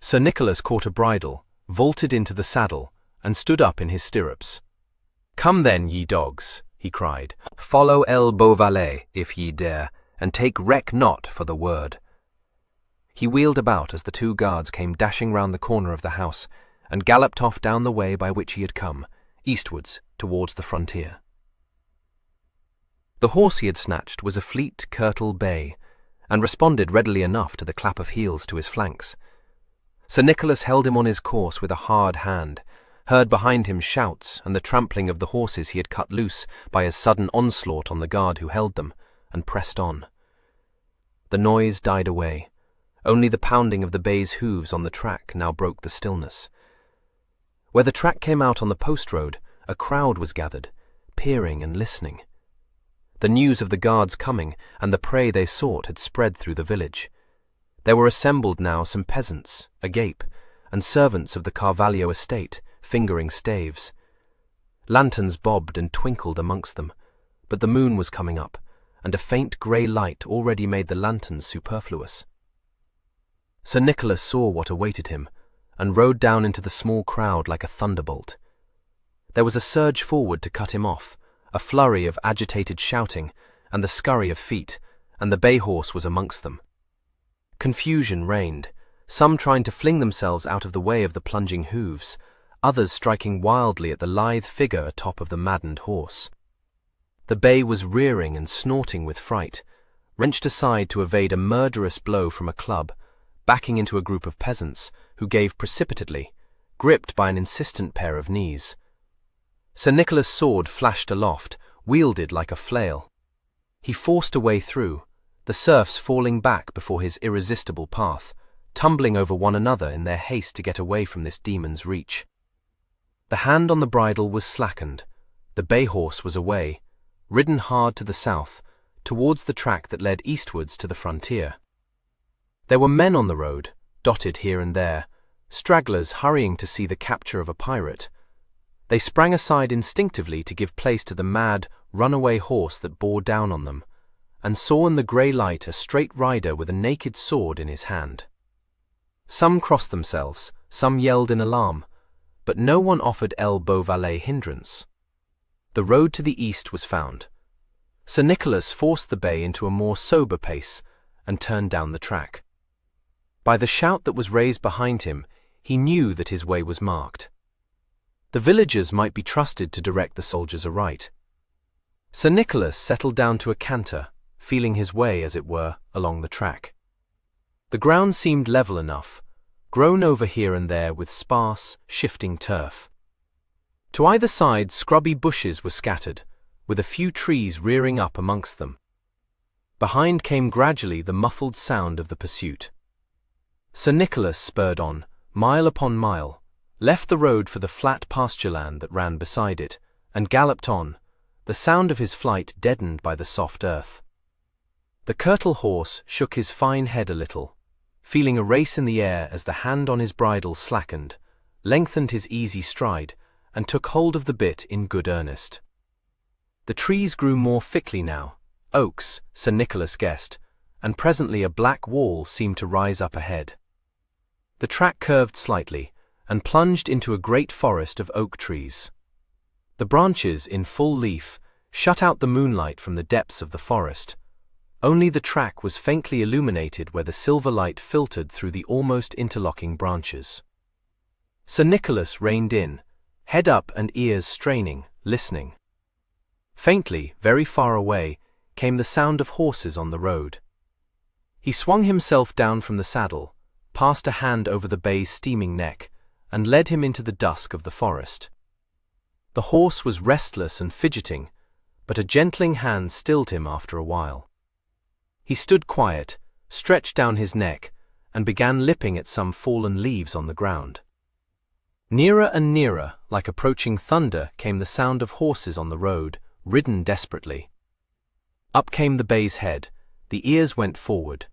C: Sir Nicholas caught a bridle, vaulted into the saddle, and stood up in his stirrups. "Come then, ye dogs," he cried. "Follow El Beauvallet, if ye dare, and take reck not for the word." He wheeled about as the 2 guards came dashing round the corner of the house, and galloped off down the way by which he had come, eastwards towards the frontier. The horse he had snatched was a fleet curtal bay, and responded readily enough to the clap of heels to his flanks. Sir Nicholas held him on his course with a hard hand, heard behind him shouts and the trampling of the horses he had cut loose by his sudden onslaught on the guard who held them, and pressed on. The noise died away. Only the pounding of the bay's hooves on the track now broke the stillness. Where the track came out on the post road, a crowd was gathered, peering and listening. The news of the guards coming and the prey they sought had spread through the village. There were assembled now some peasants, agape, and servants of the Carvalho estate, fingering staves. Lanterns bobbed and twinkled amongst them, but the moon was coming up, and a faint grey light already made the lanterns superfluous. Sir Nicholas saw what awaited him, and rode down into the small crowd like a thunderbolt. There was a surge forward to cut him off, a flurry of agitated shouting, and the scurry of feet, and the bay horse was amongst them. Confusion reigned, some trying to fling themselves out of the way of the plunging hooves, others striking wildly at the lithe figure atop of the maddened horse. The bay was rearing and snorting with fright, wrenched aside to evade a murderous blow from a club, backing into a group of peasants, who gave precipitately, gripped by an insistent pair of knees. Sir Nicholas' sword flashed aloft, wielded like a flail. He forced a way through, the serfs falling back before his irresistible path, tumbling over one another in their haste to get away from this demon's reach. The hand on the bridle was slackened, the bay horse was away, ridden hard to the south, towards the track that led eastwards to the frontier. There were men on the road, dotted here and there, stragglers hurrying to see the capture of a pirate. They sprang aside instinctively to give place to the mad, runaway horse that bore down on them, and saw in the grey light a straight rider with a naked sword in his hand. Some crossed themselves, some yelled in alarm, but no one offered Beauvallet hindrance. The road to the east was found. Sir Nicholas forced the bay into a more sober pace and turned down the track. By the shout that was raised behind him, he knew that his way was marked. The villagers might be trusted to direct the soldiers aright. Sir Nicholas settled down to a canter, feeling his way, as it were, along the track. The ground seemed level enough, grown over here and there with sparse, shifting turf. To either side, scrubby bushes were scattered, with a few trees rearing up amongst them. Behind came gradually the muffled sound of the pursuit. Sir Nicholas spurred on, mile upon mile, left the road for the flat pastureland that ran beside it, and galloped on, the sound of his flight deadened by the soft earth. The curtal horse shook his fine head a little, feeling a race in the air as the hand on his bridle slackened, lengthened his easy stride, and took hold of the bit in good earnest. The trees grew more thickly now, oaks, Sir Nicholas guessed, and presently a black wall seemed to rise up ahead. The track curved slightly, and plunged into a great forest of oak trees. The branches, in full leaf, shut out the moonlight from the depths of the forest. Only the track was faintly illuminated where the silver light filtered through the almost interlocking branches. Sir Nicholas reined in, head up and ears straining, listening. Faintly, very far away, came the sound of horses on the road. He swung himself down from the saddle, passed a hand over the bay's steaming neck, and led him into the dusk of the forest. The horse was restless and fidgeting, but a gentling hand stilled him after a while. He stood quiet, stretched down his neck, and began lipping at some fallen leaves on the ground. Nearer and nearer, like approaching thunder, came the sound of horses on the road, ridden desperately. Up came the bay's head, the ears went forward.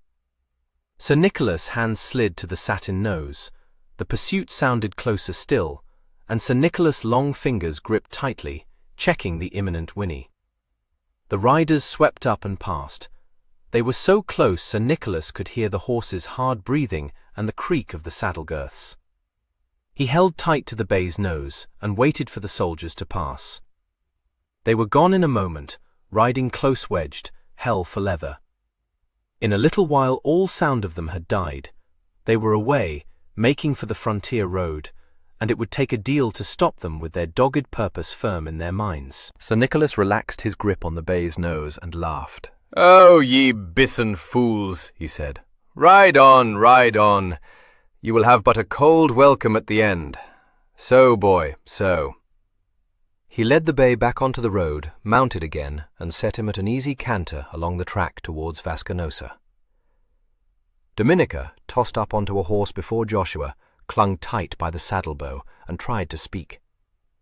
C: Sir Nicholas' hands slid to the satin nose, the pursuit sounded closer still, and Sir Nicholas' long fingers gripped tightly, checking the imminent whinny. The riders swept up and past. They were so close Sir Nicholas could hear the horses' hard breathing and the creak of the saddle girths. He held tight to the bay's nose and waited for the soldiers to pass. They were gone in a moment, riding close wedged, hell for leather. In a little while all sound of them had died. They were away, making for the frontier road, and it would take a deal to stop them with their dogged purpose firm in their minds.
B: Sir Nicholas relaxed his grip on the bay's nose and laughed.
A: "Oh, ye bissen fools," he said. "Ride on, ride on. You will have but a cold welcome at the end. So, boy, so."
C: He led the bay back onto the road, mounted again, and set him at an easy canter along the track towards Vasconosa. Dominica, tossed up onto a horse before Joshua, clung tight by the saddle-bow and tried to speak.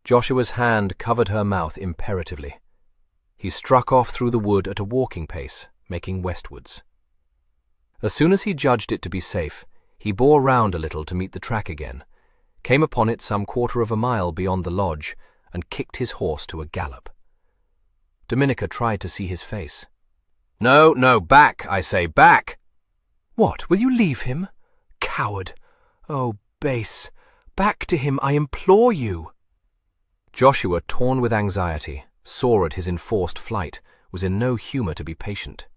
C: Joshua's hand covered her mouth imperatively. He struck off through the wood at a walking pace, making westwards. As soon as he judged it to be safe, he bore round a little to meet the track again, came upon it some quarter of a mile beyond the lodge, and kicked his horse to a gallop. Dominica tried to see his face.
A: "No, no, back, I say, back!"
C: "What, will you leave him? coward! Oh, base! Back to him, I implore you!" Joshua, torn with anxiety, sore at his enforced flight, was in no humor to be patient.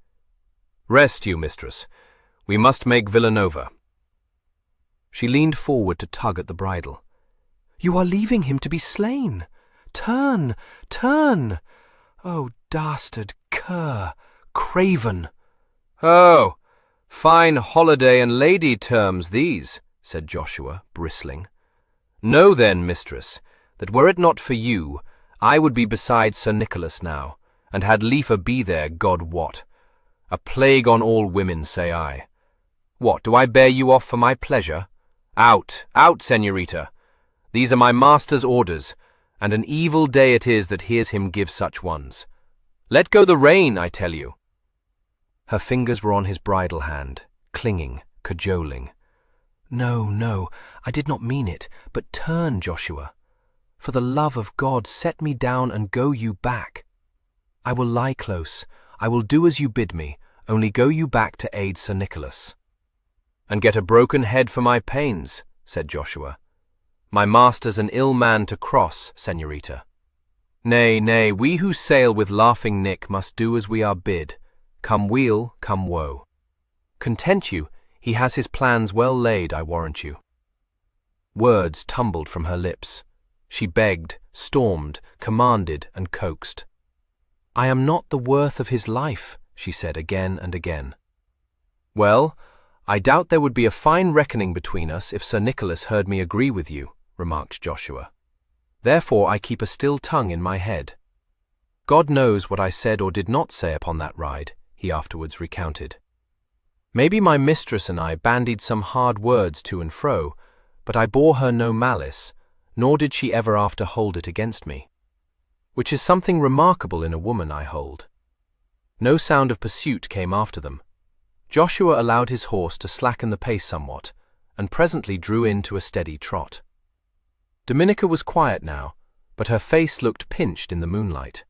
A: "Rest you, mistress. We must make Villanova."
C: She leaned forward to tug at the bridle. "You are leaving him to be slain! Turn! Turn! Oh, dastard, cur, craven!"
A: "Oh, fine holiday and lady terms these," said Joshua, bristling. "Know then, mistress, that were it not for you, I would be beside Sir Nicholas now, and had liefer be there, God wot. A plague on all women, say I. What, do I bear you off for my pleasure? Out, out, senorita! These are my master's orders, and an evil day it is that hears him give such ones. Let go the rein, I tell you."
C: Her fingers were on his bridle hand, clinging, cajoling. "No, no, I did not mean it, but turn, Joshua. For the love of God, set me down and go you back. I will lie close, I will do as you bid me, only go you back to aid Sir Nicholas."
A: "And get a broken head for my pains," said Joshua. "My master's an ill man to cross, senorita. Nay, nay, we who sail with laughing Nick must do as we are bid, come weal, come woe. Content you, he has his plans well laid, I warrant you."
C: Words tumbled from her lips. She begged, stormed, commanded, and coaxed. "I am not the worth of his life," she said again and again.
A: "Well, I doubt there would be a fine reckoning between us if Sir Nicholas heard me agree with you," remarked Joshua.
C: "Therefore I keep a still tongue in my head. God knows what I said or did not say upon that ride," he afterwards recounted. "Maybe my mistress and I bandied some hard words to and fro, but I bore her no malice, nor did she ever after hold it against me. Which is something remarkable in a woman, I hold." No sound of pursuit came after them. Joshua allowed his horse to slacken the pace somewhat, and presently drew in to a steady trot. Dominica was quiet now, but her face looked pinched in the moonlight.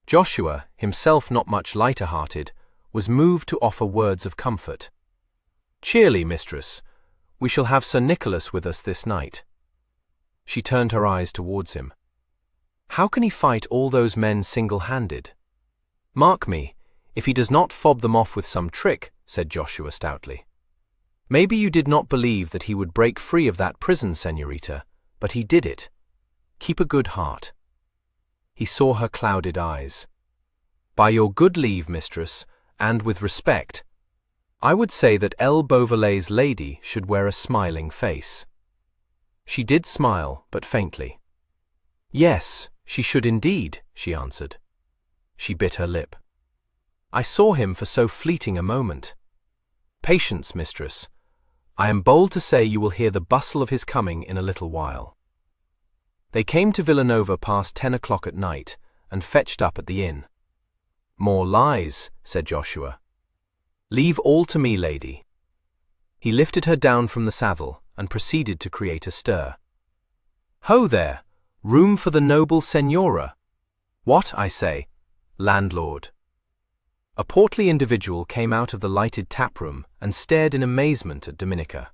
C: Joshua, himself not much lighter-hearted, was moved to offer words of comfort. "Cheerly, mistress, we shall have Sir Nicholas with us this night." She turned her eyes towards him. "How can he fight all those men single-handed? Mark me, if he does not fob them off with some trick," said Joshua stoutly. "Maybe you did not believe that he would break free of that prison, senorita, but he did it. Keep a good heart." He saw her clouded eyes. "By your good leave, mistress, and with respect, I would say that Beauvallet's lady should wear a smiling face." She did smile, but faintly. "Yes, she should indeed," she answered. She bit her lip. "I saw him for so fleeting a moment. Patience, mistress. I am bold to say you will hear the bustle of his coming in a little while." They came to Villanova past 10 o'clock at night, and fetched up at the inn. "More lies," said Joshua. "Leave all to me, lady." He lifted her down from the saddle, and proceeded to create a stir. "Ho there! Room for the noble senora! What, I say? Landlord." A portly individual came out of the lighted tap-room and stared in amazement at Dominica.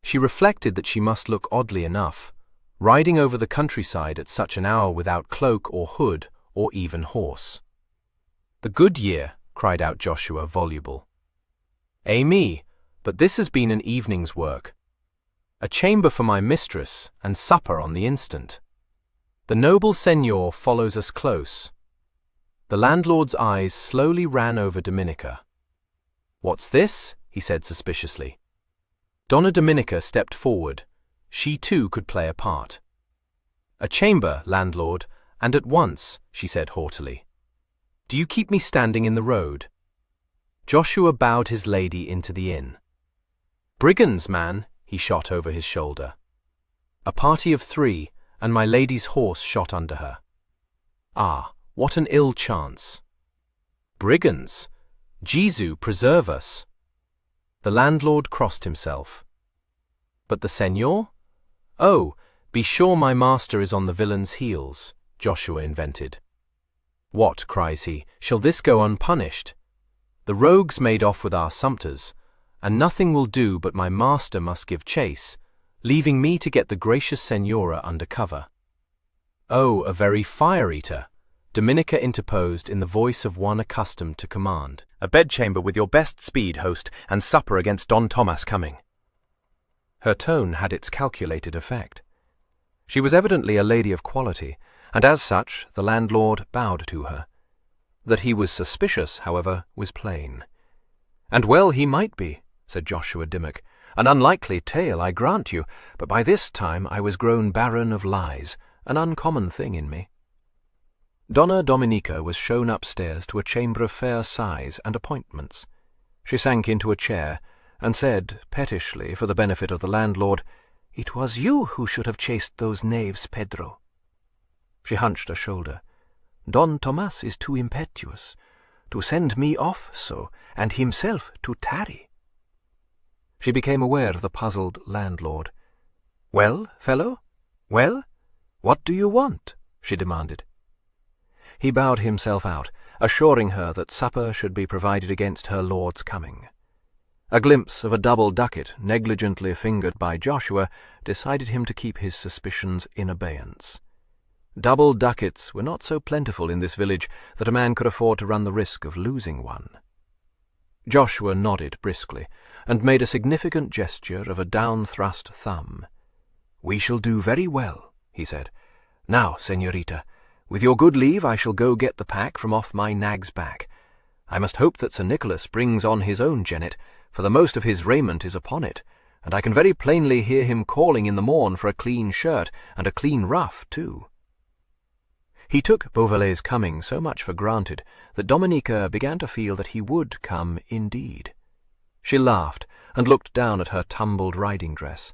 C: She reflected that she must look oddly enough, riding over the countryside at such an hour without cloak or hood or even horse. "The good year," cried out Joshua, voluble. "Me, but this has been an evening's work. A chamber for my mistress, and supper on the instant. The noble senor follows us close." The landlord's eyes slowly ran over Dominica. "What's this?" he said suspiciously. Donna Dominica stepped forward. She too could play a part. "A chamber, landlord, and at once," she said haughtily. "Do you keep me standing in the road?" Joshua bowed his lady into the inn. "Brigands, man," he shot over his shoulder. "A party of 3, and my lady's horse shot under her. Ah, what an ill chance." "Brigands? Jesu preserve us!" The landlord crossed himself. "But the senor? Oh, be sure my master is on the villain's heels," Joshua invented. "What," cries he, "shall this go unpunished? The rogues made off with our sumpters,
A: and nothing will do but my master must give chase, leaving me to get the gracious Senora under cover." "Oh, a very fire-eater," Dominica interposed in the voice of one accustomed to command. "A bedchamber with your best speed, host, and supper against Don Tomas coming." Her tone had its calculated effect. She was evidently a lady of quality, and as such the landlord bowed to her. That he was suspicious, however, was plain. "And well he might be," said Joshua Dimmock. "An unlikely tale, I grant you, but by this time I was grown barren of lies, an uncommon thing in me." Donna Dominica was shown upstairs to a chamber of fair size and appointments. She sank into a chair, and said, pettishly, for the benefit of the landlord, "It was you who should have chased those knaves, Pedro." She hunched a shoulder. "Don Tomas is too impetuous to send me off so, and himself to tarry." She became aware of the puzzled landlord. "Well, fellow? Well? What do you want?" she demanded. He bowed himself out, assuring her that supper should be provided against her lord's coming. A glimpse of a double ducat negligently fingered by Joshua decided him to keep his suspicions in abeyance. Double ducats were not so plentiful in this village that a man could afford to run the risk of losing one. Joshua nodded briskly, and made a significant gesture of a down-thrust thumb. "We shall do very well," he said. "Now, señorita, with your good leave I shall go get the pack from off my nag's back. I must hope that Sir Nicholas brings on his own jennet, for the most of his raiment is upon it, and I can very plainly hear him calling in the morn for a clean shirt, and a clean ruff, too." He took Beauvallet's coming so much for granted that Dominica began to feel that he would come indeed. She laughed, and looked down at her tumbled riding dress.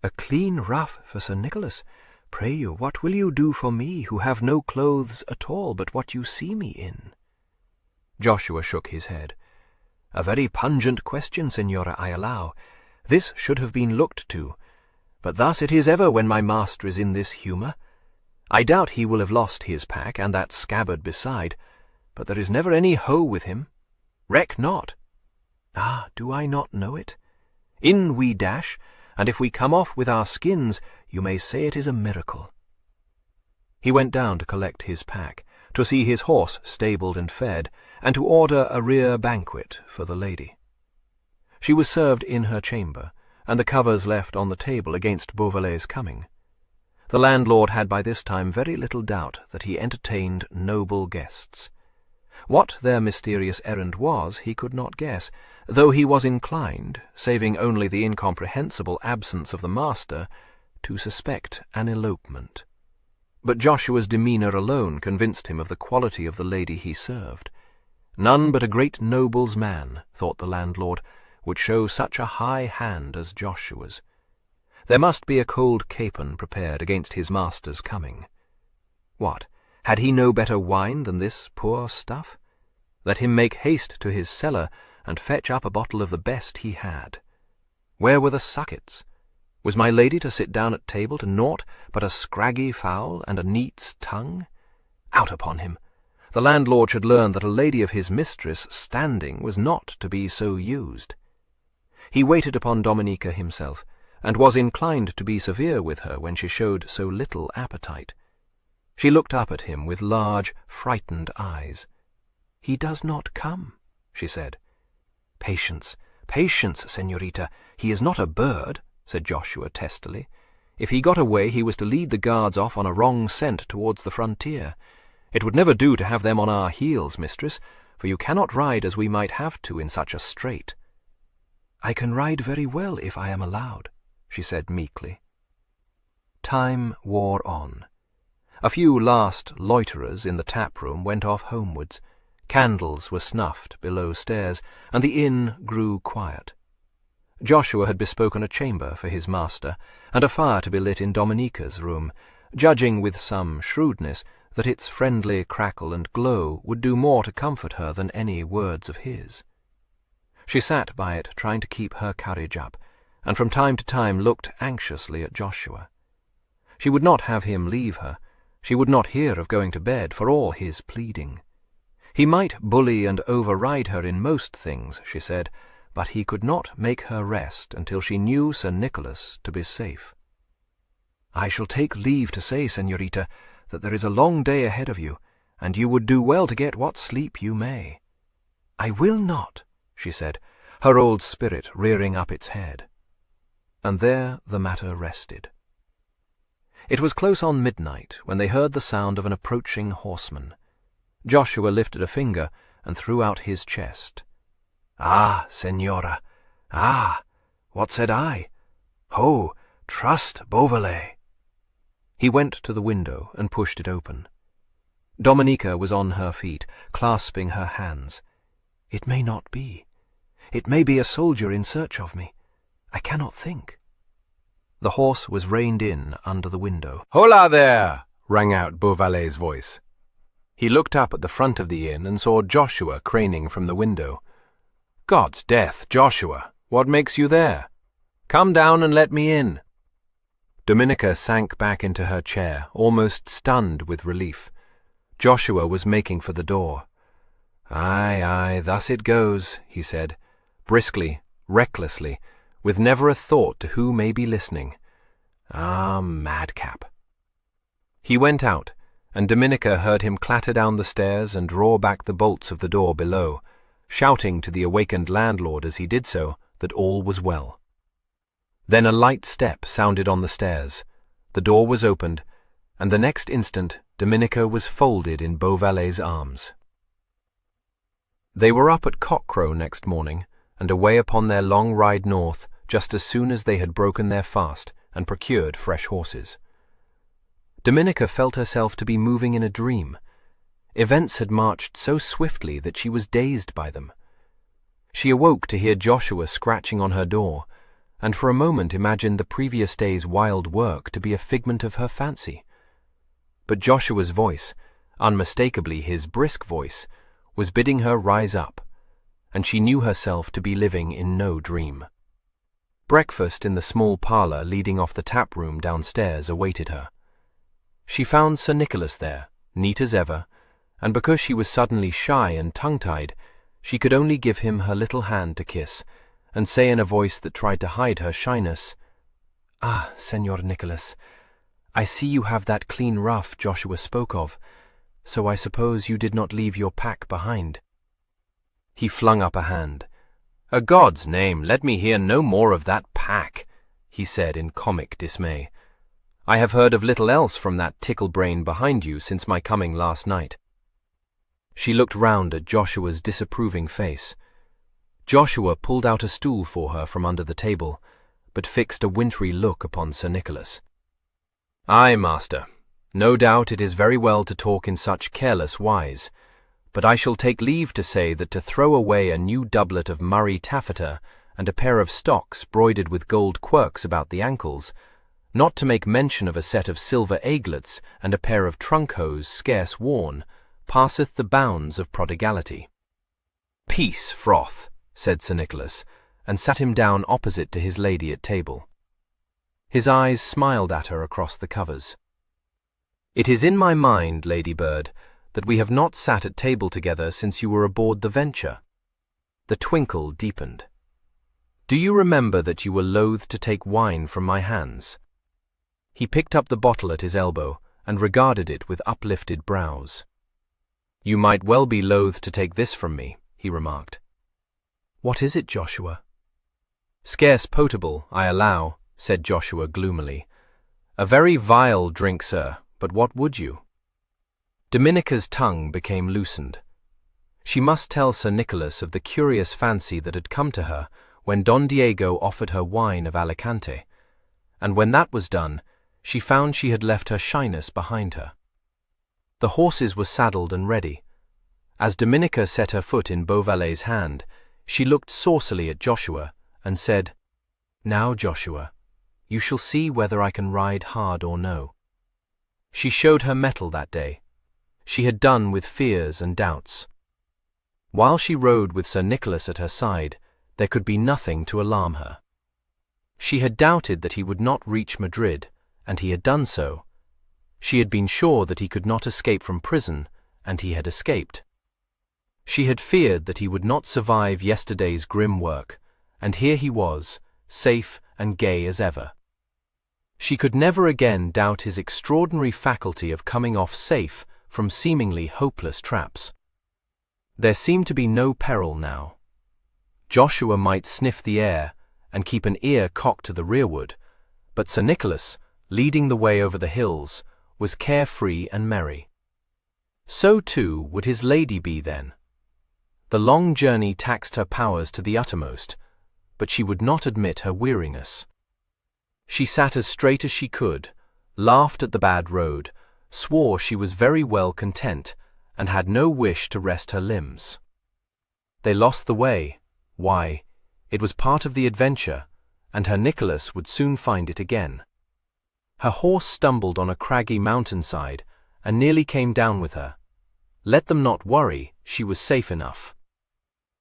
A: "A clean ruff for Sir Nicholas? Pray you, what will you do for me, who have no clothes at all but what you see me in?" Joshua shook his head. "A very pungent question, Senora, I allow. This should have been looked to. But thus it is ever when my master is in this humour. I doubt he will have lost his pack, and that scabbard beside, but there is never any hoe with him. Reck not. Ah, do I not know it? In we dash, and if we come off with our skins, you may say it is a miracle." He went down to collect his pack, to see his horse stabled and fed, and to order a rear banquet for the lady. She was served in her chamber, and the covers left on the table against Beauvallet's coming. The landlord had by this time very little doubt that he entertained noble guests. What their mysterious errand was he could not guess, though he was inclined, saving only the incomprehensible absence of the master, to suspect an elopement. But Joshua's demeanour alone convinced him of the quality of the lady he served. None but a great noble's man, thought the landlord, would show such a high hand as Joshua's. There must be a cold capon prepared against his master's coming. What, had he no better wine than this poor stuff? Let him make haste to his cellar and fetch up a bottle of the best he had. Where were the suckets? Was my lady to sit down at table to naught but a scraggy fowl and a neat's tongue? Out upon him! The landlord should learn that a lady of his mistress' standing was not to be so used. He waited upon Dominica himself, and was inclined to be severe with her when she showed so little appetite. She looked up at him with large, frightened eyes. "He does not come," she said. "Patience, patience, señorita. He is not a bird," said Joshua testily. "If he got away, he was to lead the guards off on a wrong scent towards the frontier. It would never do to have them on our heels, mistress, for you cannot ride as we might have to in such a strait." "I can ride very well if I am allowed," she said meekly. Time wore on. A few last loiterers in the tap-room went off homewards. Candles were snuffed below stairs, and the inn grew quiet. Joshua had bespoken a chamber for his master, and a fire to be lit in Dominica's room, judging with some shrewdness that its friendly crackle and glow would do more to comfort her than any words of his. She sat by it, trying to keep her courage up, and from time to time looked anxiously at Joshua. She would not have him leave her. She would not hear of going to bed for all his pleading. He might bully and override her in most things, she said,
C: but he could not make her rest until she knew Sir Nicholas to be safe. "I shall take leave to say, señorita, that there is a long day ahead of you, and you would do well to get what sleep you may." "I will not," she said, her old spirit rearing up its head. And there the matter rested. It was close on midnight when they heard the sound of an approaching horseman. Joshua lifted a finger and threw out his chest. "Ah, señora, ah, what said I? Ho, trust Beauvallet." He went to the window and pushed it open. Dominica was on her feet, clasping her hands. "It may not be. It may be a soldier in search of me. I cannot think." The horse was reined in under the window.
A: "Hola there!" rang out Beauvallet's voice. He looked up at the front of the inn and saw Joshua craning from the window. "God's death, Joshua, what makes you there? Come down and let me in." Dominica sank back into her chair, almost stunned with relief. Joshua was making for the door. "Aye, aye, thus it goes," he said, briskly, recklessly, with never a thought to who may be listening. "Ah, madcap." He went out, and Dominica heard him clatter down the stairs and draw back the bolts of the door below, shouting to the awakened landlord as he did so that all was well. Then a light step sounded on the stairs, the door was opened, and the next instant Dominica was folded in Beauvallet's arms. They were up at cockcrow next morning, and away upon their long ride north just as soon as they had broken their fast and procured fresh horses. Dominica felt herself to be moving in a dream. Events had marched so swiftly that she was dazed by them. She awoke to hear Joshua scratching on her door, and for a moment imagined the previous day's wild work to be a figment of her fancy. But Joshua's voice, unmistakably his brisk voice, was bidding her rise up, and she knew herself to be living in no dream. Breakfast in the small parlour leading off the tap-room downstairs awaited her. She found Sir Nicholas there, neat as ever, and because she was suddenly shy and tongue-tied, she could only give him her little hand to kiss, and say in a voice that tried to hide her shyness, "Ah, Señor Nicholas, I see you have that clean ruff Joshua spoke of, so I suppose you did not leave your pack behind." He flung up a hand. "A God's name, let me hear no more of that pack," he said in comic dismay. "I have heard of little else from that tickle-brain behind you since my coming last night." She looked round at Joshua's disapproving face. Joshua pulled out a stool for her from under the table, but fixed a wintry look upon Sir Nicholas. "Aye, master, no doubt it is very well to talk in such careless wise, but I shall take leave to say that to throw away a new doublet of Murray taffeta and a pair of stocks broidered with gold quirks about the ankles, not to make mention of a set of silver aiglets and a pair of trunk-hose scarce worn, passeth the bounds of prodigality." "Peace, froth," said Sir Nicholas, and sat him down opposite to his lady at table. His eyes smiled at her across the covers. "It is in my mind, Lady Bird, that we have not sat at table together since you were aboard the Venture." The twinkle deepened. "Do you remember that you were loath to take wine from my hands?" He picked up the bottle at his elbow and regarded it with uplifted brows. "You might well be loath to take this from me," he remarked. "What is it, Joshua?" "Scarce potable, I allow," said Joshua gloomily. "A very vile drink, sir, but what would you?" Dominica's tongue became loosened. She must tell Sir Nicholas of the curious fancy that had come to her when Don Diego offered her wine of Alicante, and when that was done, she found she had left her shyness behind her. The horses were saddled and ready. As Dominica set her foot in Beauvallet's hand, she looked saucily at Joshua and said, "Now, Joshua, you shall see whether I can ride hard or no." She showed her mettle that day. She had done with fears and doubts. While she rode with Sir Nicholas at her side, there could be nothing to alarm her. She had doubted that he would not reach Madrid, and he had done so. She had been sure that he could not escape from prison, and he had escaped. She had feared that he would not survive yesterday's grim work,
C: and here he was, safe and gay as ever. She could never again doubt his extraordinary faculty of coming off safe from seemingly hopeless traps. There seemed to be no peril now. Joshua might sniff the air and keep an ear cocked to the rearward, but Sir Nicholas, leading the way over the hills, was carefree and merry. So too would his lady be then. The long journey taxed her powers to the uttermost, but she would not admit her weariness. She sat as straight as she could, laughed at the bad road, swore she was very well content, and had no wish to rest her limbs. They lost the way. Why, it was part of the adventure, and her Nicholas would soon find it again. Her horse stumbled on a craggy mountainside and nearly came down with her. Let them not worry, she was safe enough.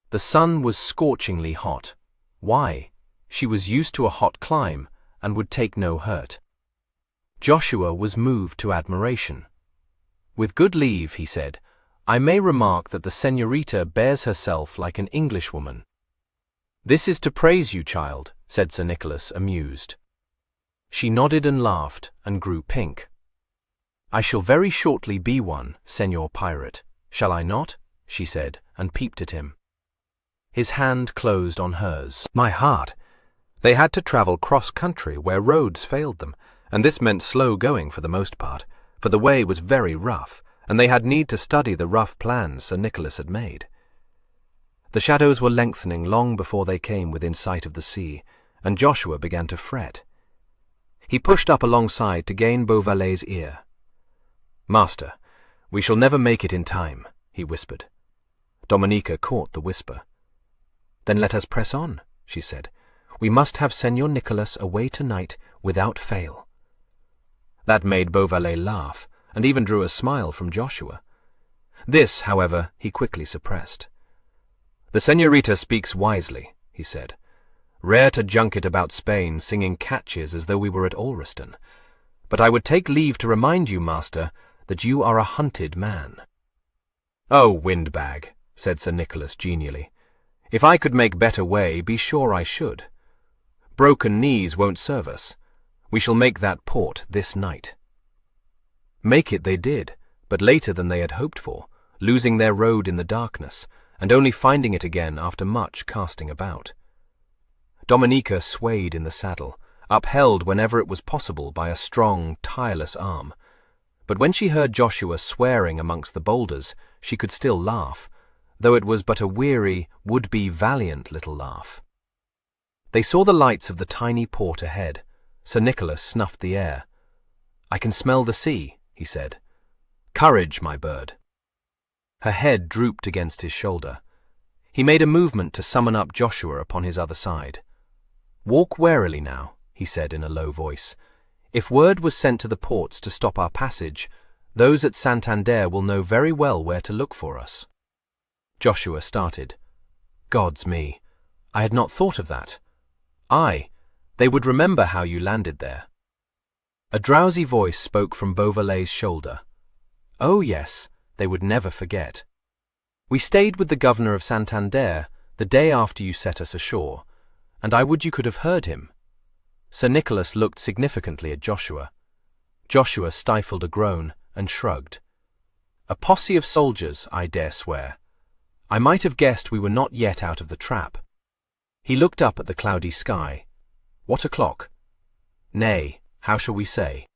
C: The sun was scorchingly hot. Why? She was used to a hot climb and would take no hurt. Joshua was moved to admiration. "With good leave," he said, "I may remark that the señorita bears herself like an Englishwoman." "This is to praise you, child," said Sir Nicholas, amused. She nodded and laughed, and grew pink. "I shall very shortly be one, Señor Pirate, shall I not?" she said, and peeped at him. His hand closed on hers.
B: My heart! They had to travel cross-country where roads failed them, and this meant slow going for the most part, for the way was very rough, and they had need to study the rough plans Sir Nicholas had made. The shadows were lengthening long before they came within sight of the sea, and Joshua began to fret. He pushed up alongside to gain Beauvallet's ear. "Master, we shall never make it in time," he whispered. Dominica caught the whisper. "Then let us press on," she said. "We must have Señor Nicholas away tonight without fail." That made Beauvallet laugh, and even drew a smile from Joshua. This, however, he quickly suppressed. "The señorita speaks wisely," he said. "Rare to junket about Spain singing catches as though we were at Alreston. But I would take leave to remind you, master, that you are a hunted man." "Oh, windbag," said Sir Nicholas genially. "If I could make better way, be sure I should. Broken knees won't serve us. We shall make that port this night." Make it they did, but later than they had hoped for, losing their road in the darkness, and only finding it again after much casting about. Dominica swayed in the saddle, upheld whenever it was possible by a strong, tireless arm. But when she heard Joshua swearing amongst the boulders, she could still laugh, though it was but a weary, would-be valiant little laugh. They saw the lights of the tiny port ahead. Sir Nicholas snuffed the air. "I can smell the sea," he said. "Courage, my bird." Her head drooped against his shoulder. He made a movement to summon up Joshua upon his other side. "Walk warily now," he said in a low voice. "If word was sent to the ports to stop our passage, those at Santander will know very well where to look for us." Joshua started. "Gods me, I had not thought of that. Aye, they would remember how you landed there." A drowsy voice spoke from Beauvallet's shoulder. "Oh yes, they would never forget. We stayed with the governor of Santander the day after you set us ashore, and I would you could have heard him." Sir Nicholas looked significantly at Joshua. Joshua stifled a groan and shrugged. "A posse of soldiers, I dare swear. I might have guessed we were not yet out of the trap." He looked up at the cloudy sky. "What o'clock? Nay, how shall we say?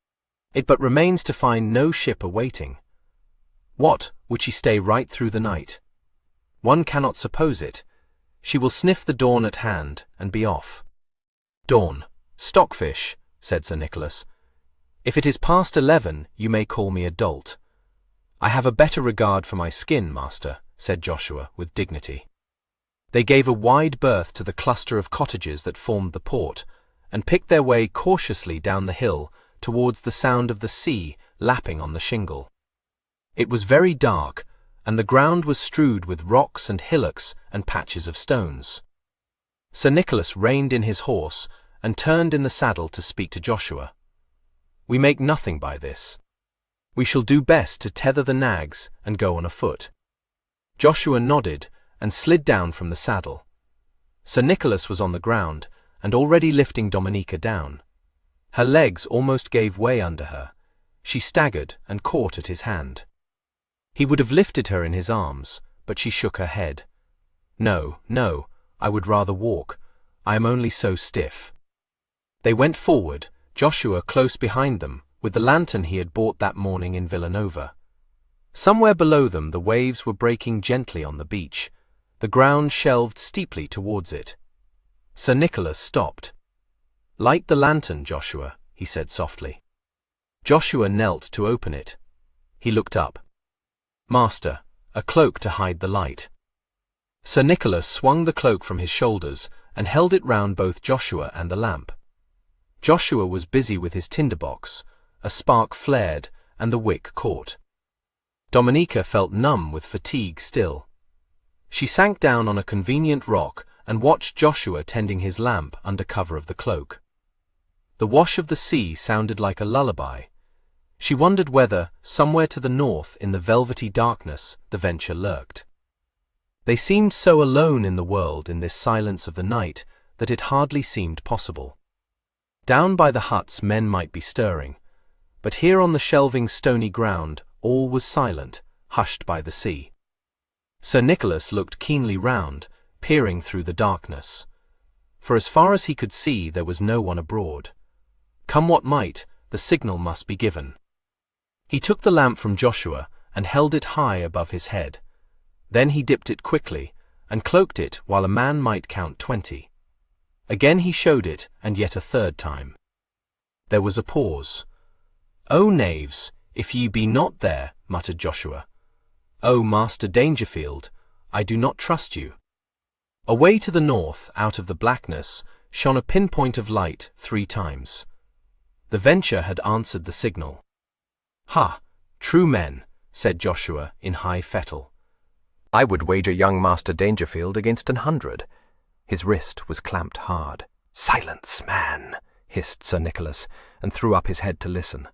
B: It but remains to find no ship awaiting. What, would she stay right through the night? One cannot suppose it. She will sniff the dawn at hand and be off." "Dawn, stockfish," said Sir Nicholas. "If it is past 11, you may call me a dolt." "I have a better regard for my skin, master," said Joshua with dignity. They gave a wide berth to the cluster of cottages that formed the port, and picked their way cautiously down the hill towards the sound of the sea lapping on the shingle. It was very dark, and the ground was strewed with rocks and hillocks and patches of stones. Sir Nicholas reined in his horse and turned in the saddle to speak to Joshua. "We make nothing by this. We shall do best to tether the nags and go on afoot." Joshua nodded and slid down from the saddle.
C: Sir Nicholas was on the ground, and already lifting Dominica down. Her legs almost gave way under her. She staggered and caught at his hand. He would have lifted her in his arms, but she shook her head. "No, no, I would rather walk. I am only so stiff." They went forward, Joshua close behind them, with the lantern he had bought that morning in Villanova. Somewhere below them the waves were breaking gently on the beach. The ground shelved steeply towards it. Sir Nicholas stopped. "Light the lantern, Joshua," he said softly. Joshua knelt to open it. He looked up. "Master, a cloak to hide the light." Sir Nicholas swung the cloak from his shoulders and held it round both Joshua and the lamp. Joshua was busy with his tinderbox. A spark flared, and the wick caught. Dominica felt numb with fatigue still. She sank down on a convenient rock and watched Joshua tending his lamp under cover of the cloak. The wash of the sea sounded like a lullaby. She wondered whether, somewhere to the north in the velvety darkness, the Venture lurked. They seemed so alone in the world in this silence of the night that it hardly seemed possible. Down by the huts men might be stirring, but here on the shelving stony ground all was silent, hushed by the sea. Sir Nicholas looked keenly round, peering through the darkness. For as far as he could see there was no one abroad. Come what might, the signal must be given. He took the lamp from Joshua and held it high above his head. Then he dipped it quickly and cloaked it while a man might count 20. Again he showed it, and yet a third time. There was a pause. "O knaves, if ye be not there," muttered Joshua. "O Master Dangerfield, I do not trust you." Away to the north, out of the blackness, shone a pinpoint of light 3 times. The Venture had answered the signal. "Ha! True men," said Joshua in high fettle.
B: "I would wager young Master Dangerfield against 100. His wrist was clamped hard. "Silence, man!" hissed Sir Nicholas, and threw up his head to listen.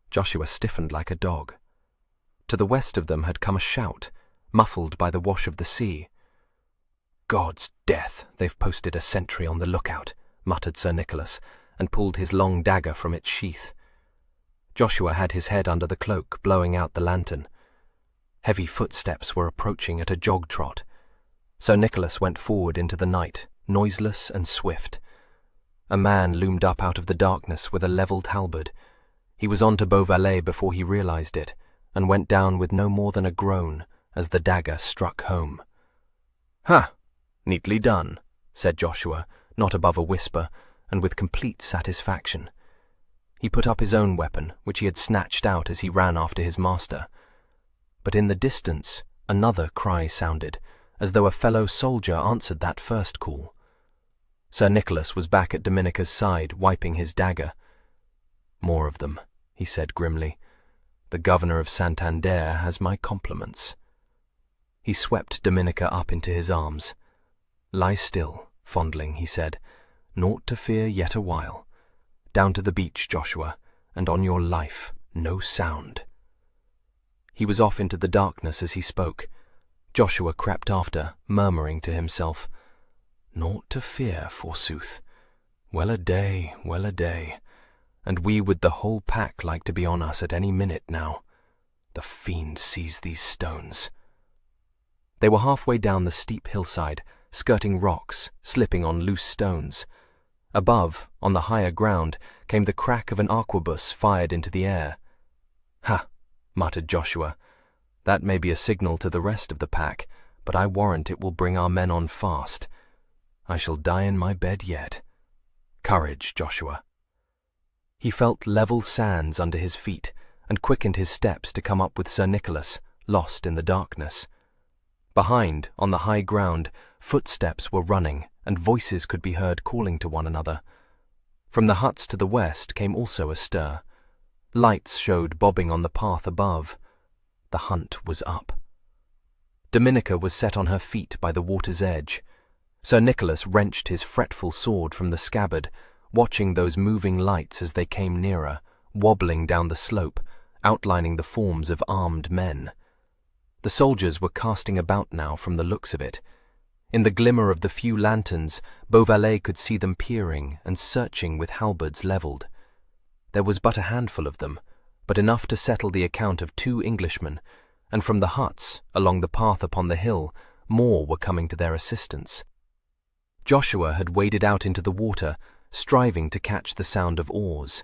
B: Joshua stiffened like a dog. To the west of them had come a shout, muffled by the wash of the sea. "God's death, they've posted a sentry on the lookout," muttered Sir Nicholas, and pulled his long dagger from its sheath. Joshua had his head under the cloak, blowing out the lantern. Heavy footsteps were approaching at a jog-trot. Sir Nicholas went forward into the night, noiseless and swift. A man loomed up out of the darkness with a levelled halberd. He was on to Beauvallet before he realized it, and went down with no more than a groan as the dagger struck home. "Ha! Neatly done," said Joshua, not above a whisper, and with complete satisfaction. He put up his own weapon, which he had snatched out as he ran after his master. But in the distance another cry sounded, as though a fellow soldier answered that first call. Sir Nicholas was back at Dominica's side, wiping his dagger. "More of them," he said grimly. "The governor of Santander has my compliments." He swept Dominica up into his arms. "Lie still, fondling," he said. "Naught to fear yet a while. Down to the beach, Joshua, and on your life, no sound." He was off into the darkness as he spoke. Joshua crept after, murmuring to himself, "Naught to fear, forsooth. Well a day, well a day. And we with the whole pack like to be on us at any minute now. The fiend seize these stones." They were halfway down the steep hillside, skirting rocks, slipping on loose stones. Above, on the higher ground, came the crack of an arquebus fired into the air. "Ha!" muttered Joshua. "That may be a signal to the rest of the pack, but I warrant it will bring our men on fast. I shall die in my bed yet. Courage, Joshua." He felt level sands under his feet, and quickened his steps to come up with Sir Nicholas, lost in the darkness. Behind, on the high ground, footsteps were running, and voices could be heard calling to one another. From the huts to the west came also a stir. Lights showed bobbing on the path above. The hunt was up. Dominica was set on her feet by the water's edge. Sir Nicholas wrenched his fretful sword from the scabbard, watching those moving lights as they came nearer, wobbling down the slope, outlining the forms of armed men. The soldiers were casting about now from the looks of it.
C: In the glimmer of the few lanterns, Beauvallet could see them peering and searching with halberds levelled. There was but a handful of them, but enough to settle the account of 2 Englishmen, and from the huts, along the path upon the hill, more were coming to their assistance. Joshua had waded out into the water, striving to catch the sound of oars.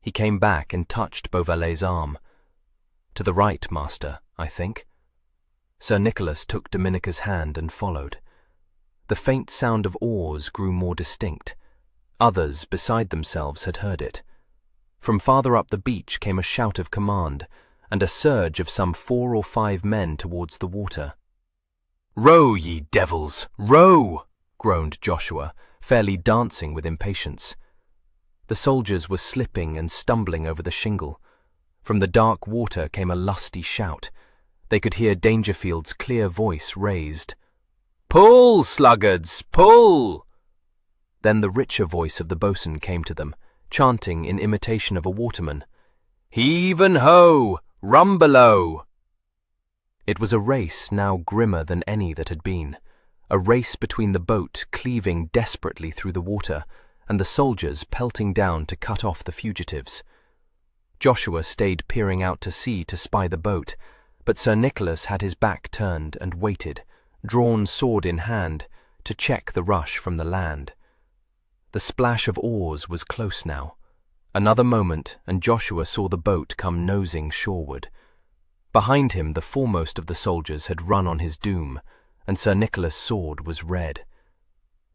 C: He came back and touched Beauvallet's arm. "To the right, master, I think." Sir Nicholas took Dominica's hand and followed. The faint sound of oars grew more distinct. Others, beside themselves, had heard it. From farther up the beach came a shout of command, and a surge of some 4 or 5 men towards the water. "Row, ye devils, row!" groaned Joshua, fairly dancing with impatience. The soldiers were slipping and stumbling over the shingle. From the dark water came a lusty shout. They could hear Dangerfield's clear voice raised. "Pull, sluggards, pull!" Then the richer voice of the boatswain came to them, chanting in imitation of a waterman, "Heave and ho! Rum below!" It was a race now grimmer than any that had been, a race between the boat cleaving desperately through the water and the soldiers pelting down to cut off the fugitives. Joshua stayed peering out to sea to spy the boat, but Sir Nicholas had his back turned and waited, drawn sword in hand, to check the rush from the land. The splash of oars was close now. Another moment, and Joshua saw the boat come nosing shoreward. Behind him the foremost of the soldiers had run on his doom, and Sir Nicholas' sword was red.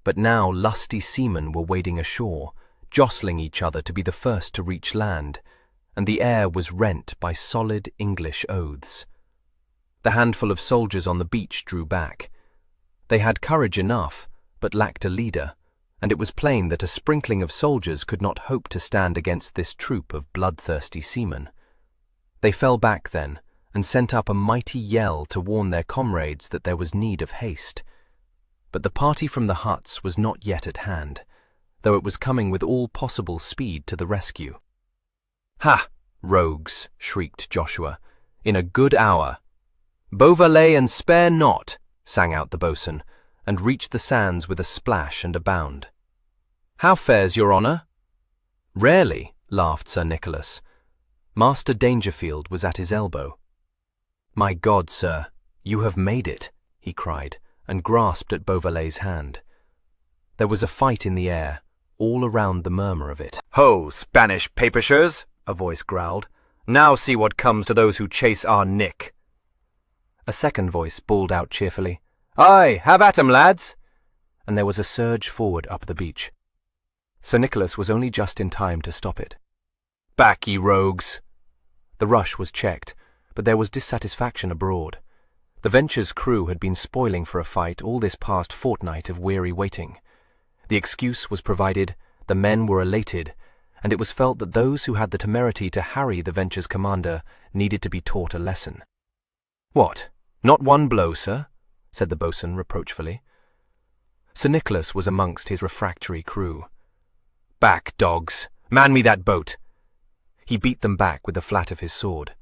C: But now lusty seamen were wading ashore, jostling each other to be the first to reach land, and the air was rent by solid English oaths. The handful of soldiers on the beach drew back. They had courage enough, but lacked a leader, and it was plain that a sprinkling of soldiers could not hope to stand against this troop of bloodthirsty seamen. They fell back then, and sent up a mighty yell to warn their comrades that there was need of haste. But the party from the huts was not yet at hand, though it was coming with all possible speed to the rescue. "Ha, rogues!" shrieked Joshua. "In a good hour!" "Beauvallet and spare not!" sang out the boatswain, and reached the sands with a splash and a bound. "How fares your honour?" "Rarely," laughed Sir Nicholas. Master Dangerfield was at his elbow. "My God, sir, you have made it," he cried, and grasped at Beauvallet's hand. There was a fight in the air, all around the murmur of it.
A: "Ho, Spanish papishers!" a voice growled. "Now see what comes to those who chase our Nick." A second voice bawled out cheerfully, "Aye, have at 'em, lads!" And there was a surge forward up the beach. Sir Nicholas was only just in time to stop it. "Back, ye rogues!" The rush was checked, but there was dissatisfaction abroad. The Venture's crew had been spoiling for a fight all this past fortnight of weary waiting. The excuse was provided, the men were elated, and it was felt that those who had the temerity to harry the Venture's commander needed to be taught a lesson. "What, not one blow, sir?" said the boatswain reproachfully. Sir Nicholas was amongst his refractory crew. "Back, dogs! Man me that boat!" He beat them back with the flat of his sword.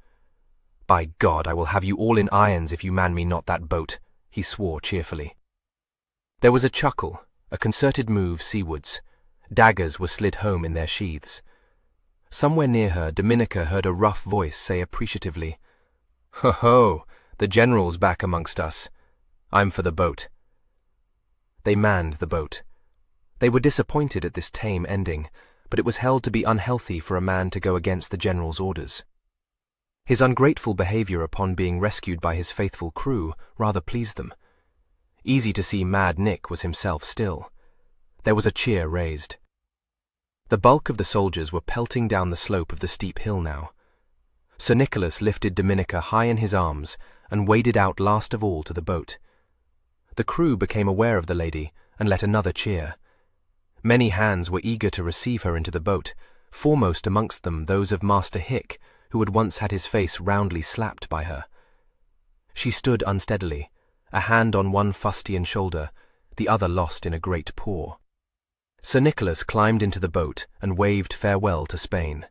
A: "By God, I will have you all in irons if you man me not that boat," he swore cheerfully. There was a chuckle, a concerted move seawards. Daggers were slid home in their sheaths. Somewhere near her, Dominica heard a rough voice say appreciatively, "Ho ho, the general's back amongst us. I'm for the boat." They manned the boat. They were disappointed at this tame ending, but it was held to be unhealthy for a man to go against the general's orders. His ungrateful behaviour upon being rescued by his faithful crew rather pleased them. Easy to see Mad Nick was himself still. There was a cheer raised. The bulk of the soldiers were pelting down the slope of the steep hill now. Sir Nicholas lifted Dominica high in his arms and waded out last of all to the boat. The crew became aware of the lady and let another cheer. Many hands were eager to receive her into the boat, foremost amongst them those of Master Hick, who had once had his face roundly slapped by her. She stood unsteadily, a hand on one fustian shoulder, the other lost in a great paw. Sir Nicholas climbed into the boat and waved farewell to Spain.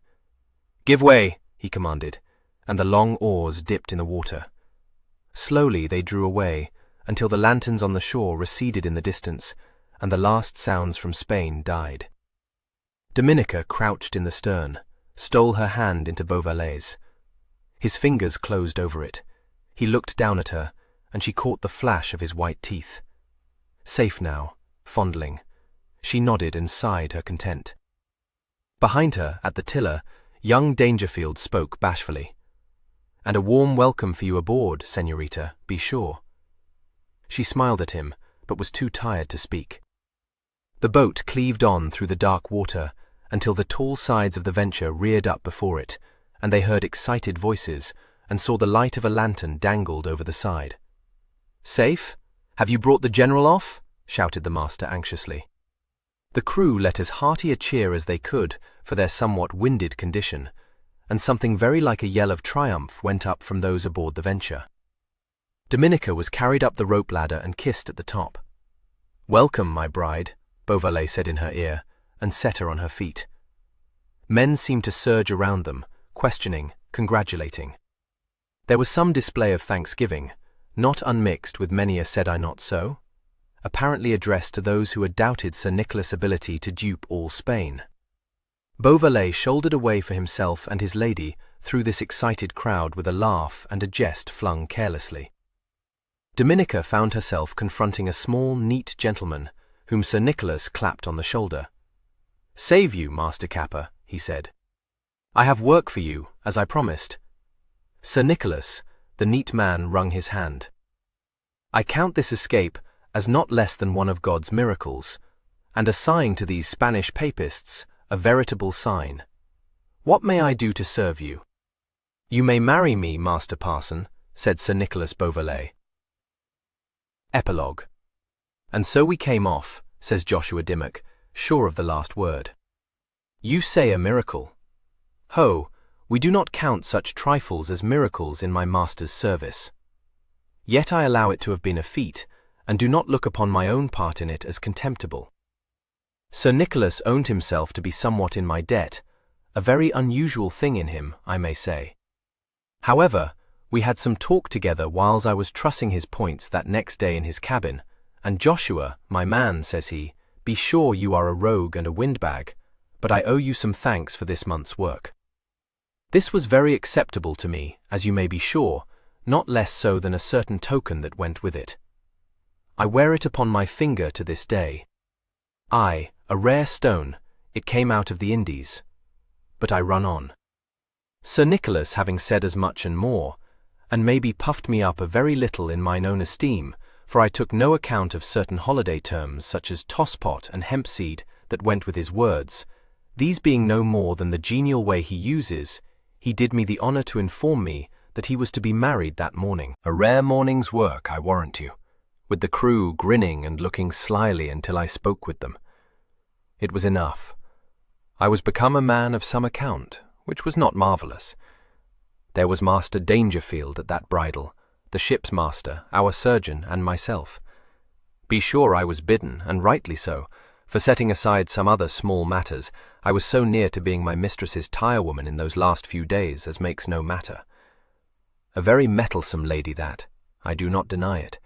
A: "Give way," he commanded, and the long oars dipped in the water. Slowly they drew away,
C: until the lanterns on the shore receded in the distance, and the last sounds from Spain died. Dominica crouched in the stern, stole her hand into Beauvallet's. His fingers closed over it. He looked down at her, and she caught the flash of his white teeth. Safe now, fondling. She nodded and sighed her content. Behind her, at the tiller, young Dangerfield spoke bashfully. "And a warm welcome for you aboard, señorita, be sure." She smiled at him, but was too tired to speak. The boat cleaved on through the dark water until the tall sides of the Venture reared up before it, and they heard excited voices and saw the light of a lantern dangled over the side. "Safe? Have you brought the general off?" shouted the master anxiously. The crew let as hearty a cheer as they could for their somewhat winded condition, and something very like a yell of triumph went up from those aboard the Venture. Dominica was carried up the rope ladder and kissed at the top. "Welcome, my bride," Beauvallet said in her ear, and set her on her feet. Men seemed to surge around them, questioning, congratulating. There was some display of thanksgiving, not unmixed with many a "said I not so?" apparently addressed to those who had doubted Sir Nicholas' ability to dupe all Spain. Beauvallet shouldered away for himself and his lady through this excited crowd with a laugh and a jest flung carelessly. Dominica found herself confronting a small, neat gentleman whom Sir Nicholas clapped on the shoulder. "Save you, Master Capper," he said. "I have work for you, as I promised." Sir Nicholas, the neat man, wrung his hand. "I count this escape as not less than one of God's miracles, and a sign to these Spanish papists, a veritable sign. What may I do to serve you?" "You may marry me, Master Parson," said Sir Nicholas Beauvallet. Epilogue. "And so we came off," says Joshua Dimmock, sure of the last word. "You say a miracle. Ho, we do not count such trifles as miracles in my master's service. Yet I allow it to have been a feat, and do not look upon my own part in it as contemptible. Sir Nicholas owned himself to be somewhat in my debt, a very unusual thing in him, I may say. However, we had some talk together whiles I was trussing his points that next day in his cabin, and Joshua, my man, says he, be sure you are a rogue and a windbag, but I owe you some thanks for this month's work. This was very acceptable to me, as you may be sure, not less so than a certain token that went with it. I wear it upon my finger to this day. Aye, a rare stone, it came out of the Indies. But I run on. Sir Nicholas having said as much and more, and maybe puffed me up a very little in mine own esteem, for I took no account of certain holiday terms such as tosspot and hempseed that went with his words, these being no more than the genial way he uses, he did me the honour to inform me that he was to be married that morning. A rare morning's work, I warrant you, with the crew grinning and looking slyly until I spoke with them. It was enough. I was become a man of some account, which was not marvellous. There was Master Dangerfield at that bridal, the ship's master, our surgeon, and myself. Be sure I was bidden, and rightly so, for setting aside some other small matters, I was so near to being my mistress's tirewoman in those last few days as makes no matter. A very mettlesome lady that, I do not deny it.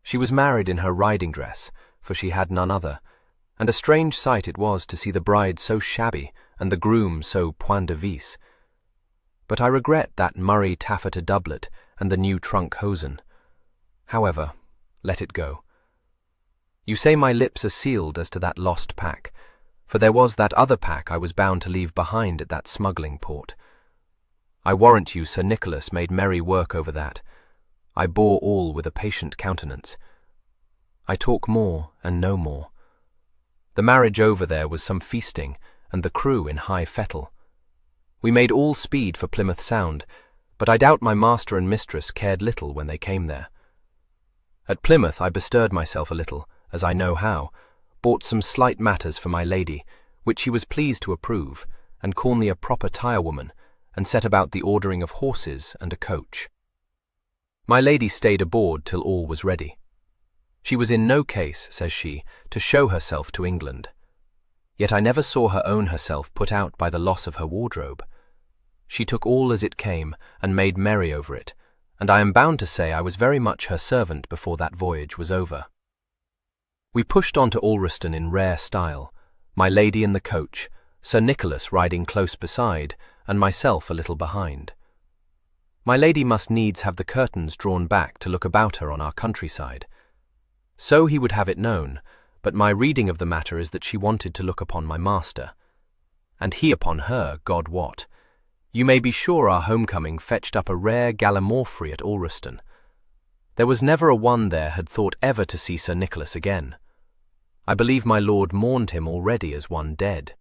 C: She was married in her riding dress, for she had none other, and a strange sight it was to see the bride so shabby and the groom so point de vis. But I regret that murrey taffeta doublet and the new trunk hosen. However, let it go. You say my lips are sealed as to that lost pack, for there was that other pack I was bound to leave behind at that smuggling port. I warrant you Sir Nicholas made merry work over that. I bore all with a patient countenance. I talk more and no more. The marriage over there was some feasting, and the crew in high fettle. We made all speed for Plymouth Sound, but I doubt my master and mistress cared little when they came there. At Plymouth I bestirred myself a little, as I know how, bought some slight matters for my lady, which she was pleased to approve, and call me a proper tirewoman, and set about the ordering of horses and a coach. My lady stayed aboard till all was ready. She was in no case, says she, to show herself to England. Yet I never saw her own herself put out by the loss of her wardrobe. She took all as it came, and made merry over it, and I am bound to say I was very much her servant before that voyage was over. We pushed on to Alreston in rare style, my lady in the coach, Sir Nicholas riding close beside, and myself a little behind. My lady must needs have the curtains drawn back to look about her on our countryside. So he would have it known, but my reading of the matter is that she wanted to look upon my master, and he upon her, God wot. You may be sure our homecoming fetched up a rare gallimaufry at Alreston. There was never a one there had thought ever to see Sir Nicholas again. I believe my lord mourned him already as one dead.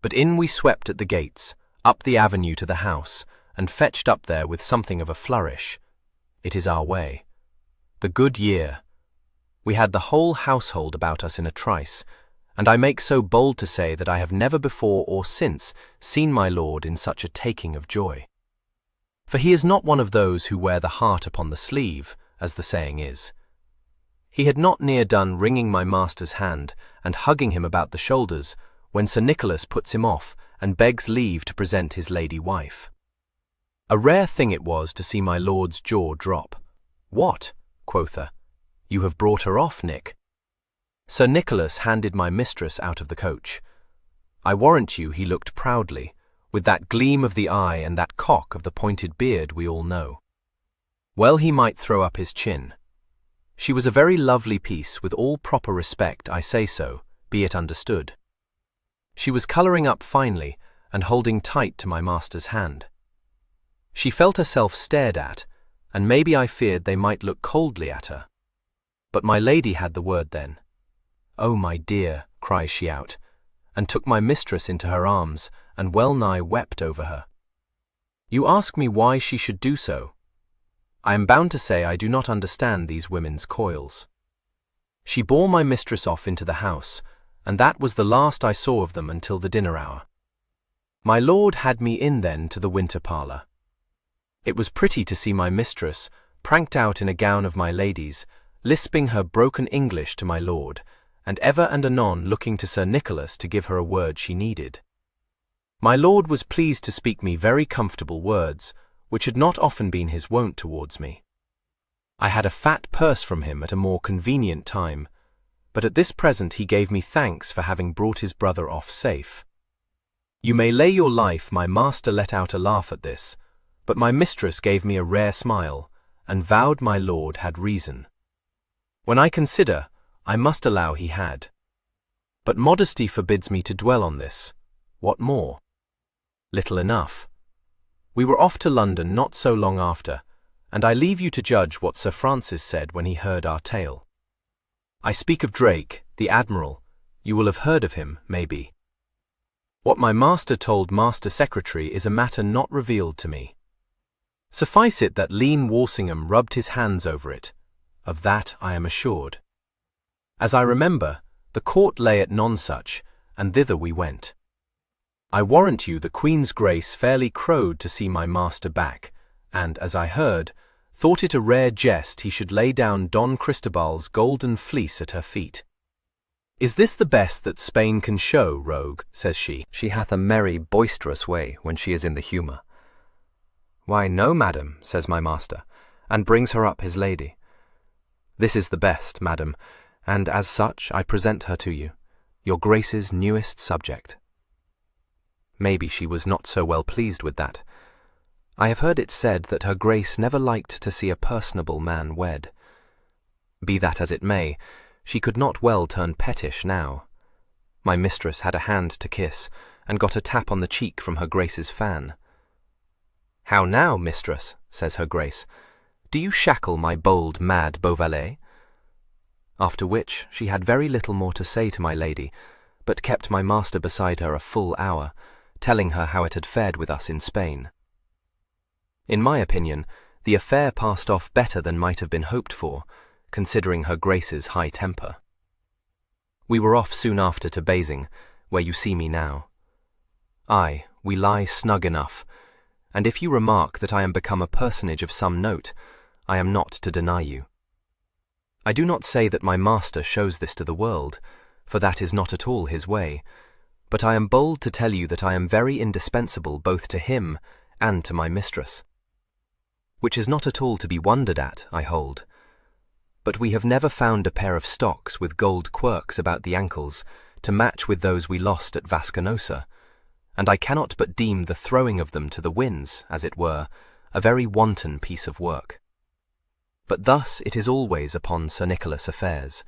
C: But in we swept at the gates, up the avenue to the house, and fetched up there with something of a flourish. It is our way. The good year. We had the whole household about us in a trice, and I make so bold to say that I have never before or since seen my lord in such a taking of joy. For he is not one of those who wear the heart upon the sleeve, as the saying is. He had not near done wringing my master's hand and hugging him about the shoulders, when Sir Nicholas puts him off and begs leave to present his lady wife. A rare thing it was to see my lord's jaw drop. "What," quotha, "you have brought her off, Nick?" Sir Nicholas handed my mistress out of the coach. I warrant you he looked proudly, with that gleam of the eye and that cock of the pointed beard we all know. Well he might throw up his chin. She was a very lovely piece, with all proper respect, I say so, be it understood. She was colouring up finely, and holding tight to my master's hand. She felt herself stared at, and maybe I feared they might look coldly at her. But my lady had the word then. "Oh, my dear," cries she out, and took my mistress into her arms, and well nigh wept over her. You ask me why she should do so. I am bound to say I do not understand these women's coils. She bore my mistress off into the house, and that was the last I saw of them until the dinner hour. My lord had me in then to the winter parlour. It was pretty to see my mistress, pranked out in a gown of my lady's, lisping her broken English to my lord, and ever and anon looking to Sir Nicholas to give her a word she needed. My lord was pleased to speak me very comfortable words, which had not often been his wont towards me. I had a fat purse from him at a more convenient time, but at this present he gave me thanks for having brought his brother off safe. You may lay your life my master let out a laugh at this, but my mistress gave me a rare smile, and vowed my lord had reason. When I consider, I must allow he had. But modesty forbids me to dwell on this. What more? Little enough. We were off to London not so long after, and I leave you to judge what Sir Francis said when he heard our tale. I speak of Drake, the Admiral. You will have heard of him, maybe. What my master told Master Secretary is a matter not revealed to me. Suffice it that lean Walsingham rubbed his hands over it. Of that I am assured. As I remember, the court lay at Nonsuch, and thither we went. I warrant you the Queen's Grace fairly crowed to see my master back, and, as I heard, thought it a rare jest he should lay down Don Cristobal's golden fleece at her feet. "Is this the best that Spain can show, rogue?" says she.
B: She hath a merry, boisterous way when she is in the humour. "Why, no, madam," says my master, and brings her up his lady. "This is the best, madam, and as such I present her to you, your Grace's newest subject." Maybe she was not so well pleased with that. I have heard it said that her Grace never liked to see a personable man wed. Be that as it may, she could not well turn pettish now. My mistress had a hand to kiss, and got a tap on the cheek from her Grace's fan. "How now, mistress," says her Grace, "do you shackle my bold, mad Beauvallet?" After which she had very little more to say to my lady, but kept my master beside her a full hour, telling her how it had fared with us in Spain. In my opinion, the affair passed off better than might have been hoped for, considering her Grace's high temper. We were off soon after to Basing, where you see me now. Aye, we lie snug enough, and if you remark that I am become a personage of some note, I am not to deny you. I do not say that my master shows this to the world, for that is not at all his way, but I am bold to tell you that I am very indispensable both to him and to my mistress.
C: which is not at all to be wondered at, I hold. But we have never found a pair of stocks with gold quirks about the ankles to match with those we lost at Vasconosa, and I cannot but deem the throwing of them to the winds, as it were, a very wanton piece of work. But thus it is always upon Sir Nicholas affairs.